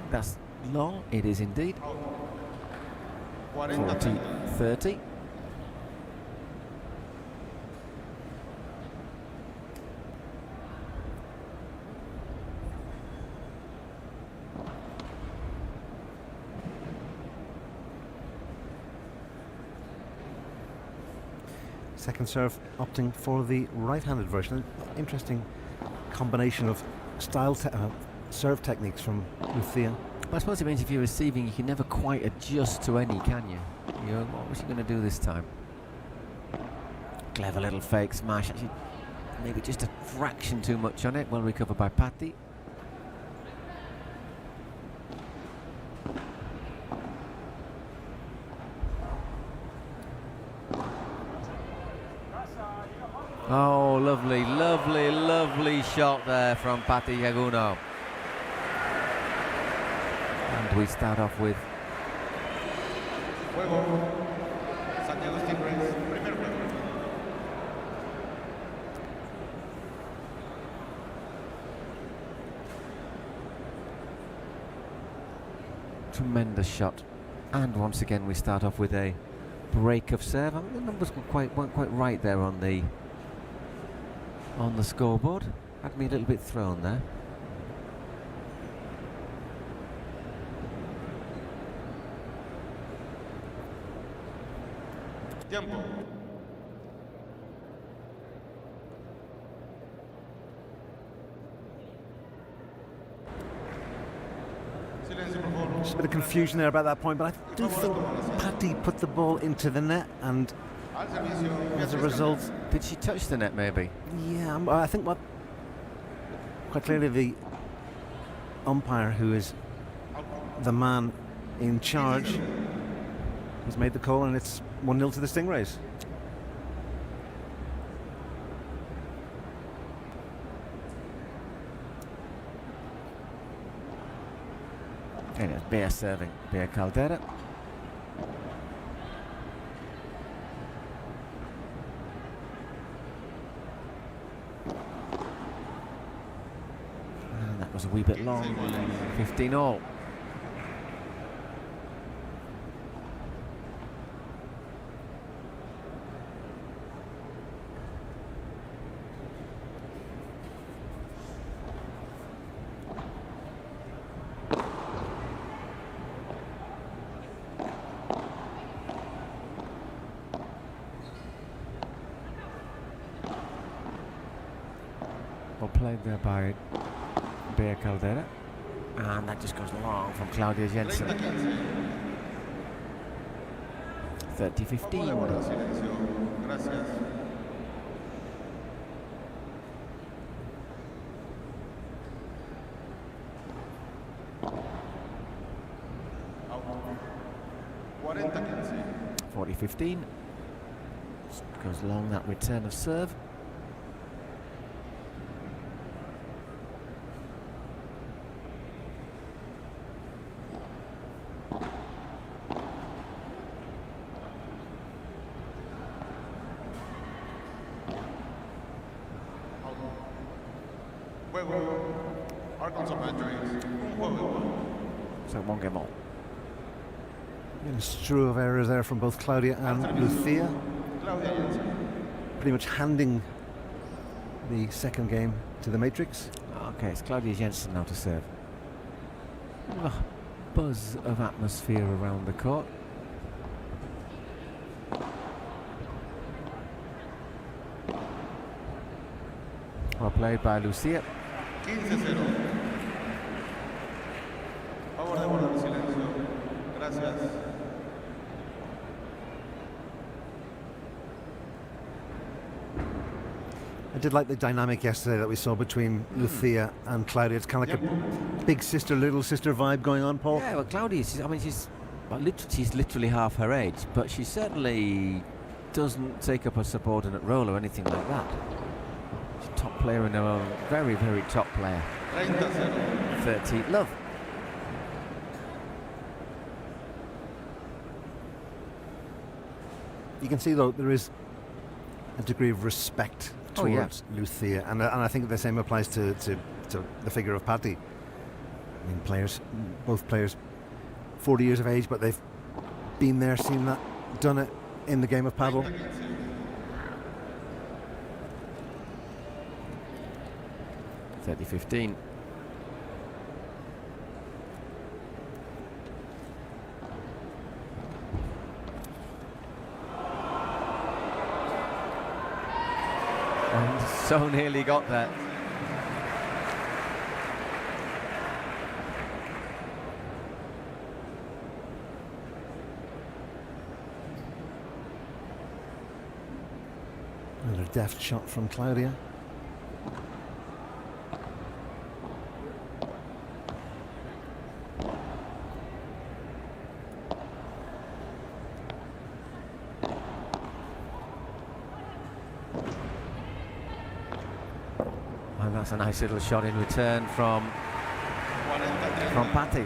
That's long, it is indeed. 40-30. Second serve opting for the right-handed version. Interesting combination of style serve techniques from Lucia. I suppose it means if you're receiving, you can never quite adjust to any, can you? You know, what was she going to do this time? Clever little fake smash. Actually, maybe just a fraction too much on it. Well recovered by Patty. Oh, lovely, lovely, lovely shot there from Patty Yaguno. And we start off with tremendous shot. And once again we start off with a break of serve. I mean, the numbers weren't quite right there on the scoreboard. Had me a little bit thrown there. Tiempo. Just a bit of confusion there about that point, but I do think Patty put the ball into the net, and as a result... Did she touch the net, maybe? Yeah, I think quite clearly the umpire, who is the man in charge, has made the call, and it's 1-0 to the Stingrays. And it's Bea serving, Bea Caldera. And that was a wee bit long, 15-all. Played there by Bea Caldera, and that just goes long from Claudia Jensen. 30-15. Out. 40-15. Goes long, that return of serve. So one game all. And a strew of errors there from both Claudia and Lucia. Pretty much handing the second game to the Matrix. Okay, it's Claudia Jensen now to serve. A buzz of atmosphere around the court. Well played by Lucia. 15-0. Favor de guardar silencio. Gracias. I did like the dynamic yesterday that we saw between Lucia and Claudia. It's kind of like a big sister, little sister vibe going on, Paul. Yeah, well, Claudia, she's literally half her age, but she certainly doesn't take up a subordinate role or anything like that. She's a top player in her own, very, very top player. 30, love. You can see, though, there is a degree of respect towards Lucia, and I think the same applies to the figure of Patti. I mean, both players 40 years of age, but they've been there, seen that, done it in the game of paddle. (30-15). And so nearly got that. Another deft shot from Claudia. And that's a nice little shot in return from Patti.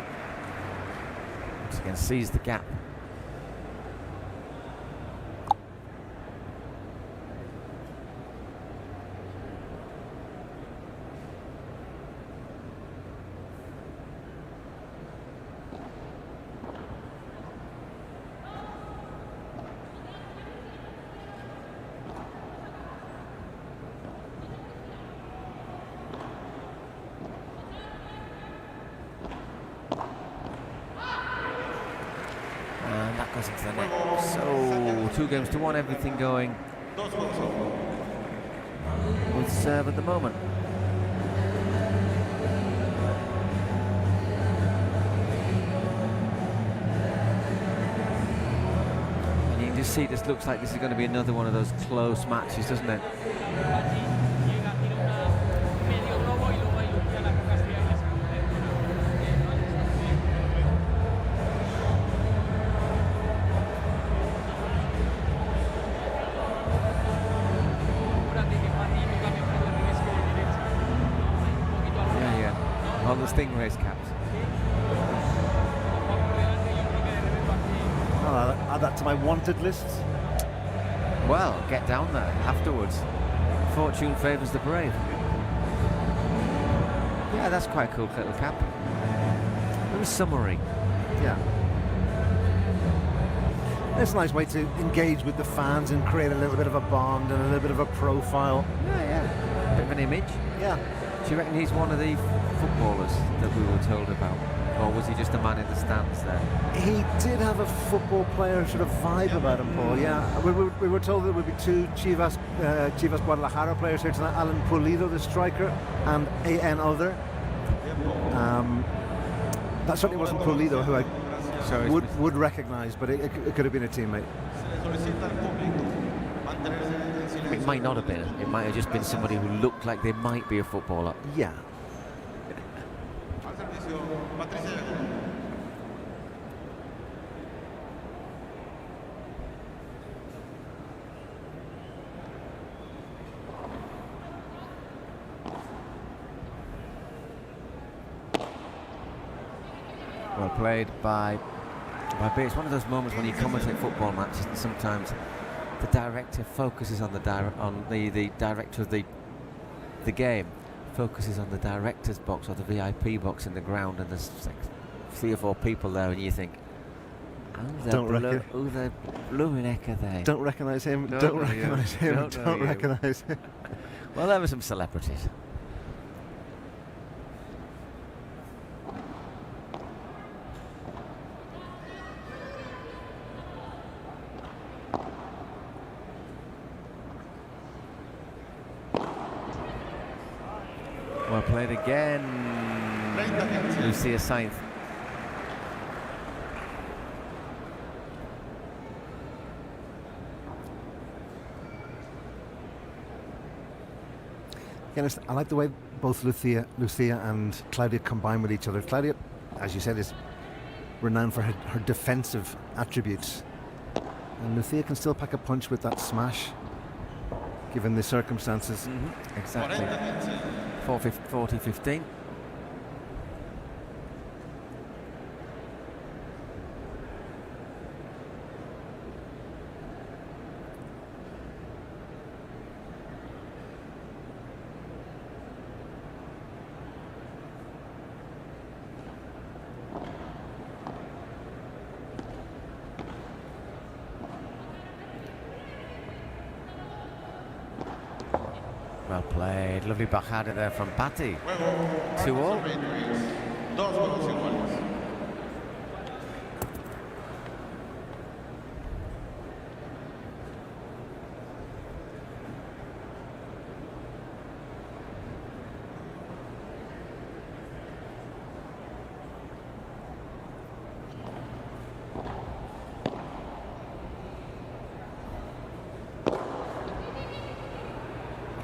Once again, sees the gap. And that goes into the net. So 2-1, everything going with serve at the moment. And you can just see this looks like this is going to be another one of those close matches, doesn't it? On the Stingrays caps. I'll add that to my wanted list. Well, get down there afterwards. Fortune favours the brave. Yeah, that's quite a cool little cap. Very summery. Yeah. It's a nice way to engage with the fans and create a little bit of a bond and a little bit of a profile. Yeah. Bit of an image. Yeah. Do you reckon he's one of the footballers that we were told about? Or was he just a man in the stands there? He did have a football player sort of vibe about him, Paul, yeah. We were told there would be two Chivas Guadalajara players here tonight, Alan Pulido, the striker, and A.N. Other. That certainly wasn't Pulido, who I would recognise, but it could have been a teammate. It might not have been. It might have just been somebody who looked like they might be a footballer. Yeah. Well played by B. It's one of those moments when you commentate football matches and sometimes the director focuses on the director of the game focuses on the director's box or the VIP box in the ground, and there's like 3 or 4 people there, and you think, who the blooming heck are they? Don't recognise him. Don't recognise him. Don't recognise him. Well, there were some celebrities. Well played again, Lucia Sainz. Again, I like the way both Lucia and Claudia combine with each other. Claudia, as you said, is renowned for her defensive attributes. And Lucia can still pack a punch with that smash, given the circumstances. Exactly. 40-15. Well played, lovely bajada there from Patti. 2-all.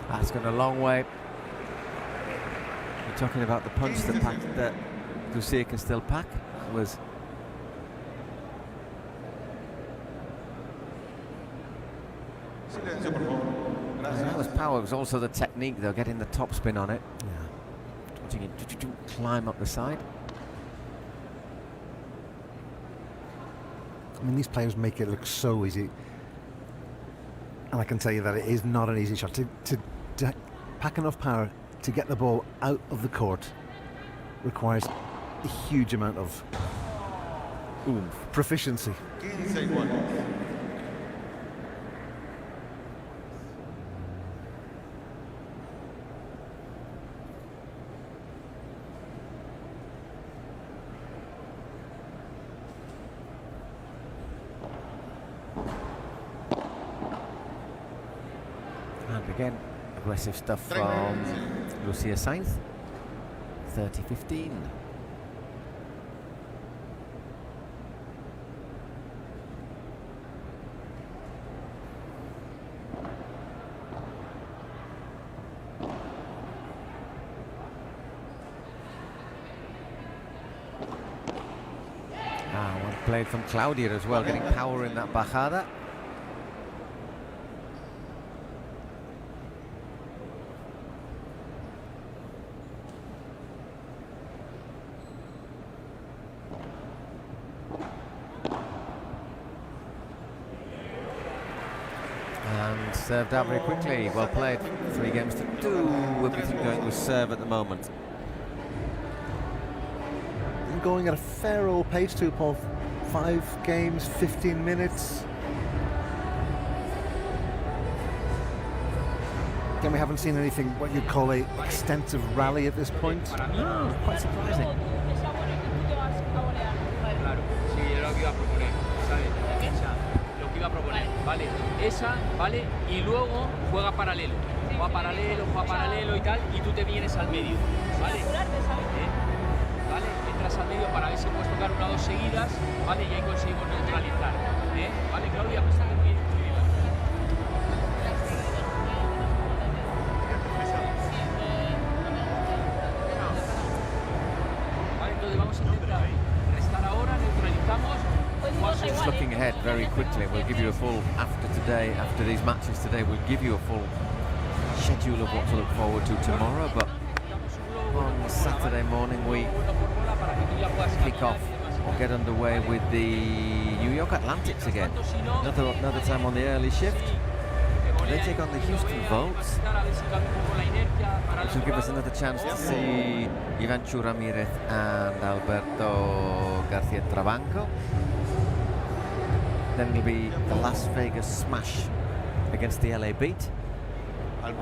That's gone a long way. You're talking about the punch that Lucia can still pack. Was that was power. It was also the technique, though, getting the top spin on it. Yeah. Watching it climb up the side. I mean, these players make it look so easy. And I can tell you that it is not an easy shot. To pack enough power to get the ball out of the court requires a huge amount of oomph, proficiency. And again, aggressive stuff from Lucia Sainz. 30-15. One played from Claudia as well, getting power in that bajada. And served out very quickly. Well played. 3 games to 2. Everything going with serve at the moment. And going at a fair old pace too, Paul. 5 games, 15 minutes. Again, we haven't seen anything what you'd call a extensive rally at this point. No, quite surprising. Iba a proponer, vale, esa, vale, y luego juega paralelo, juega paralelo y tal, y tú te vienes al medio, vale, vale, entras al medio para ver si puedes tocar 1 o 2 seguidas, vale, y ahí conseguimos neutralizar, vale, Claudia, pues está bien, muy bien. Vale, entonces vamos a intentar restar ahora, neutralizamos. Just looking ahead very quickly, we'll give you a full after these matches today, we'll give you a full schedule of what to look forward to tomorrow, but on Saturday morning we kick off or get underway with the New York Atlantics again. Another time on the early shift. They take on the Houston Volts, which will give us another chance to see Ivanchu Ramirez and Alberto Garcia Trabanco. Then it'll be the Las Vegas Smash against the LA Beat. The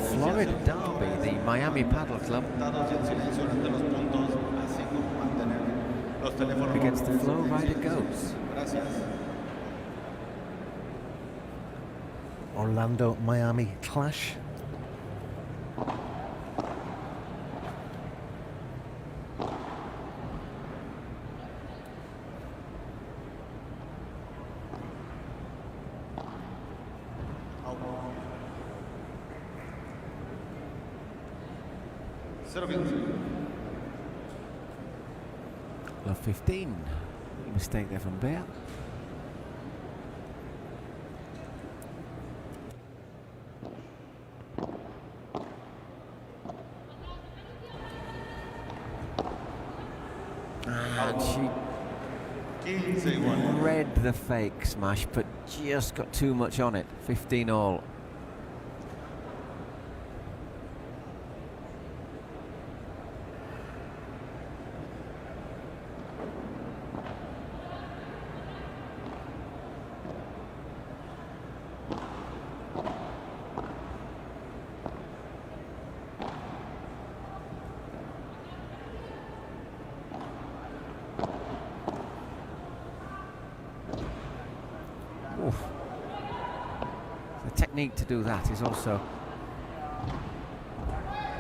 Florida derby, the Miami Padel Club, against the Flowrida Goats. Orlando-Miami clash. Love 15. Mistake there from Bear. And she read the fake smash, but just got too much on it. 15 all. Oof. The technique to do that is also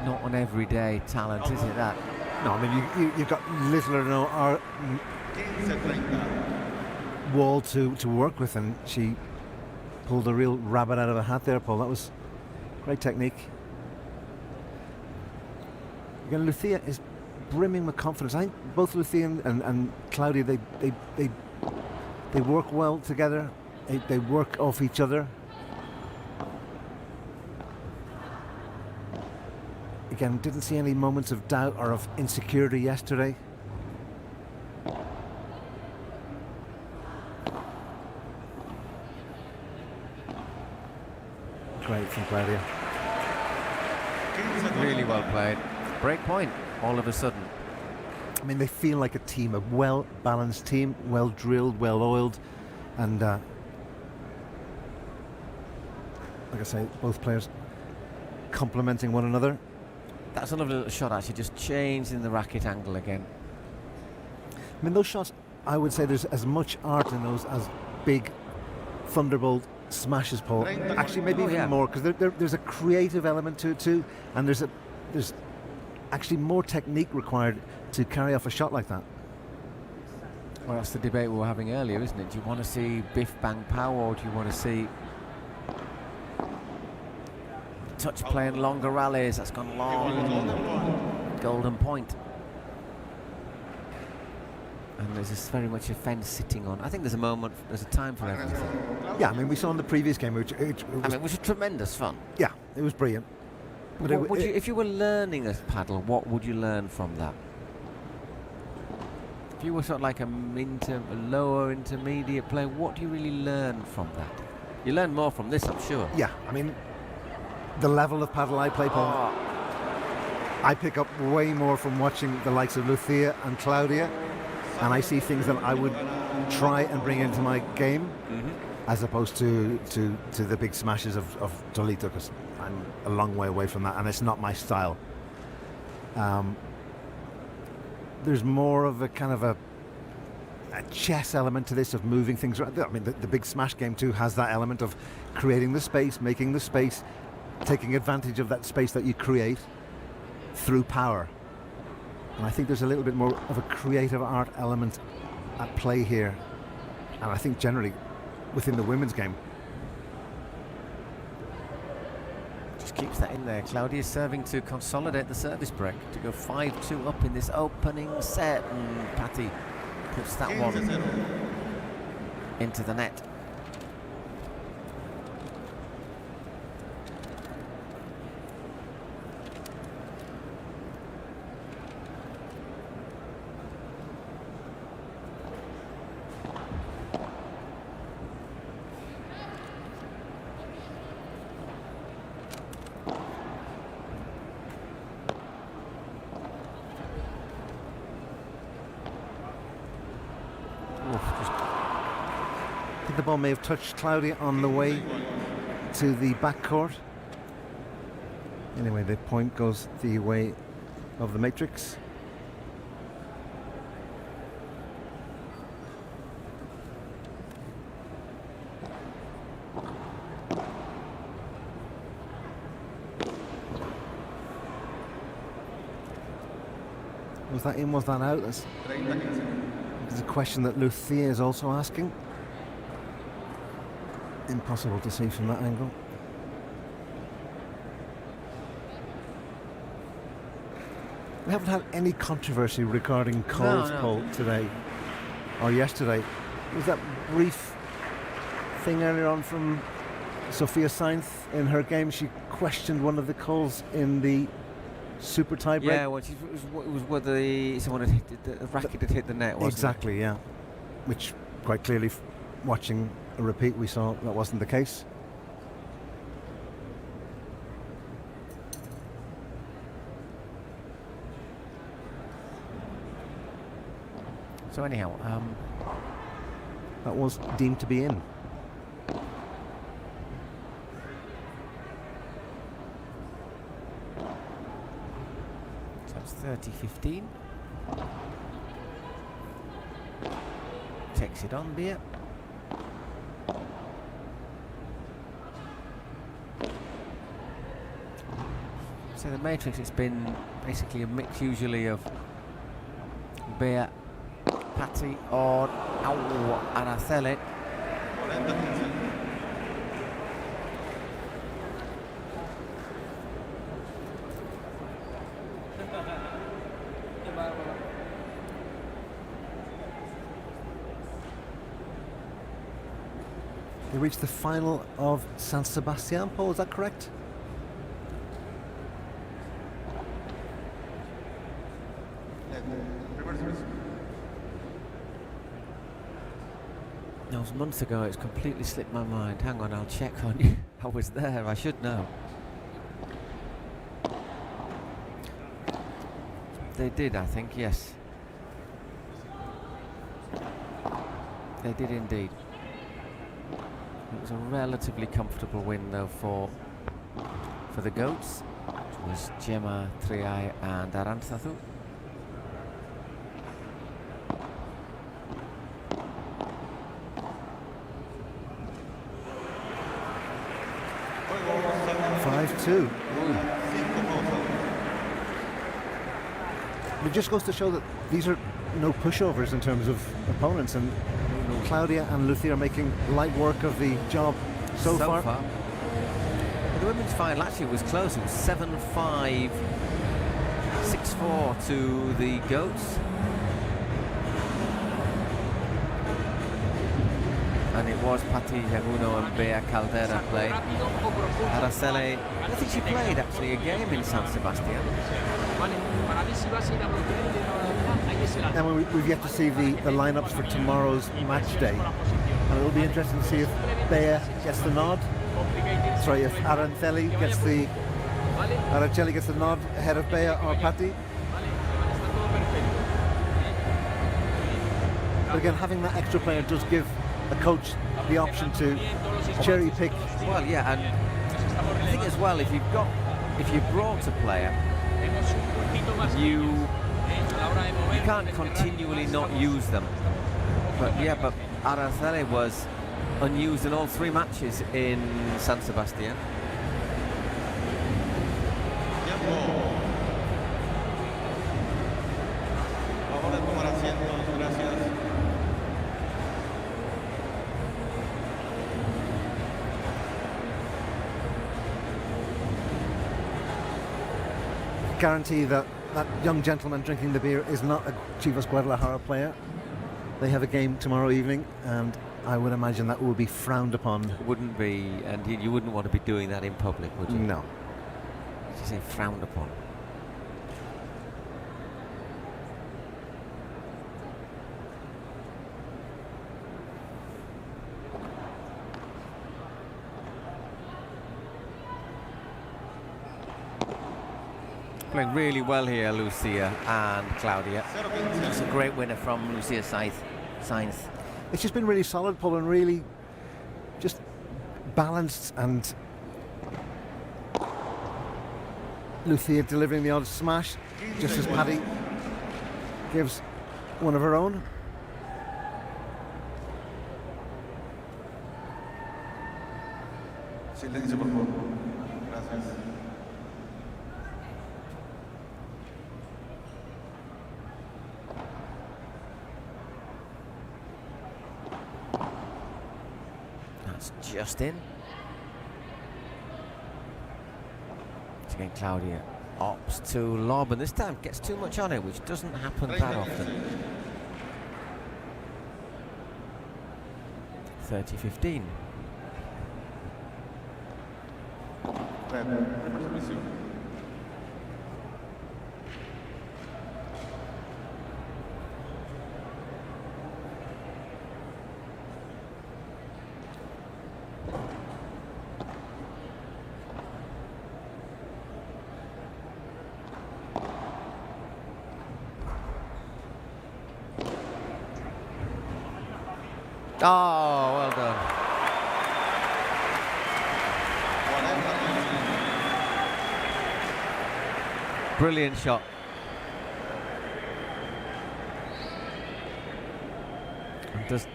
not an everyday talent, is it? That? No, I mean you've got little or no wall to work with, and she pulled a real rabbit out of a hat there, Paul. That was great technique. Again, Lucia is brimming with confidence. I think both Lucia and Claudia, they work well together. They work off each other. Again, didn't see any moments of doubt or of insecurity yesterday. Great from Claudia. Really well played. Break point all of a sudden. I mean, they feel like a team, a well-balanced team, well-drilled, well-oiled, and like I say, both players complementing one another. That's a lovely little shot, actually, just changing the racket angle again. I mean, those shots, I would say there's as much art in those as big thunderbolt smashes, Paul. Actually, maybe even more, because there's a creative element to it too, and there's actually more technique required to carry off a shot like that. Well, that's the debate we were having earlier, isn't it? Do you want to see biff bang pow, or do you want to see touch play and longer rallies? That's gone long. Golden point. And there's this very much a fence sitting on. I think there's a time for everything. Yeah, I mean, we saw in the previous game, which was tremendous fun. Yeah, it was brilliant. But if you were learning a paddle, what would you learn from that? If you were sort of like a lower intermediate player, what do you really learn from that? You learn more from this, I'm sure. Yeah, I mean, the level of paddle I play, Paul, I pick up way more from watching the likes of Lucia and Claudia, and I see things that I would try and bring into my game, as opposed to the big smashes of Tolito, because I'm a long way away from that, and it's not my style. There's more of a kind of a chess element to this, of moving things around. I mean, the big smash game too has that element of creating the space, making the space, taking advantage of that space that you create through power. And I think there's a little bit more of a creative art element at play here, and I think generally within the women's game. Just keeps that in there. Claudia's serving to consolidate the service break, to go 5-2 up in this opening set, and Patty puts that one into the net. I think the ball may have touched Claudia on the way. to the backcourt. Anyway, the point goes the way of the matrix. Was that in, was that out? There's a question that Lucia is also asking. Impossible to see from that angle. We haven't had any controversy regarding Cole's pole today or yesterday. There was that brief thing earlier on from Sophia Sainz in her game. She questioned one of the calls in the super tie break. Yeah, well, it was whether someone had hit the racket had hit the net, wasn't exactly, it? yeah. Which quite clearly, watching a repeat, we saw that wasn't the case. So anyhow, that was deemed to be in. So it's 30-15. Takes it on, Beer. So the matrix, it's been basically a mix usually of Beer, Patti or Araceli. They reached the final of San Sebastian, Paul, is that correct? That was months ago, it's completely slipped my mind. Hang on, I'll check on you. I was there, I should know. They did, I think, yes. They did indeed. It was a relatively comfortable win, though, for the Goats. It was Gemma, Triay and Arantzazu. It just goes to show that these are no pushovers in terms of opponents, and Claudia and Lucia are making light work of the job so far. But the women's final actually was close. It was 7-5, 6-4 to the Goats. And it was Patti Jaguno and Bea Caldera played. Araceli, I think she played actually a game in San Sebastian. And we've yet to see the lineups for tomorrow's match day. And it'll be interesting to see if Bea gets the nod. Sorry, if Araceli gets the nod ahead of Bea or Patti. But again, having that extra player does give a coach the option to cherry pick. Well, yeah, and I think as well, if you've brought a player, you can't continually not use them. But Araceli was unused in all 3 matches in San Sebastian. Guarantee that young gentleman drinking the beer is not a Chivas Guadalajara player. They have a game tomorrow evening, and I would imagine that will be frowned upon. Wouldn't be, and you wouldn't want to be doing that in public, would you? No. You say frowned upon. Playing really well here, Lucia and Claudia. It's a great winner from Lucia Sainz. It's just been really solid, Paul, and really just balanced and Lucia delivering the odd smash, just as Paddy gives one of her own. Silencio, por favor. Gracias. That's just in. Again, Claudia opts to lob, and this time gets too much on it, which doesn't happen that often. 30-15. Oh, well done. Brilliant shot. And does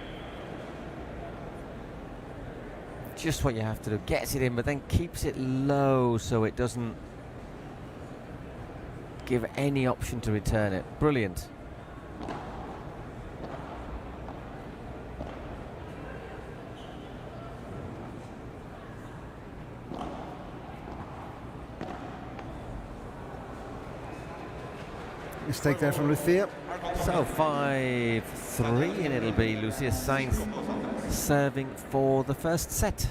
just what you have to do. Gets it in, but then keeps it low so it doesn't give any option to return it. Brilliant. Mistake there from Lucia. So 5-3, and it'll be Lucia Sainz serving for the first set.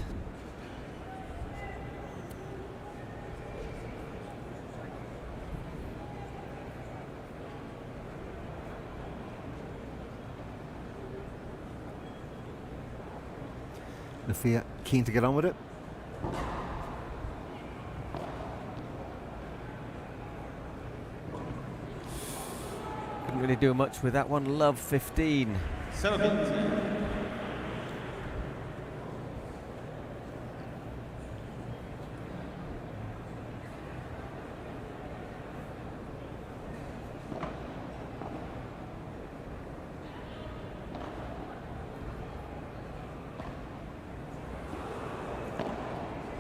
Lucia keen to get on with it. Couldn't really do much with that one. Love 15.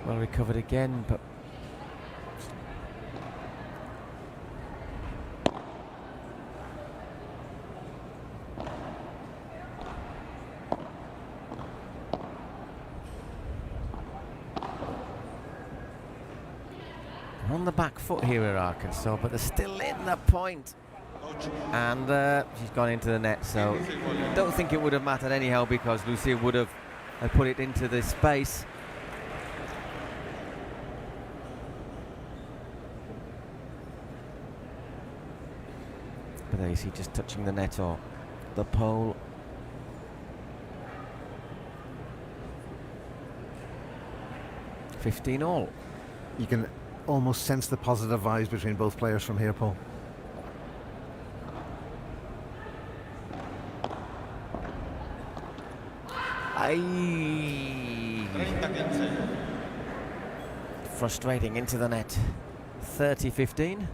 Well recovered again, but on the back foot here at Arkansas, but they're still in the point. And she's gone into the net, so I don't think it would have mattered anyhow because Lucia would have put it into the space. But there you see, just touching the net or the pole. $15-all. You can almost sense the positive vibes between both players from here, Paul. Frustrating into the net. 30-15.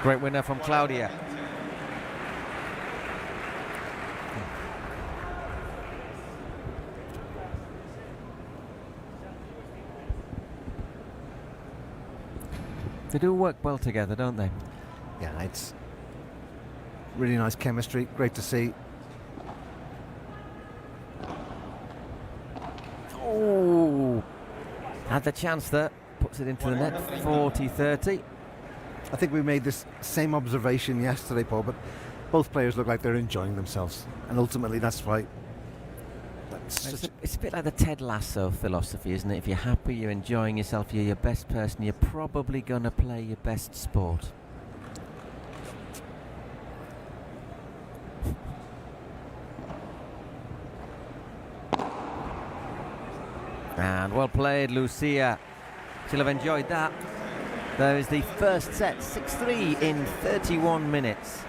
Great winner from Claudia. They do work well together, don't they? Yeah, it's really nice chemistry. Great to see. Oh, had the chance there. Puts it into the net. 40-30. I think we made this same observation yesterday, Paul, but both players look like they're enjoying themselves, and ultimately that's why. It's a bit like the Ted Lasso philosophy, isn't it? If you're happy, you're enjoying yourself, you're your best person, you're probably going to play your best sport. And well played, Lucia. She'll have enjoyed that. There is the first set, 6-3 in 31 minutes.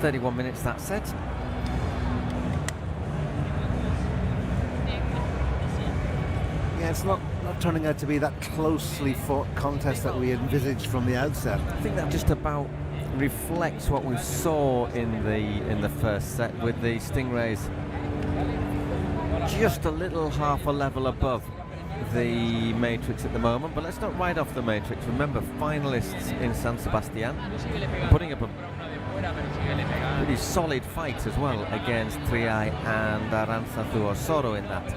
...31 minutes that set. Yeah, it's not turning out to be that closely fought contest that we envisaged from the outset. I think that just about reflects what we saw in the first set, with the Stingrays just a little half a level above the Matrix at the moment. But let's not write off the Matrix. Remember, finalists in San Sebastian, putting up a pretty solid fight as well against Triay and Aranzazu Osoro in that.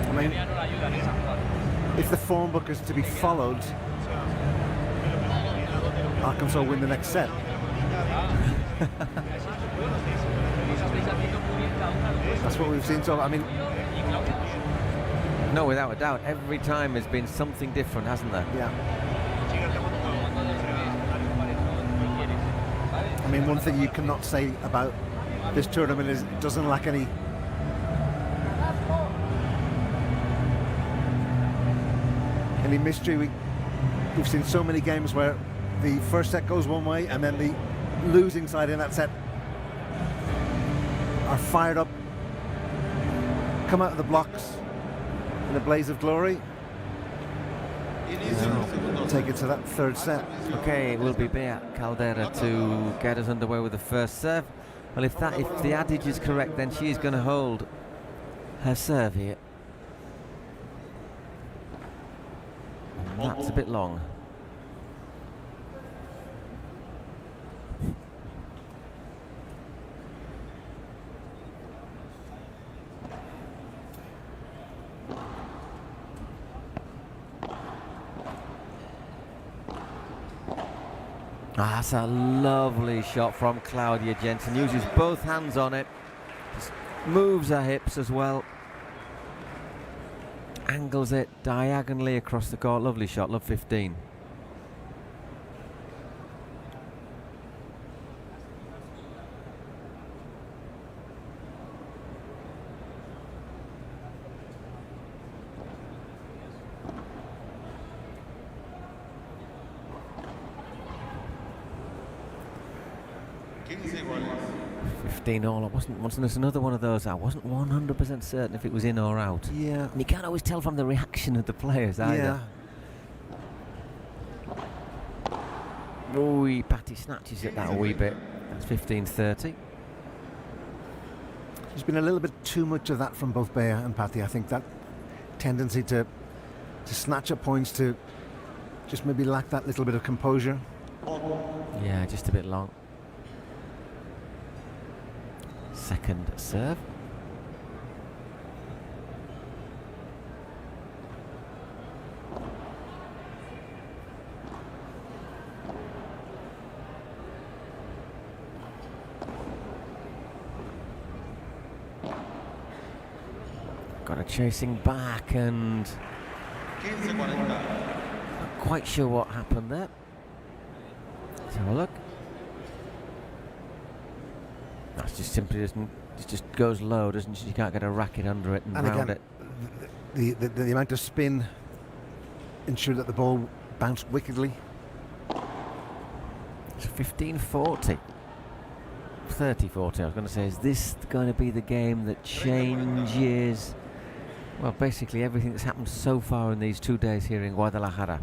I mean, if the form book is to be followed, Arkansas win the next set. That's what we've seen. So, I mean, no, without a doubt, every time has been something different, hasn't there? Yeah. I mean, one thing you cannot say about this tournament is it doesn't lack any mystery. We've seen so many games where the first set goes one way and then the losing side in that set are fired up, come out of the blocks in a blaze of glory. We'll take it to that third set. Okay, it will be Bea Caldera to get us underway with the first serve. Well, if the adage is correct, then she is going to hold her serve here. And that's a bit long. Ah, that's a lovely shot from Claudia Jensen. Uses both hands on it. Just moves her hips as well. Angles it diagonally across the court. Lovely shot, love 15. All. Wasn't another one of those? I wasn't 100% certain if it was in or out. Yeah. And you can't always tell from the reaction of the players either. Yeah. Ooh, Patty snatches at that a wee bit. That's 15-30. There's been a little bit too much of that from both Bea and Patty. I think that tendency to snatch at points, to just maybe lack that little bit of composure. Yeah, just a bit long. Second serve. Got a chasing back, and not quite sure what happened there. Let's have a look. That's just simply doesn't. It just goes low, doesn't it? You can't get a racket under it and round again, it. The amount of spin ensured that the ball bounced wickedly. It's 15-40. 30-40. I was going to say, is this going to be the game that changes? Well, basically everything that's happened so far in these 2 days here in Guadalajara.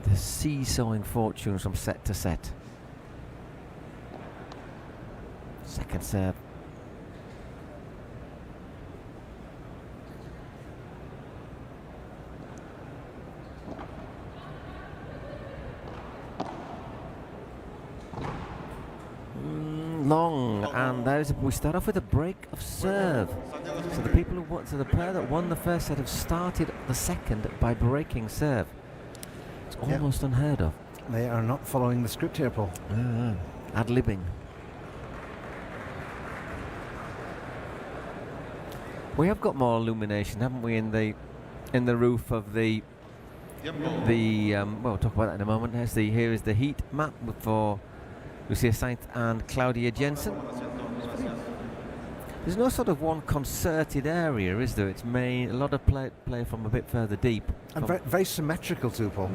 The seesawing fortunes from set to set. Second serve. long, and we start off with a break of serve. So the player that won the first set have started the second by breaking serve. It's almost unheard of. They are not following the script here, Paul. Ad-libbing. We have got more illumination, haven't we, in the roof of the well, we'll talk about that in a moment. Here is the heat map for Lucia Sainz and Claudia Jensen. There's no sort of one concerted area, is there? It's a lot of play from a bit further deep. And very, very symmetrical too, Paul.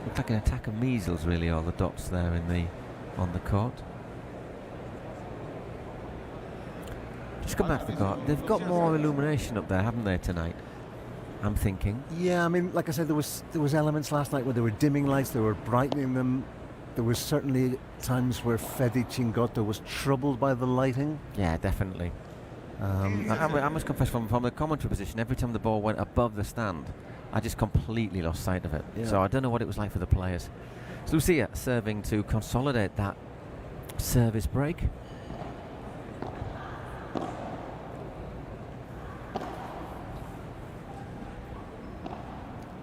Looks like an attack of measles, really, all the dots there on the court. Just come back to the court. They've got more illumination up there, haven't they, tonight? I'm thinking. Yeah, I mean, like I said, there was elements last night where they were dimming lights, they were brightening them. There was certainly times where Fede Chingotto was troubled by the lighting. Yeah, definitely. I must confess, from the commentary position, every time the ball went above the stand, I just completely lost sight of it. Yeah. So I don't know what it was like for the players. So Lucia serving to consolidate that service break.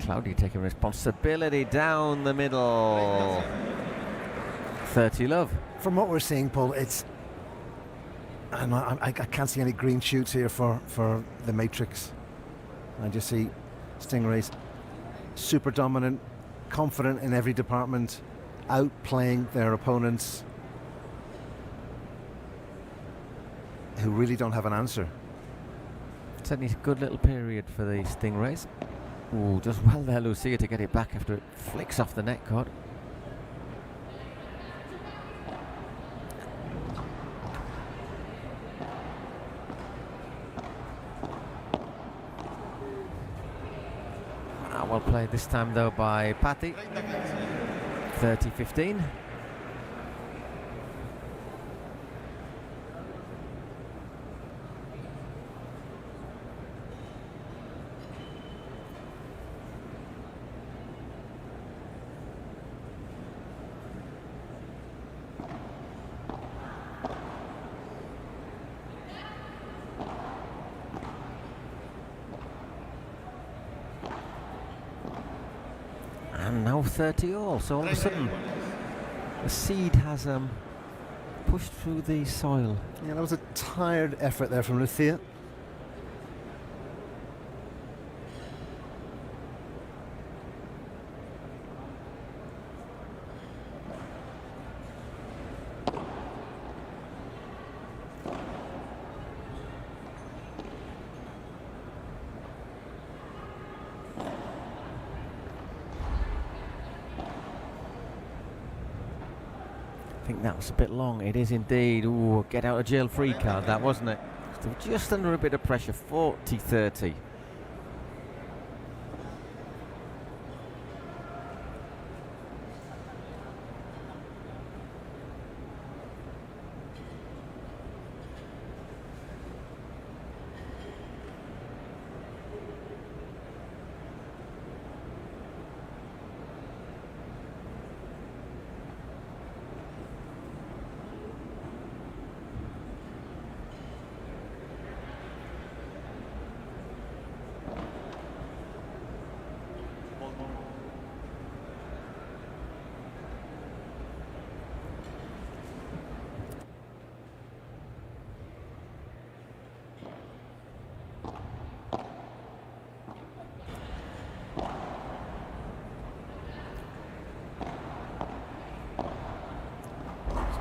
Claudia taking responsibility down the middle. 30 love. From what we're seeing, Paul, I can't see any green shoots here for the Matrix. I just see Stingrays super dominant, confident in every department, outplaying their opponents who really don't have an answer. Certainly a good little period for the Stingrays. Ooh, just well there, Lucia, to get it back after it flicks off the net cord. Well played this time, though, by Patti. 30-15. And now 30 all, so all of a sudden the seed has pushed through the soil. Yeah, that was a tired effort there from Lucia. I think that was a bit long. It is indeed. Ooh, get out of jail free card, that, wasn't it? Still just under a bit of pressure. 40-30.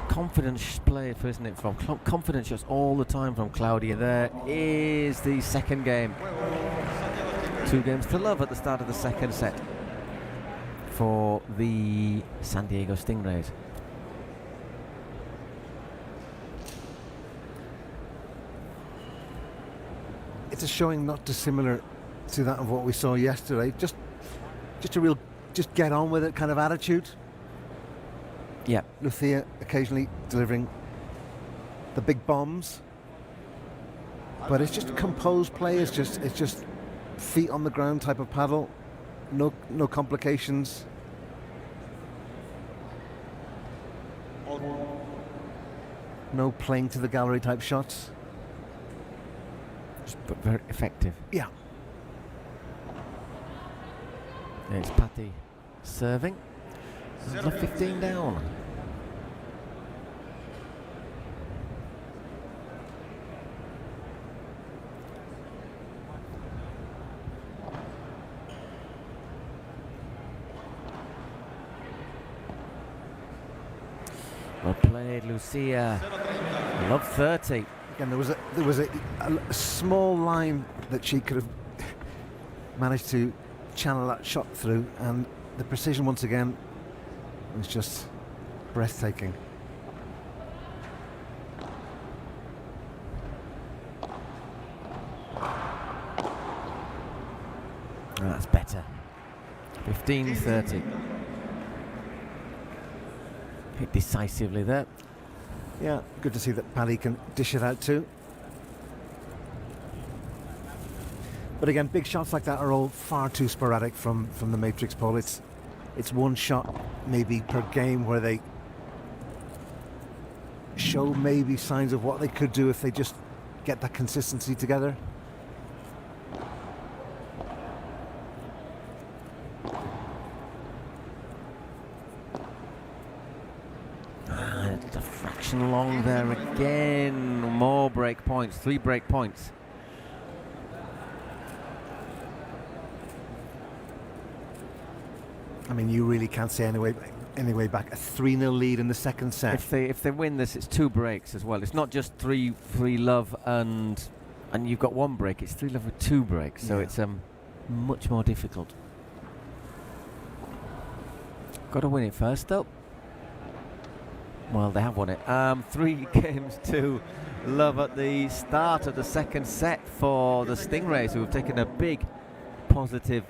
Confidence play, isn't it? From confidence just all the time from Claudia. There is the second game. 2 games to love at the start of the second set for the San Diego Stingrays. It's a showing not dissimilar to that of what we saw yesterday. Just a real, just get on with it kind of attitude. Yeah. Lucia occasionally delivering the big bombs, but it's just composed play. It's just feet on the ground type of paddle. No complications. No playing to the gallery type shots. But very effective. Yeah. It's Patty serving. 15 down. Well played, Lucia. Love 30. Again, there was a small line that she could have managed to channel that shot through, and the precision once again was just breathtaking. That's better. 15-30. Hit decisively there. Yeah, good to see that Paddy can dish it out too. But again, big shots like that are all far too sporadic from the Matrix Paul. It's one shot maybe per game where they show maybe signs of what they could do if they just get that consistency together. It's a fraction long there again. More break points, 3 break points. I mean, you really can't say anyway back. A 3-0 lead in the second set. If they win this, it's 2 breaks as well. It's not just 3 love and you've got 1 break. It's 3 love with 2 breaks, so it's much more difficult. Got to win it first, though. Well, they have won it. 3 games to love at the start of the second set for the Stingrays, who have taken a big positive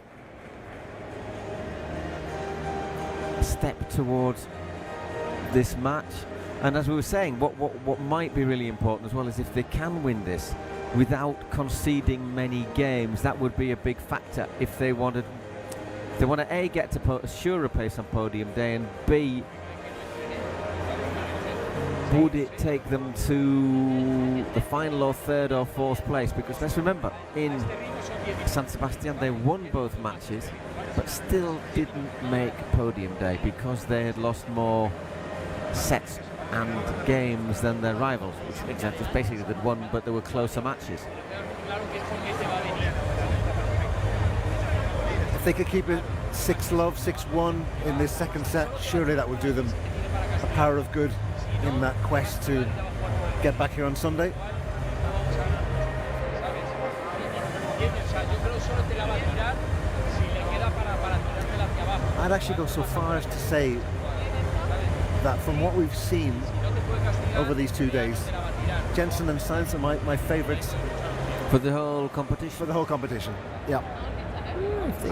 step towards this match. And as we were saying, what might be really important as well is if they can win this without conceding many games, that would be a big factor if they wanted. They want to A, get to assure a place on podium day, and B, would it take them to the final or 3rd or 4th place? Because let's remember, in San Sebastian they won both matches but still didn't make podium day because they had lost more sets and games than their rivals, which exactly basically they'd won, but there were closer matches. If they could keep it 6-love, 6-1 in this second set, surely that would do them a power of good in that quest to get back here on Sunday. I'd actually go so far as to say that from what we've seen over these 2 days, Jensen and Sainz are my favourites. For the whole competition? For the whole competition, yeah.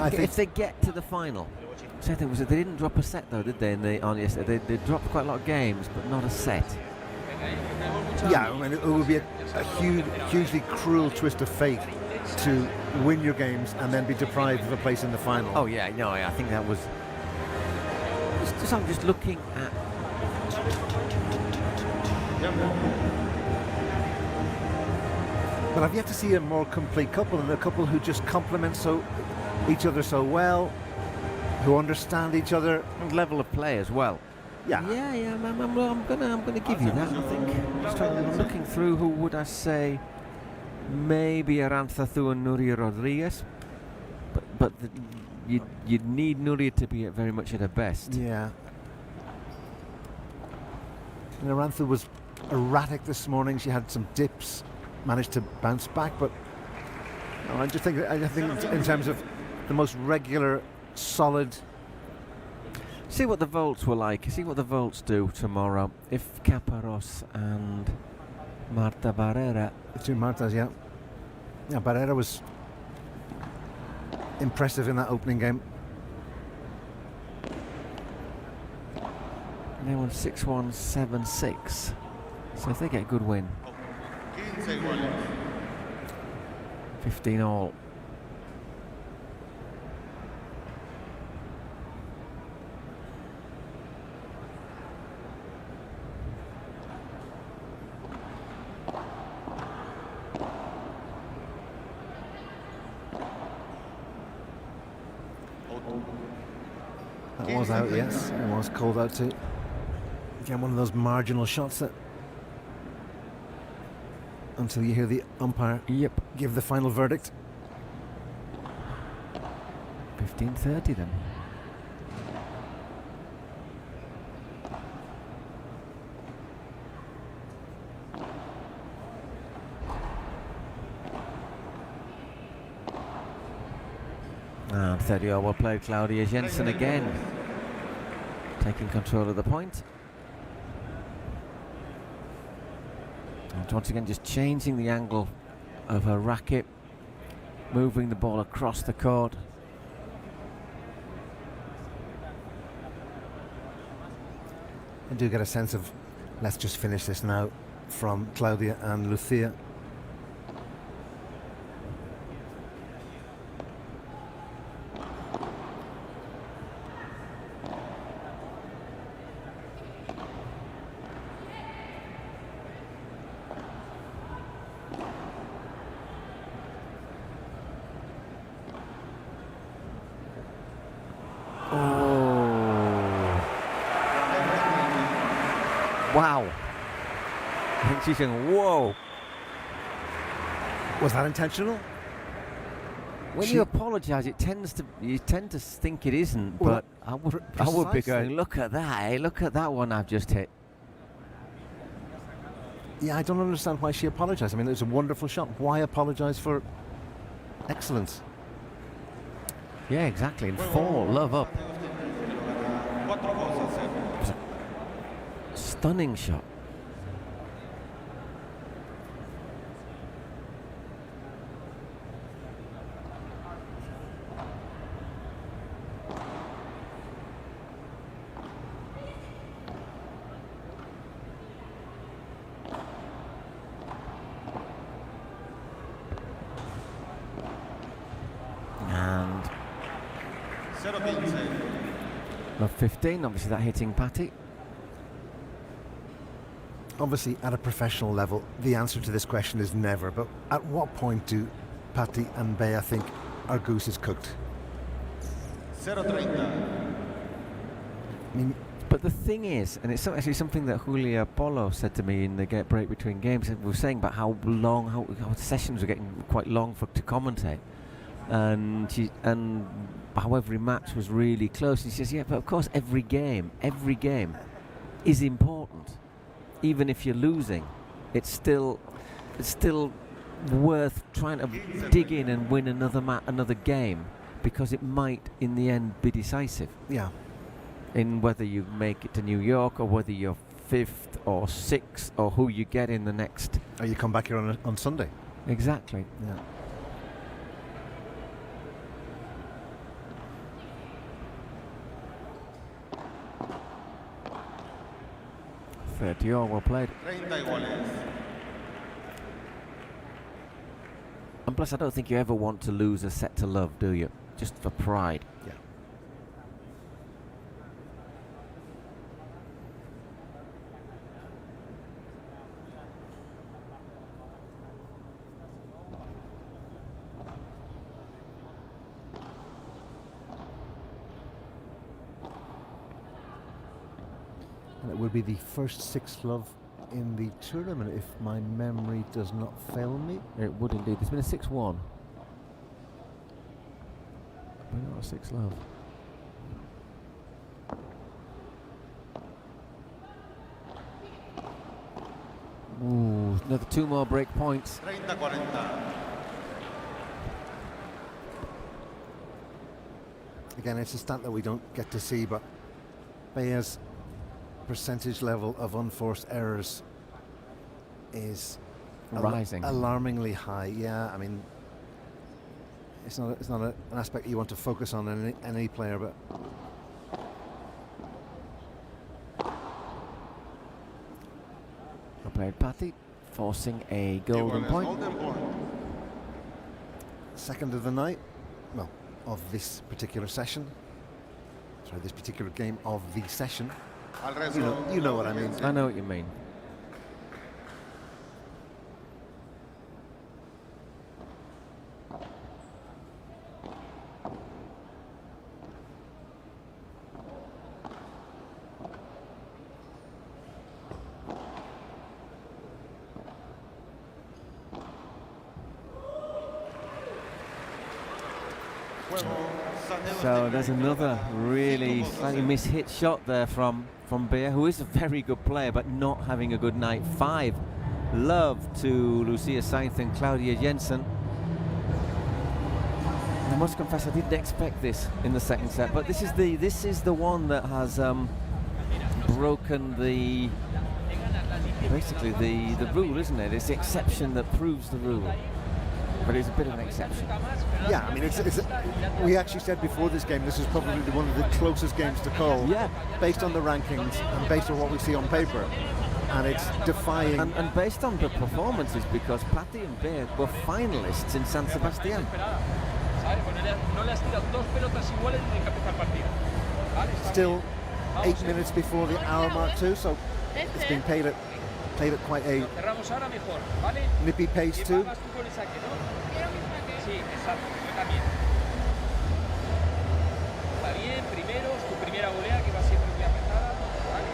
If they get to the final. So I think they didn't drop a set though, did they? On yesterday, they dropped quite a lot of games, but not a set. Yeah, I mean, it would be a hugely cruel twist of fate to win your games and then be deprived of a place in the final. Oh yeah, no, I think that was. I'm just looking at. But I've yet to see a more complete couple, and a couple who just complement each other so well, who understand each other, and level of play as well. Yeah, I'm gonna give you that. I think I'm looking through. Who would I say? Maybe Aranzazú and Nuria Rodriguez, but you'd need Nuria to be very much at her best. Yeah. And Aranzazú was erratic this morning. She had some dips, managed to bounce back, but no, I think in terms of the most regular, solid. See what the Volts were like. See what the Volts do tomorrow. If Caparrós and Marta Barrera. The 2 Martas, yeah. Yeah, Barrera was impressive in that opening game. They won 6-1, 7-6. So if they get a good win. 15 all. was out, yes. It was called out to. Again, one of those marginal shots that until you hear the umpire give the final verdict. 15:30 then. And 30 over played. Claudia Jensen again taking control of the point. And once again just changing the angle of her racket, moving the ball across the court. I do get a sense of, let's just finish this now, from Claudia and Lucia. Wow. I think she's saying, whoa. Was that intentional? When you apologise, you tend to think it isn't, but I would be going, look at that, look at that one I've just hit. Yeah, I don't understand why she apologised. I mean, it was a wonderful shot. Why apologise for excellence? Yeah, exactly. And 4, love up. Stunning shot. And love 15, obviously that hitting Patty. Obviously, at a professional level, the answer to this question is never. But at what point do Patty and Bea think our goose is cooked? 0:30. I mean, but the thing is, and it's actually something that Julia Polo said to me in the break between games. We were saying about how long, how sessions were getting quite long to commentate, and how every match was really close. And she says, yeah, but of course every game is important. Even if you're losing, it's still worth trying to dig in and win another game, because it might in the end be decisive. Yeah. In whether you make it to New York, or whether you're 5th or 6th, or who you get in the next. Or you come back here on Sunday. Exactly. Yeah. Well played. 30 goles. And plus, I don't think you ever want to lose a set to love, do you? Just for pride. Yeah. And it will be the first 6th love in the tournament, if my memory does not fail me. It would indeed. There's been a 6-1. But not a 6 love. Ooh, another 2 more break points. 30-40. Again, it's a stat that we don't get to see, but Bea's percentage level of unforced errors is rising, alarmingly high. Yeah, I mean, it's not an aspect you want to focus on in any player, but well played, Patty, forcing a golden point. Second of the night, well, of this particular session. Sorry, this particular game of the session. You know what I mean. I know what you mean. So there's another really slightly mishit shot there from Beer, who is a very good player but not having a good night. 5 love to Lucia Sainz and Claudia Jensen. I must confess I didn't expect this in the second set, but this is the one that has broken basically the rule, isn't it? It's the exception that proves the rule. But it's a bit of an exception. Yeah, I mean, we actually said before this game this is probably one of the closest games to call. Yeah. Based on the rankings and based on what we see on paper. And it's defying. And based on the performances, because Patti and Beer were finalists in San Sebastian. Still 8 minutes before the hour mark too, so it's been played at quite a nippy pace too. Sí, exacto, yo también. Está bien, primero, es tu primera volea que va siempre muy apretada, ¿vale?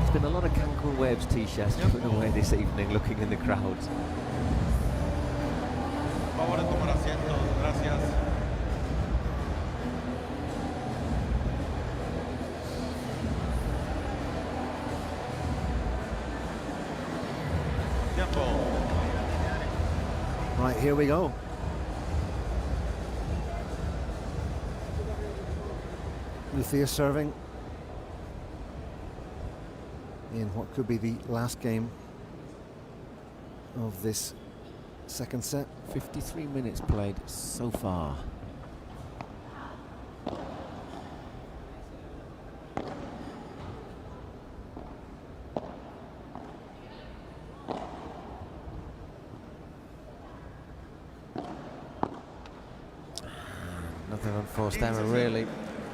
There's been a lot of Cancun Waves t-shirts put away this evening, looking in the crowds. Por favor, tomar asiento. Gracias. Tiempo. Right, here we go. Lucia serving in what could be the last game of this second set. 53 minutes played so far. Nothing unforced error really.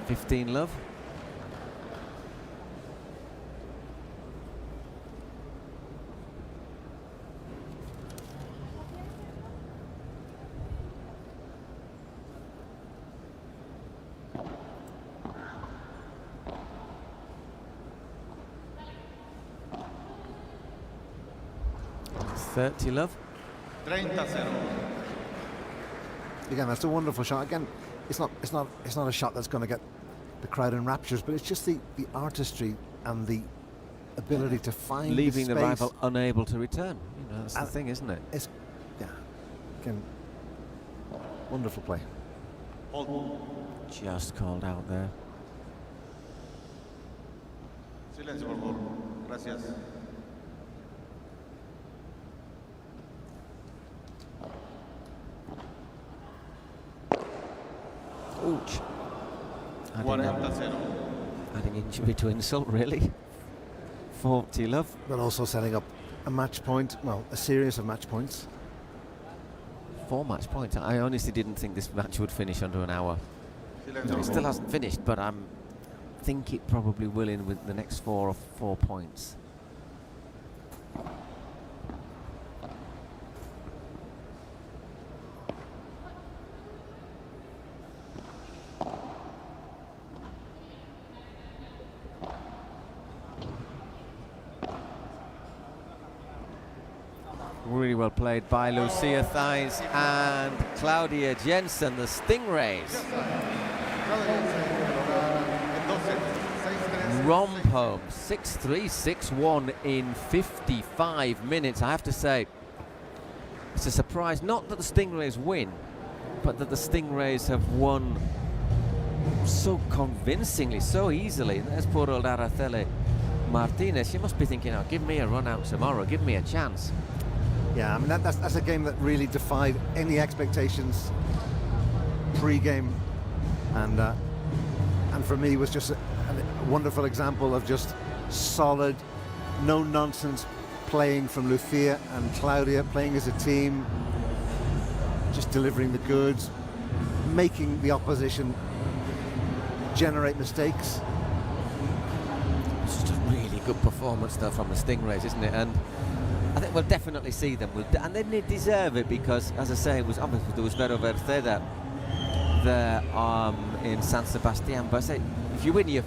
15 love. It's 30 love. 30-0. Again, that's a wonderful shot. Again, it's not a shot that's going to get the crowd in raptures, but it's just the artistry and the ability to find leaving the space. rival unable to return. You know, that's the thing, isn't it? It's, yeah, again, wonderful play. Just called out there. Silencio, por favor. Gracias. Ouch. 40-0. Adding injury to insult, really. 40 love. But also setting up a match point, well, a series of match points. 4 match points. I honestly didn't think this match would finish under an hour. It still hasn't finished, but I think it probably will in with the next 4 points. Really well played by Lucia Sainz and Claudia Jensen, the Stingrays. Romp home, 6-3, 6-1 in 55 minutes. I have to say, it's a surprise, not that the Stingrays win, but that the Stingrays have won so convincingly, so easily. And there's poor old Araceli Martinez. She must be thinking, oh, give me a run out tomorrow, give me a chance. Yeah, I mean, that's a game that really defied any expectations pre-game, and for me was just a wonderful example of just solid, no-nonsense playing from Lucia and Claudia, playing as a team, just delivering the goods, making the opposition generate mistakes. It's just a really good performance though from the Stingrays, isn't it? And I think we'll definitely see them, and they deserve it because, as I say, it was obviously there was Vero Verceda there in San Sebastian. But I say, if you win your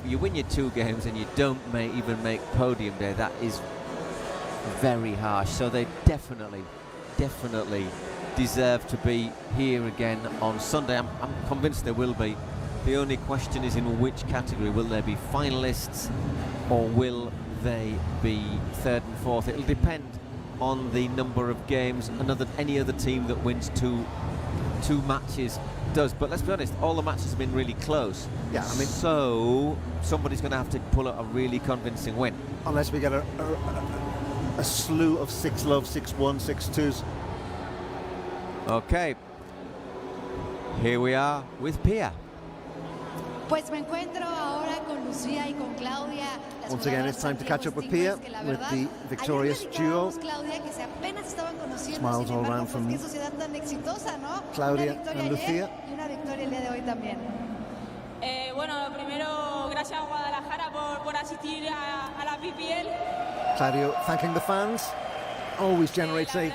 2 games and you don't even make podium day, that is very harsh. So they definitely deserve to be here again on Sunday. I'm convinced they will be. The only question is in which category. Will they be finalists or will they be 3rd and 4th? It'll depend on the number of games any other team that wins two matches does. But let's be honest, all the matches have been really close. Yeah, I mean, so somebody's going to have to pull out a really convincing win. Unless we get a slew of 6-love, 6-1, 6-2s. Okay, here we are with Pia. Pues me encuentro ahora con Lucía y con Claudia. Once again, it's time to catch up with Pia, with the victorious duo. Claudia, que se apenas estaban conociendo, Smiles all around from qué sociedad tan exitosa, ¿no? Claudia and Lucía. Y una victoria el día de hoy también. Bueno, lo primero, gracias a Guadalajara por asistir a la PPL. Claudio thanking the fans, always generates a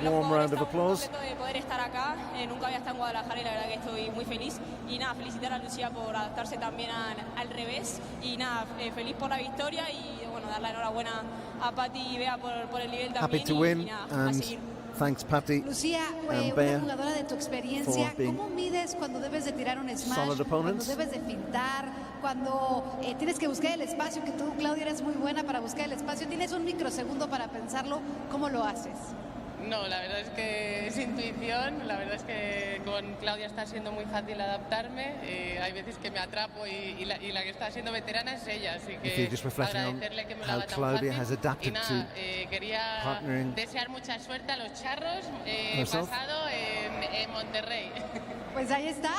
warm round of applause. De poder estar acá, nunca había estado en Guadalajara y la verdad que estoy muy feliz. Y nada, felicitar a Lucía por adaptarse también al revés. Y nada, feliz por la victoria y bueno, dar la enhorabuena a Pati y Bea por el nivel también. Happy to win, and thanks Pati. Lucía, una jugadora de tu experiencia, ¿cómo mides cuando debes de tirar un smash, cuando debes de fintar, cuando tienes que buscar el espacio, que tú, Claudia, eres muy buena para buscar el espacio, tienes un microsegundo para pensarlo, ¿cómo lo haces? No, la verdad es que es intuición, la verdad es que con Claudia está siendo muy fácil adaptarme, hay veces que me atrapo y la que está siendo veterana es ella, así que agradecerle que me lo haga tan fácil. Y nada, quería desear mucha suerte a los charros pasado en Monterrey. Pues ahí está.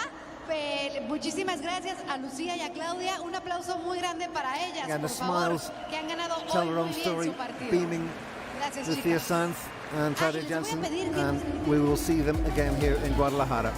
Muchísimas gracias a Lucía y a Claudia, un aplauso muy grande para ellas, por favor, que han ganado hoy muy bien su partido. Gracias, Lucía Sanz and Claudia Jansen, and we will see them again here in Guadalajara.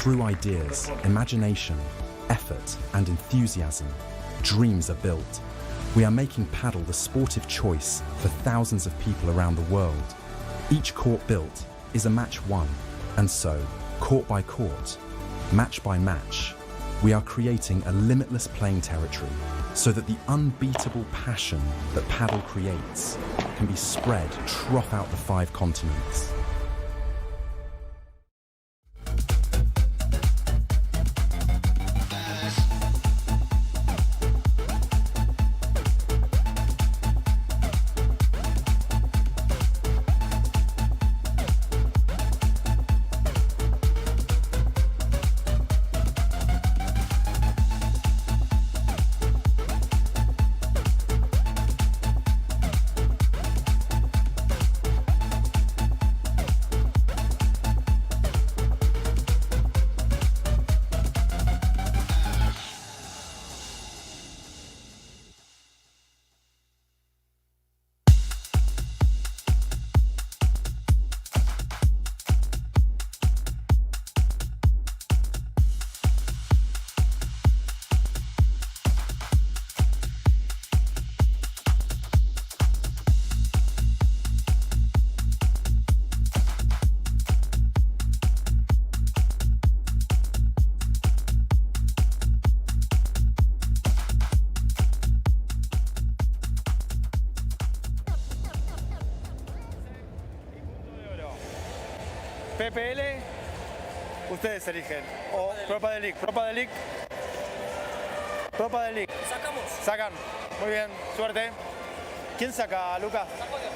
Through ideas, imagination, effort, and enthusiasm, dreams are built. We are making paddle the sportive choice for thousands of people around the world. Each court built is a match won, and so, court by court, match by match, we are creating a limitless playing territory so that the unbeatable passion that paddle creates can be spread throughout the 5 continents. PPL, ustedes eligen. O Pro Padel League. Pro Padel League. Pro Padel League. Sacamos. Sacan. Muy bien, suerte. ¿Quién saca, Lucas? Saco yo.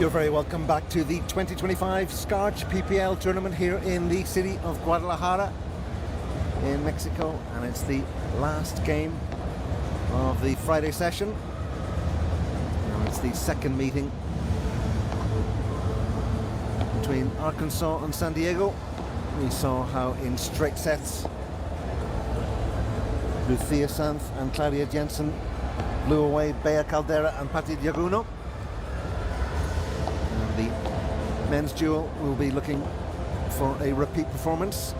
You're very welcome back to the 2025 Scarch PPL tournament here in the city of Guadalajara in Mexico, and it's the last game of the Friday session. And it's the second meeting between Arkansas and San Diego. We saw how in straight sets Lucia Sanz and Claudia Jensen blew away Bea Caldera and Patti Diaguno. And the men's duo will be looking for a repeat performance.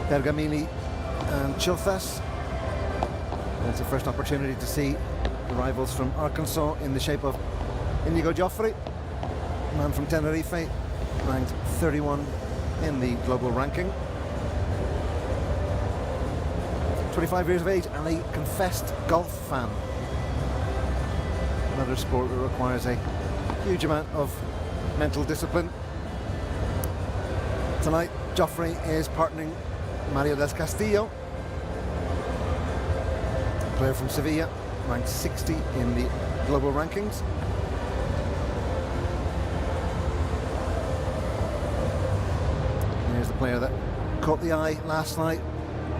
Bergamini and Chozas. It's the first opportunity to see the rivals from Arkansas in the shape of Inigo Joffrey, man from Tenerife, ranked 31 in the global ranking. 25 years of age and a confessed golf fan. Another sport that requires a huge amount of mental discipline. Tonight, Joffrey is partnering Mario del Castillo, a player from Sevilla, ranked 60 in the global rankings. Here's the player that caught the eye last night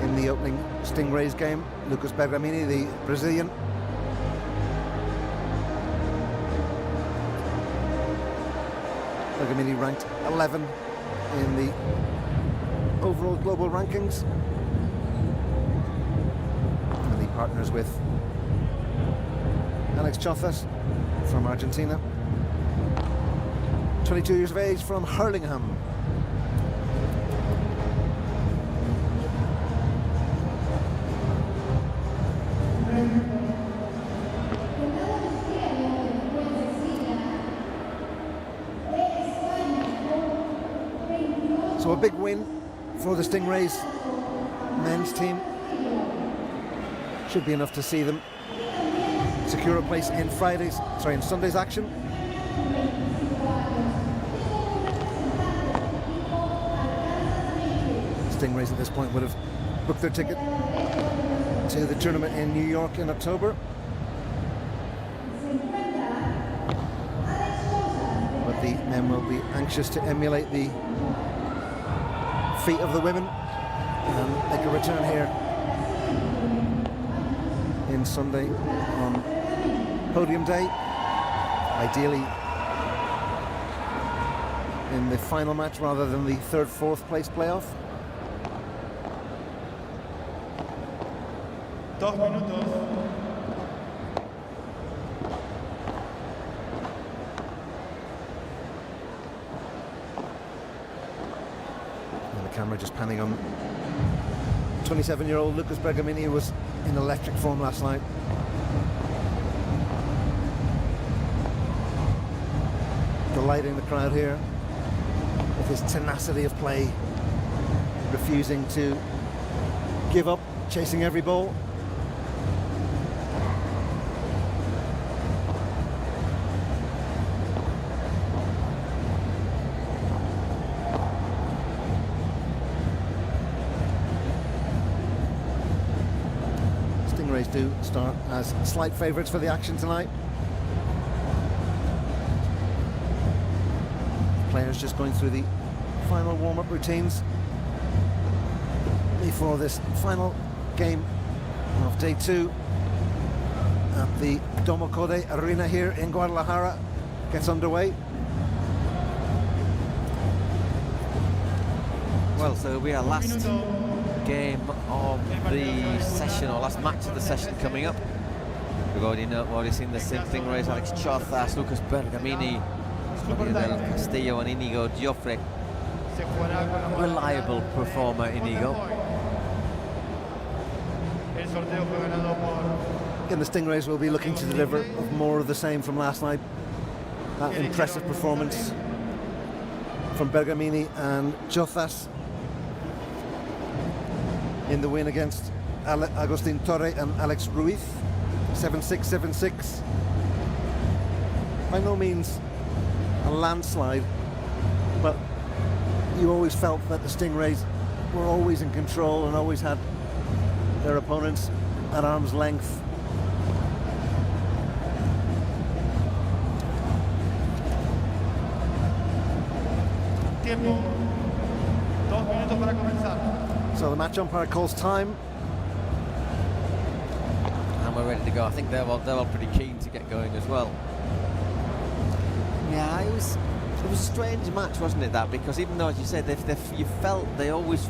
in the opening Stingrays game, Lucas Bergamini, the Brazilian. Bergamini ranked 11 in the overall global rankings. And he partners with Alex Chozas from Argentina, 22 years of age, from Hurlingham. So a big win for the Stingrays men's team. Should be enough to see them secure a place in Sunday's action. Stingrays at this point would have booked their ticket to the tournament in New York in October. But the men will be anxious to emulate the feat of the women and make a return here in Sunday on podium day, ideally in the final match rather than the third, fourth place playoff. 2 minutos. And the camera just panning on 27-year-old Lucas Bergamini, who was in electric form last night. Delighting the crowd here with his tenacity of play, refusing to give up, chasing every ball. Stingrays do start as slight favourites for the action tonight. Players just going through the final warm-up routines before this final game of day 2 at the Domo Code Arena here in Guadalajara gets underway. Well, so we are last game of the session, or last match of the session coming up. We've already seen the same thing race: Alex Chozas, Lucas Bergamini, Mario del Castillo and Inigo Joffrey. Reliable performer, Inigo. Again, the Stingrays will be looking to deliver more of the same from last night. That impressive performance from Bergamini and Chozas in the win against Agustin Torre and Alex Ruiz, 7-6, 7-6. By no means a landslide, but you always felt that the Stingrays were always in control and always had their opponents at arm's length. Tiempo. 2 minutos para comenzar. So the match umpire calls time. And we're ready to go. I think they're all pretty keen to get going as well. Yeah, it was a strange match, wasn't it? That, because even though, as you said, you felt you always